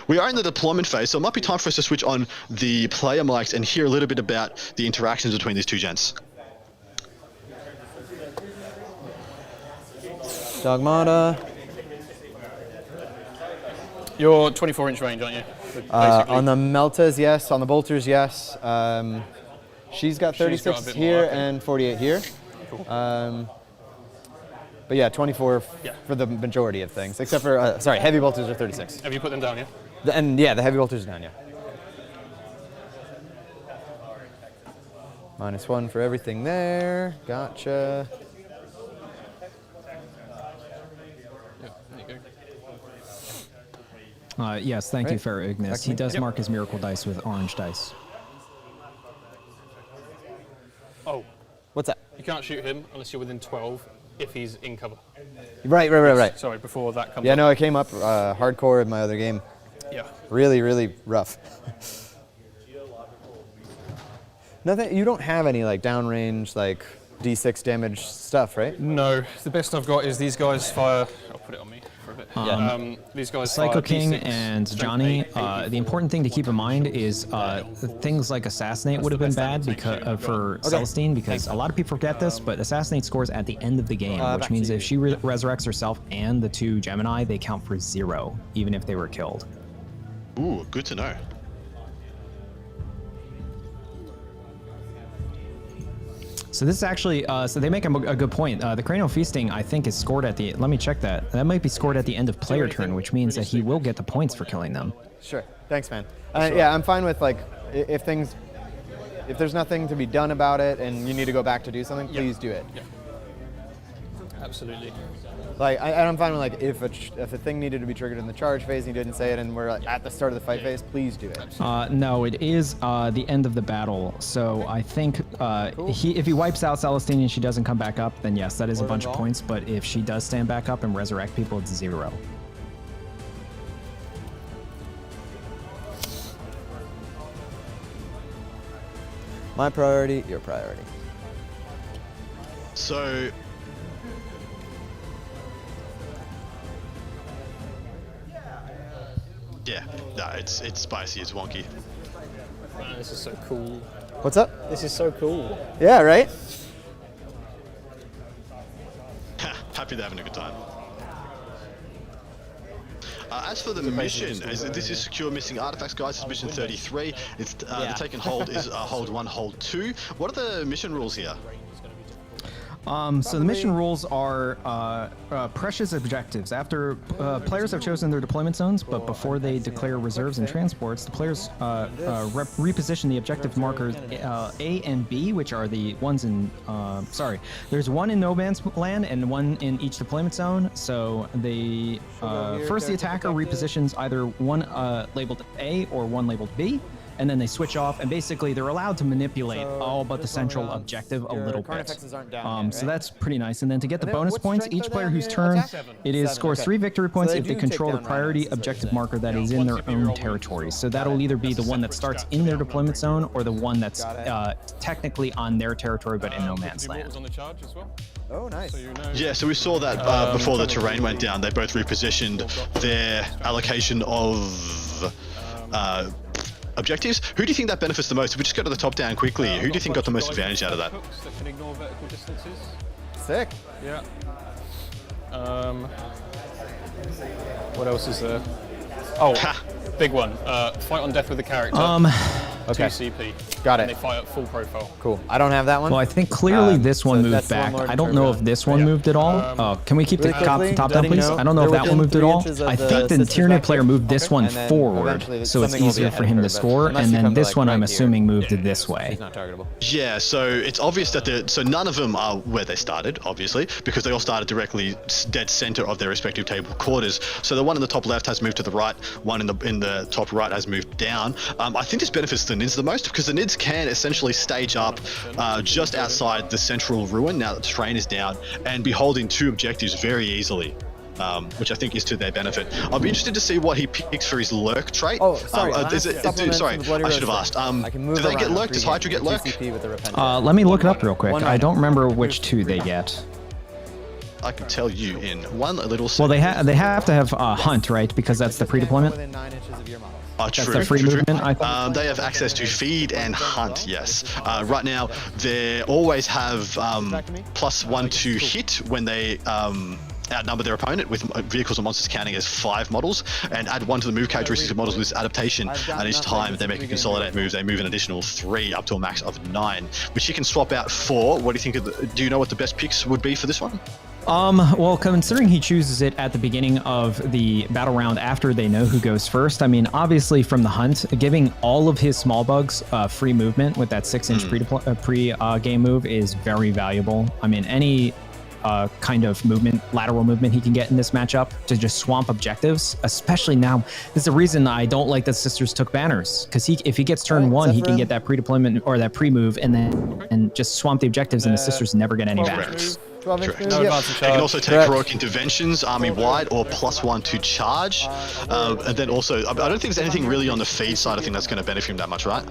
We are in the deployment phase, so it might be time for us to switch on the player mics and hear a little bit about the interactions between these two gents. Dogmata. You're 24-inch range, aren't you? On the Meltas, yes. On the Bolters, yes. She's got 36 here and 48 here. Cool. But yeah, 24 for the majority of things, except for, heavy Bolters are 36. Have you put them down, yeah? The heavy Bolters are down, yeah. -1 for everything there. Gotcha. Yes, thank you, Fair Ignis. He does mark his miracle dice with orange dice. Oh. What's that? You can't shoot him unless you're within 12 if he's in cover. Right. Sorry, before that comes up. Yeah, no, it came up hardcore in my other game. Yeah. Really, really rough. Nothing. You don't have any downrange D6 damage stuff, right? No. The best I've got is these guys fire. I'll put it on me for a bit. These guys Psycho fire King D6, and strength Johnny, 8, the important thing to keep in mind is things like Assassinate would have been bad for Celestine, because a lot of people forget this, but Assassinate scores at the end of the game, which means if she resurrects herself and the 2 Gemini, they count for 0, even if they were killed. Ooh, good to know. So this is actually, so they make a good point. The Cranial Feasting, I think, is scored at the, let me check that. That might be scored at the end of player turn, which means that he will get the points for killing them. Sure. Thanks, man. Yeah, I'm fine with, if things if there's nothing to be done about it and you need to go back to do something, please do it. Yeah. Absolutely. Like, I'm fine with, like, if a thing needed to be triggered in the charge phase and you didn't say it and we're like, at the start of the fight phase, please do it. No, it is the end of the battle. So I think if he wipes out Celestine and she doesn't come back up, then yes, that is a bunch of points. But if she does stand back up and resurrect people, it's 0. My priority, your priority. So, yeah, no, it's spicy, it's wonky. Man, this is so cool. What's up? This is so cool. Yeah, right? Happy they're having a good time. As for the mission, this is secure missing artifacts, guys. It's mission 33. It's the taken hold is hold 1, hold 2. What are the mission rules here? So the mission rules are precious objectives. After players have chosen their deployment zones, but before they declare reserves and transports, the players reposition the objective markers A and B, which are the ones in, there's one in no man's land and one in each deployment zone. So the first the attacker repositions either one labeled A or one labeled B, and then they switch off, and basically they're allowed to manipulate all but the central objective a little bit. So that's pretty nice. And then to get the bonus points, each player whose turn it is scores 3 victory points if they control the priority objective marker that is in their own territory. So that'll either be the one that starts in their deployment zone or the one that's technically on their territory but in no man's land. Oh, nice. Yeah, so we saw that before the terrain went down. They both repositioned their allocation of objectives. Who do you think that benefits the most? If we just go to the top down quickly, who do you think got the most advantage out of that? That can ignore vertical distances. Sick. Yeah. What else is there? Oh, big one. Fight on death with the character. Okay. 2 CP. Got it. And they fight at full profile. Cool. I don't have that one. Well, I think clearly this one moved back. I don't know if this one moved at all. Can we keep the top down, please? I don't know if that one moved at all. I think the Tyranid player moved this one forward, so it's easier for him to score. And then this one, I'm assuming, moved it this way. Yeah, so it's obvious that so none of them are where they started, obviously, because they all started directly dead center of their respective table quarters. So the one in the top left has moved to the right, one in the top right has moved down. I think this benefits the NIDs the most because the NIDs can essentially stage up just outside the central ruin now that the terrain is down and be holding 2 objectives very easily. Which I think is to their benefit. I'll be interested to see what he picks for his lurk trait. Oh, sorry. Sorry, I should have asked. Do they get lurk? Does Hydra get lurk? Let me look it up real quick. I don't remember which 2 they get. I can tell you in one little second. Well, they have to have hunt, right? Because that's the pre-deployment. True, that's the free movement, I think. They have access to feed and hunt, yes. Right now, they always have +1 to hit when they outnumber their opponent with vehicles and monsters counting as 5 models, and add 1 to the move characteristics of models with adaptation. And each time they make a consolidate move, they move an additional 3 up to a max of 9, which you can swap out for. What do you think? Do you know what the best picks would be for this one? Well, considering he chooses it at the beginning of the battle round after they know who goes first, I mean, obviously from the hunt, giving all of his small bugs free movement with that 6-inch pre-game move is very valuable. I mean, any kind of movement, lateral movement he can get in this matchup to just swamp objectives, especially now. This is the reason I don't like that Sisters took banners, because if he gets turn 1, he can get that pre-deployment or that pre-move and just swamp the objectives, and the Sisters never get any banners. Correct. He can also take heroic interventions army-wide or +1 to charge. And then also, I don't think there's anything really on the feed side I think that's going to benefit him that much, right?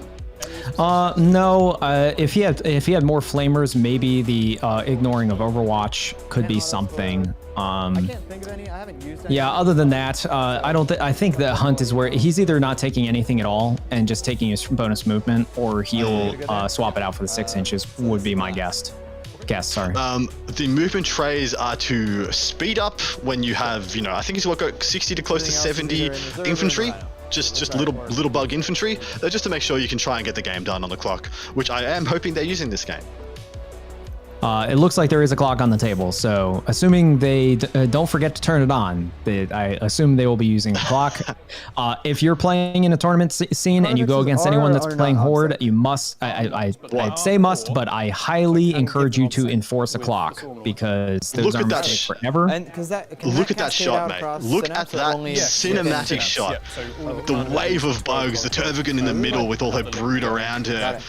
No. If he had more flamers, maybe the ignoring of Overwatch could be something. I can't think of any. I haven't used any. Yeah. Other than that, I think the hunt is where he's either not taking anything at all and just taking his bonus movement, or he'll swap it out for the 6 inches. Would be my guess. Sorry. The movement trays are to speed up when you have, I think he's got 60 to close to 70 infantry. Just little bug infantry, just to make sure you can try and get the game done on the clock, which I am hoping they're using this game. It looks like there is a clock on the table, so assuming they don't forget to turn it on, I assume they will be using the clock. If you're playing in a tournament scene and you go against anyone that's playing Horde, you must, I'd say must, but I highly encourage you to enforce a clock, because those are forever. Look at that shot, mate. Look at that cinematic shot. The wave of bugs, the Tervigan in the middle with all her brood around her,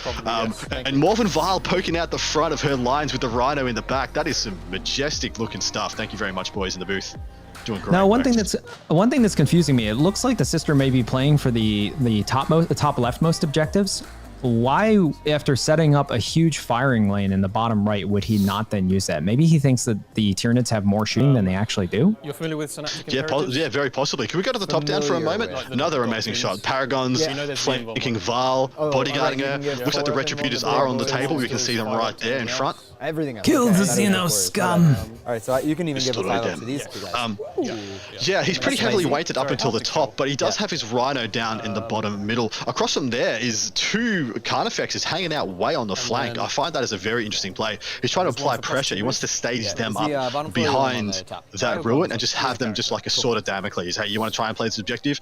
and Morven Vile poking out the front of her lines with the Rhino in the back. That is some majestic looking stuff. Thank you very much, boys in the booth. Doing great. Now, one thing that's confusing me. It looks like the sister may be playing for the top leftmost objectives. Why, after setting up a huge firing lane in the bottom right, would he not then use that? Maybe he thinks that the Tyranids have more shooting than they actually do? You're familiar with Synaptic Yeah, very possibly. Can we go to the top down for a moment? Another amazing shot. Paragons flanking Val, bodyguarding her. Looks like the Retributors are on the table. We can see them right there in front. Everything else. Kill the Xeno scum. All right, so you can even give a silence to these two guys. Yeah, he's pretty heavily weighted up until the top, but he does have his Rhino down in the bottom middle. Across from there is two Carnifexes hanging out way on the flank. I find that as a very interesting play. He's trying to apply pressure. He wants to stage them up behind that ruin and just have them just like a sword of Damocles. Hey, you want to try and play this objective?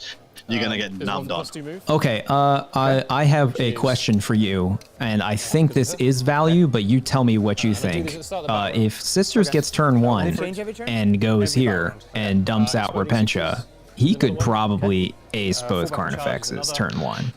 You're going to get numbed on. Okay, I have a question for you, and I think this is value, but you tell me what you think. If Sisters gets turn 1 and goes here and dumps out Repentia, he could probably ace both Carnifexes turn 1.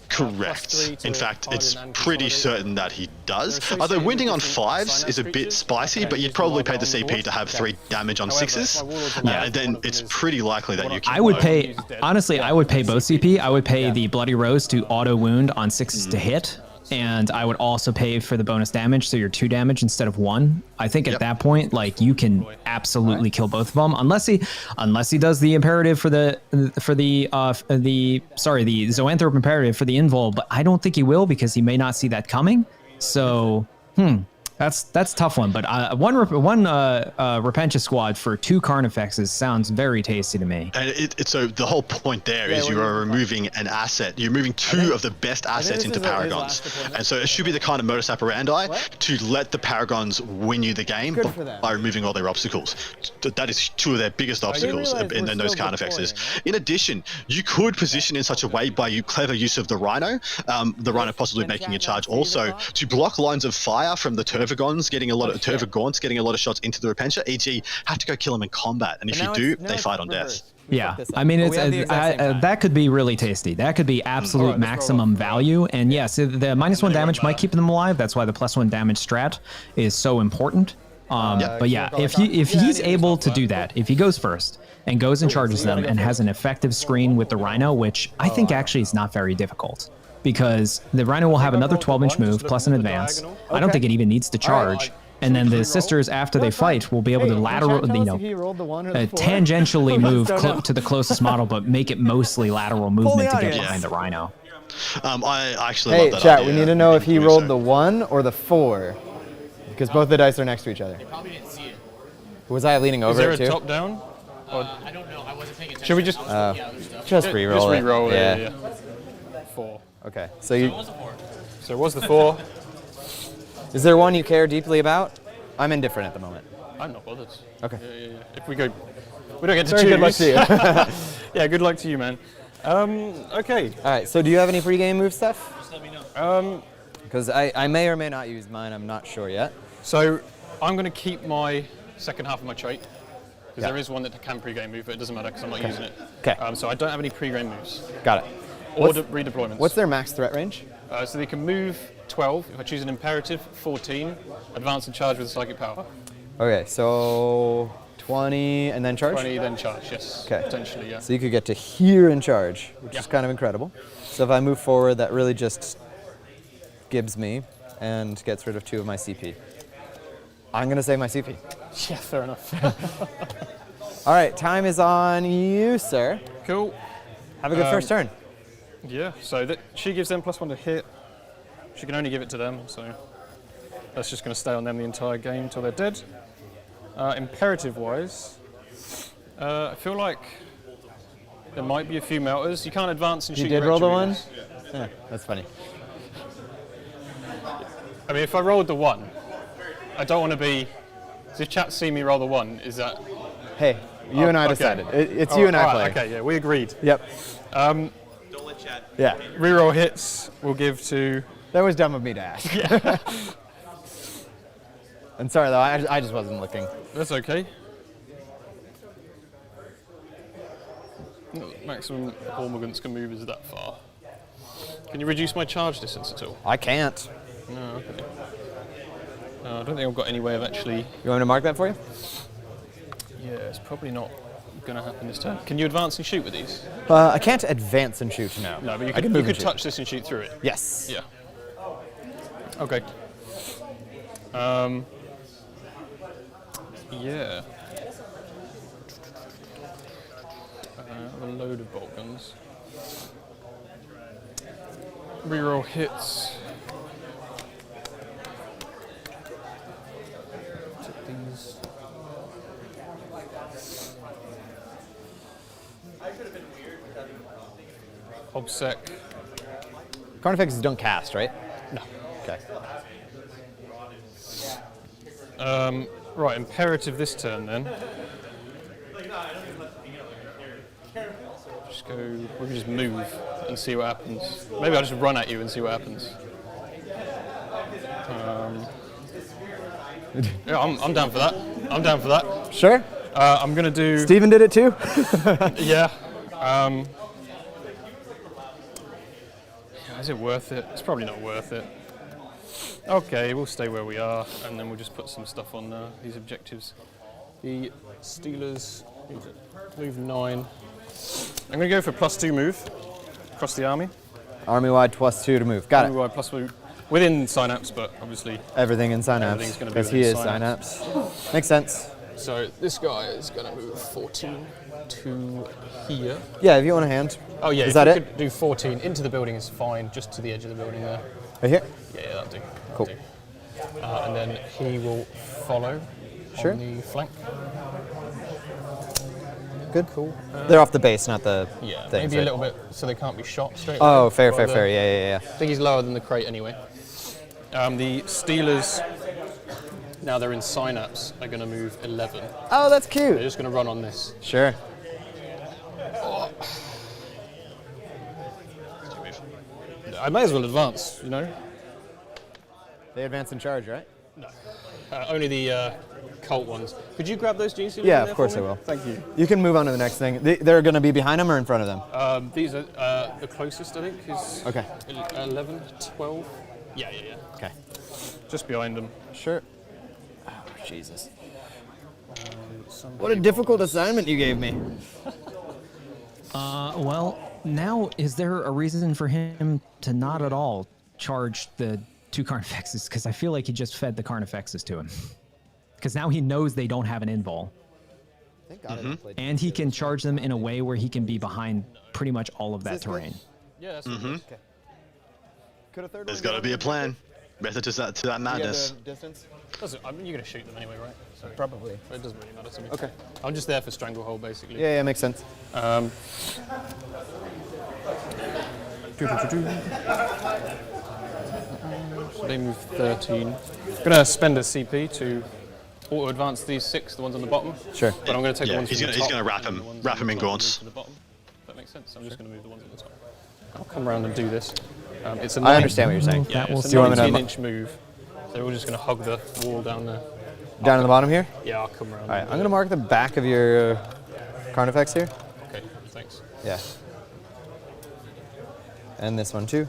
Correct. In fact, it's pretty certain that he does. Although winding on 5s is a bit spicy, but you'd probably pay the CP to have 3 damage on 6s. Yeah, and then it's pretty likely that you can. I would pay, honestly, I would pay both CP. I would pay the Bloody Rose to auto wound on 6s to hit. And I would also pay for the bonus damage, so you're 2 damage instead of 1. I think at that point, like, you can absolutely kill both of them, unless he does the imperative for the Zoanthrope imperative for the invul, but I don't think he will, because he may not see that coming. So, that's a tough one. But one Repentia squad for 2 Carnifexes sounds very tasty to me. And so the whole point there is you are removing an asset. You're moving 2 of the best assets into Paragons. And so it should be the kind of modus operandi to let the Paragons win you the game by removing all their obstacles. That is 2 of their biggest obstacles in those Carnifexes. In addition, you could position in such a way by clever use of the Rhino possibly making a charge also, to block lines of fire from the Tervigons getting a lot of shots into the Repentia, e.g. have to go kill them in combat, and if you do, they fight on death. Yeah, I mean, it's that could be really tasty. That could be absolute maximum value. And yes, the -1 damage might keep them alive. That's why the +1 damage strat is so important. But yeah, if he's able to do that, if he goes first and goes and charges them and has an effective screen with the Rhino, which I think actually is not very difficult, because the Rhino will have another 12-inch move plus an advance. I don't think it even needs to charge. And then the Sisters, after they fight, will be able to tangentially move to the closest model, but make it mostly lateral movement to get behind the Rhino. I actually love that chat, idea. we need to know if he rolled the 1 or the 4, because both the dice are next to each other. They probably didn't see it. Was I leaning over it too? Is there a top down? I don't know. I wasn't paying attention. Should we just just re-roll it? Just re-roll it. Yeah. 4. Okay, so you. So it was the 4. Is there one you care deeply about? I'm indifferent at the moment. I'm not bothered. Okay. Yeah. If we don't get to choose. Good luck to you. Yeah, good luck to you, man. Okay. All right. So do you have any pre-game move stuff? Just let me know. Because I may or may not use mine. I'm not sure yet. So I'm going to keep my second half of my trait, because there is one that can pre-game move, but it doesn't matter because I'm not using it. Okay. So I don't have any pre-game moves. Got it. Or redeployments. What's their max threat range? So they can move 12. If I choose an imperative, 14. Advance and charge with a psychic power. Okay, so 20 and then charge? 20, then charge, yes. Okay. Potentially, yeah. So you could get to here and charge, which is kind of incredible. So if I move forward, that really just gives me and gets rid of 2 of my CP. I'm going to save my CP. Yeah, fair enough. All right, time is on you, sir. Cool. Have a good first turn. Yeah, so she gives them +1 to hit. She can only give it to them, so that's just going to stay on them the entire game until they're dead. Imperative-wise, I feel like there might be a few melters. You can't advance and shoot. You did roll the 1? Yeah, that's funny. I mean, if I rolled the 1, I don't want to be. So if chat see me roll the 1, is that? Hey, you and I decided. It's you and I playing. Okay, yeah, we agreed. Yep. Don't let chat. Yeah. Reroll hits we'll give to. That was dumb of me to ask. Yeah. I'm sorry though, I just wasn't looking. That's okay. Maximum Hormigants can move is that far. Can you reduce my charge distance at all? I can't. No, okay. No, I don't think I've got any way of actually... You want me to mark that for you? Yeah, it's probably not going to happen this turn. Can you advance and shoot with these? I can't advance and shoot, no. No, but you I could, can move you could and touch this and shoot through it? Yes. Yeah. Okay. Yeah. I have a load of bolt guns. Reroll hits. Take these. Obsec. Carnifexes don't cast, right? No. Okay. Right, imperative this turn then. Just go, we can just move and see what happens. Maybe I'll just run at you and see what happens. Yeah, I'm down for that. I'm down for that. Sure. I'm gonna do... Steven did it too? Yeah. Is it worth it? It's probably not worth it. Okay, we'll stay where we are, and then we'll just put some stuff on these objectives. The Steelers move 9. I'm going to go for +2 move across the army. Army-wide +2 to move. Got Army-wide plus move within Synapse, but obviously everything in Synapse. Everything's going to be because he is Synapse. Makes sense. So this guy is going to move 14 to here. Yeah, if you want a hand. Oh yeah, is if that you it? could do 14 into the building is fine, just to the edge of the building there. Right here? Yeah, that'll do. Cool. And then he will follow on the flank. Good. Cool. They're off the base, not the Yeah, things, maybe right? a little bit so they can't be shot straight Oh, away. fair. Yeah. I think he's lower than the crate anyway. The Steelers, now they're in Synapse, are going to move 11. Oh, that's cute. They're just going to run on this. Sure. Oh. I may as well advance, you know? They advance in charge, right? No. Only the cult ones. Could you grab those Gene Stealers? Yeah, of course I will. Thank you. You can move on to the next thing. They're going to be behind him or in front of them? These are the closest, I think, is okay. 11, 12. Yeah. Okay. Just behind them. Sure. Oh, Jesus. What a difficult assignment you gave me. Well, now is there a reason for him to not at all charge the 2 Carnifexes? Because I feel like he just fed the Carnifexes to him. Because now he knows they don't have an invul. Thank God I played And he can charge them in a way where he can be behind pretty much all of that terrain. Yeah, that's Okay. Could a third There's one got go to be a under plan. Method to that madness. the distance? I mean, you're going to shoot them anyway, right? So Probably. it doesn't really matter to me. Okay. I'm just there for stranglehold, basically. Yeah, makes sense. So they move 13. I'm going to spend a CP to auto-advance these 6, the ones on the bottom. Sure. But I'm going to take the ones he's from the gonna top wrap him, and the ones wrap on him the in bottom gaunts. to the bottom. That makes sense. I'm just going to move the ones at the top. I'll come around and do this. It's a I understand what you're saying. Yeah, it's a Do you want me to 19-inch move. So we're just going to hug the wall down there. Down at the bottom here? Yeah, I'll come around. All right, I'm going to mark the back of your Carnifex here. Okay, thanks. Yeah. And this one too.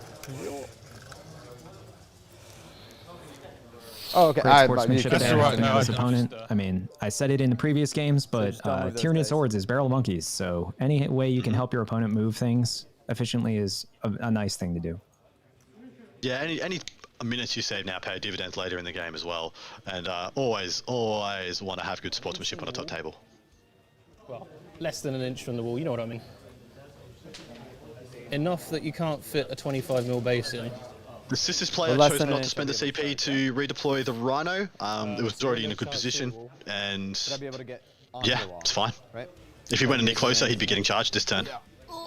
Oh, okay. Great sportsmanship That's there, right, helping no, out his I opponent. just, I mean, I said it in the previous games, but Tyranid Swords is barrel monkeys, so any way you can help your opponent move things efficiently is a nice thing to do. Yeah, any minutes you save now pay dividends later in the game as well, and always want to have good sportsmanship on a top table. Well, less than an inch from the wall, you know what I mean. Enough that you can't fit a 25mm base in. The Sisters player chose not to spend the CP to redeploy the Rhino. It was already in a good position, and Should I be able to get yeah, it's fine. Right. If he went any closer, he'd be getting charged this turn.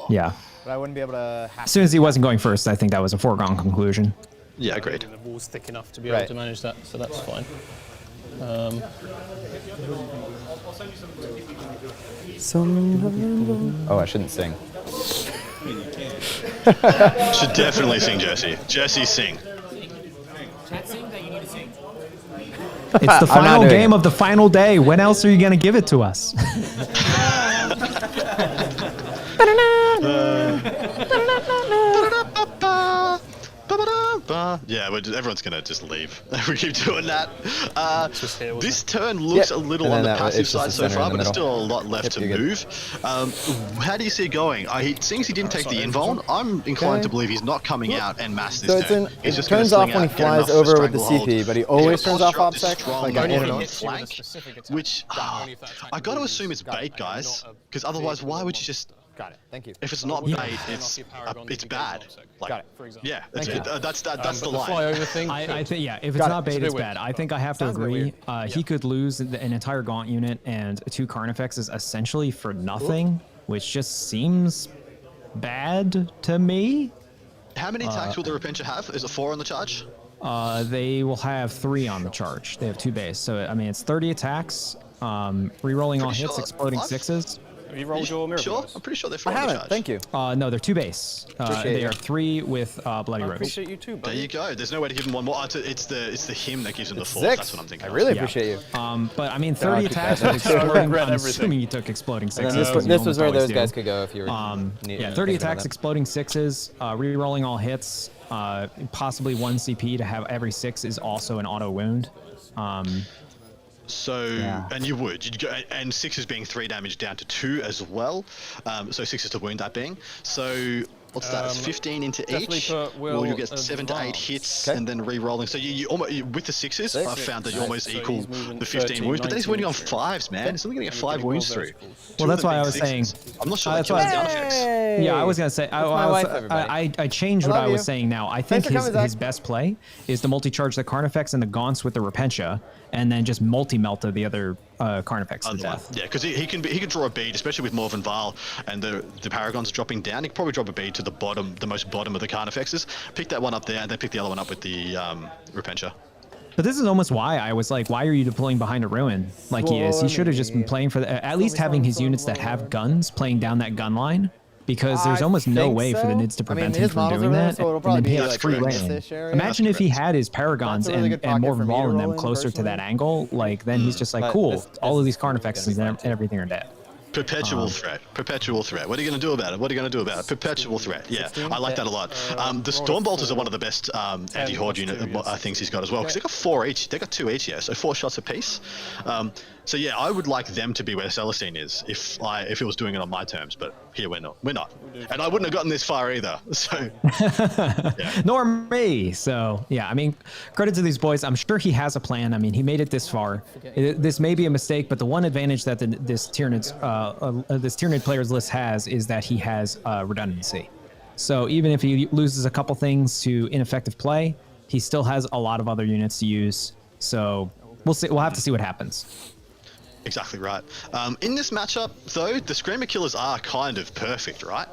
Yeah. But I wouldn't be able to. As soon as he wasn't going first, I think that was a foregone conclusion. Yeah, agreed. The wall's thick enough to be able to manage that, so that's fine. Oh, I shouldn't sing. Should definitely sing, Jesse. Jesse, sing. Chat sing that you need to sing. It's the final game of the final day. When else are you going to give it to us? Yeah, everyone's gonna just leave. We keep doing that. This turn looks a little on the passive side so far, but there's still a lot left to move. How do you see it going? Seeing as he didn't take the invuln, I'm inclined to believe he's not coming out en masse this turn. He's just turns off when he flies over with the CP, but he always turns off OPSEC. Like I flank, which I got to assume it's bait, guys, because otherwise, why would you just? Got it. Thank you. If it's not bait, it's bad. Like, got it. For example. Yeah, that's the line. I think if it's not bait, it's bad. I think I have to agree. He could lose an entire Gaunt unit and 2 Carnifexes essentially for nothing, which just seems bad to me. How many attacks will the Repentia have? Is it 4 on the charge? They will have 3 on the charge. They have 2 base, so I mean it's 30 attacks. Rerolling all hits, exploding 6s. Have you rolled your miracle? Sure, I'm pretty sure they're 4 I on the haven't. charge. Thank you. No, they're 2 base. They are 3 with Bloody Rose. I appreciate you too, buddy. There you go. There's no way to give him one more. It's the him that gives him the 4. 6. That's what I'm thinking. I really appreciate you. But I mean, 30 attacks with exploding. I'm assuming you took exploding 6s. This was where those guys could go if you were. 30 attacks, exploding 6s, rerolling all hits, possibly 1 CP to have every 6 is also an auto wound. And you'd go, and 6 is being 3 damage down to 2 as well. So 6 is to wound that being. So what's that? It's 15 into each. Well, you get 7 to 8 hits and then re-rolling. So you almost with the 6s, I've found that you almost equal the 15 wounds. But then he's wounding on 5s, man. He's only going to get 5 wounds through. Well, that's why I was saying. I'm not sure that kills down effects. Yeah, I was gonna say. I changed what I was saying now. I think his best play is to multi-charge the Carnifex and the Gaunts with the Repentia, and then just multi-melt the other Carnifex to death. Yeah, because he can draw a bead, especially with Morven Val and the Paragons dropping down. He can probably drop a bead to the bottom, the most bottom of the Carnifexes. Pick that one up there, and then pick the other one up with the Repentia. But this is almost why I was like, why are you deploying behind a ruin like he is? He should have just been playing for at least having his units that have guns playing down that gun line. Because there's almost no way for the Nids to prevent him from doing that, and then he has free reign. Imagine if he had his Paragons and Morven Val in them closer to that angle, like then he's just like, cool, all of these Carnifexes and everything are dead. Perpetual threat. Perpetual threat. What are you going to do about it? What are you going to do about it? Perpetual threat. Yeah, I like that a lot. The Stormbolters are one of the best anti-horde unit things he's got as well, because they got 4 each. They got 2 each, yeah, so 4 shots apiece. So yeah, I would like them to be where Celestine is if it was doing it on my terms, but here we're not. We're not, and I wouldn't have gotten this far either. So, yeah. Nor me. So yeah, I mean, credit to these boys. I'm sure he has a plan. I mean, he made it this far. This may be a mistake, but the one advantage that this Tyranid players list has is that he has redundancy. So even if he loses a couple things to ineffective play, he still has a lot of other units to use. So we'll see. We'll have to see what happens. Exactly right. In this matchup, though, the Screamer Killers are kind of perfect, right?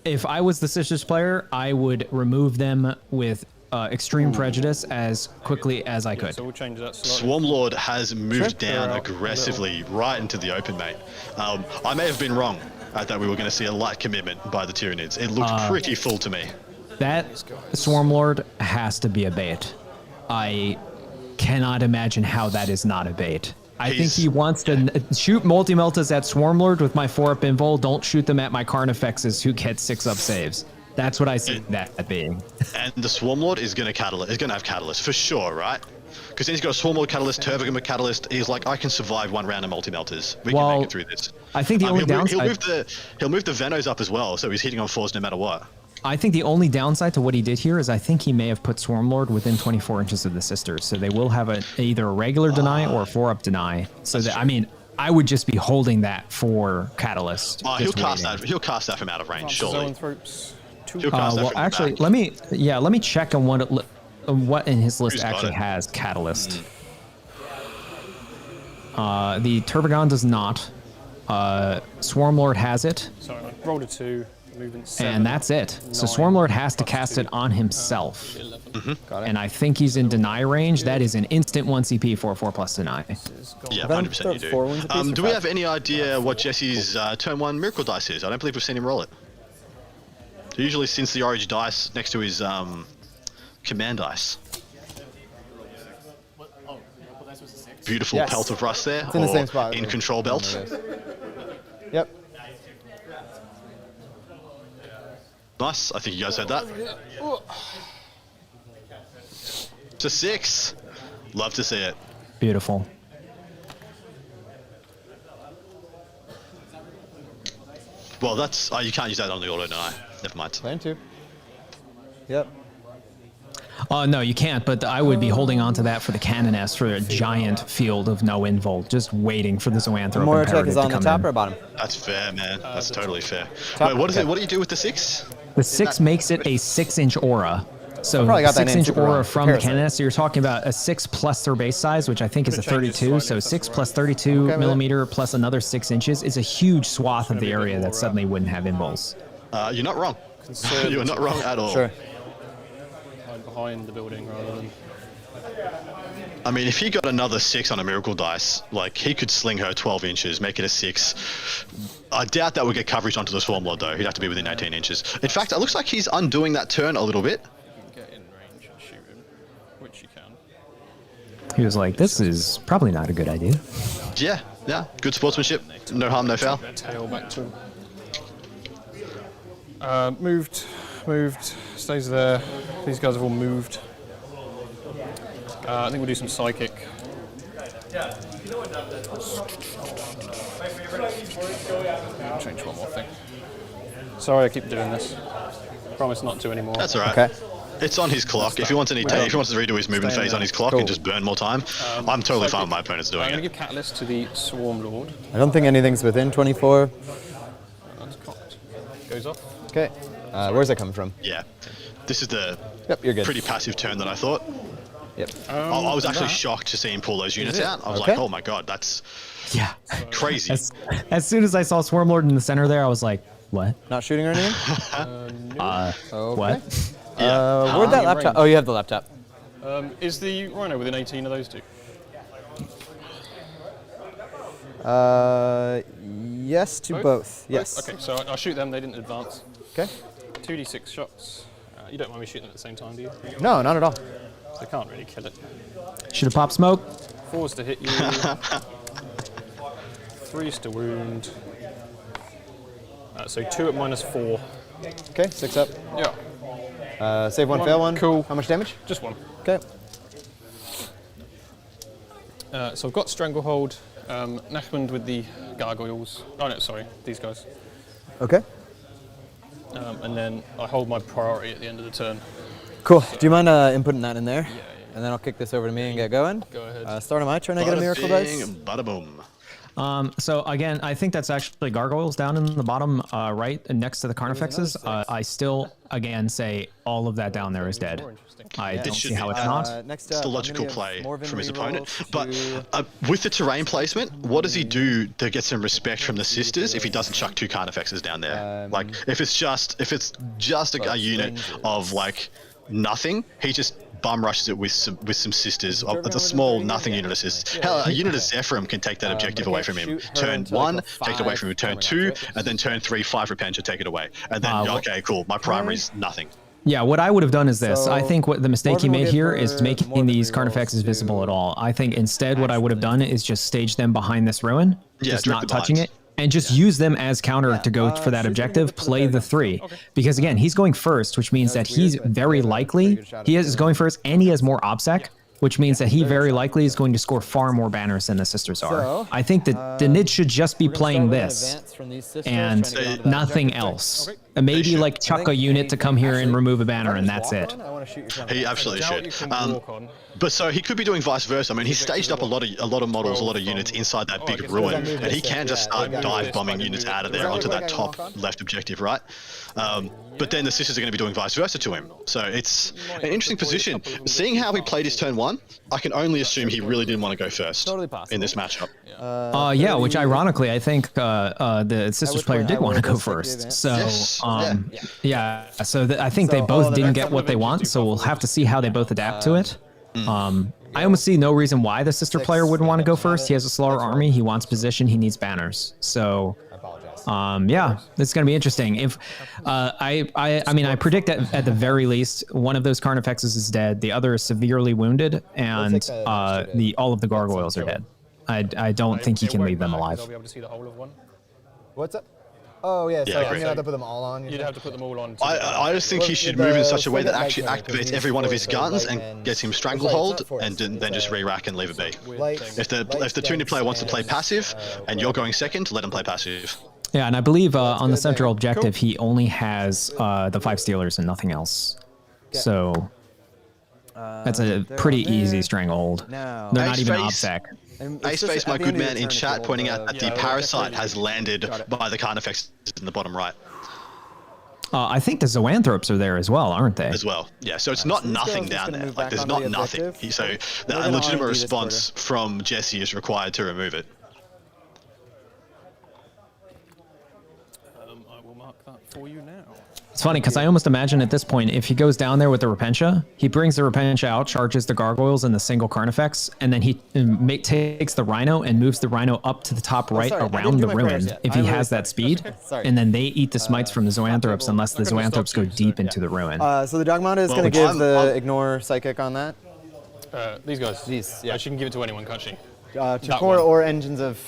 If I was the Sisters player, I would remove them with extreme prejudice as quickly as I could. So we'll change that. Swarmlord has moved down aggressively right into the open, mate. I may have been wrong that we were going to see a light commitment by the Tyranids. It looked pretty full to me. That Swarmlord has to be a bait. I cannot imagine how that is not a bait. I think he wants to shoot multi-meltas at Swarmlord with my 4-up invul. Don't shoot them at my Carnifexes who get 6-up saves. That's what I see that being. And the Swarmlord is going to have Catalyst for sure, right? Because then he's got a Swarmlord Catalyst, Turbogamma Catalyst. He's like, I can survive 1 round of multi-melters. We can make it through this. I think the only downside... He'll move the Venos up as well, so he's hitting on 4s no matter what. I think the only downside to what he did here is I think he may have put Swarmlord within 24 inches of the Sisters. So they will have either a regular deny or a 4-up deny. So that, I mean, I would just be holding that for Catalyst. He'll cast that from out of range, surely. Well, actually, let me check on what in his list actually has Catalyst. The Turbogon does not. Swarmlord has it. Sorry, I rolled a 2. Movement 7. And that's it. So Swarmlord has to cast it on himself. And I think he's in deny range. That is an instant 1 CP for 4+ deny. Yeah, 100% you do. Do we have any idea what Jesse's turn 1 Miracle Dice is? I don't believe we've seen him roll it. So usually since the Orange Dice next to his Command Dice. Beautiful pelt of rust there. It's in the same spot. In control belt. Yep. Nice. I think you guys heard that. It's a 6. Love to see it. Beautiful. Well, that's you can't use that on the auto deny. Never mind. Plan 2. Yep. Oh, no, you can't, but I would be holding on to that for the Canoness for a giant field of no invul, just waiting for the Zoanthrope More Imperative attack is on to the come top in. or bottom? That's fair, man. That's totally fair. Top. Wait, what is it? What do you do with the 6? The 6 makes it a 6-inch aura. So probably got that name 6-inch super aura wrong. from the Parasite. Canoness. So you're talking about a 6 plus their base size, which I think is a 32. So 6 plus 32 millimeter plus another 6 inches is a huge swath of the area that suddenly wouldn't have invuls. You're not wrong. You're not wrong at all. Sure. Hide behind the building rather than... I mean, if he got another 6 on a Miracle Dice, like, he could sling her 12 inches, make it a 6. I doubt that would get coverage onto the Swarmlord, though. He'd have to be within 18 inches. In fact, it looks like he's undoing that turn a little bit. Get in range and shoot him, which you can. He was like, this is probably not a good idea. Yeah, yeah. Good sportsmanship. No harm, no foul. Tail back to him. Moved, stays there. These guys have all moved. I think we'll do some psychic. Change one more thing. Sorry, I keep doing this. Promise not to anymore. That's all right. Okay. It's on his clock. If he wants if he wants to redo his movement phase on his clock and just burn more time, I'm totally fine with my opponents doing I'm it. going to give Catalyst to the Swarm Lord. I don't think anything's within 24. That's cocked. Goes off. Okay. Where's that coming from? Yeah. This is the you're good. pretty passive turn that I thought. Yep. I was actually shocked to see him pull those units out. I was like, oh my god, that's crazy. As soon as I saw Swarmlord in the center there, I was like, what? Not shooting or anything? What? Where'd that laptop? Oh, you have the laptop. Is the Rhino within 18 of those two? Yes to both. Yes. Okay, so I'll shoot them. They didn't advance. Okay. 2d6 shots. You don't mind me shooting them at the same time, do you? No, not at all. They can't really kill it. Should have popped smoke. 4's to hit you. 3's to wound. So 2 at -4. Okay, 6 up. Yeah. Save one, fail one. Cool. How much damage? Just 1. Okay. So I've got Stranglehold, Nachmund with the gargoyles. Oh no, sorry, these guys. Okay. And then I hold my priority at the end of the turn. Cool. Do you mind inputting that in there? Yeah. And then I'll kick this over to me and get going. Go ahead. Start of my turn, I get a Miracle Dice. Bada boom. So again, I think that's actually gargoyles down in the bottom right next to the Carnifexes. I still, again, say all of that down there is dead. I don't see how it's not. It's the logical play from his opponent. But with the terrain placement, what does he do to get some respect from the sisters if he doesn't chuck 2 Carnifexes down there? Like, if it's just a unit of like nothing, he just bum rushes it with some sisters. It's a small nothing unit assist. Hell, a unit of Zephyrim can take that objective away from him. Turn 1, take it away from him. Turn 2, and then turn 3, 5 repent to take it away. And then, okay, cool, my primary's nothing. Yeah, what I would have done is this. I think what the mistake he made here is making these Carnifexes visible at all. I think instead what I would have done is just stage them behind this ruin, just not touching it, and just use them as counter to go for that objective, play the 3. Because again, he's going first, which means that he's very likely, he is going first and he has more OBSEC, which means that he very likely is going to score far more banners than the sisters are. I think that the Nid should just be playing this and nothing else. Maybe like chuck a unit to come here and remove a banner and that's it. He absolutely should. But so he could be doing vice versa. I mean, he's staged up a lot of models, a lot of units inside that big ruin, and he can just start dive bombing units out of there onto that top left objective, right? But then the sisters are going to be doing vice versa to him. So it's an interesting position. Seeing how he played his turn 1, one, I can only assume he really didn't want to go first in this matchup. Yeah, which ironically, I think the Sisters player did want to go first. So, yeah, so I think they both didn't get what they want, so we'll have to see how they both adapt to it. I almost see no reason why the Sister player wouldn't want to go first. He has a slower army, he wants position, he needs banners. So, yeah, it's going to be interesting. If I mean, I predict that at the very least, one of those Carnifexes is dead, the other is severely wounded, and all of the gargoyles are dead. I don't think he can leave them alive. I'll be able to see the whole of one. What's up? Oh, yeah, so I'm great. going to have to put them all on. You'd have to put them all on. I just think he should move in such a way that actually activates every one of his guns and gets him stranglehold, and then just re-rack and leave it be. If the Tunic player wants to play passive, and you're going second, let him play passive. Yeah, and I believe on the central objective, he only has the 5 Steelers and nothing else. So that's a pretty easy stranglehold. They're not even OBSEC. Ace Face, my good man in chat, pointing out that the Parasite has landed by the Carnifex in the bottom right. I think the Zoanthropes are there as well, aren't they? As well, yeah. So it's not nothing down there. Like, there's not nothing. So a legitimate response from Jesse is required to remove it. I will mark that for you now. It's funny because I almost imagine at this point, if he goes down there with the Repentia, he brings the Repentia out, charges the Gargoyles and the single Carnifex, and then he takes the Rhino and moves the Rhino up to the top right around the ruin if he has that speed, and then they eat the smites from the Zoanthropes unless the Zoanthropes go deep into the ruin. So the Dogmata is going to give the Ignore Psychic on that? These guys. Yeah. She can give it to anyone, can't she? To core or Engines of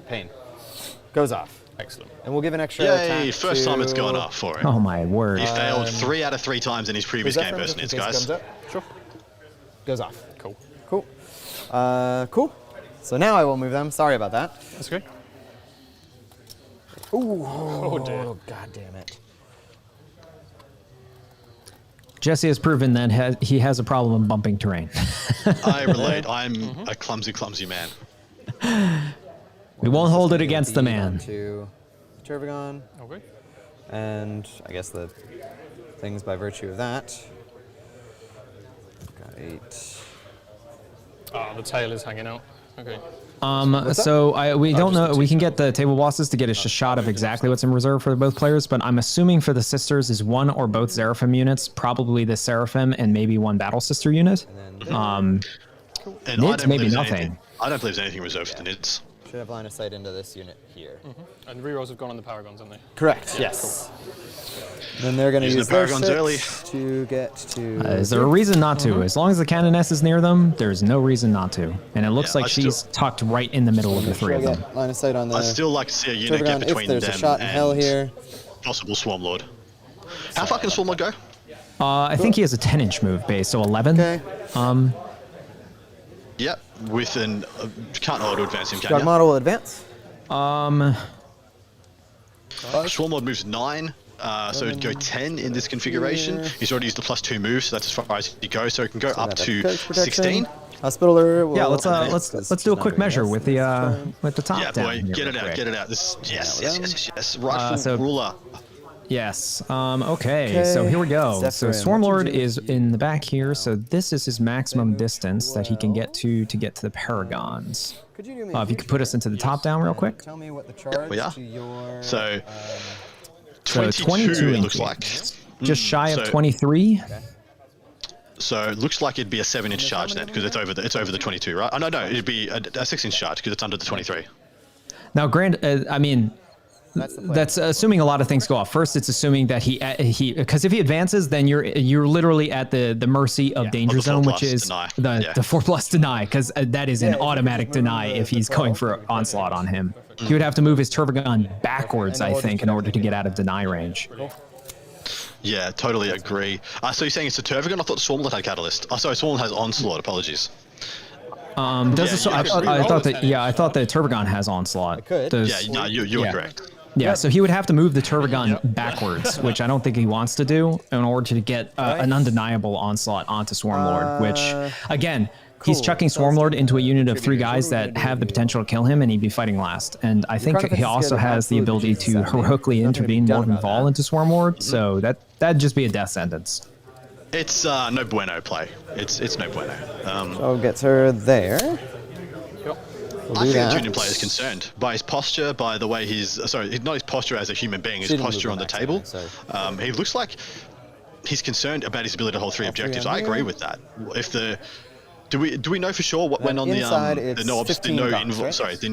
Pain. Goes off. Excellent. And we'll give an extra Yay, first time it's gone off for him. Oh my word. He failed 3 out of 3 times in his previous game versus Nids, guys. Sure. Goes off. Cool. Cool. Cool. So now I will move them. Sorry about that. That's good. Ooh. Oh, dear. God damn it. Jesse has proven that he has a problem in bumping terrain. I relate. I'm a clumsy, clumsy man. We won't hold it against the man. To Turvagon. Okay. And I guess the things by virtue of that. Got 8. Ah, the tail is hanging out. Okay. So we don't know. We can get the table bosses to get a shot of exactly what's in reserve for both players, but I'm assuming for the Sisters is one or both Seraphim units, probably the Seraphim and maybe one Battle Sister unit. And Nids, maybe nothing. I don't believe there's anything reserved for the Nids. Should have line of sight into this unit here. And rerolls have gone on the Paragons, haven't they? Correct, Yeah, yes. Then they're going to use the Paragons early to get to... Is there a reason not to? As long as the Canoness is near them, there's no reason not to. And it looks like she's tucked right in the middle of the 3 of them. Line of sight on the... I'd still like to see a unit get between them a shot in hell here. Possible Swarmlord. How far can Swarmlord go? I think he has a 10-inch move base, so 11. Okay. Yep, with an... can't auto advance him, can Dogmata will advance. Swarmlord moves 9, so it'd go 10 in this configuration. He's already used the +2 move, so that's as far as he goes. So it can go up to 16. Hospitaler. Yeah, let's do a quick measure with the top yeah, down. boy, get it out, get it out. This yes. Rightful ruler. Yes. Okay. So here we go. So Swarmlord is in the back here. So this is his maximum distance that he can get to the Paragons. If you could put us into the top down real quick. Tell me what the charge to your... So 22 it looks like. Just shy of 23. So it looks like it'd be a 7-inch charge then, because it's over the 22, right? Oh no, it'd be a 6-inch charge because it's under the 23. Now, I mean, that's assuming a lot of things go off. First, it's assuming that he because if he advances, then you're literally at the mercy of Danger Zone, which is the 4+ deny, because that is an automatic deny if he's going for onslaught on him. He would have to move his Turvagon backwards, I think, in order to get out of deny range. Yeah, totally agree. So you're saying it's a Turvagon? I thought Swarmlord had Catalyst. Oh, sorry, Swarmlord has Onslaught. Apologies. I thought the Turvagon has Onslaught. You're correct. Yeah, so he would have to move the Turvagon backwards, which I don't think he wants to do, in order to get an undeniable onslaught onto Swarmlord, which, again, he's chucking Swarmlord into a unit of 3 guys that have the potential to kill him, and he'd be fighting last. And I think he also has the ability to heroically intervene Morgan Vol into Swarmlord, so that'd just be a death sentence. It's no bueno play. It's no bueno. So gets her there. I think the junior player is concerned by his posture, by the way he's not his posture as a human being, his posture on the table. He looks like he's concerned about his ability to hold 3 objectives. I agree with that. If the do we know for sure what went on the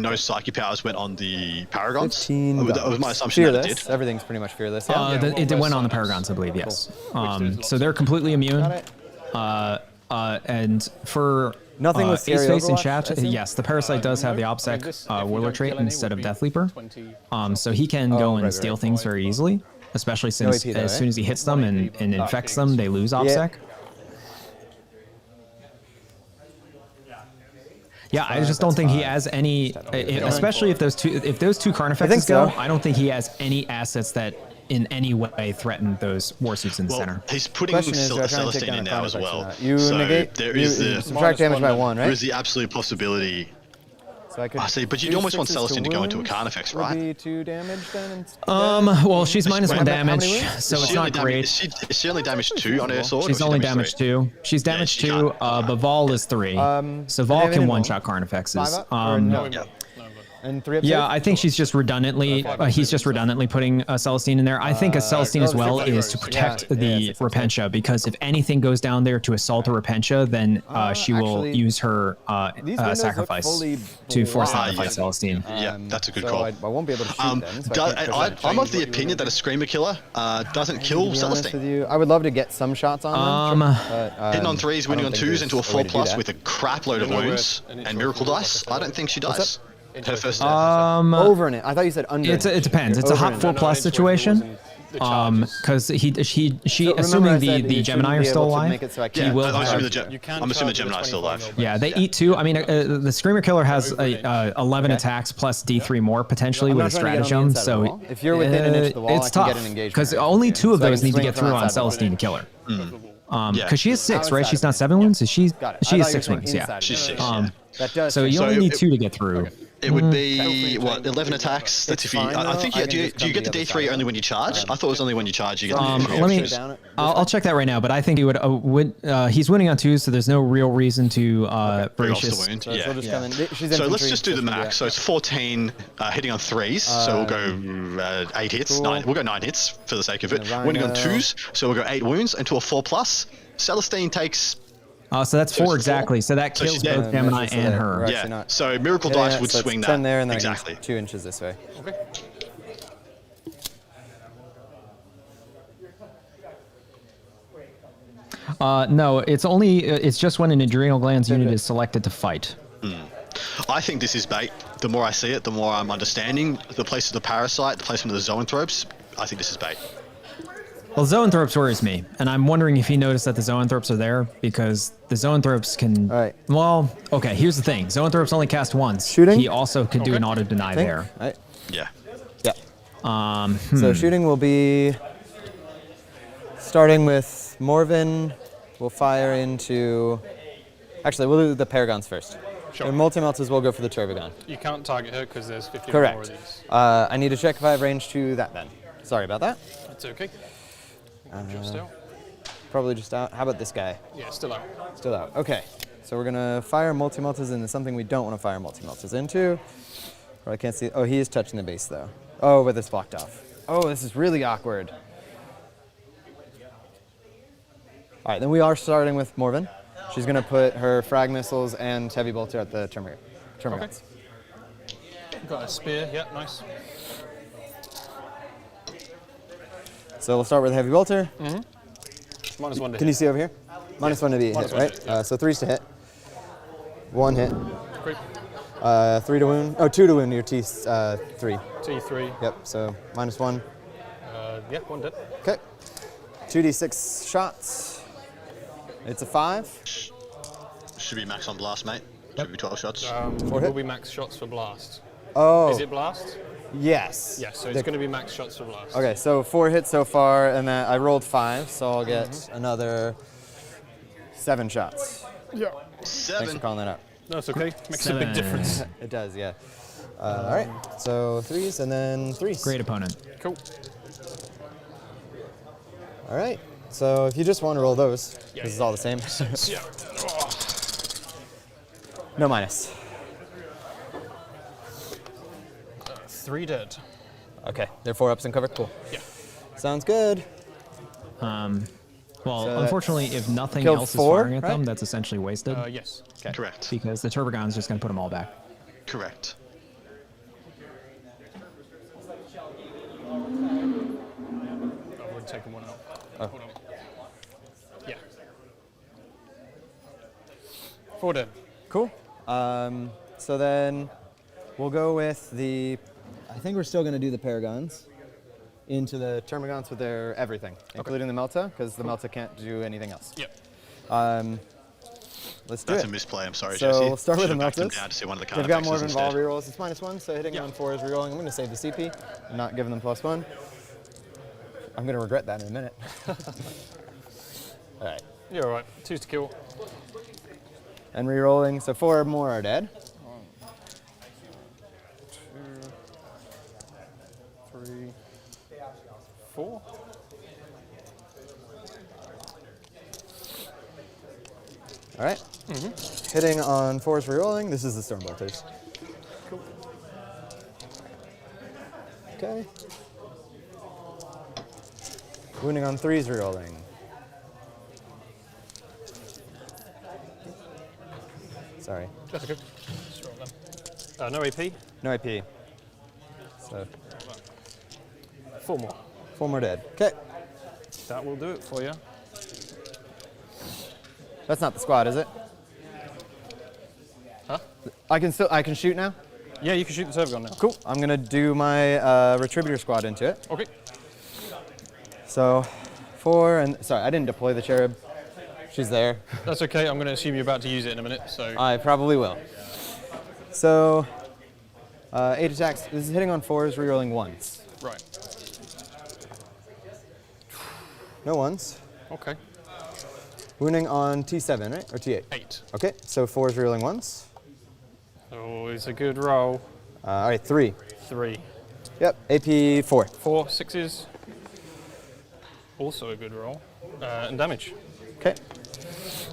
no psyche powers went on the Paragons? That was my assumption that it did. Everything's pretty much fearless. It went on the Paragons, I believe. Yes. So they're completely immune. And for nothing with Ace Face in chat, yes, the Parasite does have the OBSEC Warlord trait instead of Death Leaper. So he can go and steal things very easily, especially since as soon as he hits them and infects them, they lose OBSEC. Yeah, I just don't think he has any, especially if those two Carnifexes go, I don't think he has any assets that in any way threaten those warsuits in the center. He's putting Celestine in now as well. You negate, subtract damage by 1, right? There is the absolute possibility. So I could but you'd almost want Celestine to go into a Carnifex, right? Be 2 damage then. Well, she's -1 damage, so it's not great. Is she only damaged 2 on her sword? She's only damaged 2. She's damaged 2, but Vol is 3. So Vol can one-shot Carnifexes. And 3 up I think she's just redundantly, he's just redundantly putting Celestine in there. I think a Celestine as well is to protect the Repentia, because if anything goes down there to assault a Repentia, then she will use her sacrifice to force them to fight Celestine. Yeah, that's a good call. I won't be able to shoot them. I'm of the opinion that a Screamer Killer doesn't kill Celestine. I would love to get some shots on them. Hitting on 3s, winning on 2s into a 4+ with a crap load of wounds and Miracle Dice. I don't think she does. Her first over in it. I thought you said under. It depends. It's a hot 4+ situation. Because she assuming the Gemini are still alive. He will. I'm assuming the Gemini are still alive. Yeah, they eat 2. I mean, the Screamer Killer has 11 attacks plus D3 more potentially with a stratagem. So if you're within an inch of the wall, it's tough because only 2 of those need to get through on Celestine to kill her. Because she has 6, right? She's not 7 wounds. She has 6 wounds. Yeah, she's 6. So you only need 2 to get through. It would be, what, 11 attacks? That's if you, I think do you get the D3 only when you charge? I thought it was only when you charge you get the D3. I'll check that right now, but I think he would, he's winning on 2s, so there's no real reason to breach his. So let's just do the max. So it's 14 hitting on 3s, so we'll go 8 hits. 9, we'll go 9 hits for the sake of it. Winning on 2s, so we'll go 8 wounds into a 4+. Celestine takes... so that's 4 exactly. So that kills both Gemini and her. Yeah. So Miracle Dice would swing that. 10 there and then exactly 2 inches this way. Okay. No, it's just when an adrenal glands unit is selected to fight. I think this is bait. The more I see it, the more I'm understanding the place of the Parasite, the placement of the Zoanthropes. I think this is bait. Well, Zoanthropes worries me, and I'm wondering if he noticed that the Zoanthropes are there, because the Zoanthropes can... Well, okay, here's the thing. Zoanthropes only cast once. Shooting? He also could do an auto-deny there. Yeah. So shooting will be... Starting with Morven, we'll fire into... Actually, we'll do the Paragons first. Sure. And multi-melters will go for the Turbogon. You can't target her because there's 50 more of these. I need to check if I have range to that then. Sorry about that. That's okay. Just out. Probably just out. How about this guy? Yeah, still out. Still out. Okay. So we're going to fire multi-melters into something we don't want to fire multi-melters into. Or I can't see. Oh, he is touching the base though. Oh, but it's blocked off. Oh, this is really awkward. All right, then we are starting with Morven. She's going to put her frag missiles and heavy bolter at the Termagants. Got a spear. Yeah, nice. So we'll start with a heavy bolter. -1 to hit. Can you see over here? -1 to be a hit, right? So 3's to hit. 1 hit. Great. 3 to wound. Oh, 2 to wound. Your T3. T3. Yep. So -1. Yeah, 1 dead. Okay. 2d6 shots. It's a 5. Should be max on blast, mate. Should be 12 shots. Will be max shots for blast. Oh. Is it blast? Yes. Yes, so it's going to be max shots for blast. Okay, so 4 hits so far, and then I rolled 5, so I'll get another 7 shots. Yeah. 7. Thanks for calling that out. That's okay. Makes a big difference. It does, yeah. All right, so 3s and then 3s. Great opponent. Cool. All right, So if you just want to roll those, this is all the same. Yeah. No minus. 3 dead. Okay, they're 4 ups and cover. Cool. Yeah. Sounds good. Well, So unfortunately, if nothing killed else 4, is firing at them, right? that's essentially wasted. Yes. Okay. Correct. Because the Turbogon's just going to put them all back. Correct. I've already taken one out. Oh. Hold on. Yeah. 4 dead. Cool. So then we'll go with the. I think we're still going to do the Paragons into the Termagants with their everything, including the Melta, because the Melta can't do anything else. Yep. Let's do That's it. a misplay. I'm sorry, So Jesse. we'll start with the Should've backed them Meltas. down to see one of the They've got more codexes involved instead. rerolls. It's -1, so hitting on 4 is rerolling. I'm going to save the CP and not give them +1. I'm going to regret that in a minute. All right. You're all right. 2's to kill. And rerolling, so 4 more are dead. 1, 2, 3, 4. All right. Hitting on 4's rerolling. This is the Stormbolters. Cool. Okay. Wounding on 3's rerolling. Sorry. That's okay. Just roll them. No AP. No AP. So 4 more. 4 more dead. Okay. That will do it for you. That's not the squad, is it? Huh? I can shoot now? Yeah, you can shoot the server gun now. Cool. I'm gonna do my Retributor squad into it. Okay. So 4 and sorry, I didn't deploy the Cherub. She's there. That's okay. I'm going to assume you're about to use it in a minute. So I probably will. So 8 attacks. This is hitting on 4s, rerolling 1s. right. No 1s. Okay. Wounding on T7, right? Or T8? 8. Okay, so 4s rerolling 1s. Oh, it's a good roll. All right, 3. 3. Yep, AP 4. 4 6s. Also a good roll. And damage. Okay.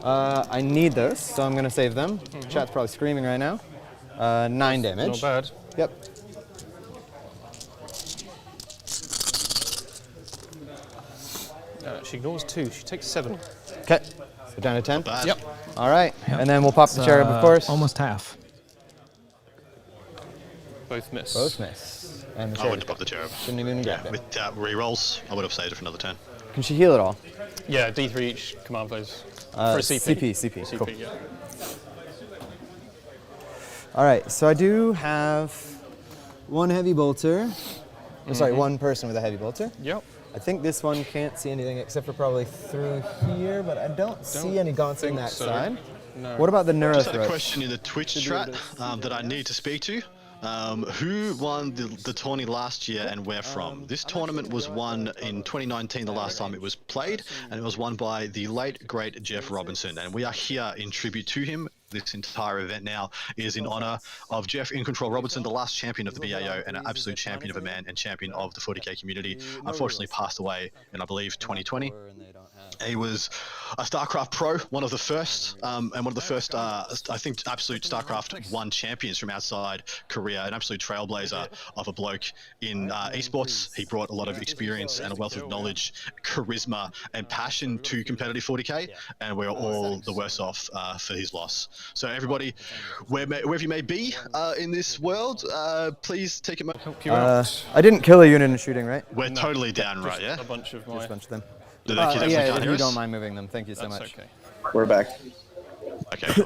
I need those, so I'm going to save them. Chat's probably screaming right now. 9 damage. Not bad. Yep. She ignores 2. She takes 7. Okay. So down to 10? Yep. All right. And then we'll pop the Cherub, of course. Almost half. Both miss. Both miss. And the I Cherub. wouldn't have popped the Cherub. Shouldn't even grabbed it. With rerolls, I would have saved it for another turn. Can she heal at all? Yeah, D3 each command phase. For a CP. CP. Cool. yeah. All right, so I do have 1 heavy bolter. Oh, sorry, 1 person with a heavy bolter. Yep. I think this one can't see anything except for probably through here, but I don't see any gaunts in that side. No. What about the I just had a Neurothrush? question in the Twitch chat that I need to speak to. Who won the tourney last year and where from? This tournament was won in 2019, the last time it was played, and it was won by the late, great Geoff Robinson. And we are here in tribute to him. This entire event now is in honor of Geoff iNcontroL Robinson, the last champion of the BAO and an absolute champion of a man and champion of the 40k community. Unfortunately passed away in, I believe, 2020. He was a StarCraft pro, one of the first, and one of the first, I think, absolute StarCraft 1 champions from outside Korea, an absolute trailblazer of a bloke in esports. He brought a lot of experience and a wealth of knowledge, charisma, and passion to competitive 40k, and we're all the worse off for his loss. So everybody, wherever you may be in this world, please take it. I didn't kill a unit in shooting, right? We're totally down, right? Yeah. A bunch of my. Just a bunch of them. Yeah, if you don't mind moving them, thank you so That's much. okay. We're back. Okay.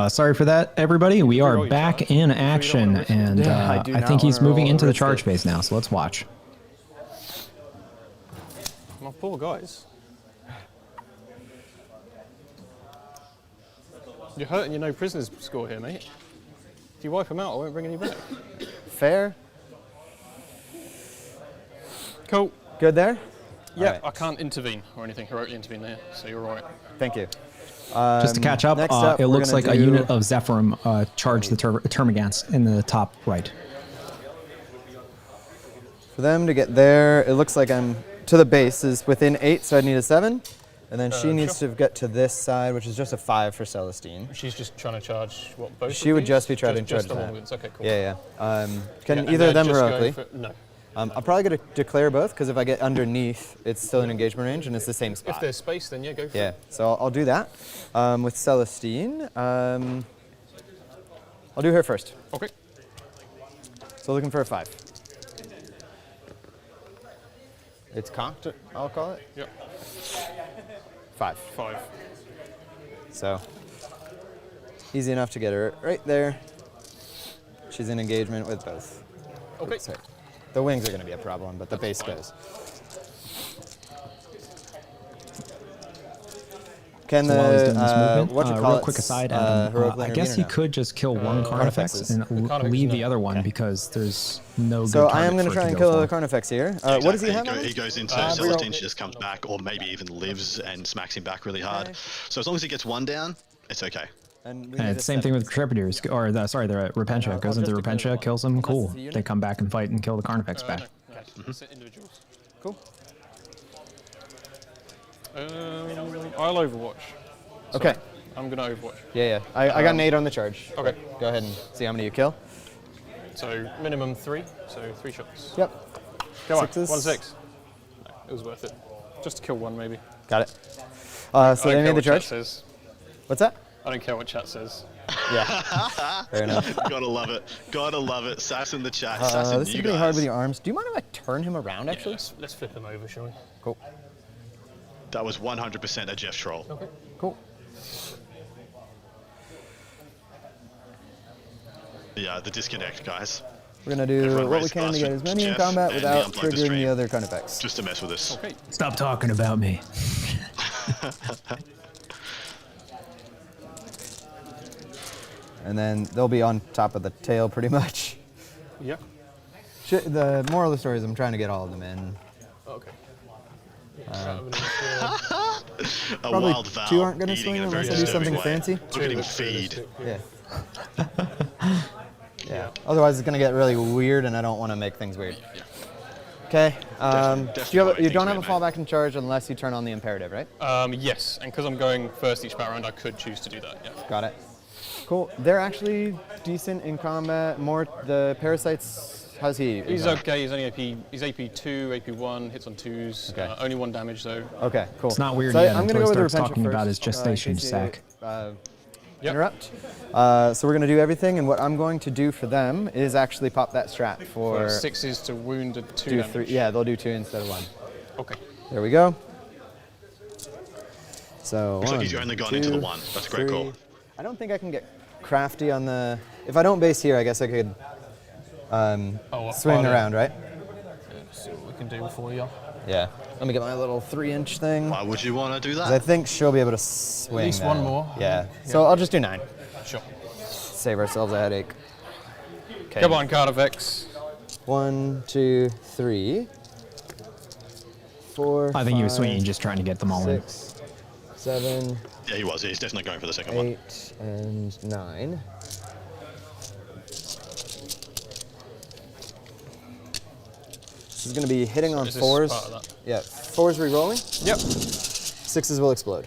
Sorry for that, everybody. We are back in action, and I think he's moving into the charge phase now, so let's watch. My poor guys. You're hurting your no prisoners score here, mate. If you wipe them out, I won't bring any back. Fair. Cool. Good there? Yeah, Right. I can't intervene or anything, heroically intervene there, so you're right. Thank you. Just to catch up, next up, it we're looks gonna like a do- unit of Zephyrim charged the Termagants in the top right. For them to get there, it looks like I'm to the base is within 8, so I need a 7. And then she needs to get to this side, which is just a 5 for Celestine. She's just trying to charge what, both She of would these? just be trying to charge the that. ones. Okay, cool. Yeah, yeah. Can Yeah, either of them just going heroically? No. I'm probably going to declare both, because if I get underneath, it's still in engagement range, and it's the same spot. If there's space, then yeah, go for it. Yeah, so I'll do that. With Celestine, I'll do her first. Okay. So looking for a 5. It's cocked, I'll call it. Yep. 5. 5. So easy enough to get her right there. She's in engagement with both. Okay. Oops, sorry. The wings are going to be a problem, but the base goes. Can So while he's doing this movement, what you call real it, quick aside, Adam, heroic I intervene guess or he no? could just kill one Carnifex and Carnifex leave is the not- other one because there's no good So I target am going for to it try and go kill for. the Carnifex here. Yeah, What does he exactly. have on He him? goes into Celestine, she just comes back, or maybe even lives and smacks him back really hard. So as long as he gets one down, it's okay. And It's the same thing with Trepiders, or the Repentia. Goes into Repentia, kills them, cool. They come back and fight and kill the Carnifex back. Individuals. Cool. I'll Overwatch. Okay. I'm going to Overwatch. Yeah, yeah. I got an 8 on the charge. Okay. Go ahead and see how many you kill. So minimum 3, so 3 shots. Yep. Come on, Sixes. 1 6. No, it was worth it. Just to kill one, maybe. Got it. I So don't they care made the what chat charge? says. What's that? I don't care what chat says. Yeah. Fair enough. Gotta love it. Gotta love it. Sass in the chat. Sass in This is you getting guys. hard with your arms. Do you mind if I turn him around, Yeah, actually? let's flip him over, shall we? Cool. That was 100% a Geoff troll. Okay. Cool. Yeah, the disconnect, guys. We're going to do Everyone what we raise can to glass get for as many in Geoff combat and without unplug the triggering the stream. other Carnifex. Just to mess with us. Okay. Stop talking about me. And then they'll be on top of the tail pretty much. Yeah. The moral of the story is I'm trying to get all of them in. Okay. A Probably wild Val 2 aren't going to eating swing in a unless I very do something disturbing way. fancy. Look at him feed. Yeah. Yeah. Otherwise, it's going to get really weird, and I don't want to make things weird. Yeah. Okay. You don't have a fallback in charge unless you turn on the imperative, right? Yes, and because I'm going first each battle round, I could choose to do that. Yeah. Got it. Cool. They're actually decent in combat. More the parasites. How's he? He's okay. He's only AP. He's AP 2, AP 1. Hits on 2s. Okay. Only 1 damage though. Okay. Cool. It's not weird So yet I'm until going he to go with starts the talking Repentia about first, his gestation in case sack. Yep. Interrupt. So we're going to do everything, and what I'm going to do for them is actually pop that strat for 6s to wound at 2 do damage. 3. Yeah, they'll do 2 instead of 1. Okay. There we go. So Looks like 1, he's only gone 2, into the 1. That's a great 3. call. I don't think I can get crafty on the. If I don't base here, I guess I could swing around, right? Let's see what we can do for you. Yeah. Let me get my little 3-inch thing. Why would you want to do 'Cause that? I think she'll be able to swing. At least one more. Yeah. So I'll just do 9. Sure. Save ourselves a headache. Okay. Come on, Carnifex. 1, 2, 3, 4. I think he was 5, swinging, just trying to get them all 6, 7, Yeah, he was. He's definitely going for the second one. 8, and 9. This is going to be hitting on Is this 4s. part of that? Yeah, 4s re-rolling. Yep. 6s will explode.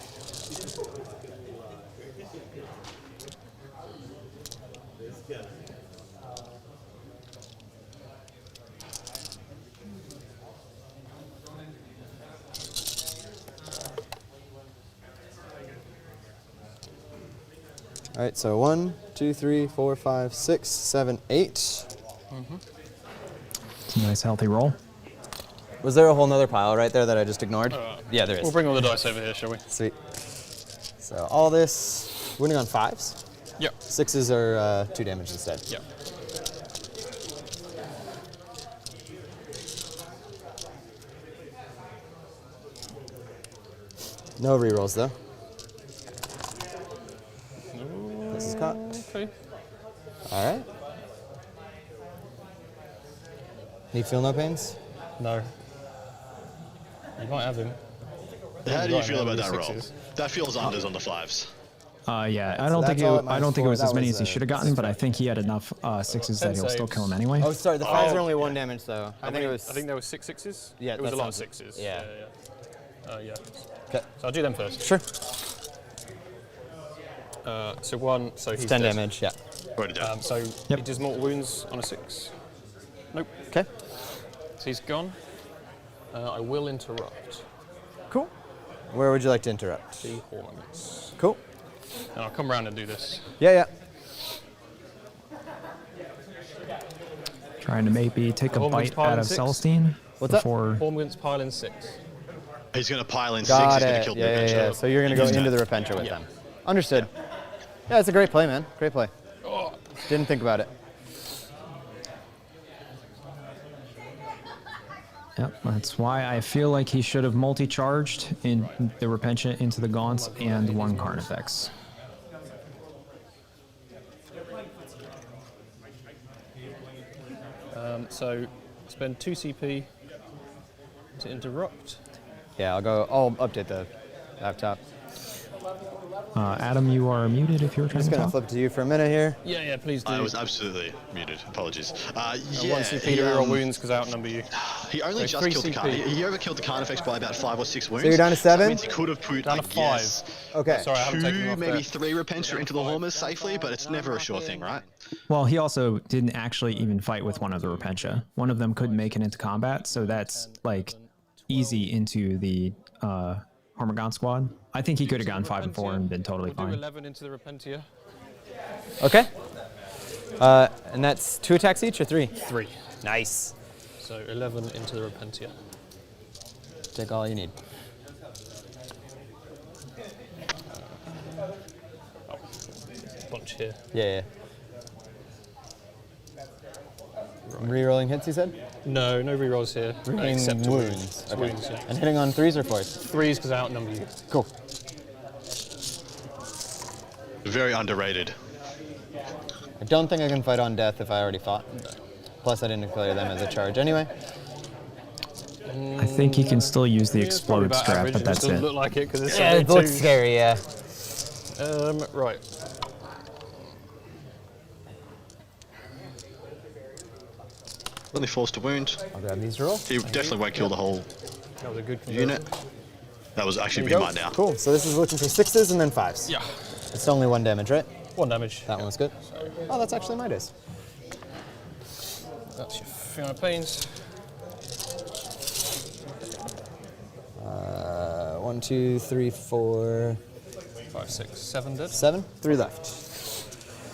All right, so 1, 2, 3, 4, 5, 6, 7, 8. It's a nice healthy roll. Was there a whole nother pile right there that I just ignored? Yeah, there is. We'll bring all the dice over here, shall we? Sweet. So all this, winning on 5s? Yep. 6s are 2 damage instead. Yep. No rerolls though. This is cocked. Okay. All right. Need feel no pains? No. You might have him. How do you Right, feel now about we that do roll? 6s. That feels unders on the 5s. Yeah, I so don't think that's all at I don't think it -4. was That as many was, as he should have gotten, but I think he had enough 6s that he'll still kill him anyway. Oh, sorry, the 5s are only 1 damage, though. I think there were 6 6s. Yeah, it was that a lot of sounds- 6s. yeah. Yeah. Okay. So I'll do them first. Sure. So 1, so It's he's 10 dead. damage, yeah. So he does mortal wounds on a 6. Nope. Okay. So he's gone. I will interrupt. Cool. Where would you like to interrupt? The Hornets. Cool. And I'll come around and do this. Yeah. Trying to maybe take a Hornets bite pile out in of 6. Celestine What's up? before. Hornets pile in 6. He's going to pile in 6. Got He's going to it. kill the Yeah. Repentia. So you're going to go into the Repentia with them. Understood. Yeah, it's a great play, man. Great play. Didn't think about it. Yep, that's why I feel like he should have multi-charged in the Repentia into the Gaunts and 1 Carnifex. So spend 2 CP to interrupt. Yeah, I'll update the laptop. Adam, you are muted if you're trying Just to gonna talk. flip to you for a minute here. Yeah, please do. I was absolutely muted. Apologies. 1 CP to reroll wounds because I outnumber you. He only So just 3 killed the CP. He overkilled the Carnifex by about 5 or 6 wounds. So you're down to 7? That means he could have put, Down I to 5. guess, Okay. Sorry, I haven't taken 2, off maybe there. 3 Repentia into the Hormers safely, but it's never a sure thing, right? Well, he also didn't actually even fight with one of the Repentia. One of them couldn't make it into combat, so that's like easy into the Hormagaunt squad. I think he could have gone 5 and 4 and been totally We'll do fine. 11 into the Repentia. Okay. And that's 2 attacks each or 3? 3. Nice. So 11 into the Repentia. Take all you need. Bunch here. Yeah. Rerolling hits, you said? No rerolls here. Rerolling Except wounds. It's Okay. wounds, yeah. And hitting on 3s or 4s? 3s because I outnumber you. Cool. Very underrated. I don't think I can fight on death if I already fought. Plus, I didn't declare them as a charge anyway. I think he can still use the Yeah, it's probably explode about strat, average. but that's doesn't it. look like it because it's Yeah, only it looks 2s. scary, yeah. Right. Only forced to wound. I'll grab these roll. He definitely won't kill the whole That was a good unit. That was actually There be you mine go. now. Cool. So this is looking for 6s and then 5s. Yeah. It's only 1 damage, right? 1 damage. That one was good. Oh, that's actually my dice. That's your Fiona Pains. 1, 2, 3, 4, 5, 6, 7 dead. 7. 3 left.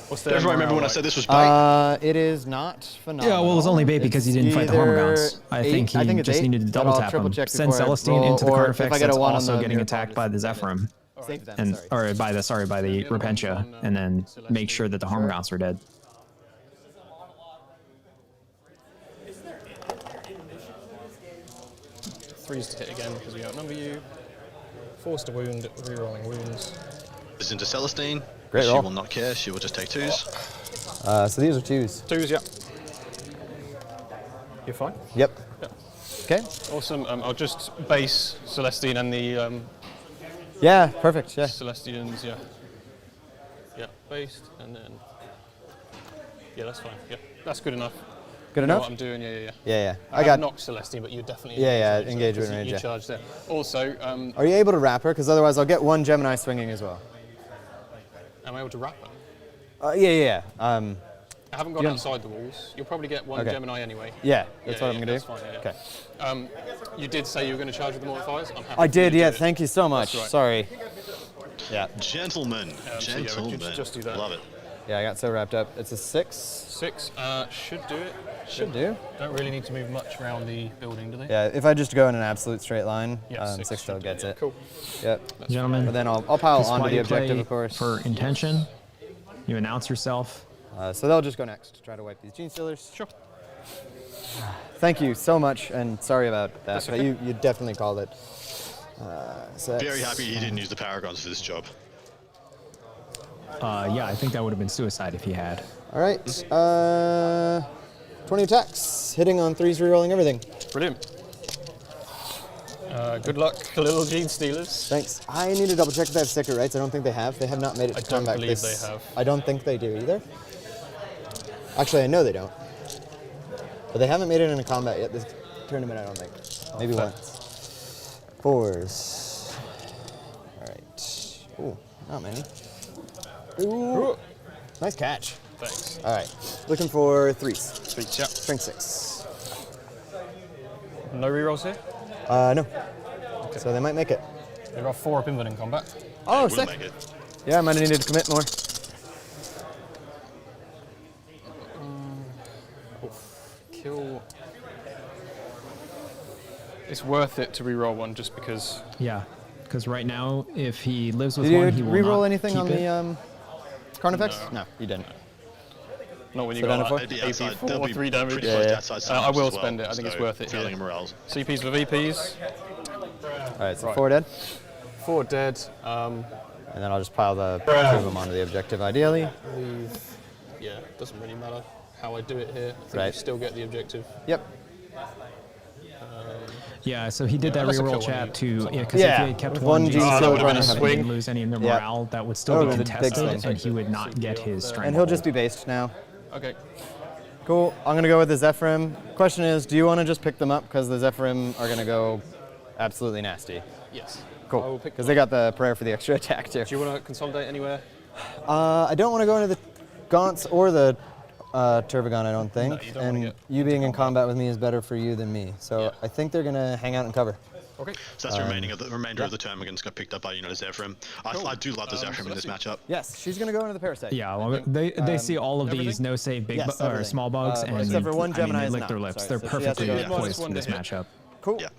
What's Don't you remember when I said this was bait? It is not phenomenal. Yeah, well, it was only bait because he didn't fight the Hormagaunts. I think he it's just 8, needed to but double I'll tap triple him. check Send before I Celestine roll, into the or if Carnifex I get a that's 1 on also the getting mirror attacked by the Zephyrim. Save them, And sorry. or by the Repentia, and then make sure that the Hormagaunts are dead. Threes to hit again because we outnumber you. Forced to wound, rerolling wounds. This is into Celestine. Great She roll. will not care. She will just take 2s. So these are 2s. 2s, yeah. You're fine? Yep. Yeah. Okay. Awesome. I'll just base Celestine and the Yeah, perfect. Yeah. Celestians, yeah. Yeah, based, and then... Yeah, that's fine. Yeah, that's good enough. Good You know enough? what I'm doing, yeah. Yeah. I got. knocked Celestine, but you definitely... Yeah, engage engage because with range, You yeah. charge there. Also, Are you able to wrap her? Because otherwise I'll get 1 Gemini swinging as well. am I able to wrap her? Yeah. I haven't gone you- outside the walls. You'll probably get 1 Okay. Gemini anyway. Yeah, that's what I'm gonna that's do. Fine, yeah. Okay. You did say you were going to charge with the mortifiers. I'm happy I for did, you to yeah. do it. Thank you so much. That's right. Sorry. Yeah. Gentlemen. So yeah, we Gentlemen. could just do that. Love it. Yeah, I got so wrapped up. It's a 6. 6 should do it. Should do. Don't really need to move much around the building, do they? Yeah, if I just go in an absolute straight line, Yeah, 6 still should do gets yeah, it. Cool. Yep. Gentlemen, But then I'll pile this is onto why the you objective, play of course. for intention. You announce yourself. So they'll just go next. Try to wipe these gene stealers. Sure. Thank you so much, and sorry about that. That's But okay. you definitely called it. So Very that's- happy he didn't use the Paragons for this job. Yeah, I think that would have been suicide if he had. All right. 20 attacks, hitting on 3s, rerolling everything. Brilliant. Good luck, little Gene Stealers. Thanks. I need to double check if they have secret rights. I don't think they have. They have not made it to combat. I don't believe they have. I don't think they do either. Actually, I know they don't. But they haven't made it in a combat yet this tournament, I don't think. Maybe once. 4s. All right. Ooh, not many. Ooh. Nice catch. Thanks. All right. Looking for 3s. 3s, yeah. Strength 6. No rerolls here? No. Okay. So they might make it. They've got 4 up inward in combat. Oh, sick. Yeah, I might have needed to commit more. Kill. It's worth it to reroll one just because. Yeah, because right now, if he lives with Did one, you he will reroll not anything keep on it. the Carnifex? No, you didn't. Not when you So down to got 4? AP They'll 4 be 3 damage. pretty close to outside I summons will as well, spend it. I think it's so worth it. failing Here. morales. CPs for VPs. All right, so 4 dead. 4 dead. And then I'll just pile the 2 of them onto the objective, ideally. Yeah, doesn't really matter how I do it here. I think Right. you still get the objective. Yep. Yeah, so he did that that's a reroll kill chat one. to, because Yeah, if he had kept with one one Gene Gene Stealer Stealer and running he swing. didn't lose any of their Yep. morale, that would That still would be be the big contested, swing. and he would not get his And strength. he'll just be based now. Okay. Cool. I'm going to go with the Zephyrim. Question is, do you want to just pick them up because the Zephyrim are going to go absolutely nasty? Yes. I Cool. will pick Because they got the prayer for the extra attack too. Do you want to consolidate anywhere? I don't want to go into the Gaunts or the Turbigon, I don't think. you don't wanna and get you being in combat with me is better for you than me. So I think they're going to hang out and cover. Okay. So that's the remainder of the termagants got picked up by unit of Zephyrim. I do love the Zephyrim in this matchup. Yes, she's going to go into the Parasite. Yeah, well, they see all of these no save big Yes, or everything. small bugs, and except for one Gemini they is lick not. their lips. Sorry, They're so she has to perfectly go poised one for this to hit. matchup. Cool. Yeah.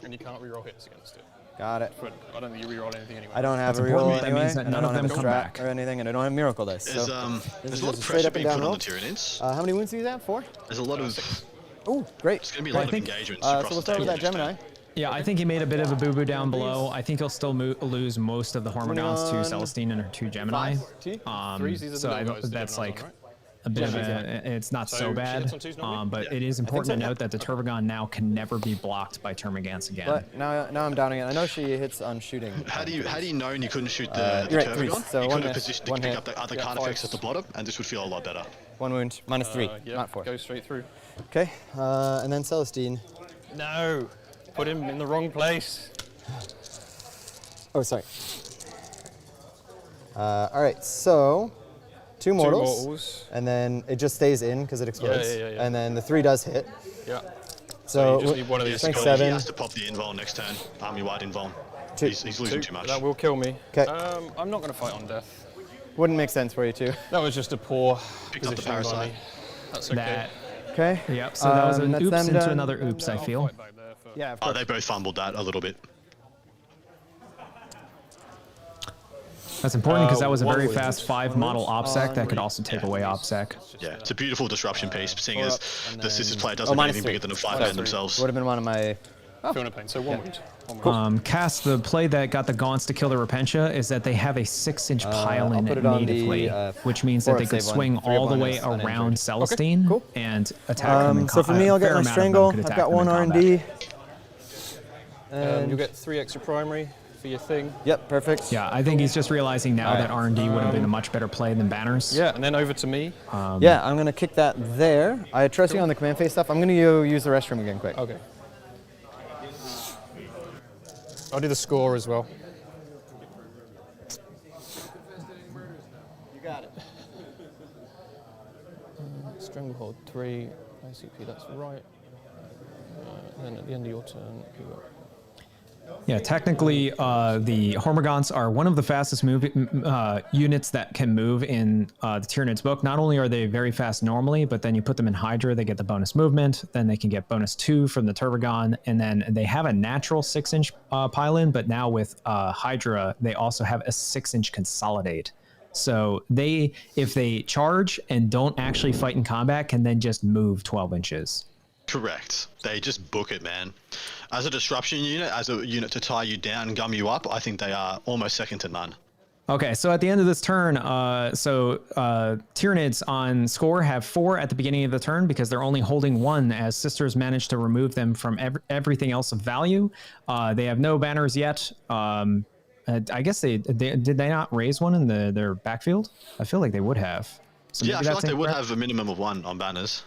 And you can't reroll hits against it. Got it. But I don't think you reroll anything anyway. I don't have That's a reroll important. That anyway, means that and I none don't of have them a come strat back. or anything, and I don't have miracle dice. There's, So there's is a lot just of straight pressure up and being down put on roll. the Tyranids. How many wounds do you have? 4? There's a lot of. Oh, great. It's going to be a lot of engagements So across we'll the start with table. that Gemini. Yeah, I think he made a bit of a boo-boo down below. I think he'll still lose most of the Hormigons to 21, Celestine and her 2 Gemini. Threes, these are the So little guys, the that's Gemini like one, right? a bit of Gemini, a, it's not So so she bad, hits on twos normally? but it is important to note that the Turbigon now can never be blocked by Termagants again. But now I'm downing it. I know she hits on shooting. How do you know you couldn't shoot the you're right, Turbigon? threes. So You one could have hit, positioned to one pick hit. up the other Yeah, card effects fives. at the bottom, and this would feel a lot better. 1 wound, -3, Yeah, not 4. Go straight through. Okay, and then Celestine. No. Put him in the wrong place. Oh, sorry. All right, so 2 mortals, mortals. and then it just stays in because it explodes. yeah. And then the 3 does hit. Yeah. So you just need one of these. strength He 7. has to pop the invul next turn. Army-wide invul. 2. He's losing too much. That will kill me. 'Kay. I'm not going to fight on death. Wouldn't make sense for you too. That was just a poor Picked up the positioning by parasite. me. That's okay. That, Okay. yep, so that was an that's oops them into done. another oops, I feel. Fight back there for- Yeah, of Oh, course. they both fumbled that a little bit. That's important because that was a one very wound. fast 5 model OPSEC that could also take away OPSEC. Yeah, it's a beautiful disruption piece, seeing as and the Sisters then- player doesn't have minus anything 3. bigger than a 5 Sorry. man themselves. Would have been one of my. Feeling a pain. So one wound. One wound. Cast, the play that got the Gaunts to kill the Repentia is that they have a 6-inch pile in I'll put it on the, natively, which means that they could save one. swing 3 all the of way one is around uninjured. Celestine cool. and attack them in So for me, I'll get my Strangle. I've got 1 R&D. You'll get 3 extra primary for your thing. Yep, perfect. Yeah, I think he's just realizing now that R&D would have been a much better play than Banners. Yeah, and then over to me. Yeah, I'm gonna kick that there. I trust you on the command phase stuff. I'm gonna use the restroom again quick. Okay. I'll do the score as well. You got it. Stranglehold 3, ICP, that's right. And then at the end of your turn, you got. Yeah, technically, the Hormigons are one of the fastest units that can move in the Tyranids book. Not only are they very fast normally, but then you put them in Hydra, they get the bonus movement, then they can get bonus 2 from the Turbigon, and then they have a natural 6-inch pile-in, but now with Hydra, they also have a 6-inch consolidate. So if they charge and don't actually fight in combat, can then just move 12 inches. Correct. They just book it, man. As a disruption unit, as a unit to tie you down and gum you up, I think they are almost second to none. Okay, so at the end of this turn, Tyranids on score have 4 at the beginning of the turn because they're only holding 1 as Sisters managed to remove them from everything else of value. They have no banners yet. I guess did they not raise one in their backfield? I feel like they would have. So yeah, I feel like they would have a minimum of 1 on banners.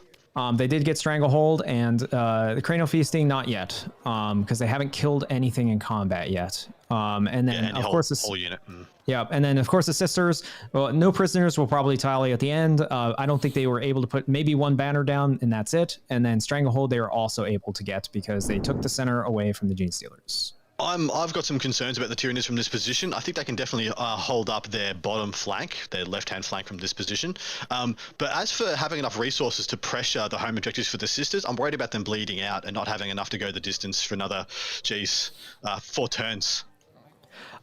They did get Stranglehold and the Cranial Feasting, not yet, because they haven't killed anything in combat yet. And then, of course, whole unit. Yeah, and then, of course, the Sisters, well, no prisoners will probably tally at the end. I don't think they were able to put maybe 1 banner down, and that's it. And then Stranglehold, they are also able to get because they took the center away from the Gene Stealers. I've got some concerns about the Tyranids from this position. I think they can definitely hold up their bottom flank, their left-hand flank from this position. But as for having enough resources to pressure the home objectives for the Sisters, I'm worried about them bleeding out and not having enough to go the distance for another, 4 turns.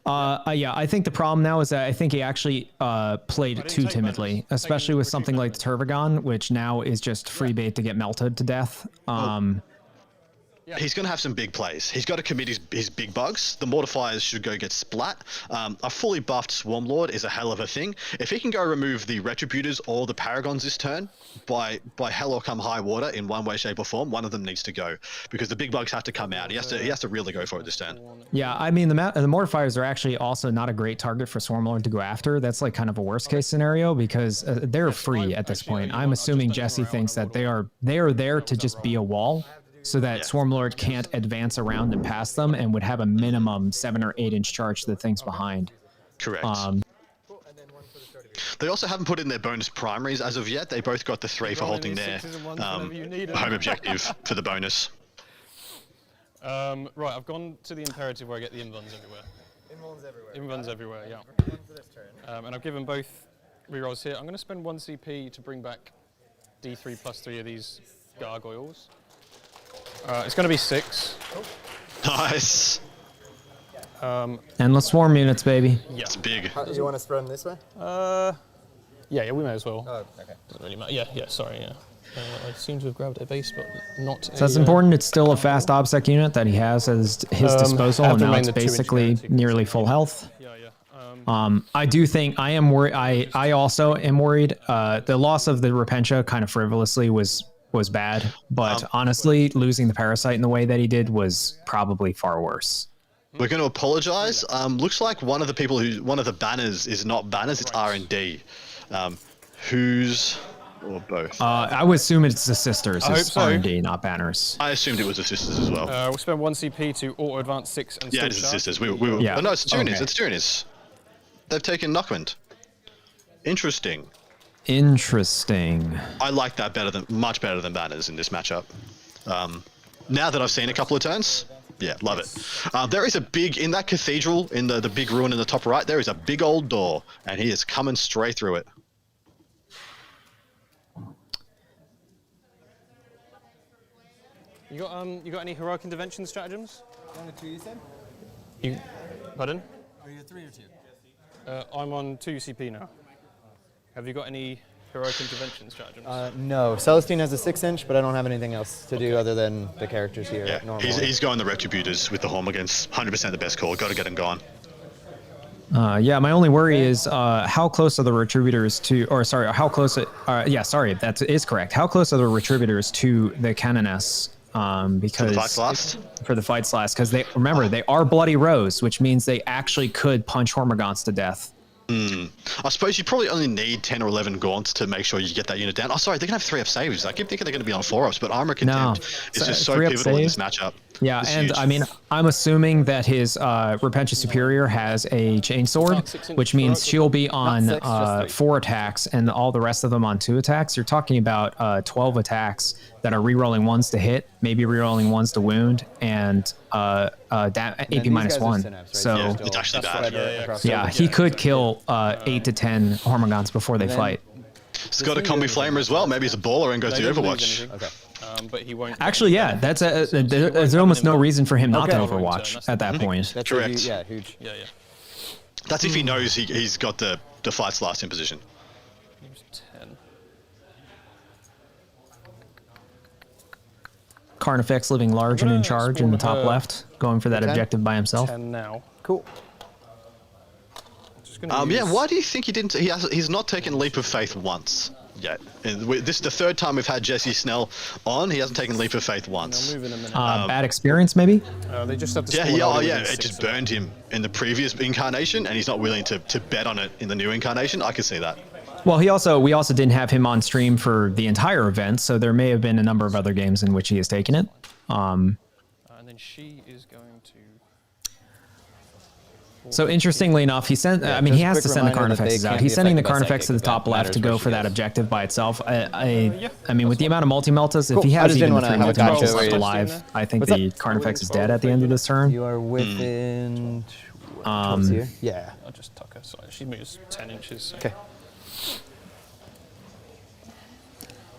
Yeah, I think the problem now is that I think he actually played too timidly, especially with something like the Turvagon, which now is just free bait to get melted to death. He's going to have some big plays. He's got to commit his big bugs. The Mortifiers should go get splat. A fully buffed Swarmlord is a hell of a thing. If he can go remove the Retributors or the Paragons this turn, by hell or come high water in one way, shape or form, one of them needs to go. Because the big bugs have to come out. He has to really go for it this turn. Yeah, I mean, the Mortifiers are actually also not a great target for Swarmlord to go after. That's like kind of a worst case scenario because they're free at this point. I'm assuming Jesse thinks that they are there to just be a wall, so that Swarmlord can't advance around and past them and would have a minimum 7 or 8 inch charge to the things behind. Correct. They also haven't put in their bonus primaries as of yet. They both got the 3 for holding their home objective for the bonus. Right, I've gone to the Imperative where I get the Invons everywhere. Invons everywhere, yeah. And I've given both rerolls here. I'm going to spend 1 CP to bring back D3 plus 3 of these gargoyles. It's going to be 6. Nice. Endless Swarm units, baby. Yeah, it's big. Do you want to spread them this way? Yeah, we may as well. Oh, okay. Doesn't really matter. Yeah, sorry, yeah. I seem to have grabbed a base, but not. So that's important. It's still a fast OBSEC unit that he has at his disposal, and now it's basically nearly full health. I do think I am worried. I also am worried. The loss of the Repentia kind of frivolously was bad, but honestly, losing the Parasite in the way that he did was probably far worse. We're going to apologize. Looks like one of the banners is not banners, it's R&D. Who's or both? I would assume it's the Sisters. I hope so. R&D, not banners. I assumed it was the Sisters as well. We'll spend 1 CP to auto advance 6 and yeah, it is the Sisters. Yeah. Oh, no, it's the Tyranids. Okay. It's Tyranids. They've taken Knockwind. Interesting. I like that much better than banners in this matchup. Now that I've seen a couple of turns, yeah, love it. There is a big, in that cathedral, in the big ruin in the top right, there is a big old door, and he is coming straight through it. You got any heroic intervention stratagems? Only 2, you said? Pardon? Are you 3 or 2? I'm on 2 CP now. Have you got any heroic intervention stratagems? No. Celestine has a 6 inch, but I don't have anything else to do other than the characters here. Yeah, he's going the Retributors with the Hormagaunts. 100% the best call. Got to get him gone. Yeah, my only worry is how close are the Retributors to, or sorry, how close? Yeah, sorry, that is correct. How close are the Retributors to the Canoness? Because for the Fight's Last? For the Fight's Last, because they they are Bloody Rose, which means they actually could punch Hormagaunts to death. I suppose you probably only need 10 or 11 gaunts to make sure you get that unit down. Oh, sorry, they can have 3-up saves. I keep thinking they're going to be on 4-ups, but Armor Contempt is just so pivotal in this matchup. Yeah, and huge. I mean, I'm assuming that his Repentia Superior has a Chainsword, which means she'll be on 4 attacks and all the rest of them on 2 attacks. You're talking about 12 attacks that are rerolling 1s to hit, maybe rerolling 1s to wound, and AP minus 1. So it's actually bad. Yeah, he could kill 8 to 10 Hormagaunts before they fight. He's got a Combi Flamer as well. Maybe he's a baller and goes to Overwatch. But he won't. Actually, yeah, that's there's almost no reason for him not to Overwatch at that point. That's correct. Huge. Yeah. That's if he knows he's got the Fight's Last in position. 10. Carnifex living large and in charge in the top left, going for that objective by himself. 10 now. Cool. Just Yeah, why do you think he didn't? He's not taken Leap of Faith once yet. And this is the third time we've had Jesse Snell on. He hasn't taken Leap of Faith once. Bad experience, maybe? They just have to it just burned him in the previous incarnation, and he's not willing to bet on it in the new incarnation. I can see that. Well, we also didn't have him on stream for the entire event, so there may have been a number of other games in which he has taken it. And then she is going to. So interestingly enough, he sent. I mean, he has to send the Carnifexes out. He's sending the Carnifex to the top left to go for that objective by itself. I mean, with the amount of multi-meltas, if he has even the 3 multi-meltas left alive, I think the Carnifex is dead at the end of this turn. You are within. Yeah. I'll just tuck her. Sorry, she moves 10 inches. Okay.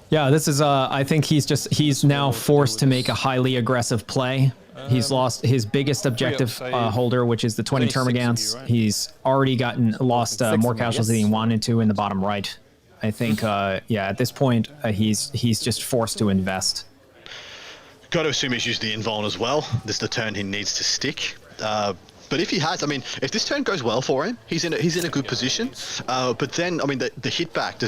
Yeah, this is. I think he's now forced to make a highly aggressive play. He's lost his biggest objective holder, which is the 20 Termagants. Right? He's already lost more casualties than he wanted to in the bottom right. I think, at this point, he's just forced to invest. Got to assume he's used the invuln as well. This is the turn he needs to stick. But if he has, I mean, if this turn goes well for him, he's in a good position. But then, I mean, the hit back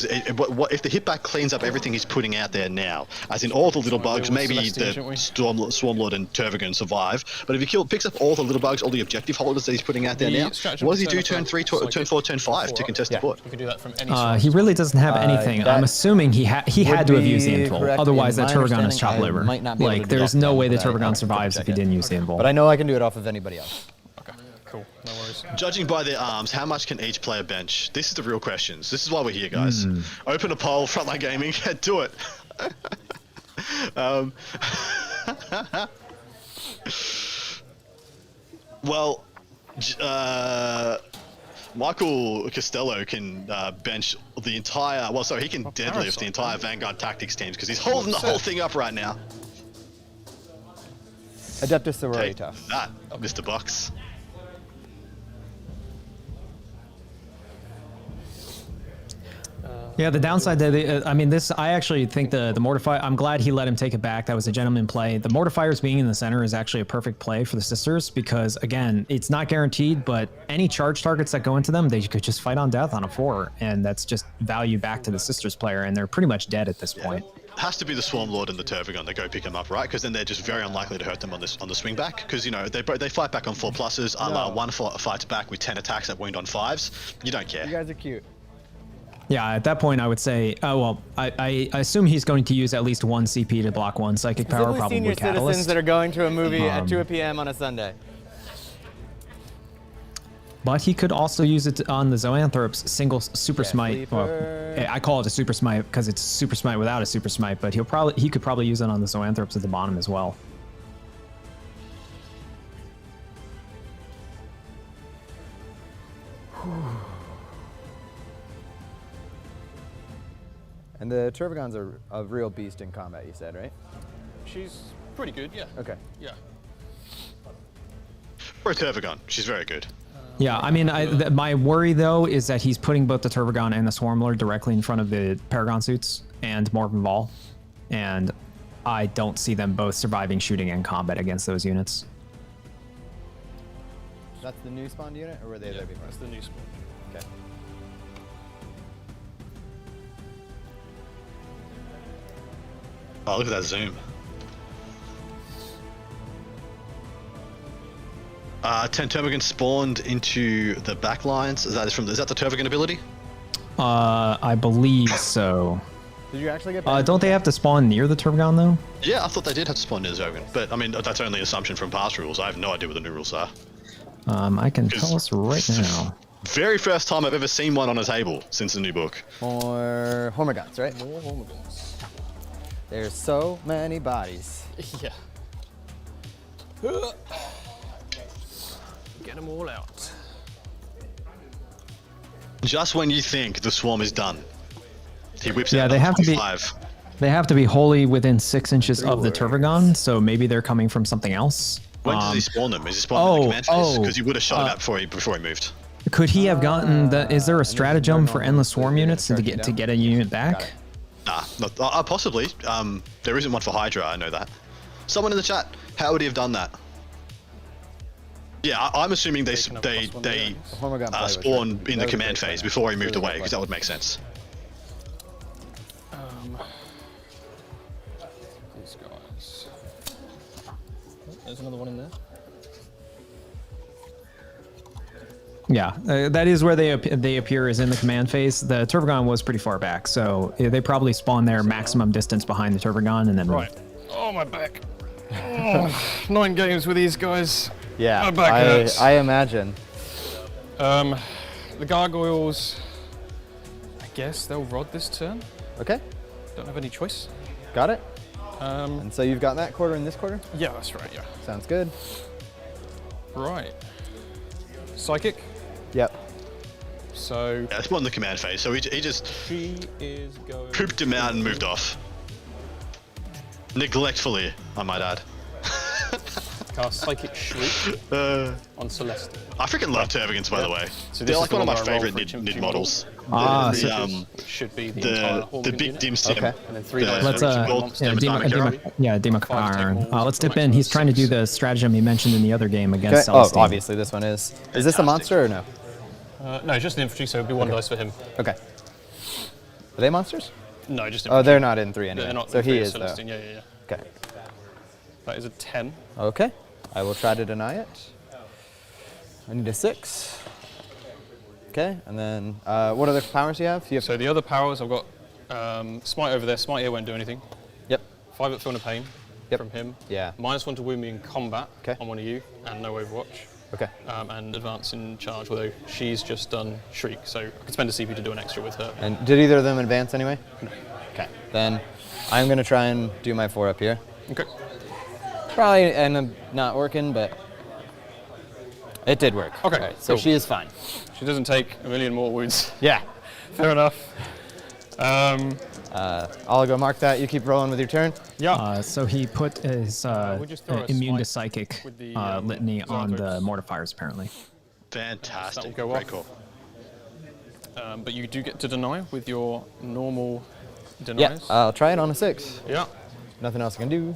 what if the hit back cleans up everything he's putting out there now, as in all the little bugs, maybe the Swarmlord and Tervagon survive. But if he picks up all the little bugs, all the objective holders that he's putting out there now, what does he do turn 3, turn 4, turn 5 to contest the board? You can do that from any he really doesn't have anything. I'm assuming he had to have used the invul. Otherwise, that Tervagon is chop liver. Like, there's no way the Tervagon survives if he didn't use the invul. But I know I can do it off of anybody else. Cool, no worries. Judging by their arms, how much can each player bench? This is the real questions. This is why we're here, guys. Open a poll, Frontline Gaming, do it. Well, Michael Costello can bench the entire. Well, sorry, he can deadlift the entire Vanguard Tactics teams because he's holding the whole thing up right now. Adeptus Sororita. That, Mr. Bucks. Yeah, the downside, I actually think the Mortifier, I'm glad he let him take it back. That was a gentleman play. The Mortifiers being in the center is actually a perfect play for the Sisters because, again, it's not guaranteed, but any charge targets that go into them, they could just fight on death on a 4, and that's just value back to the Sisters player, and they're pretty much dead at this point. Has to be the Swarmlord and the Tervagon that go pick him up, right? Because then they're just very unlikely to hurt them on the swing back. Because, you know, they fight back on 4+, one fights back with 10 attacks that wound on 5s. You don't care. You guys are cute. Yeah, at that point, I would say, I assume he's going to use at least 1 CP to block 1 psychic power, probably senior Catalyst. Citizens that are going to a movie at 2 p.m. on a Sunday. But he could also use it on the Zoanthropes single super smite. Well, I call it a super smite because it's super smite without a super smite, but he could probably use it on the Zoanthropes at the bottom as well. And the Tervagons are a real beast in combat, you said, right? She's pretty good, yeah. Okay. Yeah. For a Tervagon, she's very good. Yeah, I mean, my worry, though, is that he's putting both the Tervagon and the Swarmlord directly in front of the Paragon suits and Morven Ball, and I don't see them both surviving shooting and combat against those units. That's the new spawned unit, or were they there before? That's the new spawn. Okay. Oh, look at that zoom. 10 Tervagon spawned into the back lines. Is that the Tervagon ability? I believe so. Did you actually get don't they have to spawn near the Tervagon, though? Yeah, I thought they did have to spawn near the Tervagon. But, I mean, that's only an assumption from past rules. I have no idea what the new rules are. I can tell us right now. Very first time I've ever seen one on a table since the new book. More Hormagaunts, right? More Hormagaunts. There's so many bodies. Yeah. Get them all out. Just when you think the swarm is done, he whips out they have to be 5. They have to be wholly within 6 inches of the Tervagon, so maybe they're coming from something else. When does he spawn them? Is he spawning in the command phase? Because he would have shot it out before he moved. Could he have gotten the? Is there a stratagem for endless swarm units to get a unit back? Nah, not, possibly. There isn't one for Hydra. I know that. Someone in the chat, how would he have done that? Yeah, I'm assuming they spawn in the command phase before he moved away, because that would make sense. These guys. There's another one in there. Yeah, that is where they appear, is in the command phase. The Turbogon was pretty far back, so they probably spawn their maximum distance behind the Turbogon and then right. Oh, my back. Oh, 9 games with these guys. Yeah, my back hurts. I imagine. The gargoyles, I guess they'll rod this turn. Okay. Don't have any choice. Got it. And so you've got that quarter and this quarter? Yeah, that's right, yeah. Sounds good. Right. Psychic? Yep. So... Yeah, it's more in the command phase, so he just she is going pooped him out and moved off. Neglectfully, I might add. Cast Psychic Shriek on Celeste. I freaking love Turvigans, by the way. So they're like one of my favorite nid models. Should be the big dim sim. Okay. And then 3 Let's Demokarn. Let's dip in. He's trying to do the stratagem he mentioned in the other game against Celestine. Oh, obviously this one is. Is this a monster or no? No, just an infantry, so it'll be 1 dice for him. Okay. Are they monsters? No, just infantry. Oh, they're not in 3 anyway. They're not so he is Celestine. though. Yeah. Okay. That is a 10. Okay. I will try to deny it. I need a 6. Okay, and then what other powers do you have? So the other powers, I've got Smite over there. Smite here won't do anything. Yep. 5 up Film of Pain from him. Yeah. -1 to wound me in combat on one of you, and no Overwatch. Okay. And advance in charge, although she's just done Shriek, so I could spend a CP to do an extra with her. And did either of them advance anyway? No. Okay. Then I'm going to try and do my 4 up here. Okay. Probably end up not working, but it did work. Okay. Right, so she is fine. She doesn't take a million more wounds. Yeah. Fair enough. I'll go mark that. You keep rolling with your turn. Yeah. So he put his immune to psychic the, litany on the mortifiers, apparently. Fantastic. That will go Very off. cool. But you do get to deny with your normal denies. Yeah, I'll try it on a 6. Yeah. Nothing else I can do.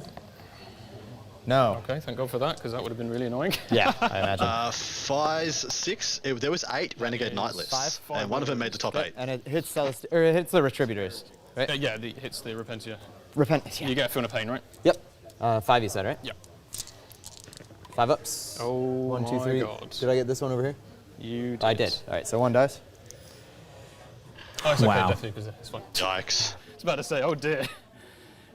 No. Okay, thank God for that, because that would have been really annoying. Yeah, I imagine. 5, 6. There was 8 Renegade Knightless, and one of them made the top 8. And it hits it hits the Retributors, right? Yeah, it hits the Repentia. Repentia. You get a Film of Pain, right? Yep. 5 you said, right? Yep. 5 ups. Oh 1, 2, my 3. God. Did I get this one over here? You did. I did. All right, so 1 dice. Oh, it's okay, Wow. Death Leap is it's fine. Yikes. I was about to say, oh dear,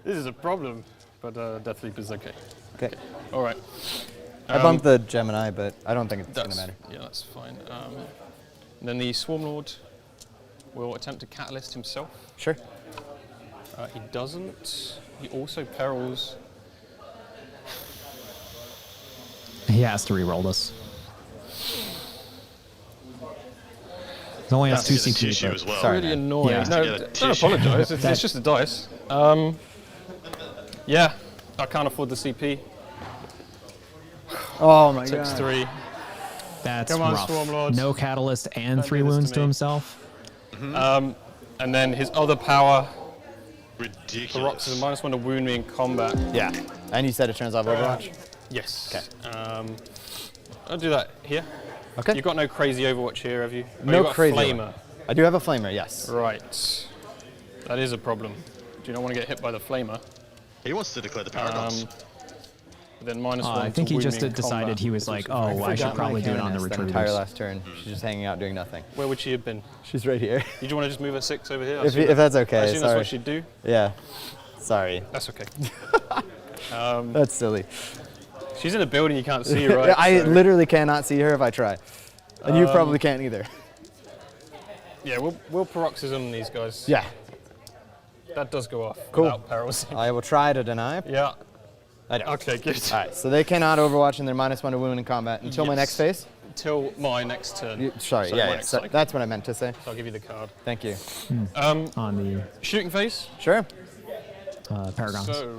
this is a problem, but Death Leap is okay. Okay. All right. I bumped the Gemini, but I don't think it's going to matter. Yeah, that's fine. And then the Swarm Lord will attempt to Catalyst himself. Sure. He doesn't. He also perils. He has to re-roll this. He only has 2 That's a CP. tissue but- as well. Sorry, Really man. annoying. Yeah. No, Yeah, don't tissue. apologise. It's just a dice. Yeah, I can't afford the CP. Oh my Takes god. 3. That's Come on, rough. Swarm Lord. No catalyst and Don't 3 do this to wounds to me. himself. And then his other power, Ridiculous. Paroxysm, -1 to wound me in combat. Yeah. And you said it turns off Overwatch? Yes. Okay. I'll do that here. Okay. You've got no crazy Overwatch here, have you? Oh, No you've got crazy Flamer. one. I do have a Flamer, yes. Right. That is a problem. Do you not want to get hit by the Flamer? He wants to declare the paradox. Then -1 I think to he wound just me in decided combat. he was like, oh, I should Forgot probably my do it on the Canoness that entire retrievers. last turn. She's just hanging out doing nothing. Where would she have been? She's right here. Did you want to just move her 6 over here? I If assume that's that- okay, I assume sorry. that's what she'd do. Yeah. Sorry. That's okay. That's silly. She's in a building you can't see, right? I So- literally cannot see her if I try. And you probably can't either. Yeah, we'll paroxysm these guys. Yeah. That does go off Cool. without perils. I will try to deny. Yeah. I don't. Okay, good. All right, so they cannot Overwatch and they're -1 to wound in combat until my Yes. next phase? Till my next turn. Sorry, So yeah, my yeah, next so cycle. that's what I meant to say. So I'll give you the card. Thank you. On the Shooting phase. Sure. Paragons. So,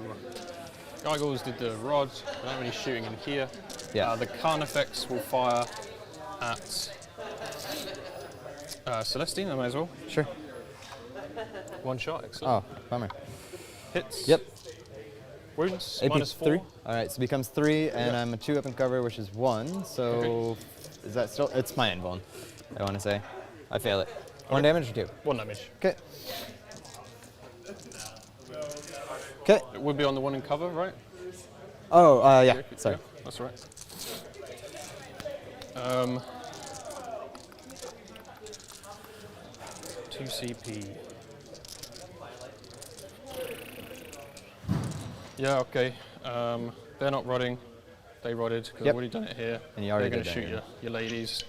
Gargoyles did the rod. I don't really shooting in here. Yeah. The Karn effects will fire at Celestine, I may as well. Sure. 1 shot, excellent. Oh, bummer. Hits. Yep. Wounds, AP minus 4. 3. All right, so it becomes 3, and I'm a 2 up and cover, which is 1. So is that still? It's my invuln, I want to say. I fail it. 1 damage or 2? 1 damage. Okay. Okay. It would be on the one in cover, right? Oh, yeah. Sorry. Yeah, that's right. 2 CP. Yeah, okay. They're not rodding. They rodded because I've already done it here. And you already They're going did to that, shoot your ladies.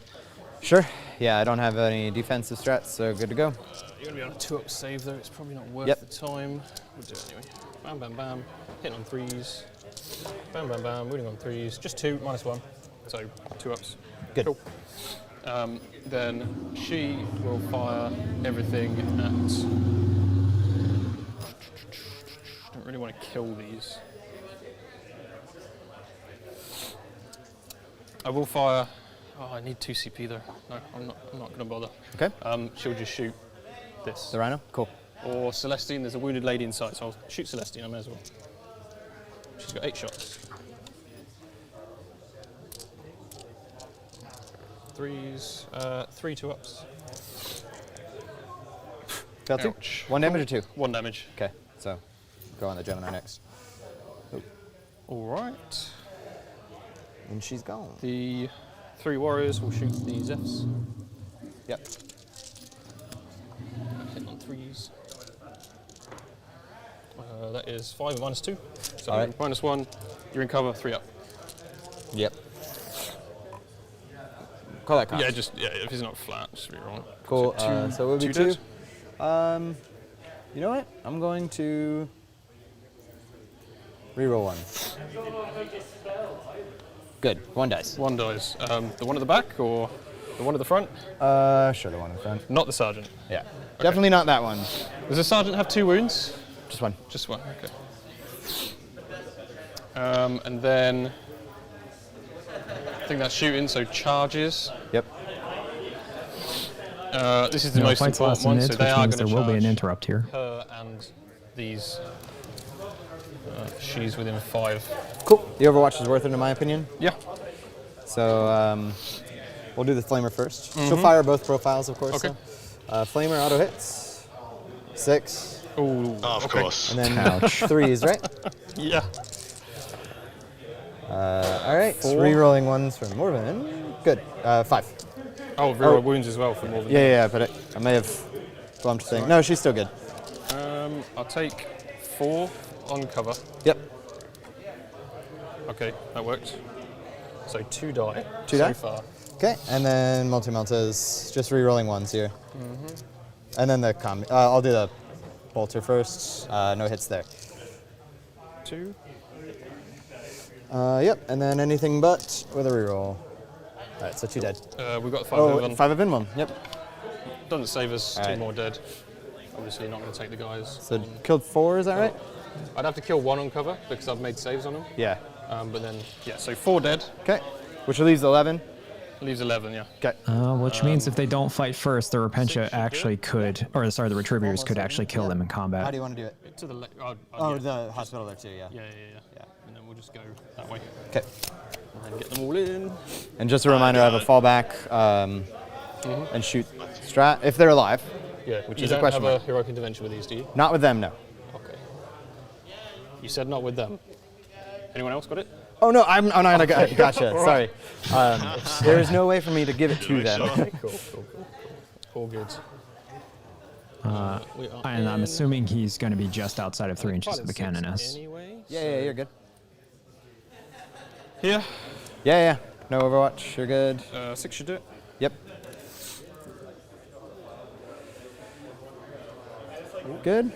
Sure. Yeah, I don't have any defensive strats, so good to go. You're going to be on a 2-up save though. It's probably not worth the time. We'll do it anyway. Bam, bam, bam. Hitting on 3s. Bam, bam, bam. Wounding on 3s. Just 2, minus 1. So 2-ups. Good. Cool. Then she will fire everything at... Don't really want to kill these. I will fire... Oh, I need 2 CP though. No, I'm not going to bother. Okay. She'll just shoot this. The Rhino? Cool. Or Celestine, there's a wounded lady inside, so I'll shoot Celestine, I may as well. She's got 8 shots. 3s, 3 2-ups. Fail 2? 1 damage or 2? 1 damage. Okay, so go on the Gemini next. Oh. All right. And she's gone. The 3 warriors will shoot the Zephs. Yep. Hitting on 3s. That is 5 minus 2. So right. minus 1, you're in cover, 3 up. Yep. Call that cost. Yeah, if he's not flat, just be wrong. Cool. So, so it would be 2. You know what? I'm going to reroll 1. Good. 1 dice. 1 dice. The one at the back or the one at the front? Sure, the one in front. Not the sergeant. Yeah. Okay. Definitely not that one. Does the sergeant have 2 wounds? Just 1. Just 1. Okay. And then I think that's shooting. So charges. Yep. This is the most important one. So they are going to there will be an interrupt here. Her and these. She's within 5. Cool. The Overwatch is worth it, in my opinion. Yeah. So we'll do the Flamer first. She'll fire both profiles, of course. Okay. So. Flamer auto hits. 6. Ooh, of course. And then 3s, right? Yeah. All right. 4. Rerolling 1s from Morven. Good. 5. Oh, reroll wounds as well for Morven. Yeah, but I may have bumped thing. No, she's still good. I'll take 4 on cover. Yep. Okay, that worked. So 2 die. 2 so die? far. Okay, and then multi-meltas, just re-rolling 1s here. And then the I'll do the bolter first. No hits there. 2. Yep, and then anything but with a reroll. All right, so 2 dead. We've got 5 of them. 5 of Invuln, yep. Doesn't save us. All 2 right. more dead. Obviously not going to take the guys. So killed 4, is that right? I'd have to kill 1 on cover because I've made saves on them. Yeah. But then, so 4 dead. Okay, which leaves 11. Leaves 11, yeah. Okay. Which means if they don't fight first, the Repentia actually could, or sorry, the Retributors could actually kill them in combat. How do you want to do it? To the left. The hospital there too, yeah. Yeah. And then we'll just go that way. Okay. And then get them all in. And just a reminder, I have a fallback and shoot strat if they're alive. Yeah, which you is a don't question have mark. a heroic intervention with these, do you? Not with them, no. Okay. You said not with them. Anyone else got it? Oh no, I'm not. Gotcha. Sorry. There is no way for me to give it to them. Cool. All good. And I'm assuming he's going to be just outside of 3 inches of the cannon S. Anyway, Yeah, you're good. Here? Yeah. No Overwatch, you're good. 6 should do it. Yep. Good.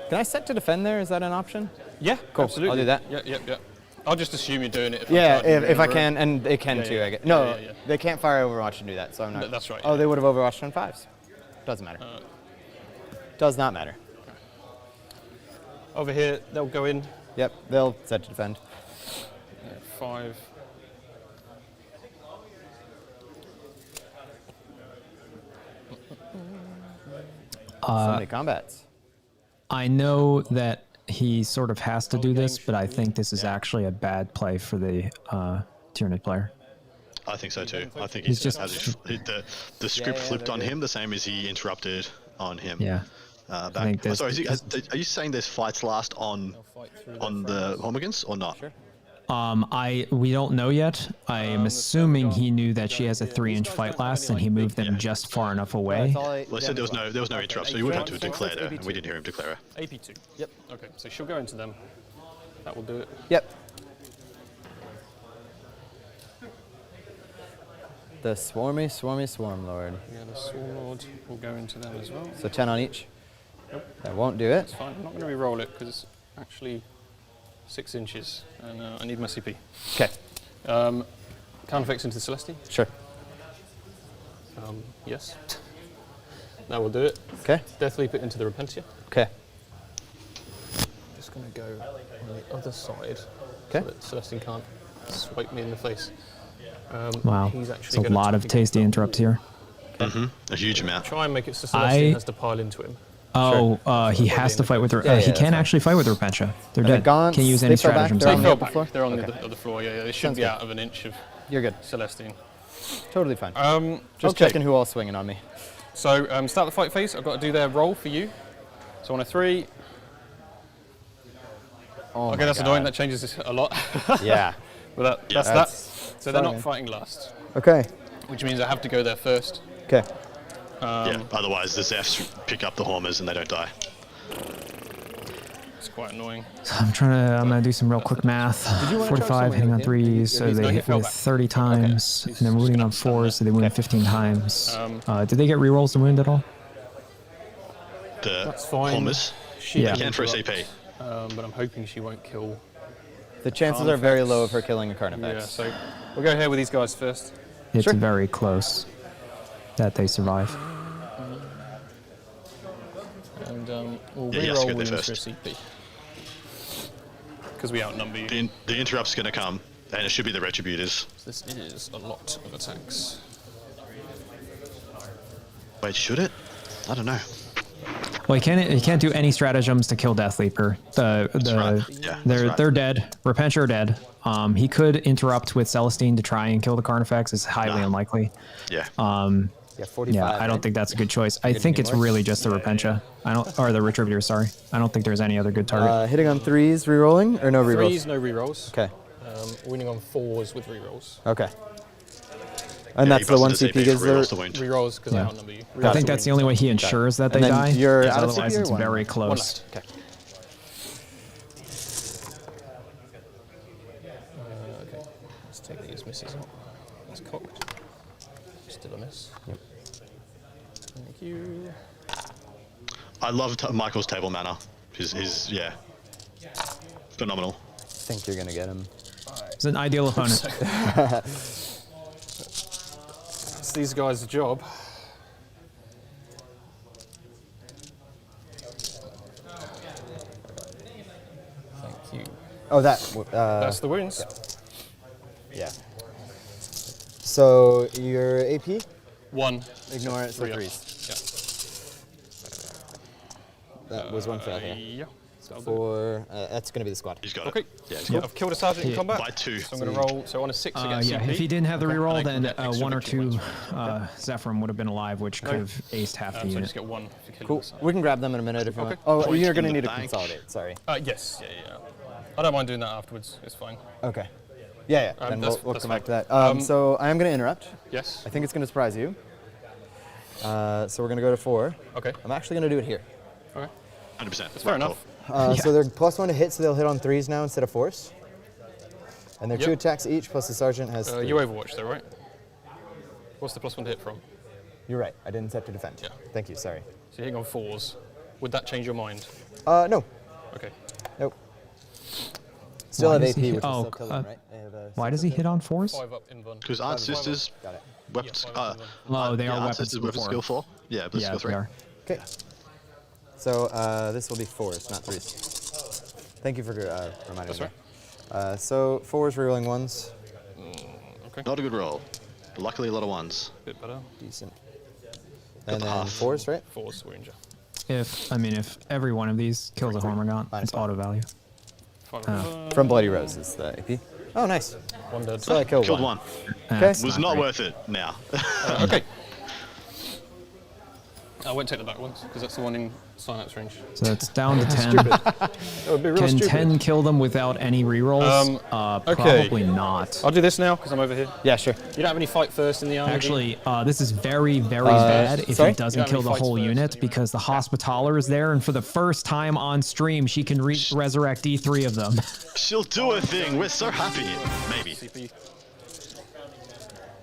Can I set to defend there? Is that an option? Yeah, cool. absolutely. I'll do that. Yeah. I'll just assume you're doing it. If I can, and they can too, I guess. No, Yeah. they can't fire Overwatch and do that, so I'm not. That's right. Oh, they would have Overwatched on 5s. Doesn't matter. Does not matter. Over here, they'll go in. Yep, they'll set to defend. 5. So many combats. I know that he sort of has to do this, but I think this is actually a bad play for the Tyranid player. I think so too. I think He's he's just the script flipped on him the same as he interrupted on him. Yeah. Back. Oh, sorry, are you saying there's fights last on the Homogans or not? Sure. We don't know yet. I am assuming he knew that she has a 3-inch fight last, and he moved them just far enough away. Well, I said there was no interrupt, so you would have to declare her, and we didn't hear him declare her. AP2. Yep. Okay, so she'll go into them. That will do it. Yep. The swarmy swarm lord. Yeah, the swarm lord will go into them as well. So 10 on each. Nope. That won't do it. That's fine. I'm not going to re-roll it because it's actually 6 inches, and I need my CP. Okay. Counterfix into the Celestine. Sure. Yes. That will do it. Okay. Death Leap it into the Repentia. Okay. Just going to go on the other side. Okay. So that Celestine can't swipe me in the face. Wow. He's There's a lot of tasty interrupts here. A huge amount. Try and make it so Celestine has to pile into him. Oh, he has to fight with her. He can't actually fight with Repentia. They're dead. Can't use any stratagems. They fell back. They're on the other floor. Yeah, they should be out of an inch of. You're good. Celestine. Totally fine. Just checking who all's swinging on me. So start the fight phase. I've got to do their roll for you. So on a 3. Oh okay, that's annoying. That changes this a lot. Yeah. But that's that. So they're not fighting last. Okay. Which means I have to go there first. Okay. Yeah, otherwise the Zephyrs pick up the Hormers and they don't die. It's quite annoying. So I'm gonna do some real quick math. 45 hitting on 3s, so they hit with 30 times, and then wounding on 4s, so they wound 15 times. Did they get rerolls to wound at all? The fine. Hormers? Yeah. They can for a CP. But I'm hoping she won't kill. The chances are very low of her killing a Carnifex. Yeah, so we'll go here with these guys first. It's very close that they survive. And we'll Yeah, he has to reroll go there wounds for a first. CP. Because we outnumber you. The interrupt's going to come, and it should be the Retributors. This is a lot of attacks. Wait, should it? I don't know. Well, he can't do any stratagems to kill Death Leaper. They're dead. Repentia are dead. He could interrupt with Celestine to try and kill the Carnifex. It's highly unlikely. Yeah. Yeah, 45. Yeah, I don't think that's a good choice. I think it's really just the Repentia. Or the Retributor, sorry. I don't think there's any other good target. Hitting on 3s, rerolling, or no rerolls? 3s, no rerolls. Okay. Winning on 4s with rerolls. Okay. And that's the one CP gives the rerolls because I outnumber you. I think that's the only way he ensures that they die. You're out of otherwise, CP or it's one? very close. Okay. Okay. Let's take these misses out. It's cocked. Still a miss. Yep. Thank you. I love Michael's table mana. His yeah. Phenomenal. I think you're going to get him. It's an ideal opponent. It's these guys' job. Thank you. Oh, that. That's the wounds. Yeah. So your AP? 1. Ignore it, so 3s. 3s. That was one fail here. Yeah. So that's going to be the squad. He's got it. Okay. Yeah, he's got I've killed a sergeant in combat. By 2. So I'm going to roll. So on a 6 against Yeah, CP. if he didn't have the reroll, then extra 1 or victory 2 points. Zephyrim would have been alive, which could have aced half the So I unit. just get 1 for killing Cool. the sergeant. We can grab them in a minute if you want. Okay. Oh, Points you're going to in need the to bank. consolidate. Sorry. Yes. Yeah. I don't mind doing that afterwards. It's fine. Okay. Yeah. Then that's- we'll that's come back to fine. that. So I am going to interrupt. Yes. I think it's going to surprise you. So we're going to go to 4. Okay. I'm actually going to do it here. Okay. 100%. That's fair enough. So they're +1 to hit, so they'll hit on 3s now instead of 4s. And they're 2 attacks each, plus the sergeant has 3. You Overwatch though, right? What's the +1 to hit from? You're right. I didn't set to defend. Yeah. Thank you. Sorry. So you're hitting on 4s. Would that change your mind? No. Okay. Nope. Still have Why AP, does he- which is oh, still killing, right? They have a Why does he hit on 4s? 5 up in one. Because Aunt Sisters, Got it. weapons. Oh, they are Aunt weapons Sisters weapon before. skill 4. Yeah, but Yeah, skill 3. they are. Okay. So this will be 4s, not 3s. Thank you for reminding That's me. right. So 4s rerolling 1s. Okay. Not a good roll. But luckily a lot of 1s. Bit better. Decent. Got And the then half. 4s, right? 4s, we're injured. if every one of these kills a Hormigaunt, it's auto value. From Bloody Roses, the AP. Oh, nice. One dead. So I killed one. Okay. Was not worth it now. Okay. I won't take the back ones because that's the one in synapse range. So it's down to 10. That would be real Can stupid. 10 kill them without any rerolls? Okay. Probably not. I'll do this now because I'm over here. Yeah, sure. You don't have any fight first in the army. Actually, this is very, very bad if sorry? it doesn't kill the whole unit because the Hospitaller is there, and for the first time on stream, she can resurrect E3 of them. She'll do a thing. We're so happy. Maybe.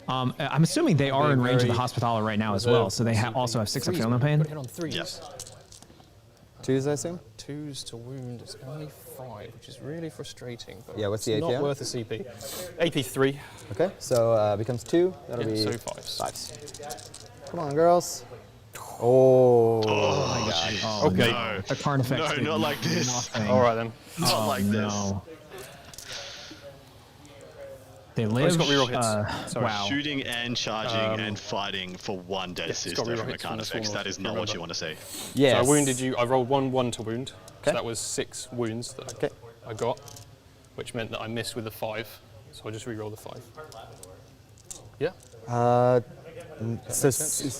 I'm assuming they are in range of the Hospitaller right now as well, so they also have 6 of Feel No Pain. Hit on 3s. Yes. 2s, I assume? 2s to wound is only 5, which is really frustrating. But Yeah, what's the it's AP not on? worth the CP. AP 3. Okay, so becomes 2. That'll be so 5s. 5s. Come on, girls. Oh, my God. Oh, Okay. No. The Carnifex No, did not like this. nothing. All right then. Not like this. No. They live. got reroll hits. Sorry. Wow. Shooting and charging and fighting for one dead assist got from reroll a hits from the Carnifex. swarm That is lord, not what remember. you want to see. Yes. So I wounded you. I rolled 1/1 to wound. Okay. So that was 6 wounds that I got, which meant that I missed with the 5. So I just re-rolled the 5. Yeah. So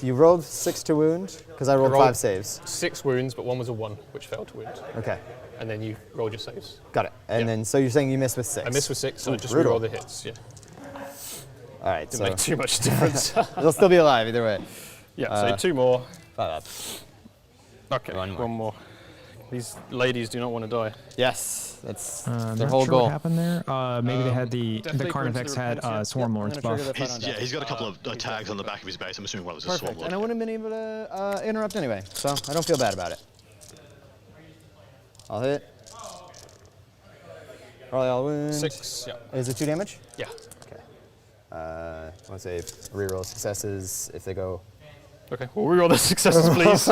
you rolled 6 to wound because I rolled 5 saves. 6 wounds, but 1 was a 1, which failed to wound. Okay. And then you rolled your saves. Got it. And then, so you're saying you missed with 6? I missed with 6, so I just brutal. re-rolled the hits. Yeah. All right, Didn't make too much difference. They'll still be alive either way. Yeah. So 2 more. 5 up. Okay. One more. These ladies do not want to die. Yes, that's I'm their not whole sure goal. what happened there. Maybe they had the definitely Carnifex put into the had Swarm Lord's buff. He's got a couple of tags on the back of his base. I'm assuming one was a Perfect. Swarm Lord. And I wouldn't have been able to interrupt anyway, so I don't feel bad about it. I'll hit. Probably all wound. 6. Yeah. Is it 2 damage? Yeah. Okay. I want to say reroll successes if they go. Okay. We'll re-roll the successes, please.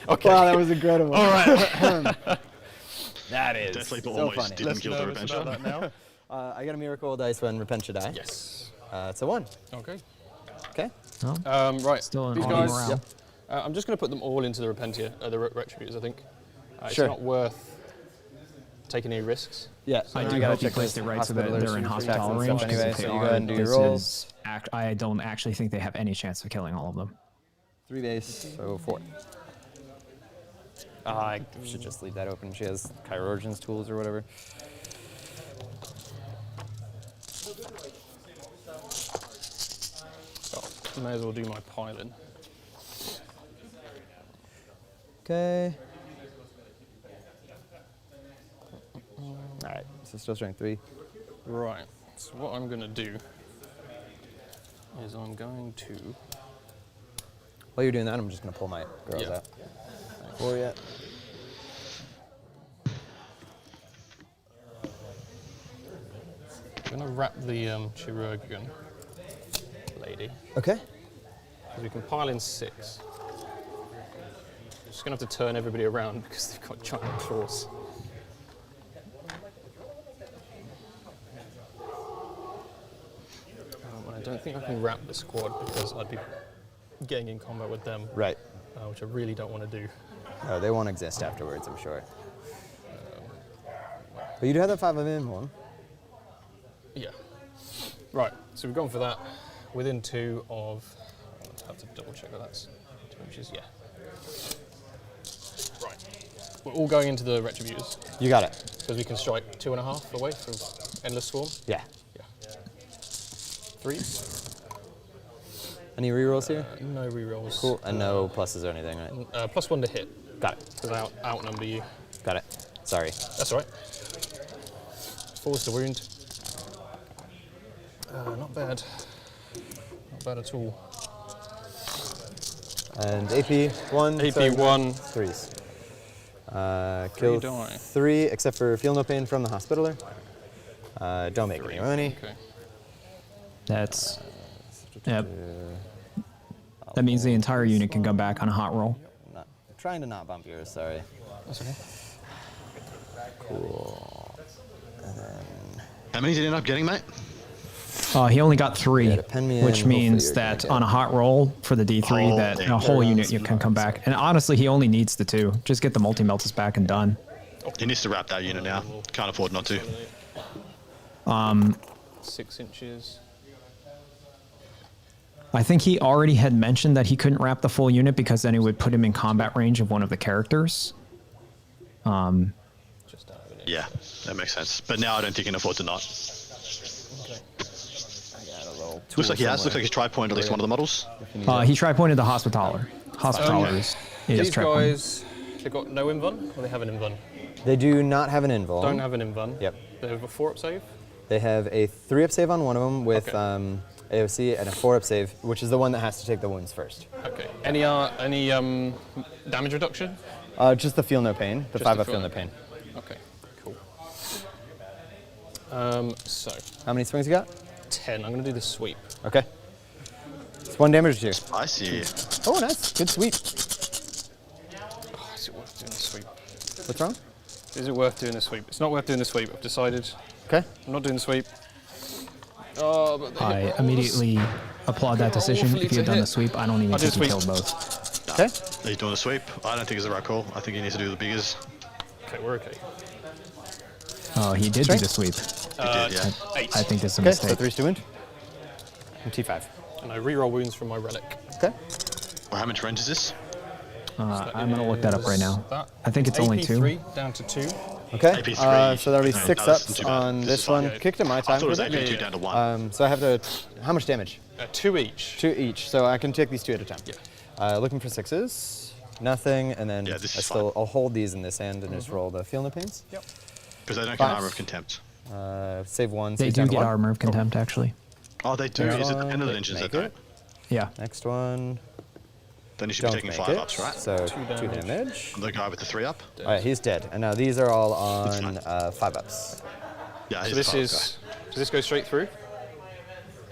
Okay. Wow, that was incredible. All right. That is Definitely so almost funny. didn't kill the Reventure. now. I got a miracle dice when Repent should die. Yes. It's a 1. Okay. Okay. Right. Still an These all guys. morale. I'm just going to put them all into the Repentia, the Retributors, I think. Sure. It's not worth taking any risks. Yeah. I So do I gotta hope you check placed it right so that they're in hospital and range. stuff 'cause anyway, if they so you go are, ahead and do your this rolls. is I don't actually think they have any chance of killing all of them. 3 base, so 4. I should just leave that open. She has Chirurgeon's tools or whatever. Oh, may as well do my piling. Okay. Alright, so still strength 3. Right. So what I'm going to do is I'm going to. While you're doing that, I'm just going to pull my girls Yeah. out. For you. I'm going to wrap the Chirurgian lady. Okay. Because we can pile in 6. Just going to have to turn everybody around because they've got giant claws. I don't think I can wrap the squad because I'd be getting in combat with them. Right. Which I really don't want to do. Oh, they won't exist afterwards, I'm sure. But you do have that 5 of him one. Yeah. Right, so we've gone for that. Within 2 of. I'll have to double check that that's 2 inches, yeah. Right. We're all going into the Retributors. You got it. Because we can strike 2.5 away from Endless Swarm. Yeah. 3s. Any rerolls here? No rerolls. Cool. And no pluses or anything, right? +1 to hit. Got it. Because I outnumber you. Got it. Sorry. That's all right. 4s to wound. Not bad. Not bad at all. And AP 1. AP 1. 3s. Kill die. 3, except for feel no pain from the Hospitaller. Don't make any money. Okay. That's. Yep. That means the entire unit can go back on a hot roll. Not, trying to not bump yours, sorry. That's okay. Cool. And then How many did you end up getting, mate? He only got 3, pen me in. which Hopefully means you're that gonna on a hot roll for the D3, that a whole unit you can come back. And honestly, he only needs the 2. Just get the multi-melters back and done. He needs to wrap that unit now. Can't afford not to. 6 inches. I think he already had mentioned that he couldn't wrap the full unit because then it would put him in combat range of one of the characters. Yeah, that makes sense. But now I don't think he can afford to not. Looks like he has. Looks like he's tri-pointed at least one of the models. He tri-pointed the Hospitaller. Hospitaller is These tri-pointed. guys, they've got no invuln, or they have an invuln? They do not have an invuln. Don't have an invuln. Yep. They have a 4-up save? They have a 3-up save on one of them with AOC and a 4-up save, which is the one that has to take the wounds first. Okay. Any damage reduction? Just the feel no pain. The 5-up feel no pain. Okay, cool. So. How many swings you got? 10. I'm going to do the sweep. Okay. It's 1 damage to you. I see. Oh, nice. Good sweep. Oh, is it worth doing the sweep? What's wrong? Is it worth doing the sweep? It's not worth doing the sweep. I've decided. Okay. I'm not doing the sweep. Oh, but I immediately applaud that decision. If you had done the sweep, I don't even think he killed both. Okay. Are you doing the sweep? I don't think it's the right call. I think you need to do the biggers. Okay, we're okay. Oh, he did do the sweep. He did, yeah. I think this is a Okay, mistake. so 3 wound. And T5. And I reroll wounds from my relic. Okay. Well, how much range is this? I'm going to look that up right now. I think it's only 2. AP3 down to 2. Okay. AP3. So that'll be No, 6 that's ups too bad. on This this is one. fine. Kicked in my time. I thought it was for AP2 down to 1. So I have to. How much damage? 2 each. 2 each. So I can take these 2 at a time. Yeah. Looking for 6s. Nothing, and then I'll hold these in this hand and just roll the feel no pains. Yep. Because they don't get armor of contempt. Save 1. They do get armor of contempt, actually. Oh, they do. Is it the pen of the ninjas that don't? Yeah. Next one. Then you should be taking 5 ups, right? So 2 damage. The guy with the 3 up. All right, he's dead. And now these are all on 5 ups. Yeah, So this is. Does this go straight through?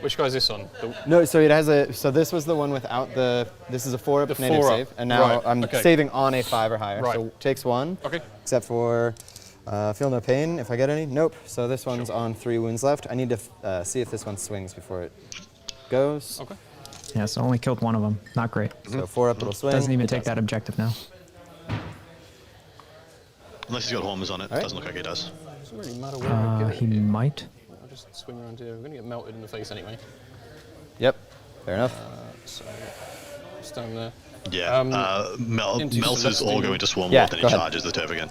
Which guy is this on? No, so it has a. So this was the one without the. This is a 4-up native 4-up. save, and now Right, I'm okay. saving on a 5 or higher. Right. So takes 1. Okay. Except for feel no pain if I get any. Nope. So this one's on 3 wounds left. I need to see if this one swings before it goes. Okay. Yeah, so only killed one of them. Not great. So 4-up, it'll swing. Doesn't even It take does. that objective now. Unless he's got Hormers on it. All right. Doesn't look like he does. Doesn't really matter where I get it. He might. I'll just swing around here. We're going to get melted in the face anyway. Yep. Fair enough. So, stand there. Yeah. into Melters Celestine. all go into Swarm Yeah, Lord, then he go ahead. charges the turf again.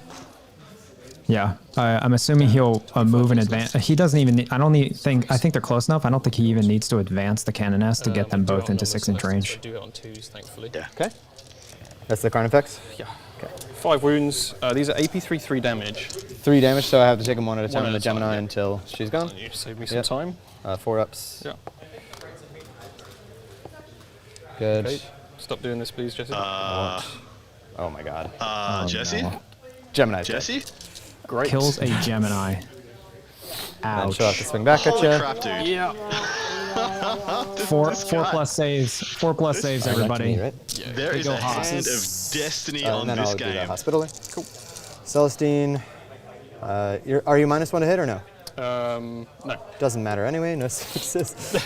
Yeah, I'm assuming he'll move in advance. He doesn't even. I think they're close enough. I don't think he even needs to advance the cannoness to get them We do both it on into numbers, 6-inch so range. do it on 2s, thankfully. Yeah. Okay. That's the Karn effects? Yeah. Okay. 5 wounds. These are AP3 3 damage. 3 damage, so I have to take them 1 at a time One on at the a time, Gemini yeah. until she's gone. You save me some Yep. time. 4 ups. Yeah. Good. Okay. Stop doing this, please, Jesse. Oh my god. Jesse? no. Gemini. Jesse? Great. Kills a Gemini. And Ouch. she'll have to swing back at Holy you. crap, dude. Yeah. 4 plus saves. 4 plus saves, everybody. There is go a hand Hoss. of destiny And on then this I'll do the game. Hospitaller. Cool. Celestine. Are you -1 to hit or no? No. Doesn't matter anyway. No 6s.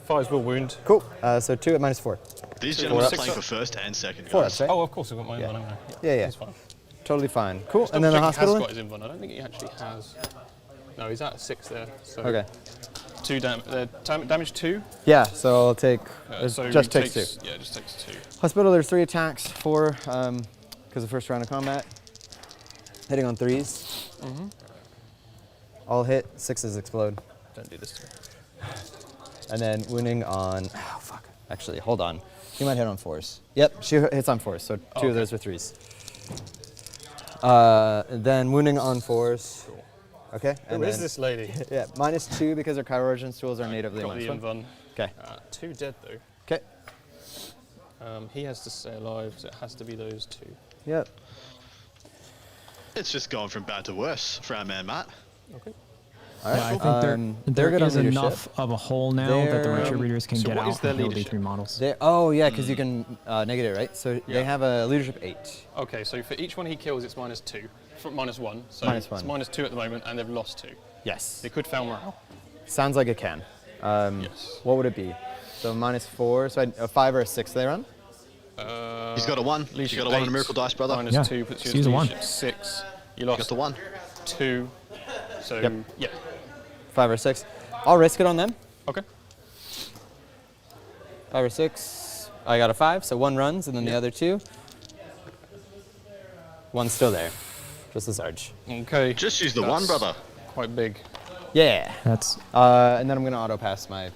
5s will wound. Cool. So 2 at -4. These gentlemen are 4 playing ups. for first and second. 4 guys. ups, right? Oh, of course, I've got my Yeah. invuln, haven't I? Yeah, yeah. That's fine. Totally fine. Cool. Just And then the double check he has Hospitaller. got his invuln. I don't think he actually has. No, he's at 6 there. So Okay. 2 damage 2. Yeah, so I'll take. So just he takes 2. Yeah, just takes 2. Hospital, there's 3 attacks, 4 because of first round of combat. Hitting on 3s. All hit, 6s explode. Don't do this to me. And then wounding on. Oh, fuck. Actually, hold on. She might hit on 4s. Yep, she hits on 4s, so 2 of those are 3s. Then wounding on 4s. Okay. Who is this lady? Yeah, -2 because her Chirurgeon's tools are natively Got the -1. invuln. Okay. 2 dead though. Okay. He has to stay alive, so it has to be those 2. Yep. It's just going from bad to worse for our man Matt. Okay. All right. Yeah, I think they're there good on is leadership. enough of a hole now that the retreat readers can so get what is out their and heal leadership? D3 models. Oh, yeah, because you can negate it, right? So Yeah. they have a leadership 8. Okay, so for each one he kills, it's -2. -1. So -1. it's -2 at the moment, and they've lost 2. Yes. They could fail morale. Sounds like it can. Yes. What would it be? So -4, so a 5 or a 6 they run? He's got a 1. You got a 1 on a miracle dice, brother. -2 puts you at leadership 6. You lost got the 1. 2. So, Yep. yeah. 5 or 6. I'll risk it on them. Okay. 5 or 6. I got a 5, so 1 runs, and then the other 2. 1's still there. Just a Sarge. Okay. Just use the 1, brother. Quite big. Yeah. That's. And then I'm gonna auto pass my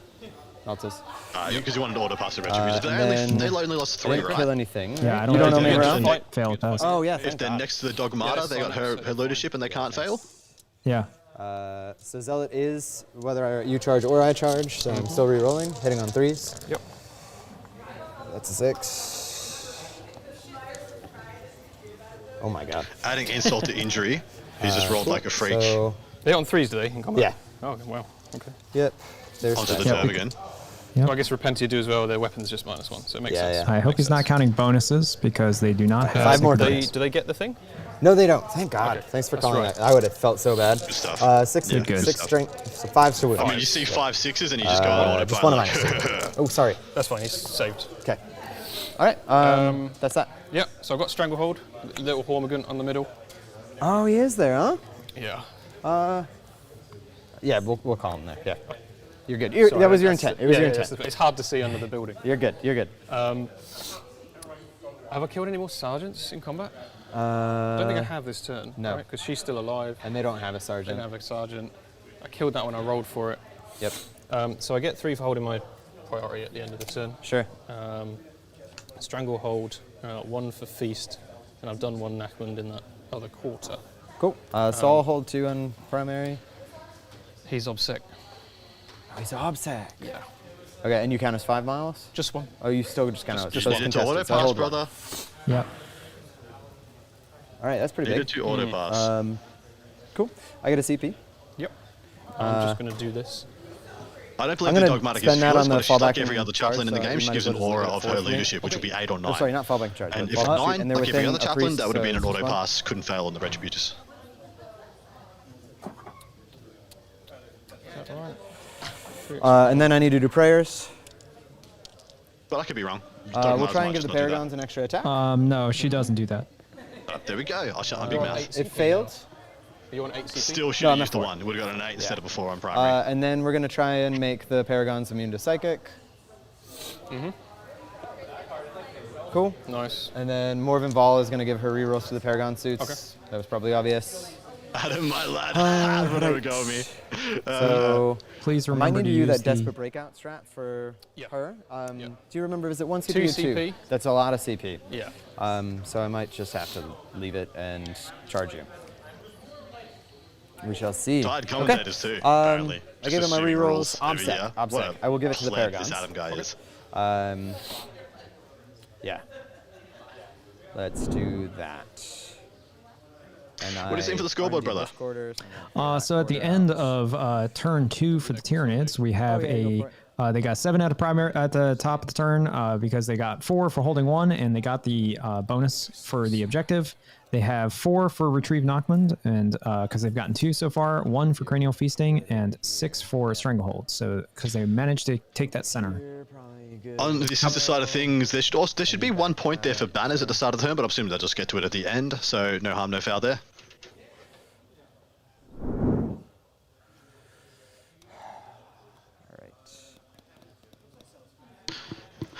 Maltus. Because you wanted to auto pass the retribution. They only lost 3, I didn't right? kill anything. Yeah, I You don't know me If around? they're- Fail pass. Oh yeah. If they're next to the Dogmata, they got her leadership and they can't fail. Yeah. So Zealot is whether you charge or I charge, so I'm still re-rolling, hitting on 3s. Yep. That's a 6. Oh my god. Adding insult to injury, he's just rolled like a freak. So, They on 3s, do they? In combat? Yeah. Oh, wow. Okay. yep. There's Onto the that. turn again. Yep. So I guess Repentia do as well. Their weapons just -1, so it makes sense. I hope he's not counting bonuses because they do not have. 5 more Do things. they get the thing? No, they don't. Thank God. Okay. Thanks for That's calling right. that. I would have felt so bad. Good stuff. 6 Yeah, good stuff. strength, so 5 to win. I mean, you see 5 6s and you just go on autopilot. Just one of mine. Oh, sorry. That's fine. He's saved. Okay. All right. That's that. Yep. So I've got Stranglehold, little Hormigant on the middle. Oh, he is there, huh? Yeah. Yeah, we'll call him there. Yeah. You're good. Sorry, that was your that's- intent. It was your yeah, intent. It's hard to see under the building. You're good. You're good. Have I killed any more sergeants in combat? I don't think I have this turn. No. Because she's still alive. And they don't have a They sergeant. don't have a sergeant. I killed that when I rolled for it. Yep. So I get 3 for holding my priority at the end of the turn. Sure. Stranglehold, 1 for feast, and I've done 1 Nachmund in that other quarter. Cool. So I'll hold 2 on primary. He's obsec. Oh, he's obsec. Yeah. Okay, and you count as 5 miles? Just 1. Oh, you still just kind of Just needed to auto pass, brother. Yep. All right, that's pretty Needed big. to auto pass. Cool. I get a CP. Yep. I'm just going to do this. I don't I'm believe the gonna Dogmatic spend is that yours, on but the if she's like fallback every and other chaplain in the charge, game, so she we gives might an as well aura just of do it her for me. leadership, which would be 8 or 9. Oh, sorry, not fallback charge. And but if it's fallback. 9, And they're like every within other a chaplain, priest, that would have so been an it's auto fine. pass, couldn't fail on the Retributors. And then I need to do prayers. But I could be wrong. We'll try and give the Paragons an extra attack. No, she doesn't do that. There we go. I'll shut my big mouth. It failed. Are you on 8 CP? Still should No, have I'm used the at 4. 1. We would have got an 8 instead of a 4 on primary. And then we're going to try and make the Paragons immune to Psychic. Mm-hmm. Cool. Nice. And then Morven Vol is going to give her rerolls to the Paragon suits. Okay. That was probably obvious. Adam, my lad. Run over go me. So Please I might remember need to to do use that the- desperate breakout strat for her. Do you remember, is it 1 CP 2 or 2? CP. That's a lot of CP. Yeah. So I might just have to leave it and charge you. We shall see. Died commentators too, Okay. apparently. I gave him my assuming rerolls. every year. Obsec. What a I will give it to the pleb Paragons. This Adam guy is. Yeah. Let's do that. And What are you saying for the scoreboard, brother? So at the end of turn 2 for the Tyranids, we have they got 7 out of primary at the top of the turn because they got 4 for holding 1 and they got the bonus for the objective. They have 4 for retrieve Nachmund and because they've gotten 2 so far, 1 for cranial feasting and 6 for stranglehold. So because they managed to take that center. On the sister side of things, there should be 1 point there for banners at the start of the turn, but I'm assuming they'll just get to it at the end. So no harm, no foul there.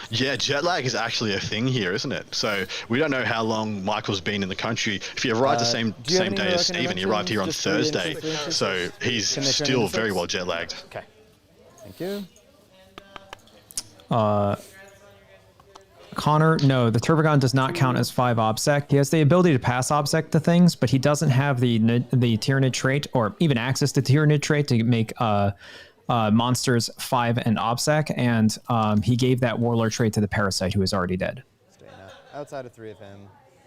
Yeah, jet lag is actually a thing here, isn't it? So we don't know how long Michael's been in the country. If he arrived the same day as Stephen, he arrived here on Thursday. So he's still very well jet lagged. Okay. Thank you. Connor, no, the Turbogon does not count as 5 obsec. He has the ability to pass obsec to things, but he doesn't have the Tyranid trait or even access to Tyranid trait to make monsters 5 and obsec, and he gave that Warlord trait to the Parasite, who is already dead. Staying outside of 3 of him.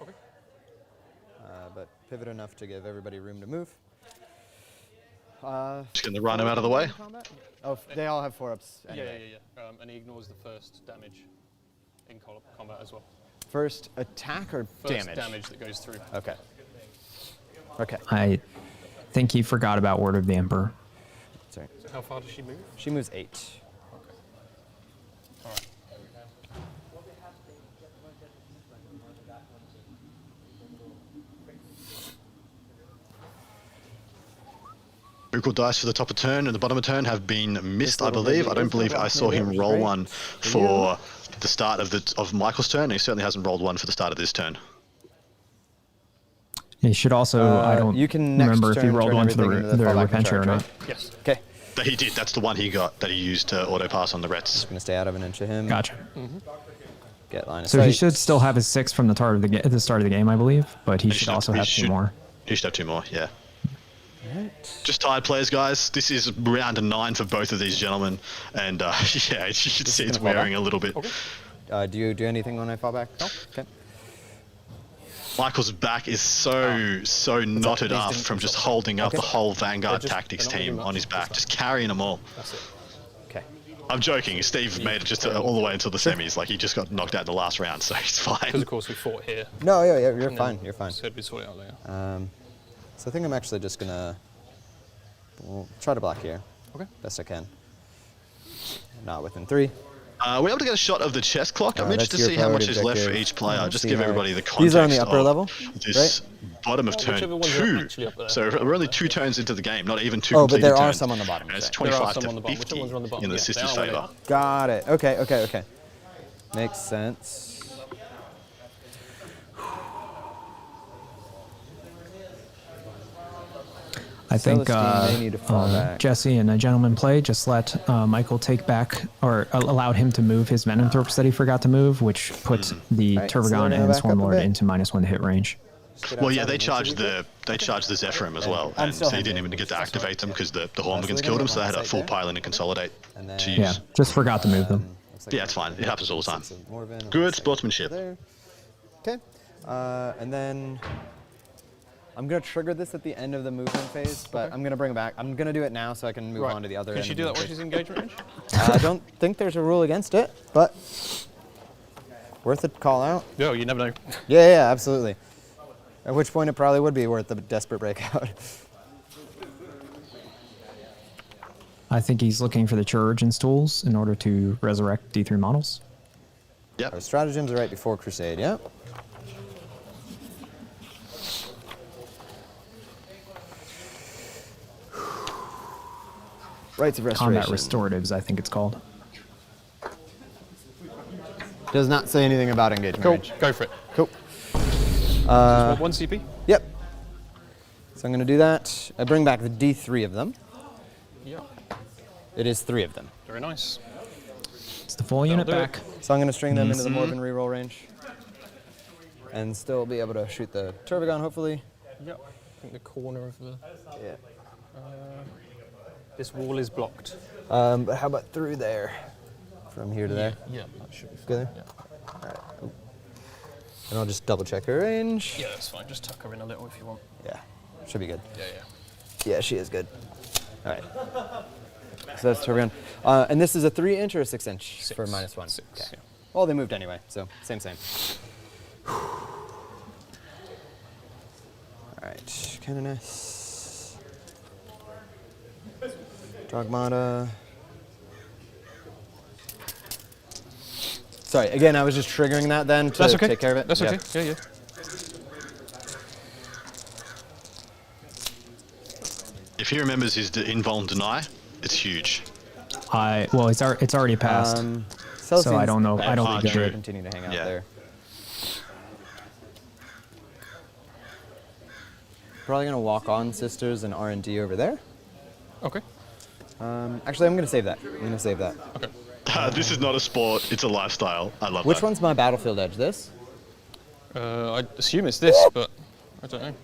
Okay. But pivot enough to give everybody room to move. Just gonna run him out of the way. Oh, they all have 4-ups. Yeah, Anyway. yeah. And he ignores the first damage in combat as well. First attack or First damage? damage that goes through. Okay. Okay. I think he forgot about Word of the Emperor. Sorry. So how far does she move? She moves 8. Okay. All right. Equal dice for the top of turn and the bottom of turn have been missed, I believe. I don't believe I saw him roll one for the start of Michael's turn. He certainly hasn't rolled one for the start of this turn. He should also, I don't you can remember if he turn rolled turn one for the everything into the fallback repenture or charge, not. right? Yes. Okay. That he did. That's the one he got that he used to auto pass on the Rets. Just gonna stay out of an inch of him. Gotcha. Get line of So sight. he should still have his 6 from the start of the start of the game, I believe, but he should also have 2 more. He should have 2 more, yeah. Just tired players, guys. This is round 9 for both of these gentlemen, and yeah, you should see it's wearing a little bit. Okay. Do you do anything when I fall back? No. Okay. Michael's back is so knotted up from just holding up the whole Vanguard Tactics team on his back, just carrying them all. That's it. Okay. I'm joking. Steve made it just all the way until the semis. Like he just got knocked out in the last round, so he's fine. Because of course we fought here. No, yeah, you're fine. You're fine. Said we sort it out later. So I think I'm actually just gonna try to block here. Okay. Best I can. Not within 3. We're able to get a shot of the chess clock. I'm interested to that's see your how much priority is left for objective. each player. Just See give how- everybody the context. These are on the upper of level, this right? bottom of turn whichever ones are 2. actually up there. So we're only 2 turns into the game, not even 2 Oh, but completed there are turns. some on the bottom. And it's Okay. There are 25 some on the to bottom. Whichever 50 ones are on the bottom? in the Yeah, sisters' they are favour. Got it. Okay. Makes sense. I think Celestine may need to fall back. Jesse and a gentleman play just let Michael take back or allowed him to move his Venom Thorps that he forgot to move, which puts the Alright, so Turbogon we're gonna and back up a Swarmlord bit. into -1 to hit range. Well, yeah, they charged the Zephyrim as well, I'm and still so he didn't hanging. even get to activate them because the Hormigans we're killed gonna him, so they had a compensate full there. pile in and consolidate And then to use. Yeah, just forgot to move them. Yeah, it's fine. It happens all the time. More Venom. Good sportsmanship. There. Okay. And then I'm gonna trigger this at the end of the movement phase, but I'm gonna bring it back. I'm gonna do it now so I can move on to the other Can end. she of do the that when phase. she's engagement range? I don't think there's a rule against it, but worth a call out. No, you never know. Yeah, absolutely. At which point it probably would be worth the desperate breakout. I think he's looking for the Chirurgeon's tools in order to resurrect D3 models. Yep. Our stratagems are right before Crusade, yeah. Rites of Restoration. Combat Restoratives, I think it's called. Does not say anything about engagement Cool. range. Go for it. Cool. One CP? Yep. So I'm going to do that. I bring back the D3 of them. Yeah. It is 3 of them. Very nice. It's the full unit do it. back. So I'm going to string them into the Morbin reroll range. And still be able to shoot the Turbogon, hopefully. Yep. I think the corner of the... Yeah. This wall is blocked. But how about through there? From here to there? Yeah, that should be fine. Go there? Yeah. Alright. Cool. And I'll just double check her range. Yeah, that's fine. Just tuck her in a little if you want. Yeah. Should be good. Yeah. Yeah, she is good. Alright. So that's Turbogon. And this is a 3-inch or a 6-inch for -1? 6, Okay. yeah. Well, they moved anyway, so same. Alright, Canoness. Dogmata. Sorry, again, I was just triggering that then to That's okay. take care of it. That's okay. Yeah. If he remembers his invuln deny, it's huge. Well, it's already passed. So I don't know. I don't think true. Continue to hang out Yeah. there. Probably gonna walk on Sisters and R&D over there. Okay. Actually, I'm gonna save that. Okay. This is not a sport, it's a lifestyle. I love Which that. one's my battlefield edge? This? I assume it's this, but I don't know.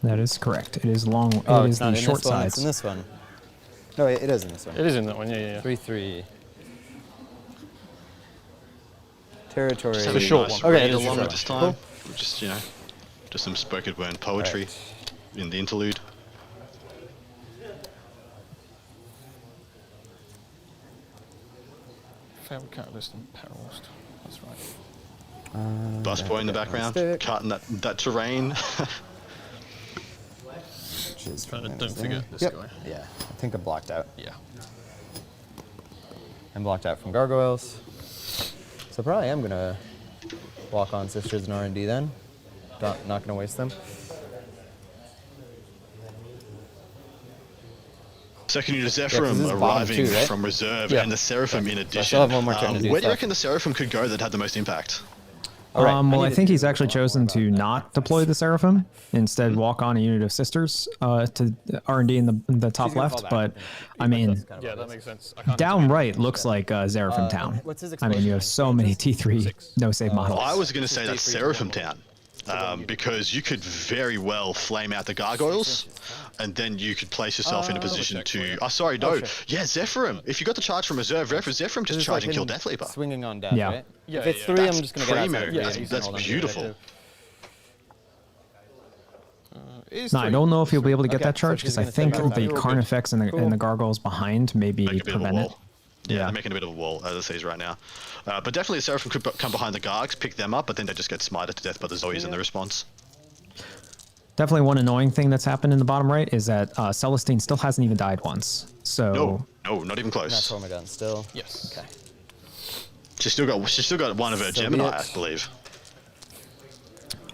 That is correct. It is long. Oh, it it's is not the in short this one. sides. It's in this one. No, it is in this one. It is in that one. Yeah. 3-3. Territory. Just have a a short nice one. Okay, read it is along short at this one. time. Just just some spoken word poetry in the interlude. Failed catalyst and perils. That's right. Bus boy in the background, cutting that terrain. Don't forget this guy. Yeah, I think I'm blocked out. Yeah. I'm blocked out from gargoyles. So probably am gonna walk on Sisters and R&D then. Not gonna waste them. Second unit Zephyrim arriving from reserve, and the Seraphim in addition. So I still have one more turn to do where do you stuff. reckon the Seraphim could go that had the most impact? Well, I think he's actually chosen to not deploy the Seraphim. Instead, walk on a unit of Sisters to R&D in the top left. But, I mean, Yeah, that makes sense. down right looks like Seraphim Town. I mean, you have so many T3 no-save models. I was going to say that's Seraphim Town. Because you could very well flame out the gargoyles, and then you could place yourself in a position to. Oh, sorry, no. Yeah, Zephyrim. If you got the charge from reserve, Zephyrim just charge and kill Death Leaper. Swinging on death, Yeah. right? Yeah, If it's 3, I'm just going to get out. That's beautiful. No, I don't know if you'll be able to get that charge so she's because I gonna think step out. the You're all Carnifex and the gargoyles behind maybe Make a bit of a prevent it. wall. Yeah, they're making a bit of a wall, as it says right now. But definitely the Seraphim could come behind the Gargs, pick them up, but then they just get smited to death by the Zoes in the response. Definitely one annoying thing that's happened in the bottom right is that Celestine still hasn't even died once. So No, not even close. That's my gun still. Yes. Okay. She's still got one of her So Gemini, be it. I believe.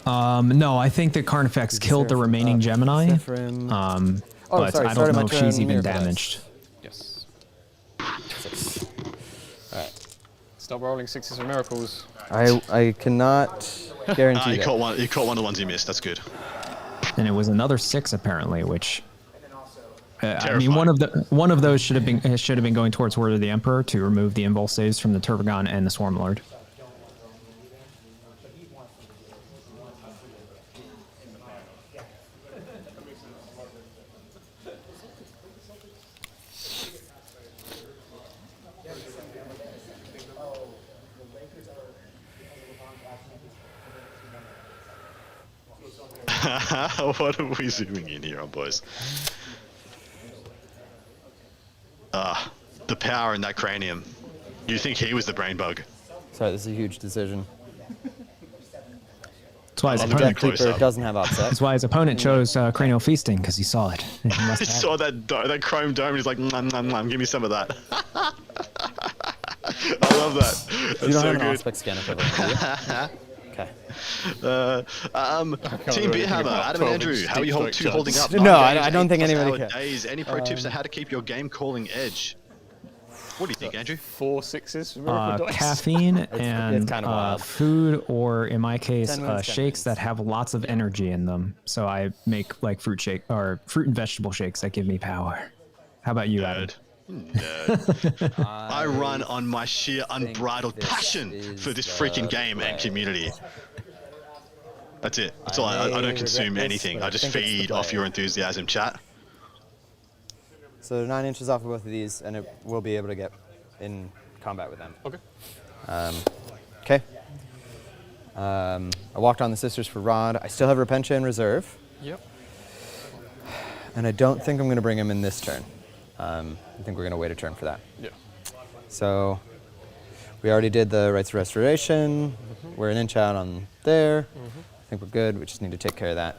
no, I think that Carnifex killed the remaining Gemini. Zephyrim. But sorry, I don't started know my if she's turn even here, guys. damaged. Yes. 6. Alright. Stop rolling 6s for miracles. I cannot guarantee You that. caught one of the ones you missed. That's good. And it was another 6 apparently, which I mean one of those should have been going towards Word of the Emperor to remove the invul saves from the Turbogon and the Swarm Lord. What are we zooming in here on, boys? The power in that cranium. You think he was the brain bug? Sorry, this is a huge decision. That's why his Love the opponent, close up. doesn't have upset. that's why his opponent chose Cranial Feasting because he saw it. And he must He have saw that chrome dome and he's like, nom, nom, nom, give me some of that. I love that. That's You don't so have an good. aspect scan equivalent, do you? Okay. Team Beerhammer, Adam and Andrew, how are you holding up? No, 9 I games, don't think 8+ anybody hour can. days. Any pro tips on how to keep your game calling edge? What do you think, Andrew? 4 6s for miracle dice. caffeine and kinda wild. food, or in my case, 10 wins, 10 shakes that have lots of energy in them. So I make like fruit and vegetable shakes that give me power. How about you, Adam? Nerd. I run on my sheer unbridled passion for this freaking game and community. That's it. That's all. I don't consume anything. I just feed off your enthusiasm, chat. So they're 9 inches off of both of these, and it will be able to get in combat with them. Okay. Okay. I walked on the Sisters for Rod. I still have Repentia in reserve. Yep. And I don't think I'm going to bring him in this turn. I think we're going to wait a turn for that. Yeah. So we already did the Rites of Restoration. We're an inch out on there. I think we're good. We just need to take care of that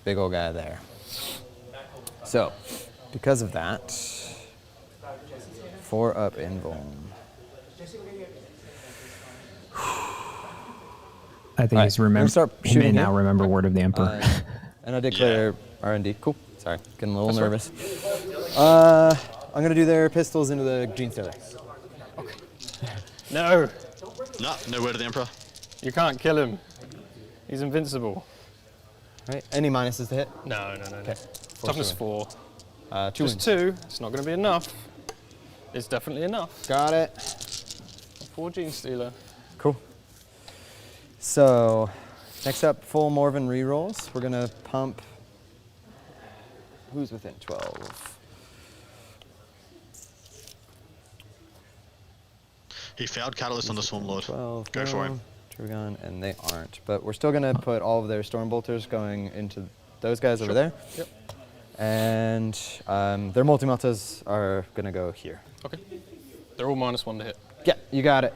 big old guy there. So because of that, 4 up invuln. I think he's he may now remember Word of the Emperor. And I declare R&D. Cool. Sorry, getting a little nervous. I'm going to do their pistols into the Gene Stealer. Okay. No. No Word of the Emperor. You can't kill him. He's invincible. Right. Any minuses to hit? No. Okay. Toughness 4. 2 Just wins. 2. It's not going to be enough. It's definitely enough. Got it. 4 Gene Stealer. Cool. So, next up, full Morven rerolls. We're going to pump. Who's within 12? He failed Catalyst on the Swarm Lord. 12. Go for him. Turbogon, and they aren't. But we're still going to put all of their Stormbolters going into those guys over there. Yep. And their multi-meltas are going to go here. Okay. They're all -1 to hit. Yeah, you got it.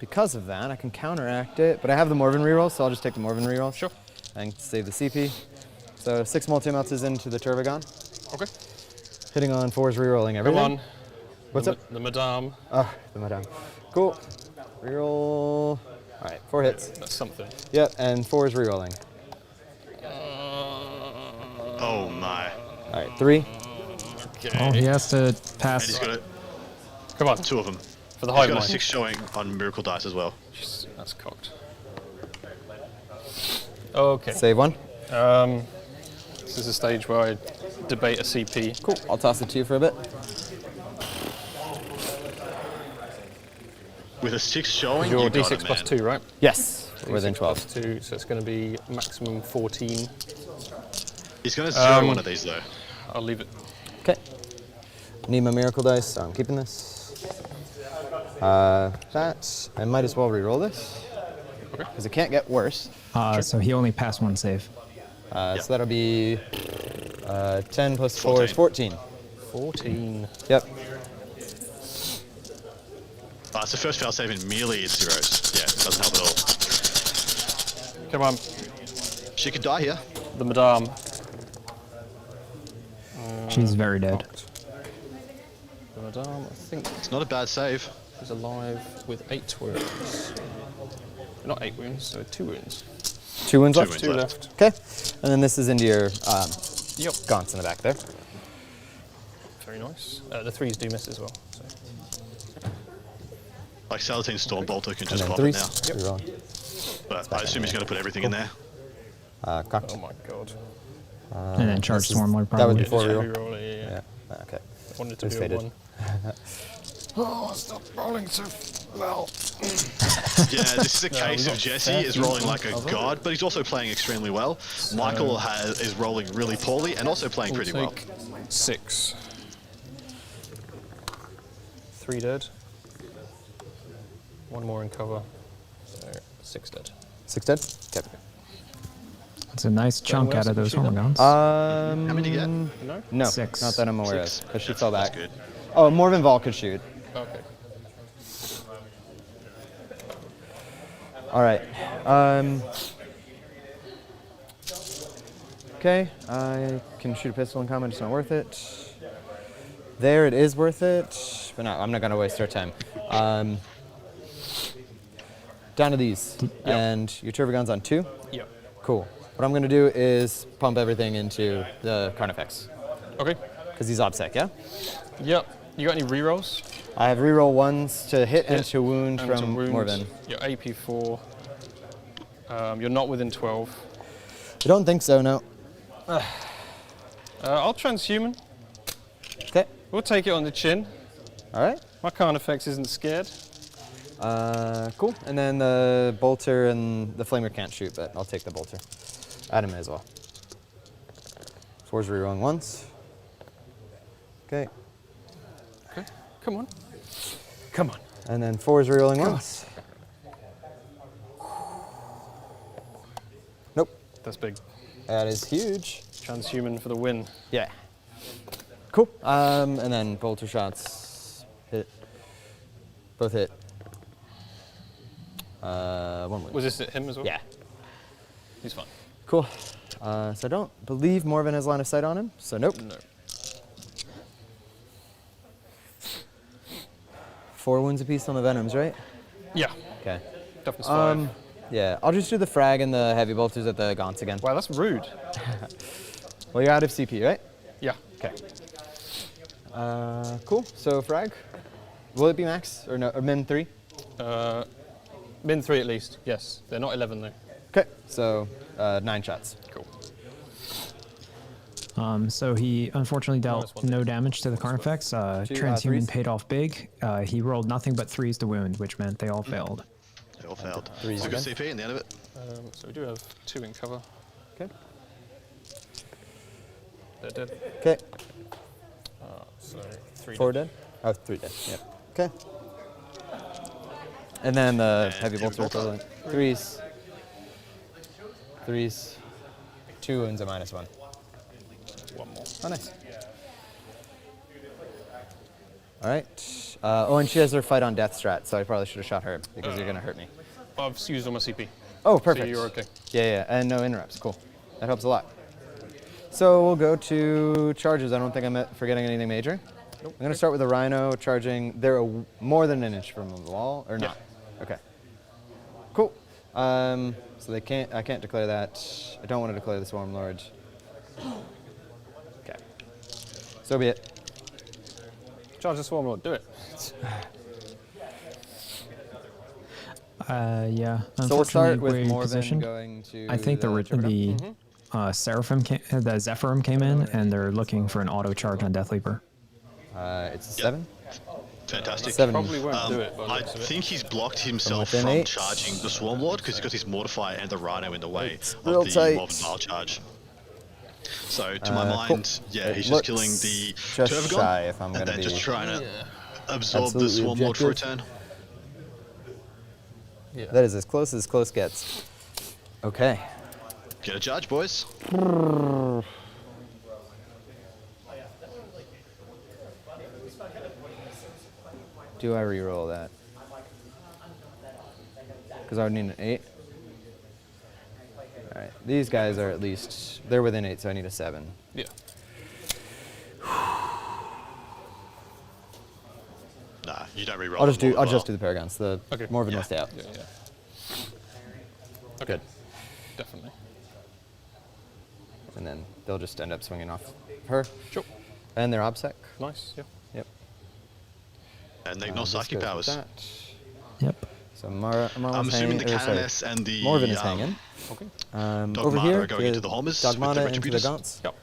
because of that, I can counteract it, but I have the Morven reroll, so I'll just take the Morven reroll. Sure. And save the CP. So 6 multi-melts into the Turbigon. Okay. Hitting on 4s, rerolling everything. Come on. What's up? The Madame. Oh, the Madame. Cool. Reroll. All right, 4 hits. That's something. Yep, and 4s rerolling. Oh my. All right, 3. Okay. Oh, he has to And pass. he's got it. Come on. 2 of them. For the He's hive got a mind. 6 showing on Miracle Dice as well. Jeez, that's cocked. Okay. Save 1. This is a stage where I debate a CP. Cool. I'll toss it to you for a bit. With a 6 showing, Your you got D6 it, plus man. 2, right? Yes. Within D6 12. plus 2, so it's going to be maximum 14. He's going to 0 one of these though. I'll leave it. Okay. Need my Miracle Dice, so I'm keeping this. That, I might as well re-roll this. Okay. Because it can't get worse. So he only passed 1 save. So that'll be 10 plus 4 is 14. 14. Yep. It's the first fail save in melee, it's 0s. Yeah, it doesn't help at all. Come on. She could die here. The Madame. She's very dead. The Madame, I think, It's not a bad save. is alive with 8 wounds. Not 8 wounds, so 2 wounds. 2 wounds left? 2 left. Okay. And then this is into your Yep. gaunts in the back there. Very nice. The 3s do miss as well. So. Like Saladin Stormbolter can And just then pop 3s. it now. Rerolling. But I assume he's going to put everything in there. Cocked. Oh my god. And then charge this is- Stormlord That would probably. be 4 reroll. Reroll, yeah. Okay. I wanted to Just be a faded. 1. Oh, stop rolling so well. Yeah, this is a case we've of got Jesse is rolling like a cover. god, but he's also playing extremely well. Michael is rolling really poorly and also playing pretty well. 6. 3 dead. 1 more in cover. So 6 dead. 6 dead? Okay. It's a nice chunk out of those hormones. How many do you get? No, 6. not that I'm aware 6. of, because she fell back. Good. Oh, Morven Vol could shoot. Okay. All right. Okay, I can shoot a pistol in combat, it's not worth it. There, it is worth it, but no, I'm not gonna waste our time. Down to these, and your Turbigon's on 2? Yep. Cool. What I'm gonna do is pump everything into the Carnifex. Okay. Because he's OBSEC, yeah? Yep. You got any rerolls? I have reroll 1s to hit and to wound And to from wound. Morven. Your AP 4. You're not within 12. I don't think so, no. I'll transhuman. Okay. We'll take it on the chin. All right. My Carnifex isn't scared. Cool. And then the bolter and the flamer can't shoot, but I'll take the bolter. Add him as well. 4's rerolling once. Okay. Okay. Come on. Come on. And then 4's rerolling once. Nope. That's big. That is huge. Transhuman for the win. Yeah. Cool. And then bolter shots. Hit. Both hit. 1 win. Was this at him as well? Yeah. He's fine. Cool. So I don't believe Morven has line of sight on him, so nope. No. 4 wounds apiece on the Venoms, right? Yeah. Okay. Toughness 5. Yeah, I'll just do the frag and the heavy bolters at the gaunts again. Wow, that's rude. Well, you're out of CP, right? Yeah. Okay. Cool. So frag. Will it be max or no? Or min 3? Min 3 at least. Yes. They're not 11 though. Okay. So 9 shots. Cool. So he unfortunately dealt no damage to the Carnifex. Transhuman 3s. paid off big. He rolled nothing but 3s to wound, which meant they all failed. They all failed. 3s So good again. CP in the end of it. So we do have 2 in cover. Okay. They're dead. Okay. So 3 4 dead? Oh, 3 dead. Yep. Okay. And then the heavy bolter equivalent. 3s. 3s. 2 wounds a -1. 1 more. Oh, nice. All right. Oh, and she has her fight on death strat, so I probably should have shot her because you're going to hurt me. I've used all my CP. Oh, perfect. So you're okay. Yeah, and no interrupts. Cool. That helps a lot. So we'll go to charges. I don't think I'm forgetting anything major. Nope. I'm going to start with the Rhino charging. They're more than an inch from the wall, or not? Okay. Cool. So I can't declare that. I don't want to declare the Swarm Lord. Okay. So be it. Charge the Swarm Lord. Do it. Yeah. So we'll start with we're Morven positioned. going to I think the Seraphim the Zephyrim came in, and they're looking for an auto charge on Death Leaper. It's a 7. Fantastic. 7. Probably won't do it. I think he's blocked himself From from within 8. charging the Swarm Lord because he's got his Mortify and the Rhino in the way real of the tight. Morven Mile charge. So to my mind, Cool. yeah, It he's just killing the just Turvagon shy if I'm and gonna then just be trying to absorb the absolutely Swarm Lord for a objective. turn. Yeah. That is as close gets. Okay. Get a charge, boys. Do I reroll that? Because I would need an 8. All right. These guys are at least, they're within 8, so I need a 7. Yeah. Nah, you don't reroll. I'll just them all do as well. the Paragons. The Okay. Morven will stay out. Yeah. Okay. Good. Definitely. And then they'll just end up swinging off her. Sure. And their OBSEC. Nice. Yeah. Yep. And they ignore This psychic goes powers. with that. Yep. So I'm Marla's assuming hanging. the Canoness and the Morven is hanging. Okay. Over Dogmata here, are going into the Homers with the Dogmata into the Retributors. Gaunts. Yep.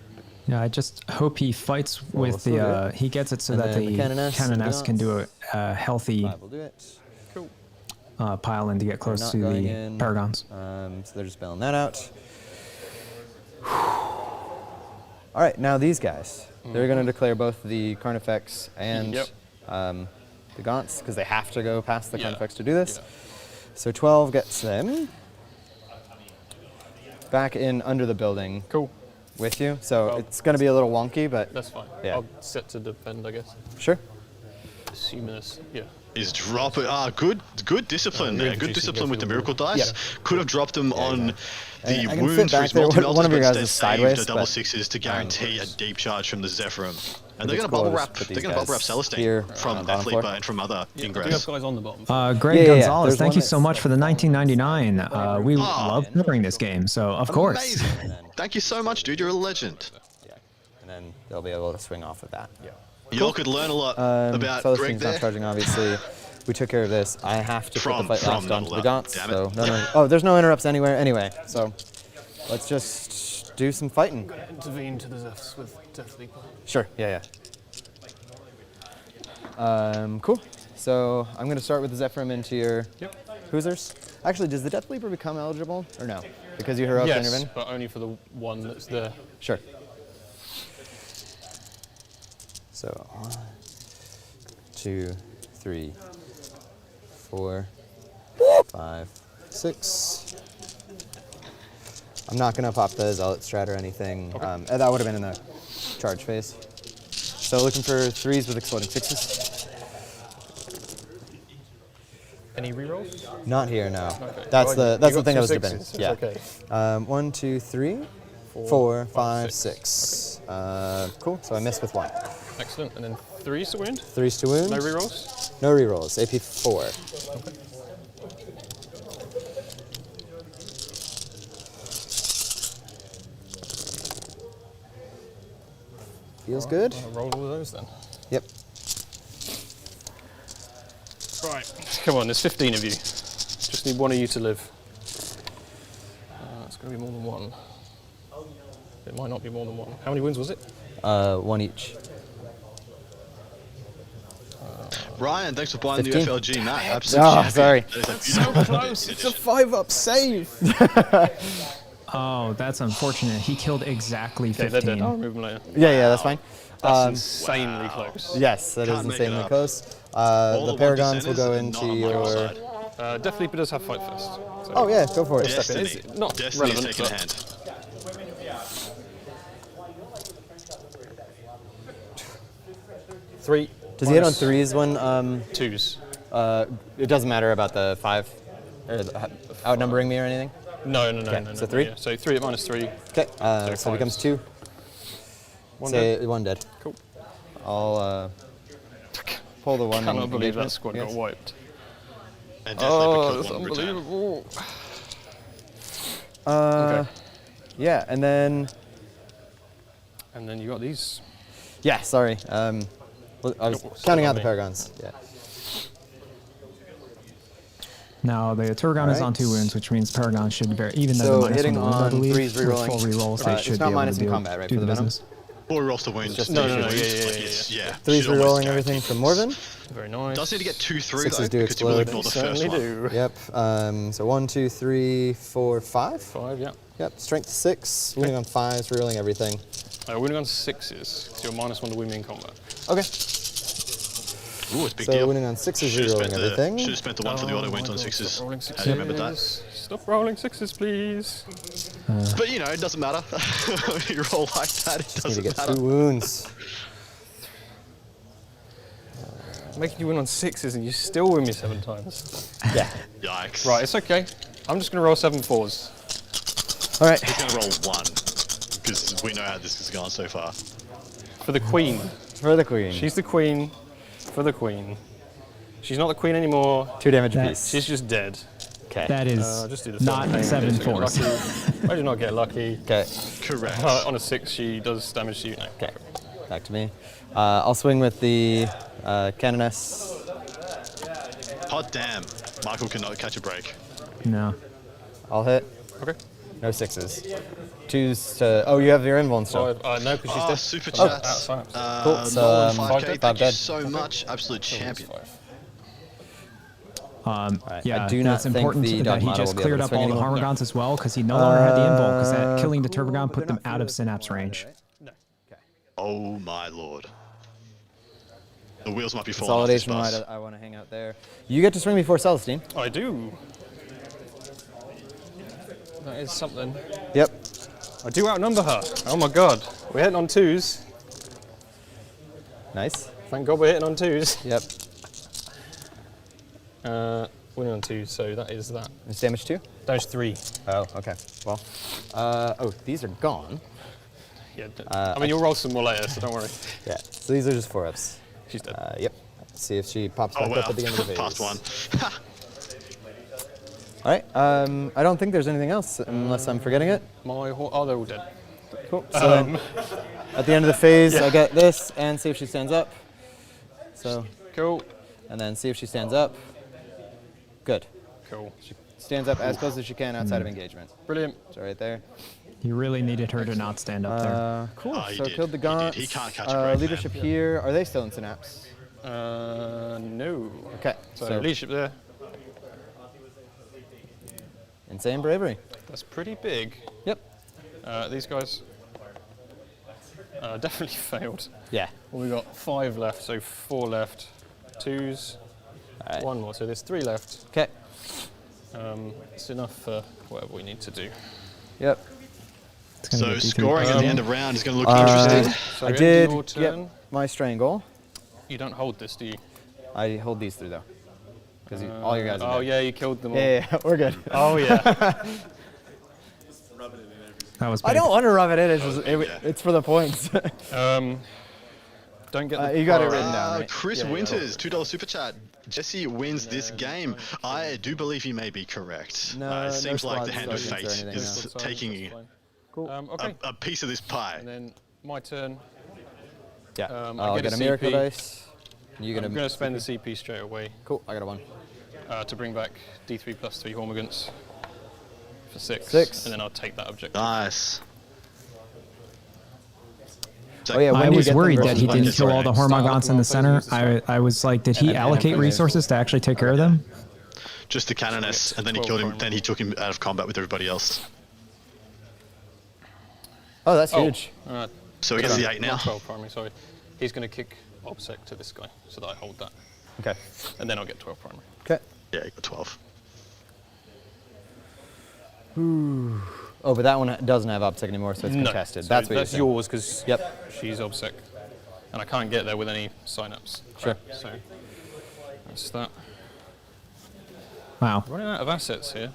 Yeah, I just hope he fights Well, with let's do the. it. He gets it so And that then the the Canoness and the Canoness can do a healthy 5 will do it. Cool. pile in to get They're close not to going the in. Paragons. So they're just bailing that out. All right, now these guys. They're going to declare both the Carnifex and the Gaunts because they have to go past the Carnifex to do this. Yeah. So 12 gets them back in under the building. Cool. With you. So it's going to be a little wonky, but That's fine. Yeah. I'll set to defend, I guess. Sure. Assuming it's, yeah. Is dropping. Good discipline there. Good discipline with the miracle dice. Yep. Could have dropped them on the I can wound fit for back his there. multi-melters, One of your but guys instead is saved sideways, the double but, sixes to guarantee a deep charge from the Zephyrim. And they're It's going to cool, bubble I'll wrap. just put They're these going to bubble wrap guys Celestine here from on Death the bottom Leaper and from other Do you have ingress. guys on the bottom? Greg Yeah, yeah, Gonzalez, there's thank one you so that's- much for the 1999. We love covering this game, so of course. Amazing. Thank you so much, dude. You're a legend. Yeah. And then they'll be able to swing off of that. Yeah. Y'all could learn a lot about Greg Celestine's there. not charging, obviously. We took care of this. I have to put the fight last from onto the Nunla. Gaunts. Damn So it. no. Oh, there's no interrupts anywhere anyway. So let's just do some fighting. Intervene to the Zeths with Death Leaper. Sure. Yeah. Cool. So I'm going to start with the Zephyrim into your Hoosers. Actually, does the Death Leaper become eligible or no? Because you heroic Yes, intervene? but only for the one that's there. Sure. So 1, 2, 3, 4, 5, 6. I'm not going to pop the Zealot Strat or anything. That would have been in the charge phase. So looking for 3s with exploding 6s. Any rerolls? Not here, no. Okay. That's Well, the you thing got I was two debating. sixes, Yeah. it's okay. 1, 2, 3, 4, 5, 6. Cool. So I missed with 1. Excellent. And then 3s to wound? 3s to wound. No rerolls? No rerolls. AP 4. Okay. Feels good. I'll roll all of those then. Yep. Right. Come on, there's 15 of you. Just need one of you to live. It's going to be more than one. It might not be more than one. How many wounds was it? 1 each. Ryan, thanks for buying 15. the FLG map. Absolutely. Oh, sorry. So close. It's a 5-up save. Oh, that's unfortunate. He killed exactly Okay, 15. they're dead. I'll remove them later. Yeah, that's fine. That's insanely close. Yes, that Can't is make it insanely up. close. All The the Paragons will 1%ers go are into not on my your... side. Death Leaper does have fight first. So Oh yeah, go for it. Destiny. It's not Destiny is relevant, taking a but- hand. Three, Does he hit on 3s when? 2s. It doesn't matter about the 5, or outnumbering me or anything. No. So 3. Yeah. So 3 at -3. Okay. So it becomes 2. Say 1 dead. Cool. I'll pull the 1. I cannot believe that engagement, squad I got guess. wiped. And definitely That's unbelievable. Okay. Yeah, and then you got these. Yeah, sorry. Well, I was counting out the Paragons. Yeah. Now the Turgon is on 2 wounds, which means Paragon should vary. Even though So the minus hitting 1 wound, I on believe, 3s with rerolling. full rerolls, they should It's be not able minus to in do, combat, right, do for the the Venom? business. 4 rolls to win. Just No. Yeah. 3s rerolling everything from Morven. Very nice. Does need to get 2 through 6s though, do because you will explode. ignore the first one. do. Yep. So 1, 2, 3, 4, 5. 5, yeah. Yep. Strength 6. Winning on 5s, rerolling everything. Winning on 6s, so you're -1 to win me in combat. Okay. Ooh, it's a big So deal. winning on 6s, Should've rerolling spent everything. Should have spent the 1 for the auto went on 6s. Stop rolling 6s. How do you remember that? Stop rolling 6s, please. But you know, it doesn't matter. When you roll like that, it Need to doesn't get matter. 2 wounds. Making you win on 6s and you still win me 7 times. Yeah. Yikes. Right, it's okay. I'm just going to roll 7 4s. All right. We're going to roll 1, because we know how this has gone so far. For the queen. For the queen. She's the queen. For the queen. She's not the queen anymore. 2 damage apiece. She's just dead. Okay. That is Just do the not thing. 7 Just get 4s. lucky. I did not get lucky. Okay. Correct. On a 6, she does damage to you now. Okay. Back to me. I'll swing with the Canoness. Hot damn. Michael cannot catch a break. No. I'll hit. Okay. No 6s. 2s to. Oh, you have your invuln still. No, because she's dead. Super Oh, chat. Cool. So, Nolan 5 5K, dead. thank you so much. Absolute champion. Yeah, I do not it's think important the that dog he model just will be cleared able up to all swing the anyone. Harmagons as well, because he no longer had the invul, because that killing the Turgon put them out of synapse range. Oh my lord. The wheels might be falling off this Consolidation bus. right, I want to hang out there. You get to swing before Celestine. I do. That is something. Yep. I do outnumber her. Oh my god. We're hitting on 2s. Nice. Thank god we're hitting on 2s. Yep. Winning on 2s, so that is that. It's damage 2? Damage 3. Oh, okay. Well, oh, these are gone. Yeah, I mean, you'll roll some more later, so don't worry. Yeah, so these are just 4-ups. She's dead. Yep. See if she pops Oh back wow. up at the end of the phase. Past 1. All right. I don't think there's anything else unless I'm forgetting it. Oh, they're all dead. Cool. So at the end of the phase, I get this and see if she stands up. So cool. And then see if she stands up. Good. Cool. She stands up as close as she can outside of engagement. Brilliant. So right there. You really needed her to not stand up there. Cool. Oh, he So did. killed the He did. gaunts. He can't catch a break, leadership man. here. Are they still in synapse? No. Okay. So leadership there. Insane bravery. That's pretty big. Yep. These guys definitely failed. Yeah. Well, we got 5 left, so 4 left. 2s. Right. 1 more, so there's 3 left. Okay. It's enough for whatever we need to do. Yep. So scoring at the end of round is going to look interesting. So I end did your get turn. my strangle. You don't hold this, do you? I hold these 3 though, because all your guys are Oh dead. yeah, you killed them all. Yeah, we're good. Oh yeah. That was I big. don't want to rub it in. It's just it's for the points. Don't get the you got it written down. Right? Chris Winters, $2 super chat. Jesse wins this game. I do believe he may be correct. No, it seems no like the squad hand of sergeants or fate anything, is no. taking Cool. Okay. a piece of this pie. And then my turn. Yeah. I I'll get a miracle CP. dice. You get I'm a. going to spend the CP straight away Cool. I got a 1. to bring back D3 plus 3 Hormigants for 6. 6. And then I'll take that objective. Nice. Oh yeah. When I do you was get them worried that versus he when? didn't kill all the Hormagons in the center. I was like, did he allocate resources to actually take care of them? Just the Canoness, and then he killed him. Then he took him out of combat with everybody else. Oh, that's huge. So he gets the 8 now. Not 12 primary, sorry. He's going to kick Obsec to this guy, so that I hold that. Okay. And then I'll get 12 primary. Okay. Yeah, he got 12. Ooh. Oh, but that one doesn't have Obsec anymore, so it's contested. So that's what that's you're saying. yours, because she's Obsec. and I can't get there with any sign-ups. Sure. So that's that. Wow. Running out of assets here.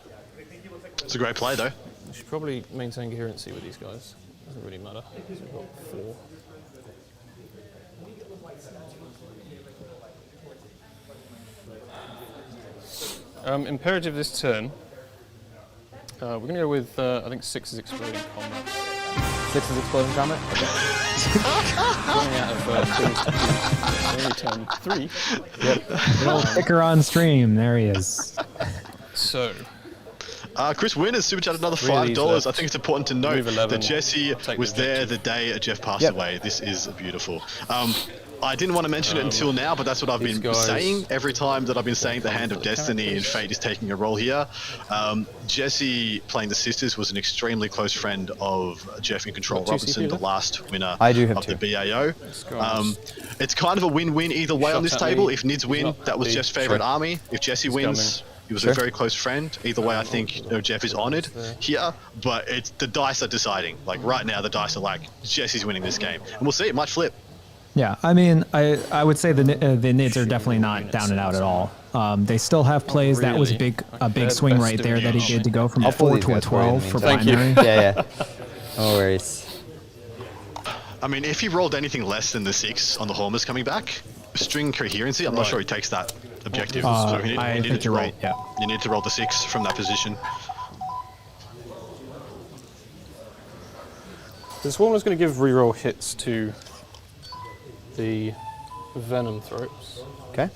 It's a great play, though. We should probably maintain coherency with these guys. Doesn't really matter. So we've got 4. Imperative this turn. We're going to go with, I think 6 is exploding combat. 6 is exploding combat? Okay. Running out of things to do. Only turn 3. Yep. Little kicker on stream. There he is. So. Chris Wynn has super chatted another $5. I think it's important to note that Jesse was there the day Geoff passed away. This is beautiful. I didn't want to mention it until now, but that's what I've been saying every time that I've been saying the Hand of Destiny and Fate is taking a role here. Jesse playing the Sisters was an extremely close friend of Geoff iNcontroL Robinson, the last winner of the BAO. It's kind of a win-win either way on this table. If Nids win, that was Jeff's favourite army. If Jesse wins, he was a very close friend. Either way, I think Geoff is honoured here, but it's the dice are deciding. Like right now, the dice are like Jesse's winning this game, and we'll see. It might flip. Yeah, I mean, I would say the Nids are definitely not down and out at all. They still have plays. That was a big swing right there that he did to go from a 4 to a 12 for primary. Yeah. No worries. I mean, if he rolled anything less than the 6 on the Hormers coming back, string coherency, I'm not sure he takes that objective. So he needed to roll. Right, yeah. You need to roll the 6 from that position. This one was going to give reroll hits to the Venom Throats. Okay.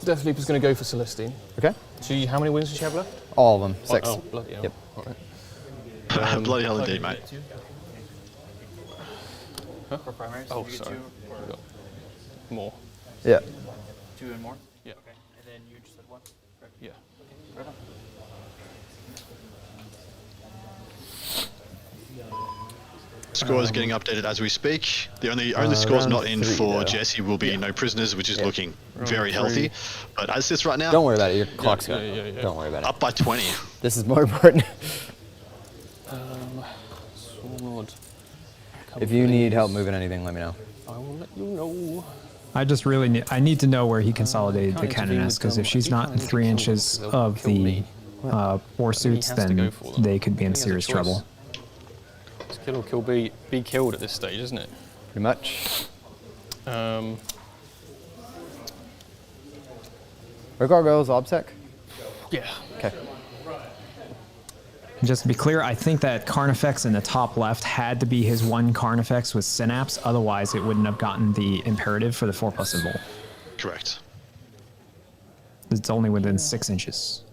Death Leap is going to go for Celestine. Okay. How many wins does she have left? All of them. 6. Oh, bloody hell. Yep. All right. Bloody hell indeed, mate. Huh? For primaries? Oh, sorry. We've got more. Yeah. 2 and more? Yeah. Okay. And then you just said 1? Correct? Yeah. Right on. Scores getting updated as we speak. The only scores not in for Jesse will be no prisoners, which is looking very healthy. But as this right now, don't worry about it. Your clock's going. Don't worry about it. Up by 20. This is more important. Sword. If you need help moving anything, let me know. I will let you know. I just really need to know where he consolidated the Canoness, because if she's not in 3 inches of the war suits, then they could be in serious trouble. It's kill or kill be killed at this stage, isn't it? Pretty much. Where Gargoyle's Obsec? Yeah. Okay. Just to be clear, I think that Carnifex in the top left had to be his one Carnifex with Synapse, otherwise it wouldn't have gotten the imperative for the 4+ symbol. Correct. It's only within 6 inches.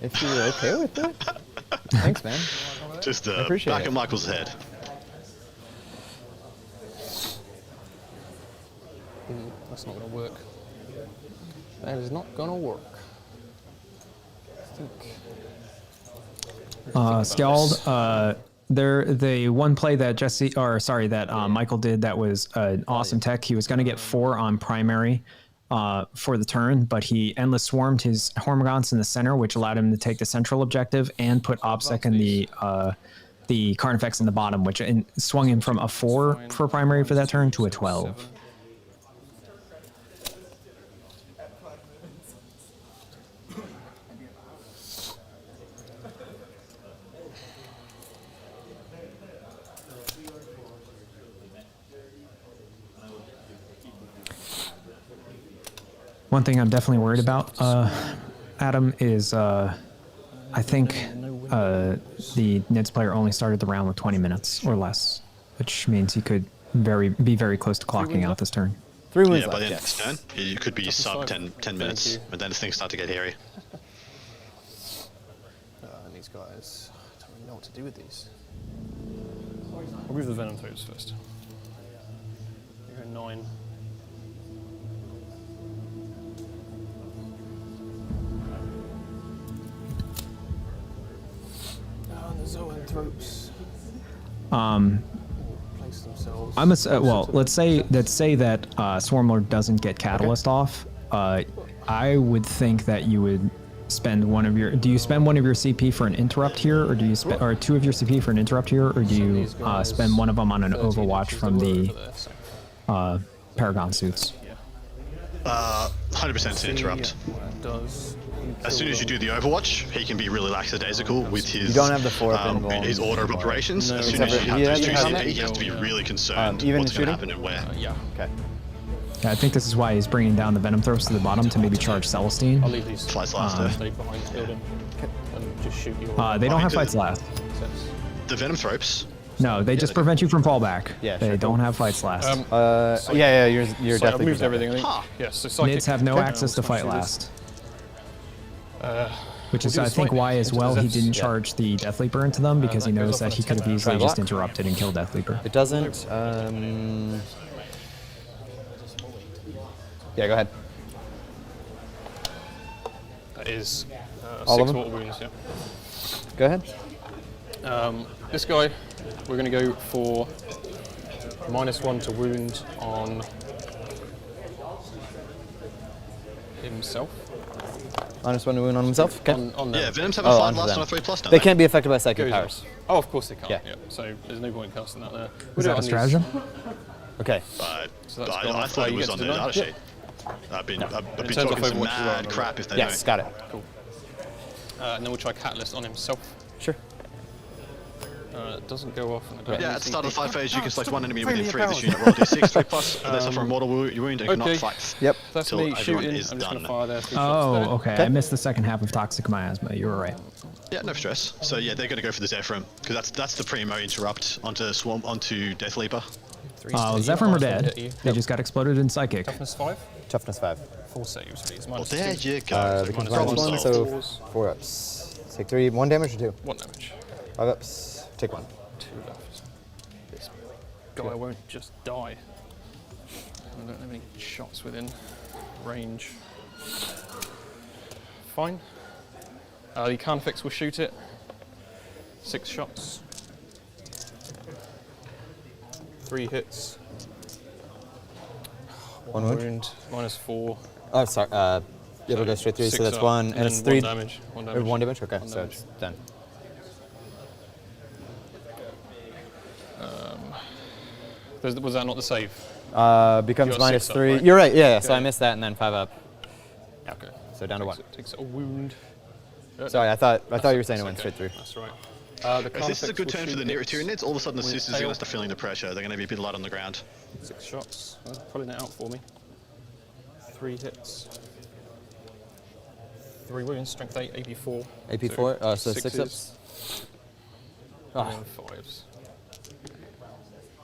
If you're okay with it. Thanks, man. Just back at Michael's head. That's not going to work. That is not going to work. Skald, the one play that Michael did that was an awesome tech. He was going to get 4 on primary for the turn, but he endless swarmed his Hormagaunts in the center, which allowed him to take the central objective and put Obsec in the Carnifex in the bottom, which swung him from a 4 for primary for that turn to a 12. One thing I'm definitely worried about, Adam, is I think the Nids player only started the round with 20 minutes or less, which means he could be very close to clocking out this turn. 3 wins. Yeah, by the end of this turn, it could be sub 10 minutes, and then things start to get hairy. And these guys, I don't really know what to do with these. I'll move the Venom Throats first. You're a 9. Throats. Place themselves. Let's say that Swarmlord doesn't get Catalyst off. I would think that you would spend one of your. Do you spend one of your CP for an interrupt here, or do you spend, or 2 of your CP for an interrupt here, or do you spend one of them on an Overwatch from the Paragon suits? 100% interrupt. As soon as you do the Overwatch, he can be really lackadaisical with his. You don't have the 4-up involved. His order of operations. No, as soon as you have those 2 CP, you have to be really concerned even what's going to shooting? happen and where. Yeah. Okay. Yeah, I think this is why he's bringing down the Venom Throws to the bottom to maybe charge Celestine. I'll leave these Flights last. stay behind the building and just shoot you. They don't have fights last. The Venom Thropes. No, they just prevent you from fallback. Yeah, they don't have fights last. Yeah, you're I've definitely. moved everything. I think. Huh. Yes. So psychic. Nids have no access to fight last. Which is, I think, why as well he didn't charge the Death Leaper into them, because he knows that he could have easily just interrupted and killed Death Leaper. It doesn't. Yeah, go ahead. That is All 6 of them? mortal wounds. Yeah. Go ahead. This guy, we're going to go for -1 to wound on himself. -1 to wound on himself. Okay. On Yeah, Venoms have a 5 last on a 3+, don't they can't be affected by psychic Goes powers. up. Oh, of course they can't. Yeah. So there's no point casting that there. Is that a stratagem? Okay. So that's I gone. thought it You was get on to the deny? data sheet. I've been In terms talking of some Overwatch as well, mad crap if they Yes, don't. got it. Cool. And then we'll try Catalyst on himself. Sure. It doesn't go off. Yeah, at the start of the 5 phase, you can select one enemy within 3 of this unit. Roll d6, 3+, and they suffer a mortal wound and cannot fight. Yep. That's Till me everyone shooting. is I'm just going done. to fire there. 3 shots there. Okay. I missed the second half of Toxic Miasma. You were right. Yeah, no stress. So yeah, they're going to go for the Zephyr, because that's the primo interrupt onto Death Leaper. Zephyr are dead. They just got exploded in Psychic. Toughness 5. Toughness 5. 4 saves, please. Well, -2. there you go. The Problem -1, solved. so 4 ups. Take 3. 1 damage or 2? 1 damage. 5 ups. Take 1. 2 left. This guy won't just die. I don't have any shots within range. Fine. The Carnifex will shoot it. 6 shots. 3 hits. 1 wound. -4. Oh, sorry. It'll go straight through, so 6 that's up, 1, and it's 3 damage. 1 Or damage. 1 damage? Okay, 1 so damage. it's done. Was that not the save? Becomes You got 6 -3. up, right? You're right, yeah, so Okay. I missed that, and then 5 up. Okay. So down to 1. Takes a wound. Sorry, I thought you were saying it went straight through. That's right. This is a good turn for the Tyranids. All of a sudden, the sisters are going to start feeling the pressure. They're going to be a bit light on the ground. 6 shots. Pulling it out for me. 3 hits. 3 wounds. Strength 8, AP4. AP4. So 6 ups. And then 5s.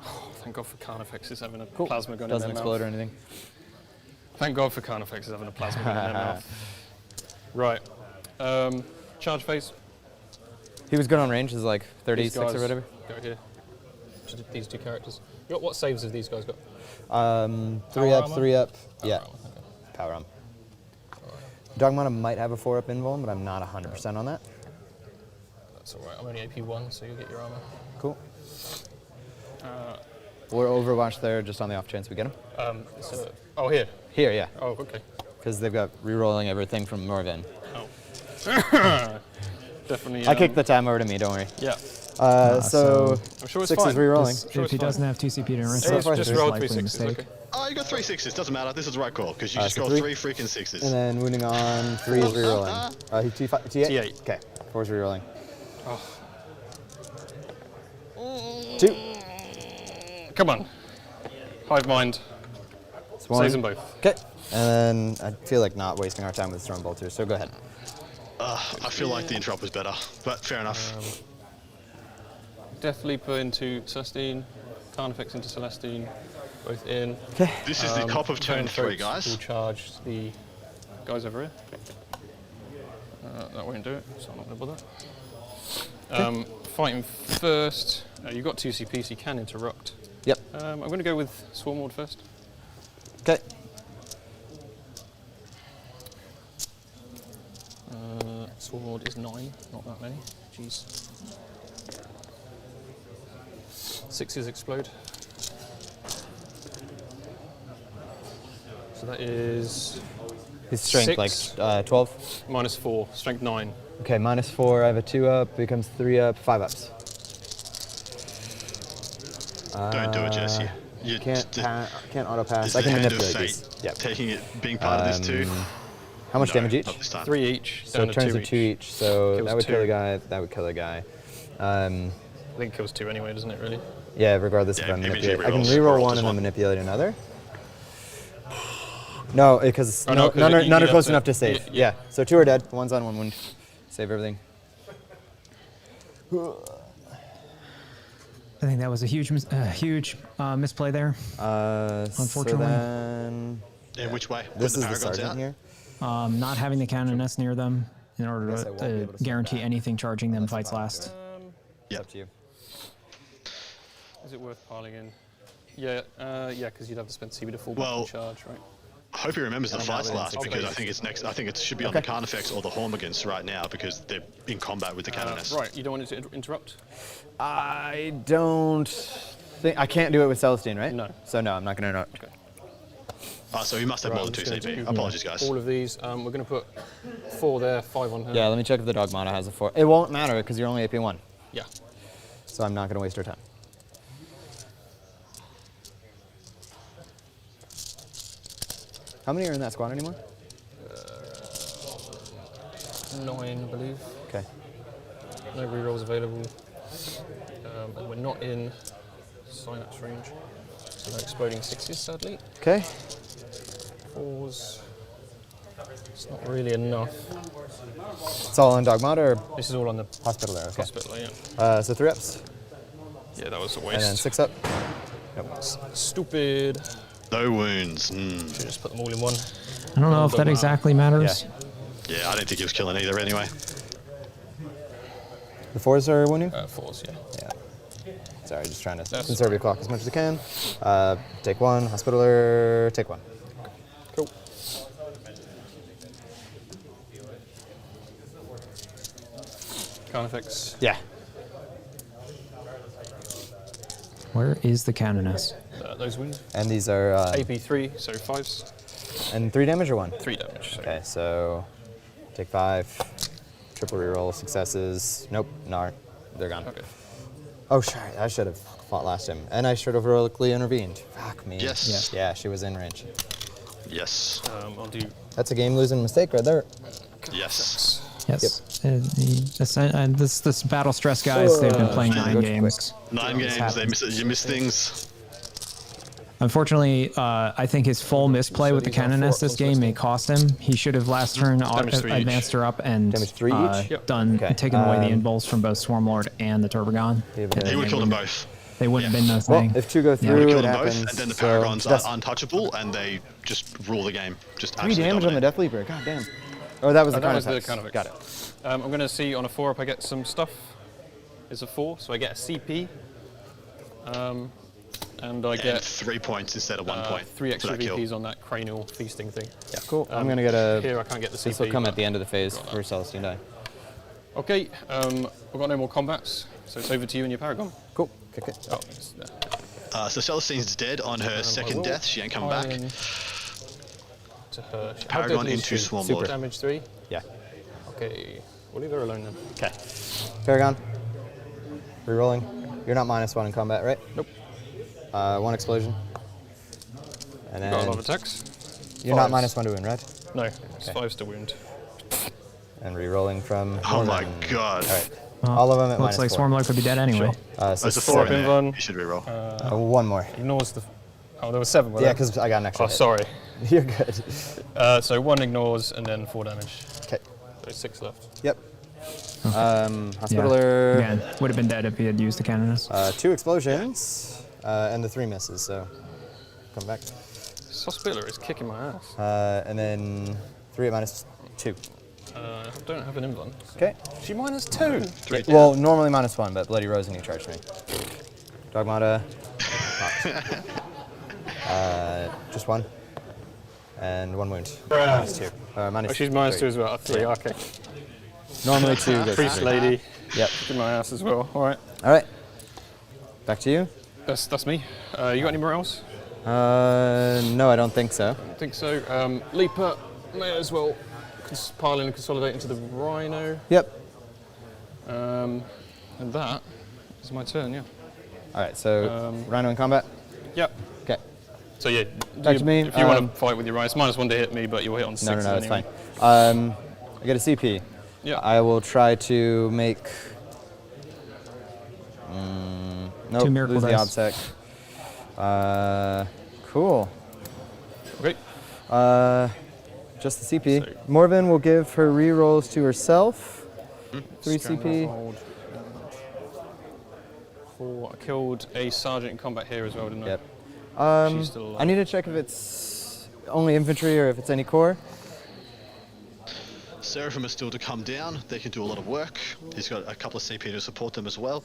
Oh, thank God for Carnifexes having a Cool. plasma gun Doesn't in their explode mouth. or anything. Thank God for Carnifexes having a plasma gun in their mouth. Right. Charge phase. He was good on range, is like 36 These guys or whatever. Go here. These 2 characters. What saves have these guys got? 3 up, armor? 3 up. Yeah. Power armor, okay. Power armor. Dogmata might have a 4 up invuln, but I'm not 100% on that. That's alright. I'm only AP1, so you'll get your armor. Cool. We're Overwatch there just on the off chance we get him. Oh, here? Here, yeah. Oh, okay. Because they've got re-rolling everything from Morven. Oh. Definitely. I kicked the time over to me, don't worry. Yeah. So I'm sure it's 6 fine. is re-rolling. If he doesn't have 2 CP to rinse, Just there's roll likely 3 a 6s, mistake. okay. Oh, you got 3 6s. Doesn't matter. This is the right call because you just so got 3? 3 freaking 6s. And then wounding on 3 is re-rolling. T8? T8. Okay. 4 is re-rolling. Oh. 2. Come on. Hive mind. Saves them both. Okay. And then I feel like not wasting our time with Storm Bolters, so go ahead. I feel like the interrupt was better, but fair enough. Death Leaper into Celestine. Carnifex into Celestine. Both in. Okay. This is the cop of turn 3, Throats guys. will charge the guys over here. That won't do it, so I'm not going to bother. Fighting first. You've got 2 CP, so you can interrupt. Yep. I'm going to go with Swarm Lord first. Okay. Swarm Lord is 9, not that many. Jeez. 6s explode. So that is His strength, 6, like 12? Minus 4, strength 9. Okay, minus 4, I have a 2 up, becomes 3 up, 5 ups. Don't do it, Jesse. You can't auto pass. I can manipulate these. Yep. Taking it, being part of this too. How much damage each? 3 each. So it turns to 2 each. So Kills that would 2. kill a guy. That would kill a guy. I think it kills 2 anyway, doesn't it? Really? Yeah, regardless if I manipulate. I can reroll one and then manipulate another. No, because none are close enough to save. Yeah. So 2 are dead. 1's on 1 wound. Save everything. I think that was a huge misplay there. Unfortunately. So then, in which way? This is the Paragons sergeant out? here. Not having the canoness near them in order to guarantee anything charging them fights last. It's up to you. Is it worth piling in? Yeah, because you'd have to spend CB to fall back Well, and charge, right? I hope he remembers the fights last because I think it's next. I think it should be on the Carnifex or the Hormigans right now because they're in combat with the Canoness. Right, you don't want it to interrupt? I don't think I can't do it with Celestine, right? No. So no, I'm not going to interrupt. Okay. So he must have more than 2 CP. Apologies, guys. All of these, we're going to put 4 there, 5 on her. Yeah, let me check if the Dogmata has a 4. It won't matter because you're only AP1. Yeah. So I'm not going to waste our time. How many are in that squad anymore? 9, I believe. Okay. No rerolls available. And we're not in synapse range. So no exploding 6s, sadly. Okay. 4s. It's not really enough. It's all on Dogmata or? This is all on the hospital there, okay. Hospital, yeah. So 3 ups. Yeah, that was a waste. And then 6 up. Yep. Stupid. No wounds. Should just put them all in one. I don't know if that exactly matters. Yeah, I don't think he was killing either anyway. The 4s are wounding? 4s, yeah. Yeah. Sorry, just trying to That's conserve your clock as much as I can. Take 1, Hospitaler, take 1. Cool. Carnifex. Yeah. Where is the canoness? Those wounds. And these are AP3, so 5s. And 3 damage or 1? 3 damage. So. Okay, so take 5. Triple reroll, successes. Nope, no, they're gone. Okay. Oh, sorry, I should have fought last time. And I should have heroically intervened. Fuck me. Yes. Yeah, she was in range. Yes. I'll do. That's a game-losing mistake right there. Yes. Yes. This battle stress guys, they've been playing 9 games. 9 games. You miss things. Unfortunately, I think his full misplay with the canoness this game may cost him. He should have last turn advanced her up and taken away the involves from both Swarmlord and the Turbogon. He would have killed them both. They wouldn't have been no thing. Well, if 2 go through, Kill it them happens. both, and then the Paragons are untouchable, and they just rule the game. Just 3 damage on the Death Leaper. God damn. Oh, that was the Carnifex. Got it. I'm going to see on a 4 up I get some stuff. It's a 4, so I get a CP. And I get 3 points instead of 1 point. 3 extra VPs on that cranial feasting thing. Yeah, cool. I'm going to get a... Here I can't get the CP. This will come at the end of the phase for Celestine die. Okay, we've got no more combats, so it's over to you and your Paragon. Cool. Kick it. Oh, it's there. So Celestine's dead on her second death. She ain't coming back. To her. Paragon into Swarmlord. Damage 3? Yeah. Okay, we'll leave her alone then. Okay. Paragon. Rerolling. You're not -1 in combat, right? Nope. 1 explosion. And then Got a lot of attacks. You're not -1 to wound, right? No, it's 5s to wound. And re-rolling from. Oh my god. All right. All of them at looks like -4. Swarmlord could be dead anyway. So there's a 4 in there. One. You should reroll. 1 more. Ignores the. Oh, there was 7. Yeah, because I got an extra. Oh, sorry. You're good. So 1 ignores and then 4 damage. Okay. There's 6 left. Yep. Hospitaler. Yeah, again, would have been dead if he had used the canoness. 2 explosions, and the 3 misses, so come back. This Hospitaler is kicking my ass. And then 3 at -2. I don't have an invuln. Okay. She -2. Well, normally -1, but Bloody Rose and you charged me. Dogmata. Just 1. And 1 wound. -2. Oh, she's -2 as well. 3, okay. Normally 2 goes Priest to 3. lady. Yep. Kicking my ass as well. All right. All right. Back to you. That's me. You got any more else? No, I don't think so. I don't think so. Leaper, may as well pile in and consolidate into the Rhino. Yep. And that is my turn, yeah. All right, so Rhino in combat? Yep. Okay. So yeah, Back to me. if you want to fight with your Rhino, it's -1 to hit me, but you'll hit on 6 No, anyway. it's fine. I get a CP. Yeah. I will try to make... nope, 2 miracle lose the dice. obsec. Cool. Okay. Just the CP. Morven will give her rerolls to herself. 3 CP. Stronghold. 4. I killed a sergeant in combat here as well, didn't I? Yep. She's still alive. I need to check if it's only infantry or if it's any core. Seraphim is still to come down. They can do a lot of work. He's got a couple of CP to support them as well.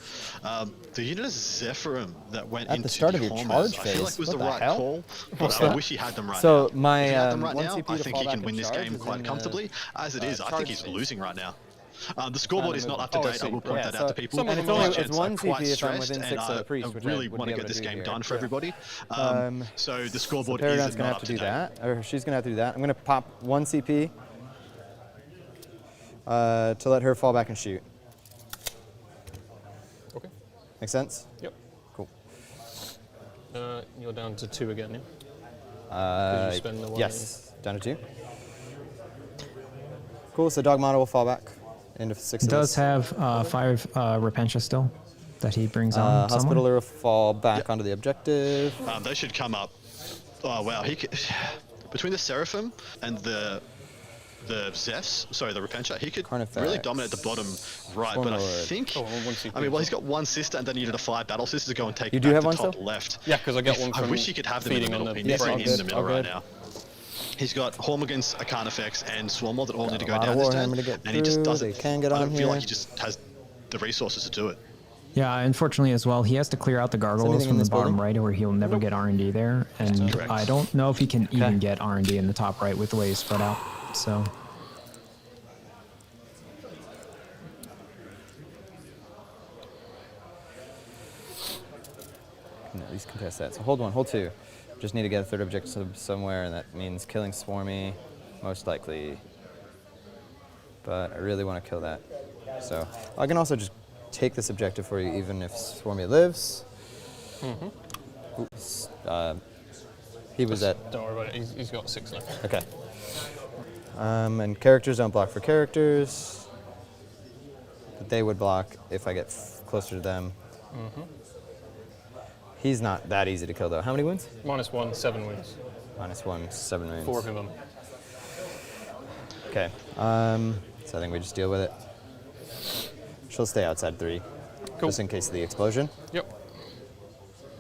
The unit of Zephyrim that went At into the start of your Hormuz, charge I feel like phase. was What the the right hell? call. What's But I that? wish he had them right So now. my, if he had them right 1 now, CP I to think fall he back can in win this charge game is quite in the, comfortably. As it is, I think charge he's phase. losing right now. The scoreboard is not up to date. I will point that out to people. And it's only it's 1 CP if I'm within 6 of the priest, I which really I would want be to able get this do game here. done for everybody. So the scoreboard so Paragon's is gonna not have up to to do date. that, or she's gonna have to do that. I'm gonna pop 1 CP to let her fall back and shoot. Okay. Make sense? Yep. Cool. You're down to 2 again, yeah? You spend the 1 yes, down to 2. Cool, so dog model will fall back into 6 He of does us. have 5 Repentia still that he brings on. someone. Hospitaler will fall back onto the objective. They should come up. Oh wow, he could, between the Seraphim and the Zephs, sorry, the Repentia, he could really dominate the bottom right. But I think, I mean, well, he's got 1 sister, and then he needed a 5 battle sister to go and take You back do have the 1 top still? left. Yeah, because I get one I from wish he could have them in the feeding middle. on He the needs all them in the good, middle all right good. now. He's got Hormagaun's Arcana effects and Swarmlord that all need to go lot of down this turn, Warhammer to get and he just through. doesn't. They can get I on don't feel here. like he just has the resources to do it. Yeah, unfortunately as well, he has to clear out the gargoyles anything in from the this bottom building? right, or he'll never get R&D there. And correct. I don't know if he can even get R&D in the top right with the way he's spread out. So Can at least contest that. So hold 1, hold 2. Just need to get a 3rd objective somewhere, and that means killing Swarmy, most likely. But I really want to kill that. So I can also just take this objective for you, even if Swarmy lives. Oops. He was at... Don't worry about it, he's got 6 left. Okay. And characters don't block for characters. But they would block if I get closer to them. He's not that easy to kill, though. How many wounds? -1, 7 wounds. -1, 7 wounds. 4 of them. Okay. So I think we just deal with it. She'll stay outside 3. Cool. Just in case of the explosion. Yep.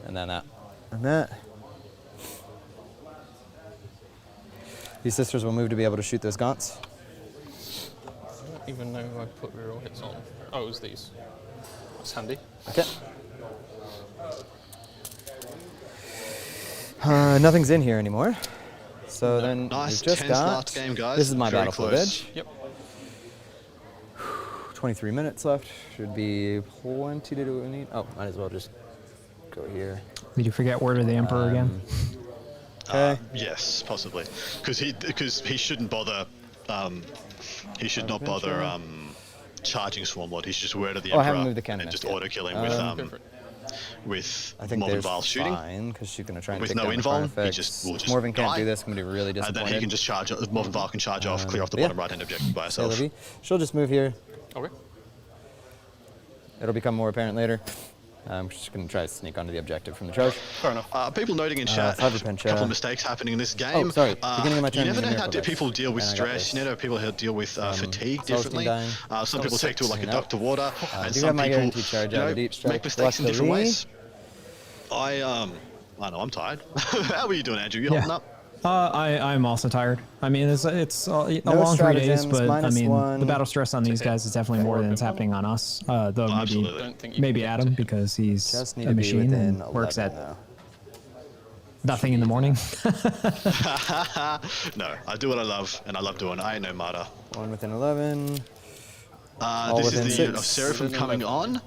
And then that. And that. These sisters will move to be able to shoot those gaunts. I don't even know who I put reroll hits on. Oh, it was these. That's handy. Okay. Nothing's in here anymore. So then Nice, we've just tense got... last game, guys. This is my Very battlefield close. edge. Yep. 23 minutes left. Should be plenty to do what we need. Oh, might as well just go here. did you forget Word of the Emperor again? Okay. Yes, possibly, because he shouldn't bother. He should not bother charging Swarmlord. He's just Word of the Oh, I Emperor haven't moved the cannon and just yet. auto kill him with I think Morven there's Vile shooting. fine, because she's going to try and With take no down the fire invuln, he effects. just will just Morven can't die. do this. I'm going to be really And disappointed. then he can just charge. Morven Vile can charge off, clear off the bottom right-hand objective by herself. Levy. She'll just move here. Okay. It'll become more apparent later. I'm just going to try to sneak onto the objective from the charge. Fair enough. People noting in chat, a couple of mistakes happening in this game. Oh, sorry. Beginning of my turn. You never know using how miracle dice. people deal with And I got stress. this. You never know people how deal with fatigue Celestine differently. dying. Some people take to it like a No. duck to water, I and do some have my people guaranteed charge out of deep strike. make mistakes in different Luckily. ways. I know I'm tired. How are you doing, Andrew? You holding up? I'm also tired. I mean, it's a long 3 days, stratagems, but I mean, -1. the battle stress on these guys is definitely more than it's happening on us. Though maybe Adam, because he's Just need a to be machine within and works 11 at now. nothing in the morning. No, I do what I love, and I love doing. I ain't no martyr. One within 11. All This within is the unit 6. of Seraphim coming on.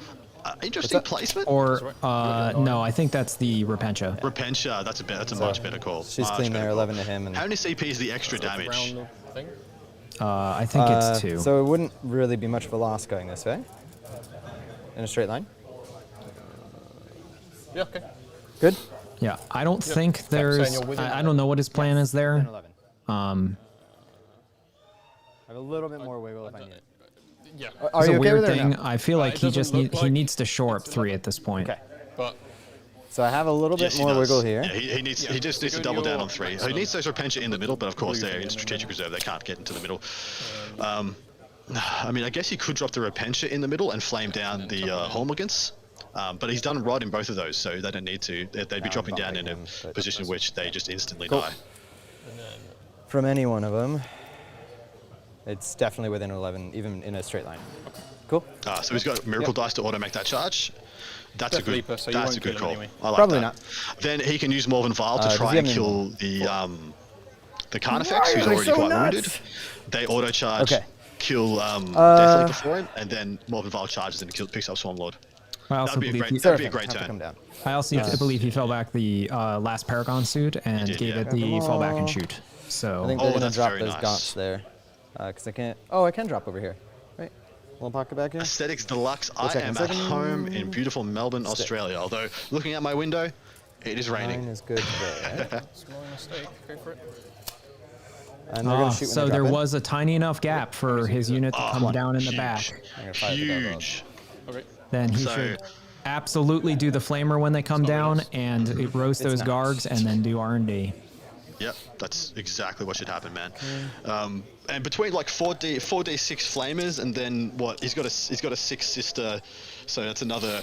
Interesting placement. Or no, I think that's the Repentia. Repentia, that's a much better call. She's clean there, 11 to him. And how many CP is the extra damage? I think it's 2. So it wouldn't really be much of a loss going this way. In a straight line. Yeah, okay. Good? Yeah, I don't think there's... I don't know what his plan is there. 10, I have a little bit more wiggle if I need it. Yeah. Are you a okay weird with it or thing. no? I feel like he just he needs to shore up 3 at this point. Okay. But so I have a little bit more wiggle here. Yeah, he just needs to double down on 3. He needs those Repentia in the middle, but of course they're in strategic reserve. They can't get into the middle. I mean, I guess he could drop the Repentia in the middle and flame down the Hormigans. But he's done right in both of those, so they don't need to. They'd be dropping down in a position in which they just instantly die. From any one of them, it's definitely within 11, even in a straight line. Cool. So he's got Miracle Dice to auto-make that charge. That's a good, so that's a good call. Anyway. I like Probably that. not. Then he can use Morven Vial to try and kill the Carnifex, who's already quite wounded. They auto-charge, kill Death Leaper for him, and then Morven Vial charges and picks up Swarmlord. That'd be a great turn. I also believe he fell back the last Paragon suit and gave it the fall back and shoot. So I think they're going to drop those gaunts there. Because I can't... Oh, I can drop over here. Right. Little pocket back here. Aesthetics Deluxe. I am at home in beautiful Melbourne, Australia. Although, looking out my window, it is raining. 9 is good there. Small mistake. Go for it. And they're going to shoot when so they there drop was a tiny enough gap for his unit to come down in the back. Huge. Okay. Then he should absolutely do the Flamer when they come down and roast those Gargs and then do R&D. Yep, that's exactly what should happen, man. And between like 4d6 flamers and then what? He's got a 6 sister, so that's another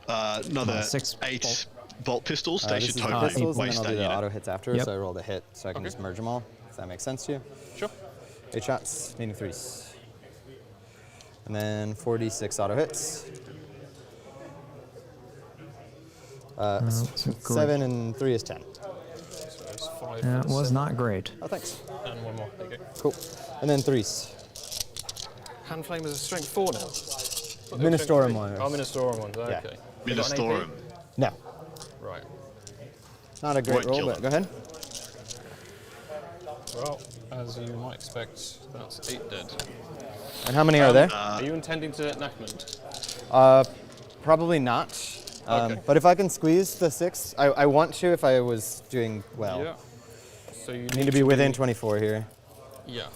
8 bolt pistols. They should totally waste that unit. unit. Auto hits after, so I rolled a hit, so I can just merge them all. If that makes sense to you. Sure. 8 shots, needing 3s, and then 4d6 auto hits. 7 and 3 is 10. That was not great. Oh, thanks. And one more. There you go. Cool. And then 3s. Hand Flame is a strength 4 now. Ministorum ones. Oh, Ministorum ones. Okay. Yeah. Ministorum. No. Right. Not a great roll, but go ahead. Well, as you might expect, that's 8 dead. And how many are there? Are you intending to Nachmund? Probably not. But if I can squeeze the 6, I want to if I was doing well. Yeah. So you need to be within 24 here. Yeah.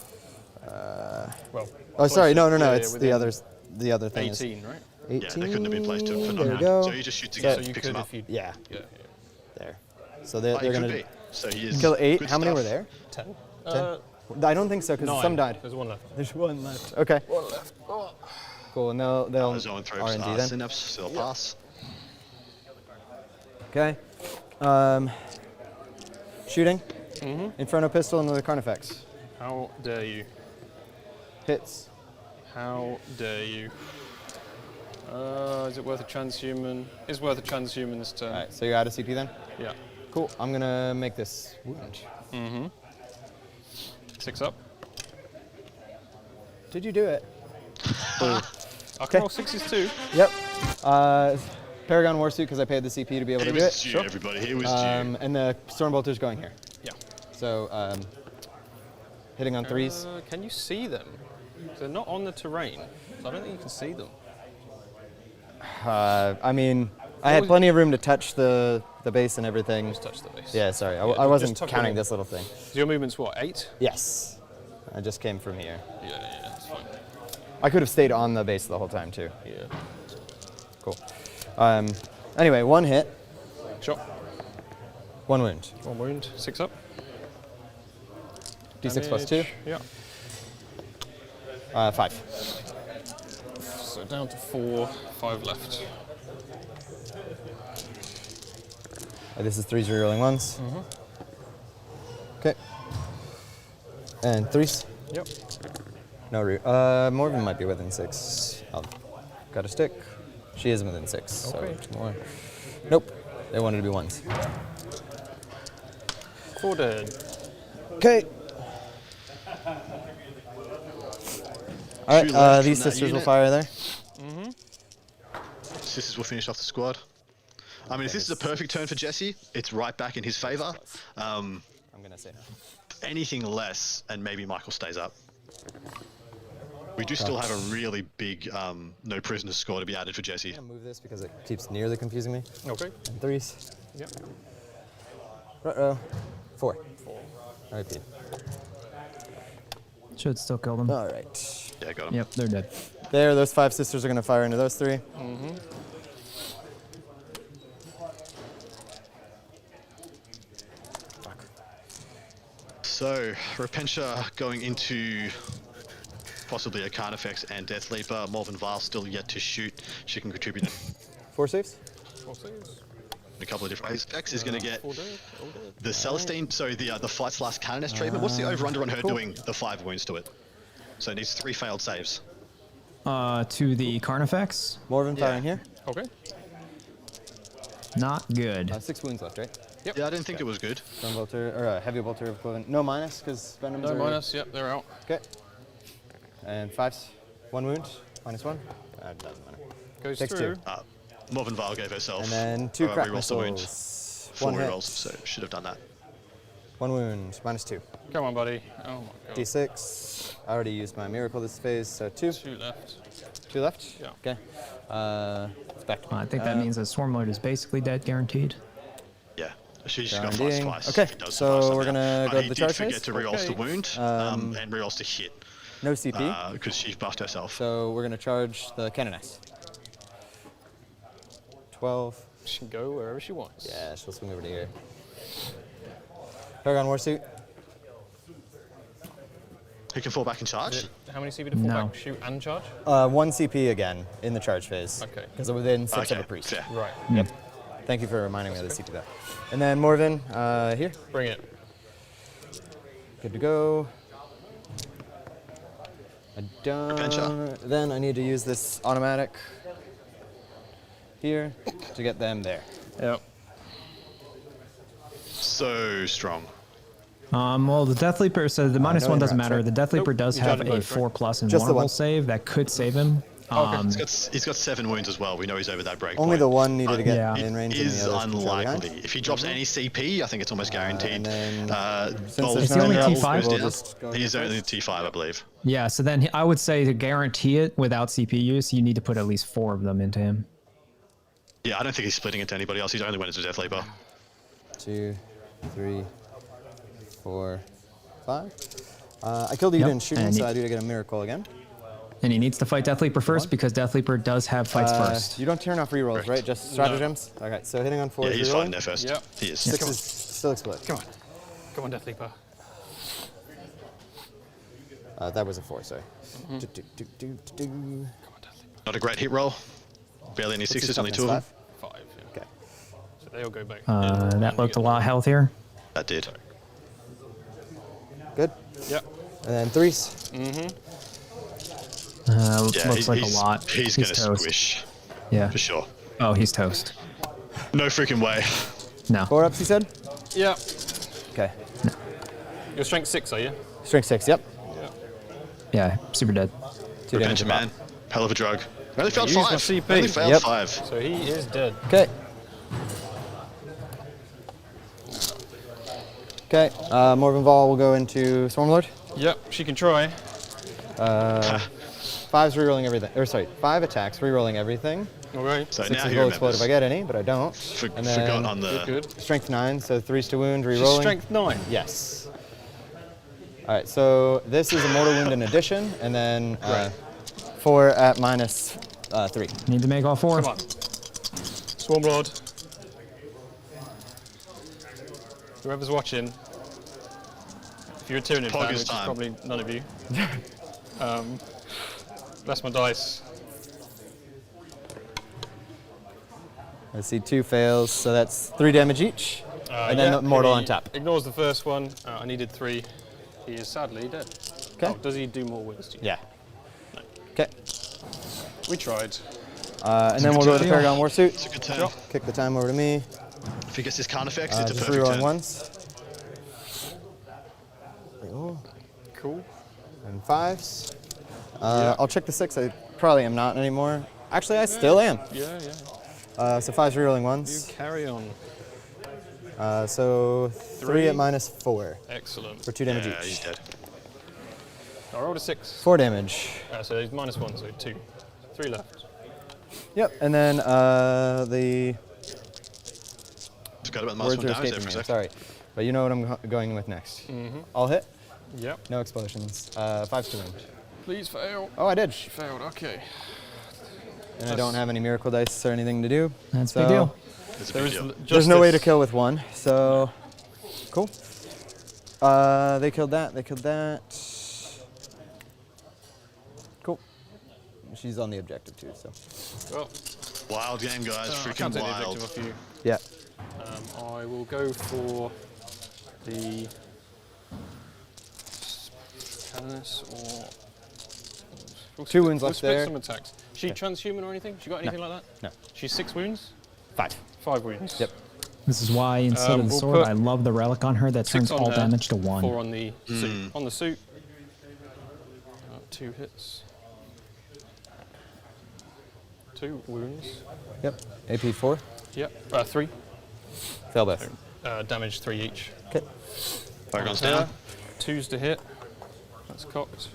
Well. Oh, sorry. No. It's the other thing. 18, right? 18. Yeah, they couldn't have been placed to There we go. So you just shoot together, so you picks them could up. if you. Yeah. Yeah. There. So they're going to So he is kill 8. good How many stuff. were there? 10. 10? I don't think so because 9. some died. There's 1 left. There's 1 left. Okay. 1 left. Oh. Cool. And they'll Zone throws R&D then. Synapse, still pass. Okay. Shooting. Inferno pistol and the Carnifex. How dare you? Hits. How dare you? Is it worth a transhuman? It's worth a transhuman this turn. Alright, so you're out of CP then? Yeah. Cool. I'm gonna make this wound. 6 up. Did you do it? I can roll 6s too. Yep. Paragon Warsuit because I paid the CP to be able to do it. Due, everybody. He was due. And the Stormbolter's going here. Yeah. So hitting on 3s. Can you see them? They're not on the terrain, so I don't think you can see them. I mean, I had plenty of room to touch the base and everything. Just touch the base. Yeah, sorry. I wasn't counting this little thing. So your movement's what, 8? Yes. I just came from here. Yeah, that's fine. I could have stayed on the base the whole time too. Yeah. Cool. Anyway, 1 hit. Shot. 1 wound. 1 wound. 6 up. D6 plus 2. Yeah. 5. So down to 4, 5 left. This is 3s rerolling 1s. Okay. And 3s. Yep. No, Morven might be within 6. Got a stick. She is within 6. Okay. So 2 more. Nope. They wanted to be 1s. 4 dead. Okay. All right. These sisters will fire there. Sisters will finish off the squad. I mean, if this is a perfect turn for Jesse, it's right back in his favor. I'm gonna say no. Anything less, and maybe Michael stays up. We do still have a really big no prisoners score to be added for Jesse. I'm gonna move this because it keeps nearly confusing me. Okay. And 3s. Yep. Ruh-roh. 4. I repeat. Should still kill them. All right. Yeah, got him. Yep, they're dead. There, those 5 sisters are gonna fire into those 3. Mm-hmm. So, Repentia going into possibly a Carnifex and Death Leaper. Morven Vile still yet to shoot. She can contribute 4 saves? 4 saves. in a couple of different ways. Vex is going to get the Celestine, so the Fight / Canoness treatment. What's the over-under on her doing the 5 wounds to it? So it needs 3 failed saves. To the Carnifex. Morven firing here. Okay. Not good. 6 wounds left, right? Yep. Yeah, I didn't think it was good. Stone Bolter, or Heavy Bolter equivalent. No minus, because Venoms No are... minus, yep, they're out. Okay. And 5s. 1 wound, -1. Doesn't matter. Goes Takes through. 2. Morven Vile gave herself And then 2 crack rerolls the wound. missiles. 4 1 hit. rerolls, so should have done that. 1 wound, -2. Come on, buddy. Oh my god. D6. I already used my miracle this phase, so 2. 2 left. 2 left? Yeah. Okay. It's back to me. I think that means that Swarmlord is basically dead, guaranteed. Yeah. She's got Grounding. flies twice. Okay, If it does so survive we're somehow. gonna go to the charge He did forget phase? to rerolls Okay. to wound and rerolls to hit. No CP. Because she buffed herself. So we're gonna charge the Canoness. 12. She can go wherever she wants. Yeah, she'll swing over to here. Paragon Warsuit. He can fall back and charge? How many CP to fall back? Shoot and charge? 1 CP again in the charge phase. Okay. Because within 6 of Okay, a priest. fair. Right. Yep. Thank you for reminding me of the CP there. And then Morven here. Bring it. Good to go. Then I need to use this automatic here to get them there. Yep. So strong. Well, the Death Leaper, so the -1 doesn't matter. The Death Leaper does You have tried to a both, 4+ Just the invulnerable one. save that could save him. He's got 7 wounds as well. We know he's over that break Only point. the one needed to get Yeah. in range. It and is the others can trail behind. unlikely. If he drops any CP, I think it's almost guaranteed. Since Gold there's no goes only down. T5? We'll just go He's here only first. T5, I believe. Yeah, so then I would say to guarantee it without CP use, you need to put at least 4 of them into him. Yeah, I don't think he's splitting it to anybody else. He's only when it's a Death Leaper. 2, 3, 4, 5. I killed the Yep, Eden shooting, and so he- I do get a miracle again. And he needs to fight Death Leaper first because Death Leaper does have fights first. You don't turn off rerolls, right? Just stratagems? Okay, so hitting on 4 Yeah, is he's rerolling. fighting there first. Yep. He is. 6 is still explode. Come on. Come on, Death Leaper. That was a 4, sorry. Not a great hit roll. Barely any What's his 6s, only 2 of them. toughness, 5, yeah. Okay. So they all go back. That looked a lot healthier. That did. Good. Yep. And then 3s. Mm-hmm. Yeah, looks like a he's- lot. He's going to toast. squish. Yeah. For sure. Oh, he's toast. No freaking way. No. 4 ups, you said? Yeah. Okay. You're strength 6, are you? Strength 6, yep. Yeah, super dead. 2 damage. Repentia, man. Hell of a drug. Only failed Use my 5. CP. Only failed Yep. 5. So he is dead. Okay. Okay, Morven Vol will go into Swarmlord. Yep, she can try. 5's rerolling everything. Or sorry, 5 attacks, rerolling everything. Okay. So 6 now is he will explode if remembers. I get any, but I don't. And then Forgot on the... Good. Strength 9, so 3's to wound, She's rerolling. strength 9. Yes. All right, so this is a mortal wound in addition, and then 4 at -3. Need to make all 4. Come on. Swarmlord. Whoever's watching, if you're a Tyranid fan, Pog which is is time. probably none of you, bless my dice. I see 2 fails, so that's 3 damage each, and then Yeah, mortal he on top. Ignores the first one. I needed 3. He is sadly dead. Okay. Oh, does he do more wounds to you? Yeah. Okay. We tried. And then we'll go to the Paragon Warsuit. It's a good turn. Kick the time over to me. If he gets his Carnifex, it's a Just perfect rerolling turn. ones. Cool. And 5s. I'll check the 6. I probably am not anymore. Actually, I still am. Yeah, yeah. So 5's rerolling once. You carry on. So 3 at -4. Excellent. For 2 damage Yeah, each. he's dead. I rolled a 6. 4 damage. So he's -1, so 2. 3 left. Yep, and then the Forgot about the words -1 are damage there escaping for a me. sec. Sorry, but you know what I'm going with next. Mm-hmm. All hit. Yep. No explosions. 5's to wound. Please fail. Oh, I did. She failed. Okay. And I don't have any miracle dice or anything to do. That's a so big deal. It's a big deal. There's no way to kill with 1, so cool. They killed that. They killed that. Cool. She's on the objective too, so. Well, wild game, guys. I Freaking can't take the wild. objective off you. Yeah. I will go for the Canoness or. We'll 2 wounds we'll left split there. some attacks. She transhuman or anything? She got anything like that? No. She's 6 wounds? 5. 5 wounds. Yep. This is why instead of the we'll sword, put I love the relic on her that 6 turns on all her, damage to 1. 4 on the suit. On the suit. 2 hits. 2 wounds. Yep. AP 4. Yep. 3. Fail both. Damage 3 each. Okay. Paragon's down. 2's to hit. That's cocked.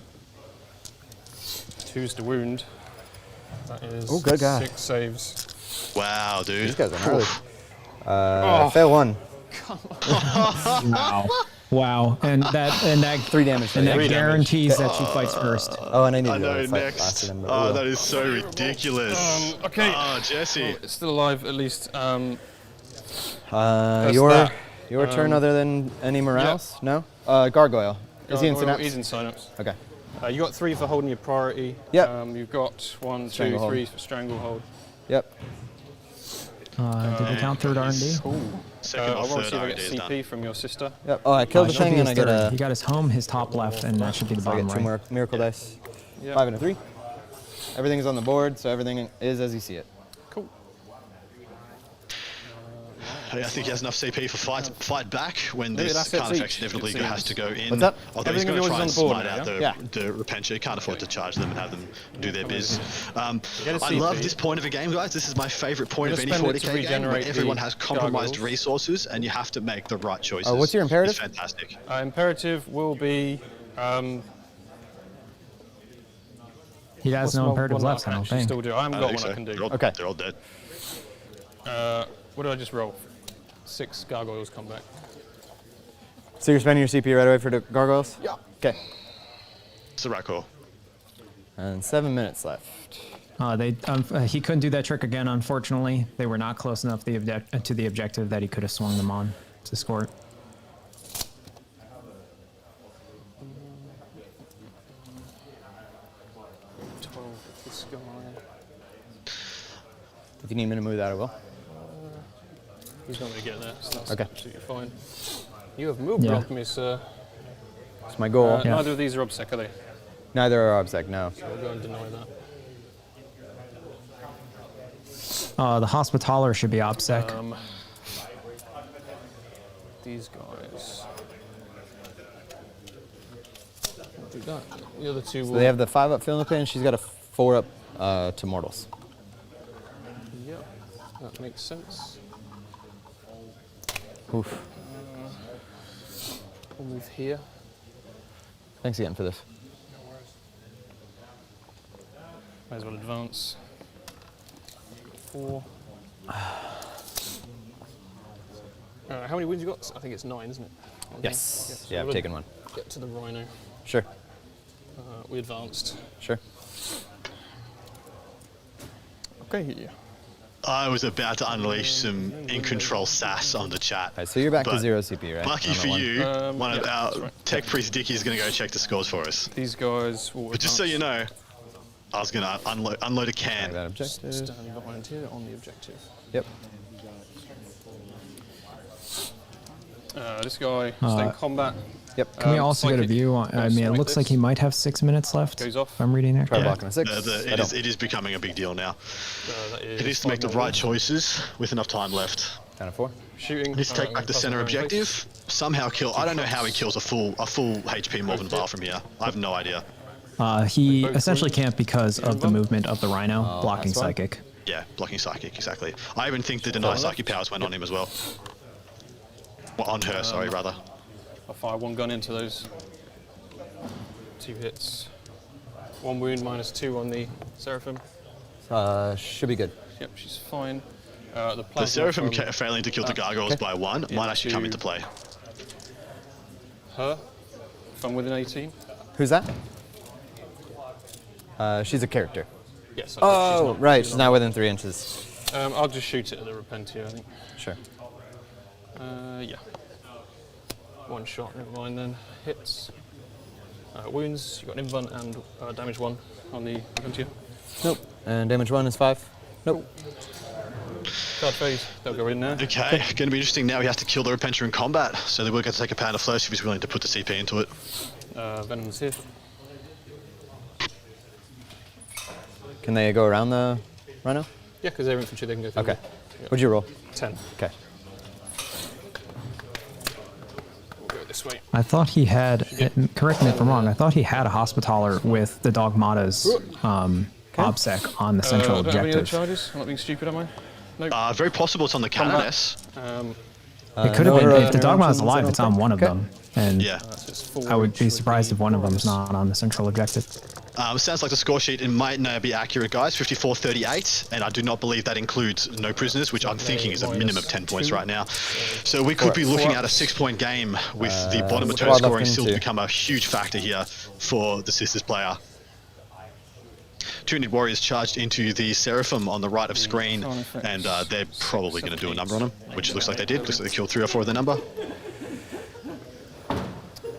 2's to wound. That is Oh, good God. 6 saves. Wow, dude. These guys are gnarly. Fail 1. Wow. Wow. And that 3 damage. and that 3 damage. guarantees that she fights first. Oh, and I need to I go know fight next. faster than Oh, that is so ridiculous. Okay. Oh, Jesse. Well, it's still alive at least. Your turn other than any morales? No? Gargoyle. Is he in synapse? He's in synapse. Okay. You got 3 for holding your priority. Yep. You've got 1, 2, Stranglehold. 3 for stranglehold. Yep. Did we count third R&D? Second I or want to third see if I get R&D is CP done. from your sister. Yep. Oh, I killed the Should be thing and his I get third. a. He got his home, his top left, and that should be the So I bottom get 2 right. miracle dice. Yep. 5 and a 3. Everything is on the board, so everything is as you see it. Cool. I think he has enough CP for fight back when Maybe this that's it kind of each, effect inevitably it seems. has to go in. What's that? Although he's Everything going of to yours try is and on the smite board out now, the repentia. He can't afford to charge them and have them do their biz. I Get a love CP. this point of a game, guys. This is my favorite point of You're any gonna spend it to 40k game, where regenerate everyone the has compromised gargoyles. resources and you have to make the right choices. What's your imperative? It's fantastic. Imperative will be. He has what's no my imperative one that left, I don't actually think. Still do. I haven't I got don't one I think can so. do. They're all, Okay. they're all dead. What did I just roll? 6 gargoyles come back. So you're spending your CP right away for the gargoyles? Yeah. Okay. It's the right call. And 7 minutes left. He couldn't do that trick again, unfortunately. They were not close enough to the objective that he could have swung them on to score it. This guy. If you need me to move that, I will. He's not going to get that, so that's Okay. absolutely fine. You have moved Yeah. blocked me, sir. It's my goal. Yeah. Neither of these are obsec, are they? Neither are obsec, no. So I'll go and deny that. The Hospitaller should be OPSEC. These guys. I'll do that. The other two So will. they have the 5 up Philippine, and she's got a 4 up to mortals. Yep, that makes sense. Oof. We'll move here. Thanks again for this. Might as well advance. 4. How many wins you got? I think it's 9, isn't it? Yes. So Yeah, I've we'll taken one. Get to the rhino. Sure. We advanced. Sure. Okay. I was about to unleash some iNcontroL sass on the chat. Right, so you're back to but 0 CP, right? Lucky On for that one. you, one of yeah, our that's right. tech priest Dickie is going to go check the scores for us. These guys will. But just so you know, I was going to unload a can. That objective. Stand behind here on the objective. Yep. This guy stay in combat. Yep. Can we also get a psychic. view? I mean, it Like looks like this. he might have 6 minutes left. Goes off. If I'm reading that. Try correctly. blocking a 6. I It is becoming a big deal now. That It is to make the right choices with enough time left. Down to 4. Shooting. Let's take back the center objective. Somehow kill. I don't know how he kills a full HP Morgan Bar from here. I have no idea. He essentially can't because of the movement of the Rhino blocking that's why. Psychic. Yeah, blocking Psychic, exactly. I even think the deny Psychic powers went on him as well. Well, on her, sorry, rather. I'll fire one gun into those 2 hits. 1 wound -2 on the Seraphim. Should be good. Yep, she's fine. The Seraphim failing to kill the Gargoyles by 1 might actually come into play. Her, from within 18. Who's that? She's a character. Yes. Oh, right. She's not within 3 inches. I'll just shoot it at the Repentia, I think. Sure. Yeah. 1 shot, never mind then. Hits. Wounds, you've got an invuln and damage 1 on the Repentia. Nope. And damage 1 is 5. Nope. Card phase, they'll go in there. Okay, going to be interesting now. He has to kill the Repentia in combat, so they will get to take a pound of flesh if he's willing to put the CP into it. Venom's here. Can they go around the Rhino? Yeah, because they're infantry, they can go through. Okay. Yep. What'd you roll? 10. Okay. We'll go this way. I thought he had, correct me if I'm wrong, I thought he had a Hospitaller with the Dogmata's OBSEC on the central I don't have any other objective. charges. I'm not being stupid, am I? Nope. Very possible it's on the Canoness. It could have been, if the Dogmata's alive, it's on one of them. And Yeah. I would be surprised if one of them's not on the central objective. Sounds like the score sheet, it might not be accurate, guys. 54-38, and I do not believe that includes no prisoners, which I'm thinking is a minimum of 10 points right now. So we could be looking at a 6-point game with the bottom of turn scoring still to become a huge factor here for the Sisters player. Tyranid Warriors charged into the Seraphim on the right of screen, and they're probably going to do a number on them, which looks like they did. Looks like they killed 3 or 4 of the number.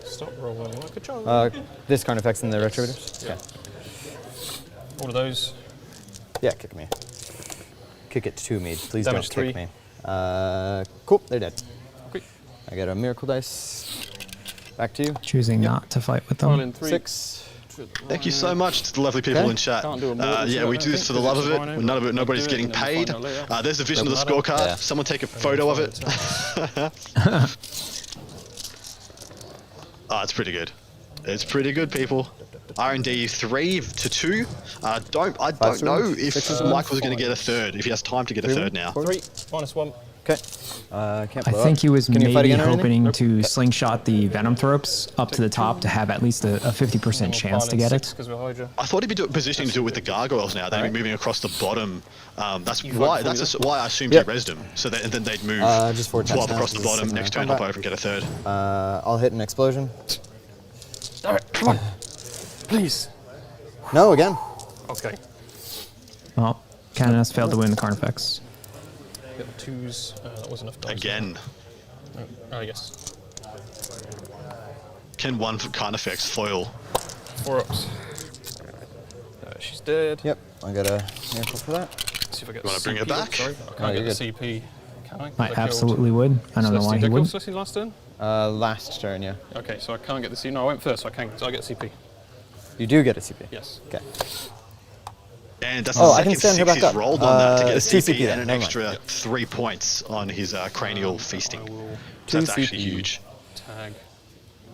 Stop rolling like a child. This card affects in the retributors? Okay. All of those. Yeah, kick me. Kick it to me. Please Damage don't kick 3. me. Cool, they're dead. Okay. I get a miracle dice. Back to you. Choosing not to fight with Roll them. in 3. 6. Thank you so much to the lovely people in chat. Can't do a mortal Yeah, to we it, do I this for think, the love of 'cause it. it's fine, Nobody's I'll do it getting and then we'll paid. find out later. There's the vision of the scorecard. Yeah. Someone take a photo of it. It's pretty good. It's pretty good, people. R&D 3-2. I don't know if Mike was going to get a third. If he has time to get a third now. 3, -1. Okay. Can't I blow think up. he was Can you fight maybe again or anything? hoping to slingshot the Venom Thropes up to the top to have at least a 50% chance to get it. I thought he'd be positioning to do it with the Gargoyles now. They'd be moving across the bottom. That's why I assumed he rezzed him. So and then they'd move just 4 12 times across the now, bottom. this is Next turn, combat. hop over and get a third. I'll hit an explosion. Alright, come on. Please. No, again. Okay. Well, Canoness failed to win the Carnifex. Get the 2s. That was enough dice. Again. Oh, yes. Can one Carnifex foil? 4 ups. She's dead. Yep, I got a miracle for that. See if I get You wanna bring her CP. back? Sorry, I can't get the CP. Can I? 'Cause I killed absolutely would. I don't know why he Celestine. Did I kill wouldn't. Celestine last turn? Last turn, yeah. Okay, so I can't get the CP. No, I went first, so I can. So I get CP. You do get a CP? Yes. Okay. And that's I the can second stand her 6 back he's up. rolled on that to get a it's 2 CP CP and an then, never extra 3 points on his cranial feasting. So 2 that's actually CP. huge. Tag.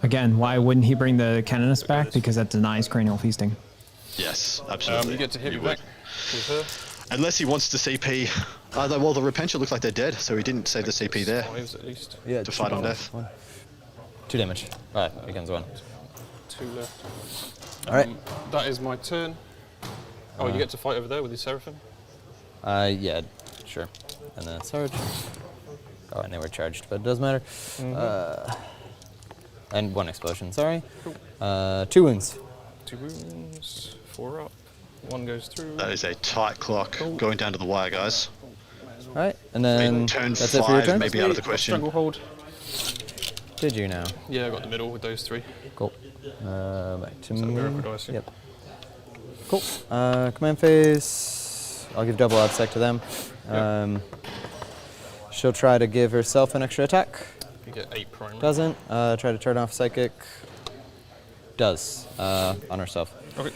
Again, why wouldn't he bring the Canoness back? Because that denies cranial feasting. Yes, absolutely. You get to hit me would. back with her. Unless he wants to CP. Well, the Repentia looked like they're dead, so he didn't save the CP there 5s at least. Yeah, to fight on death. 2 damage. Alright, here comes 1. 2 left. Alright. That is my turn. Oh, you get to fight over there with the Seraphim? Yeah, sure. And then Sarge. Oh, and they were charged, but it doesn't matter. And 1 explosion, sorry. Cool. 2 wounds. 2 wounds. 4 up. 1 goes through. That is a tight clock going down to the wire, guys. Alright, and then turn that's it for your 5 turn? may be out of the question. Stranglehold. Did you now? Yeah, I got the middle with those 3. Cool. Back to Is that me. miracle dice? Yep. Cool. Command phase. I'll give double obsec to them. She'll try to give herself an extra attack. You get 8 primary. Doesn't. Try to turn off psychic. Does. On herself. Okay.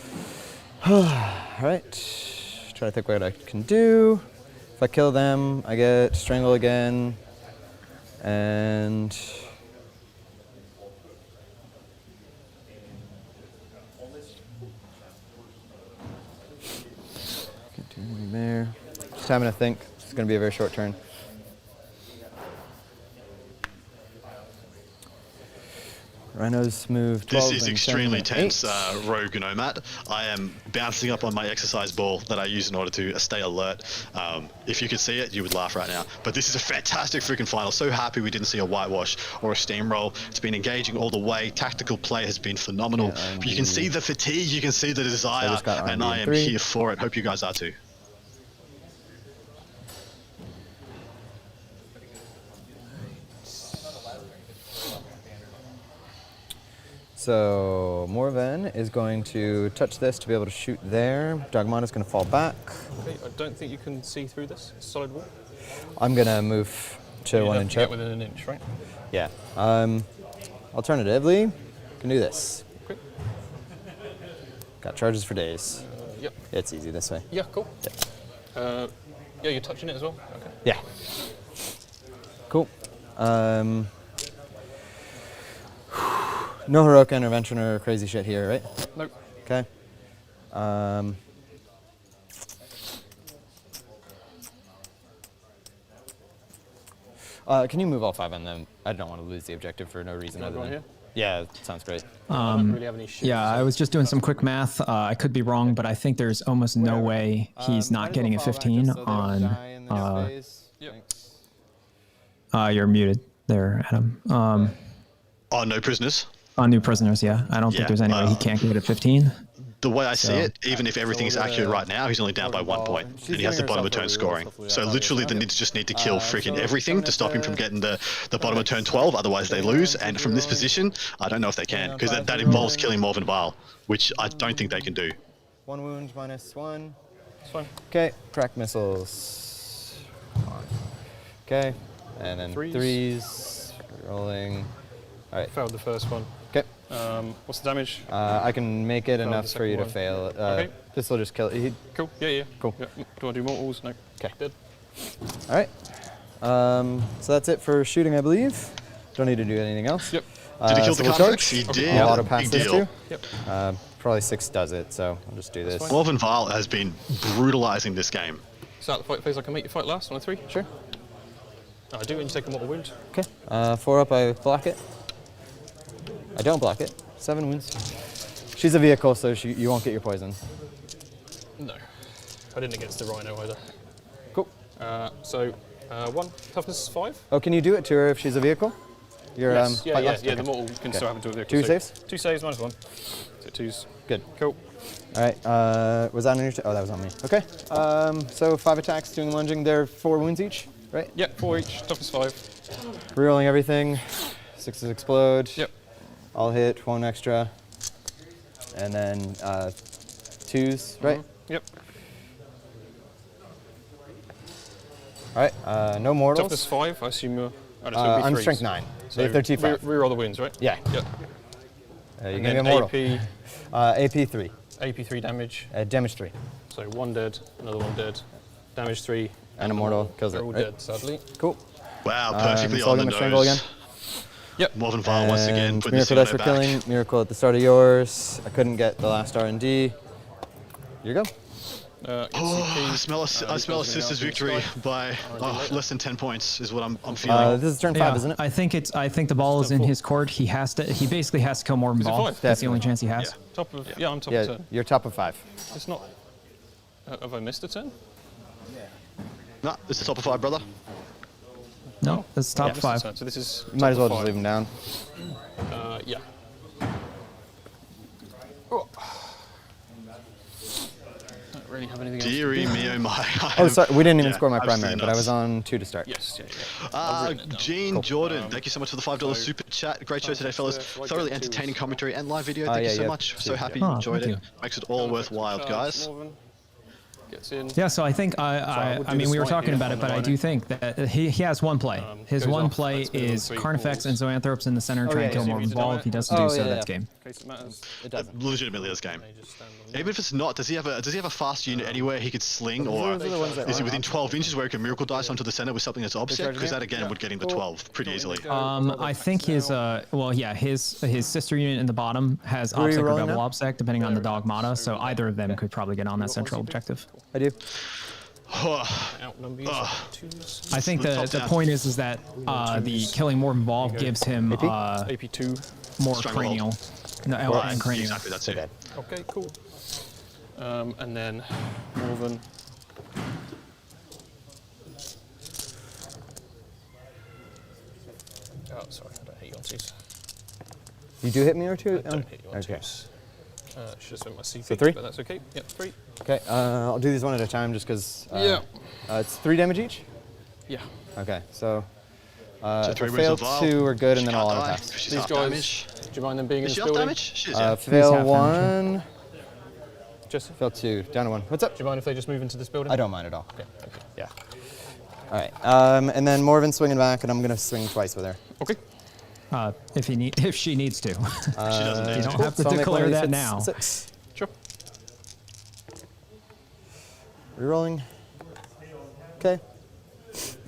Alright. Try to think what I can do. If I kill them, I get strangle again. And There. Just having to think. It's going to be a very short turn. Rhinos move 12. This is extremely tense, Rogue Nomad. I am bouncing up on my exercise ball that I use in order to stay alert. If you could see it, you would laugh right now. But this is a fantastic freaking final. So happy we didn't see a whitewash or a steamroll. It's been engaging all the way. Tactical play has been phenomenal. Yeah, you can see the fatigue, you can see the desire, and I am here for it. Hope you guys are too. So Morven is going to touch this to be able to shoot there. Dogmata's going to fall back. Okay, I don't think you can see through this solid wall. I'm going to move to 1 inch up. Get within an inch, right? Yeah. Alternatively, can do this. Okay. Got charges for days. Yep. It's easy this way. Yeah, cool. Yeah, you're touching it as well? Okay. Yeah. Cool. No heroic intervention or crazy shit here, right? Nope. Okay. Can you move all 5 on them? I don't want to lose the objective for no reason other than... Here? Yeah, sounds great. Yeah, I was just doing some quick math. I could be wrong, but I think there's almost no way he's not getting a 15 on... you're muted there, Adam. Oh, no prisoners? On new prisoners, yeah. I don't think there's any way he can't get a 15. The way I see it, even if everything is accurate right now, he's only down by 1 point, and he has the bottom of turn scoring. So literally the Nids just need to kill freaking everything to stop him from getting the bottom of turn 12, otherwise they lose, and from this position, I don't know if they can, because that involves killing Morven Vile, which I don't think they can do. 1 wound, -1. It's fine. Okay, crack missiles. Okay, and then threes. Rolling. All right. Failed the first one. Okay. What's the damage? I can make it enough for you to fail. Okay. This will just kill it. Cool. Yeah. Cool. Yeah. Do I do mortals? No. Okay. Dead. All right. So that's it for shooting, I believe. Don't need to do anything else. Yep. Did he kill the Carfax? He did. I'll auto pass this too. Yep. Probably 6 does it, so I'll just do this. Morven Vile has been brutalizing this game. Start the fight phase. I can make you fight last on a 3. Sure. I do when you take a mortal wound. Okay. 4 up, I block it. I don't block it. 7 wounds. She's a vehicle, so you won't get your poison. No. I didn't against the Rhino either. Cool. So 1, toughness 5. Oh, can you do it to her if she's a vehicle? Yes. Yeah, okay. the mortal can still happen to a vehicle. 2 saves? 2 saves, -1. So 2s. Good. Cool. All right. Was that on your... Oh, that was on me. Okay. So 5 attacks, doing lunging. They're 4 wounds each, right? Yep, 4 each, toughness 5. Rerolling everything. 6s explode. Yep. I'll hit 1 extra. And then 2s, right? Yep. All right. No mortals. Toughness 5, I assume you're... I'm strength 9. So they're T5. Reroll the wounds, right? Yeah. Yep. You're going to get mortal. AP 3. AP 3 damage. Damage 3. So 1 dead, another 1 dead. Damage 3. And a mortal kills it. They're all right? dead, sadly. Cool. Wow, perfectly on the strangle again. nose. Yep. Morven Vile once again putting this Miracle dice for killing. Miracle at the start of yours. I couldn't get the last R&D. Here you go. I smell a sister's victory by less than 10 points is what I'm feeling. This is turn 5, isn't it? I think the ball is in his court. He basically has to kill Morven Vile. That's the only chance he has. Yeah, I'm top of turn. You're top of 5. It's not... have I missed a turn? No, this is top of 5, brother. No, this is top 5. So this is... You might as well just leave him down. Yeah. Don't really have anything else. Deary me, oh my. Oh, sorry, we didn't even score my primary, but I was on 2 to start. Yes, Gene Jordan, thank you so much for the $5 super chat. Great show today, fellas. Thoroughly entertaining commentary and live video. Thank you so much. So happy you enjoyed it. Makes it all worthwhile, guys. Yeah, so I think I mean we were talking about it, but I do think that he has one play. His one play is Carnifex and Zoanthropes in the center and try and kill Morven Vile. If he doesn't do so, that's game. It doesn't. Legitimately, this game. Even if it's not, does he have a fast unit anywhere he could sling, or is he within 12 inches where he can miracle dice onto the center with something that's obsec? Because that again would get him to 12 pretty easily. I think his his sister unit in the bottom has obsec or double obsec depending on the dogmata. So either of them could probably get on that central objective. I do. Outnumber you. I think the point is that the killing more involved gives him AP2 more Stranglehold. cranial. No, and cranial. Exactly, that's it. Okay, cool. And then Morven. Oh, sorry, I don't hit you on twos. You do hit me or two? I don't hit you on okay. twos. Should have spent my CP, So 3? but that's okay. Yep, 3. Okay, I'll do these one at a time just because. Yeah. It's 3 damage each? Yeah. Okay, so. So If 3 I wounds fail of vial. 2, we're good, and She then I'll can't auto die, pass. 'cause she's These half guys, damage. do you mind them being in Is this she half building? damage? She is, yeah. Fail half damage, 1. Just fail 2, down to 1. What's up? Do you mind if they just move into this building? I don't mind at all. Okay, okay. Yeah. All right, and then Morven swinging back, and I'm gonna swing twice with her. Okay. If she needs to. She doesn't You need don't to. have to So I'll make one declare of these that hits. now. 6. Sure. Rerolling. Okay.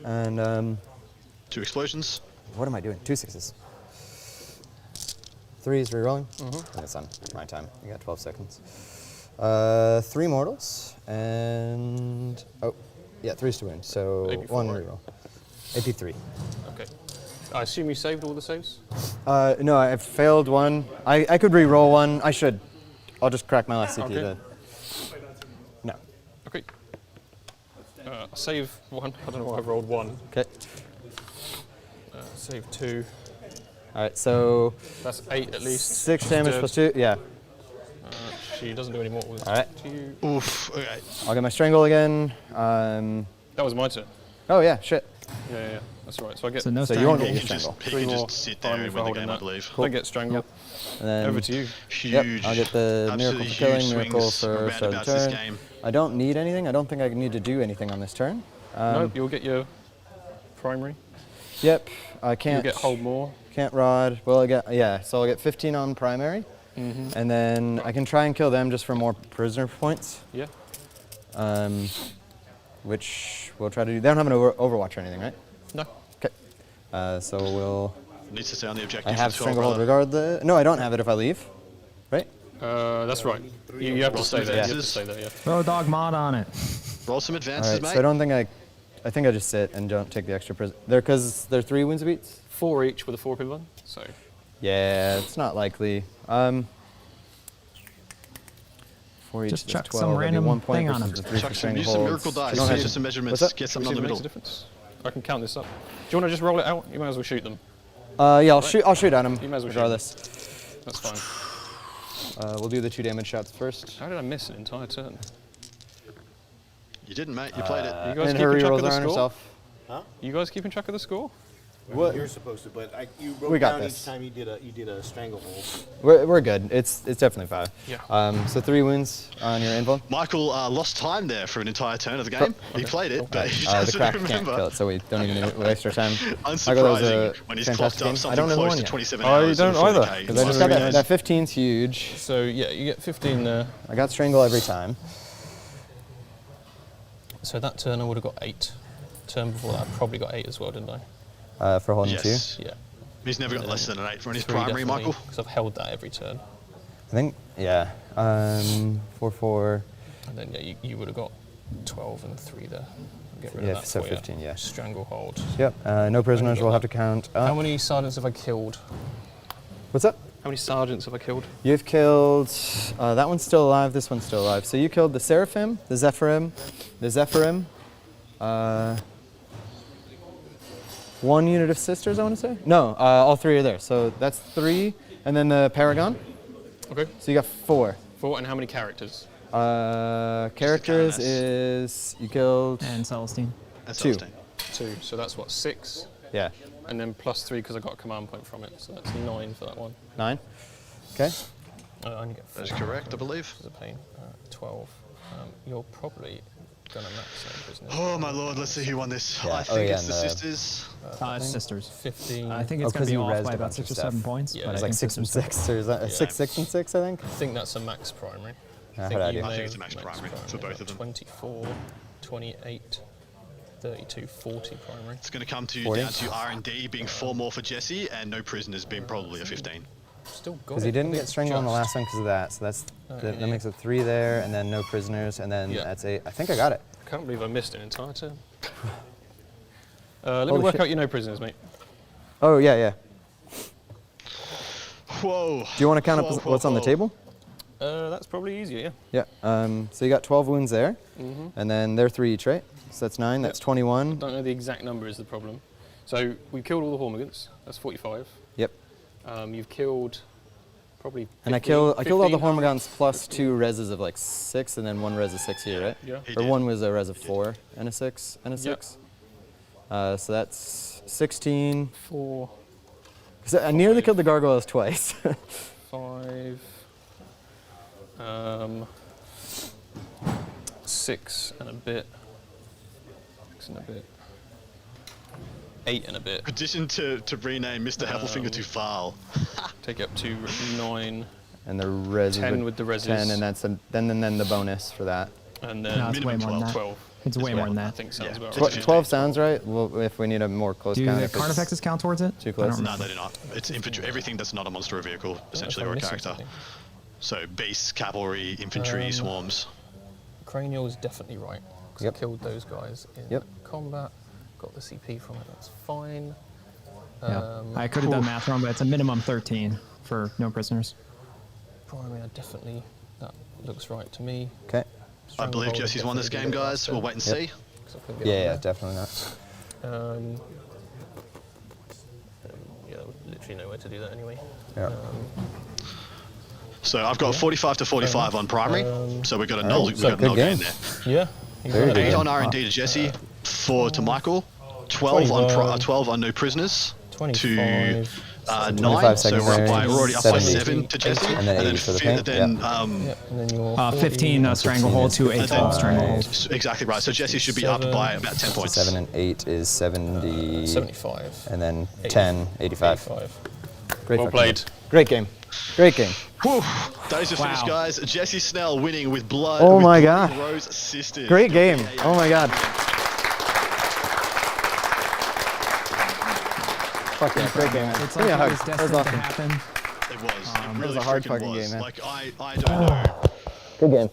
And 2 explosions. what am I doing? 2 6s. 3 is rerolling. And it's on my time. You got 12 seconds. 3 mortals and 3's to win. So AP4. 1 reroll. AP3. Okay. I assume you saved all the saves? No, I failed 1. I could re-roll 1. I should. I'll just crack my last CP. Okay. No. Okay. Save 1. I don't know why I've rolled 1. Okay. Save 2. All right. So That's 8 at least. 6 She's damage dead. plus 2. Yeah. She doesn't do any more. All right. Oof. Okay. I'll get my strangle again. That was my turn. Oh yeah. Shit. Yeah. That's right. So I get. So no So you won't strangle. get your strangle. He 3 can more just sit there primary and for win the holding game, I that. believe. I get strangled. And then Over to you. Huge. Yep, I'll get the miracle Absolutely for killing, huge miracle swings for around start of the about this turn. game. I don't need anything. I don't think I need to do anything on this turn. No, you'll get your primary. Yep, I can't. You'll get hold more. Can't rod. Well, so I'll get 15 on primary, and then I can try and kill them just for more prisoner points. Yeah. Which we'll try to do. They don't have an Overwatch or anything, right? No. Okay. So we'll. Needs to stay on the objective. I have for 12, stranglehold brother. regardless. No, I don't have it if I leave. Right? That's right. You have to stay there. You have to advances. stay there. Yeah. Throw a dog mod on it. Roll some All advances, right. mate. So I don't think I think I just sit and don't take the extra prison. Because they're 3 wounds of each. 4 each with a 4 pin. So. Yeah, it's not likely. 4 each. Just is chuck 12. some That'd be random 1 point thing on versus him. the 3 for Use stranglehold. some miracle dice. Don't have- Use some measurements. What's that? Get Should we something see on if the it makes middle. a difference? I can count this up. Do you want to just roll it out? You might as well shoot them. Yeah, I'll shoot at him You might as well shoot regardless. That's fine. We'll do the 2 damage shots first. How did I miss an entire turn? You didn't, mate. You played it. You guys And her keeping track rerolls of the are on score? herself. Huh? You guys keeping track of the score? Well, you're supposed to, but you wrote We got down this. each time you did a stranglehold. We're good. It's definitely 5. Yeah. So 3 wounds on your invul. Michael lost time there for an entire turn of the game. He played it, but he The doesn't crack can't remember. kill it, so we don't even waste our time. Unsurprising Michael, that was a when he's fantastic clocked up game. I don't something know close one to yet. 27 I hours. don't in either. 40K. Because I just got that 15's huge. So yeah, you get 15 there. I got strangle every time. So that turn I would have got 8. Turn before that I probably got 8 as well, didn't I? For holding Yes. 2. Yeah. He's never got less than an 8 for his 3 primary, Michael. Because I've held that every turn. I think, yeah. 4. And then yeah, you would have got 12 and 3 there. Get rid Yeah, of that so for you. 15, yeah. Stranglehold. Yep. No prisoners. We'll have to count up. How many sergeants have I killed? What's up? How many sergeants have I killed? You've killed. That one's still alive. This one's still alive. So you killed the Seraphim, the Zephyrim. 1 unit of sisters, I want to say? No, all 3 are there. So that's 3. And then the Paragon. Okay. So you got 4. 4, and how many characters? Characters is you killed. And Celestine. 2. 2, so that's what, 6? Yeah. And then plus 3 because I got a command point from it, so that's 9 for that one. 9. Okay. I only get 4. That's correct, I believe. It's a pain. 12. You're probably gonna max that business. Oh my lord, let's see who won this. Yeah. I think it's and the sisters. It's sisters. 15. I think it's going to be you off rezzed by a about bunch of 6 or stuff. 7 points. Yeah, but It's I like think 6 and sisters- 6, or is that 6 and 6? I think. I think that's a max primary. How'd I do? I think it's a max primary for both of them. 24, 28, 32, 40 primary. It's going to come to 40. down to R&D being 4 more for Jesse and no prisoners being probably a 15. Still got Because it. he didn't I think get strangled on the just- last one because of that. So that's that yeah. makes it 3 there, and then no prisoners, and then Yeah. that's 8. I think I got it. I can't believe I missed an entire turn. Let me Holy work shit. out your no prisoners, mate. Oh yeah. Whoa. Do you want to count up what's on the table? That's probably easier, yeah. Yeah. So you got 12 wounds there, and then they're 3 each, right? So that's 9. That's 21. I don't know the exact number is the problem. So we killed all the Hormigans. That's 45. Yep. You've killed probably 15, And I killed all the 15. Hormigons plus 2 reses of like 6, and then 1 res of 6 here, right? Yeah. Or 1 was a res of 4 and a 6 and a 6. So that's 16. 4. So I nearly killed the gargoyles twice. 5. 6 and a bit. 6 and a bit. 8 and a bit. Petition to rename Mr. Heffelfinger to Foul. Take it up to 9. And the res 10 with the reses. 10, and that's then the bonus for that. And then No, it's way more than that. 12. It's way more than that. I think sounds about right. 12 sounds right. Well, if we need a more close Do count. the if it's Carnifexes count towards it? Too close. No, they do not. It's infantry. Everything that's not a monster or vehicle, essentially, if or I'm a missing character. something. So beasts, cavalry, infantry, swarms. Cranial is definitely right. Because Yep. I killed those guys in combat. Got the CP from it. That's fine. Yeah. I could have done math wrong, but it's a minimum 13 for no prisoners. Primary, definitely. That looks right to me. Okay. I believe Jesse's won this game, guys. We'll wait and see. Yeah, definitely not. Yeah, literally nowhere to do that anyway. Yeah. So I've got 45 to 45 on primary. So we've got a null, we've So got a null good game game. there. Yeah. Very good 8 game. on R&D to Jesse, 4 to Michael, 12 on 12 on no prisoners, to 9. 25 So seconds we're, there, we're already up by 70. 7 to Jesse, And then 80 for the paint, then And then you're 15 stranglehold to a 12 stranglehold. exactly right. So Jesse should be up by about 10 points. 7 and 8 is 70. 75. And then 10, 85. 85. Great Well fucking played. game. Great game. Great game. Whew. Days are finished, guys. Jesse Snell winning with blood. Oh with my Blood God. Rose Sisters. Great game. Oh my God. Fuck yeah, great game, man. It's Give me like a it hug. was That was destined to awesome. happen. It was. It really was a hard freaking fucking was. game, man. Like, I don't know. Good game.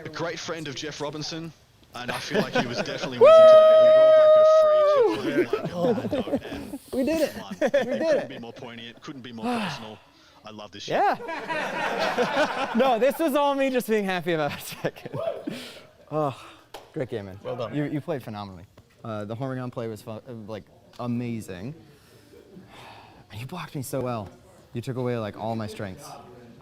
A great friend of Geoff Robinson, and I feel like he was definitely with him today. He rolled like a freak. We did it. We did Couldn't it. be more poignant. Couldn't be more personal. I love this shit. Yeah. No, this was all me just being happy about a second. Oh, great game, man. Well done. You played phenomenally. The Hormigon play was like amazing. And you blocked me so well. You took away like all my strengths.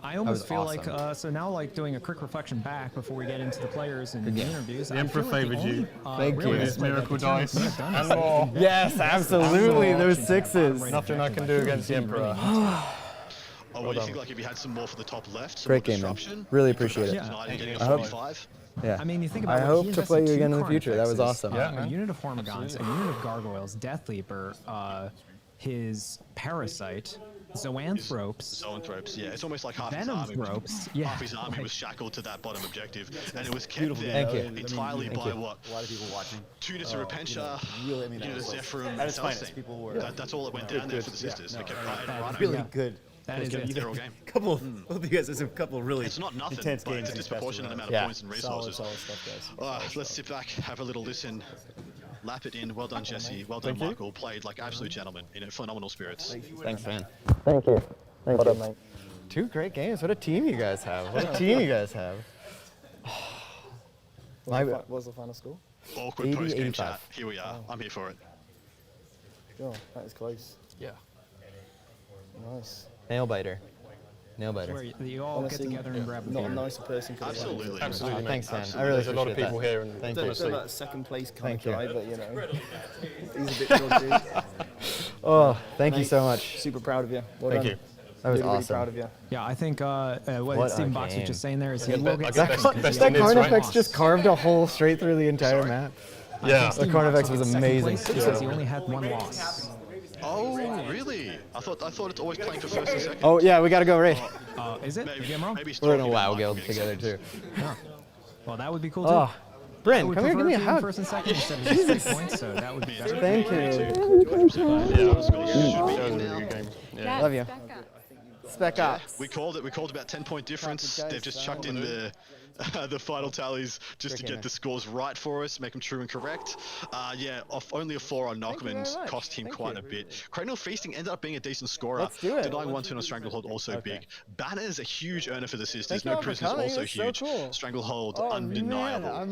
I almost was feel awesome. like, so now like doing a quick reflection back before we get into the players and the game. interviews. The I Emperor feel like favoured only, you. Thank really you. good His play that miracle the team dice could have done and is they more. can- Yes, absolutely. Those sixes. Nothing I can do against the Emperor. Oh, well, you think like if you had some more for the top left, some Great more game, man. disruption, Really you could've appreciate it. actually denied getting a I hope- 45. Yeah. I mean, you think about I it, hope he to play you invested again 2 in the future. That was Carnifexes, awesome. Yeah, a man. unit of Hormigons, a unit of Gargoyles, Death Leaper, his Parasite, Zoanthropes, Zoanthropes, yeah. It's almost like half his army. Venomthropes, yeah. Half his army was shackled to that bottom objective, and it was kept Beautiful there game. entirely Thank by you. what? A lot of people watching. Tunus of Repentia, Really, I mean, Unit of Zephyrum, at its and finest. Elsing. People were That's all that went down there for the sisters. They kept right and running. really good. That is it. They're all game. Couple, both of you guys have some couple of really It's not nothing, intense but games. it's a these past disproportionate rounds. amount of points and resources. Solid stuff, guys. Let's sit back, have a little listen, lap it in. Well done, Jesse. Well done, Michael. Played like absolute gentlemen in phenomenal spirits. Thanks, man. Thank you. Thank you. Mate. 2 great games. What a team you guys have. What a team you guys have. What was the final score? Awkward 80, post-game 85. chat. Here we are. I'm here for it. Oh, that is close. Yeah. Nice. Nail biter. Nail biter. Where you all Honestly, get together and grab a Not a beer. nicer person could have done it. Absolutely. Absolutely, mate. Thanks, man. I Absolutely. really There's a lot of appreciate people that. here, and Thank Don't you. feel like second place kind Thank of you. guy, but you know, he's a bit dodgy. Oh, thank you Mate, so much. Super proud of you. Well Thank done. you. That was really, awesome. Really proud of you. Yeah, I think what What Stephen a Box was game. just saying there is he get will be- I get get second best- 'cause best he in That this, already right? Carnifex lost. just carved a hole straight through the entire map. Yeah. The Carnifex was amazing. Because he only had 1 loss. Oh, really? I thought it's always playing for first and second. Oh yeah, we gotta go right. Is it? Maybe, You get 'em wrong? maybe he's We're in a talking WoW about guild getting together second. too. Well, that would be cool too. Oh, I Bryn, would come here, give prefer me a being hug. first and second instead of just 6 points, so that would be better. Thank you. Yeah, I was going to should be in now. Love you. Spec Ops. We called it. We called about 10-point difference. They've just chucked in the final tallies just to get the scores right for us, make them true and correct. Yeah, only a 4 on Knockman cost him quite a bit. Cranial Feasting ended up being a decent scorer. Let's do it. Denying 1 turn on Stranglehold also big. Banner is a huge earner for the sisters. No Prisoners also huge. So cool. Stranglehold undeniable.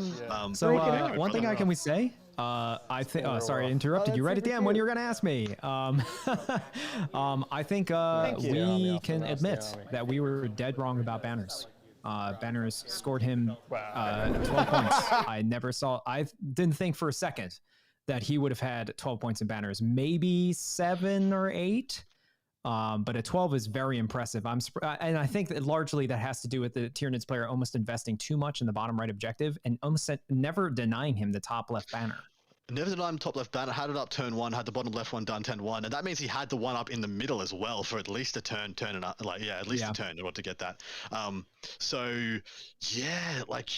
One thing can we say? I think. Sorry, I interrupted you right at the end when you were going to ask me. I think we can admit that we were dead wrong about Banners. Banners scored him 12 points. I didn't think for a second that he would have had 12 points in Banners. Maybe 7 or 8. But a 12 is very impressive. And I think that largely that has to do with the Tyranids player almost investing too much in the bottom right objective and almost never denying him the top left banner. Never denied him top left banner, had it up turn 1, had the bottom left one done 10-1, and that means he had the one up in the middle as well for at least a turn and up, like, yeah, at least a turn in order to get that. So yeah, like,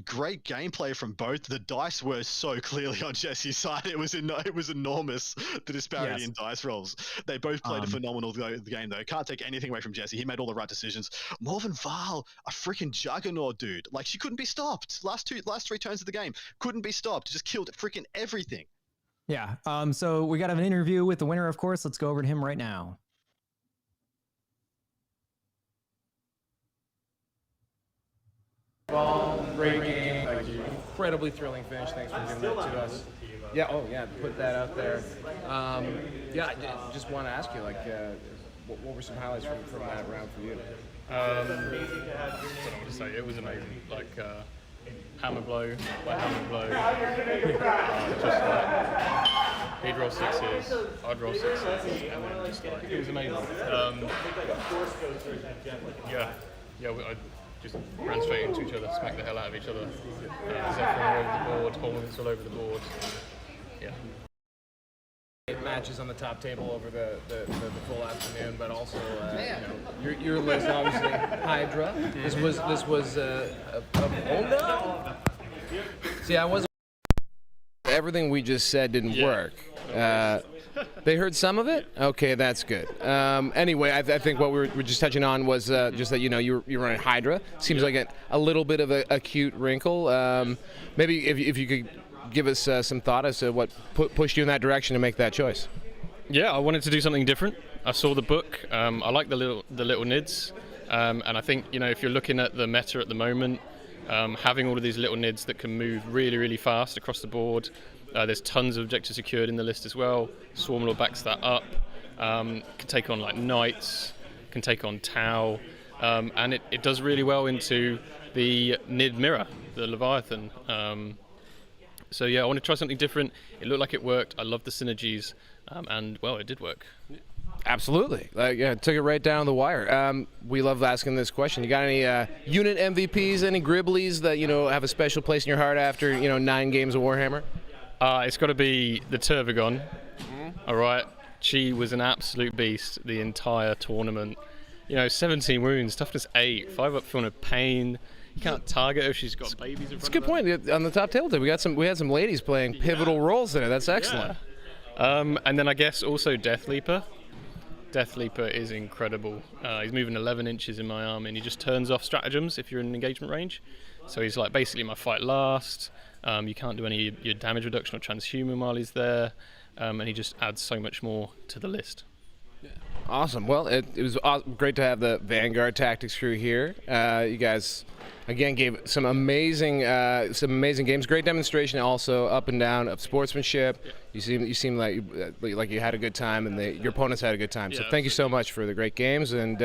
great gameplay from both. The dice were so clearly on Jesse's side. It was enormous, the disparity in dice rolls. They both played a phenomenal game, though. Can't take anything away from Jesse. He made all the right decisions. Morven Val, a freaking juggernaut, dude. Like, she couldn't be stopped. Last 3 turns of the game, couldn't be stopped. Just killed freaking everything. Yeah. So we got to have an interview with the winner, of course. Let's go over to him right now. Well, great game. Incredibly thrilling finish. Thanks for giving that to us. Yeah. Oh, yeah. Put that out there. Yeah. I just want to ask you, like, what were some highlights from that round for you? I don't know what to say. It was amazing. Like hammer blow by hammer blow. Just like he'd roll 6s, I'd roll 6s, and then just like it was amazing. I just ran straight into each other, smacked the hell out of each other. Zephyr all over the board, Holman's all over the board. Yeah. Matches on the top table over the full afternoon, but also your list obviously Hydra. This was a Honda. See, I wasn't. Everything we just said didn't work. They heard some of it? Okay, that's good. Anyway, I think what we were just touching on was just that, you're running Hydra. Seems like a little bit of a cute wrinkle. Maybe if you could give us some thought as to what pushed you in that direction to make that choice. Yeah, I wanted to do something different. I saw the book. I like the little nids. And I think, if you're looking at the meta at the moment, having all of these little nids that can move really, really fast across the board. There's tons of objectives secured in the list as well. Swarmlord backs that up. Can take on like Knights, can take on Tau, and it does really well into the Nid Mirror, the Leviathan. So yeah, I want to try something different. It looked like it worked. I love the synergies, and well, it did work. Absolutely. Took it right down the wire. We love asking this question. You got any unit MVPs, any Gribblies that have a special place in your heart after 9 games of Warhammer? It's got to be the Tervagon. All right, she was an absolute beast the entire tournament. 17 wounds, toughness 8, 5 up feeling of pain. You can't target her if she's got babies in front of her. That's a good point. On the top table, we had some ladies playing pivotal roles in it. That's excellent. Yeah. And then I guess also Death Leaper. Death Leaper is incredible. He's moving 11 inches in my arm, and he just turns off stratagems if you're in engagement range. So he's like basically my fight last. You can't do any of your damage reduction or transhuman while he's there, and he just adds so much more to the list. Awesome. Well, it was great to have the Vanguard Tactics crew here. You guys, again, gave some amazing games. Great demonstration, also up and down of sportsmanship. You seem like you had a good time, and your opponents had a good time. So thank you so much for the great games, and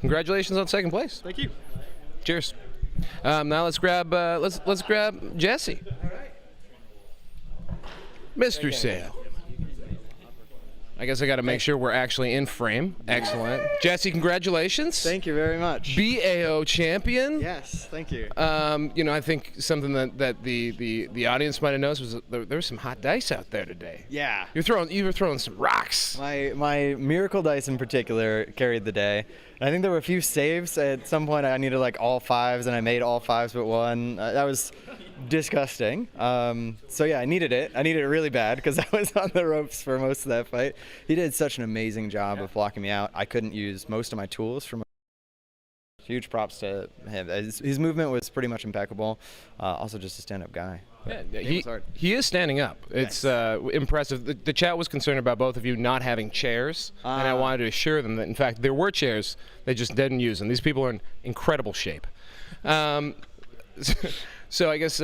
congratulations on second place. Thank you. Cheers. Now let's grab Jesse. Mr. Sale. I guess I got to make sure we're actually in frame. Excellent. Jesse, congratulations. Thank you very much. BAO champion. Yes, thank you. I think something that the audience might have noticed was there were some hot dice out there today. Yeah. You were throwing some rocks. My miracle dice in particular carried the day. And I think there were a few saves. At some point I needed like all 5s, and I made all 5s but 1. That was disgusting. So yeah, I needed it. I needed it really bad because I was on the ropes for most of that fight. He did such an amazing job of blocking me out. I couldn't use most of my tools from. Huge props to him. His movement was pretty much impeccable. Also, just a stand-up guy. Yeah, he is standing up. It's impressive. The chat was concerned about both of you not having chairs, and I wanted to assure them that, in fact, there were chairs. They just didn't use them. These people are in incredible shape. So I guess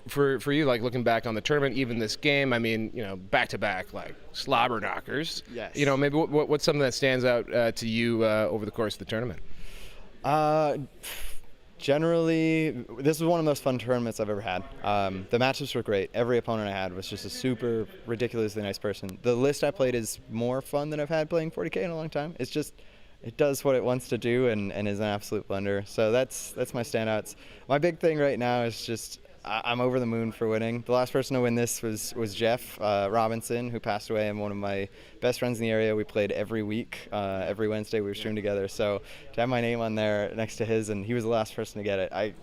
for you, like looking back on the tournament, even this game, I mean, you know, back-to-back, like slobber knockers. Yes. You know, maybe what's something that stands out to you over the course of the tournament? Generally, this was one of the most fun tournaments I've ever had. The matchups were great. Every opponent I had was just a super ridiculously nice person. The list I played is more fun than I've had playing 40K in a long time. It's just, it does what it wants to do and is an absolute blender. So that's my standouts. My big thing right now is just, I'm over the moon for winning. The last person to win this was Geoff Robinson, who passed away, and one of my best friends in the area. We played every week, every Wednesday we were streaming together. So to have my name on there next to his, and he was the last person to get it, I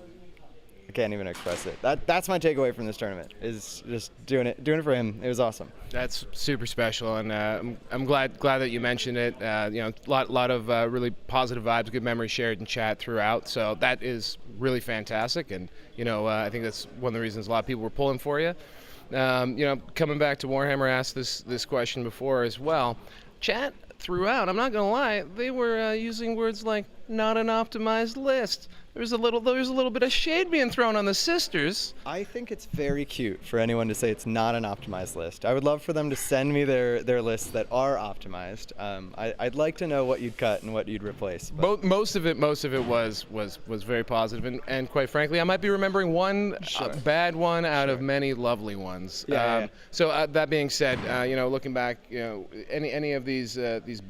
can't even express it. That's my takeaway from this tournament, is just doing it for him. It was awesome. That's super special, and I'm glad that you mentioned it. You know, lot of really positive vibes, good memories shared in chat throughout. So that is really fantastic, and you know, I think that's one of the reasons a lot of people were pulling for you. You know, coming back to Warhammer, asked this question before as well. Chat throughout, I'm not gonna lie, they were using words like "not an optimized list." There's a little bit of shade being thrown on the sisters. I think it's very cute for anyone to say it's not an optimized list. I would love for them to send me their lists that are optimized. I'd like to know what you'd cut and what you'd replace. Most of it was very positive, and quite frankly, I might be remembering one bad one out of many lovely ones. Yeah. So that being said, you know, looking back, you know, any of these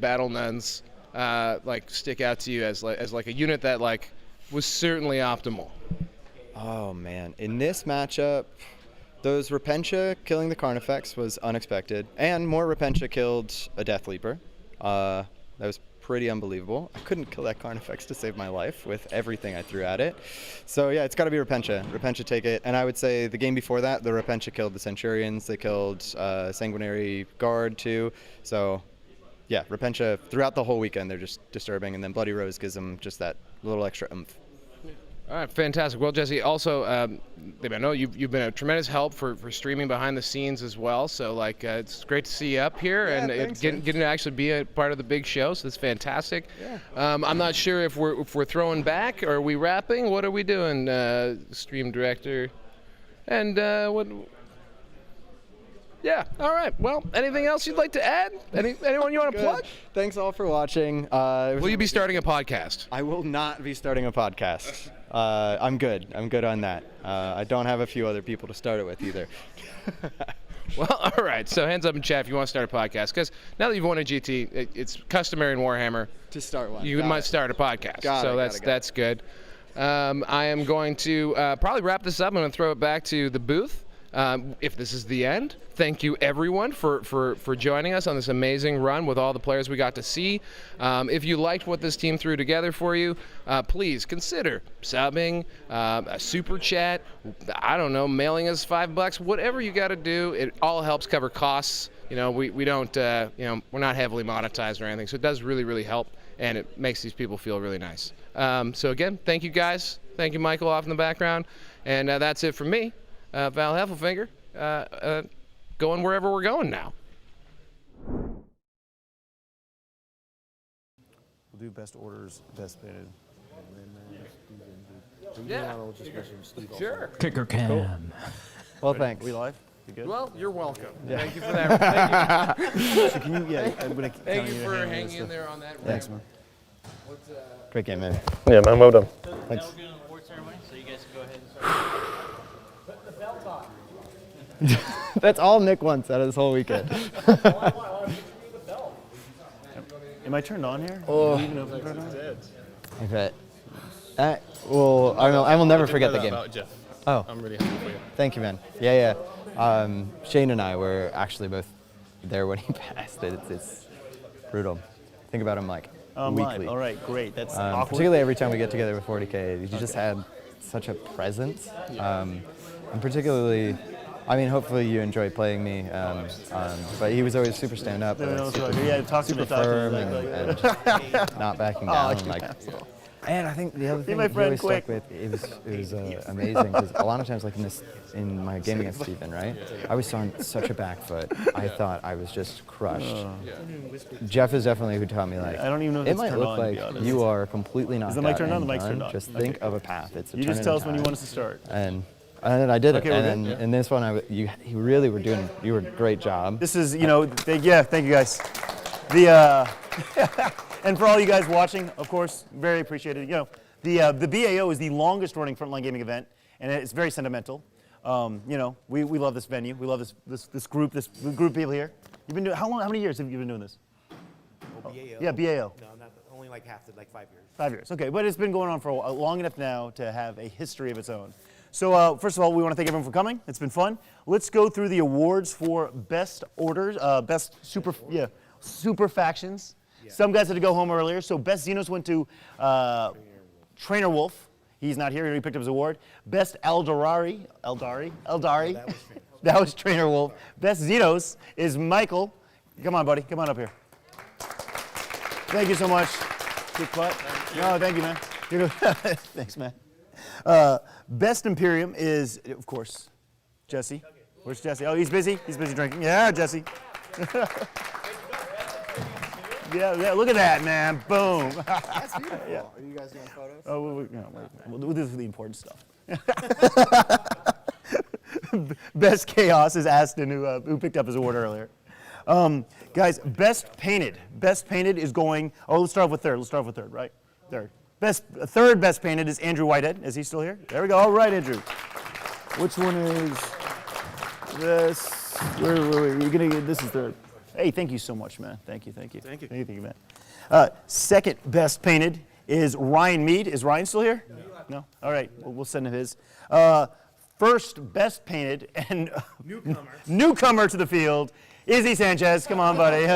battle nuns like stick out to you as like a unit that like was certainly optimal? Oh man, in this matchup, those Repentia killing the Carnifex was unexpected, and more Repentia killed a Death Leaper. That was pretty unbelievable. I couldn't kill that Carnifex to save my life with everything I threw at it. So yeah, it's got to be Repentia. Repentia take it. And I would say the game before that, the Repentia killed the Centurions. They killed Sanguinary Guard too. So yeah, Repentia throughout the whole weekend, they're just disturbing, and then Bloody Rose gives them just that little extra oomph. All right, fantastic. Well, Jesse, also, I know you've been a tremendous help for streaming behind the scenes as well. So, like, it's great to see you up here and getting to actually be a part of the big show. So that's fantastic. Yeah. I'm not sure if we're throwing back, or are we wrapping? What are we doing, stream director? And what? Yeah. All right. Well, anything else you'd like to add? Anyone you want to plug? Thanks all for watching. Will you be starting a podcast? I will not be starting a podcast. I'm good. I'm good on that. I don't have a few other people to start it with either. Well, all right. So hands up in chat if you want to start a podcast. Because now that you've won a GT, it's customary in Warhammer to start one. You might start a podcast. That's good. I am going to probably wrap this up. I'm going to throw it back to the booth. If this is the end, thank you everyone for joining us on this amazing run with all the players we got to see. If you liked what this team threw together for you, please consider subbing, a super chat, I don't know, mailing us $5, whatever you got to do. It all helps cover costs. You know, we don't, you know, we're not heavily monetized or anything, so it does really, really help, and it makes these people feel really nice. So again, thank you guys. Thank you, Michael, off in the background. And that's it from me. Val Heffelfinger, going wherever we're going now. We'll do best orders, best painted. Yeah. Sure. Kicker cam. Cool. Well, thanks. We live? You good? Well, you're welcome. Yeah. Thank you for that. Thank you. So can you, I'm gonna Thank you for hanging in there on that. Thanks, man. Great game, man. Yeah, man. Well done. So Thanks. now we're doing an award ceremony, so you guys can go ahead and start. Put the belt on. That's all Nick wants out of this whole weekend. Am I turned on here? Oh. Do you even know if I'm turned on? I bet. Well, I will never forget the game. Geoff. Oh. I'm really happy for you. Thank you, man. Yeah. Shane and I were actually both there when he passed. It's brutal. Think about him like weekly. All right, great. That's awkward. Particularly every time we get together with 40K, he just had such a presence. And particularly, I mean, hopefully you enjoy playing me, but he was always super stand-up, super firm and not backing down. And I think the other thing he always stuck with, it was amazing, because a lot of times, like in my game against Steven, right, I was on such a back foot, I thought I was just crushed. Jeff is definitely who taught me, like, I don't even know if it it's might turned look on, to like be honest. you are completely knocked Is the mic out turned on? and The mic's done. turned on. Just think of a path. It's a You turn just in tell us when you time. want us to start. And I did it. Okay, we're And good? in this one, you really were doing, you were a great job. This is, you know, thank you guys. And for all you guys watching, of course, very appreciated. You know, the BAO is the longest running Frontline Gaming event, and it's very sentimental. You know, we love this venue. We love this group of people here. You've been doing, how many years have you been doing this? BAO? Yeah, BAO. No, not only like 5 years. 5 years, okay, but it's been going on for long enough now to have a history of its own. So first of all, we want to thank everyone for coming. It's been fun. Let's go through the awards for best orders, best super factions. Yeah. Some guys had to go home earlier, so best Xenos went to Trainer Wolf. He's not here. He picked up his award. Best Eldari. Oh, that was Trainer Wolf. Best Xenos is Michael. Come on, buddy. Come on up here. Thank you so much. Good butt. No, thank you, man. Thanks, man. Best Imperium is, of course, Jesse. Where's Jesse? Oh, he's busy. He's busy drinking. Yeah, Jesse. yeah, look at that, man. Boom. That's beautiful. Yeah. Are you guys doing photos? Oh, we'll do this for the important stuff. Best Chaos is Aston, who picked up his award earlier. Guys, best painted. Best painted is going, let's start with third. Let's start with third, right? Third. Third best painted is Andrew Whitehead. Is he still here? There we go. All right, Andrew. Which one is this? Wait. You're gonna get, this is third. Hey, thank you so much, man. Thank you. Thank you, man. Second best painted is Ryan Mead. Is Ryan still here? No? All right, we'll send him his. First best painted and newcomer to the field, Izzy Sanchez. Come on, buddy.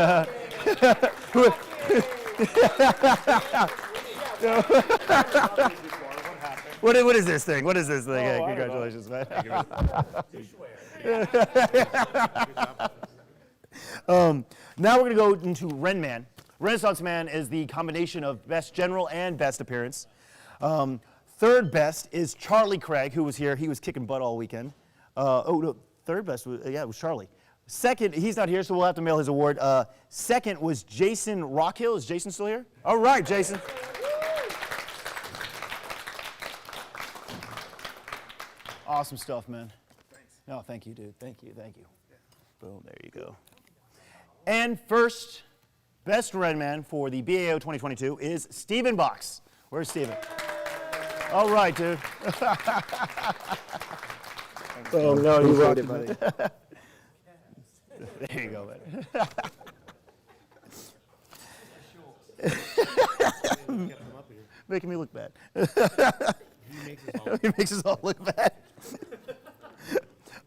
What is this thing? What is this thing? Hey, congratulations, man. Now we're going to go into Ren Man. Renaissance Man is the combination of best general and best appearance. Third best is Charlie Craig, who was here. He was kicking butt all weekend. Third best was, it was Charlie. Second, he's not here, so we'll have to mail his award. Second was Jason Rockhill. Is Jason still here? All right, Jason. Awesome stuff, man. Thanks. No, thank you, dude. Thank you. Boom, there you go. And first, best Red Man for the BAO 2022 is Steven Box. Where's Steven? All right, dude. Oh, no, you wrote it, buddy. There you go, man. Making me look bad. He makes us all look bad.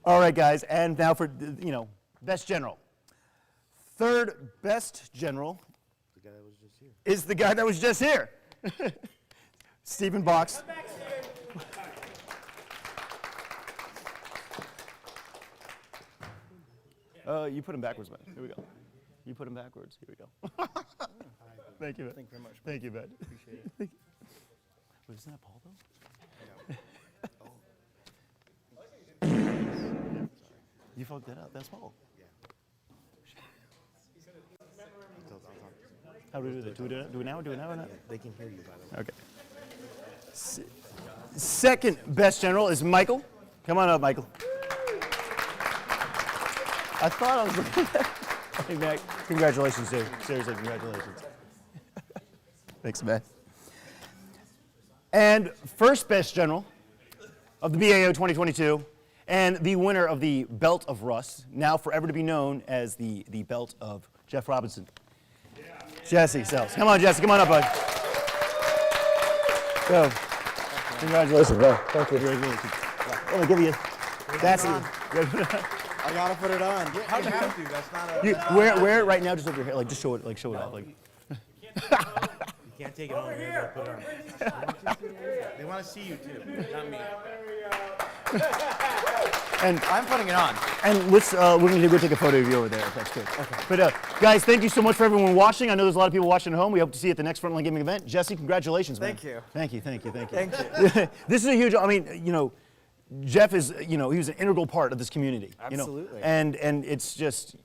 All right, guys, and now for, best general. Third best general is the guy that was just here. Stephen Box. You put him backwards, man. Here we go. You put him backwards. Here we go. Thank you, man. Thank you very much. Thank you, man. Appreciate it. Wait, isn't that Paul, though? You fucked that up. That's Paul. How do we do that? Do it now or do it now or not? They can hear you, by the way. Okay. Second best general is Michael. Come on up, Michael. I thought I was looking at that. Congratulations, dude. Seriously, congratulations. Thanks, man. And first best general of the BAO 2022, and the winner of the Belt of Russ, now forever to be known as the Belt of Jeff Robinson. Yeah. Jesse Sells. Come on, Jesse. Come on up, bud. Go. Congratulations, bro. Thank you. Congratulations. Let me give you. That's it. I gotta put it on. You have to. That's not a. Wear it right now, just over your head. Like, just show it. Like, show it off. Like. can't take it home. You gotta put it on. They want to see you too, not me. And I'm putting it on. And let's we're gonna go take a photo of you over there if that's good. Okay. But guys, thank you so much for everyone watching. I know there's a lot of people watching at home. We hope to see you at the next Frontline Gaming event. Jesse, congratulations, man. Thank you. Thank you, thank you, thank you. Thank you. This is a huge. I mean, you know, Geoff is, you know, he was an integral part of this community. Absolutely. You know? And it's just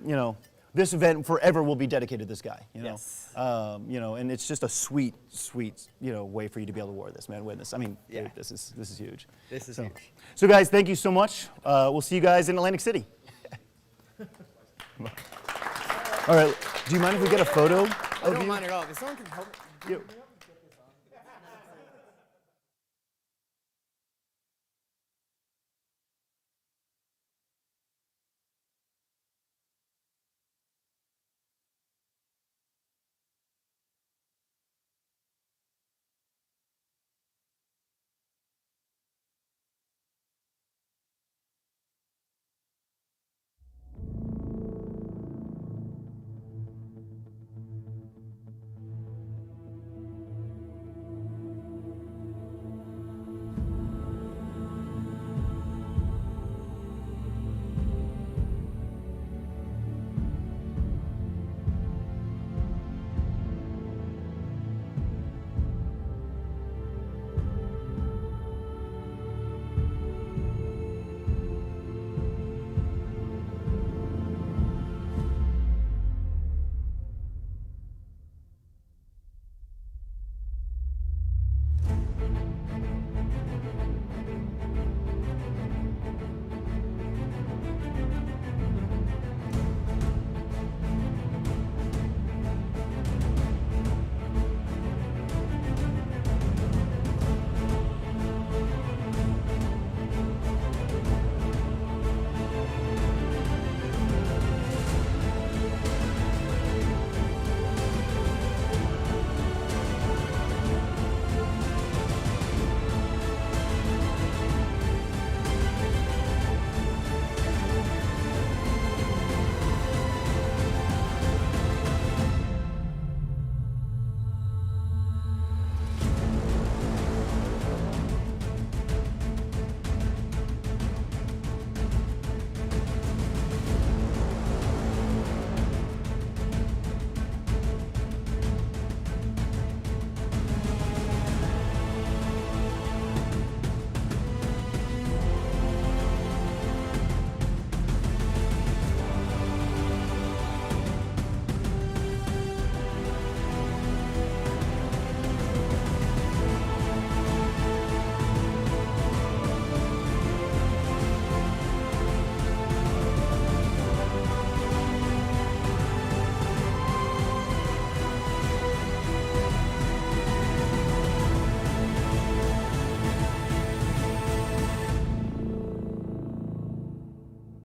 you know, this event forever will be dedicated to this guy. You know. Yes. You know, and it's just a sweet, you know, way for you to be able to wear this, man. Win this. I mean, yeah. dude, this is huge. This is huge. So guys, thank you so much. We'll see you guys in Atlantic City. All right. Do you mind if we get a photo? I don't mind at all. If someone can help.